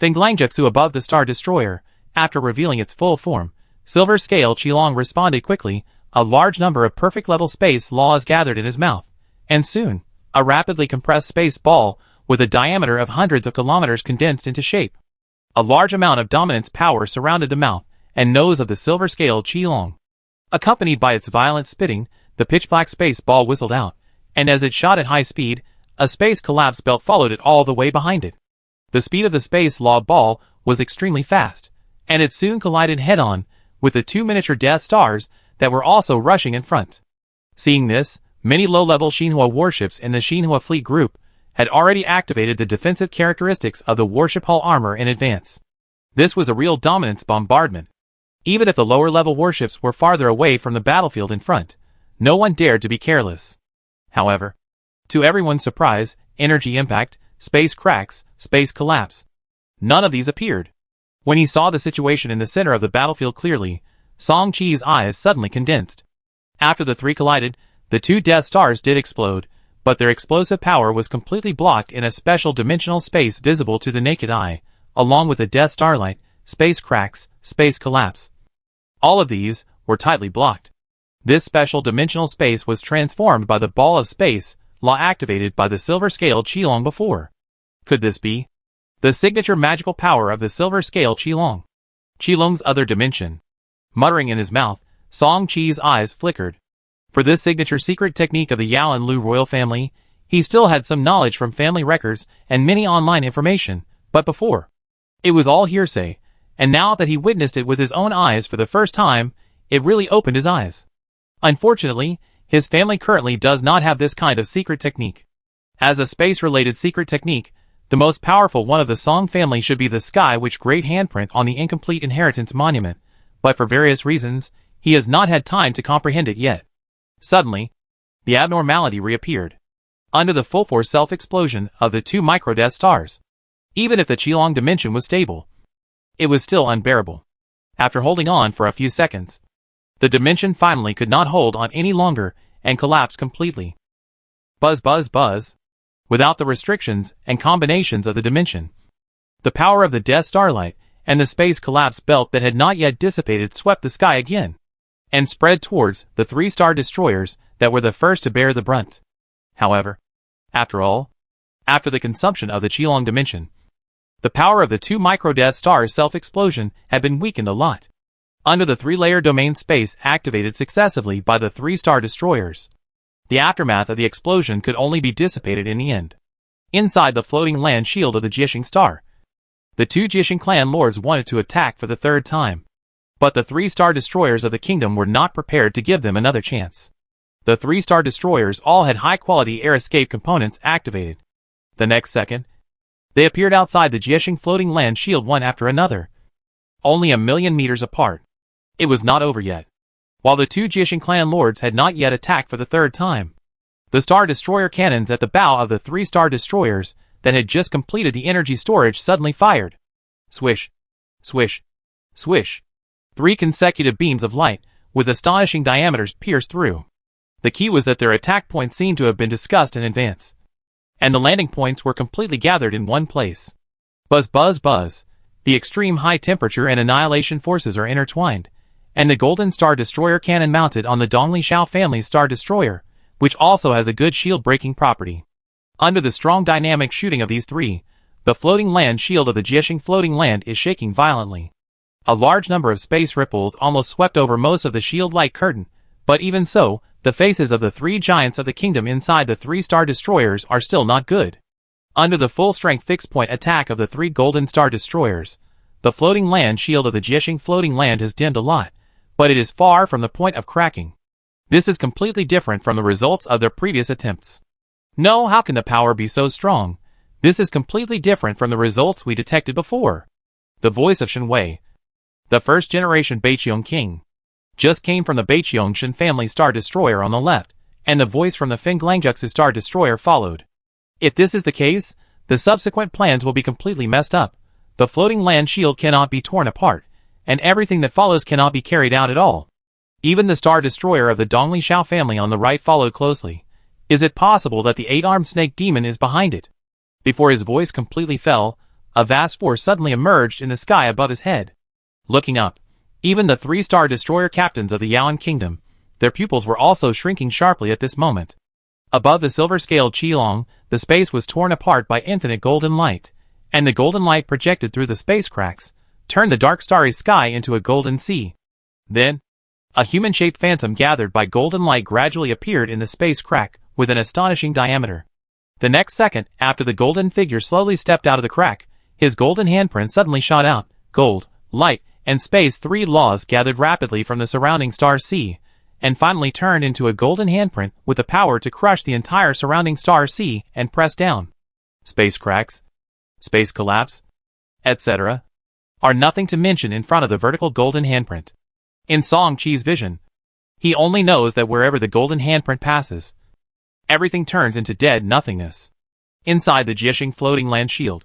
Fenglangjutsu above the Star Destroyer, after revealing its full form, Silver Scale Qilong responded quickly. A large number of perfect level space laws gathered in his mouth, and soon, a rapidly compressed space ball with a diameter of hundreds of kilometers condensed into shape. A large amount of dominance power surrounded the mouth and nose of the Silver Scale Qilong. Accompanied by its violent spitting, the pitch-black space ball whistled out, and as it shot at high speed, a space collapse belt followed it all the way behind it. The speed of the space law ball was extremely fast, and it soon collided head-on with the two miniature Death Stars that were also rushing in front. Seeing this, many low-level Xinhua warships in the Xinhua fleet group had already activated the defensive characteristics of the warship hull armor in advance. This was a real dominance bombardment. Even if the lower-level warships were farther away from the battlefield in front, no one dared to be careless. However, to everyone's surprise, energy impact, space cracks, space collapse. None of these appeared. When he saw the situation in the center of the battlefield clearly, Song Qi's eyes suddenly condensed. After the three collided, the two Death Stars did explode, but their explosive power was completely blocked in a special dimensional space visible to the naked eye, along with the Death Starlight, space cracks, space collapse. All of these were tightly blocked. This special dimensional space was transformed by the ball of space law activated by the Silver Scale Qilong before. Could this be the signature magical power of the Silver Scale Qilong? Qilong's other dimension. Muttering in his mouth, Song Qi's eyes flickered. For this signature secret technique of the Yao and Lu royal family, he still had some knowledge from family records and many online information, but before, it was all hearsay, and now that he witnessed it with his own eyes for the first time, it really opened his eyes. Unfortunately, his family currently does not have this kind of secret technique. As a space-related secret technique, the most powerful one of the Song family should be the Sky Witch Great Handprint on the Incomplete Inheritance Monument, but for various reasons, he has not had time to comprehend it yet. Suddenly, the abnormality reappeared. Under the full-force self-explosion of the two micro-Death Stars, even if the Qilong dimension was stable, it was still unbearable. After holding on for a few seconds, the dimension finally could not hold on any longer and collapsed completely. Buzz buzz buzz. Without the restrictions and combinations of the dimension, the power of the Death Starlight and the space collapse belt that had not yet dissipated swept the sky again, and spread towards the three star destroyers that were the first to bear the brunt. However, after all, after the consumption of the Qilong dimension, the power of the two micro-Death Stars self-explosion had been weakened a lot. Under the three-layer domain space activated successively by the three-star destroyers, the aftermath of the explosion could only be dissipated in the end. Inside the floating land shield of the Jishing Star, the two Jishing clan lords wanted to attack for the third time, but the three-star destroyers of the kingdom were not prepared to give them another chance. The three-star destroyers all had high-quality air escape components activated. The next second, they appeared outside the Jishing floating land shield one after another, only 1,000,000 meters apart. It was not over yet. While the two Jishing clan lords had not yet attacked for the third time, the Star Destroyer cannons at the bow of the three-star destroyers that had just completed the energy storage suddenly fired. Swish, swish, swish. 3 consecutive beams of light, with astonishing diameters, pierced through. The key was that their attack points seemed to have been discussed in advance, and the landing points were completely gathered in one place. Buzz buzz buzz. The extreme high temperature and annihilation forces are intertwined, and the Golden Star Destroyer cannon mounted on the Dongli Shao family's Star Destroyer, which also has a good shield-breaking property. Under the strong dynamic shooting of these three, the floating land shield of the Jishing floating land is shaking violently. A large number of space ripples almost swept over most of the shield-like curtain, but even so, the faces of the three giants of the kingdom inside the three-star destroyers are still not good. Under the full-strength fixed-point attack of the 3 Golden Star Destroyers, the floating land shield of the Jishing floating land has dimmed a lot, but it is far from the point of cracking. This is completely different from the results of their previous attempts. No, how can the power be so strong? This is completely different from the results we detected before. The voice of Shen Wei, the first-generation Beiqiong king, just came from the Beiqiong Shen family Star Destroyer on the left, and the voice from the Feng Langjutsu Star Destroyer followed. If this is the case, the subsequent plans will be completely messed up. The floating land shield cannot be torn apart, and everything that follows cannot be carried out at all. Even the Star Destroyer of the Dongli Shao family on the right followed closely. Is it possible that the 8-armed snake demon is behind it? Before his voice completely fell, a vast force suddenly emerged in the sky above his head. Looking up, Even the 3-star destroyer captains of the Yaoan Kingdom, their pupils were also shrinking sharply at this moment. Above the silver-scaled Qilong, the space was torn apart by infinite golden light, and the golden light projected through the space cracks turned the dark starry sky into a golden sea. Then, a human-shaped phantom gathered by golden light gradually appeared in the space crack with an astonishing diameter. The next second, after the golden figure slowly stepped out of the crack, his golden handprint suddenly shot out. Gold, light, and space, 3 laws gathered rapidly from the surrounding star sea, and finally turned into a golden handprint with the power to crush the entire surrounding star sea and press down. Space cracks, space collapse, etc. are nothing to mention in front of the vertical golden handprint. In Song Qi's vision, he only knows that wherever the golden handprint passes, everything turns into dead nothingness. Inside the Jiexing floating land shield,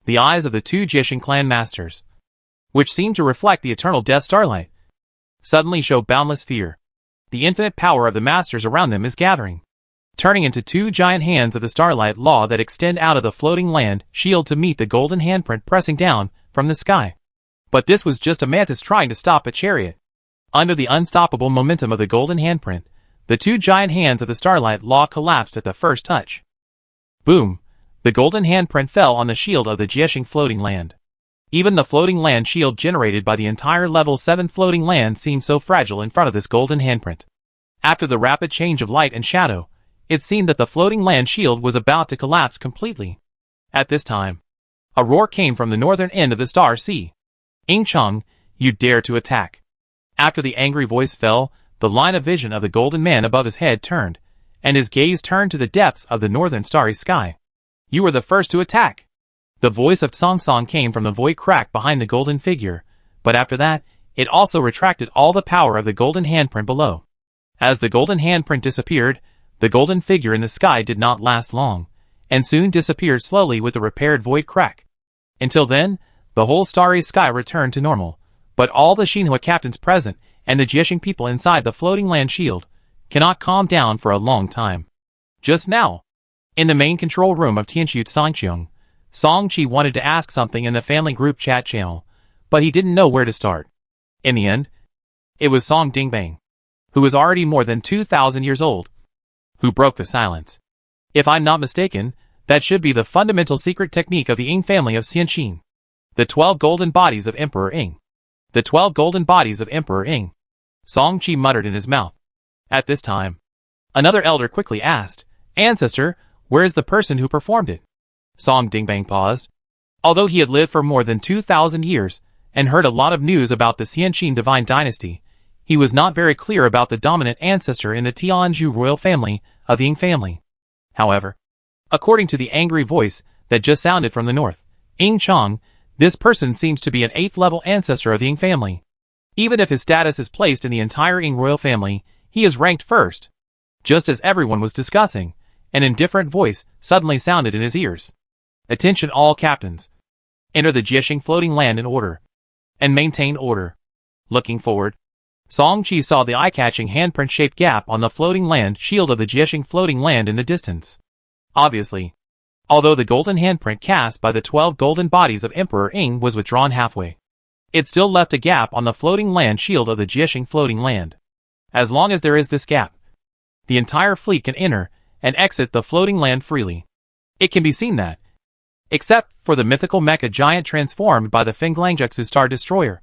the eyes of the 2 Jiexing clan masters, which seem to reflect the eternal death starlight, suddenly show boundless fear. The infinite power of the masters around them is gathering, turning into 2 giant hands of the starlight law that extend out of the floating land shield to meet the golden handprint pressing down from the sky. But this was just a mantis trying to stop a chariot. Under the unstoppable momentum of the golden handprint, the 2 giant hands of the starlight law collapsed at the first touch. Boom! The golden handprint fell on the shield of the Jiexing floating land. Even the floating land shield generated by the entire level 7 floating land seemed so fragile in front of this golden handprint. After the rapid change of light and shadow, it seemed that the floating land shield was about to collapse completely. At this time, a roar came from the northern end of the star sea. "Ying Cheng, you dare to attack." After the angry voice fell, the line of vision of the golden man above his head turned, and his gaze turned to the depths of the northern starry sky. "You were the first to attack." The voice of Song Song came from the void crack behind the golden figure, but after that, it also retracted all the power of the golden handprint below. As the golden handprint disappeared, the golden figure in the sky did not last long, and soon disappeared slowly with the repaired void crack. Until then, the whole starry sky returned to normal, but all the Xinhua captains present and the Jiexing people inside the floating land shield cannot calm down for a long time. Just now, in the main control room of Tianxu Sangqiong, Song Qi wanted to ask something in the family group chat channel, but he didn't know where to start. In the end, it was Song Dingbang, who was already more than 2,000 years old, who broke the silence. If I'm not mistaken, that should be the fundamental secret technique of the Ying family of Xianxin. The 12 golden bodies of Emperor Ying. The 12 golden bodies of Emperor Ying. Song Qi muttered in his mouth. At this time, another elder quickly asked, "Ancestor, where is the person who performed it?" Song Dingbang paused. Although he had lived for more than 2,000 years and heard a lot of news about the Xianxin divine dynasty, he was not very clear about the dominant ancestor in the Tianzhu royal family of the Ying family. However, according to the angry voice that just sounded from the north, Ying Cheng, this person seems to be an 8th-level ancestor of the Ying family. Even if his status is placed in the entire Ying royal family, he is ranked first. Just as everyone was discussing, an indifferent voice suddenly sounded in his ears. "Attention all captains. Enter the Jiexing floating land in order, and maintain order." Looking forward, Song Qi saw the eye-catching handprint-shaped gap on the floating land shield of the Jiexing floating land in the distance. Obviously, although the golden handprint cast by the 12 golden bodies of Emperor Ying was withdrawn halfway, it still left a gap on the floating land shield of the Jiexing floating land. As long as there is this gap, the entire fleet can enter and exit the floating land freely. It can be seen that, except for the mythical mecha giant transformed by the Fenglangjuxu Star Destroyer,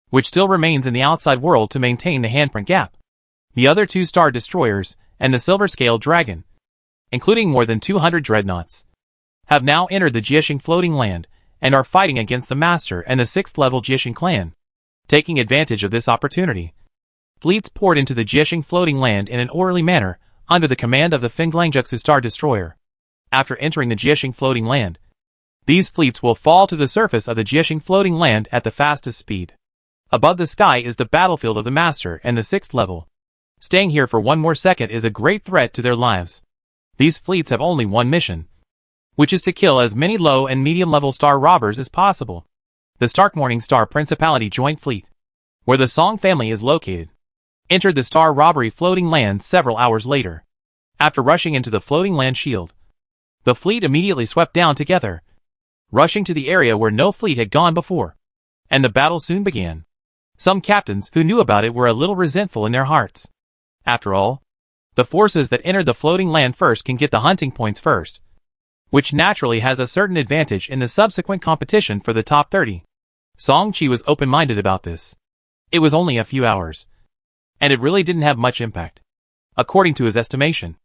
which still remains in the outside world to maintain the handprint gap, the other 2 Star Destroyers and the Silver-Scaled Dragon, including more than 200 dreadnoughts, have now entered the Jiexing floating land and are fighting against the Master and the 6th-level Jiexing clan. Taking advantage of this opportunity, fleets poured into the Jiexing floating land in an orderly manner under the command of the Fenglangjuxu Star Destroyer. After entering the Jiexing floating land, these fleets will fall to the surface of the Jiexing floating land at the fastest speed. Above the sky is the battlefield of the Master and the 6th level. Staying here for one more second is a great threat to their lives. These fleets have only one mission, which is to kill as many low and medium level star robbers as possible. The Stark Morning Star Principality Joint Fleet, where the Song family is located, entered the star robbery floating land several hours later. After rushing into the floating land shield, the fleet immediately swept down together, rushing to the area where no fleet had gone before, and the battle soon began. Some captains who knew about it were a little resentful in their hearts. After all, the forces that entered the floating land first can get the hunting points first, which naturally has a certain advantage in the subsequent competition for the top 30. Song Chi was open-minded about this. It was only a few hours, and it really didn't have much impact. According to his estimation,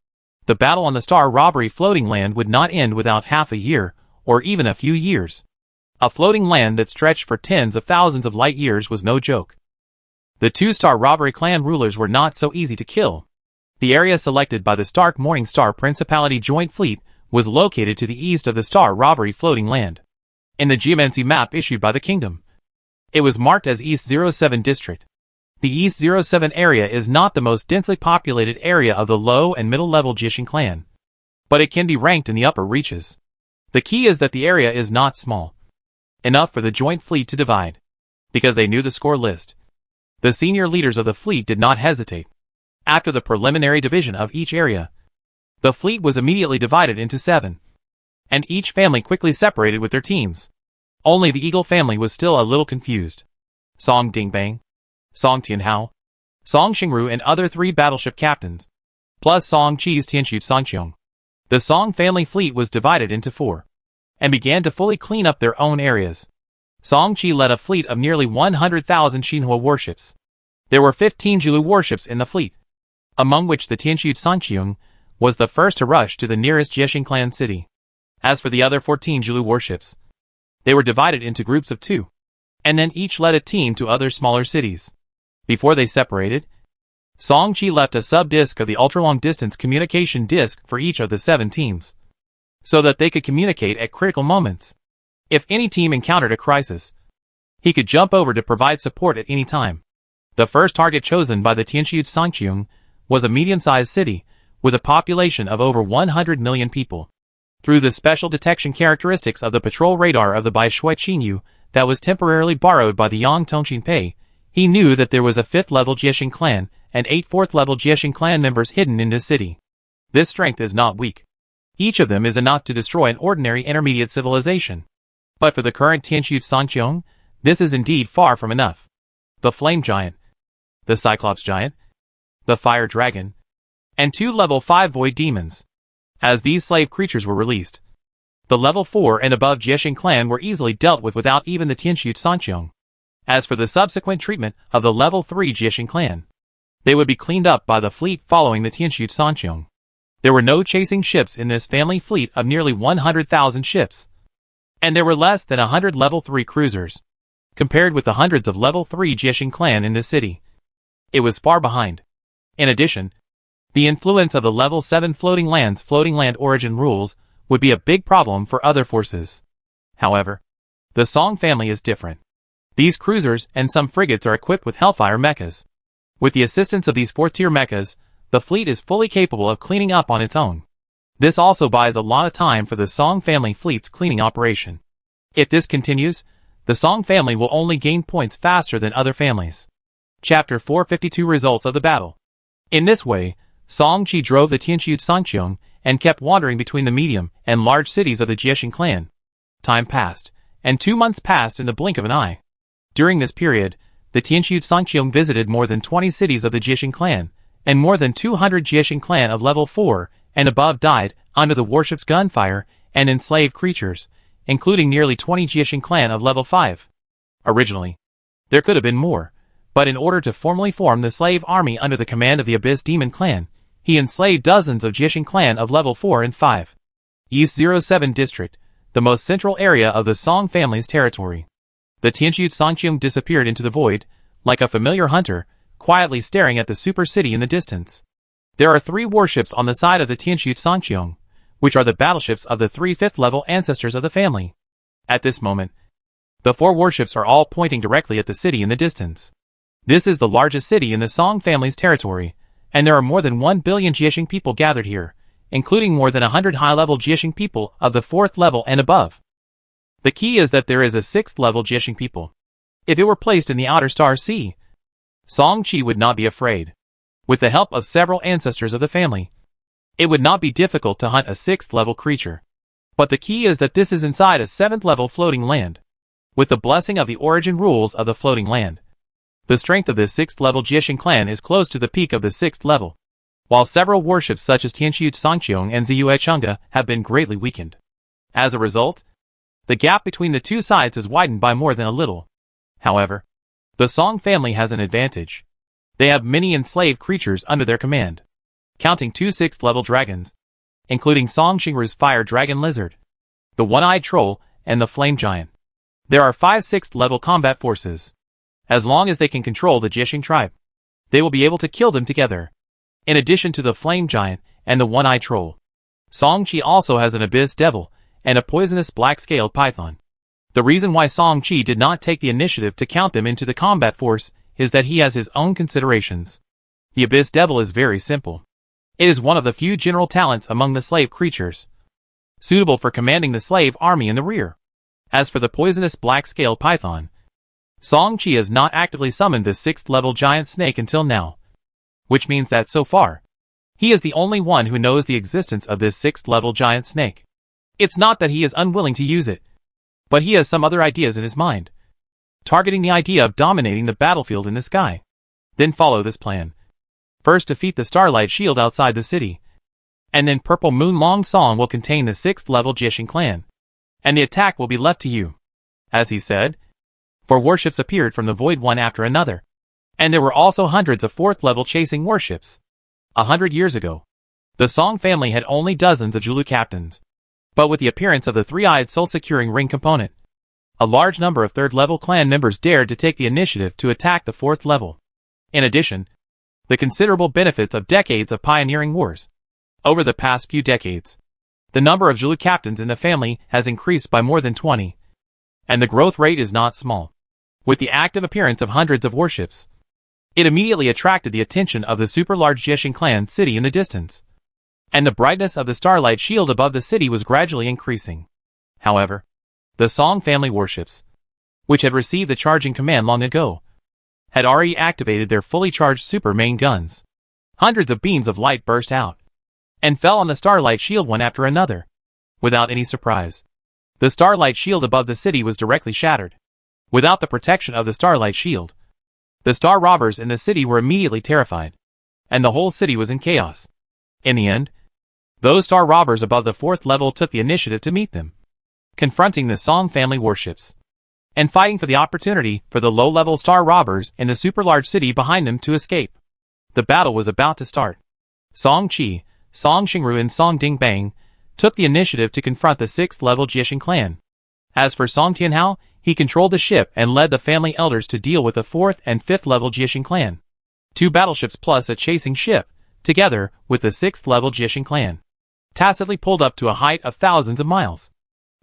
the battle on the Star Robbery floating land would not end without half a year, or even a few years. A floating land that stretched for tens of thousands of light years was no joke. The two Star Robbery clan rulers were not so easy to kill. The area selected by the Stark Morning Star Principality Joint Fleet was located to the east of the Star Robbery floating land. In the geomancy map issued by the kingdom, it was marked as East 07 District. The East 07 area is not the most densely populated area of the low and middle-level Jishin clan, but it can be ranked in the upper reaches. The key is that the area is not small enough for the joint fleet to divide, because they knew the score list. The senior leaders of the fleet did not hesitate. After the preliminary division of each area, the fleet was immediately divided into 7, and each family quickly separated with their teams. Only the Eagle family was still a little confused. Song Dingbang, Song Tianhao, Song Xingru and other 3 battleship captains, plus Song Chi's Tianxu Songqiong. The Song family fleet was divided into 4, and began to fully clean up their own areas. Song Chi led a fleet of nearly 100,000 Xinhua warships. There were 15 Jilu warships in the fleet, among which the Tianxu Songqiong was the first to rush to the nearest Jishin clan city. As for the other 14 Jilu warships, they were divided into groups of 2, and then each led a team to other smaller cities. Before they separated, Song Chi left a sub-disc of the ultra-long-distance communication disc for each of the 7 teams, so that they could communicate at critical moments. If any team encountered a crisis, he could jump over to provide support at any time. The first target chosen by the Tianxu Songqiong was a medium-sized city with a population of over 100 million people. Through the special detection characteristics of the patrol radar of the Baishui Qinyu that was temporarily borrowed by the Yang Tongqin Pei, he knew that there was a 5th-level Jishin clan and 8 4th-level Jishin clan members hidden in this city. This strength is not weak. Each of them is enough to destroy an ordinary intermediate civilization. But for the current Tianxu Songqiong, this is indeed far from enough. The Flame Giant, the Cyclops Giant, the Fire Dragon, and 2 level 5 Void Demons. As these slave creatures were released, the level 4 and above Jishin clan were easily dealt with without even the Tianxu Songqiong. As for the subsequent treatment of the level 3 Jishin clan, they would be cleaned up by the fleet following the Tianxu Songqiong. There were no chasing ships in this family fleet of nearly 100,000 ships, and there were less than 100 level 3 cruisers, compared with the hundreds of level 3 Jishin clan in this city. It was far behind. In addition, the influence of the level 7 floating land origin rules would be a big problem for other forces. However, the Song family is different. These cruisers and some frigates are equipped with Hellfire mechas. With the assistance of these 4th-tier mechas, the fleet is fully capable of cleaning up on its own. This also buys a lot of time for the Song family fleet's cleaning operation. If this continues, the Song family will only gain points faster than other families. Chapter 452 Results of the Battle. In this way, Song Chi drove the Tianxu Songqiong and kept wandering between the medium and large cities of the Jishin clan. Time passed, and 2 months passed in the blink of an eye. During this period, the Tianxu Songqiong visited more than 20 cities of the Jishin clan, and more than 200 Jishin clan of level 4 and above died under the warship's gunfire and enslaved creatures, including nearly 20 Jishin clan of level 5. Originally, there could have been more, but in order to formally form the slave army under the command of the Abyss Demon clan, he enslaved dozens of Jishin clan of level 4 and 5. East 07 District, the most central area of the Song family's territory. The Tianxu Songqiong disappeared into the void, like a familiar hunter, quietly staring at the super city in the distance. There are 3 warships on the side of the Tianxu Songqiong, which are the battleships of the 3 5th-level ancestors of the family. At this moment, the 4 warships are all pointing directly at the city in the distance. This is the largest city in the Song family's territory, and there are more than 1 billion Jishin people gathered here, including more than 100 high-level Jishin people of the 4th level and above. The key is that there is a 6th-level Jishin people. If it were placed in the Outer Star Sea, Song Chi would not be afraid. With the help of several ancestors of the family, it would not be difficult to hunt a 6th-level creature. But the key is that this is inside a 7th-level floating land. With the blessing of the origin rules of the floating land, The strength of this 6th level Jiexing clan is close to the peak of the 6th level, while several warships such as Tianqiu Sangqiong and Ziyue Changge have been greatly weakened. As a result, the gap between the two sides has widened by more than a little. However, the Song family has an advantage. They have many enslaved creatures under their command, counting 2 6th level dragons, including Song Xingru's fire dragon lizard, the one-eyed troll, and the flame giant. There are 5 6th level combat forces. As long as they can control the Jiexing tribe, they will be able to kill them together. In addition to the flame giant and the one-eyed troll, Song Qi also has an abyss devil and a poisonous black-scaled python. The reason why Song Qi did not take the initiative to count them into the combat force is that he has his own considerations. The abyss devil is very simple. It is one of the few general talents among the slave creatures, suitable for commanding the slave army in the rear. As for the poisonous black-scaled python, Song Qi has not actively summoned the 6th level giant snake until now, which means that so far, he is the only one who knows the existence of this 6th level giant snake. It's not that he is unwilling to use it, but he has some other ideas in his mind, targeting the idea of dominating the battlefield in the sky. Then follow this plan. First defeat the Starlight Shield outside the city, and then Purple Moon Long Song will contain the 6th level Jiexing clan, and the attack will be left to you. As he said, 4 warships appeared from the void one after another, and there were also hundreds of 4th level chasing warships. 100 years ago, the Song family had only dozens of Zulu captains, but with the appearance of the 3-eyed soul-securing ring component, a large number of 3rd level clan members dared to take the initiative to attack the 4th level. In addition, the considerable benefits of decades of pioneering wars. Over the past few decades, the number of Zulu captains in the family has increased by more than 20, and the growth rate is not small. With the active appearance of hundreds of warships, it immediately attracted the attention of the super-large Jiexing clan city in the distance, and the brightness of the Starlight Shield above the city was gradually increasing. However, the Song family warships, which had received the charging command long ago, had already activated their fully charged super main guns. Hundreds of beams of light burst out, and fell on the Starlight Shield one after another. Without any surprise, the Starlight Shield above the city was directly shattered. Without the protection of the Starlight Shield, the Star Robbers in the city were immediately terrified, and the whole city was in chaos. In the end, those Star Robbers above the 4th level took the initiative to meet them, confronting the Song family warships, and fighting for the opportunity for the low-level Star Robbers in the super-large city behind them to escape. The battle was about to start. Song Qi, Song Xingru and Song Dingbang took the initiative to confront the 6th level Jiexing clan. As for Song Tianhao, he controlled the ship and led the family elders to deal with the 4th and 5th level Jiexing clan. 2 battleships plus a chasing ship, together with the 6th level Jiexing clan, tacitly pulled up to a height of thousands of miles.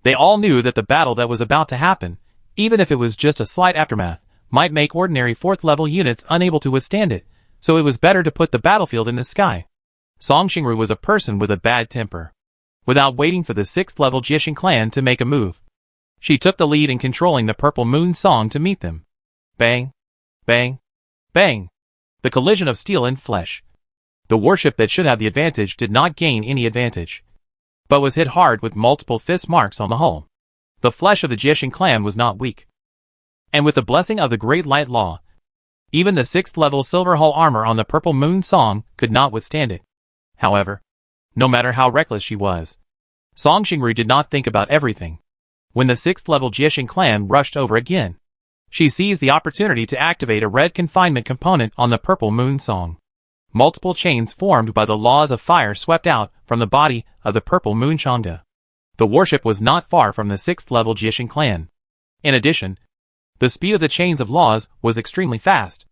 They all knew that the battle that was about to happen, even if it was just a slight aftermath, might make ordinary 4th level units unable to withstand it, so it was better to put the battlefield in the sky. Song Xingru was a person with a bad temper. Without waiting for the 6th level Jiexing clan to make a move, she took the lead in controlling the Purple Moon Song to meet them. Bang! Bang! Bang! The collision of steel and flesh. The warship that should have the advantage did not gain any advantage, but was hit hard with multiple fist marks on the hull. The flesh of the Jiexing clan was not weak, and with the blessing of the Great Light Law, even the 6th level silver hull armor on the Purple Moon Song could not withstand it. However, no matter how reckless she was, Song Xingru did not think about everything. When the 6th level Jiexing clan rushed over again, she seized the opportunity to activate a red confinement component on the Purple Moon Song. Multiple chains formed by the laws of fire swept out from the body of the Purple Moon Changge. The warship was not far from the 6th level Jiexing clan. In addition, the speed of the chains of laws was extremely fast.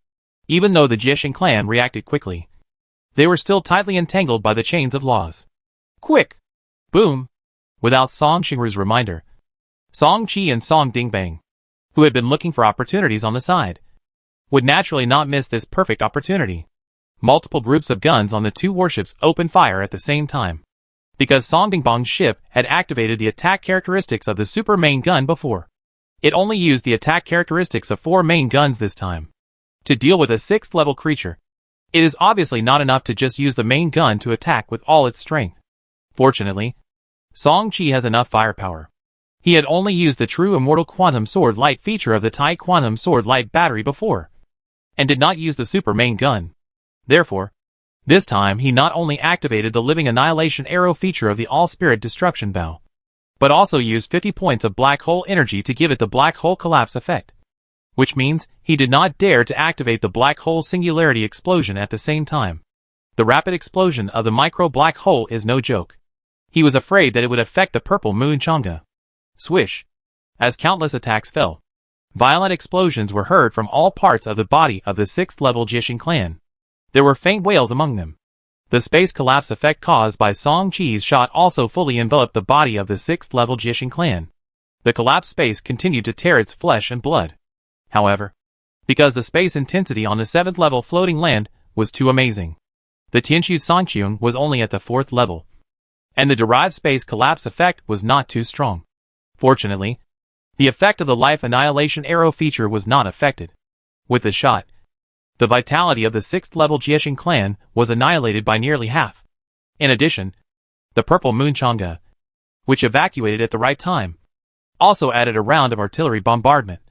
Even though the Jiexing clan reacted quickly, they were still tightly entangled by the chains of laws. Quick! Boom! Without Song Xingru's reminder, Song Qi and Song Dingbang, who had been looking for opportunities on the side, would naturally not miss this perfect opportunity. Multiple groups of guns on the 2 warships opened fire at the same time, because Song Dingbang's ship had activated the attack characteristics of the super main gun before. It only used the attack characteristics of 4 main guns this time. To deal with a 6th level creature, it is obviously not enough to just use the main gun to attack with all its strength. Fortunately, Song Qi has enough firepower. He had only used the true immortal quantum sword light feature of the Tai quantum sword light battery before, and did not use the super main gun. Therefore, this time he not only activated the living annihilation arrow feature of the all-spirit destruction bow, but also used 50 points of black hole energy to give it the black hole collapse effect. Which means he did not dare to activate the black hole singularity explosion at the same time. The rapid explosion of the micro black hole is no joke. He was afraid that it would affect the purple moon Chang'e. Swish! As countless attacks fell, violent explosions were heard from all parts of the body of the 6th level Jishin clan. There were faint wails among them. The space collapse effect caused by Song Chi's shot also fully enveloped the body of the 6th level Jishin clan. The collapsed space continued to tear its flesh and blood. However, because the space intensity on the 7th level floating land was too amazing, the Tianqiu Songqiun was only at the 4th level, and the derived space collapse effect was not too strong. Fortunately, the effect of the life annihilation arrow feature was not affected. With the shot, the vitality of the 6th level Jishin clan was annihilated by nearly half. In addition, the purple moon Chang'e, which evacuated at the right time, also added a round of artillery bombardment,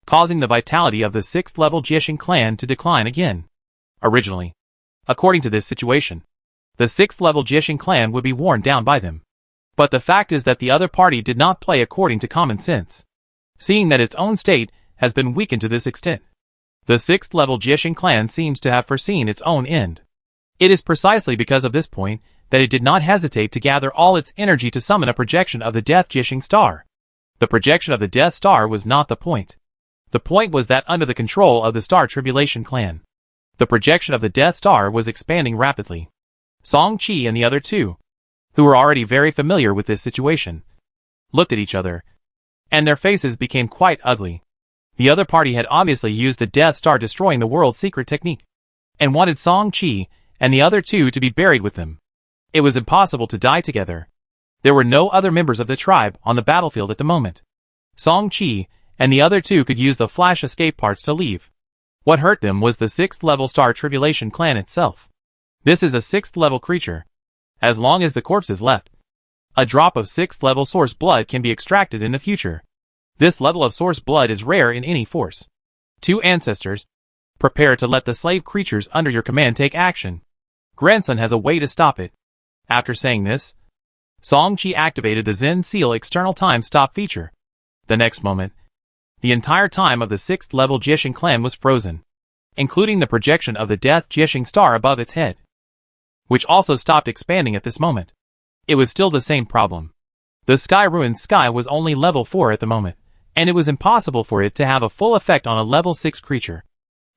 causing the vitality of the 6th level Jishin clan to decline again. Originally, according to this situation, the 6th level Jishin clan would be worn down by them. But the fact is that the other party did not play according to common sense, seeing that its own state has been weakened to this extent. The 6th level Jishin clan seems to have foreseen its own end. It is precisely because of this point that it did not hesitate to gather all its energy to summon a projection of the Death Jishin Star. The projection of the Death Star was not the point. The point was that under the control of the Star Tribulation clan, the projection of the Death Star was expanding rapidly. Song Chi and the other two, who were already very familiar with this situation, looked at each other, and their faces became quite ugly. The other party had obviously used the Death Star destroying the world's secret technique, and wanted Song Chi and the other two to be buried with them. It was impossible to die together. There were no other members of the tribe on the battlefield at the moment. Song Chi and the other two could use the flash escape parts to leave. What hurt them was the 6th level Star Tribulation clan itself. This is a 6th level creature. As long as the corpse is left, a drop of 6th level source blood can be extracted in the future. This level of source blood is rare in any force. Two ancestors, prepare to let the slave creatures under your command take action. Grandson has a way to stop it. After saying this, Song Chi activated the Zen Seal external time stop feature. The next moment, the entire time of the 6th level Jishin clan was frozen, including the projection of the Death Jishin Star above its head, which also stopped expanding at this moment. It was still the same problem. The Sky Ruined Sky was only level 4 at the moment, and it was impossible for it to have a full effect on a level 6 creature.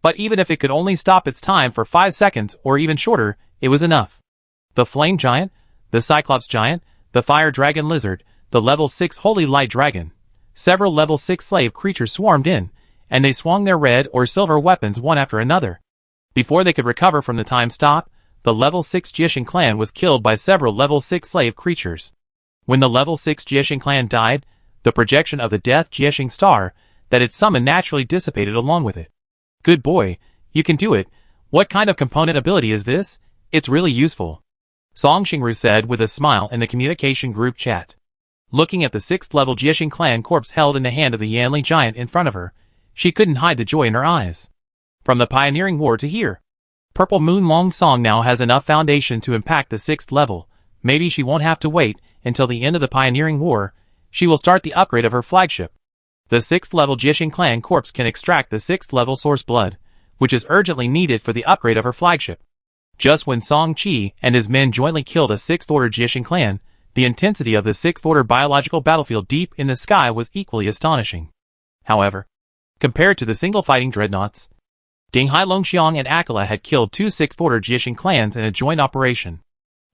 But even if it could only stop its time for 5 seconds or even shorter, it was enough. The Flame Giant, the Cyclops Giant, the Fire Dragon Lizard, the level 6 Holy Light Dragon, several level 6 slave creatures swarmed in, and they swung their red or silver weapons one after another. Before they could recover from the time stop, the level 6 Jishin clan was killed by several level 6 slave creatures. When the level 6 Jishin clan died, the projection of the Death Jishin Star that it summoned naturally dissipated along with it. Good boy, you can do it. What kind of component ability is this? It's really useful, Song Xingru said with a smile in the communication group chat. Looking at the 6th level Jishin clan corpse held in the hand of the Yanli giant in front of her, she couldn't hide the joy in her eyes. From the pioneering war to here, Purple Moon Long Song now has enough foundation to impact the 6th level. Maybe she won't have to wait until the end of the pioneering war. She will start the upgrade of her flagship. The 6th level Jishin clan corpse can extract the 6th level source blood, which is urgently needed for the upgrade of her flagship. Just when Song Chi and his men jointly killed a 6th order Jishin clan, the intensity of the 6th order biological battlefield deep in the sky was equally astonishing. However, compared to the single fighting dreadnoughts, Dinghai Longxiang and Akala had killed 2 6th order Jishin clans in a joint operation.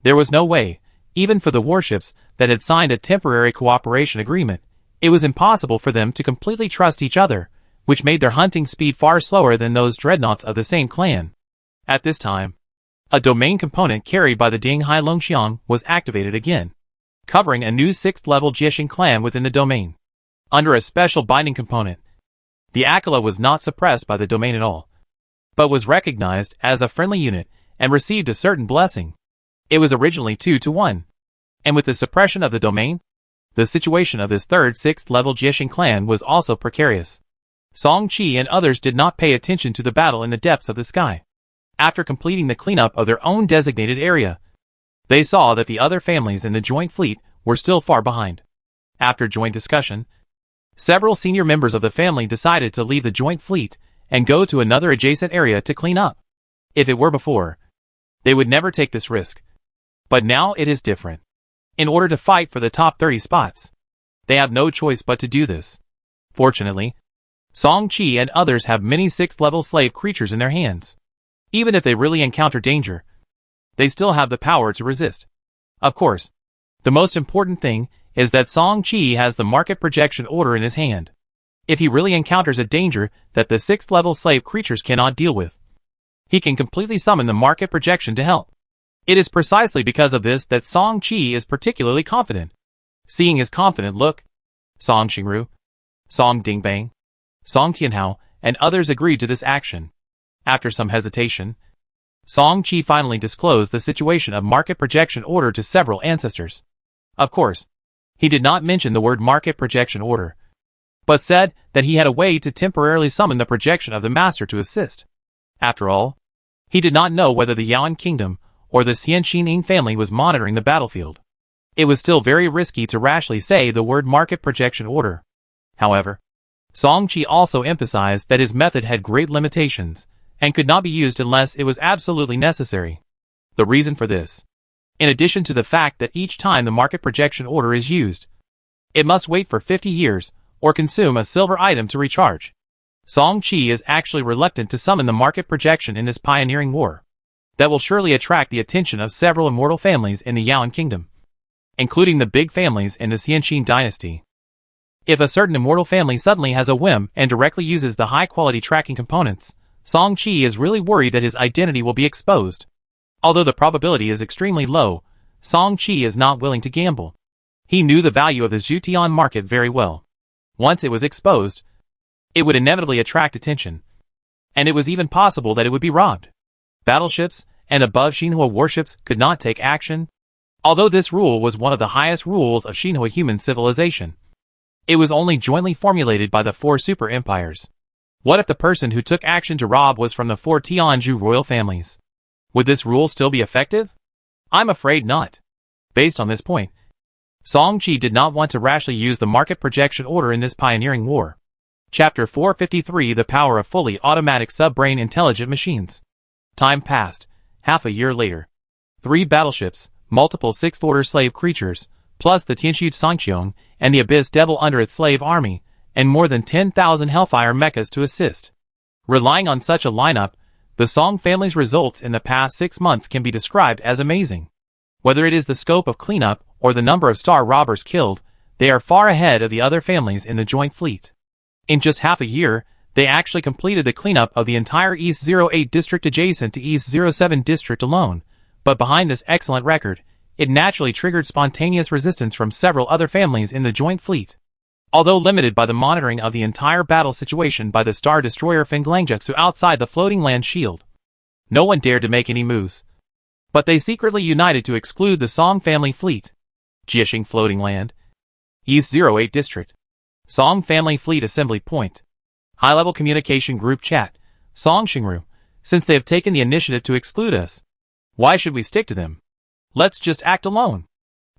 There was no way, even for the warships that had signed a temporary cooperation agreement, it was impossible for them to completely trust each other, which made their hunting speed far slower than those dreadnoughts of the same clan. At this time, a domain component carried by the Dinghai Longxiang was activated again, covering a new 6th level Jishin clan within the domain. Under a special binding component, the Akala was not suppressed by the domain at all, but was recognized as a friendly unit and received a certain blessing. It was originally 2-1, and with the suppression of the domain, the situation of this third 6th level Jishin clan was also precarious. Song Qi and others did not pay attention to the battle in the depths of the sky. After completing the cleanup of their own designated area, they saw that the other families in the joint fleet were still far behind. After joint discussion, several senior members of the family decided to leave the joint fleet and go to another adjacent area to clean up. If it were before, they would never take this risk. But now it is different. In order to fight for the top 30 spots, they have no choice but to do this. Fortunately, Song Qi and others have many 6th-level slave creatures in their hands. Even if they really encounter danger, they still have the power to resist. Of course, the most important thing is that Song Qi has the market projection order in his hand. If he really encounters a danger that the 6th-level slave creatures cannot deal with, he can completely summon the market projection to help. It is precisely because of this that Song Qi is particularly confident. Seeing his confident look, Song Xingru, Song Dingbang, Song Tianhao, and others agreed to this action. After some hesitation, Song Qi finally disclosed the situation of market projection order to several ancestors. Of course, he did not mention the word market projection order, but said that he had a way to temporarily summon the projection of the master to assist. After all, he did not know whether the Yaoan kingdom or the Xianxining family was monitoring the battlefield. It was still very risky to rashly say the word market projection order. However, Song Qi also emphasized that his method had great limitations and could not be used unless it was absolutely necessary. The reason for this, in addition to the fact that each time the market projection order is used, it must wait for 50 years or consume a silver item to recharge. Song Qi is actually reluctant to summon the market projection in this pioneering war that will surely attract the attention of several immortal families in the Yaoan kingdom, including the big families in the Xianxin dynasty. If a certain immortal family suddenly has a whim and directly uses the high-quality tracking components, Song Qi is really worried that his identity will be exposed. Although the probability is extremely low, Song Qi is not willing to gamble. He knew the value of the Zhutian market very well. Once it was exposed, it would inevitably attract attention, and it was even possible that it would be robbed. Battleships and above Xinhua warships could not take action, although this rule was one of the highest rules of Xinhua human civilization. It was only jointly formulated by the 4 super empires. What if the person who took action to rob was from the 4 Tianzhu royal families? Would this rule still be effective? I'm afraid not. Based on this point, Song Qi did not want to rashly use the market projection order in this pioneering war. Chapter 453: The Power of Fully Automatic Sub-Brain Intelligent Machines. Time passed. Half a year later. 3 battleships, multiple 6th-order slave creatures, plus the Tianxu Sangqiong and the Abyss Devil under its slave army, and more than 10,000 Hellfire mechas to assist. Relying on such a lineup, the Song family's results in the past 6 months can be described as amazing. Whether it is the scope of cleanup or the number of star robbers killed, they are far ahead of the other families in the joint fleet. In just half a year, they actually completed the cleanup of the entire East 08 district adjacent to East 07 district alone, but behind this excellent record, it naturally triggered spontaneous resistance from several other families in the joint fleet. Although limited by the monitoring of the entire battle situation by the star destroyer Fenglangjutsu outside the floating land shield, no one dared to make any moves. But they secretly united to exclude the Song family fleet. Jiexing floating land. East 08 district. Song family fleet assembly point. High-level communication group chat. Song Xingru, since they have taken the initiative to exclude us, why should we stick to them? Let's just act alone.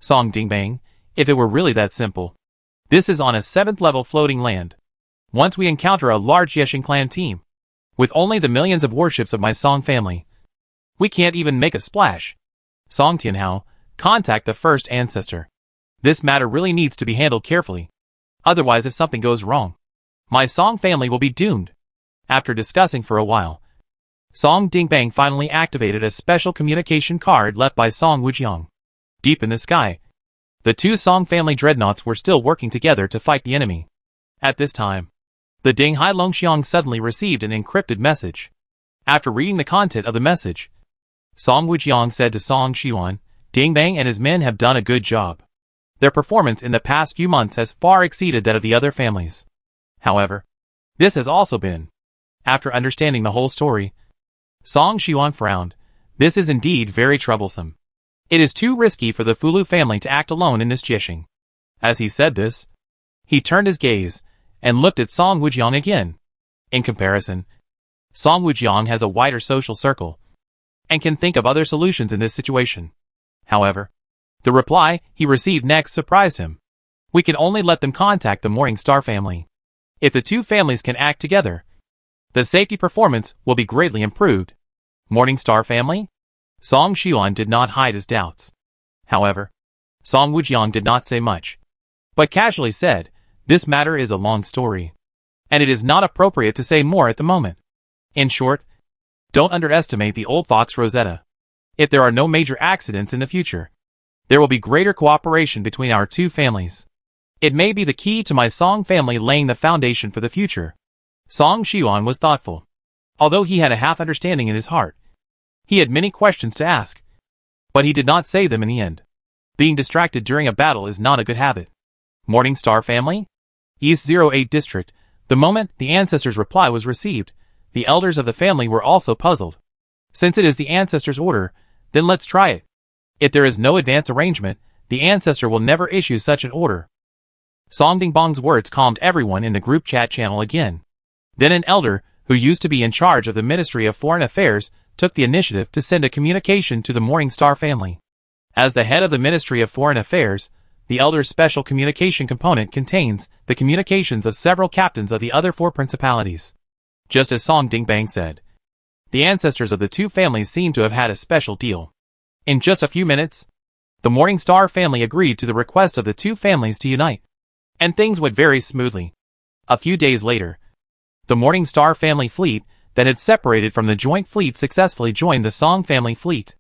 Song Dingbang, if it were really that simple. This is on a 7th level floating land. Once we encounter a large Jiexing clan team, with only the millions of warships of my Song family, we can't even make a splash. Song Tianhao, contact the first ancestor. This matter really needs to be handled carefully. Otherwise, if something goes wrong, my Song family will be doomed. After discussing for a while, Song Dingbang finally activated a special communication card left by Song Wujiang. Deep in the sky, the 2 Song family dreadnoughts were still working together to fight the enemy. At this time, the Ding Hai Longxiang suddenly received an encrypted message. After reading the content of the message, Song Wujiang said to Song Xiuan, Dingbang and his men have done a good job. Their performance in the past few months has far exceeded that of the other families. However, this has also been. After understanding the whole story, Song Xiuan frowned. This is indeed very troublesome. It is too risky for the Fulu family to act alone in this Jiexing. As he said this, he turned his gaze and looked at Song Wujiang again. In comparison, Song Woojiang has a wider social circle and can think of other solutions in this situation. However, the reply he received next surprised him. We can only let them contact the Morning Star family. If the two families can act together, the safety performance will be greatly improved. Morning Star family? Song Xiuan did not hide his doubts. However, Song Woojiang did not say much, but casually said, "This matter is a long story, and it is not appropriate to say more at the moment. In short, don't underestimate the old fox Rosetta. If there are no major accidents in the future, there will be greater cooperation between our two families. It may be the key to my Song family laying the foundation for the future." Song Xiuan was thoughtful. Although he had a half-understanding in his heart, he had many questions to ask, but he did not say them in the end. Being distracted during a battle is not a good habit. Morning Star family? East 08 District. The moment the ancestors' reply was received, the elders of the family were also puzzled. Since it is the ancestors' order, then let's try it. If there is no advance arrangement, the ancestor will never issue such an order. Song Dingbong's words calmed everyone in the group chat channel again. Then an elder, who used to be in charge of the Ministry of Foreign Affairs, took the initiative to send a communication to the Morning Star family. As the head of the Ministry of Foreign Affairs, the elder's special communication component contains the communications of several captains of the other four principalities. Just as Song Dingbang said, the ancestors of the two families seem to have had a special deal. In just a few minutes, the Morning Star family agreed to the request of the two families to unite, and things went very smoothly. A few days later, the Morning Star family fleet that had separated from the joint fleet successfully joined the Song family fleet.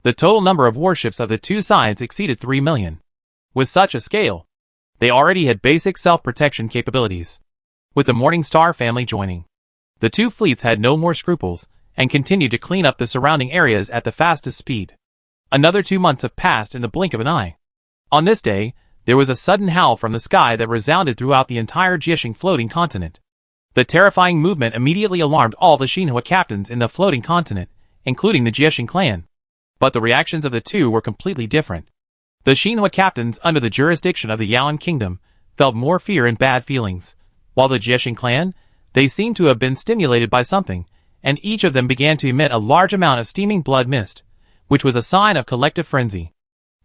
The total number of warships of the two sides exceeded 3 million. With such a scale, they already had basic self-protection capabilities. With the Morning Star family joining, the two fleets had no more scruples and continued to clean up the surrounding areas at the fastest speed. Another 2 months have passed in the blink of an eye. On this day, there was a sudden howl from the sky that resounded throughout the entire Jiexing floating continent. The terrifying movement immediately alarmed all the Xinhua captains in the floating continent, including the Jiexing clan. But the reactions of the two were completely different. The Xinhua captains under the jurisdiction of the Yaoan kingdom felt more fear and bad feelings, while the Jiexing clan, they seemed to have been stimulated by something, and each of them began to emit a large amount of steaming blood mist, which was a sign of collective frenzy.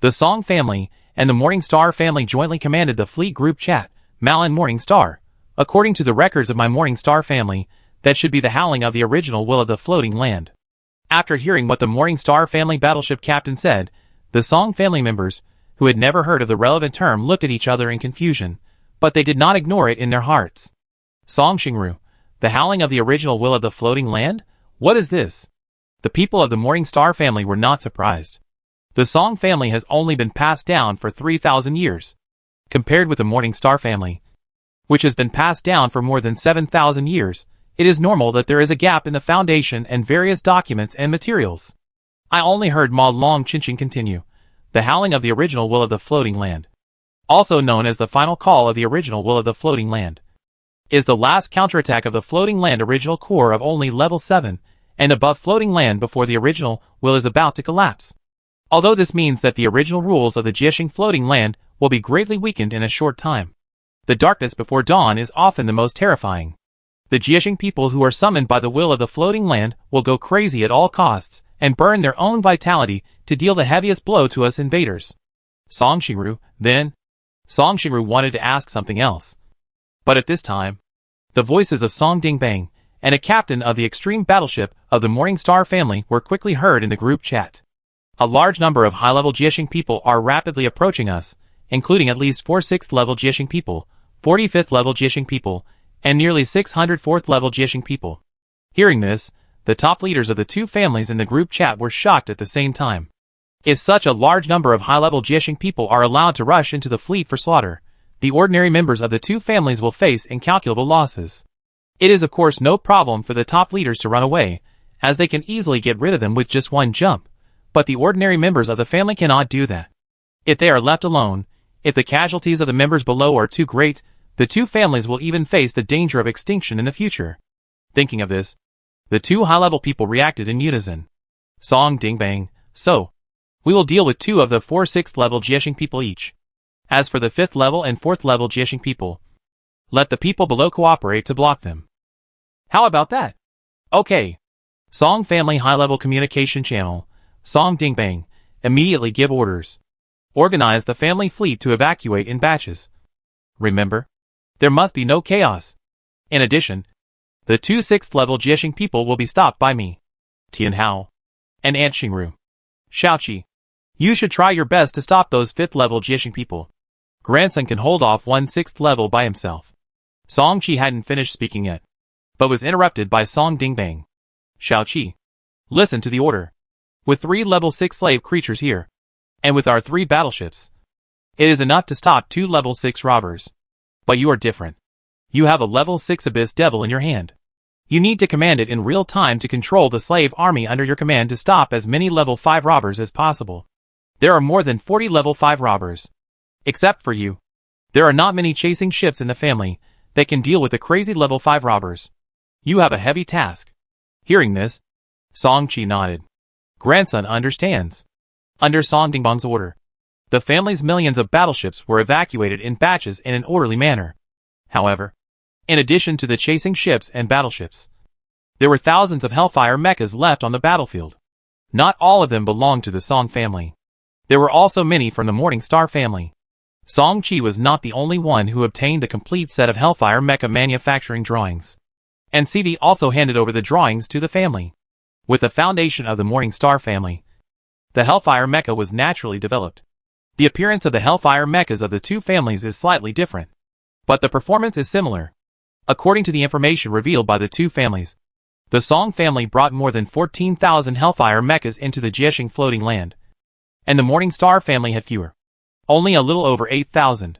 The Song family and the Morning Star family jointly commanded the fleet group chat, Mal and Morning Star. According to the records of my Morning Star family, that should be the howling of the original will of the floating land. After hearing what the Morning Star family battleship captain said, the Song family members, who had never heard of the relevant term, looked at each other in confusion, but they did not ignore it in their hearts. Song Xingru, the howling of the original will of the floating land? What is this? The people of the Morning Star family were not surprised. The Song family has only been passed down for 3,000 years. Compared with the Morning Star family, which has been passed down for more than 7,000 years, it is normal that there is a gap in the foundation and various documents and materials. I only heard Ma Long Chinching continue. The howling of the original will of the floating land, also known as the final call of the original will of the floating land, is the last counterattack of the floating land original core of only level 7 and above floating land before the original will is about to collapse. Although this means that the original rules of the Jiexing floating land will be greatly weakened in a short time. The darkness before dawn is often the most terrifying. The Jiexing people who are summoned by the will of the floating land will go crazy at all costs and burn their own vitality to deal the heaviest blow to us invaders. Song Xingru, then? Song Xingru wanted to ask something else. But at this time, the voices of Song Dingbang and a captain of the extreme battleship of the Morning Star family were quickly heard in the group chat. A large number of high-level Jiexing people are rapidly approaching us, including at least 4 6th-level Jiexing people, 45th-level Jiexing people, and nearly 600 4th-level Jiexing people. Hearing this, the top leaders of the two families in the group chat were shocked at the same time. If such a large number of high-level Jiexing people are allowed to rush into the fleet for slaughter, the ordinary members of the two families will face incalculable losses. It is of course no problem for the top leaders to run away, as they can easily get rid of them with just one jump, but the ordinary members of the family cannot do that. If they are left alone, if the casualties of the members below are too great, the two families will even face the danger of extinction in the future. Thinking of this, the two high-level people reacted in unison. Song Dingbang, so, we will deal with 2 of the 4 6th-level Jiexing people each. As for the 5th-level and 4th-level Jiexing people, let the people below cooperate to block them. How about that? Okay. Song Family High-Level Communication Channel, Song Dingbang, immediately give orders. Organize the family fleet to evacuate in batches. Remember, there must be no chaos. In addition, the 2 6th-level Jiexing people will be stopped by me, Tian Hao, and Aunt Xingru. Shaoqi, you should try your best to stop those 5th-level Jiexing people. Grandson can hold off 1 6th level by himself. Song Qi hadn't finished speaking yet, but was interrupted by Song Dingbang. Shaoqi, listen to the order. With 3 level 6 slave creatures here, and with our 3 battleships, it is enough to stop 2 level 6 robbers. But you are different. You have a level 6 Abyss Devil in your hand. You need to command it in real time to control the slave army under your command to stop as many level 5 robbers as possible. There are more than 40 level 5 robbers. Except for you. There are not many chasing ships in the family that can deal with the crazy level 5 robbers. You have a heavy task. Hearing this, Song Qi nodded. Grandson understands. Under Song Dingbang's order, the family's millions of battleships were evacuated in batches in an orderly manner. However, in addition to the chasing ships and battleships, there were thousands of Hellfire mechas left on the battlefield. Not all of them belonged to the Song family. There were also many from the Morning Star family. Song Qi was not the only one who obtained the complete set of Hellfire mecha manufacturing drawings. And CD also handed over the drawings to the family. With the foundation of the Morning Star family, the Hellfire mecha was naturally developed. The appearance of the Hellfire mechas of the 2 families is slightly different, but the performance is similar. According to the information revealed by the 2 families, the Song family brought more than 14,000 Hellfire mechas into the Jiexing floating land, and the Morning Star family had fewer, only a little over 8,000.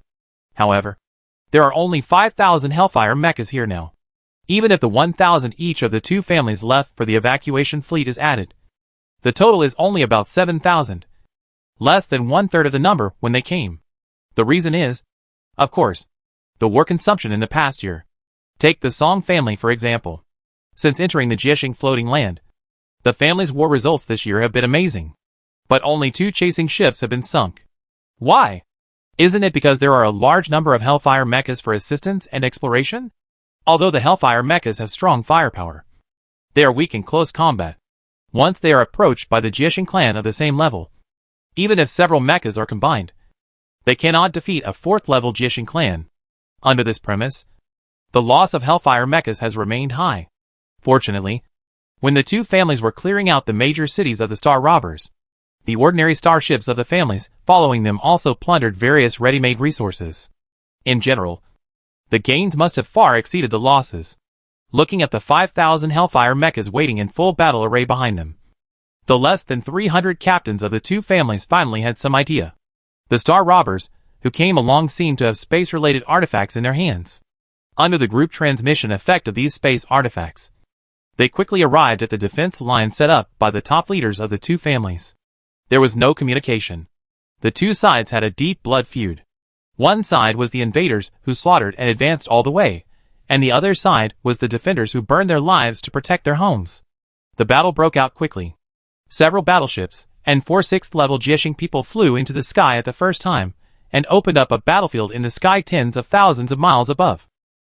However, there are only 5,000 Hellfire mechas here now. Even if the 1,000 each of the 2 families left for the evacuation fleet is added, the total is only about 7,000. Less than 1/3 of the number when they came. The reason is, of course, the war consumption in the past year. Take the Song family for example. Since entering the Jiexing floating land, the family's war results this year have been amazing. But only 2 chasing ships have been sunk. Why? Isn't it because there are a large number of Hellfire mechas for assistance and exploration? Although the Hellfire mechas have strong firepower, they are weak in close combat. Once they are approached by the Jiexing clan of the same level, even if several mechas are combined, they cannot defeat a 4th level Jiexing clan. Under this premise, the loss of Hellfire mechas has remained high. Fortunately, when the 2 families were clearing out the major cities of the Star Robbers, the ordinary starships of the families following them also plundered various ready-made resources. In general, the gains must have far exceeded the losses. Looking at the 5,000 Hellfire mechas waiting in full battle array behind them, the less than 300 captains of the 2 families finally had some idea. The Star Robbers, who came along, seemed to have space-related artifacts in their hands. Under the group transmission effect of these space artifacts, they quickly arrived at the defense line set up by the top leaders of the 2 families. There was no communication. The 2 sides had a deep blood feud. One side was the invaders who slaughtered and advanced all the way, and the other side was the defenders who burned their lives to protect their homes. The battle broke out quickly. Several battleships and 4 6th level Jiexing people flew into the sky at the first time, and opened up a battlefield in the sky tens of thousands of miles above.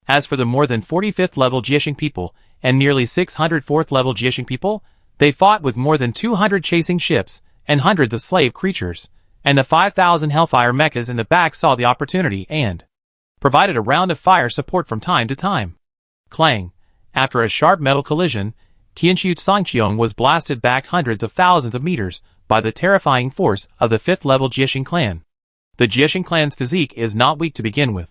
As for the more than 45th level Jiexing people and nearly 600 4th level Jiexing people, they fought with more than 200 chasing ships and hundreds of slave creatures, and the 5,000 Hellfire mechas in the back saw the opportunity and provided a round of fire support from time to time. Clang! After a sharp metal collision, Tianqiu Sangqiong was blasted back hundreds of thousands of meters by the terrifying force of the 5th level Jiexing clan. The Jiexing clan's physique is not weak to begin with.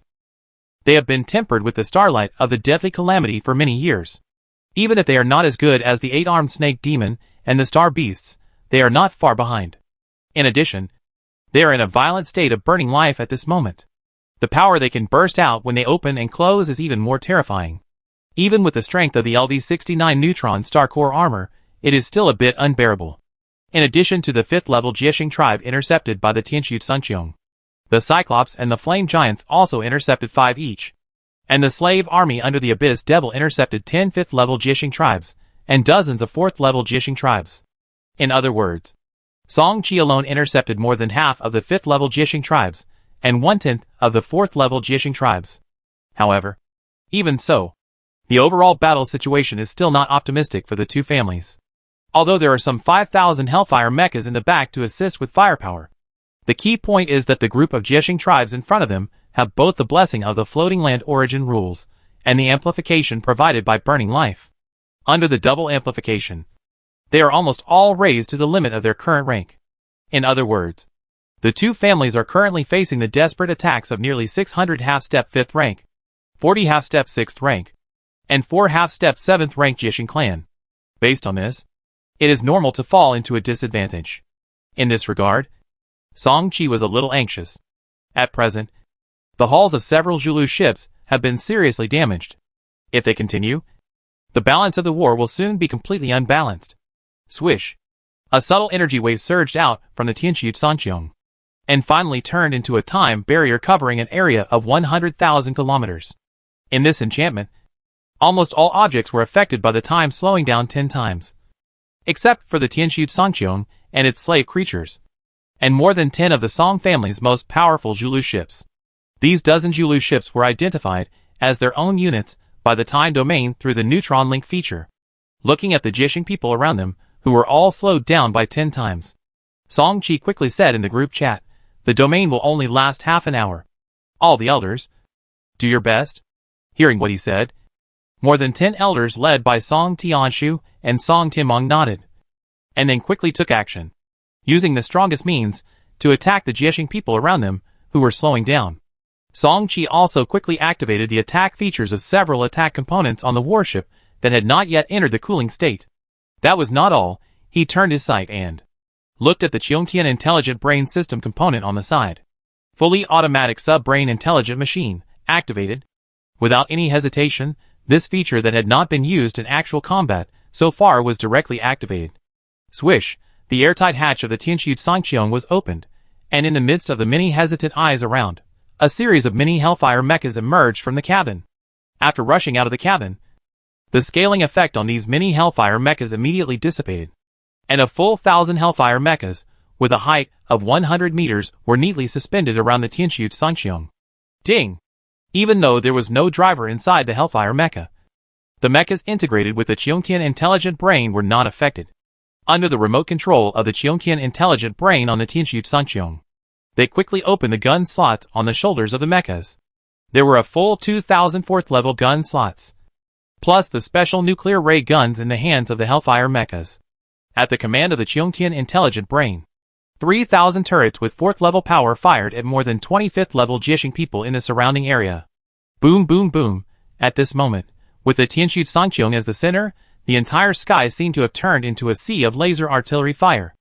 They have been tempered with the starlight of the deadly calamity for many years. Even if they are not as good as the 8-armed snake demon and the star beasts, they are not far behind. In addition, they are in a violent state of burning life at this moment. The power they can burst out when they open and close is even more terrifying. Even with the strength of the LV-69 Neutron Star Core armor, it is still a bit unbearable. In addition to the 5th level Jiexing tribe intercepted by the Tianqiu Sangqiong, the Cyclops and the Flame Giants also intercepted 5 each. And the slave army under the Abyss Devil intercepted 10 5th level Jiexing tribes, and dozens of 4th level Jiexing tribes. In other words, Song Qi alone intercepted more than half of the 5th level Jiexing tribes, and 1/10 of the 4th level Jiexing tribes. However, even so, The overall battle situation is still not optimistic for the two families. Although there are some 5,000 Hellfire mechas in the back to assist with firepower. The key point is that the group of Jishing tribes in front of them have both the blessing of the floating land origin rules and the amplification provided by burning life. Under the double amplification, they are almost all raised to the limit of their current rank. In other words, the two families are currently facing the desperate attacks of nearly 600 half-step 5th rank, 40 half-step 6th rank, and 4 half-step 7th rank Jishing clan. Based on this, it is normal to fall into a disadvantage. In this regard, Song Qi was a little anxious. At present, the hulls of several Zulu ships have been seriously damaged. If they continue, the balance of the war will soon be completely unbalanced. Swish! A subtle energy wave surged out from the Tianqiu Sanqiong, and finally turned into a time barrier covering an area of 100,000 kilometers. In this enchantment, almost all objects were affected by the time slowing down 10 times. Except for the Tianqiu Sanqiong and its slave creatures, and more than 10 of the Song family's most powerful Zulu ships. These dozen Zulu ships were identified as their own units by the time domain through the neutron link feature. Looking at the Jishing people around them, who were all slowed down by 10 times, Song Qi quickly said in the group chat, "The domain will only last half an hour. All the elders, do your best." Hearing what he said, more than 10 elders led by Song Tianshu and Song Timong nodded, and then quickly took action, using the strongest means to attack the Jishing people around them who were slowing down. Song Qi also quickly activated the attack features of several attack components on the warship that had not yet entered the cooling state. That was not all. He turned his sight and looked at the Qiongtian Intelligent Brain System component on the side. Fully automatic sub-brain intelligent machine, activated. Without any hesitation, this feature that had not been used in actual combat so far was directly activated. Swish! The airtight hatch of the Tianqiu Sanqiong was opened, and in the midst of the many hesitant eyes around, a series of mini Hellfire mechas emerged from the cabin. After rushing out of the cabin, the scaling effect on these mini Hellfire mechas immediately dissipated, and a full 1,000 Hellfire mechas, with a height of 100 meters, were neatly suspended around the Tianqiu Sanqiong. Ding! Even though there was no driver inside the Hellfire mecha, the mechas integrated with the Qiongtian Intelligent Brain were not affected. Under the remote control of the Qiongtian Intelligent Brain on the Tianqiu Sanqiong, they quickly opened the gun slots on the shoulders of the mechas. There were a full 2,000 4th level gun slots, plus the special nuclear ray guns in the hands of the Hellfire mechas. At the command of the Qiongtian Intelligent Brain, 3,000 turrets with 4th level power fired at more than 25th level Jishing people in the surrounding area. Boom boom boom. At this moment, with the Tianqiu Sanqiong as the center, the entire sky seemed to have turned into a sea of laser artillery fire.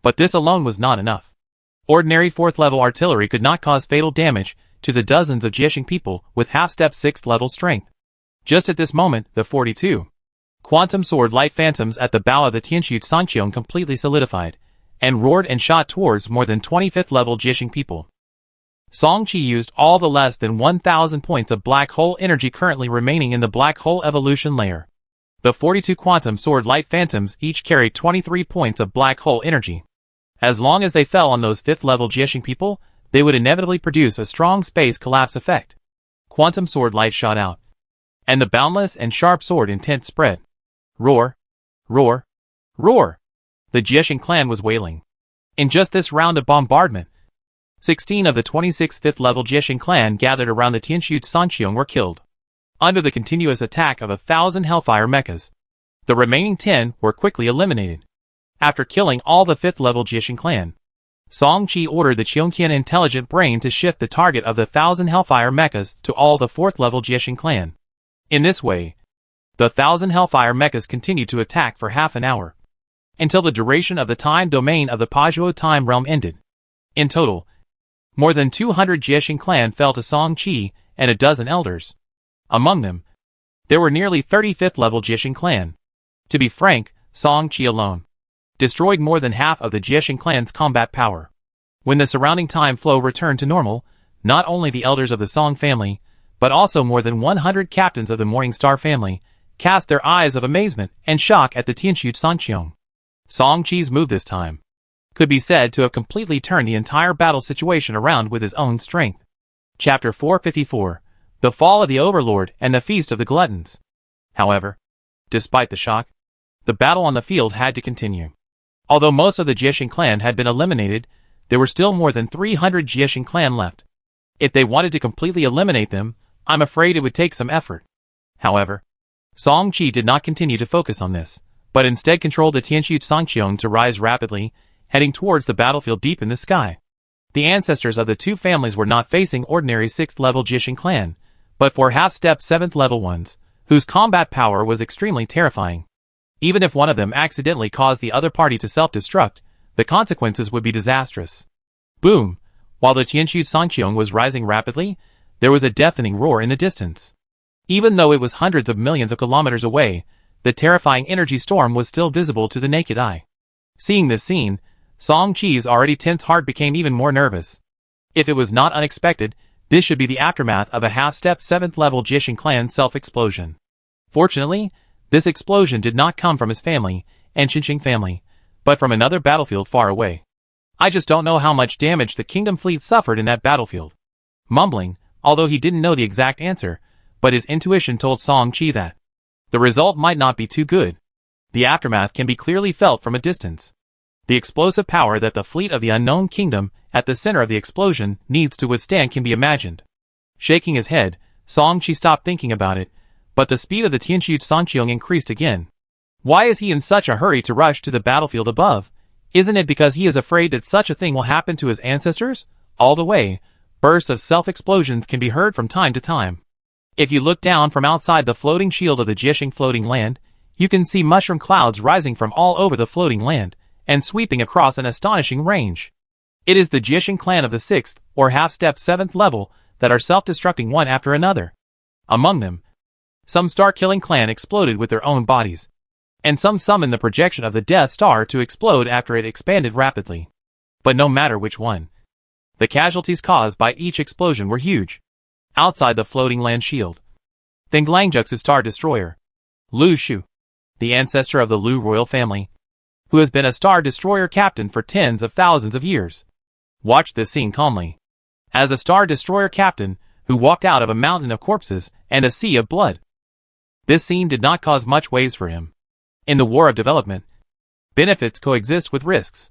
But this alone was not enough. Ordinary 4th level artillery could not cause fatal damage to the dozens of Jishing people with half-step 6th level strength. Just at this moment, the 42 quantum sword light phantoms at the bow of the Tianqiu Sanqiong completely solidified, and roared and shot towards more than 25th level Jishing people. Song Qi used all the less than 1,000 points of black hole energy currently remaining in the black hole evolution layer. The 42 quantum sword light phantoms each carried 23 points of black hole energy. As long as they fell on those 5th level Jishing people, they would inevitably produce a strong space collapse effect. Quantum sword light shot out, and the boundless and sharp sword intent spread. Roar! Roar! Roar! The Jishing clan was wailing. In just this round of bombardment, 16 of the 26 5th level Jishing clan gathered around the Tianqiu Sanqiong were killed. Under the continuous attack of 1,000 Hellfire mechas, the remaining 10 were quickly eliminated. After killing all the 5th level Jishing clan, Song Qi ordered the Qiongtian Intelligent Brain to shift the target of the 1,000 Hellfire mechas to all the 4th level Jishing clan. In this way, the 1,000 Hellfire mechas continued to attack for half an hour, until the duration of the time domain of the Pazuo time realm ended. In total, more than 200 Jishing clan fell to Song Qi and a dozen elders. Among them, there were nearly 35th level Jishing clan. To be frank, Song Qi alone destroyed more than half of the Jishing clan's combat power. When the surrounding time flow returned to normal, not only the elders of the Song family, but also more than 100 captains of the Morning Star family, cast their eyes of amazement and shock at the Tianqiu Sanqiong. Song Qi's move this time could be said to have completely turned the entire battle situation around with his own strength. Chapter 454. The Fall of the Overlord and the Feast of the Gluttons. However, despite the shock, the battle on the field had to continue. Although most of the Jiexing clan had been eliminated, there were still more than 300 Jiexing clan left. If they wanted to completely eliminate them, I'm afraid it would take some effort. However, Song Qi did not continue to focus on this, but instead controlled the Tianxu Sangqiong to rise rapidly, heading towards the battlefield deep in the sky. The ancestors of the two families were not facing ordinary 6th-level Jiexing clan, but for half-step 7th-level ones, whose combat power was extremely terrifying. Even if one of them accidentally caused the other party to self-destruct, the consequences would be disastrous. Boom! While the Tianxu Sangqiong was rising rapidly, there was a deafening roar in the distance. Even though it was hundreds of millions of kilometers away, the terrifying energy storm was still visible to the naked eye. Seeing this scene, Song Qi's already tense heart became even more nervous. If it was not unexpected, this should be the aftermath of a half-step 7th-level Jiexing clan self-explosion. Fortunately, this explosion did not come from his family and Qinqing family, but from another battlefield far away. I just don't know how much damage the kingdom fleet suffered in that battlefield. Mumbling, although he didn't know the exact answer, but his intuition told Song Qi that the result might not be too good. The aftermath can be clearly felt from a distance. The explosive power that the fleet of the unknown kingdom at the center of the explosion needs to withstand can be imagined. Shaking his head, Song Qi stopped thinking about it, but the speed of the Tianxu Sangqiong increased again. Why is he in such a hurry to rush to the battlefield above? Isn't it because he is afraid that such a thing will happen to his ancestors? All the way, bursts of self-explosions can be heard from time to time. If you look down from outside the floating shield of the Jiexing floating land, you can see mushroom clouds rising from all over the floating land, and sweeping across an astonishing range. It is the Jiexing clan of the 6th, or half-step 7th level, that are self-destructing one after another. Among them, some star-killing clan exploded with their own bodies, and some summoned the projection of the Death Star to explode after it expanded rapidly. But no matter which one, the casualties caused by each explosion were huge. Outside the floating land shield, Fenglangjux's Star Destroyer, Lu Shu, the ancestor of the Lu royal family, who has been a Star Destroyer captain for tens of thousands of years, watched this scene calmly. As a Star Destroyer captain who walked out of a mountain of corpses and a sea of blood, this scene did not cause much waves for him. In the war of development, benefits coexist with risks.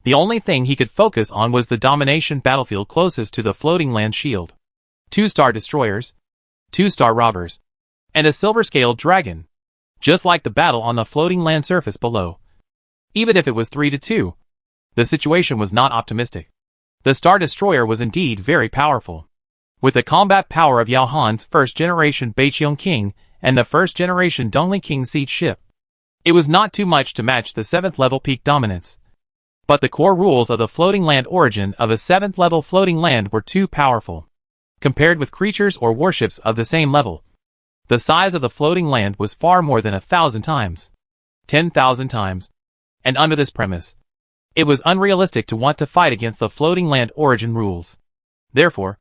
The only thing he could focus on was the domination battlefield closest to the floating land shield. 2 Star Destroyers, 2 Star Robbers, and a silver-scaled dragon, just like the battle on the floating land surface below. Even if it was 3-2, the situation was not optimistic. The Star Destroyer was indeed very powerful. With the combat power of Yao Han's first-generation Beiqiong King and the first-generation Dongli King siege ship, it was not too much to match the 7th-level peak dominance. But the core rules of the floating land origin of a 7th-level floating land were too powerful. Compared with creatures or warships of the same level, the size of the floating land was far more than 1,000 times. 10,000 times. And under this premise, it was unrealistic to want to fight against the floating land origin rules. Therefore,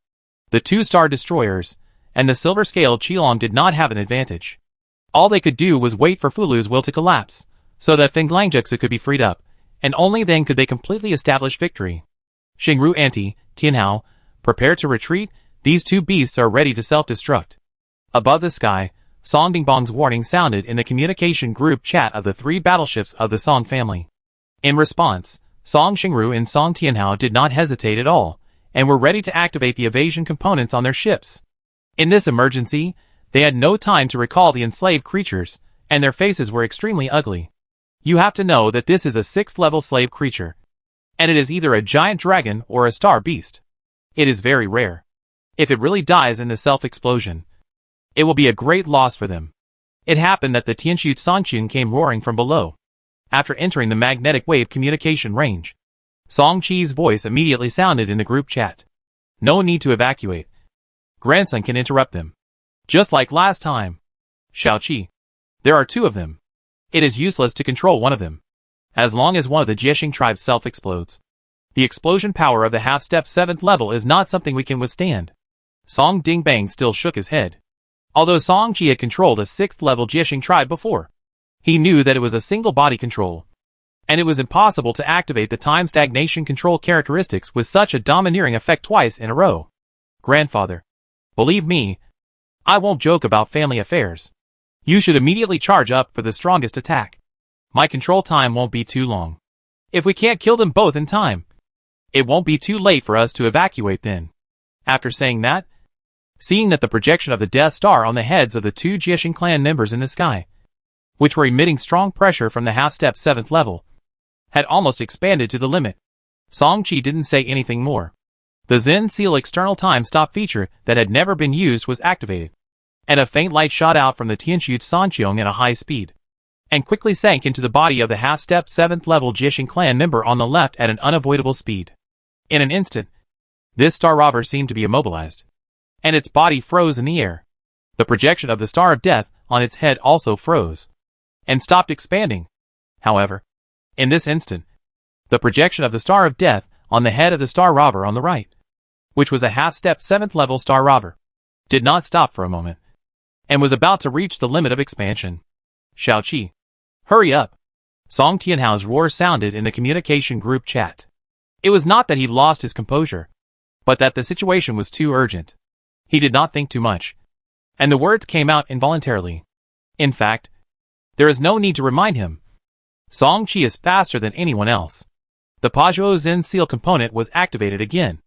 the 2 Star Destroyers and the silver-scaled Qilong did not have an advantage. All they could do was wait for Fulu's will to collapse, so that Fenglangjuxu could be freed up, and only then could they completely establish victory. Xingru Anti, Tianhao, prepare to retreat. These 2 beasts are ready to self-destruct. Above the sky, Song Dingbong's warning sounded in the communication group chat of the 3 battleships of the Song family. In response, Song Xingru and Song Tianhao did not hesitate at all, and were ready to activate the evasion components on their ships. In this emergency, they had no time to recall the enslaved creatures, and their faces were extremely ugly. You have to know that this is a 6th-level slave creature, and it is either a giant dragon or a star beast. It is very rare. If it really dies in the self-explosion, it will be a great loss for them. It happened that the Tianxu Sangqiong came roaring from below. After entering the magnetic wave communication range, Song Qi's voice immediately sounded in the group chat. No need to evacuate. Grandson can interrupt them. Just like last time. Shao Qi. There are 2 of them. It is useless to control one of them. As long as one of the Jiexing tribes self-explodes, the explosion power of the half-step 7th level is not something we can withstand. Song Dingbang still shook his head. Although Song Qi had controlled a 6th-level Jiexing tribe before, he knew that it was a single body control, and it was impossible to activate the time stagnation control characteristics with such a domineering effect twice in a row. Grandfather, believe me, I won't joke about family affairs. You should immediately charge up for the strongest attack. My control time won't be too long. If we can't kill them both in time, it won't be too late for us to evacuate then. After saying that, seeing that the projection of the Death Star on the heads of the two Jiaxing clan members in the sky, which were emitting strong pressure from the half-step 7th level, had almost expanded to the limit, Song Qi didn't say anything more. The Zen Seal external time stop feature that had never been used was activated, and a faint light shot out from the Tianxu Sanqiong at a high speed, and quickly sank into the body of the half-step 7th level Jiaxing clan member on the left at an unavoidable speed. In an instant, this star robber seemed to be immobilized, and its body froze in the air. The projection of the Star of Death on its head also froze, and stopped expanding. However, in this instant, the projection of the Star of Death on the head of the star robber on the right, which was a half-step 7th level star robber, did not stop for a moment, and was about to reach the limit of expansion. Xiaoqi, hurry up! Song Tianhao's roar sounded in the communication group chat. It was not that he lost his composure, but that the situation was too urgent. He did not think too much, and the words came out involuntarily. In fact, there is no need to remind him. Song Qi is faster than anyone else. The Pajou Zen Seal component was activated again,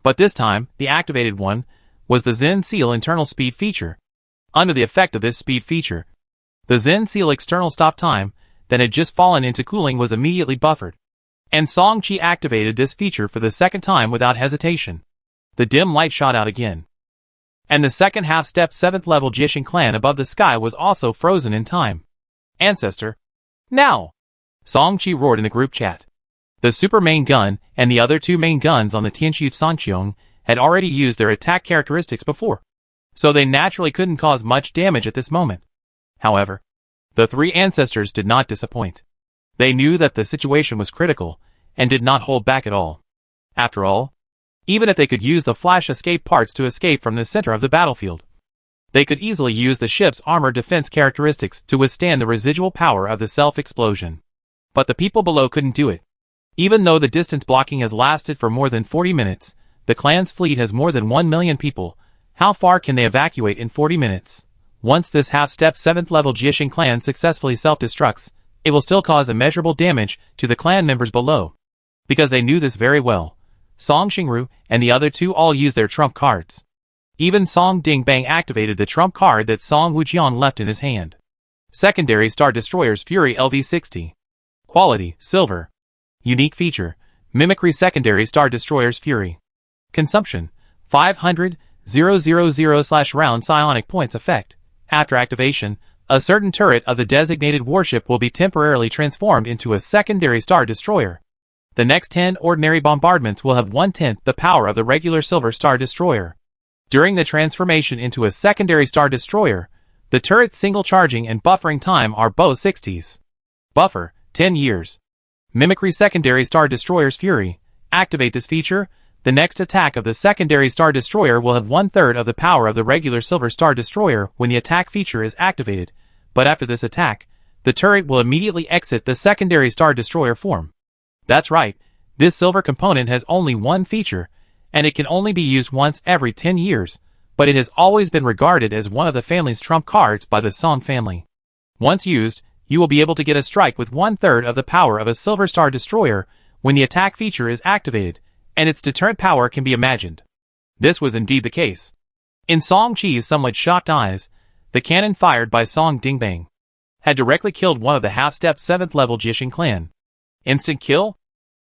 but this time, the activated one was the Zen Seal internal speed feature. Under the effect of this speed feature, the Zen Seal external stop time that had just fallen into cooling was immediately buffered, and Song Qi activated this feature for the second time without hesitation. The dim light shot out again, and the second half-step 7th level Jiaxing clan above the sky was also frozen in time. Ancestor, now! Song Qi roared in the group chat. The super main gun and the other two main guns on the Tianxu Sanqiong had already used their attack characteristics before, so they naturally couldn't cause much damage at this moment. However, the three ancestors did not disappoint. They knew that the situation was critical and did not hold back at all. After all, even if they could use the flash escape parts to escape from the center of the battlefield, they could easily use the ship's armor defense characteristics to withstand the residual power of the self-explosion. But the people below couldn't do it. Even though the distance blocking has lasted for more than 40 minutes, the clan's fleet has more than 1 million people. How far can they evacuate in 40 minutes? Once this half-step 7th level Jiaxing clan successfully self-destructs, it will still cause immeasurable damage to the clan members below. Because they knew this very well, Song Xingru and the other two all used their trump cards. Even Song Dingbang activated the trump card that Song Wujian left in his hand. Secondary Star Destroyer's Fury LV-60. Quality, Silver. Unique feature, Mimicry Secondary Star Destroyer's Fury. Consumption, 500,000/round psionic points effect. After activation, a certain turret of the designated warship will be temporarily transformed into a secondary Star Destroyer. The next 10 ordinary bombardments will have 1/10 the power of the regular Silver Star Destroyer. During the transformation into a secondary Star Destroyer, the turret's single charging and buffering time are both 60s. Buffer, 10 years. Mimicry Secondary Star Destroyer's Fury. Activate this feature, the next attack of the secondary Star Destroyer will have 1/3 of the power of the regular Silver Star Destroyer when the attack feature is activated, but after this attack, the turret will immediately exit the secondary Star Destroyer form. That's right, this silver component has only one feature, and it can only be used once every 10 years, but it has always been regarded as one of the family's trump cards by the Song family. Once used, you will be able to get a strike with 1/3 of the power of a Silver Star Destroyer when the attack feature is activated, and its deterrent power can be imagined. This was indeed the case. In Song Qi's somewhat shocked eyes, the cannon fired by Song Dingbang had directly killed one of the half-step 7th level Jiaxing clan. Instant kill?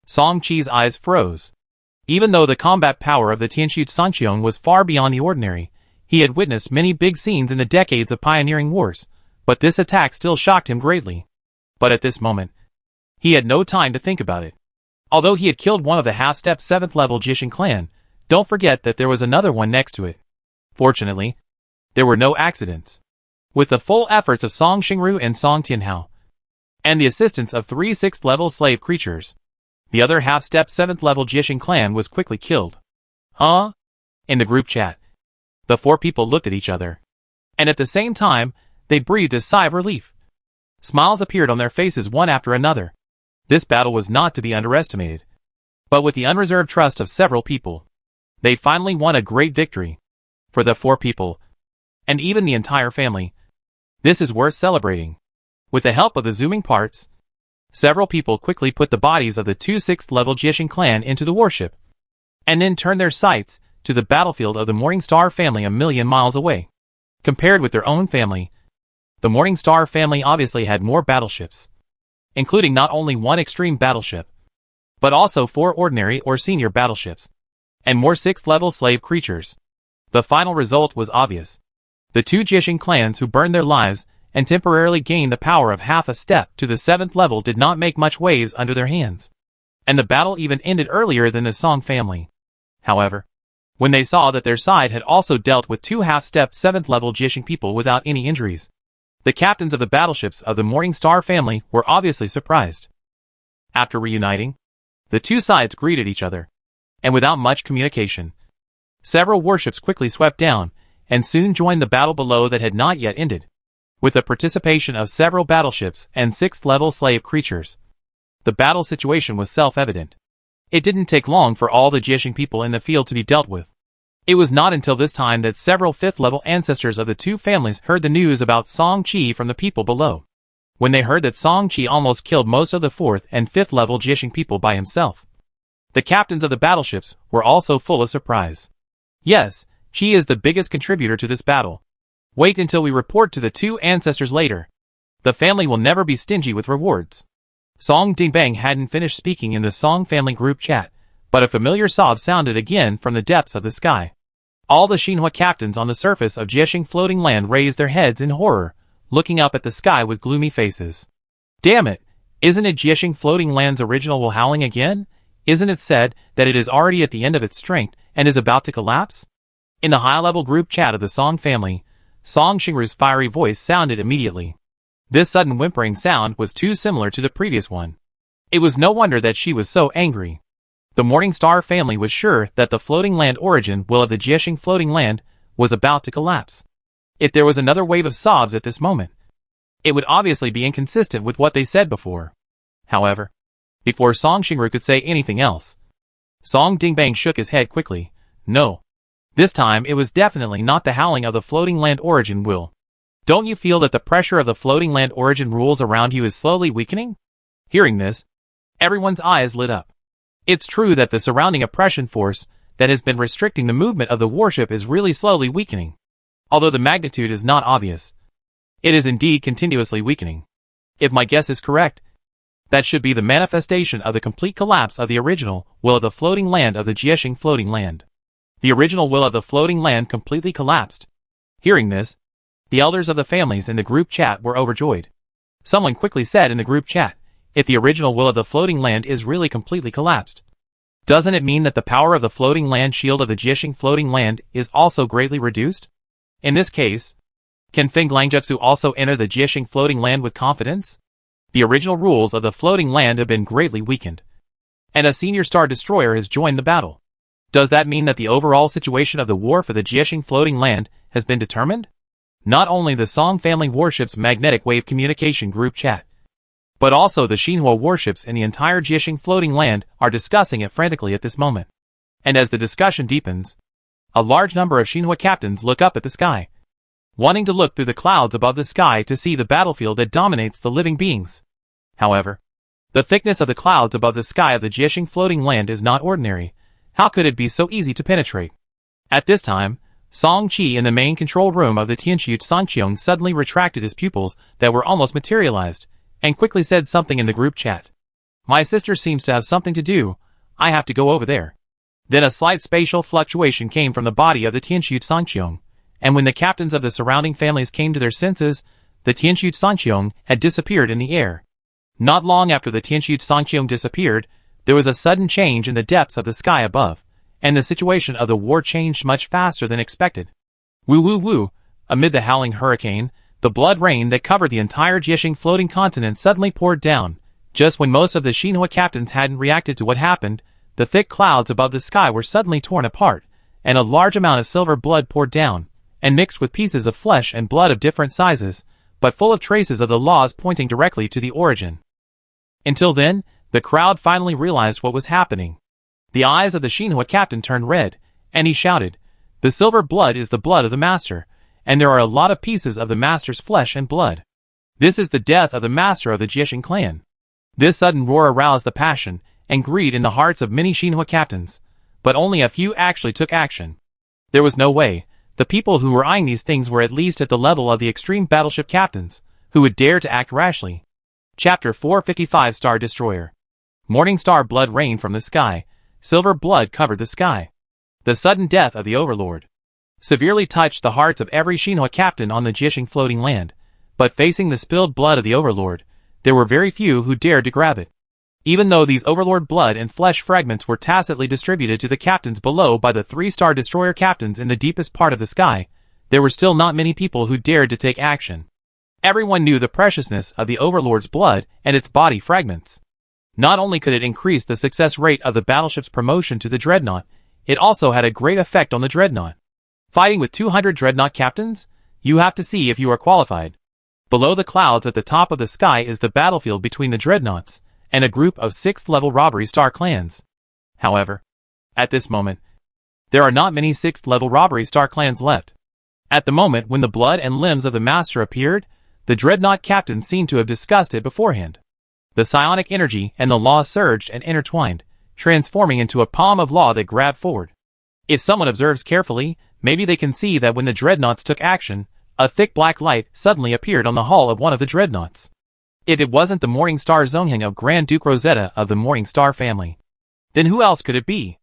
Song Qi's eyes froze. Even though the combat power of the Tianxu Sanqiong was far beyond the ordinary, he had witnessed many big scenes in the decades of pioneering wars, but this attack still shocked him greatly. But at this moment, he had no time to think about it. Although he had killed one of the half-step 7th level Jiaxing clan, don't forget that there was another one next to it. Fortunately, there were no accidents. With the full efforts of Song Xingru and Song Tianhao, and the assistance of 3 6th level slave creatures, the other half-step 7th level Jiaxing clan was quickly killed. Huh? In the group chat, the four people looked at each other, and at the same time, they breathed a sigh of relief. Smiles appeared on their faces one after another. This battle was not to be underestimated. But with the unreserved trust of several people, they finally won a great victory. For the four people, and even the entire family, This is worth celebrating. With the help of the zooming parts, several people quickly put the bodies of the two 6th level Jiashing clan into the warship, and then turned their sights to the battlefield of the Morningstar family a million miles away. Compared with their own family, the Morningstar family obviously had more battleships, including not only one extreme battleship, but also 4 ordinary or senior battleships, and more 6th level slave creatures. The final result was obvious. The two Jiashing clans who burned their lives and temporarily gained the power of half a step to the 7th level did not make much waves under their hands, and the battle even ended earlier than the Song family. However, when they saw that their side had also dealt with 2 half-step 7th level Jiashing people without any injuries, the captains of the battleships of the Morningstar family were obviously surprised. After reuniting, the two sides greeted each other, and without much communication, several warships quickly swept down and soon joined the battle below that had not yet ended. With the participation of several battleships and 6th level slave creatures, the battle situation was self-evident. It didn't take long for all the Jiashing people in the field to be dealt with. It was not until this time that several 5th level ancestors of the two families heard the news about Song Qi from the people below. When they heard that Song Qi almost killed most of the 4th and 5th level Jiashing people by himself, the captains of the battleships were also full of surprise. Yes, Qi is the biggest contributor to this battle. Wait until we report to the two ancestors later. The family will never be stingy with rewards. Song Dingbang hadn't finished speaking in the Song family group chat, but a familiar sob sounded again from the depths of the sky. All the Xinhua captains on the surface of Jiashing floating land raised their heads in horror, looking up at the sky with gloomy faces. Damn it! Isn't it Jiashing floating land's original will howling again? Isn't it said that it is already at the end of its strength and is about to collapse? In the high-level group chat of the Song family, Song Xingru's fiery voice sounded immediately. This sudden whimpering sound was too similar to the previous one. It was no wonder that she was so angry. The Morningstar family was sure that the floating land origin will of the Jiashing floating land was about to collapse. If there was another wave of sobs at this moment, it would obviously be inconsistent with what they said before. However, before Song Xingru could say anything else, Song Dingbang shook his head quickly. No. This time it was definitely not the howling of the floating land origin will. Don't you feel that the pressure of the floating land origin rules around you is slowly weakening? Hearing this, everyone's eyes lit up. It's true that the surrounding oppression force that has been restricting the movement of the warship is really slowly weakening. Although the magnitude is not obvious, it is indeed continuously weakening. If my guess is correct, that should be the manifestation of the complete collapse of the original will of the floating land of the Jiashing floating land. The original will of the floating land completely collapsed. Hearing this, the elders of the families in the group chat were overjoyed. Someone quickly said in the group chat, if the original will of the floating land is really completely collapsed, doesn't it mean that the power of the floating land shield of the Jiashing floating land is also greatly reduced? In this case, can Feng Langjutsu also enter the Jiashing floating land with confidence? The original rules of the floating land have been greatly weakened, and a senior star destroyer has joined the battle. Does that mean that the overall situation of the war for the Jiashing floating land has been determined? Not only the Song family warship's magnetic wave communication group chat, but also the Xinhua warships in the entire Jiashing floating land are discussing it frantically at this moment. And as the discussion deepens, a large number of Xinhua captains look up at the sky, wanting to look through the clouds above the sky to see the battlefield that dominates the living beings. However, the thickness of the clouds above the sky of the Jiashing floating land is not ordinary. How could it be so easy to penetrate? At this time, Song Qi in the main control room of the Tianqiu Sanqiong suddenly retracted his pupils that were almost materialized, and quickly said something in the group chat. My sister seems to have something to do. I have to go over there. Then a slight spatial fluctuation came from the body of the Tianqiu Sanqiong, and when the captains of the surrounding families came to their senses, the Tianqiu Sanqiong had disappeared in the air. Not long after the Tianqiu Sanqiong disappeared, there was a sudden change in the depths of the sky above, and the situation of the war changed much faster than expected. Woo woo woo! Amid the howling hurricane, the blood rain that covered the entire Jiashing floating continent suddenly poured down. Just when most of the Xinhua captains hadn't reacted to what happened, the thick clouds above the sky were suddenly torn apart, and a large amount of silver blood poured down, and mixed with pieces of flesh and blood of different sizes, but full of traces of the laws pointing directly to the origin. Until then, the crowd finally realized what was happening. The eyes of the Xinhua captain turned red, and he shouted, "The silver blood is the blood of the master, and there are a lot of pieces of the master's flesh and blood. This is the death of the master of the Jiexing clan. This sudden roar aroused the passion and greed in the hearts of many Xinhua captains, but only a few actually took action. There was no way. The people who were eyeing these things were at least at the level of the extreme battleship captains, who would dare to act rashly. Chapter 455 Star Destroyer. Morning star blood rained from the sky. Silver blood covered the sky. The sudden death of the Overlord severely touched the hearts of every Xinhua captain on the Jiexing floating land, but facing the spilled blood of the Overlord, there were very few who dared to grab it. Even though these Overlord blood and flesh fragments were tacitly distributed to the captains below by the 3-star destroyer captains in the deepest part of the sky, there were still not many people who dared to take action. Everyone knew the preciousness of the Overlord's blood and its body fragments. Not only could it increase the success rate of the battleship's promotion to the Dreadnought, it also had a great effect on the Dreadnought. Fighting with 200 Dreadnought captains? You have to see if you are qualified. Below the clouds at the top of the sky is the battlefield between the Dreadnoughts and a group of 6th-level robbery star clans. However, at this moment, there are not many 6th-level robbery star clans left. At the moment when the blood and limbs of the master appeared, the Dreadnought captain seemed to have discussed it beforehand. The psionic energy and the law surged and intertwined, transforming into a palm of law that grabbed forward. If someone observes carefully, maybe they can see that when the Dreadnoughts took action, a thick black light suddenly appeared on the hull of one of the Dreadnoughts. If it wasn't the Morning Star Zongheng of Grand Duke Rosetta of the Morning Star family, then who else could it be?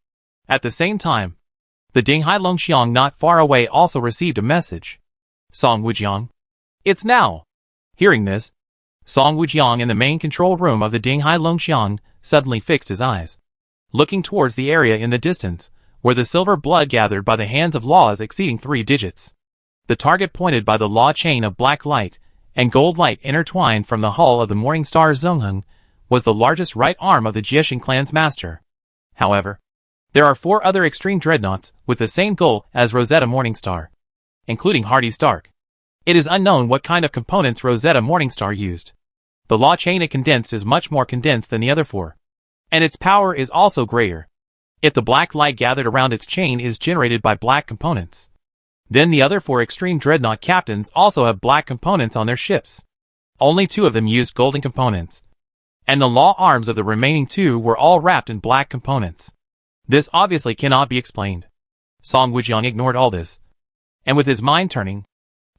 At the same time, the Dinghai Longxiang not far away also received a message. Song Wujiang. It's now. Hearing this, Song Wujiang in the main control room of the Dinghai Longxiang suddenly fixed his eyes, looking towards the area in the distance, where the silver blood gathered by the hands of laws exceeding 3 digits. The target pointed by the law chain of black light and gold light intertwined from the hull of the Morning Star Zongheng was the largest right arm of the Jiexing clan's master. However, there are 4 other extreme dreadnoughts with the same goal as Rosetta Morningstar, including Hardy Stark. It is unknown what kind of components Rosetta Morningstar used. The law chain it condensed is much more condensed than the other 4, and its power is also greater. If the black light gathered around its chain is generated by black components, then the other 4 extreme dreadnought captains also have black components on their ships. Only 2 of them used golden components, and the law arms of the remaining 2 were all wrapped in black components. This obviously cannot be explained. Song Wujiang ignored all this, and with his mind turning,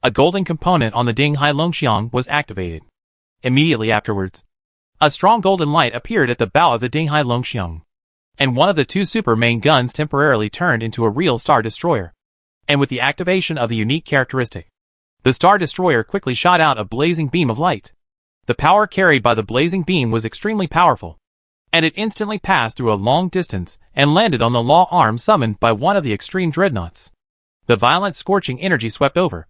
a golden component on the Dinghai Longxiang was activated. Immediately afterwards, a strong golden light appeared at the bow of the Dinghai Longxiang, and one of the 2 super main guns temporarily turned into a real Star Destroyer. And with the activation of the unique characteristic, the Star Destroyer quickly shot out a blazing beam of light. The power carried by the blazing beam was extremely powerful, and it instantly passed through a long distance and landed on the law arm summoned by one of the extreme dreadnoughts. The violent scorching energy swept over,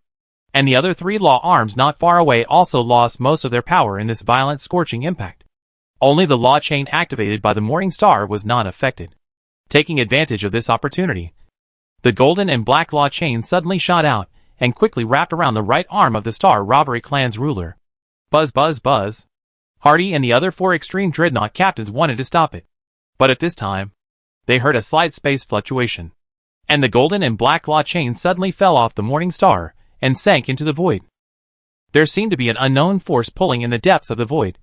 and the other 3 law arms not far away also lost most of their power in this violent scorching impact. Only the law chain activated by the Morning Star was not affected. Taking advantage of this opportunity, the golden and black law chain suddenly shot out and quickly wrapped around the right arm of the Star Robbery clan's ruler. Buzz buzz buzz. Hardy and the other 4 extreme dreadnought captains wanted to stop it, but at this time, they heard a slight space fluctuation, and the golden and black law chain suddenly fell off the Morning Star and sank into the void. There seemed to be an unknown force pulling in the depths of the void,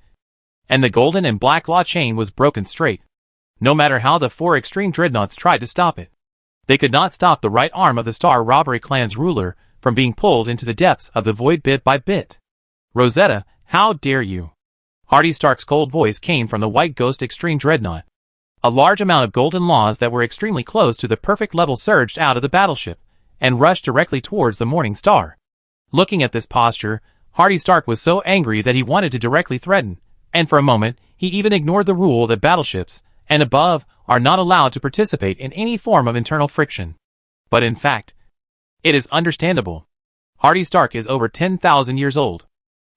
and the golden and black law chain was broken straight. No matter how the 4 extreme dreadnoughts tried to stop it, they could not stop the right arm of the Star Robbery clan's ruler from being pulled into the depths of the void bit by bit. Rosetta, how dare you? Hardy Stark's cold voice came from the White Ghost Extreme Dreadnought. A large amount of golden laws that were extremely close to the perfect level surged out of the battleship and rushed directly towards the Morning Star. Looking at this posture, Hardy Stark was so angry that he wanted to directly threaten, and for a moment, he even ignored the rule that battleships, and above, are not allowed to participate in any form of internal friction. But in fact, it is understandable. Hardy Stark is over 10,000 years old.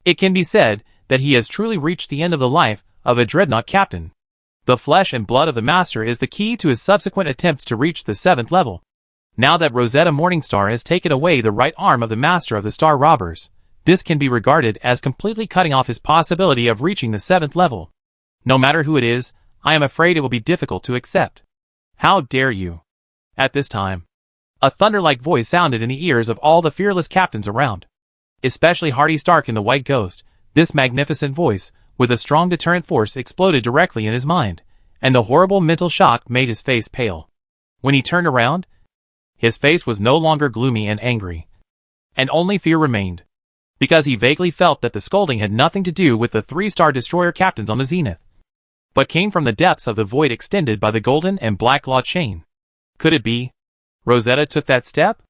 It can be said that he has truly reached the end of the life of a dreadnought captain. The flesh and blood of the master is the key to his subsequent attempts to reach the 7th level. Now that Rosetta Morningstar has taken away the right arm of the master of the Star Robbers, this can be regarded as completely cutting off his possibility of reaching the 7th level. No matter who it is, I am afraid it will be difficult to accept. How dare you? At this time, A thunder-like voice sounded in the ears of all the fearless captains around. Especially Hardy Stark in the White Ghost, this magnificent voice, with a strong deterrent force, exploded directly in his mind, and the horrible mental shock made his face pale. When he turned around, his face was no longer gloomy and angry, and only fear remained, because he vaguely felt that the scolding had nothing to do with the 3-star destroyer captains on the Zenith, but came from the depths of the void extended by the golden and black law chain. Could it be Rosetta took that step?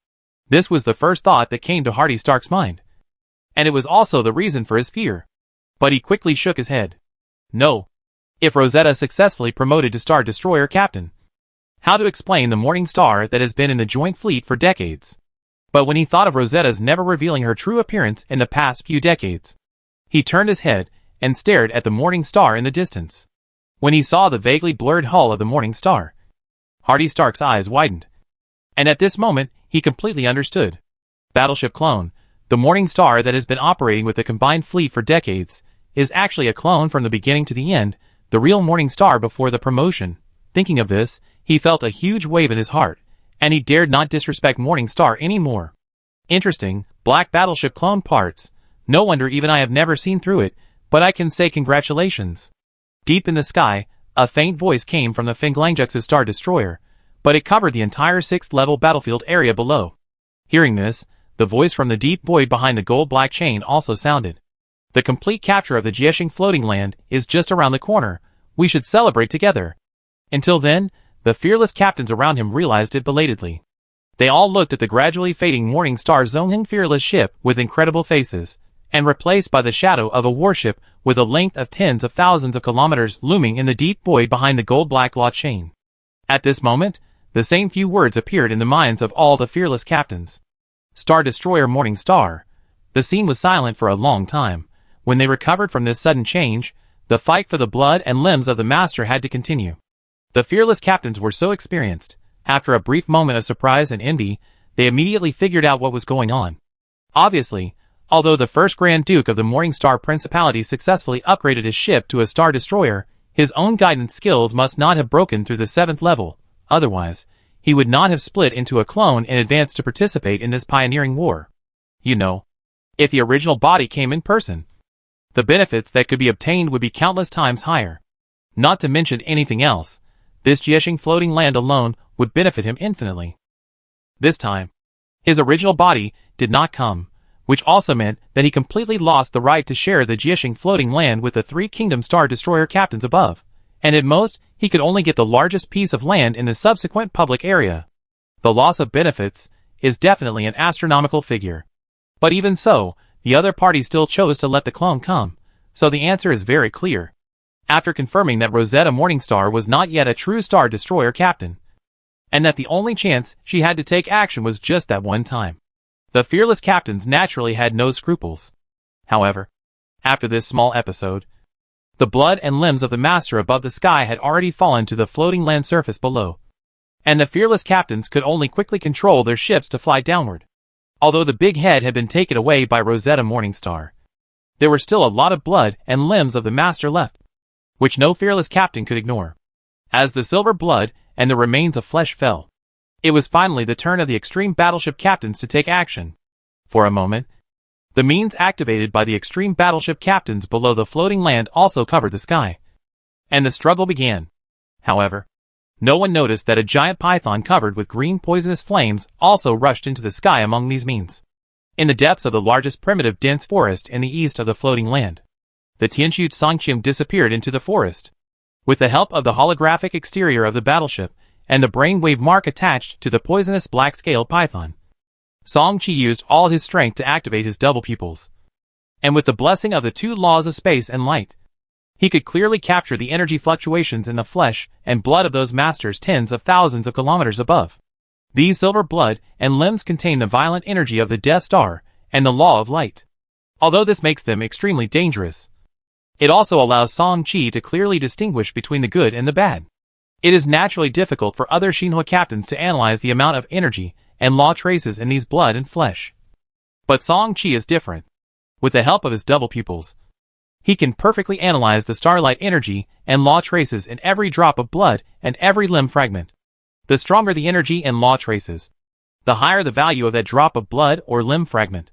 This was the first thought that came to Hardy Stark's mind, and it was also the reason for his fear. But he quickly shook his head. No. If Rosetta successfully promoted to Star Destroyer Captain, how to explain the Morning Star that has been in the joint fleet for decades? But when he thought of Rosetta's never revealing her true appearance in the past few decades, he turned his head and stared at the Morning Star in the distance. When he saw the vaguely blurred hull of the Morning Star, Hardy Stark's eyes widened, and at this moment he completely understood. Battleship clone, the Morning Star that has been operating with the combined fleet for decades, is actually a clone from the beginning to the end, the real Morning Star before the promotion. Thinking of this, he felt a huge wave in his heart, and he dared not disrespect Morning Star anymore. Interesting, black battleship clone parts. No wonder even I have never seen through it, but I can say congratulations. Deep in the sky, a faint voice came from the Finglangjex's Star Destroyer, but it covered the entire 6th level battlefield area below. Hearing this, the voice from the deep void behind the gold-black chain also sounded. The complete capture of the Jieshing floating land is just around the corner. We should celebrate together. Until then, the fearless captains around him realized it belatedly. They all looked at the gradually fading Morning Star Zongheng fearless ship with incredible faces, and replaced by the shadow of a warship with a length of tens of thousands of kilometers looming in the deep void behind the gold-black law chain. At this moment, the same few words appeared in the minds of all the fearless captains. Star Destroyer Morning Star. The scene was silent for a long time. When they recovered from this sudden change, the fight for the blood and limbs of the master had to continue. The fearless captains were so experienced. After a brief moment of surprise and envy, they immediately figured out what was going on. Obviously, although the first Grand Duke of the Morning Star Principality successfully upgraded his ship to a Star Destroyer, his own guidance skills must not have broken through the 7th level. Otherwise, he would not have split into a clone in advance to participate in this pioneering war. You know, if the original body came in person, the benefits that could be obtained would be countless times higher. Not to mention anything else, this Jieshing floating land alone would benefit him infinitely. This time, his original body did not come, which also meant that he completely lost the right to share the Jieshing floating land with the 3 Kingdom Star Destroyer captains above, and at most, he could only get the largest piece of land in the subsequent public area. The loss of benefits is definitely an astronomical figure. But even so, the other party still chose to let the clone come, so the answer is very clear. After confirming that Rosetta Morningstar was not yet a true Star Destroyer captain, and that the only chance she had to take action was just that one time, the fearless captains naturally had no scruples. However, after this small episode, the blood and limbs of the master above the sky had already fallen to the floating land surface below, and the fearless captains could only quickly control their ships to fly downward. Although the big head had been taken away by Rosetta Morningstar, there were still a lot of blood and limbs of the master left, which no fearless captain could ignore. As the silver blood and the remains of flesh fell, it was finally the turn of the extreme battleship captains to take action. For a moment, the means activated by the extreme battleship captains below the floating land also covered the sky, and the struggle began. However, no one noticed that a giant python covered with green poisonous flames also rushed into the sky among these means. In the depths of the largest primitive dense forest in the east of the floating land, the Tianxu Songqiang disappeared into the forest. With the help of the holographic exterior of the battleship and the brainwave mark attached to the poisonous black-scaled python, Song Qi used all his strength to activate his double pupils. And with the blessing of the 2 laws of space and light, he could clearly capture the energy fluctuations in the flesh and blood of those masters tens of thousands of kilometers above. These silver blood and limbs contain the violent energy of the Death Star and the law of light. Although this makes them extremely dangerous, it also allows Song Qi to clearly distinguish between the good and the bad. It is naturally difficult for other Xinhua captains to analyze the amount of energy and law traces in these blood and flesh. But Song Qi is different. With the help of his double pupils, he can perfectly analyze the starlight energy and law traces in every drop of blood and every limb fragment. The stronger the energy and law traces, the higher the value of that drop of blood or limb fragment.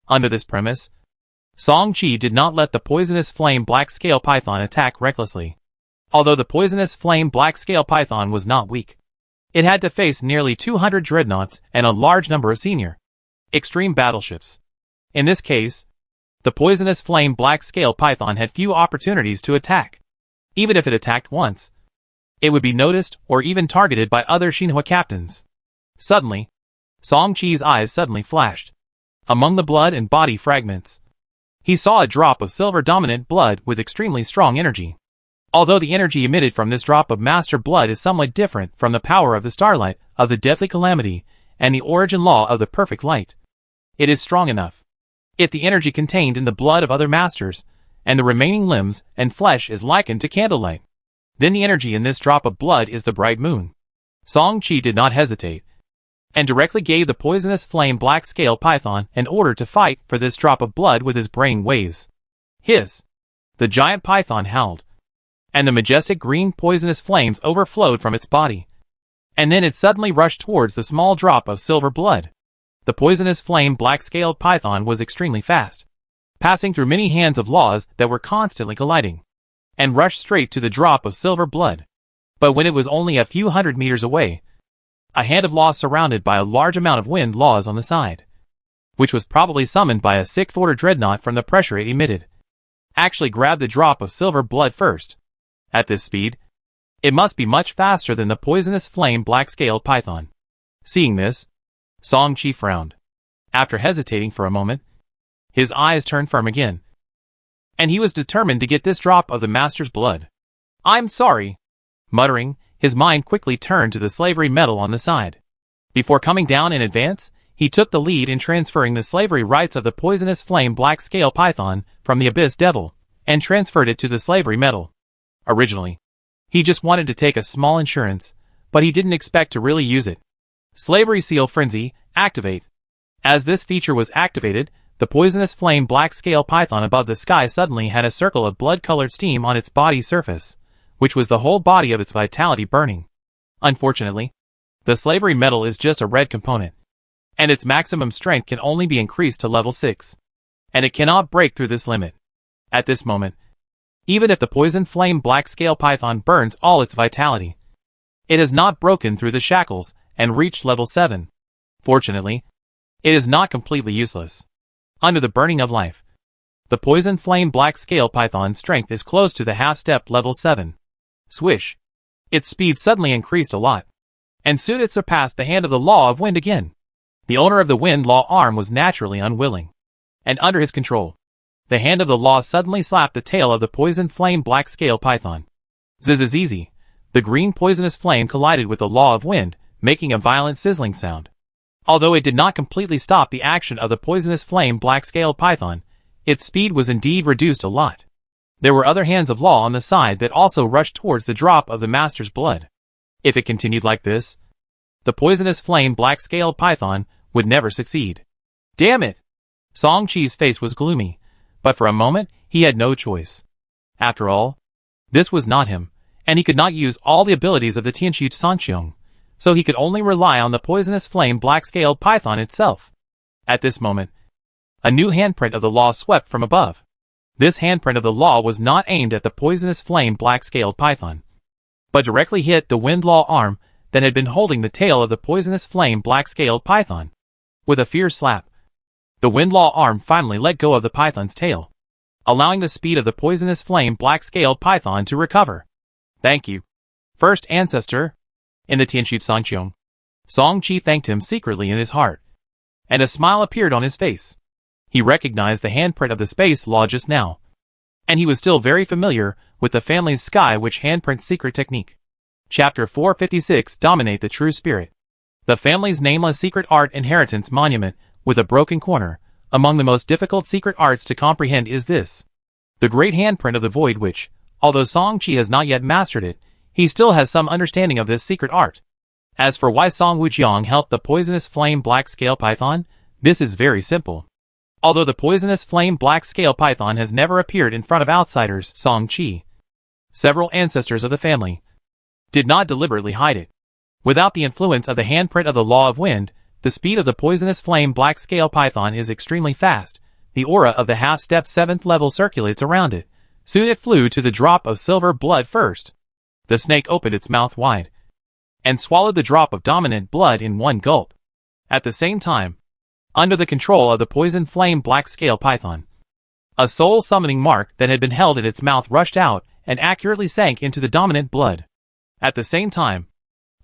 Under this premise, Song Chi did not let the poisonous flame black scale python attack recklessly. Although the poisonous flame black scale python was not weak, it had to face nearly 200 dreadnoughts and a large number of senior extreme battleships. In this case, the poisonous flame black scale python had few opportunities to attack. Even if it attacked once, it would be noticed or even targeted by other Xinhua captains. Suddenly, Song Chi's eyes suddenly flashed. Among the blood and body fragments, he saw a drop of silver-dominant blood with extremely strong energy. Although the energy emitted from this drop of master blood is somewhat different from the power of the starlight, of the deathly calamity, and the origin law of the perfect light, it is strong enough. If the energy contained in the blood of other masters, and the remaining limbs and flesh is likened to candlelight, then the energy in this drop of blood is the bright moon. Song Chi did not hesitate, and directly gave the poisonous flame black scale python an order to fight for this drop of blood with his brain waves. The giant python howled, and the majestic green poisonous flames overflowed from its body. And then it suddenly rushed towards the small drop of silver blood. The poisonous flame black-scaled python was extremely fast, passing through many hands of laws that were constantly colliding, and rushed straight to the drop of silver blood. But when it was only a few hundred meters away, a hand of law surrounded by a large amount of wind laws on the side, which was probably summoned by a sixth-order dreadnought from the pressure it emitted, actually grabbed the drop of silver blood first. At this speed, it must be much faster than the poisonous flame black-scaled python. Seeing this, Song Chi frowned. After hesitating for a moment, his eyes turned firm again, and he was determined to get this drop of the master's blood. "I'm sorry," muttering, his mind quickly turned to the slavery medal on the side. Before coming down in advance, he took the lead in transferring the slavery rights of the poisonous flame black scale python from the abyss devil, and transferred it to the slavery medal. Originally, he just wanted to take a small insurance, but he didn't expect to really use it. Slavery Seal Frenzy, activate. As this feature was activated, the poisonous flame black scale python above the sky suddenly had a circle of blood-colored steam on its body surface, which was the whole body of its vitality burning. Unfortunately, the slavery metal is just a red component, and its maximum strength can only be increased to level 6, and it cannot break through this limit. At this moment, even if the poison flame black scale python burns all its vitality, it has not broken through the shackles and reached level 7. Fortunately, it is not completely useless. Under the burning of life, the poison flame black scale python's strength is close to the half-step level 7. Swish! Its speed suddenly increased a lot, and soon it surpassed the hand of the law of wind again. The owner of the wind law arm was naturally unwilling, and under his control, the hand of the law suddenly slapped the tail of the poison flame black scale python. Zzz. The green poisonous flame collided with the law of wind, making a violent sizzling sound. Although it did not completely stop the action of the poisonous flame black scale python, its speed was indeed reduced a lot. There were other hands of law on the side that also rushed towards the drop of the master's blood. If it continued like this, the poisonous flame black scale python would never succeed. Damn it! Song Chi's face was gloomy, but for a moment, he had no choice. After all, this was not him, and he could not use all the abilities of the Tianqi Sanqiong, so he could only rely on the poisonous flame black-scaled python itself. At this moment, a new handprint of the law swept from above. This handprint of the law was not aimed at the poisonous flame black-scaled python, but directly hit the wind law arm that had been holding the tail of the poisonous flame black-scaled python. With a fierce slap, the wind law arm finally let go of the python's tail, allowing the speed of the poisonous flame black-scaled python to recover. Thank you, First Ancestor. In the Tianqi Sanqiong, Song Chi thanked him secretly in his heart, and a smile appeared on his face. He recognized the handprint of the space law just now, and he was still very familiar with the family's sky witch handprint secret technique. Chapter 456 Dominate the True Spirit. The family's nameless secret art inheritance monument with a broken corner, among the most difficult secret arts to comprehend is this. The great handprint of the void witch. Although Song Chi has not yet mastered it, he still has some understanding of this secret art. As for why Song Wujiang helped the poisonous flame black scale python, this is very simple. Although the poisonous flame black scale python has never appeared in front of outsiders, Song Chi, several ancestors of the family, did not deliberately hide it. Without the influence of the handprint of the law of wind, The speed of the poisonous flame black scale python is extremely fast. The aura of the half-step 7th level circulates around it. Soon it flew to the drop of silver blood first. The snake opened its mouth wide and swallowed the drop of dominant blood in one gulp. At the same time, under the control of the poison flame black scale python, a soul summoning mark that had been held in its mouth rushed out and accurately sank into the dominant blood. At the same time,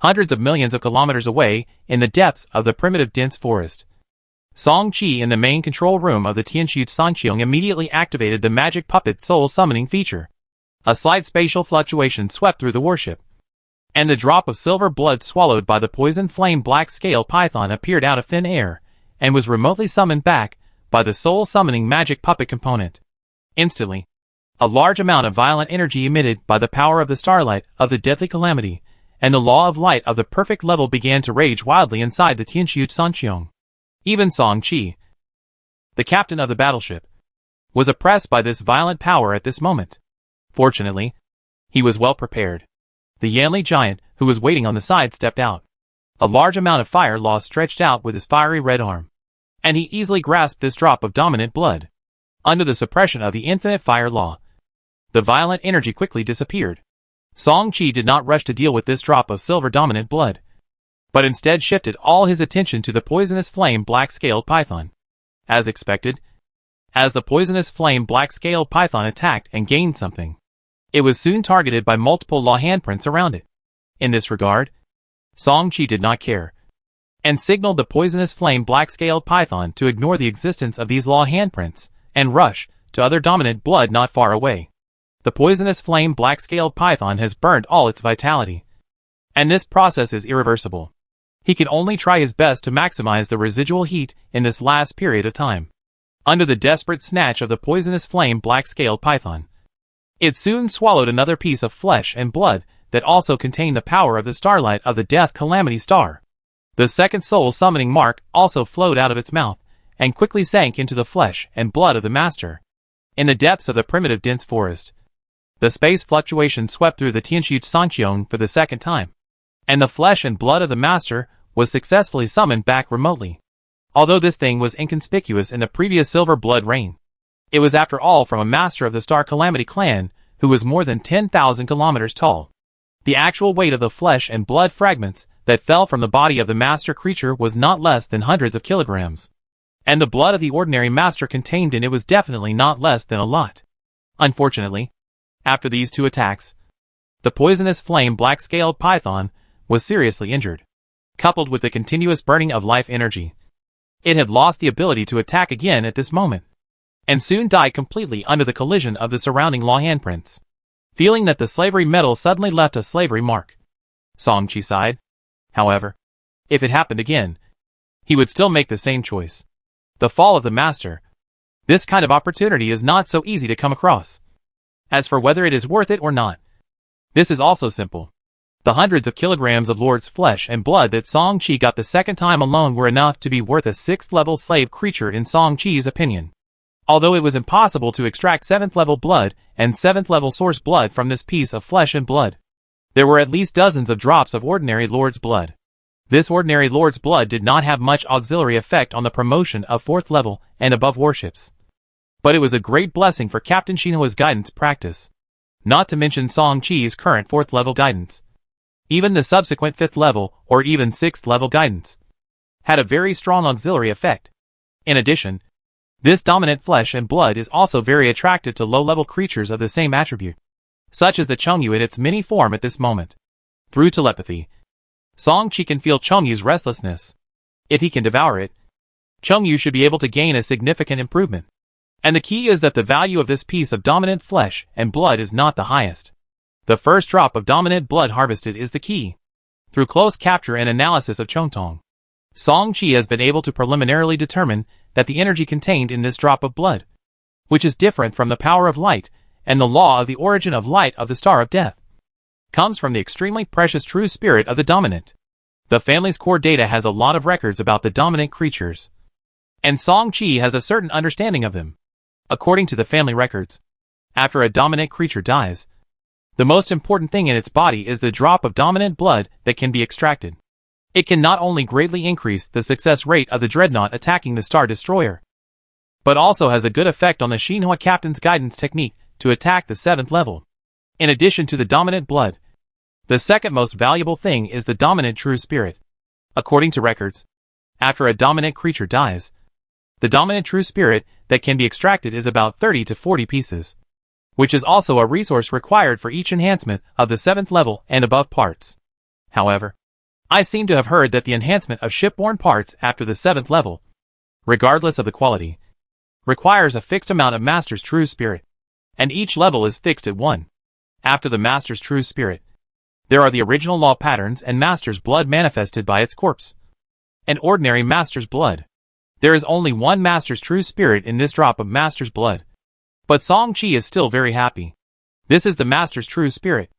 hundreds of millions of kilometers away, in the depths of the primitive dense forest, Song Qi in the main control room of the Tianxu Sanqiong immediately activated the magic puppet soul summoning feature. A slight spatial fluctuation swept through the warship, and the drop of silver blood swallowed by the poison flame black scale python appeared out of thin air, and was remotely summoned back by the soul summoning magic puppet component. Instantly, a large amount of violent energy emitted by the power of the starlight of the deathly calamity, and the law of light of the perfect level began to rage wildly inside the Tianxu Sanqiong. Even Song Qi, the captain of the battleship, was oppressed by this violent power at this moment. Fortunately, he was well prepared. The Yanli giant, who was waiting on the side, stepped out. A large amount of fire law stretched out with his fiery red arm, and he easily grasped this drop of dominant blood. Under the suppression of the infinite fire law, the violent energy quickly disappeared. Song Qi did not rush to deal with this drop of silver dominant blood, but instead shifted all his attention to the poisonous flame black-scaled python. As expected, as the poisonous flame black-scaled python attacked and gained something, it was soon targeted by multiple law handprints around it. In this regard, Song Qi did not care, and signaled the poisonous flame black-scaled python to ignore the existence of these law handprints, and rush to other dominant blood not far away. The poisonous flame black-scaled python has burned all its vitality, and this process is irreversible. He can only try his best to maximize the residual heat in this last period of time. Under the desperate snatch of the poisonous flame black-scaled python, it soon swallowed another piece of flesh and blood that also contained the power of the starlight of the death calamity star. The second soul summoning mark also flowed out of its mouth, and quickly sank into the flesh and blood of the master. In the depths of the primitive dense forest, the space fluctuation swept through the Tianxu Sanqiong for the second time, and the flesh and blood of the master was successfully summoned back remotely. Although this thing was inconspicuous in the previous silver blood rain, it was after all from a master of the Star Calamity clan who was more than 10,000 kilometers tall. The actual weight of the flesh and blood fragments that fell from the body of the master creature was not less than hundreds of kilograms, and the blood of the ordinary master contained in it was definitely not less than a lot. Unfortunately, after these two attacks, the poisonous flame black-scaled python was seriously injured. Coupled with the continuous burning of life energy, it had lost the ability to attack again at this moment, and soon died completely under the collision of the surrounding law handprints. Feeling that the slavery metal suddenly left a slavery mark, Song Qi sighed. However, if it happened again, he would still make the same choice. The fall of the master. This kind of opportunity is not so easy to come across. As for whether it is worth it or not, this is also simple. The hundreds of kilograms of Lord's flesh and blood that Song Qi got the second time alone were enough to be worth a 6th-level slave creature in Song Qi's opinion. Although it was impossible to extract 7th-level blood and 7th-level source blood from this piece of flesh and blood, there were at least dozens of drops of ordinary Lord's blood. This ordinary Lord's blood did not have much auxiliary effect on the promotion of 4th-level and above warships, but it was a great blessing for Captain Shinhua's guidance practice, not to mention Song Qi's current 4th-level guidance. Even the subsequent 5th-level or even 6th-level guidance had a very strong auxiliary effect. In addition, this dominant flesh and blood is also very attractive to low-level creatures of the same attribute, such as the Chengyu in its mini form at this moment. Through telepathy, Song Qi can feel Chengyu's restlessness. If he can devour it, Chengyu should be able to gain a significant improvement. And the key is that the value of this piece of dominant flesh and blood is not the highest. The first drop of dominant blood harvested is the key. Through close capture and analysis of Chongtong, Song Qi has been able to preliminarily determine that the energy contained in this drop of blood, which is different from the power of light and the law of the origin of light of the Star of Death, comes from the extremely precious true spirit of the dominant. The family's core data has a lot of records about the dominant creatures, and Song Qi has a certain understanding of them. According to the family records, after a dominant creature dies, the most important thing in its body is the drop of dominant blood that can be extracted. It can not only greatly increase the success rate of the dreadnought attacking the Star Destroyer, but also has a good effect on the Shinhwa captain's guidance technique to attack the 7th level. In addition to the dominant blood, the second most valuable thing is the dominant true spirit. According to records, after a dominant creature dies, the dominant true spirit that can be extracted is about 30 to 40 pieces, which is also a resource required for each enhancement of the 7th level and above parts. However, I seem to have heard that the enhancement of shipborne parts after the 7th level, regardless of the quality, requires a fixed amount of Master's True Spirit, and each level is fixed at 1. After the Master's True Spirit, there are the original law patterns and Master's blood manifested by its corpse. An ordinary Master's blood. There is only one Master's True Spirit in this drop of Master's blood. But Song Chi is still very happy. This is the Master's True Spirit.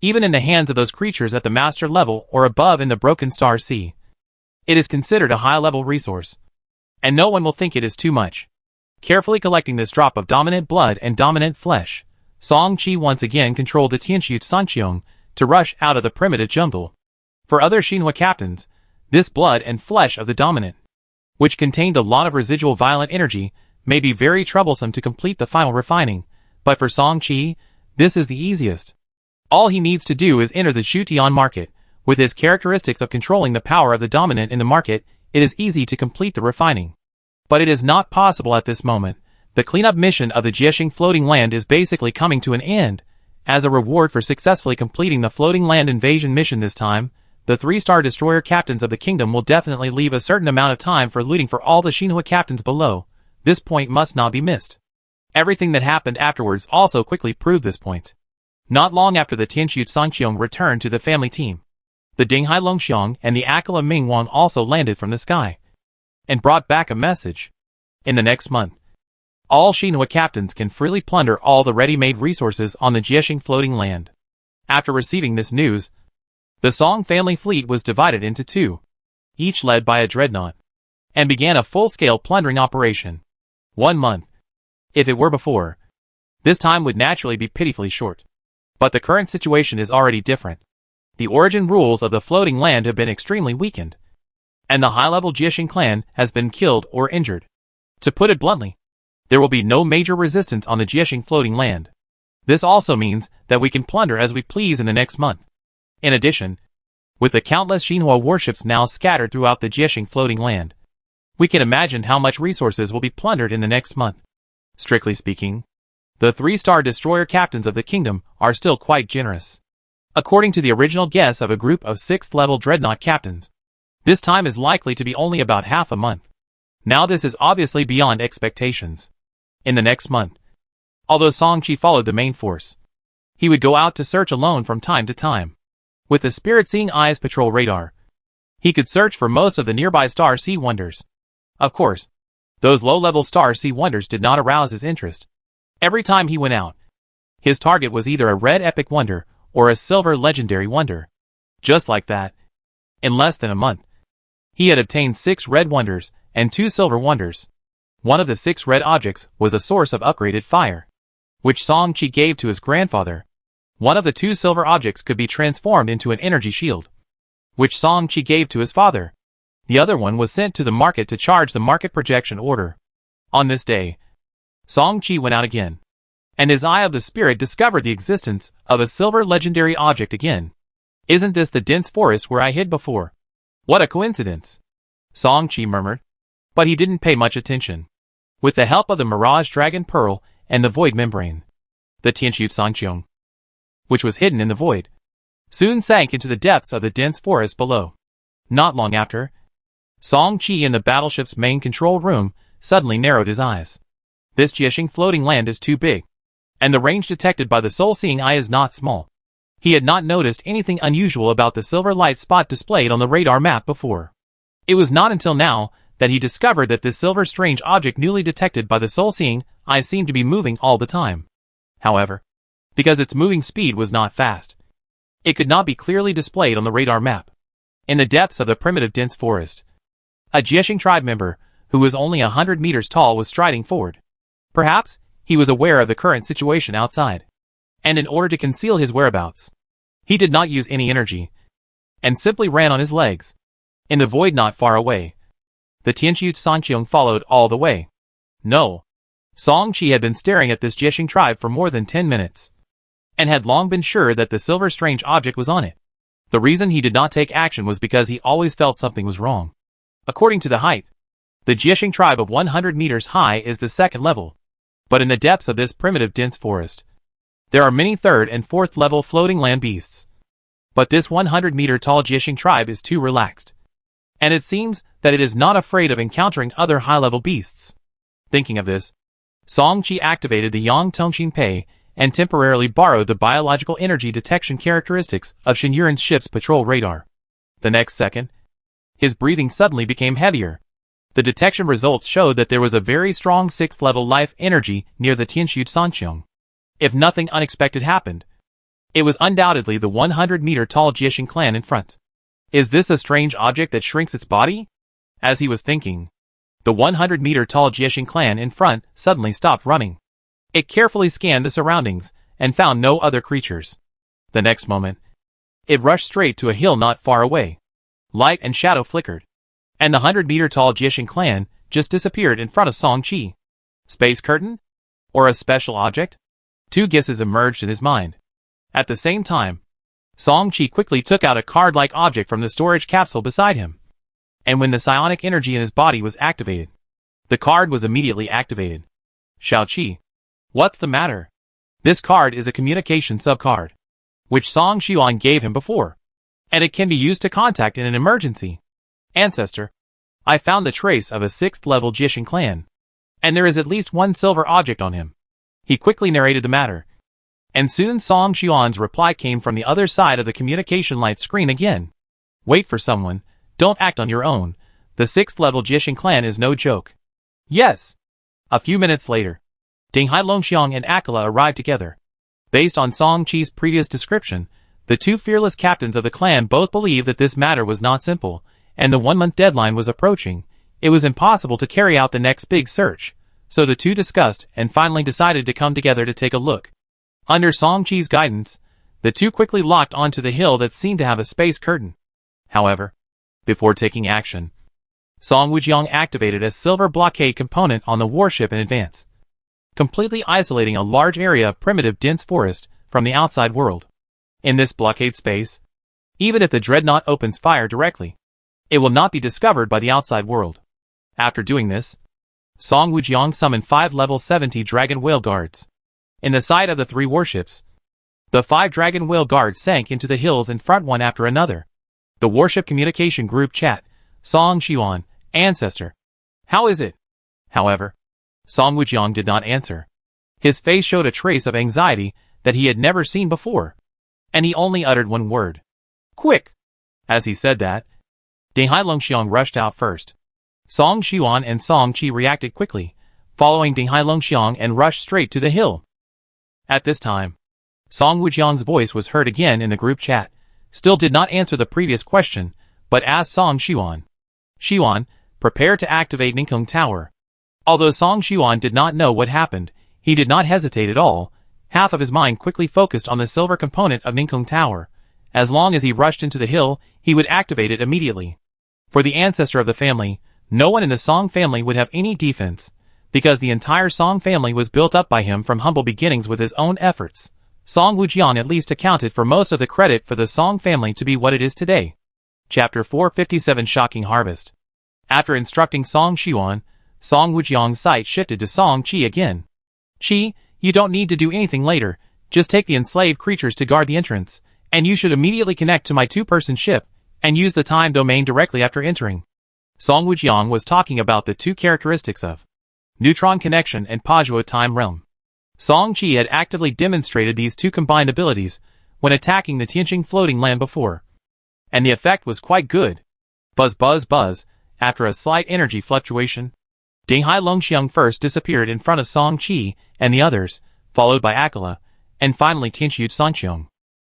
Even in the hands of those creatures at the Master level or above in the Broken Star Sea, it is considered a high-level resource, and no one will think it is too much. Carefully collecting this drop of dominant blood and dominant flesh, Song Chi once again controlled the Tianxiu Sanqiong to rush out of the primitive jungle. For other Shinhwa captains, this blood and flesh of the dominant, which contained a lot of residual violent energy, may be very troublesome to complete the final refining, but for Song Chi, this is the easiest. All he needs to do is enter the Shutian market. With his characteristics of controlling the power of the dominant in the market, it is easy to complete the refining. But it is not possible at this moment. The cleanup mission of the Jiexing floating land is basically coming to an end. As a reward for successfully completing the floating land invasion mission this time, the 3-star destroyer captains of the kingdom will definitely leave a certain amount of time for looting for all the Shinhwa captains below. This point must not be missed. Everything that happened afterwards also quickly proved this point. Not long after the Tianxiu Sanqiong returned to the family team, the Dinghai Longxiong and the Akala Mingwang also landed from the sky and brought back a message. In the next month, all Shinhwa captains can freely plunder all the ready-made resources on the Jiexing floating land. After receiving this news, the Song family fleet was divided into 2, each led by a dreadnought, and began a full-scale plundering operation. 1 month. If it were before, this time would naturally be pitifully short. But the current situation is already different. The origin rules of the floating land have been extremely weakened, and the high-level Jiexing clan has been killed or injured. To put it bluntly, there will be no major resistance on the Jiexing floating land. This also means that we can plunder as we please in the next month. In addition, with the countless Shinhwa warships now scattered throughout the Jiexing floating land, we can imagine how much resources will be plundered in the next month. Strictly speaking, the 3-star destroyer captains of the kingdom are still quite generous. According to the original guess of a group of 6th-level dreadnought captains, this time is likely to be only about half a month. Now this is obviously beyond expectations. In the next month, although Song Chi followed the main force, he would go out to search alone from time to time. With the Spirit-Seeing Eyes patrol radar, he could search for most of the nearby Star Sea Wonders. Of course, those low-level Star Sea Wonders did not arouse his interest. Every time he went out, his target was either a red epic wonder or a silver legendary wonder. Just like that, in less than a month, he had obtained 6 red wonders and 2 silver wonders. One of the 6 red objects was a source of upgraded fire, which Song Chi gave to his grandfather. One of the 2 silver objects could be transformed into an energy shield, which Song Chi gave to his father. The other one was sent to the market to charge the market projection order. On this day, Song Chi went out again, and his Eye of the Spirit discovered the existence of a silver legendary object again. Isn't this the dense forest where I hid before? What a coincidence! Song Chi murmured, but he didn't pay much attention. With the help of the Mirage Dragon Pearl and the Void Membrane, the Tianxiu Sanqiong, which was hidden in the void, soon sank into the depths of the dense forest below. Not long after, Song Chi in the battleship's main control room suddenly narrowed his eyes. This Jiexing floating land is too big, and the range detected by the soul-seeing eye is not small. He had not noticed anything unusual about the silver light spot displayed on the radar map before. It was not until now that he discovered that this silver strange object newly detected by the soul-seeing eye seemed to be moving all the time. However, because its moving speed was not fast, it could not be clearly displayed on the radar map. In the depths of the primitive dense forest, a Jiexing tribe member, who was only 100 meters tall, was striding forward. Perhaps he was aware of the current situation outside, and in order to conceal his whereabouts, he did not use any energy, and simply ran on his legs. In the void not far away, the Tianqiu Sanqiong followed all the way. No. Song Qi had been staring at this Jiexing tribe for more than 10 minutes, and had long been sure that the silver strange object was on it. The reason he did not take action was because he always felt something was wrong. According to the height, the Jiexing tribe of 100 meters high is the second level, but in the depths of this primitive dense forest, there are many third and fourth level floating land beasts. But this 100-meter tall Jiexing tribe is too relaxed, and it seems that it is not afraid of encountering other high-level beasts. Thinking of this, Song Qi activated the Yang Tongxin Pei and temporarily borrowed the biological energy detection characteristics of Shen ship's patrol radar. The next second, his breathing suddenly became heavier. The detection results showed that there was a very strong 6th-level life energy near the Tianqiu Sanqiong. If nothing unexpected happened, it was undoubtedly the 100-meter tall Jiexing clan in front. Is this a strange object that shrinks its body? As he was thinking, the 100-meter tall Jiexing clan in front suddenly stopped running. It carefully scanned the surroundings and found no other creatures. The next moment, it rushed straight to a hill not far away. Light and shadow flickered, and the 100-meter tall Jiexing clan just disappeared in front of Song Qi. Space curtain? Or a special object? Two guesses emerged in his mind. At the same time, Song Qi quickly took out a card-like object from the storage capsule beside him. And when the psionic energy in his body was activated, the card was immediately activated. Xiao Qi. What's the matter? This card is a communication sub-card, which Song Xuan gave him before, and it can be used to contact in an emergency. Ancestor, I found the trace of a 6th-level Jiexing clan, and there is at least one silver object on him. He quickly narrated the matter, and soon Song Xuan's reply came from the other side of the communication light screen again. Wait for someone, don't act on your own, the 6th-level Jiexing clan is no joke. Yes. A few minutes later, Dinghai Longxiang and Akela arrived together. Based on Song Qi's previous description, the two fearless captains of the clan both believed that this matter was not simple, and the 1-month deadline was approaching. It was impossible to carry out the next big search, so the two discussed and finally decided to come together to take a look. Under Song Qi's guidance, the two quickly locked onto the hill that seemed to have a space curtain. However, before taking action, Song Wujiang activated a silver blockade component on the warship in advance, completely isolating a large area of primitive dense forest from the outside world. In this blockade space, even if the dreadnought opens fire directly, it will not be discovered by the outside world. After doing this, Song Wujiang summoned 5 level 70 dragon whale guards. In the side of the 3 warships, the 5 dragon whale guards sank into the hills in front one after another. The warship communication group chat, Song Xuan, Ancestor. How is it? However, Song Wujiang did not answer. His face showed a trace of anxiety that he had never seen before, and he only uttered one word. Quick! As he said that, Dinghai Longxiang rushed out first. Song Xuan and Song Qi reacted quickly, following Dinghai Longxiang and rushed straight to the hill. At this time, Song Wujiang's voice was heard again in the group chat, still did not answer the previous question, but asked Song Xuan. Xuan, prepare to activate Ninkong Tower. Although Song Xuan did not know what happened, he did not hesitate at all. Half of his mind quickly focused on the silver component of Ninkong Tower. As long as he rushed into the hill, he would activate it immediately. For the ancestor of the family, no one in the Song family would have any defense, because the entire Song family was built up by him from humble beginnings with his own efforts. Song Wujiang at least accounted for most of the credit for the Song family to be what it is today. Chapter 457 Shocking Harvest. After instructing Song Xuan, Song Wujiang's sight shifted to Song Qi again. Qi, you don't need to do anything later, just take the enslaved creatures to guard the entrance, and you should immediately connect to my 2-person ship, and use the time domain directly after entering. Song Wujiang was talking about the 2 characteristics of neutron connection and Pajua time realm. Song Qi had actively demonstrated these 2 combined abilities when attacking the Tianqing floating land before, and the effect was quite good. Buzz buzz buzz, after a slight energy fluctuation, Dinghai Longxiang first disappeared in front of Song Qi and the others, followed by Akela, and finally Tianqiu Sanqiong.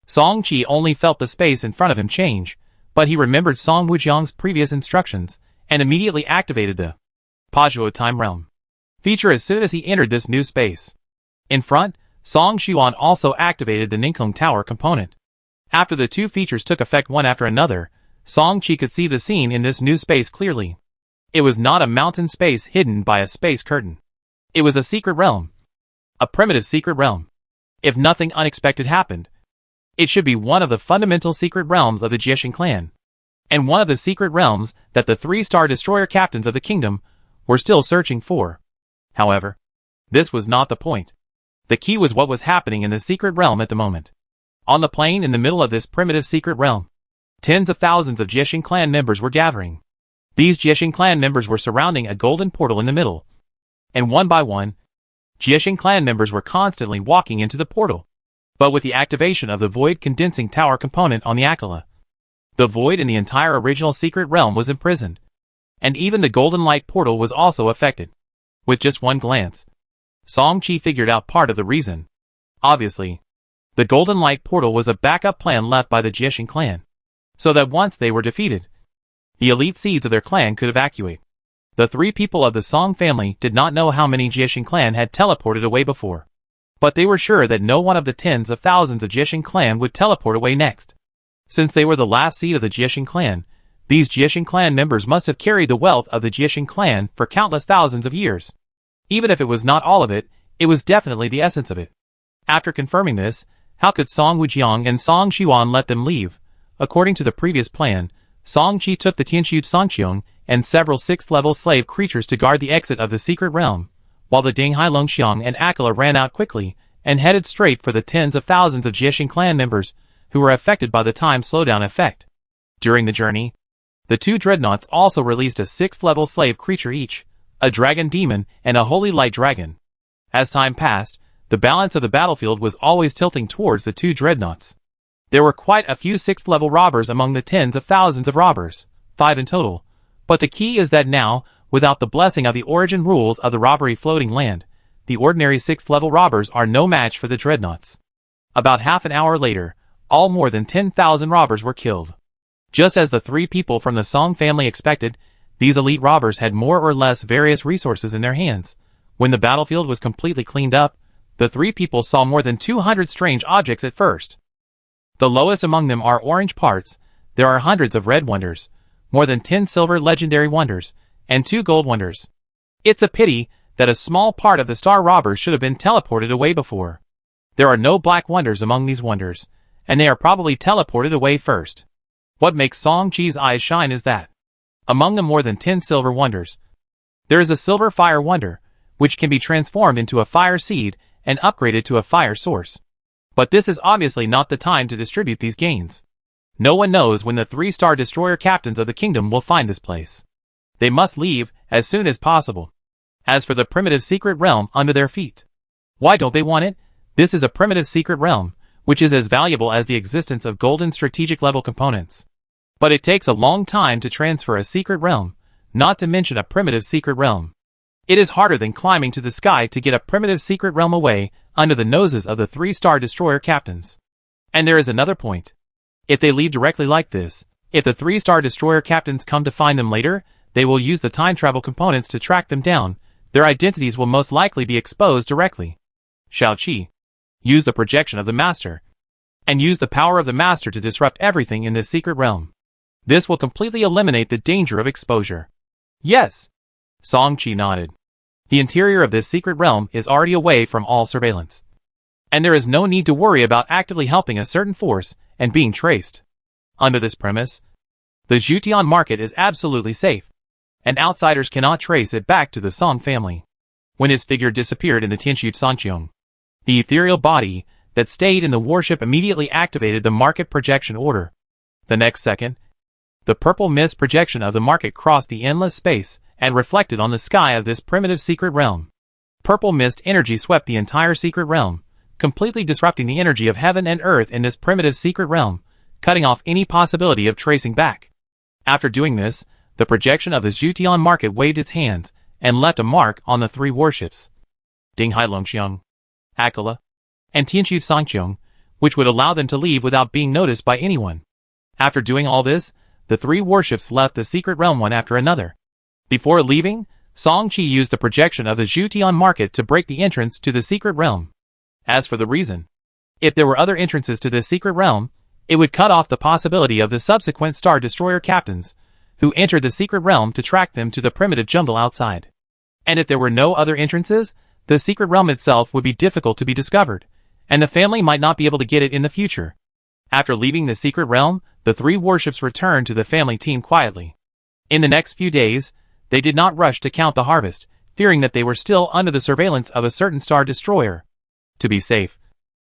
Song Qi only felt the space in front of him change, but he remembered Song Wujiang's previous instructions, and immediately activated the Pajua time realm feature as soon as he entered this new space. In front, Song Xuan also activated the Ninkong Tower component. After the 2 features took effect one after another, Song Chi could see the scene in this new space clearly. It was not a mountain space hidden by a space curtain. It was a secret realm. A primitive secret realm. If nothing unexpected happened, it should be one of the fundamental secret realms of the Jieshin clan, and one of the secret realms that the 3-star destroyer captains of the kingdom were still searching for. However, this was not the point. The key was what was happening in the secret realm at the moment. On the plain in the middle of this primitive secret realm, tens of thousands of Jieshin clan members were gathering. These Jieshin clan members were surrounding a golden portal in the middle, and one by one, Jieshin clan members were constantly walking into the portal. But with the activation of the void condensing tower component on the Aquila, the void in the entire original secret realm was imprisoned, and even the golden light portal was also affected. With just one glance, Song Chi figured out part of the reason. Obviously, the golden light portal was a backup plan left by the Jieshin clan, so that once they were defeated, the elite seeds of their clan could evacuate. The 3 people of the Song family did not know how many Jieshin clan had teleported away before, but they were sure that no one of the tens of thousands of Jieshin clan would teleport away next. Since they were the last seed of the Jieshin clan, these Jieshin clan members must have carried the wealth of the Jieshin clan for countless thousands of years. Even if it was not all of it, it was definitely the essence of it. After confirming this, how could Song Wujiang and Song Xiwan let them leave? According to the previous plan, Song Chi took the Tianshu Songqiong and several 6th-level slave creatures to guard the exit of the secret realm, while the Dinghai Longxiang and Aquila ran out quickly and headed straight for the tens of thousands of Jieshin clan members who were affected by the time slowdown effect. During the journey, the 2 dreadnoughts also released a 6th-level slave creature each, a dragon demon and a holy light dragon. As time passed, the balance of the battlefield was always tilting towards the 2 dreadnoughts. There were quite a few 6th-level robbers among the tens of thousands of robbers, 5 in total, but the key is that now, without the blessing of the origin rules of the robbery floating land, the ordinary 6th-level robbers are no match for the dreadnoughts. About half an hour later, all more than 10,000 robbers were killed. Just as the 3 people from the Song family expected, these elite robbers had more or less various resources in their hands. When the battlefield was completely cleaned up, the 3 people saw more than 200 strange objects at first. The lowest among them are orange parts. There are hundreds of red wonders, more than 10 silver legendary wonders, and 2 gold wonders. It's a pity that a small part of the star robbers should have been teleported away before. There are no black wonders among these wonders, and they are probably teleported away first. What makes Song Chi's eyes shine is that, among the more than 10 silver wonders, there is a silver fire wonder, which can be transformed into a fire seed and upgraded to a fire source. But this is obviously not the time to distribute these gains. No one knows when the 3-star destroyer captains of the kingdom will find this place. They must leave as soon as possible. As for the primitive secret realm under their feet, why don't they want it? This is a primitive secret realm, which is as valuable as the existence of golden strategic level components. But it takes a long time to transfer a secret realm, not to mention a primitive secret realm. It is harder than climbing to the sky to get a primitive secret realm away under the noses of the 3-star destroyer captains. And there is another point. If they leave directly like this, if the 3-star destroyer captains come to find them later, they will use the time travel components to track them down. Their identities will most likely be exposed directly. Shao Qi, use the projection of the master, and use the power of the master to disrupt everything in this secret realm. This will completely eliminate the danger of exposure. Yes. Song Chi nodded. The interior of this secret realm is already away from all surveillance, and there is no need to worry about actively helping a certain force and being traced. Under this premise, the Jutian market is absolutely safe, and outsiders cannot trace it back to the Song family. When his figure disappeared in the Tianshu Songqiong, the ethereal body that stayed in the warship immediately activated the market projection order. The next second, the purple mist projection of the market crossed the endless space and reflected on the sky of this primitive secret realm. Purple mist energy swept the entire secret realm, completely disrupting the energy of heaven and earth in this primitive secret realm, cutting off any possibility of tracing back. After doing this, the projection of the Jutian market waved its hands and left a mark on the 3 warships, Dinghai Longxiang, Aquila, and Tianshu Songqiong, which would allow them to leave without being noticed by anyone. After doing all this, the 3 warships left the secret realm one after another. Before leaving, Song Chi used the projection of the Jutian market to break the entrance to the secret realm. As for the reason, if there were other entrances to this secret realm, It would cut off the possibility of the subsequent Star Destroyer captains, who entered the secret realm to track them to the primitive jungle outside. And if there were no other entrances, the secret realm itself would be difficult to be discovered, and the family might not be able to get it in the future. After leaving the secret realm, the three warships returned to the family team quietly. In the next few days, they did not rush to count the harvest, fearing that they were still under the surveillance of a certain Star Destroyer. To be safe,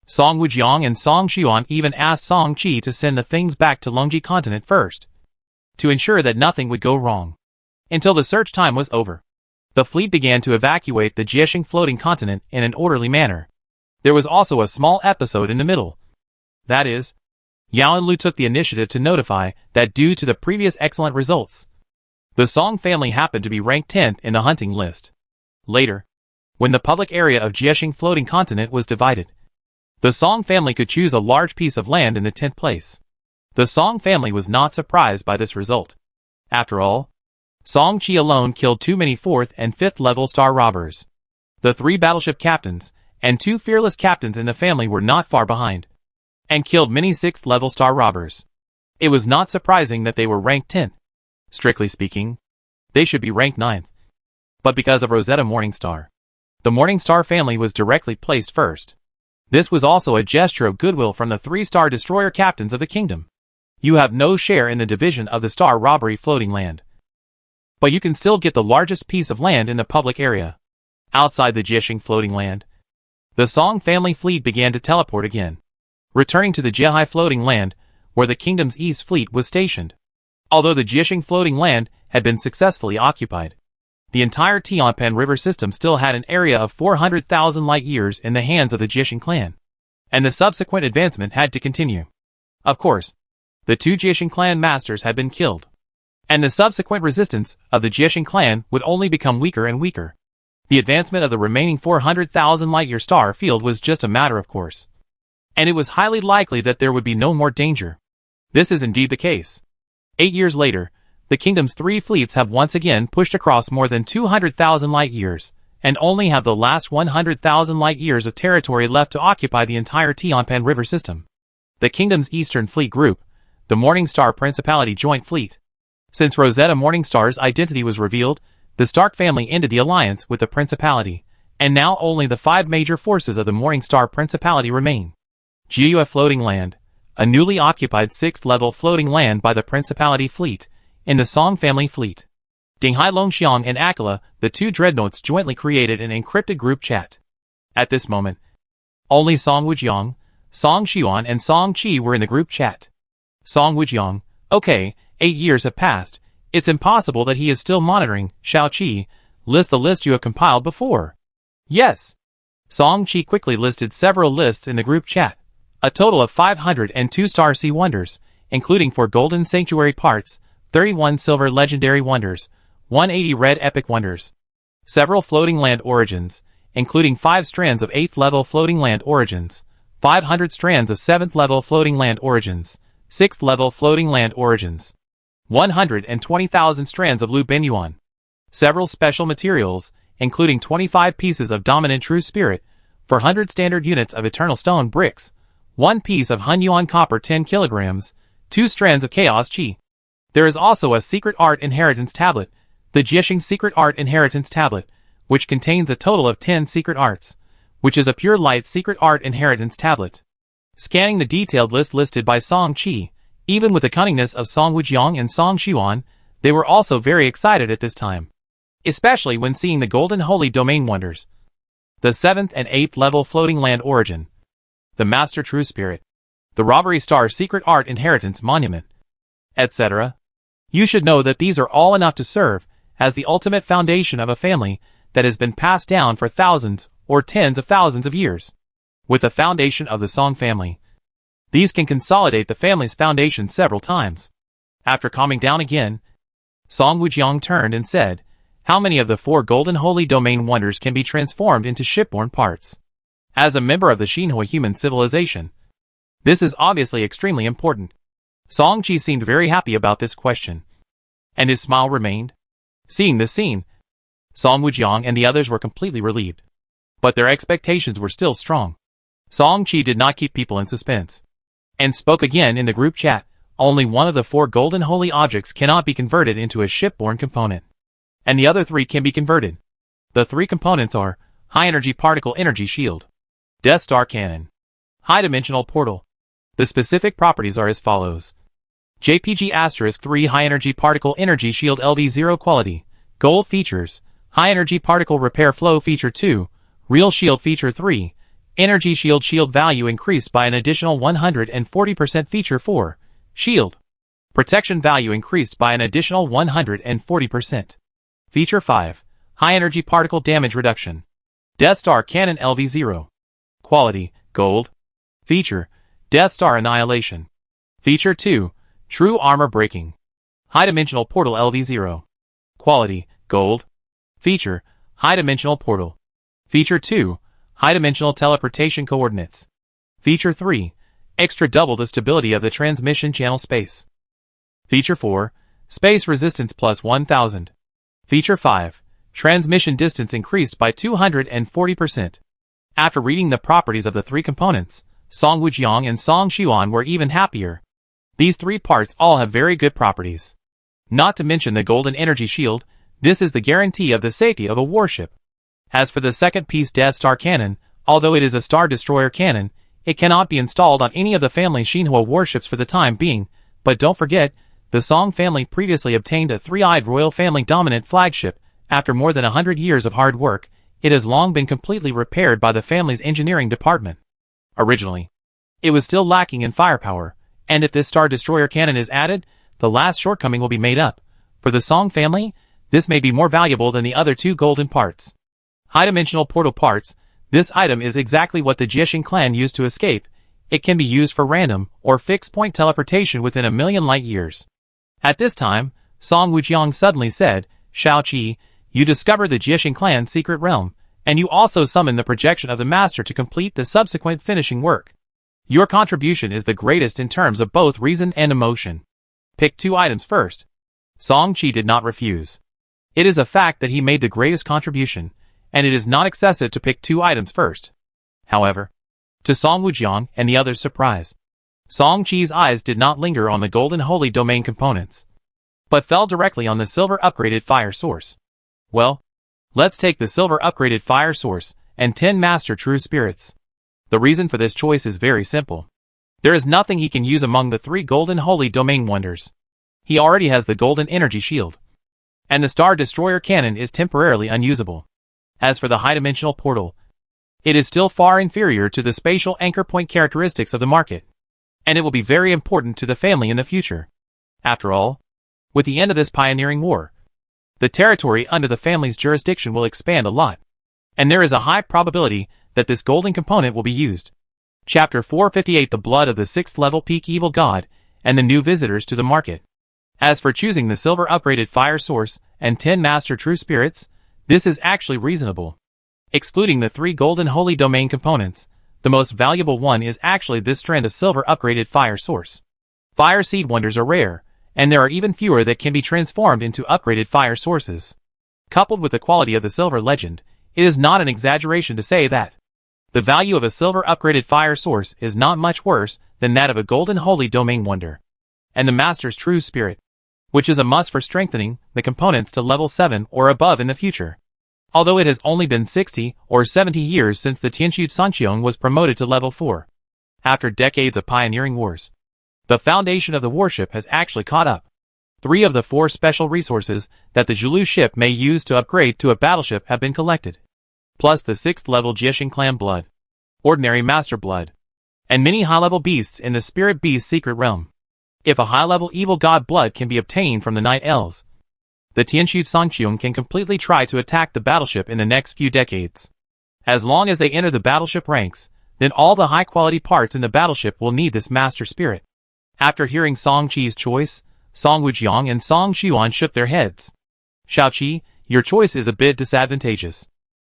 Song Wujiang and Song Xiuan even asked Song Qi to send the things back to Longji continent first, to ensure that nothing would go wrong. Until the search time was over, the fleet began to evacuate the Jiexing floating continent in an orderly manner. There was also a small episode in the middle. That is, Yao and Lu took the initiative to notify that due to the previous excellent results, the Song family happened to be ranked 10th in the hunting list. Later, when the public area of Jiexing floating continent was divided, the Song family could choose a large piece of land in the 10th place. The Song family was not surprised by this result. After all, Song Qi alone killed too many 4th and 5th level star robbers. The 3 battleship captains and 2 fearless captains in the family were not far behind, and killed many 6th level star robbers. It was not surprising that they were ranked 10th. Strictly speaking, they should be ranked 9th. But because of Rosetta Morningstar, the Morningstar family was directly placed first. This was also a gesture of goodwill from the 3 Star Destroyer captains of the kingdom. You have no share in the division of the Star Robbery floating land, but you can still get the largest piece of land in the public area. Outside the Jiexing floating land, the Song family fleet began to teleport again, returning to the Jiehai floating land, where the kingdom's east fleet was stationed. Although the Jiexing floating land had been successfully occupied, the entire Tianpan River system still had an area of 400,000 light-years in the hands of the Jiexing clan, and the subsequent advancement had to continue. Of course, the 2 Jiexing clan masters had been killed, and the subsequent resistance of the Jiexing clan would only become weaker and weaker. The advancement of the remaining 400,000 light-year star field was just a matter of course, and it was highly likely that there would be no more danger. This is indeed the case. 8 years later, the kingdom's 3 fleets have once again pushed across more than 200,000 light-years, and only have the last 100,000 light-years of territory left to occupy the entire Tianpan River system. The kingdom's Eastern Fleet Group, the Morningstar Principality Joint Fleet. Since Rosetta Morningstar's identity was revealed, the Stark family ended the alliance with the Principality, and now only the 5 major forces of the Morningstar Principality remain. Jiuyue Floating Land, a newly occupied 6th level floating land by the Principality Fleet, in the Song family fleet. Dinghai Longxiang and Aquila, the 2 dreadnoughts, jointly created an encrypted group chat. At this moment, only Song Wujiang, Song Xiuan and Song Qi were in the group chat. Song Wujiang, okay, 8 years have passed, it's impossible that he is still monitoring. Shao Qi, list the list you have compiled before. Yes. Song Qi quickly listed several lists in the group chat, a total of 502 Star Sea Wonders, including 4 Golden Sanctuary parts, 31 Silver Legendary Wonders, 180 Red Epic Wonders, several Floating Land Origins, including 5 strands of 8th level Floating Land Origins, 500 strands of 7th level Floating Land Origins, 6th level Floating Land Origins, 120,000 strands of Lu Binyuan, several special materials, including 25 pieces of Dominant True Spirit, 400 standard units of Eternal Stone bricks, 1 piece of Hunyuan copper 10 kilograms, 2 strands of Chaos Qi. There is also a Secret Art Inheritance Tablet, the Jiexing Secret Art Inheritance Tablet, which contains a total of 10 secret arts, which is a pure light Secret Art Inheritance Tablet. Scanning the detailed list listed by Song Qi, even with the cunningness of Song Wujiang and Song Xiuan, they were also very excited at this time, especially when seeing the Golden Holy Domain Wonders, the 7th and 8th level Floating Land Origin, the Master True Spirit, the Robbery Star Secret Art Inheritance Monument, etc. You should know that these are all enough to serve as the ultimate foundation of a family that has been passed down for thousands or tens of thousands of years. With the foundation of the Song family, these can consolidate the family's foundation several times. After calming down again, Song Wujiang turned and said, how many of the 4 Golden Holy Domain Wonders can be transformed into shipborne parts? As a member of the Xinhua human civilization, this is obviously extremely important. Song Qi seemed very happy about this question, and his smile remained. Seeing this scene, Song Wujiang and the others were completely relieved, but their expectations were still strong. Song Qi did not keep people in suspense, and spoke again in the group chat. Only one of the 4 golden holy objects cannot be converted into a shipborne component, and the other 3 can be converted. The 3 components are High Energy Particle Energy Shield, Death Star Cannon, High Dimensional Portal. The specific properties are as follows. JPG*3 High Energy Particle Energy Shield LV0 Quality, Gold Features, High Energy Particle Repair Flow Feature 2, Real Shield Feature 3, Energy Shield Value increased by an additional 140% Feature 4, Shield Protection Value increased by an additional 140%. Feature 5, High Energy Particle Damage Reduction, Death Star Cannon LV0. Quality, Gold. Feature, Death Star Annihilation. Feature 2, True Armor Breaking. High Dimensional Portal LV0. Quality, Gold. Feature, High Dimensional Portal. Feature 2, High Dimensional Teleportation Coordinates. Feature 3, Extra double the stability of the transmission channel space. Feature 4, Space Resistance plus 1000. Feature 5, Transmission distance increased by 240%. After reading the properties of the 3 components, Song Wujiang and Song Xiuan were even happier. These 3 parts all have very good properties. Not to mention the golden energy shield, this is the guarantee of the safety of a warship. As for the second piece, Death Star Cannon, although it is a Star Destroyer cannon, it cannot be installed on any of the family Xinhua warships for the time being, but don't forget, the Song family previously obtained a 3-eyed royal family dominant flagship. After more than 100 years of hard work, it has long been completely repaired by the family's engineering department. Originally, it was still lacking in firepower, and if this Star Destroyer cannon is added, the last shortcoming will be made up. For the Song family, this may be more valuable than the other 2 golden parts. High-dimensional portal parts, this item is exactly what the Jiexing clan used to escape. It can be used for random or fixed-point teleportation within 1,000,000 light years. At this time, Song Wujiang suddenly said, Shao-Chi, you discover the Jiexing clan's secret realm, and you also summon the projection of the master to complete the subsequent finishing work. Your contribution is the greatest in terms of both reason and emotion. Pick 2 items first. Song Chi did not refuse. It is a fact that he made the greatest contribution, and it is not excessive to pick 2 items first. However, to Song Wujiang and the others' surprise, Song Chi's eyes did not linger on the golden holy domain components, but fell directly on the silver upgraded fire source. Well, let's take the silver upgraded fire source and 10 master true spirits. The reason for this choice is very simple. There is nothing he can use among the 3 golden holy domain wonders. He already has the golden energy shield, and the Star Destroyer cannon is temporarily unusable. As for the high-dimensional portal, it is still far inferior to the spatial anchor point characteristics of the market, and it will be very important to the family in the future. After all, with the end of this pioneering war, the territory under the family's jurisdiction will expand a lot, and there is a high probability that this golden component will be used. Chapter 458, The Blood of the 6th Level Peak Evil God and the New Visitors to the Market. As for choosing the silver upgraded fire source and 10 master true spirits, this is actually reasonable. Excluding the 3 golden holy domain components, the most valuable one is actually this strand of silver upgraded fire source. Fire seed wonders are rare, and there are even fewer that can be transformed into upgraded fire sources. Coupled with the quality of the silver legend, it is not an exaggeration to say that the value of a silver upgraded fire source is not much worse than that of a golden holy domain wonder, and the master's true spirit, which is a must for strengthening the components to level 7 or above in the future. Although it has only been 60 or 70 years since the Tianxu Sanqiong was promoted to level 4. After decades of pioneering wars, the foundation of the warship has actually caught up. 3 of the 4 special resources that the Zhulu ship may use to upgrade to a battleship have been collected, plus the 6th level Jiexing clan blood, ordinary master blood, and many high-level beasts in the spirit beast secret realm. If a high-level evil god blood can be obtained from the night elves, the Tianxu Sanqiong can completely try to attack the battleship in the next few decades. As long as they enter the battleship ranks, then all the high-quality parts in the battleship will need this master spirit. After hearing Song Chi's choice, Song Wujiang and Song Xiuan shook their heads. Shao-Chi, your choice is a bit disadvantageous.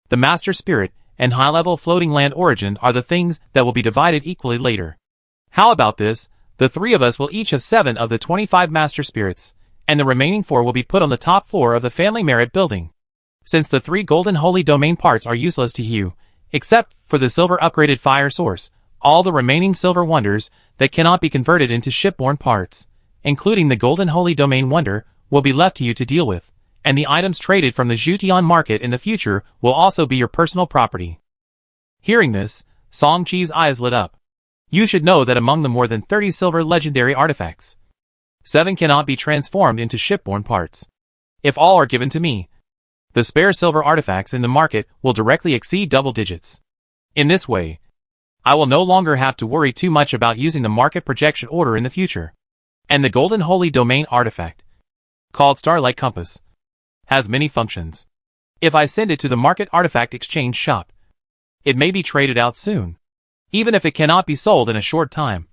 The master spirit and high-level floating land origin are the things that will be divided equally later. How about this? The 3 of us will each have 7 of the 25 master spirits, and the remaining 4 will be put on the top floor of the family merit building. Since the 3 golden holy domain parts are useless to you, except for the silver upgraded fire source, All the remaining silver wonders that cannot be converted into shipborne parts, including the Golden Holy Domain wonder, will be left to you to deal with, and the items traded from the Jutian market in the future will also be your personal property. Hearing this, Song Chi's eyes lit up. You should know that among the more than 30 silver legendary artifacts, 7 cannot be transformed into shipborne parts. If all are given to me, the spare silver artifacts in the market will directly exceed double digits. In this way, I will no longer have to worry too much about using the market projection order in the future. And the Golden Holy Domain artifact, called Starlight Compass, has many functions. If I send it to the Market Artifact Exchange shop, it may be traded out soon, even if it cannot be sold in a short time.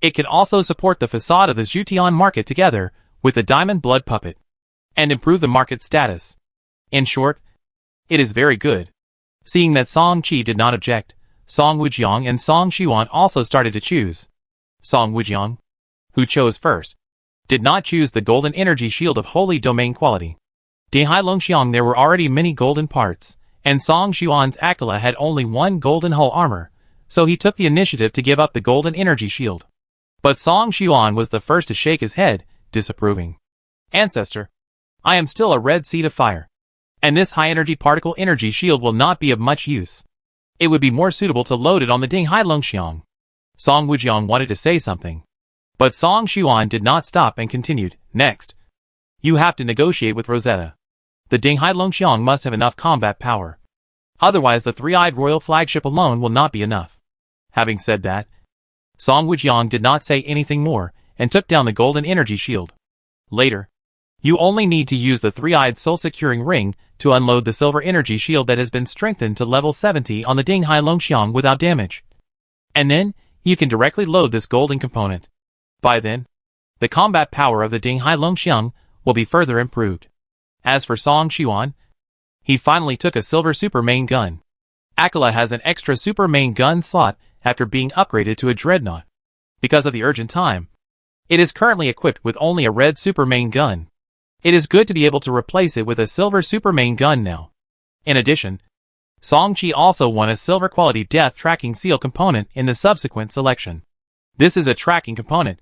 It can also support the facade of the Jutian market together with the Diamond Blood Puppet, and improve the market status. In short, it is very good. Seeing that Song Chi did not object, Song Wujiang and Song Xiuan also started to choose. Song Wujiang, who chose first, did not choose the golden energy shield of holy domain quality. Dihai Longxiang there were already many golden parts, and Song Xiuan's Aquila had only one golden hull armor, so he took the initiative to give up the golden energy shield. But Song Xiuan was the first to shake his head, disapproving. Ancestor, I am still a red seed of fire, and this high-energy particle energy shield will not be of much use. It would be more suitable to load it on the Dinghai Longxiang. Song Wujiang wanted to say something, but Song Xiuan did not stop and continued. Next, you have to negotiate with Rosetta. The Dinghai Longxiang must have enough combat power. Otherwise the three-eyed royal flagship alone will not be enough. Having said that, Song Wujiang did not say anything more, and took down the golden energy shield. Later, you only need to use the three-eyed soul-securing ring to unload the silver energy shield that has been strengthened to level 70 on the Dinghai Longxiang without damage. And then, you can directly load this golden component. By then, the combat power of the Dinghai Longxiang will be further improved. As for Song Xiuan, he finally took a silver super main gun. Aquila has an extra super main gun slot after being upgraded to a dreadnought. Because of the urgent time, it is currently equipped with only a red super main gun. It is good to be able to replace it with a silver super main gun now. In addition, Song Chi also won a silver quality death tracking seal component in the subsequent selection. This is a tracking component.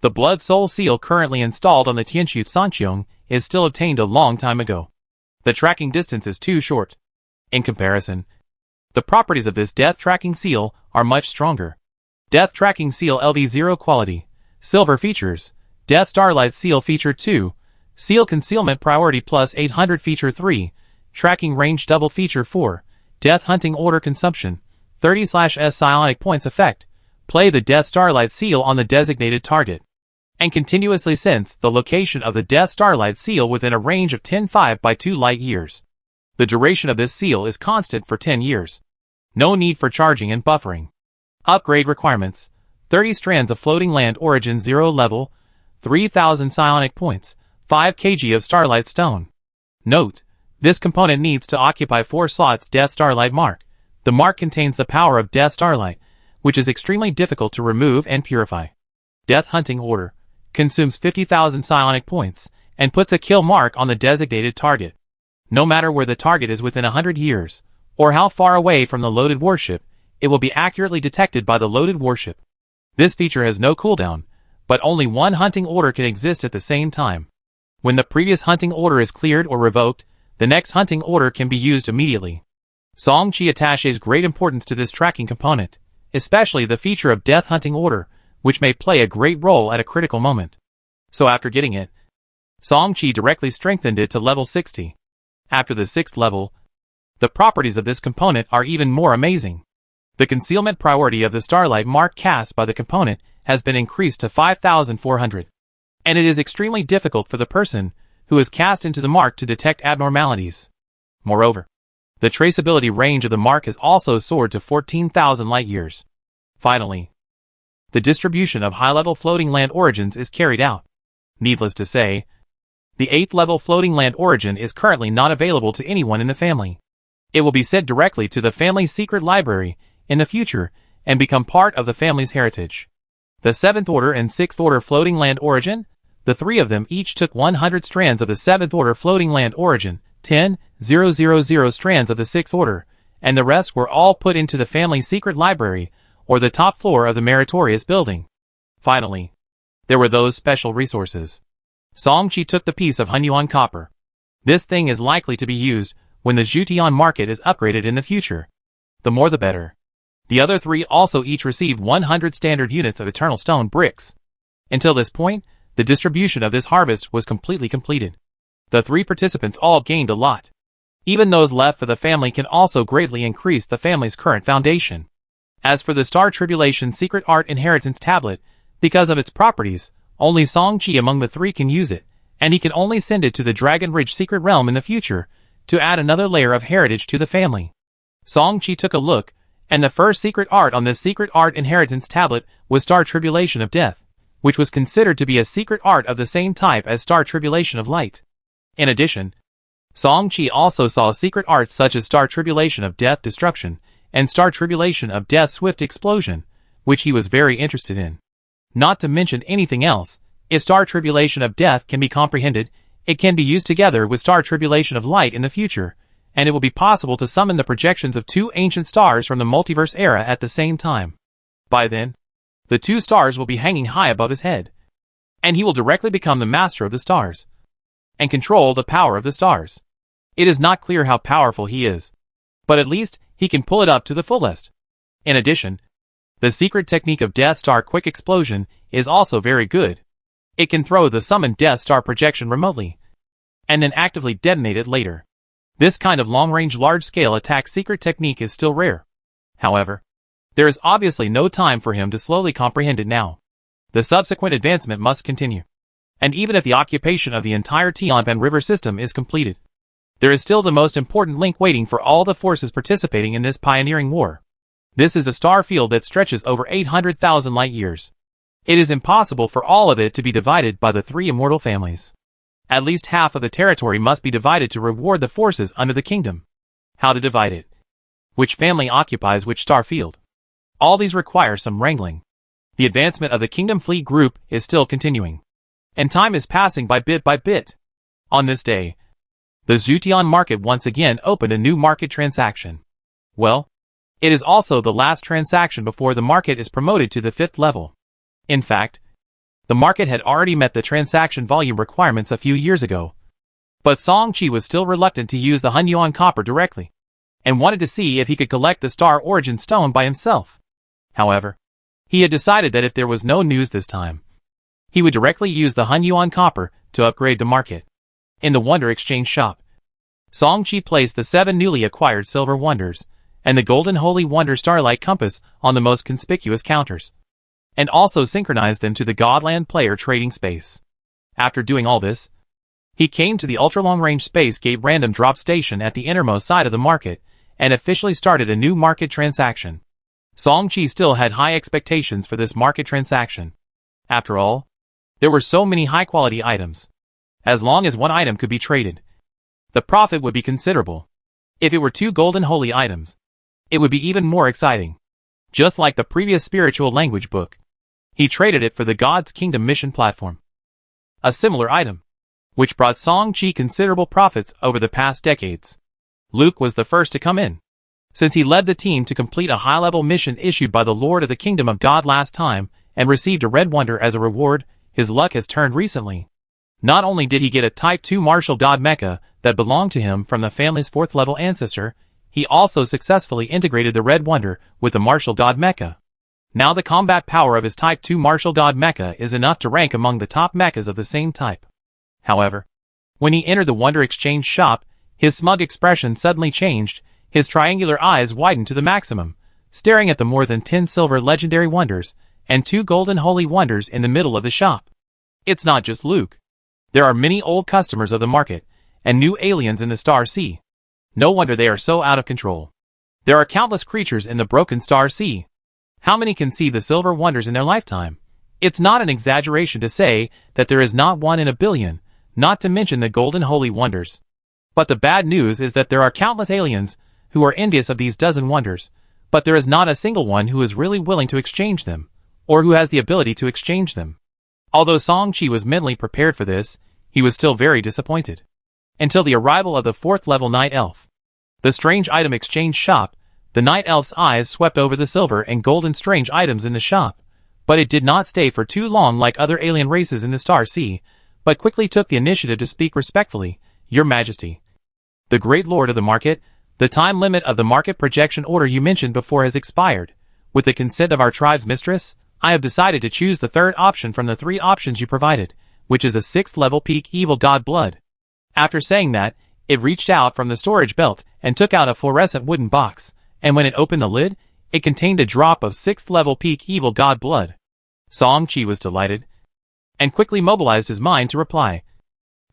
The Blood Soul seal currently installed on the Tianshu Sanqiong is still obtained a long time ago. The tracking distance is too short. In comparison, the properties of this death tracking seal are much stronger. Death tracking seal LV0 quality, silver features, Death Starlight seal feature 2, seal concealment priority plus 800 feature 3, tracking range double feature 4, death hunting order consumption, 30/S psionic points effect, play the Death Starlight seal on the designated target, and continuously sense the location of the Death Starlight seal within a range of 10.5 by 2 light years. The duration of this seal is constant for 10 years. No need for charging and buffering. Upgrade requirements: 30 strands of floating land origin 0 level, 3000 psionic points, 5 kg of Starlight Stone. Note, this component needs to occupy 4 slots Death Starlight Mark. The mark contains the power of Death Starlight, which is extremely difficult to remove and purify. Death Hunting Order consumes 50,000 psionic points, and puts a kill mark on the designated target. No matter where the target is within 100 years, or how far away from the loaded warship, it will be accurately detected by the loaded warship. This feature has no cooldown, but only one hunting order can exist at the same time. When the previous hunting order is cleared or revoked, the next hunting order can be used immediately. Song Chi attaches great importance to this tracking component, especially the feature of Death Hunting Order, which may play a great role at a critical moment. So after getting it, Song Chi directly strengthened it to level 60. After the 6th level, the properties of this component are even more amazing. The concealment priority of the Starlight mark cast by the component has been increased to 5,400. And it is extremely difficult for the person who is cast into the mark to detect abnormalities. Moreover, the traceability range of the mark has also soared to 14,000 light years. Finally, the distribution of high-level floating land origins is carried out. Needless to say, the 8th level floating land origin is currently not available to anyone in the family. It will be sent directly to the family's secret library in the future and become part of the family's heritage. The 7th order and 6th order floating land origin, the 3 of them each took 100 strands of the 7th order floating land origin, 10,000 strands of the 6th order, and the rest were all put into the family's secret library, or the top floor of the meritorious building. Finally, there were those special resources. Song-chi took the piece of Hunyuan copper. This thing is likely to be used when the Jutian market is upgraded in the future. The more the better. The other three also each received 100 standard units of eternal stone bricks. Until this point, the distribution of this harvest was completely completed. The three participants all gained a lot. Even those left for the family can also greatly increase the family's current foundation. As for the Star Tribulation Secret Art Inheritance Tablet, because of its properties, only Song-chi among the three can use it, and he can only send it to the Dragon Ridge Secret Realm in the future, to add another layer of heritage to the family. Song-chi took a look, and the first secret art on this Secret Art Inheritance Tablet was Star Tribulation of Death, which was considered to be a secret art of the same type as Star Tribulation of Light. In addition, Song-chi also saw secret arts such as Star Tribulation of Death Destruction and Star Tribulation of Death Swift Explosion, which he was very interested in. Not to mention anything else, if Star Tribulation of Death can be comprehended, it can be used together with Star Tribulation of Light in the future, and it will be possible to summon the projections of two ancient stars from the multiverse era at the same time. By then, the two stars will be hanging high above his head, and he will directly become the master of the stars, and control the power of the stars. It is not clear how powerful he is, but at least he can pull it up to the fullest. In addition, the secret technique of Death Star Quick Explosion is also very good. It can throw the summoned Death Star projection remotely, and then actively detonate it later. This kind of long-range large-scale attack secret technique is still rare. However, there is obviously no time for him to slowly comprehend it now. The subsequent advancement must continue. And even if the occupation of the entire Tianpan River system is completed, there is still the most important link waiting for all the forces participating in this pioneering war. This is a star field that stretches over 800,000 light-years. It is impossible for all of it to be divided by the three immortal families. At least half of the territory must be divided to reward the forces under the kingdom. How to divide it? Which family occupies which star field? All these require some wrangling. The advancement of the Kingdom Fleet Group is still continuing, and time is passing by bit. On this day, the Jutian market once again opened a new market transaction. Well, it is also the last transaction before the market is promoted to the 5th level. In fact, the market had already met the transaction volume requirements a few years ago. But Song-chi was still reluctant to use the Hunyuan copper directly, and wanted to see if he could collect the Star Origin Stone by himself. However, he had decided that if there was no news this time, he would directly use the Hunyuan copper to upgrade the market. In the Wonder Exchange shop, Song-chi placed the 7 newly acquired Silver Wonders and the Golden Holy Wonder Starlight Compass on the most conspicuous counters, and also synchronized them to the Godland player trading space. After doing all this, he came to the ultra-long-range space gate random drop station at the innermost side of the market and officially started a new market transaction. Song-chi still had high expectations for this market transaction. After all, there were so many high-quality items. As long as one item could be traded, the profit would be considerable. If it were 2 golden holy items, it would be even more exciting. Just like the previous spiritual language book, he traded it for the God's Kingdom mission platform, a similar item, which brought Song-chi considerable profits over the past decades. Luke was the first to come in. Since he led the team to complete a high-level mission issued by the Lord of the Kingdom of God last time, and received a Red Wonder as a reward, his luck has turned recently. Not only did he get a Type 2 Martial God Mecha that belonged to him from the family's 4th-level ancestor, he also successfully integrated the Red Wonder with the Martial God Mecha. Now the combat power of his Type 2 Martial God Mecha is enough to rank among the top mechas of the same type. However, when he entered the Wonder Exchange shop, his smug expression suddenly changed, his triangular eyes widened to the maximum, staring at the more than 10 silver legendary wonders, and 2 golden holy wonders in the middle of the shop. It's not just Luke. There are many old customers of the market, and new aliens in the Star Sea. No wonder they are so out of control. There are countless creatures in the broken Star Sea. How many can see the silver wonders in their lifetime? It's not an exaggeration to say that there is not 1 in a billion, not to mention the golden holy wonders. But the bad news is that there are countless aliens who are envious of these dozen wonders, but there is not a single one who is really willing to exchange them, or who has the ability to exchange them. Although Song-chi was mentally prepared for this, he was still very disappointed. Until the arrival of the 4th-level Night Elf. The strange item exchange shop, The night elf's eyes swept over the silver and golden strange items in the shop, but it did not stay for too long like other alien races in the Star Sea, but quickly took the initiative to speak respectfully. Your Majesty, the great lord of the market, the time limit of the market projection order you mentioned before has expired. With the consent of our tribe's mistress, I have decided to choose the third option from the 3 options you provided, which is a 6th level peak evil god blood. After saying that, it reached out from the storage belt and took out a fluorescent wooden box, and when it opened the lid, it contained a drop of 6th level peak evil god blood. Song Chi was delighted, and quickly mobilized his mind to reply,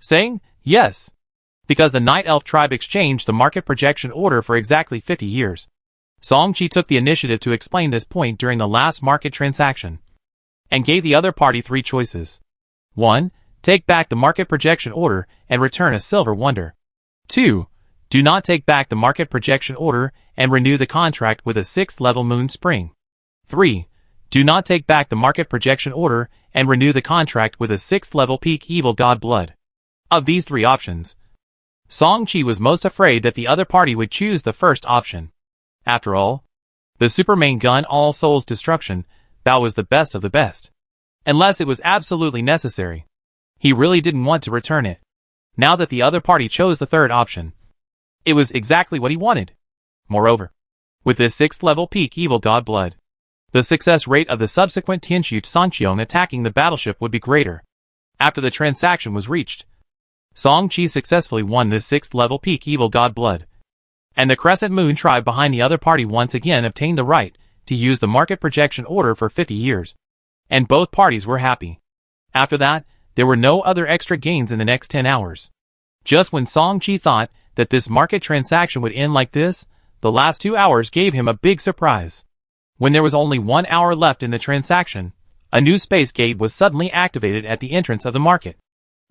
saying, yes, because the Night Elf tribe exchanged the market projection order for exactly 50 years. Song Chi took the initiative to explain this point during the last market transaction, and gave the other party 3 choices. 1. Take back the market projection order and return a silver wonder. 2. Do not take back the market projection order and renew the contract with a 6th level moon spring. 3. Do not take back the market projection order and renew the contract with a 6th level peak evil god blood. Of these 3 options, Song Chi was most afraid that the other party would choose the first option. After all, the super main gun All Souls Destruction, that was the best of the best. Unless it was absolutely necessary, he really didn't want to return it. Now that the other party chose the third option, it was exactly what he wanted. Moreover, with this 6th level peak evil god blood, the success rate of the subsequent Tianshu Sanqiong attacking the battleship would be greater. After the transaction was reached, Song Chi successfully won this 6th level peak evil god blood, and the Crescent Moon tribe behind the other party once again obtained the right to use the market projection order for 50 years. And both parties were happy. After that, there were no other extra gains in the next 10 hours. Just when Song Chi thought that this market transaction would end like this, the last 2 hours gave him a big surprise. When there was only 1 hour left in the transaction, a new space gate was suddenly activated at the entrance of the market.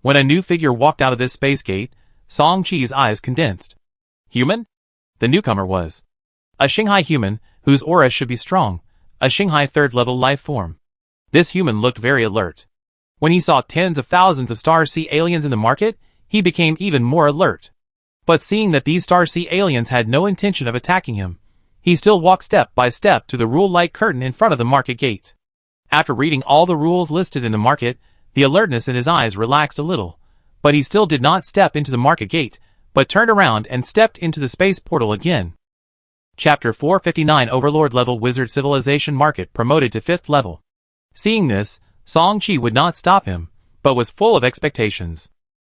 When a new figure walked out of this space gate, Song Chi's eyes condensed. Human? The newcomer was a Shanghai human, whose aura should be strong, a Shanghai 3rd level life form. This human looked very alert. When he saw tens of thousands of Star Sea aliens in the market, he became even more alert. But seeing that these Star Sea aliens had no intention of attacking him, he still walked step by step to the rule light curtain in front of the market gate. After reading all the rules listed in the market, the alertness in his eyes relaxed a little, but he still did not step into the market gate, but turned around and stepped into the space portal again. Chapter 459 Overlord Level Wizard Civilization Market Promoted to 5th Level. Seeing this, Song Chi would not stop him, but was full of expectations.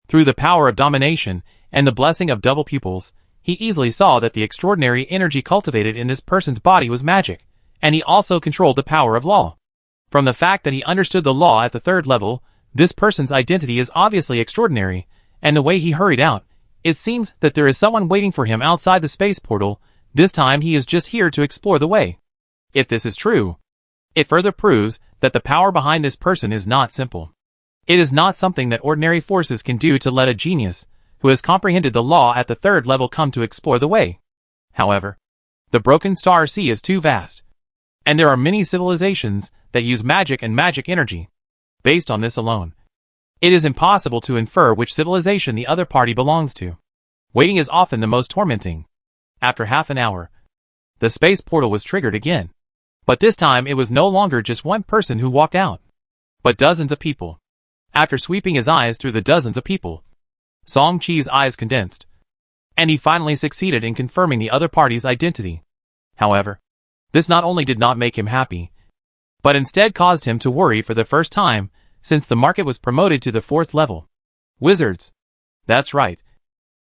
Through the power of domination and the blessing of double pupils, he easily saw that the extraordinary energy cultivated in this person's body was magic, and he also controlled the power of law. From the fact that he understood the law at the 3rd level, this person's identity is obviously extraordinary, and the way he hurried out, it seems that there is someone waiting for him outside the space portal. This time he is just here to explore the way. If this is true, it further proves that the power behind this person is not simple. It is not something that ordinary forces can do to let a genius, who has comprehended the law at the 3rd level, come to explore the way. However, the broken Star Sea is too vast, and there are many civilizations that use magic and magic energy. Based on this alone, it is impossible to infer which civilization the other party belongs to. Waiting is often the most tormenting. After half an hour, the space portal was triggered again. But this time it was no longer just one person who walked out, but dozens of people. After sweeping his eyes through the dozens of people, Song Chi's eyes condensed, and he finally succeeded in confirming the other party's identity. However, this not only did not make him happy, but instead caused him to worry for the first time since the market was promoted to the 4th level. Wizards. That's right.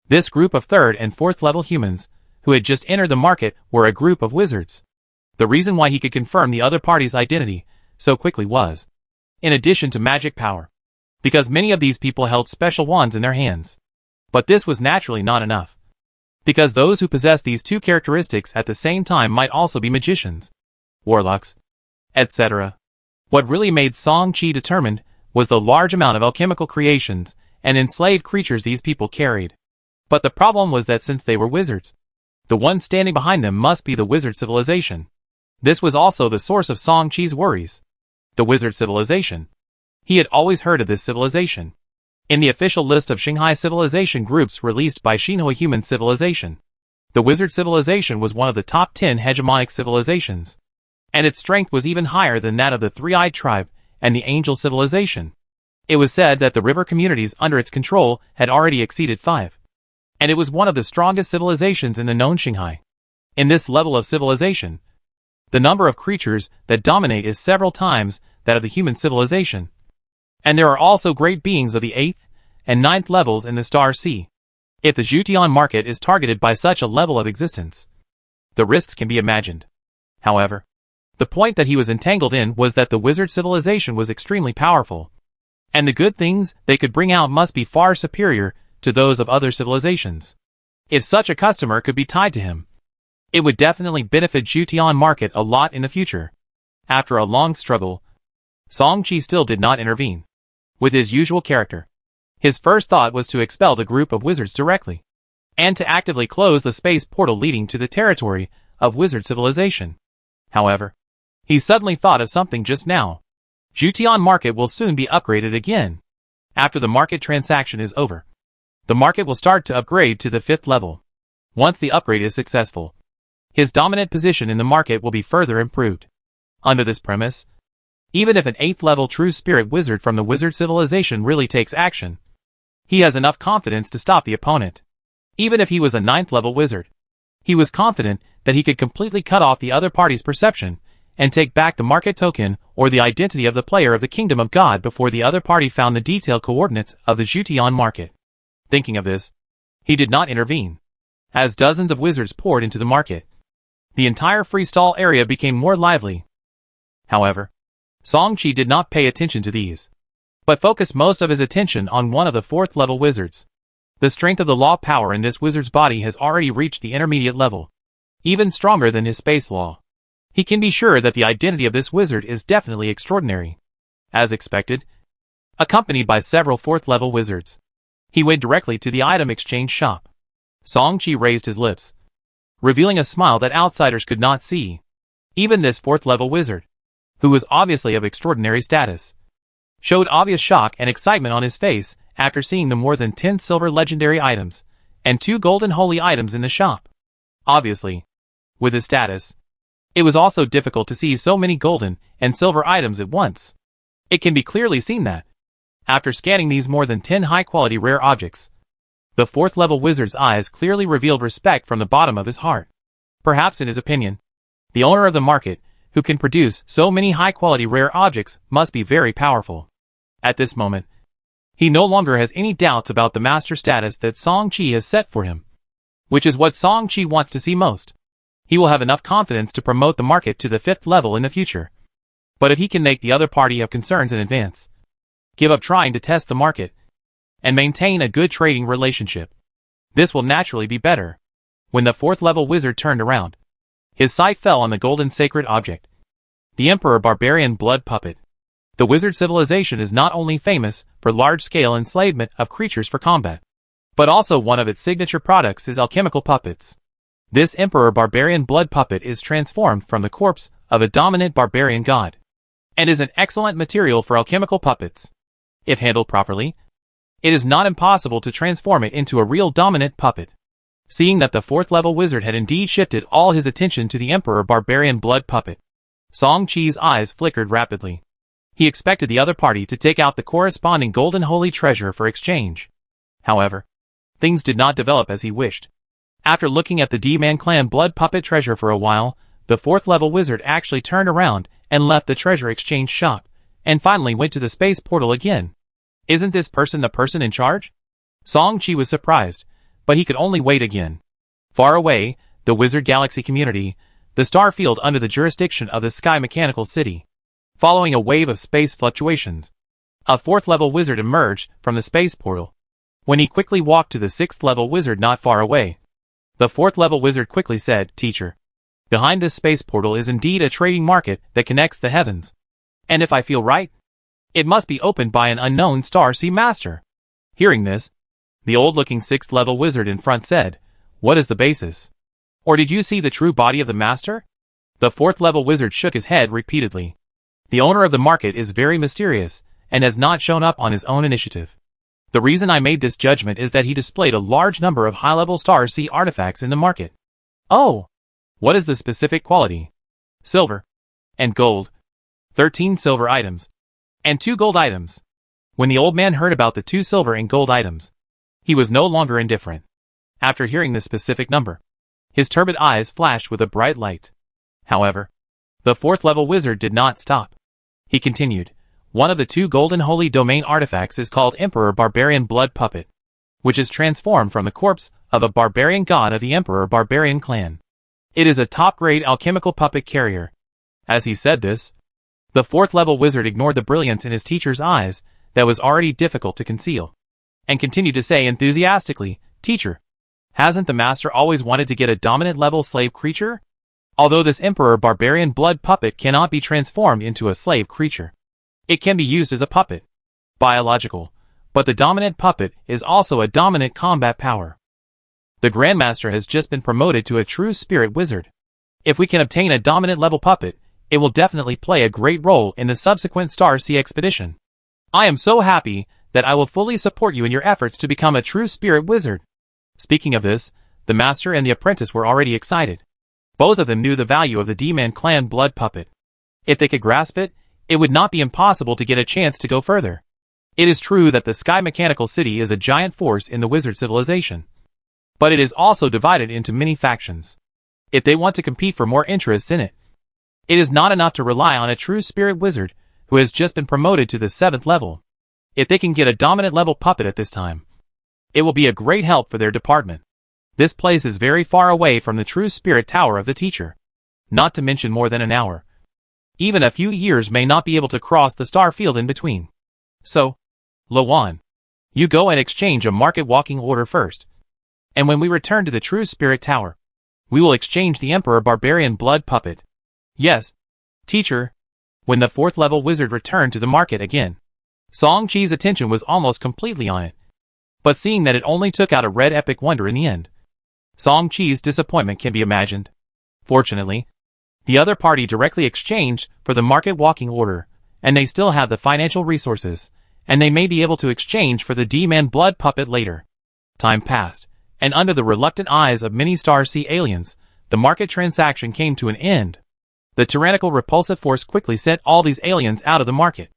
This group of 3rd and 4th level humans, who had just entered the market, were a group of wizards. The reason why he could confirm the other party's identity so quickly was, in addition to magic power, because many of these people held special wands in their hands. But this was naturally not enough, because those who possessed these 2 characteristics at the same time might also be magicians, warlocks, etc. What really made Song Chi determined was the large amount of alchemical creations and enslaved creatures these people carried. But the problem was that since they were wizards, the one standing behind them must be the wizard civilization. This was also the source of Song Chi's worries. The wizard civilization. He had always heard of this civilization. In the official list of Shanghai civilization groups released by Xinhua Human Civilization, The wizard civilization was one of the top 10 hegemonic civilizations, and its strength was even higher than that of the Three-Eyed Tribe and the Angel civilization. It was said that the river communities under its control had already exceeded 5, and it was one of the strongest civilizations in the known Shanghai. In this level of civilization, the number of creatures that dominate is several times that of the human civilization, and there are also great beings of the 8th and 9th levels in the Star Sea. If the Jutian market is targeted by such a level of existence, the risks can be imagined. However, the point that he was entangled in was that the wizard civilization was extremely powerful, and the good things they could bring out must be far superior to those of other civilizations. If such a customer could be tied to him, it would definitely benefit Jutian market a lot in the future. After a long struggle, Song-Chi still did not intervene. With his usual character, his first thought was to expel the group of wizards directly, and to actively close the space portal leading to the territory of wizard civilization. However, he suddenly thought of something just now. Jutian market will soon be upgraded again. After the market transaction is over, the market will start to upgrade to the 5th level. Once the upgrade is successful, his dominant position in the market will be further improved. Under this premise, even if an 8th level true spirit wizard from the wizard civilization really takes action, he has enough confidence to stop the opponent. Even if he was a 9th level wizard, he was confident that he could completely cut off the other party's perception and take back the market token or the identity of the player of the Kingdom of God before the other party found the detailed coordinates of the Jutian market. Thinking of this, he did not intervene. As dozens of wizards poured into the market, the entire freestall area became more lively. However, Song-Chi did not pay attention to these, but focused most of his attention on one of the 4th level wizards. The strength of the law power in this wizard's body has already reached the intermediate level, even stronger than his space law. He can be sure that the identity of this wizard is definitely extraordinary. As expected, accompanied by several 4th level wizards, he went directly to the item exchange shop. Song-Chi raised his lips, revealing a smile that outsiders could not see. Even this 4th level wizard, who was obviously of extraordinary status, showed obvious shock and excitement on his face after seeing the more than 10 silver legendary items and 2 golden holy items in the shop. Obviously, with his status, it was also difficult to see so many golden and silver items at once. It can be clearly seen that, after scanning these more than 10 high-quality rare objects, the 4th level wizard's eyes clearly revealed respect from the bottom of his heart. Perhaps in his opinion, the owner of the market, who can produce so many high-quality rare objects, must be very powerful. At this moment, he no longer has any doubts about the master status that Song-Chi has set for him, which is what Song-Chi wants to see most. He will have enough confidence to promote the market to the 5th level in the future. But if he can make the other party have concerns in advance, give up trying to test the market, and maintain a good trading relationship, this will naturally be better. When the 4th level wizard turned around, his sight fell on the golden sacred object, the Emperor Barbarian Blood Puppet. The wizard civilization is not only famous for large-scale enslavement of creatures for combat, but also one of its signature products is alchemical puppets. This Emperor Barbarian Blood Puppet is transformed from the corpse of a dominant barbarian god, and is an excellent material for alchemical puppets. If handled properly, it is not impossible to transform it into a real dominant puppet. Seeing that the 4th level wizard had indeed shifted all his attention to the Emperor Barbarian Blood Puppet, Song-Chi's eyes flickered rapidly. He expected the other party to take out the corresponding golden holy treasure for exchange. However, things did not develop as he wished. After looking at the D-Man clan blood puppet treasure for a while, the 4th level wizard actually turned around and left the treasure exchange shop, and finally went to the space portal again. Isn't this person the person in charge? Song-Chi was surprised, but he could only wait again. Far away, the wizard galaxy community, the star field under the jurisdiction of the Sky Mechanical City. Following a wave of space fluctuations, a 4th level wizard emerged from the space portal. When he quickly walked to the 6th level wizard not far away, the 4th level wizard quickly said, "Teacher, behind this space portal is indeed a trading market that connects the heavens. And if I feel right, it must be opened by an unknown Star Sea Master." Hearing this, the old-looking 6th level wizard in front said, "What is the basis? Or did you see the true body of the Master?" The 4th level wizard shook his head repeatedly. The owner of the market is very mysterious, and has not shown up on his own initiative. The reason I made this judgment is that he displayed a large number of high-level Star Sea artifacts in the market. Oh! What is the specific quality? Silver. And gold. 13 silver items. And 2 gold items. When the old man heard about the 2 silver and gold items, he was no longer indifferent. After hearing the specific number, his turbid eyes flashed with a bright light. However, the 4th level wizard did not stop. He continued, one of the 2 golden holy domain artifacts is called Emperor Barbarian Blood Puppet, which is transformed from the corpse of a barbarian god of the Emperor Barbarian clan. It is a top-grade alchemical puppet carrier. As he said this, the 4th level wizard ignored the brilliance in his teacher's eyes that was already difficult to conceal, and continued to say enthusiastically, Teacher, hasn't the master always wanted to get a dominant level slave creature? Although this Emperor Barbarian Blood Puppet cannot be transformed into a slave creature, it can be used as a puppet. Biological, but the dominant puppet is also a dominant combat power. The Grandmaster has just been promoted to a true spirit wizard. If we can obtain a dominant level puppet, it will definitely play a great role in the subsequent Star Sea expedition. I am so happy that I will fully support you in your efforts to become a true spirit wizard. Speaking of this, the master and the apprentice were already excited. Both of them knew the value of the D-Man clan blood puppet. If they could grasp it, it would not be impossible to get a chance to go further. It is true that the Sky Mechanical City is a giant force in the wizard civilization, but it is also divided into many factions. If they want to compete for more interests in it, it is not enough to rely on a true spirit wizard who has just been promoted to the 7th level. If they can get a dominant level puppet at this time, it will be a great help for their department. This place is very far away from the true spirit tower of the teacher, not to mention more than an hour. Even a few years may not be able to cross the star field in between. So, Lawan, you go and exchange a market walking order first. And when we return to the true spirit tower, we will exchange the Emperor Barbarian Blood Puppet. Yes, teacher. When the 4th level wizard returned to the market again, Song Chi's attention was almost completely on it. But seeing that it only took out a red epic wonder in the end, Song Chi's disappointment can be imagined. Fortunately, the other party directly exchanged for the market walking order, and they still have the financial resources, and they may be able to exchange for the D-Man blood puppet later. Time passed, and under the reluctant eyes of many Star Sea aliens, the market transaction came to an end. The tyrannical repulsive force quickly sent all these aliens out of the market.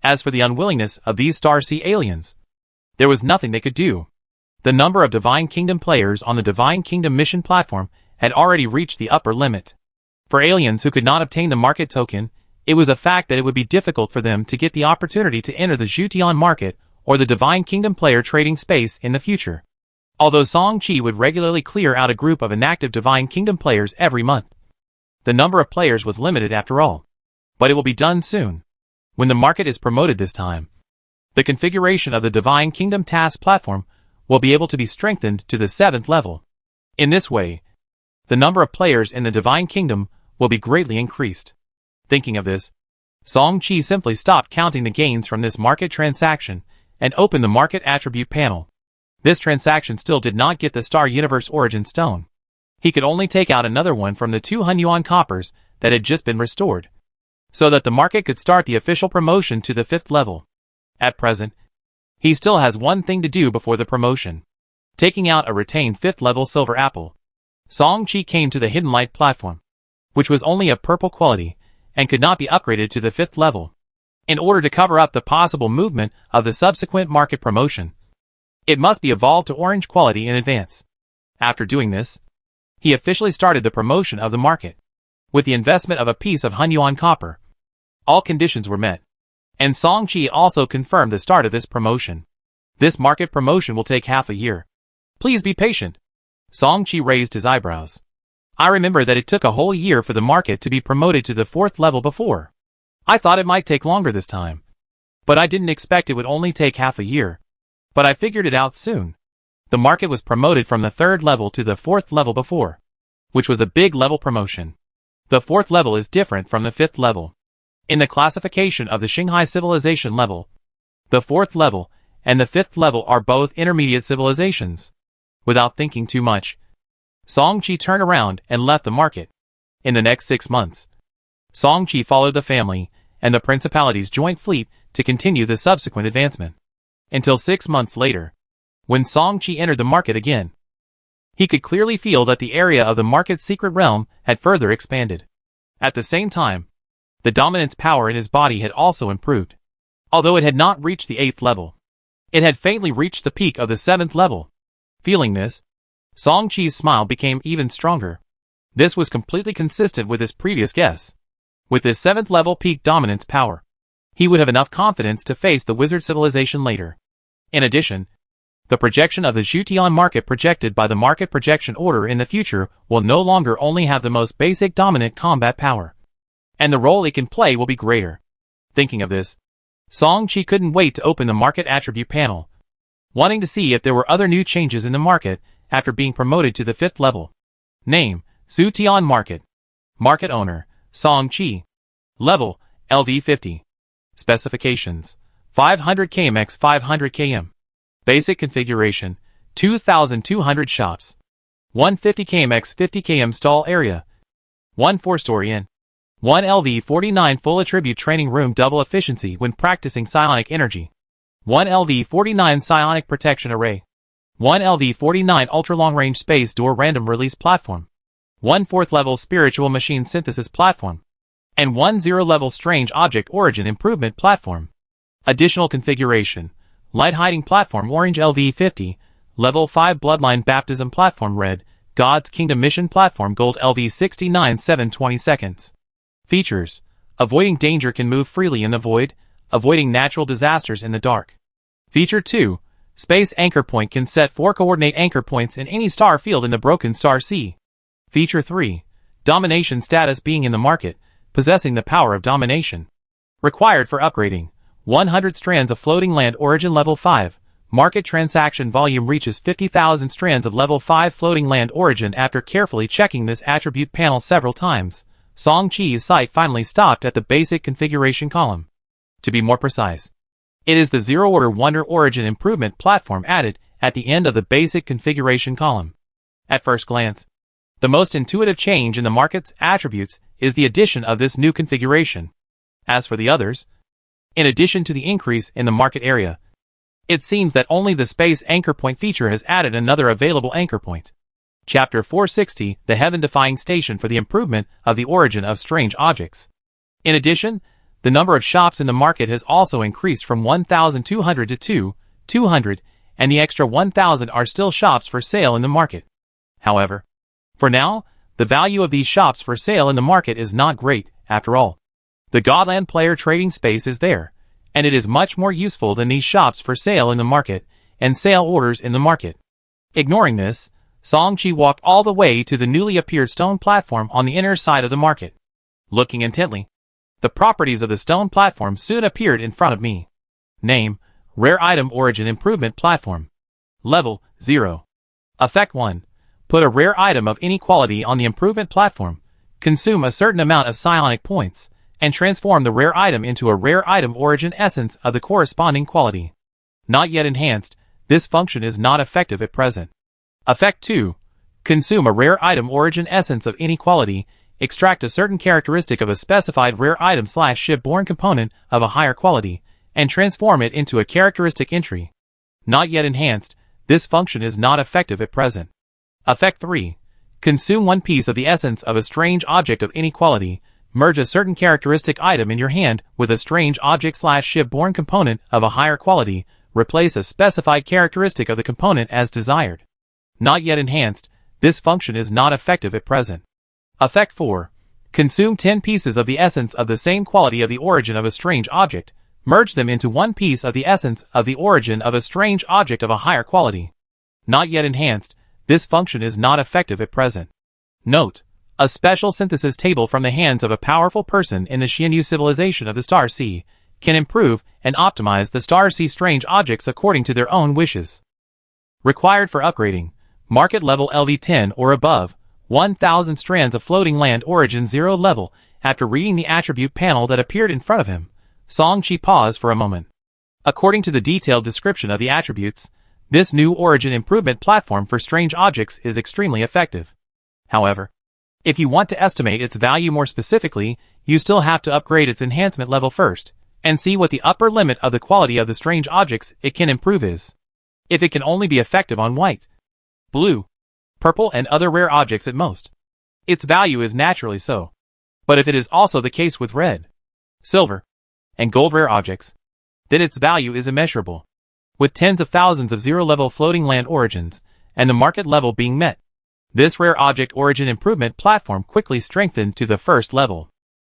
As for the unwillingness of these Star Sea aliens, there was nothing they could do. The number of Divine Kingdom players on the Divine Kingdom mission platform had already reached the upper limit. For aliens who could not obtain the market token, it was a fact that it would be difficult for them to get the opportunity to enter the Jutian market or the Divine Kingdom player trading space in the future. Although Song Chi would regularly clear out a group of inactive Divine Kingdom players every month, the number of players was limited after all. But it will be done soon. When the market is promoted this time, the configuration of the Divine Kingdom task platform will be able to be strengthened to the 7th level. In this way, the number of players in the Divine Kingdom will be greatly increased. Thinking of this, Song Chi simply stopped counting the gains from this market transaction and opened the market attribute panel. This transaction still did not get the Star Universe Origin Stone. He could only take out another one from the 2 Hunyuan coppers that had just been restored, so that the market could start the official promotion to the 5th level. At present, he still has one thing to do before the promotion. Taking out a retained 5th level silver apple, Song Chi came to the Hidden Light platform, which was only of purple quality and could not be upgraded to the 5th level. In order to cover up the possible movement of the subsequent market promotion, it must be evolved to orange quality in advance. After doing this, he officially started the promotion of the market. With the investment of a piece of Hunyuan copper, all conditions were met, and Song Chi also confirmed the start of this promotion. This market promotion will take half a year. Please be patient. Song Chi raised his eyebrows. I remember that it took a whole year for the market to be promoted to the 4th level before. I thought it might take longer this time, but I didn't expect it would only take half a year. But I figured it out soon. The market was promoted from the 3rd level to the 4th level before, which was a big level promotion. The 4th level is different from the 5th level. In the classification of the Shanghai civilization level, the 4th level and the 5th level are both intermediate civilizations. Without thinking too much, Song Chi turned around and left the market. In the next 6 months, Song Chi followed the family and the principality's joint fleet to continue the subsequent advancement. Until 6 months later, when Song Chi entered the market again, He could clearly feel that the area of the market's secret realm had further expanded. At the same time, the dominance power in his body had also improved. Although it had not reached the 8th level, it had faintly reached the peak of the 7th level. Feeling this, Song Chi's smile became even stronger. This was completely consistent with his previous guess. With his 7th level peak dominance power, he would have enough confidence to face the wizard civilization later. In addition, the projection of the Jutian market projected by the market projection order in the future will no longer only have the most basic dominant combat power, and the role it can play will be greater. Thinking of this, Song Chi couldn't wait to open the market attribute panel, wanting to see if there were other new changes in the market after being promoted to the 5th level. Name: Jutian Market. Market Owner: Song Chi. Level: LV50. Specifications: 500 km x 500 km. Basic configuration: 2,200 shops. 150 km x 50 km stall area. 1 4-story inn. 1 LV49 full attribute training room double efficiency when practicing psionic energy. 1 LV49 psionic protection array. 1 LV49 ultra-long-range space door random release platform. 1 4th level spiritual machine synthesis platform. And 1 0-level strange object origin improvement platform. Additional configuration: light hiding platform orange LV50, level 5 bloodline baptism platform red, God's Kingdom mission platform gold LV69 720 seconds. Features: avoiding danger, can move freely in the void, avoiding natural disasters in the dark. Feature 2: space anchor point, can set 4 coordinate anchor points in any star field in the broken star sea. Feature 3: domination status, being in the market, possessing the power of domination. Required for upgrading: 100 strands of floating land origin level 5. Market transaction volume reaches 50,000 strands of level 5 floating land origin. After carefully checking this attribute panel several times, Song Chi's sight finally stopped at the basic configuration column. To be more precise, it is the Zero Order Wonder Origin Improvement platform added at the end of the basic configuration column. At first glance, the most intuitive change in the market's attributes is the addition of this new configuration. As for the others, in addition to the increase in the market area, it seems that only the space anchor point feature has added another available anchor point. Chapter 460: The Heaven-Defying Station for the improvement of the origin of strange objects. In addition, the number of shops in the market has also increased from 1,200 to 200, and the extra 1,000 are still shops for sale in the market. However, for now, the value of these shops for sale in the market is not great. After all, the Godland player trading space is there, and it is much more useful than these shops for sale in the market and sale orders in the market. Ignoring this, Song Chi walked all the way to the newly appeared stone platform on the inner side of the market. Looking intently, the properties of the stone platform soon appeared in front of me. Name: Rare Item Origin Improvement Platform. Level: 0. Effect 1. Put a rare item of any quality on the improvement platform, consume a certain amount of psionic points, and transform the rare item into a rare item origin essence of the corresponding quality. Not yet enhanced, this function is not effective at present. Effect 2. Consume a rare item origin essence of any quality, extract a certain characteristic of a specified rare item / shipborne component of a higher quality, and transform it into a characteristic entry. Not yet enhanced, this function is not effective at present. Effect 3. Consume one piece of the essence of a strange object of any quality, merge a certain characteristic item in your hand with a strange object / shipborne component of a higher quality, replace a specified characteristic of the component as desired. Not yet enhanced, this function is not effective at present. Effect 4. Consume 10 pieces of the essence of the same quality of the origin of a strange object, merge them into one piece of the essence of the origin of a strange object of a higher quality. Not yet enhanced, this function is not effective at present. Note: a special synthesis table from the hands of a powerful person in the Xianyu civilization of the Star Sea can improve and optimize the Star Sea strange objects according to their own wishes. Required for upgrading: market level LV10 or above, 1,000 strands of floating land origin 0 level. After reading the attribute panel that appeared in front of him, Song Chi paused for a moment. According to the detailed description of the attributes, this new origin improvement platform for strange objects is extremely effective. However, if you want to estimate its value more specifically, you still have to upgrade its enhancement level first, and see what the upper limit of the quality of the strange objects it can improve is. If it can only be effective on white, blue, purple, and other rare objects at most. Its value is naturally so. But if it is also the case with red, silver, and gold rare objects, then its value is immeasurable. With tens of thousands of zero-level floating land origins, and the market level being met, this rare object origin improvement platform quickly strengthened to the first level.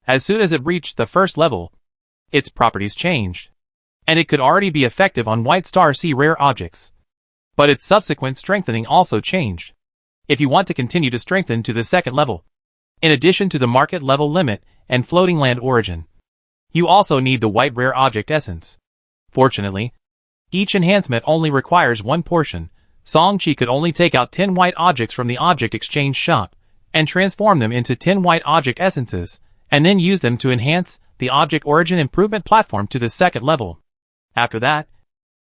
As soon as it reached the first level, its properties changed, and it could already be effective on White Star C rare objects. But its subsequent strengthening also changed. If you want to continue to strengthen to the second level, in addition to the market level limit and floating land origin, you also need the white rare object essence. Fortunately, each enhancement only requires one portion. Song-Chi could only take out 10 white objects from the object exchange shop, and transform them into 10 white object essences, and then use them to enhance the object origin improvement platform to the second level. After that,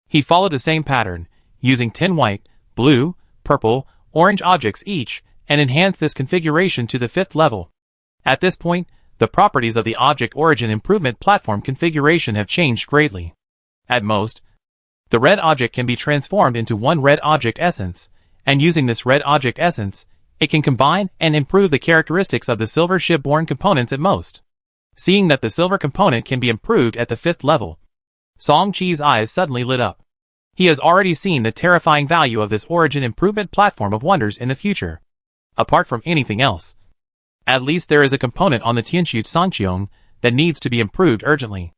he followed the same pattern, using 10 white, blue, purple, orange objects each, and enhanced this configuration to the fifth level. At this point, the properties of the object origin improvement platform configuration have changed greatly. At most, the red object can be transformed into one red object essence, and using this red object essence, it can combine and improve the characteristics of the silver shipborne components at most. Seeing that the silver component can be improved at the fifth level, Song-Chi's eyes suddenly lit up. He has already seen the terrifying value of this origin improvement platform of wonders in the future. Apart from anything else, at least there is a component on the Tianqiu Sangqiong that needs to be improved urgently.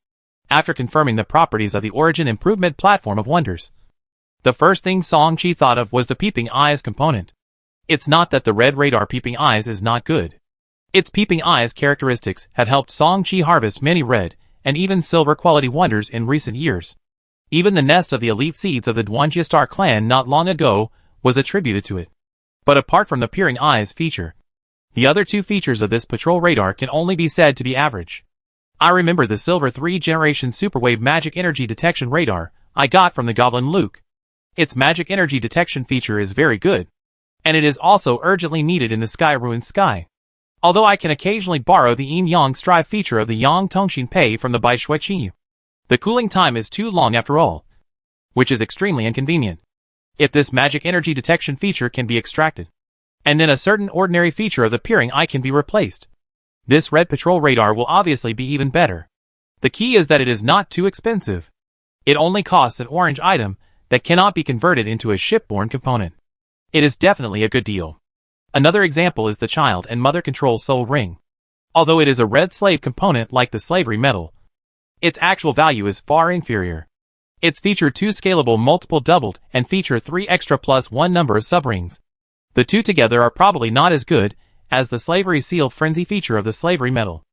After confirming the properties of the origin improvement platform of wonders, the first thing Song-Chi thought of was the peeping eyes component. It's not that the red radar peeping eyes is not good. Its peeping eyes characteristics have helped Song-Chi harvest many red and even silver quality wonders in recent years. Even the nest of the elite seeds of the Duanjia Star clan not long ago was attributed to it. But apart from the peering eyes feature, the other two features of this patrol radar can only be said to be average. I remember the Silver 3 Generation Superwave Magic Energy Detection Radar I got from the Goblin Luke. Its magic energy detection feature is very good, and it is also urgently needed in the Sky Ruined Sky. Although I can occasionally borrow the Yin Yang Strive feature of the Yang Tongxin Pei from the Bai Shui Qinyu. The cooling time is too long after all, which is extremely inconvenient. If this magic energy detection feature can be extracted, and then a certain ordinary feature of the peering eye can be replaced, this red patrol radar will obviously be even better. The key is that it is not too expensive. It only costs an orange item that cannot be converted into a shipborne component. It is definitely a good deal. Another example is the Child and Mother Control Soul Ring. Although it is a red slave component like the slavery metal, its actual value is far inferior. Its feature 2 scalable multiple doubled and feature 3 extra plus 1 number of subrings. The two together are probably not as good as the slavery seal frenzy feature of the slavery metal.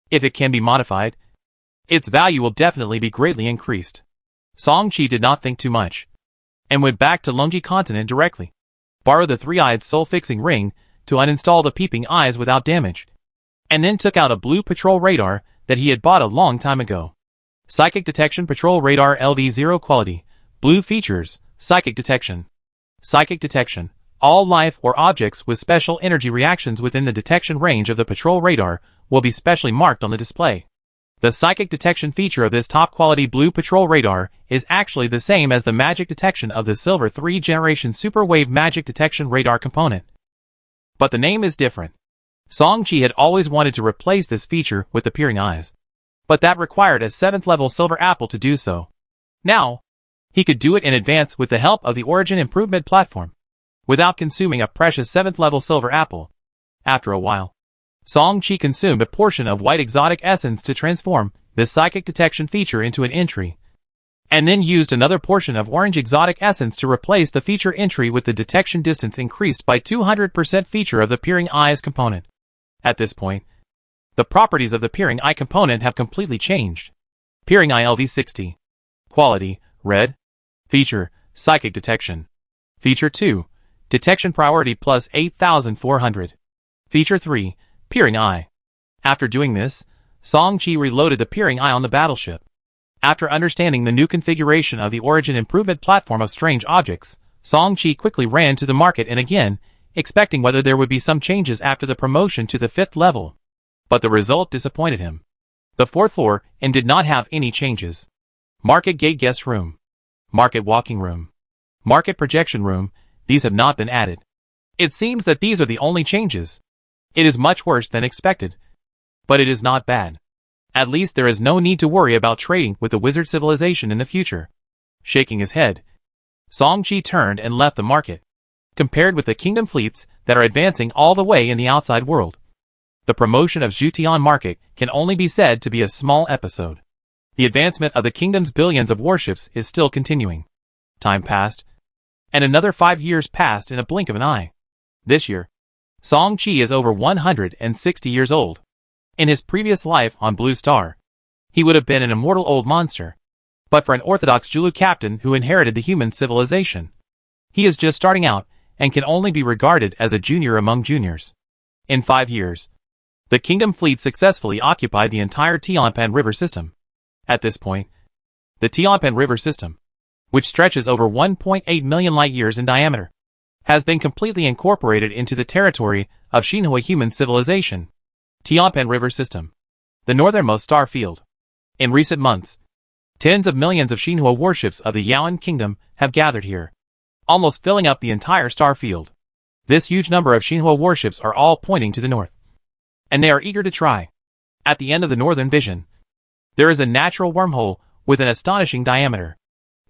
If it can be modified, its value will definitely be greatly increased. Song-Chi did not think too much, and went back to Longji Continent directly, borrowed the 3-eyed soul-fixing ring to uninstall the peeping eyes without damage, and then took out a blue patrol radar that he had bought a long time ago. Psychic Detection Patrol Radar LV0 Quality. Blue features, Psychic Detection. Psychic Detection. All life or objects with special energy reactions within the detection range of the patrol radar will be specially marked on the display. The psychic detection feature of this top-quality blue patrol radar is actually the same as the magic detection of the Silver 3 Generation Superwave Magic Detection Radar component. But the name is different. Song-Chi had always wanted to replace this feature with the peering eyes, but that required a 7th level silver apple to do so. Now, he could do it in advance with the help of the Origin Improvement Platform, without consuming a precious 7th level silver apple. After a while, Song-Chi consumed a portion of white exotic essence to transform this psychic detection feature into an entry, and then used another portion of orange exotic essence to replace the feature entry with the detection distance increased by 200% feature of the peering eyes component. At this point, the properties of the peering eye component have completely changed. Peering eye LV60. Quality, red. Feature, psychic detection. Feature 2. Detection priority plus 8,400. Feature 3. Peering eye. After doing this, Song-Chi reloaded the peering eye on the battleship. After understanding the new configuration of the Origin Improvement Platform of strange objects, Song-Chi quickly ran to the market and again, expecting whether there would be some changes after the promotion to the 5th level. But the result disappointed him. The 4th floor and did not have any changes. Market Gate Guest Room. Market Walking Room. Market Projection Room. These have not been added. It seems that these are the only changes. It is much worse than expected. But it is not bad. At least there is no need to worry about trading with the wizard civilization in the future. Shaking his head, Song Qi turned and left the market. Compared with the kingdom fleets that are advancing all the way in the outside world, the promotion of Jutian market can only be said to be a small episode. The advancement of the kingdom's billions of warships is still continuing. Time passed, and another 5 years passed in a blink of an eye. This year, Song Qi is over 160 years old. In his previous life on Blue Star, he would have been an immortal old monster, but for an orthodox Zulu captain who inherited the human civilization. He is just starting out, and can only be regarded as a junior among juniors. In 5 years, the kingdom fleet successfully occupied the entire Tianpan River system. At this point, the Tianpan River system, which stretches over 1.8 million light-years in diameter, has been completely incorporated into the territory of Xinhua human civilization. Tianpan River system, the northernmost star field. In recent months, tens of millions of Xinhua warships of the Yaoan kingdom have gathered here, almost filling up the entire star field. This huge number of Xinhua warships are all pointing to the north, and they are eager to try. At the end of the northern vision, there is a natural wormhole with an astonishing diameter.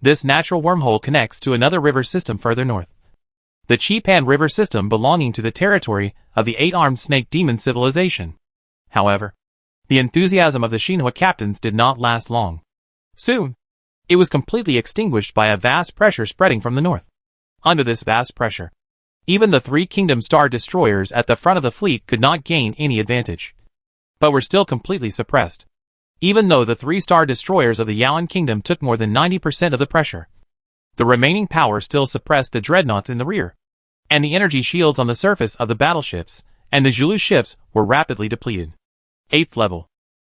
This natural wormhole connects to another river system further north, the Qipan River system belonging to the territory of the 8-armed snake demon civilization. However, the enthusiasm of the Xinhua captains did not last long. Soon, it was completely extinguished by a vast pressure spreading from the north. Under this vast pressure, even the 3 Kingdom Star destroyers at the front of the fleet could not gain any advantage, but were still completely suppressed. Even though the 3-star destroyers of the Yaoan kingdom took more than 90% of the pressure, the remaining power still suppressed the dreadnoughts in the rear, and the energy shields on the surface of the battleships and the Zulu ships were rapidly depleted. 8th level.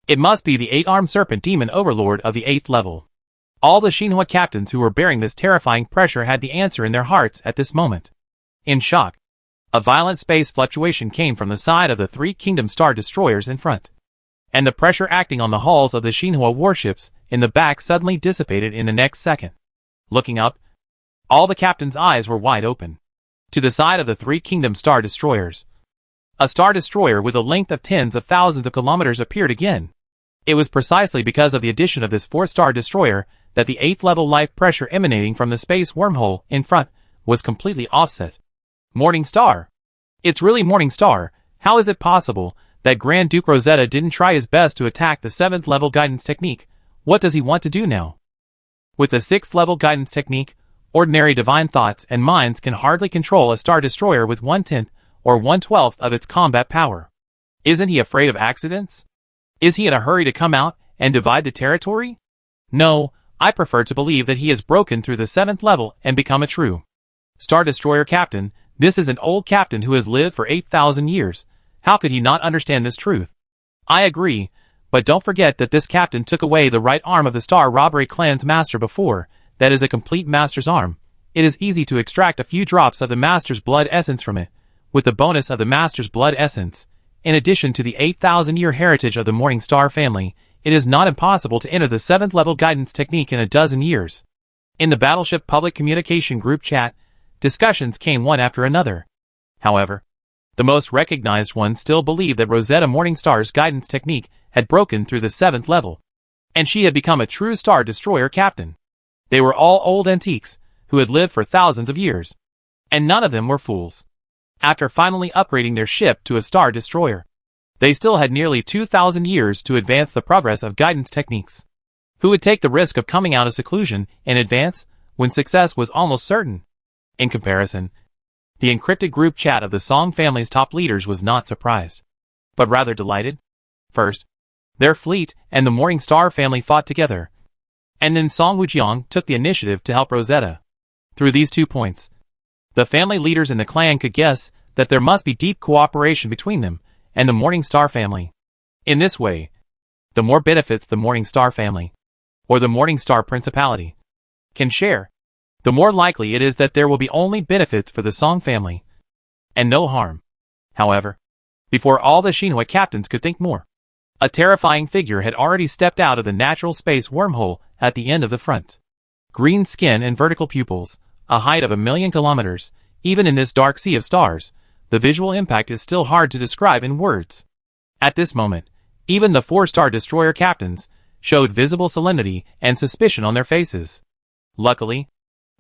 It must be the 8-armed serpent demon overlord of the 8th level. All the Xinhua captains who were bearing this terrifying pressure had the answer in their hearts at this moment. In shock, a violent space fluctuation came from the side of the 3 Kingdom Star destroyers in front, and the pressure acting on the hulls of the Xinhua warships in the back suddenly dissipated in the next second. Looking up, all the captains' eyes were wide open. To the side of the 3 Kingdom Star destroyers, a star destroyer with a length of tens of thousands of kilometers appeared again. It was precisely because of the addition of this 4-star destroyer that the 8th level life pressure emanating from the space wormhole in front was completely offset. Morning Star. It's really Morning Star. How is it possible that Grand Duke Rosetta didn't try his best to attack the 7th level guidance technique? What does he want to do now? With the 6th level guidance technique, ordinary divine thoughts and minds can hardly control a star destroyer with 1/10 or 1/12 of its combat power. Isn't he afraid of accidents? Is he in a hurry to come out and divide the territory? No, I prefer to believe that he has broken through the 7th level and become a true Star Destroyer captain. This is an old captain who has lived for 8,000 years. How could he not understand this truth? I agree, but don't forget that this captain took away the right arm of the Star Robbery Clan's master before. That is a complete master's arm. It is easy to extract a few drops of the master's blood essence from it, with the bonus of the master's blood essence. In addition to the 8,000-year heritage of the Morning Star family, it is not impossible to enter the 7th level guidance technique in a dozen years. In the Battleship Public Communication Group chat, discussions came one after another. However, the most recognized ones still believed that Rosetta Morningstar's guidance technique had broken through the 7th level, and she had become a true Star Destroyer captain. They were all old antiques, who had lived for thousands of years, and none of them were fools. After finally upgrading their ship to a Star Destroyer, they still had nearly 2,000 years to advance the progress of guidance techniques. Who would take the risk of coming out of seclusion in advance when success was almost certain? In comparison, the encrypted group chat of the Song family's top leaders was not surprised, but rather delighted. First, their fleet and the Morning Star family fought together, and then Song Wujiang took the initiative to help Rosetta. Through these 2 points, the family leaders in the clan could guess that there must be deep cooperation between them and the Morning Star family. In this way, the more benefits the Morning Star family, or the Morning Star Principality, can share, the more likely it is that there will be only benefits for the Song family, and no harm. However, before all the Xinhua captains could think more, a terrifying figure had already stepped out of the natural space wormhole at the end of the front. Green skin and vertical pupils, a height of 1,000,000 kilometers, Even in this dark sea of stars, the visual impact is still hard to describe in words. At this moment, even the 4-star destroyer captains showed visible solemnity and suspicion on their faces. Luckily,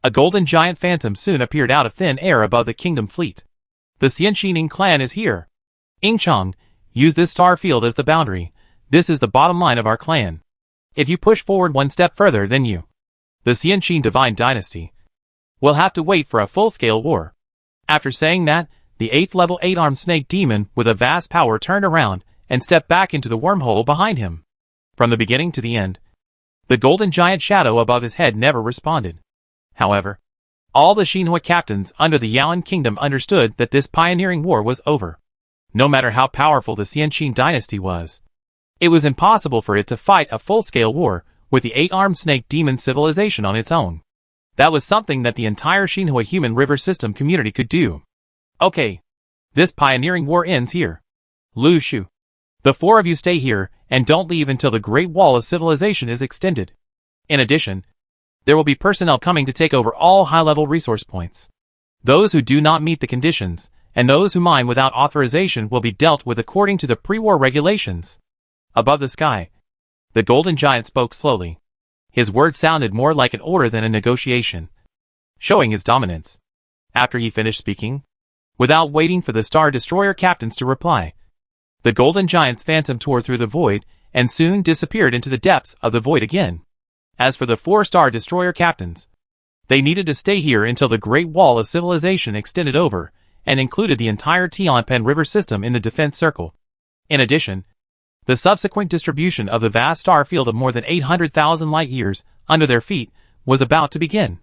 a golden giant phantom soon appeared out of thin air above the kingdom fleet. The Xianxining clan is here. Ingchang, use this star field as the boundary. This is the bottom line of our clan. If you push forward one step further, then you, the Xianxin divine dynasty, will have to wait for a full-scale war. After saying that, the 8th level 8-armed snake demon with a vast power turned around and stepped back into the wormhole behind him. From the beginning to the end, the golden giant shadow above his head never responded. However, all the Xinhua captains under the Yalan kingdom understood that this pioneering war was over. No matter how powerful the Xianxin dynasty was, it was impossible for it to fight a full-scale war with the 8-armed snake demon civilization on its own. That was something that the entire Xinhua human river system community could do. Okay, this pioneering war ends here. Lu Shu, the 4 of you stay here and don't leave until the Great Wall of Civilization is extended. In addition, there will be personnel coming to take over all high-level resource points. Those who do not meet the conditions, and those who mine without authorization will be dealt with according to the pre-war regulations. Above the sky, the golden giant spoke slowly. His words sounded more like an order than a negotiation, showing his dominance. After he finished speaking, without waiting for the Star Destroyer captains to reply, the golden giant's phantom tore through the void and soon disappeared into the depths of the void again. As for the 4-star destroyer captains, they needed to stay here until the Great Wall of Civilization extended over and included the entire Tianpan River system in the defense circle. In addition, the subsequent distribution of the vast star field of more than 800,000 light-years under their feet was about to begin.